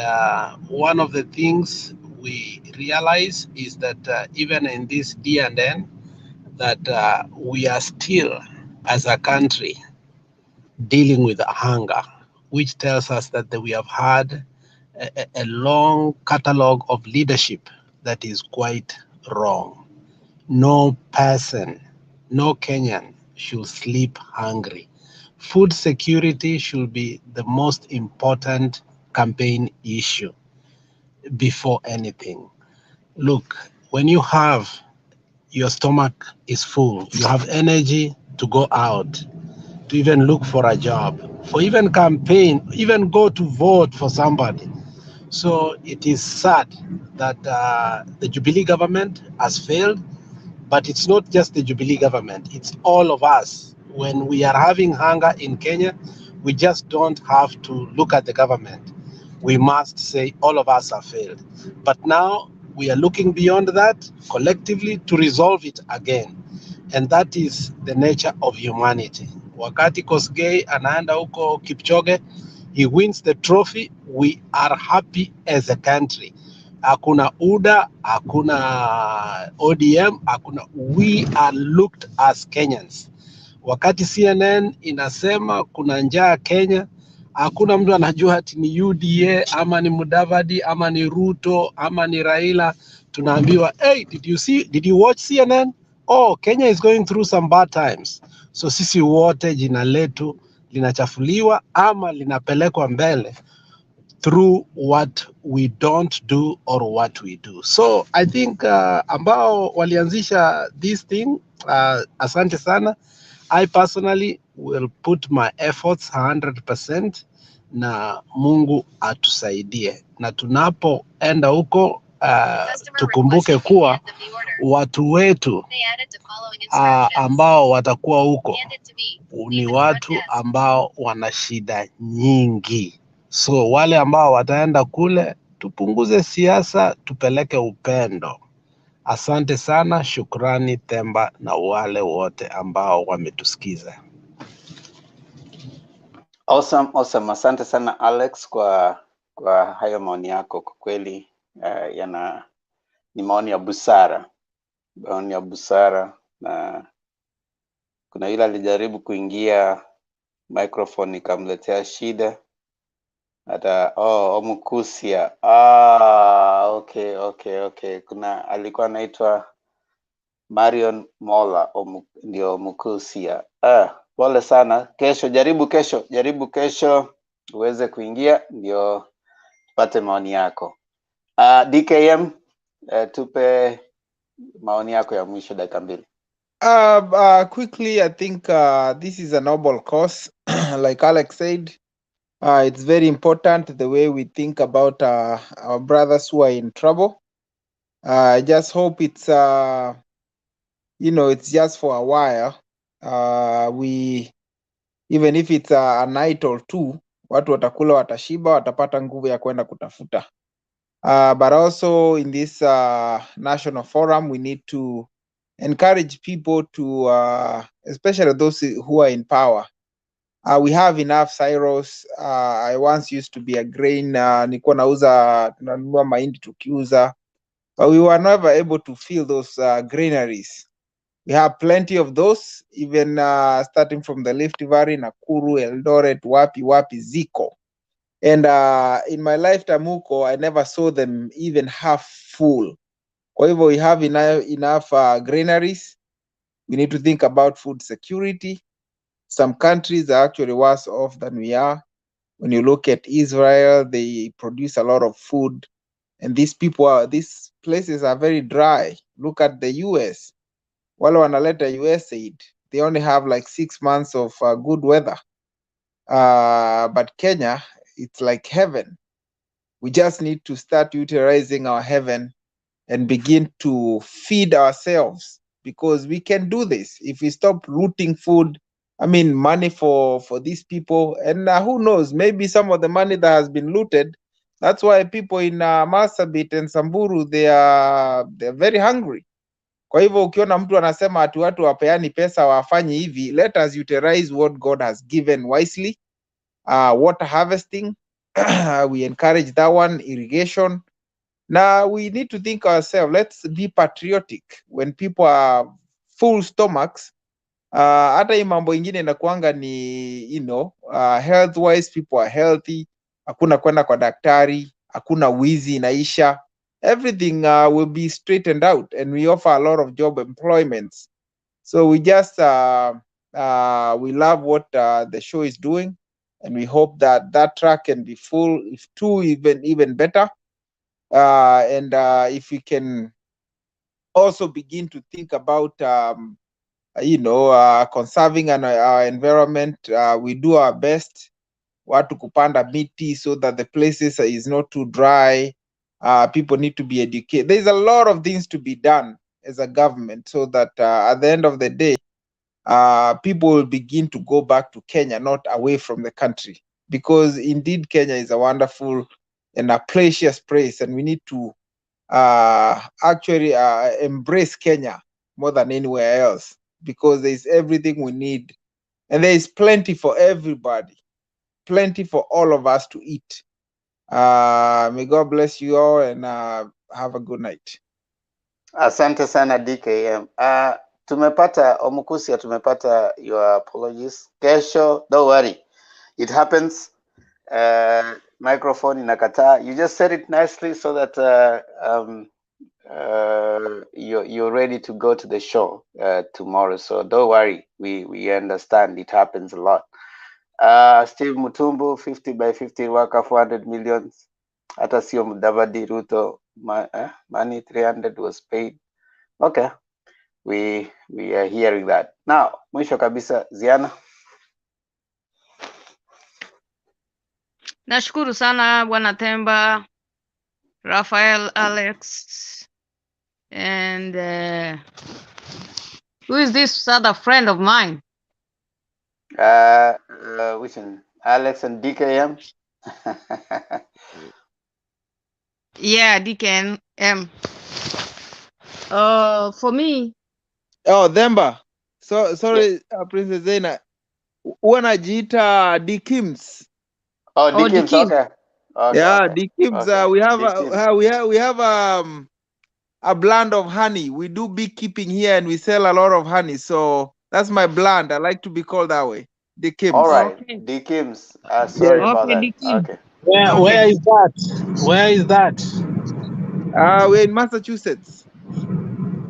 one of the things we realize is that even in this D&N, that we are still, as a country, dealing with hunger, which tells us that we have had a long catalog of leadership that is quite wrong. No person, no Kenyan should sleep hungry. Food security should be the most important campaign issue before anything. Look, when you have your stomach is full, you have energy to go out, to even look for a job, for even campaign, even go to vote for somebody. So it is sad that the Jubilee government has failed, but it's not just the Jubilee government, it's all of us. When we are having hunger in Kenya, we just don't have to look at the government. We must say all of us have failed. But now we are looking beyond that collectively to resolve it again. And that is the nature of humanity. Wakati Kosgei anaenda huko Kipchoge, he wins the trophy, we are happy as a country. Hakuna UDA, hakuna ODM, hakuna, we are looked as Kenyans. Wakati CNN inasema kuna njaa Kenya, hakuna mtu anajua ati ni UDA ama ni Mudavadi ama ni Ruto ama ni Raila. Tunaambiwa, hey, did you watch CNN? Oh, Kenya is going through some bad times. So sisi wote jina letu linachafuliwa ama linapelekwa mbele through what we don't do or what we do. So I think ambao walianzisha this thing, asante sana. I personally will put my efforts 100% na Mungu atusaidie. Na tunapoenda huko tukumbuke kuwa watu wetu ambao watakuwa huko ni watu ambao wana shida nyingi. So wale ambao wataenda kule, tupunguze siasa, tupeleke upendo. Asante sana, shukrani Temba na wale wote ambao wametusikiza. Awesome. Asante sana Alex kwa hayo maoni yako. Kwa kweli ni maoni ya busara. Maoni ya busara, na kuna yule alijaribu kuingia microphone ikamletea shida. Hata Omukusia. Okay. Kuna alikuwa anaitwa Marion Mola, ndio Omukusia. Pole sana. Jaribu kesho uweze kuingia ndio tupate maoni yako. DKM, tupe maoni yako ya mwisho dakika mbili. Quickly, I think this is a noble cause. Like Alex said, it's very important the way we think about our brothers who are in trouble. I just hope it's it's just for a while. Even if it's a night or two, watu watakula, watashiba, watapata nguvu ya kwenda kutafuta. But also in this national forum, we need to encourage people to, especially those who are in power. We have enough silos. I once used to be a grain, nilikuwa tunanunua mahindi tukiuza, but we were never able to fill those granaries. We have plenty of those, even starting from the Rift Valley, Nakuru, Eldoret, Wapi, Ziko. And in my lifetime huko, I never saw them even half full. Kwa hivyo we have enough granaries. We need to think about food security. Some countries are actually worse off than we are. When you look at Israel, they produce a lot of food. And these places are very dry. Look at the US. Wale wanaleta US aid, they only have like 6 months of good weather. But Kenya, it's like heaven. We just need to start utilizing our heaven and begin to feed ourselves, because we can do this if we stop looting food. I mean, money for these people. And who knows, maybe some of the money that has been looted, that's why people in Marsabit and Samburu, they're very hungry. Kwa hivyo ukiona mtu anasema ati watu wapeani pesa wafanye hivi, let us utilize what God has given wisely. Water harvesting, we encourage that one, irrigation. Now we need to think ourselves, let's be patriotic. When people are full stomachs, hata hii mambo ingine inakuanga ni, health wise, people are healthy, hakuna kwenda kwa daktari, hakuna wizi inaisha. Everything will be straightened out, and we offer a lot of job employments. So we just we love what the show is doing, and we hope that track can be full, if two even better. And if we can also begin to think about conserving our environment, we do our best. Watu kupanda miti so that the places is not too dry. People need to be educated. There's a lot of things to be done as a government, so that at the end of the day, people will begin to go back to Kenya, not away from the country. Because indeed, Kenya is a wonderful and a precious place, and we need to actually embrace Kenya more than anywhere else, because there's everything we need, and there is plenty for everybody, plenty for all of us to eat. May God bless you all, and have a good night. Asante sana DKM. Tumepata Omukusia, tumepata your apologies. Kesho, don't worry, it happens. Microphone inakataa. You just said it nicely so that you're ready to go to the show tomorrow. So don't worry, we understand. It happens a lot. Steve Mutumbu, 50 by 50 waka 400 million. Hata sio Mudavadi, Ruto money 300 was paid. Okay, we are hearing that. Now, mwisho kabisa, Ziana. Nashukuru sana Bwana Temba, Raphael, Alex, and who is this other friend of mine? Which one? Alex and DKM. Yeah, DKM. For me. Oh, Themba. So sorry, Princess Zaina. Wanajiita Dikims. Oh, Dikims. Okay. Yeah, Dikims. Okay. We have a blend of honey. We do beekeeping here, and we sell a lot of honey. So that's my blend. I like to be called that way. Dikims. All right, okay. Dikims. Sorry about that. Okay. Where is that? Where is that? We're in Massachusetts.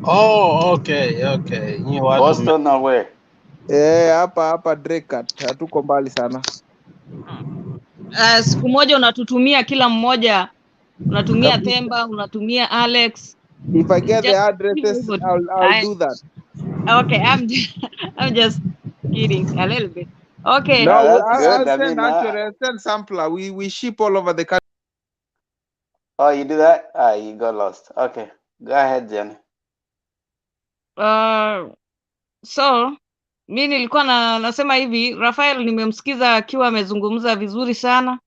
Oh, okay. Boston or where? Hapa Draycott. Hatuko mbali sana. Siku moja unatutumia kila mmoja, unatumia Themba, unatumia Alex. If I get the addresses, I'll do that. Okay, I'm just kidding a little bit. Okay. No, I'll send sampler. We ship all over the country. Oh, you do that? You got lost. Okay, go ahead, Jenny. So mi nilikuwa nasema hivi, Raphael nimemsikiza akiwa amezungumza vizuri sana.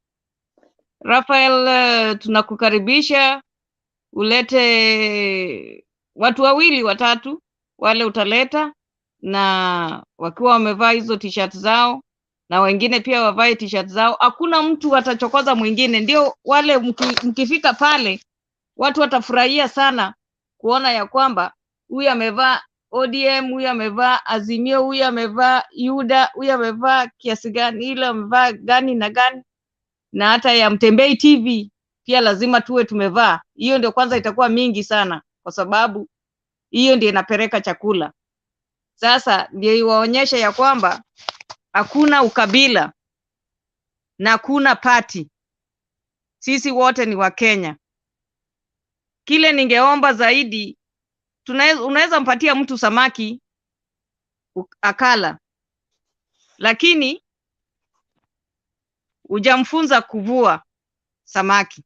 Raphael, tunakukaribisha ulete watu wawili watatu wale utaleta, na wakiwa wamevaa hizo t-shirt zao, na wengine pia wavae t-shirt zao. Hakuna mtu atachokoza mwingine. Ndio wale mkifika pale watu watafurahia sana kuona ya kwamba huyu amevaa ODM, huyu amevaa Azimio, huyu amevaa UDA, huyu amevaa kiasi gani, ile amevaa gani na gani, na hata ya Mtembei TV pia lazima tuwe tumevaa. Hiyo ndio kwanza itakuwa mingi sana, kwa sababu hiyo ndio inapeleka chakula. Sasa ndio iwaonyeshe ya kwamba hakuna ukabila na hakuna party, sisi wote ni wa Kenya. Kile ningeomba zaidi, unaweza mpatia mtu samaki akala, lakini hujamfunza kuvua samaki.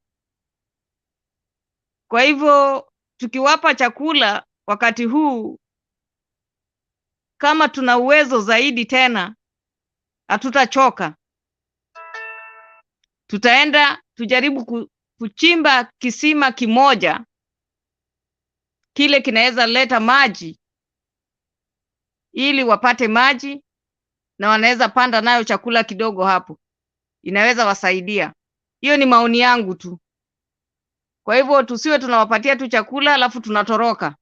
Kwa hivyo tukiwapa chakula wakati huu, kama tuna uwezo zaidi tena, hatutachoka. Tutaenda tujaribu kuchimba kisima kimoja, kile kinaweza leta maji, ili wapate maji na wanaweza panda nayo chakula kidogo hapo, inaweza wasaidia. Hiyo ni maoni yangu tu. Kwa hivyo tusiwe tunawapatia tu chakula alafu tunatoroka.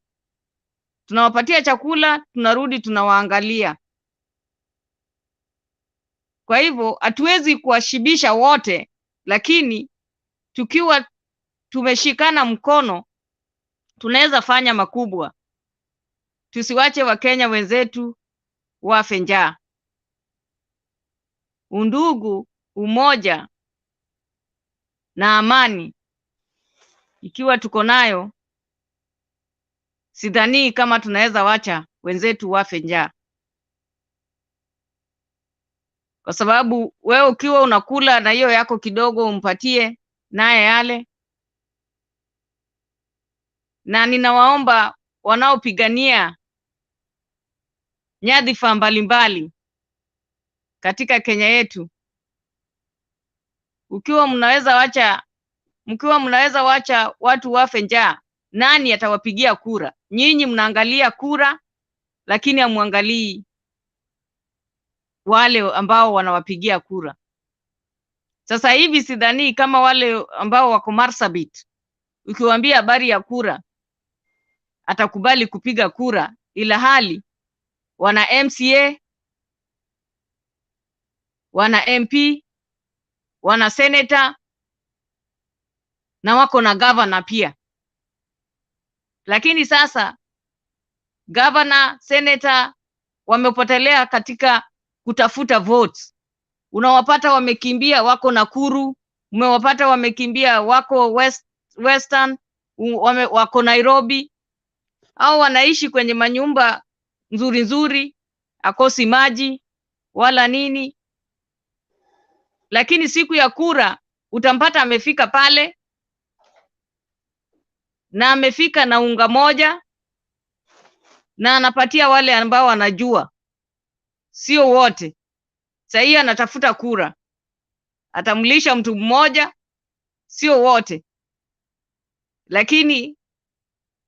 Tunawapatia chakula, tunarudi tunawaangalia. Kwa hivyo hatuwezi kuwashibisha wote, lakini tukiwa tumeshikana mkono tunaweza fanya makubwa. Tusiwache Wakenya wenzetu wafe njaa. Undugu, umoja na amani ikiwa tuko nayo, sidhani kama tunaweza wacha wenzetu wafe njaa. Kwa sababu wewe ukiwa unakula na hiyo yako kidogo umpatie naye yale. Na ninawaomba wanaopigania nyadhifa mbalimbali katika Kenya yetu, mkiwa mnaweza wacha watu wafe njaa, nani atawapigia kura? Nyinyi mnaangalia kura, lakini hamuangalii wale ambao wanawapigia kura. Sasa hivi sidhani kama wale ambao wako Marsabit, ukiwaambia habari ya kura atakubali kupiga kura, ila hali wana MCA, wana MP, wana senator na wako na governor pia. Lakini sasa governor, senator wamepotelea katika kutafuta votes. Unawapata wamekimbia wako Nakuru, umewapata wamekimbia wako Western, wako Nairobi, au wanaishi kwenye manyumba nzuri nzuri, akosi maji wala nini. Lakini siku ya kura utampata amefika pale, na amefika na unga moja, na anapatia wale ambao wanajua, sio wote. Sasa hiyo anatafuta kura, atamlisha mtu mmoja, sio wote. Lakini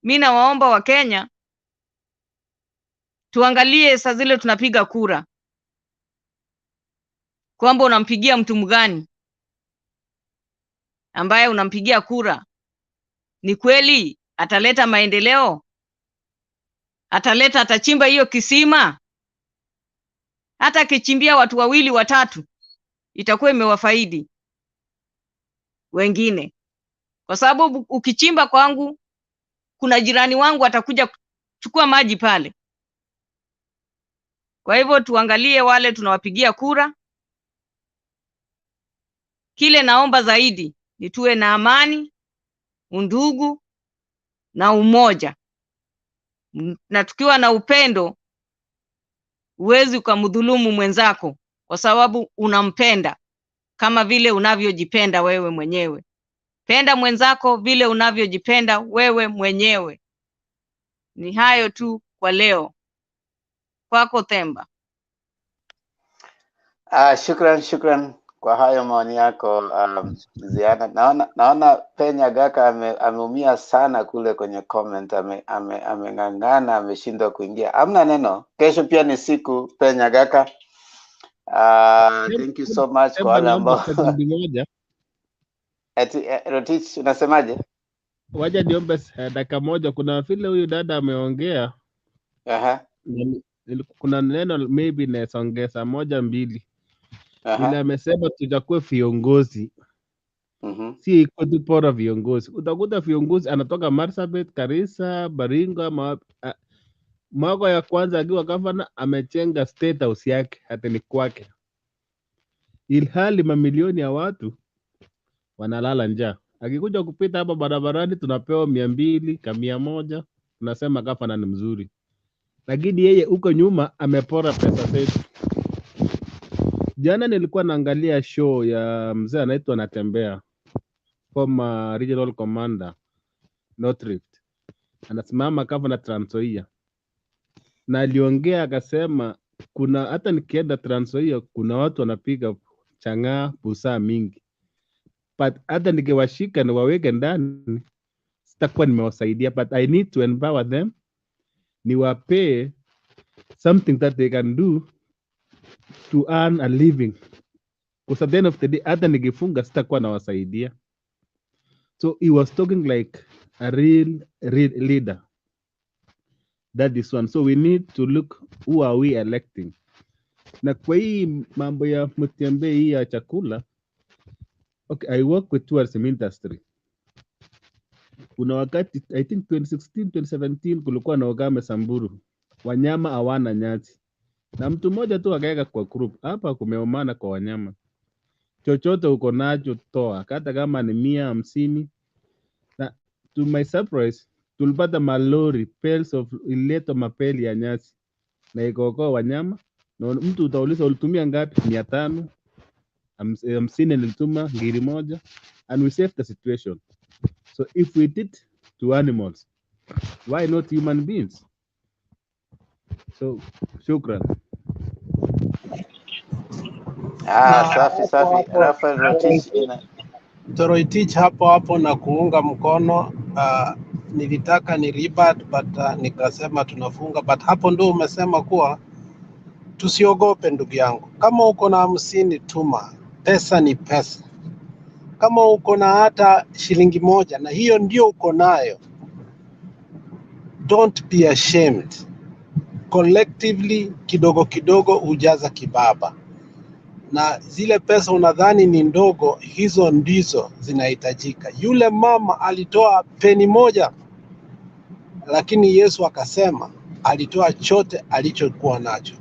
mimi nawaomba Wakenya tuangalie saa zile tunapiga kura, kwamba unampigia mtu mgani ambaye unampigia kura. Ni kweli ataleta maendeleo? Atachimba hiyo kisima? Hata akichimbia watu wawili watatu, itakuwa imewafaidi wengine. Kwa sababu ukichimba kwangu, kuna jirani wangu atakuja kuchukua maji pale. Kwa hivyo tuangalie wale tunawapigia kura. Kile naomba zaidi ni tuwe na amani, undugu na umoja. Na tukiwa na upendo, huwezi ukamdhulumu mwenzako kwa sababu unampenda kama vile unavyojipenda wewe mwenyewe. Penda mwenzako vile unavyojipenda wewe mwenyewe. Ni hayo tu kwa leo. Kwako Themba. Shukran kwa hayo maoni yako Ziana. Naona Penya Gaka ameumia sana kule kwenye comment, ameng'ang'ana, ameshindwa kuingia. Hamna neno, kesho pia ni siku Penya Gaka. Thank you so much kwa wale ambao Rotich, unasemaje? Waja niombe dakika moja. Kuna vile huyu dada ameongea Kuna neno maybe naweza ongeza moja mbili. Vile amesema tuchakuwe viongozi, si iko tu pora viongozi. Utakuta viongozi anatoka Marsabit, Garissa, Baringo ama mwaka ya kwanza akiwa gavana amechenga state house yake hata ni kwake, ilhali mamilioni ya watu wanalala njaa. Akikuja kupita hapa barabarani tunapewa 200 ka 100, tunasema gavana ni mzuri, lakini yeye huko nyuma amepora pesa zetu. Jana nilikuwa naangalia show ya mzee anaitwa Natembea, former regional commander North Rift, anasimama gavana Trans Nzoia, na aliongea akasema kuna hata nikienda Trans Nzoia kuna watu wanapiga chang'aa busaa mingi, but hata nikiwashika na waweke ndani sitakuwa nimewasaidia, but I need to empower them, niwapee something that they can do to earn a living, because at the end of the day hata nikifunga sitakuwa nawasaidia. So he was talking like a real leader. That is one. So we need to look who are we electing. Na kwa hii mambo ya Mutyambe hii ya chakula, okay, I work with tourism industry. Kuna wakati I think 2016 2017 kulikuwa na ukame Samburu, wanyama hawana nyasi, na mtu mmoja tu akaweka kwa group, hapa kumeumana kwa wanyama, chochote uko nacho toa, hata kama ni 150. Na to my surprise tulipata malori pels of ileto mapeli ya nyasi na ikokoa wanyama, na mtu utauliza ulitumia ngapi? 500, 50 nilituma ngiri moja, and we saved the situation. So if we did to animals, why not human beings? So shukran. Safi. Rafael Rotich Toroitich hapo na kuunga mkono. Nilitaka ni rebut but nikasema tunafunga, but hapo ndo umesema kuwa tusiogope ndugu yangu. Kama uko na 50 tuma, pesa ni pesa. Kama uko na hata shilingi 1 na hiyo ndio uko nayo, don't be ashamed. Collectively kidogo kidogo ujaza kibaba, na zile pesa unadhani ni ndogo, hizo ndizo zinahitajika. Yule mama alitoa peni 1, lakini Yesu akasema alitoa chote alichokuwa nacho.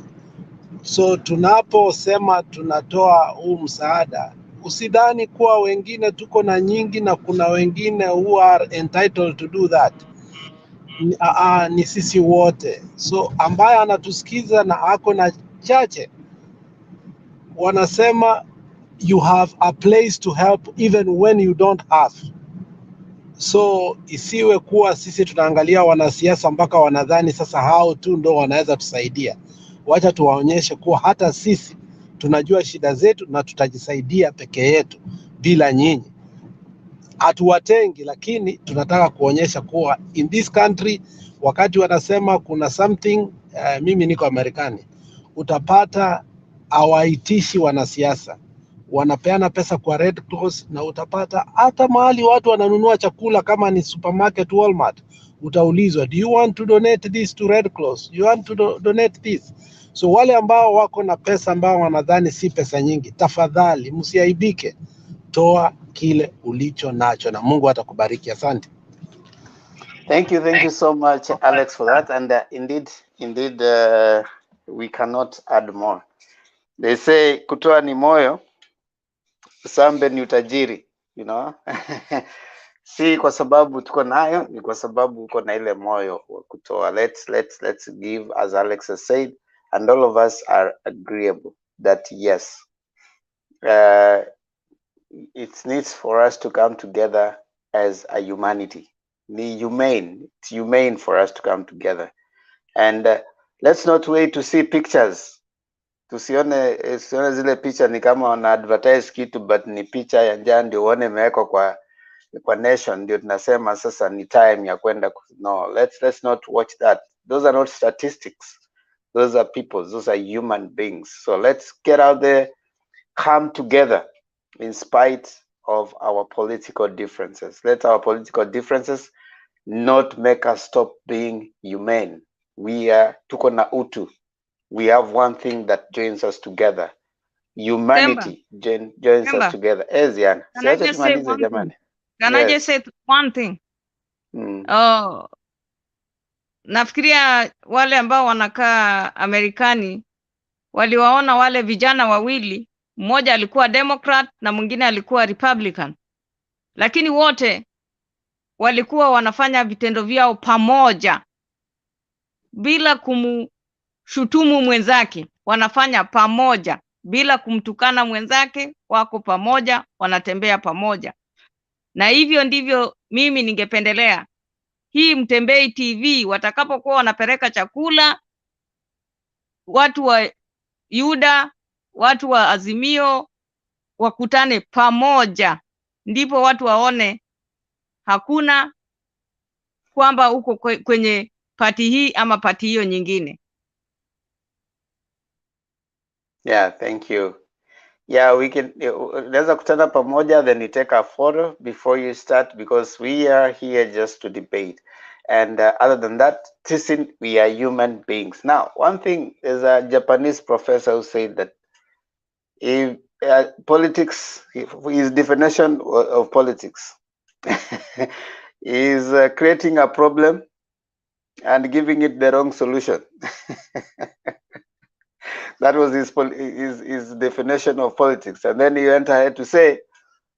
So tunaposema tunatoa huu msaada, usidhani kuwa wengine tuko na nyingi na kuna wengine who are entitled to do that. Ni sisi wote. So ambaye anatusikiza na ako na chache, wanasema you have a place to help even when you don't have. So isiwe kuwa sisi tunaangalia wanasiasa mpaka wanadhani sasa hao tu ndo wanaweza tusaidia. Wacha tuwaonyeshe kuwa hata sisi tunajua shida zetu na tutajisaidia peke yetu bila nyinyi. Hatuwatengi, lakini tunataka kuonyesha kuwa in this country, wakati wanasema kuna something, mimi niko Marekani, utapata hawaitishi wanasiasa, wanapeana pesa kwa Red Cross, na utapata hata mahali watu wananunua chakula kama ni supermarket Walmart, utaulizwa, do you want to donate this to Red Cross? You want to donate this? So wale ambao wako na pesa ambao wanadhani si pesa nyingi, tafadhali msiaibike, toa kile ulicho nacho na Mungu atakubariki. Asante. Thank you so much Alex for that, and indeed we cannot add more. They say kutoa ni moyo, sambe ni utajiri, you know. Si kwa sababu tuko nayo, ni kwa sababu uko na ile moyo wa kutoa. Let's give, as Alex has said, and all of us are agreeable that yes, it needs for us to come together as a humanity. It's humane for us to come together, and let's not wait to see pictures. Tusione zile picha ni kama wana advertise kitu, but ni picha ya njaa ndio uone imewekwa kwa nation, ndio tunasema sasa ni time ya kwenda. No, let's not watch that. Those are not statistics. Those are people. Those are human beings. So let's get out there, come together in spite of our political differences. Let our political differences not make us stop being humane. we are tuko na utu. We have one thing that joins us together. Humanity joins us together. Ezian, Can I just say one thing? Can I just say one thing? Oh, nafikiria wale ambao wanakaa Amerikani waliwaona wale vijana wawili, mmoja alikuwa Democrat na mwingine alikuwa Republican, lakini wote walikuwa wanafanya vitendo vyao pamoja bila kumshutumu mwenzake. Wanafanya pamoja bila kumtukana mwenzake, wako pamoja, wanatembea pamoja. Na hivyo ndivyo mimi ningependelea hii Mtembei TV watakapokuwa wanapeleka chakula, watu wa Yuda, watu wa Azimio wakutane pamoja, ndipo watu waone hakuna kwamba uko kwenye pati hii ama pati hiyo nyingine. Yeah, thank you. Yeah, we can, let's kutana pamoja, then you take a photo before you start, because we are here just to debate. And other than that, listen, we are human beings. Now, one thing is a Japanese professor who said that if politics, his definition of politics is creating a problem and giving it the wrong solution. That was his definition of politics. And then he went ahead to say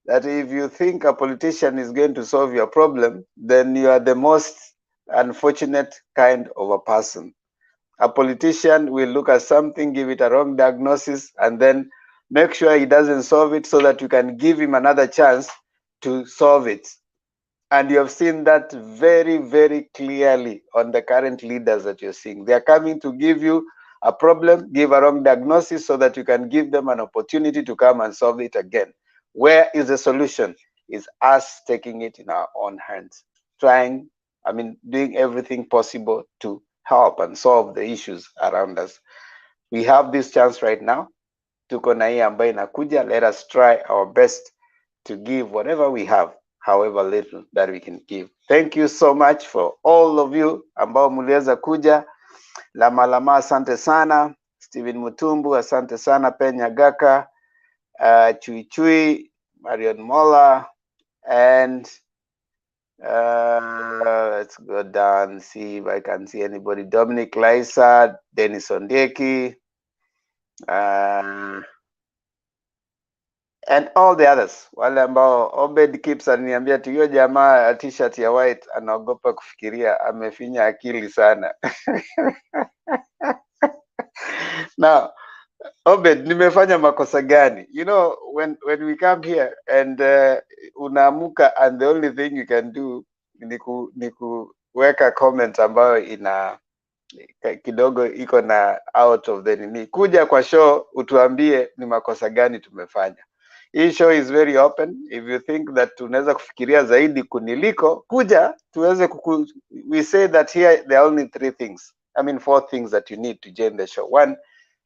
that if you think a politician is going to solve your problem, then you are the most unfortunate kind of a person. A politician will look at something, give it a wrong diagnosis, and then make sure he doesn't solve it so that you can give him another chance to solve it. And you have seen that very, very clearly on the current leaders that you're seeing. They are coming to give you a problem, give a wrong diagnosis so that you can give them an opportunity to come and solve it again. Where is the solution? Is us taking it in our own hands, doing everything possible to help and solve the issues around us. We have this chance right now. Tuko na hii ambayo inakuja. Let us try our best to give whatever we have, however little that we can give. Thank you so much for all of you ambao muliweza kuja. Lama, asante sana. Steven Mutumbu, asante sana. Penya Gaka, Chui, Marion Mola, and let's go down, see if I can see anybody. Dominic Laisa, Dennis Ondeki, and all the others. Wale ambao Obed keeps ananiambia tu hiyo jamaa t-shirt ya white anaogopa kufikiria, amefinya akili sana. Now, Obed, nimefanya makosa gani? You know, when we come here and unaamuka and the only thing you can do ni kuweka comment ambayo ina kidogo iko na out of the nini. Kuja kwa show utuambie ni makosa gani tumefanya. Hii show is very open. If you think that tunaweza kufikiria zaidi kuniliko, kuja tuweze we say that here there are only 4 things that you need to join the show. One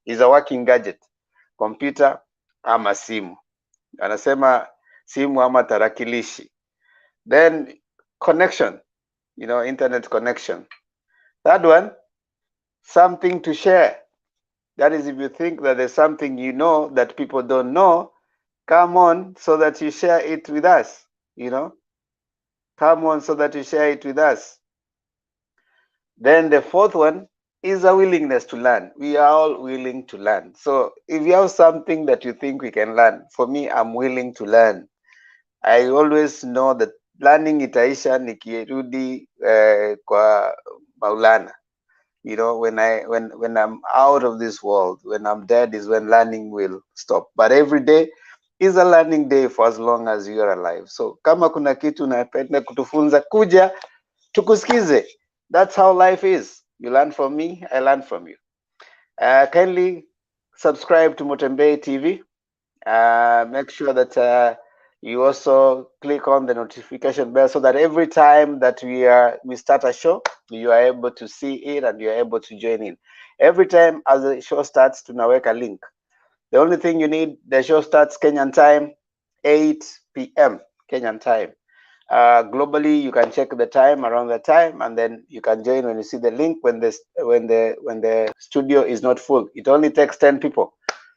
is a working gadget, computer ama simu. Anasema simu ama tarakilishi. Then connection, internet connection. Third one, something to share. That is, if you think that there's something you know that people don't know, come on so that you share it with us, Come on so that you share it with us. Then the fourth one is a willingness to learn. We are all willing to learn. So if you have something that you think we can learn, for me, I'm willing to learn. I always know that learning itaisha nikirudi kwa Maulana. When I'm out of this world, when I'm dead is when learning will stop. But every day is a learning day for as long as you are alive. So kama kuna kitu unapenda kutufunza, kuja tukusikize. That's how life is. You learn from me, I learn from you. Kindly subscribe to Mutembei TV. Make sure that you also click on the notification bell so that every time that we start a show, you are able to see it and you are able to join in. Every time as the show starts, tunaweka link. The only thing you need, the show starts Kenyan time, 8 p.m. Kenyan time. Globally, you can check the time around the time, and then you can join when you see the link when the studio is not full. It only takes 10 people.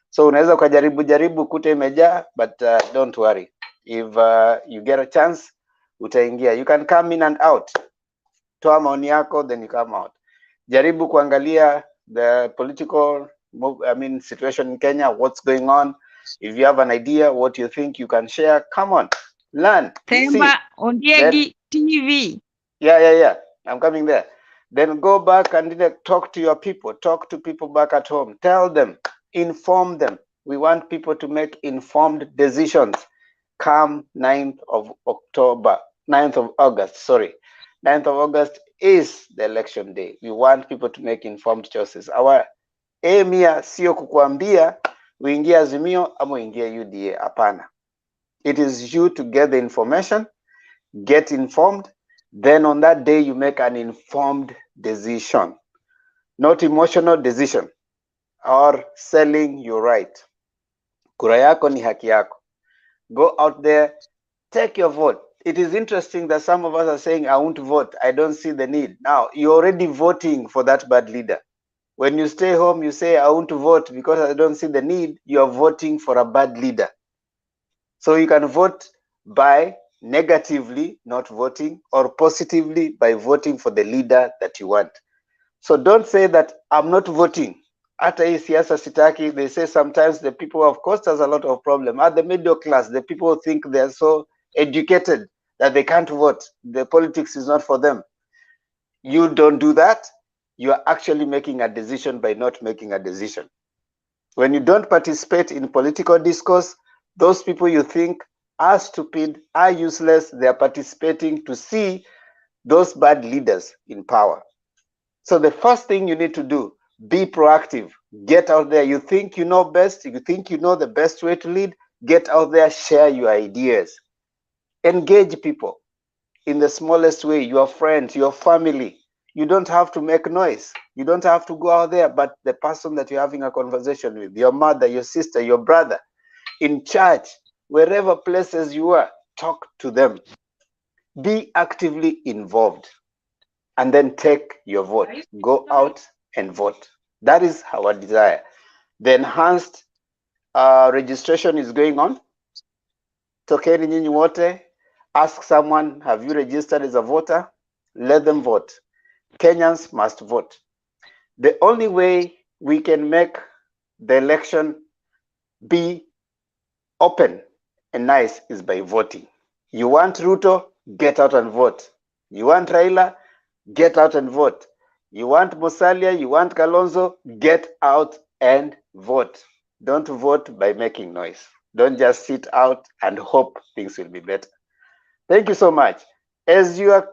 So unaweza ukajaribu kute imejaa, but don't worry. If you get a chance, utaingia. You can come in and out. Toa maoni yako, then you come out. Jaribu kuangalia the political situation in Kenya, what's going on. If you have an idea, what you think you can share, come on, learn. Themba Ondiegi TV. Yeah. I'm coming there. Then go back and talk to your people. Talk to people back at home. Tell them, inform them. We want people to make informed decisions. Come 9th of August, 9th of August is the election day. We want people to make informed choices. Our aim here sio kukuambia uingie Azimio ama uingie UDA, hapana. It is you to get the information, get informed, then on that day you make an informed decision, not emotional decision or selling your right. Kura yako ni haki yako. Go out there, take your vote. It is interesting that some of us are saying, I won't vote. I don't see the need. Now, you're already voting for that bad leader. When you stay home, you say, I won't vote because I don't see the need. You are voting for a bad leader. So you can vote by negatively not voting or positively by voting for the leader that you want. So don't say that I'm not voting. Hata hii siasa sitaki, they say sometimes the people have caused us a lot of problem. At the middle class, the people think they're so educated that they can't vote. The politics is not for them. You don't do that. You are actually making a decision by not making a decision. When you don't participate in political discourse, those people you think are stupid, are useless, they are participating to see those bad leaders in power. So the first thing you need to do, be proactive. Get out there. You think you know best. You think you know the best way to lead. Get out there. Share your ideas. Engage people in the smallest way. Your friends, your family. You don't have to make noise. You don't have to go out there. But the person that you're having a conversation with, your mother, your sister, your brother, in church, wherever places you are, talk to them. Be actively involved. And then take your vote. Go out and vote. That is our desire. The enhanced registration is going on. Tokeni nyinyi wote. Ask someone, have you registered as a voter? Let them vote. Kenyans must vote. The only way we can make the election be open and nice is by voting. You want Ruto? Get out and vote. You want Raila? Get out and vote. You want Musalia, you want Kalonzo, get out and vote. Don't vote by making noise. Don't just sit out and hope things will be better. Thank you so much. As you're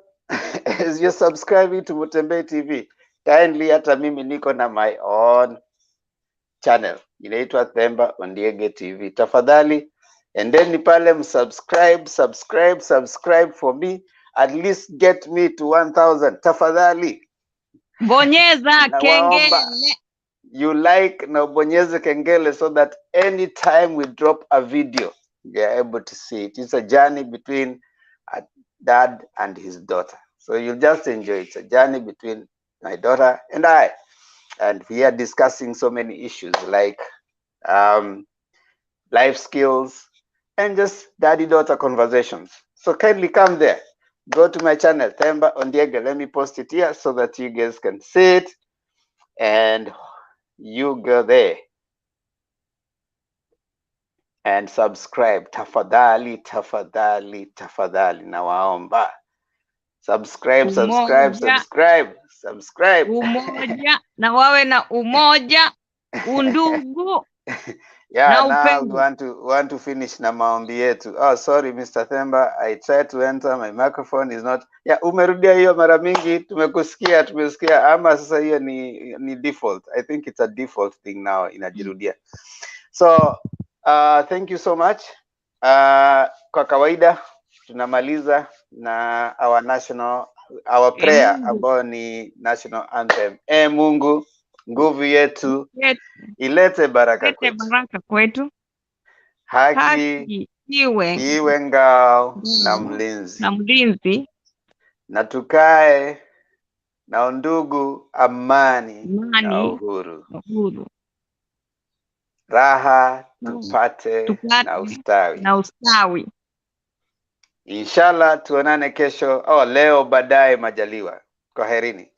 subscribing to Mutembei TV, kindly hata mimi niko na my own channel. Inaitwa Themba Ondiegi TV. Tafadhali, and then ni pale subscribe for me. At least get me to 1,000. Tafadhali. Bonyeza kengele. You like na bonyeze kengele so that anytime we drop a video, you're able to see it. It's a journey between a dad and his daughter. So you'll just enjoy it. It's a journey between my daughter and I. And we are discussing so many issues like life skills and just daddy-daughter conversations. So kindly come there. Go to my channel, Themba Ondiegi. Let me post it here so that you guys can see it. And you go there and subscribe. Tafadhali. Nawaomba. Subscribe. Umoja. Na wawe na umoja. Undugu. Yeah, now we want to finish na maombi yetu. Oh, sorry Mr. Themba, I tried to enter, my microphone is not. Yeah, umerudia hiyo mara mingi, tumesikia ama sasa hiyo ni default. I think it's a default thing now inajirudia. So, thank you so much. Kwa kawaida tunamaliza na our prayer ambayo ni national anthem. Mungu, nguvu yetu ilete baraka kwetu. Haki, iwe ngao na mlinzi, na mlinzi, na tukae na undugu, amani na uhuru, raha tupate na ustawi. Inshallah tuonane kesho, leo baadaye majaliwa. Kwaherini.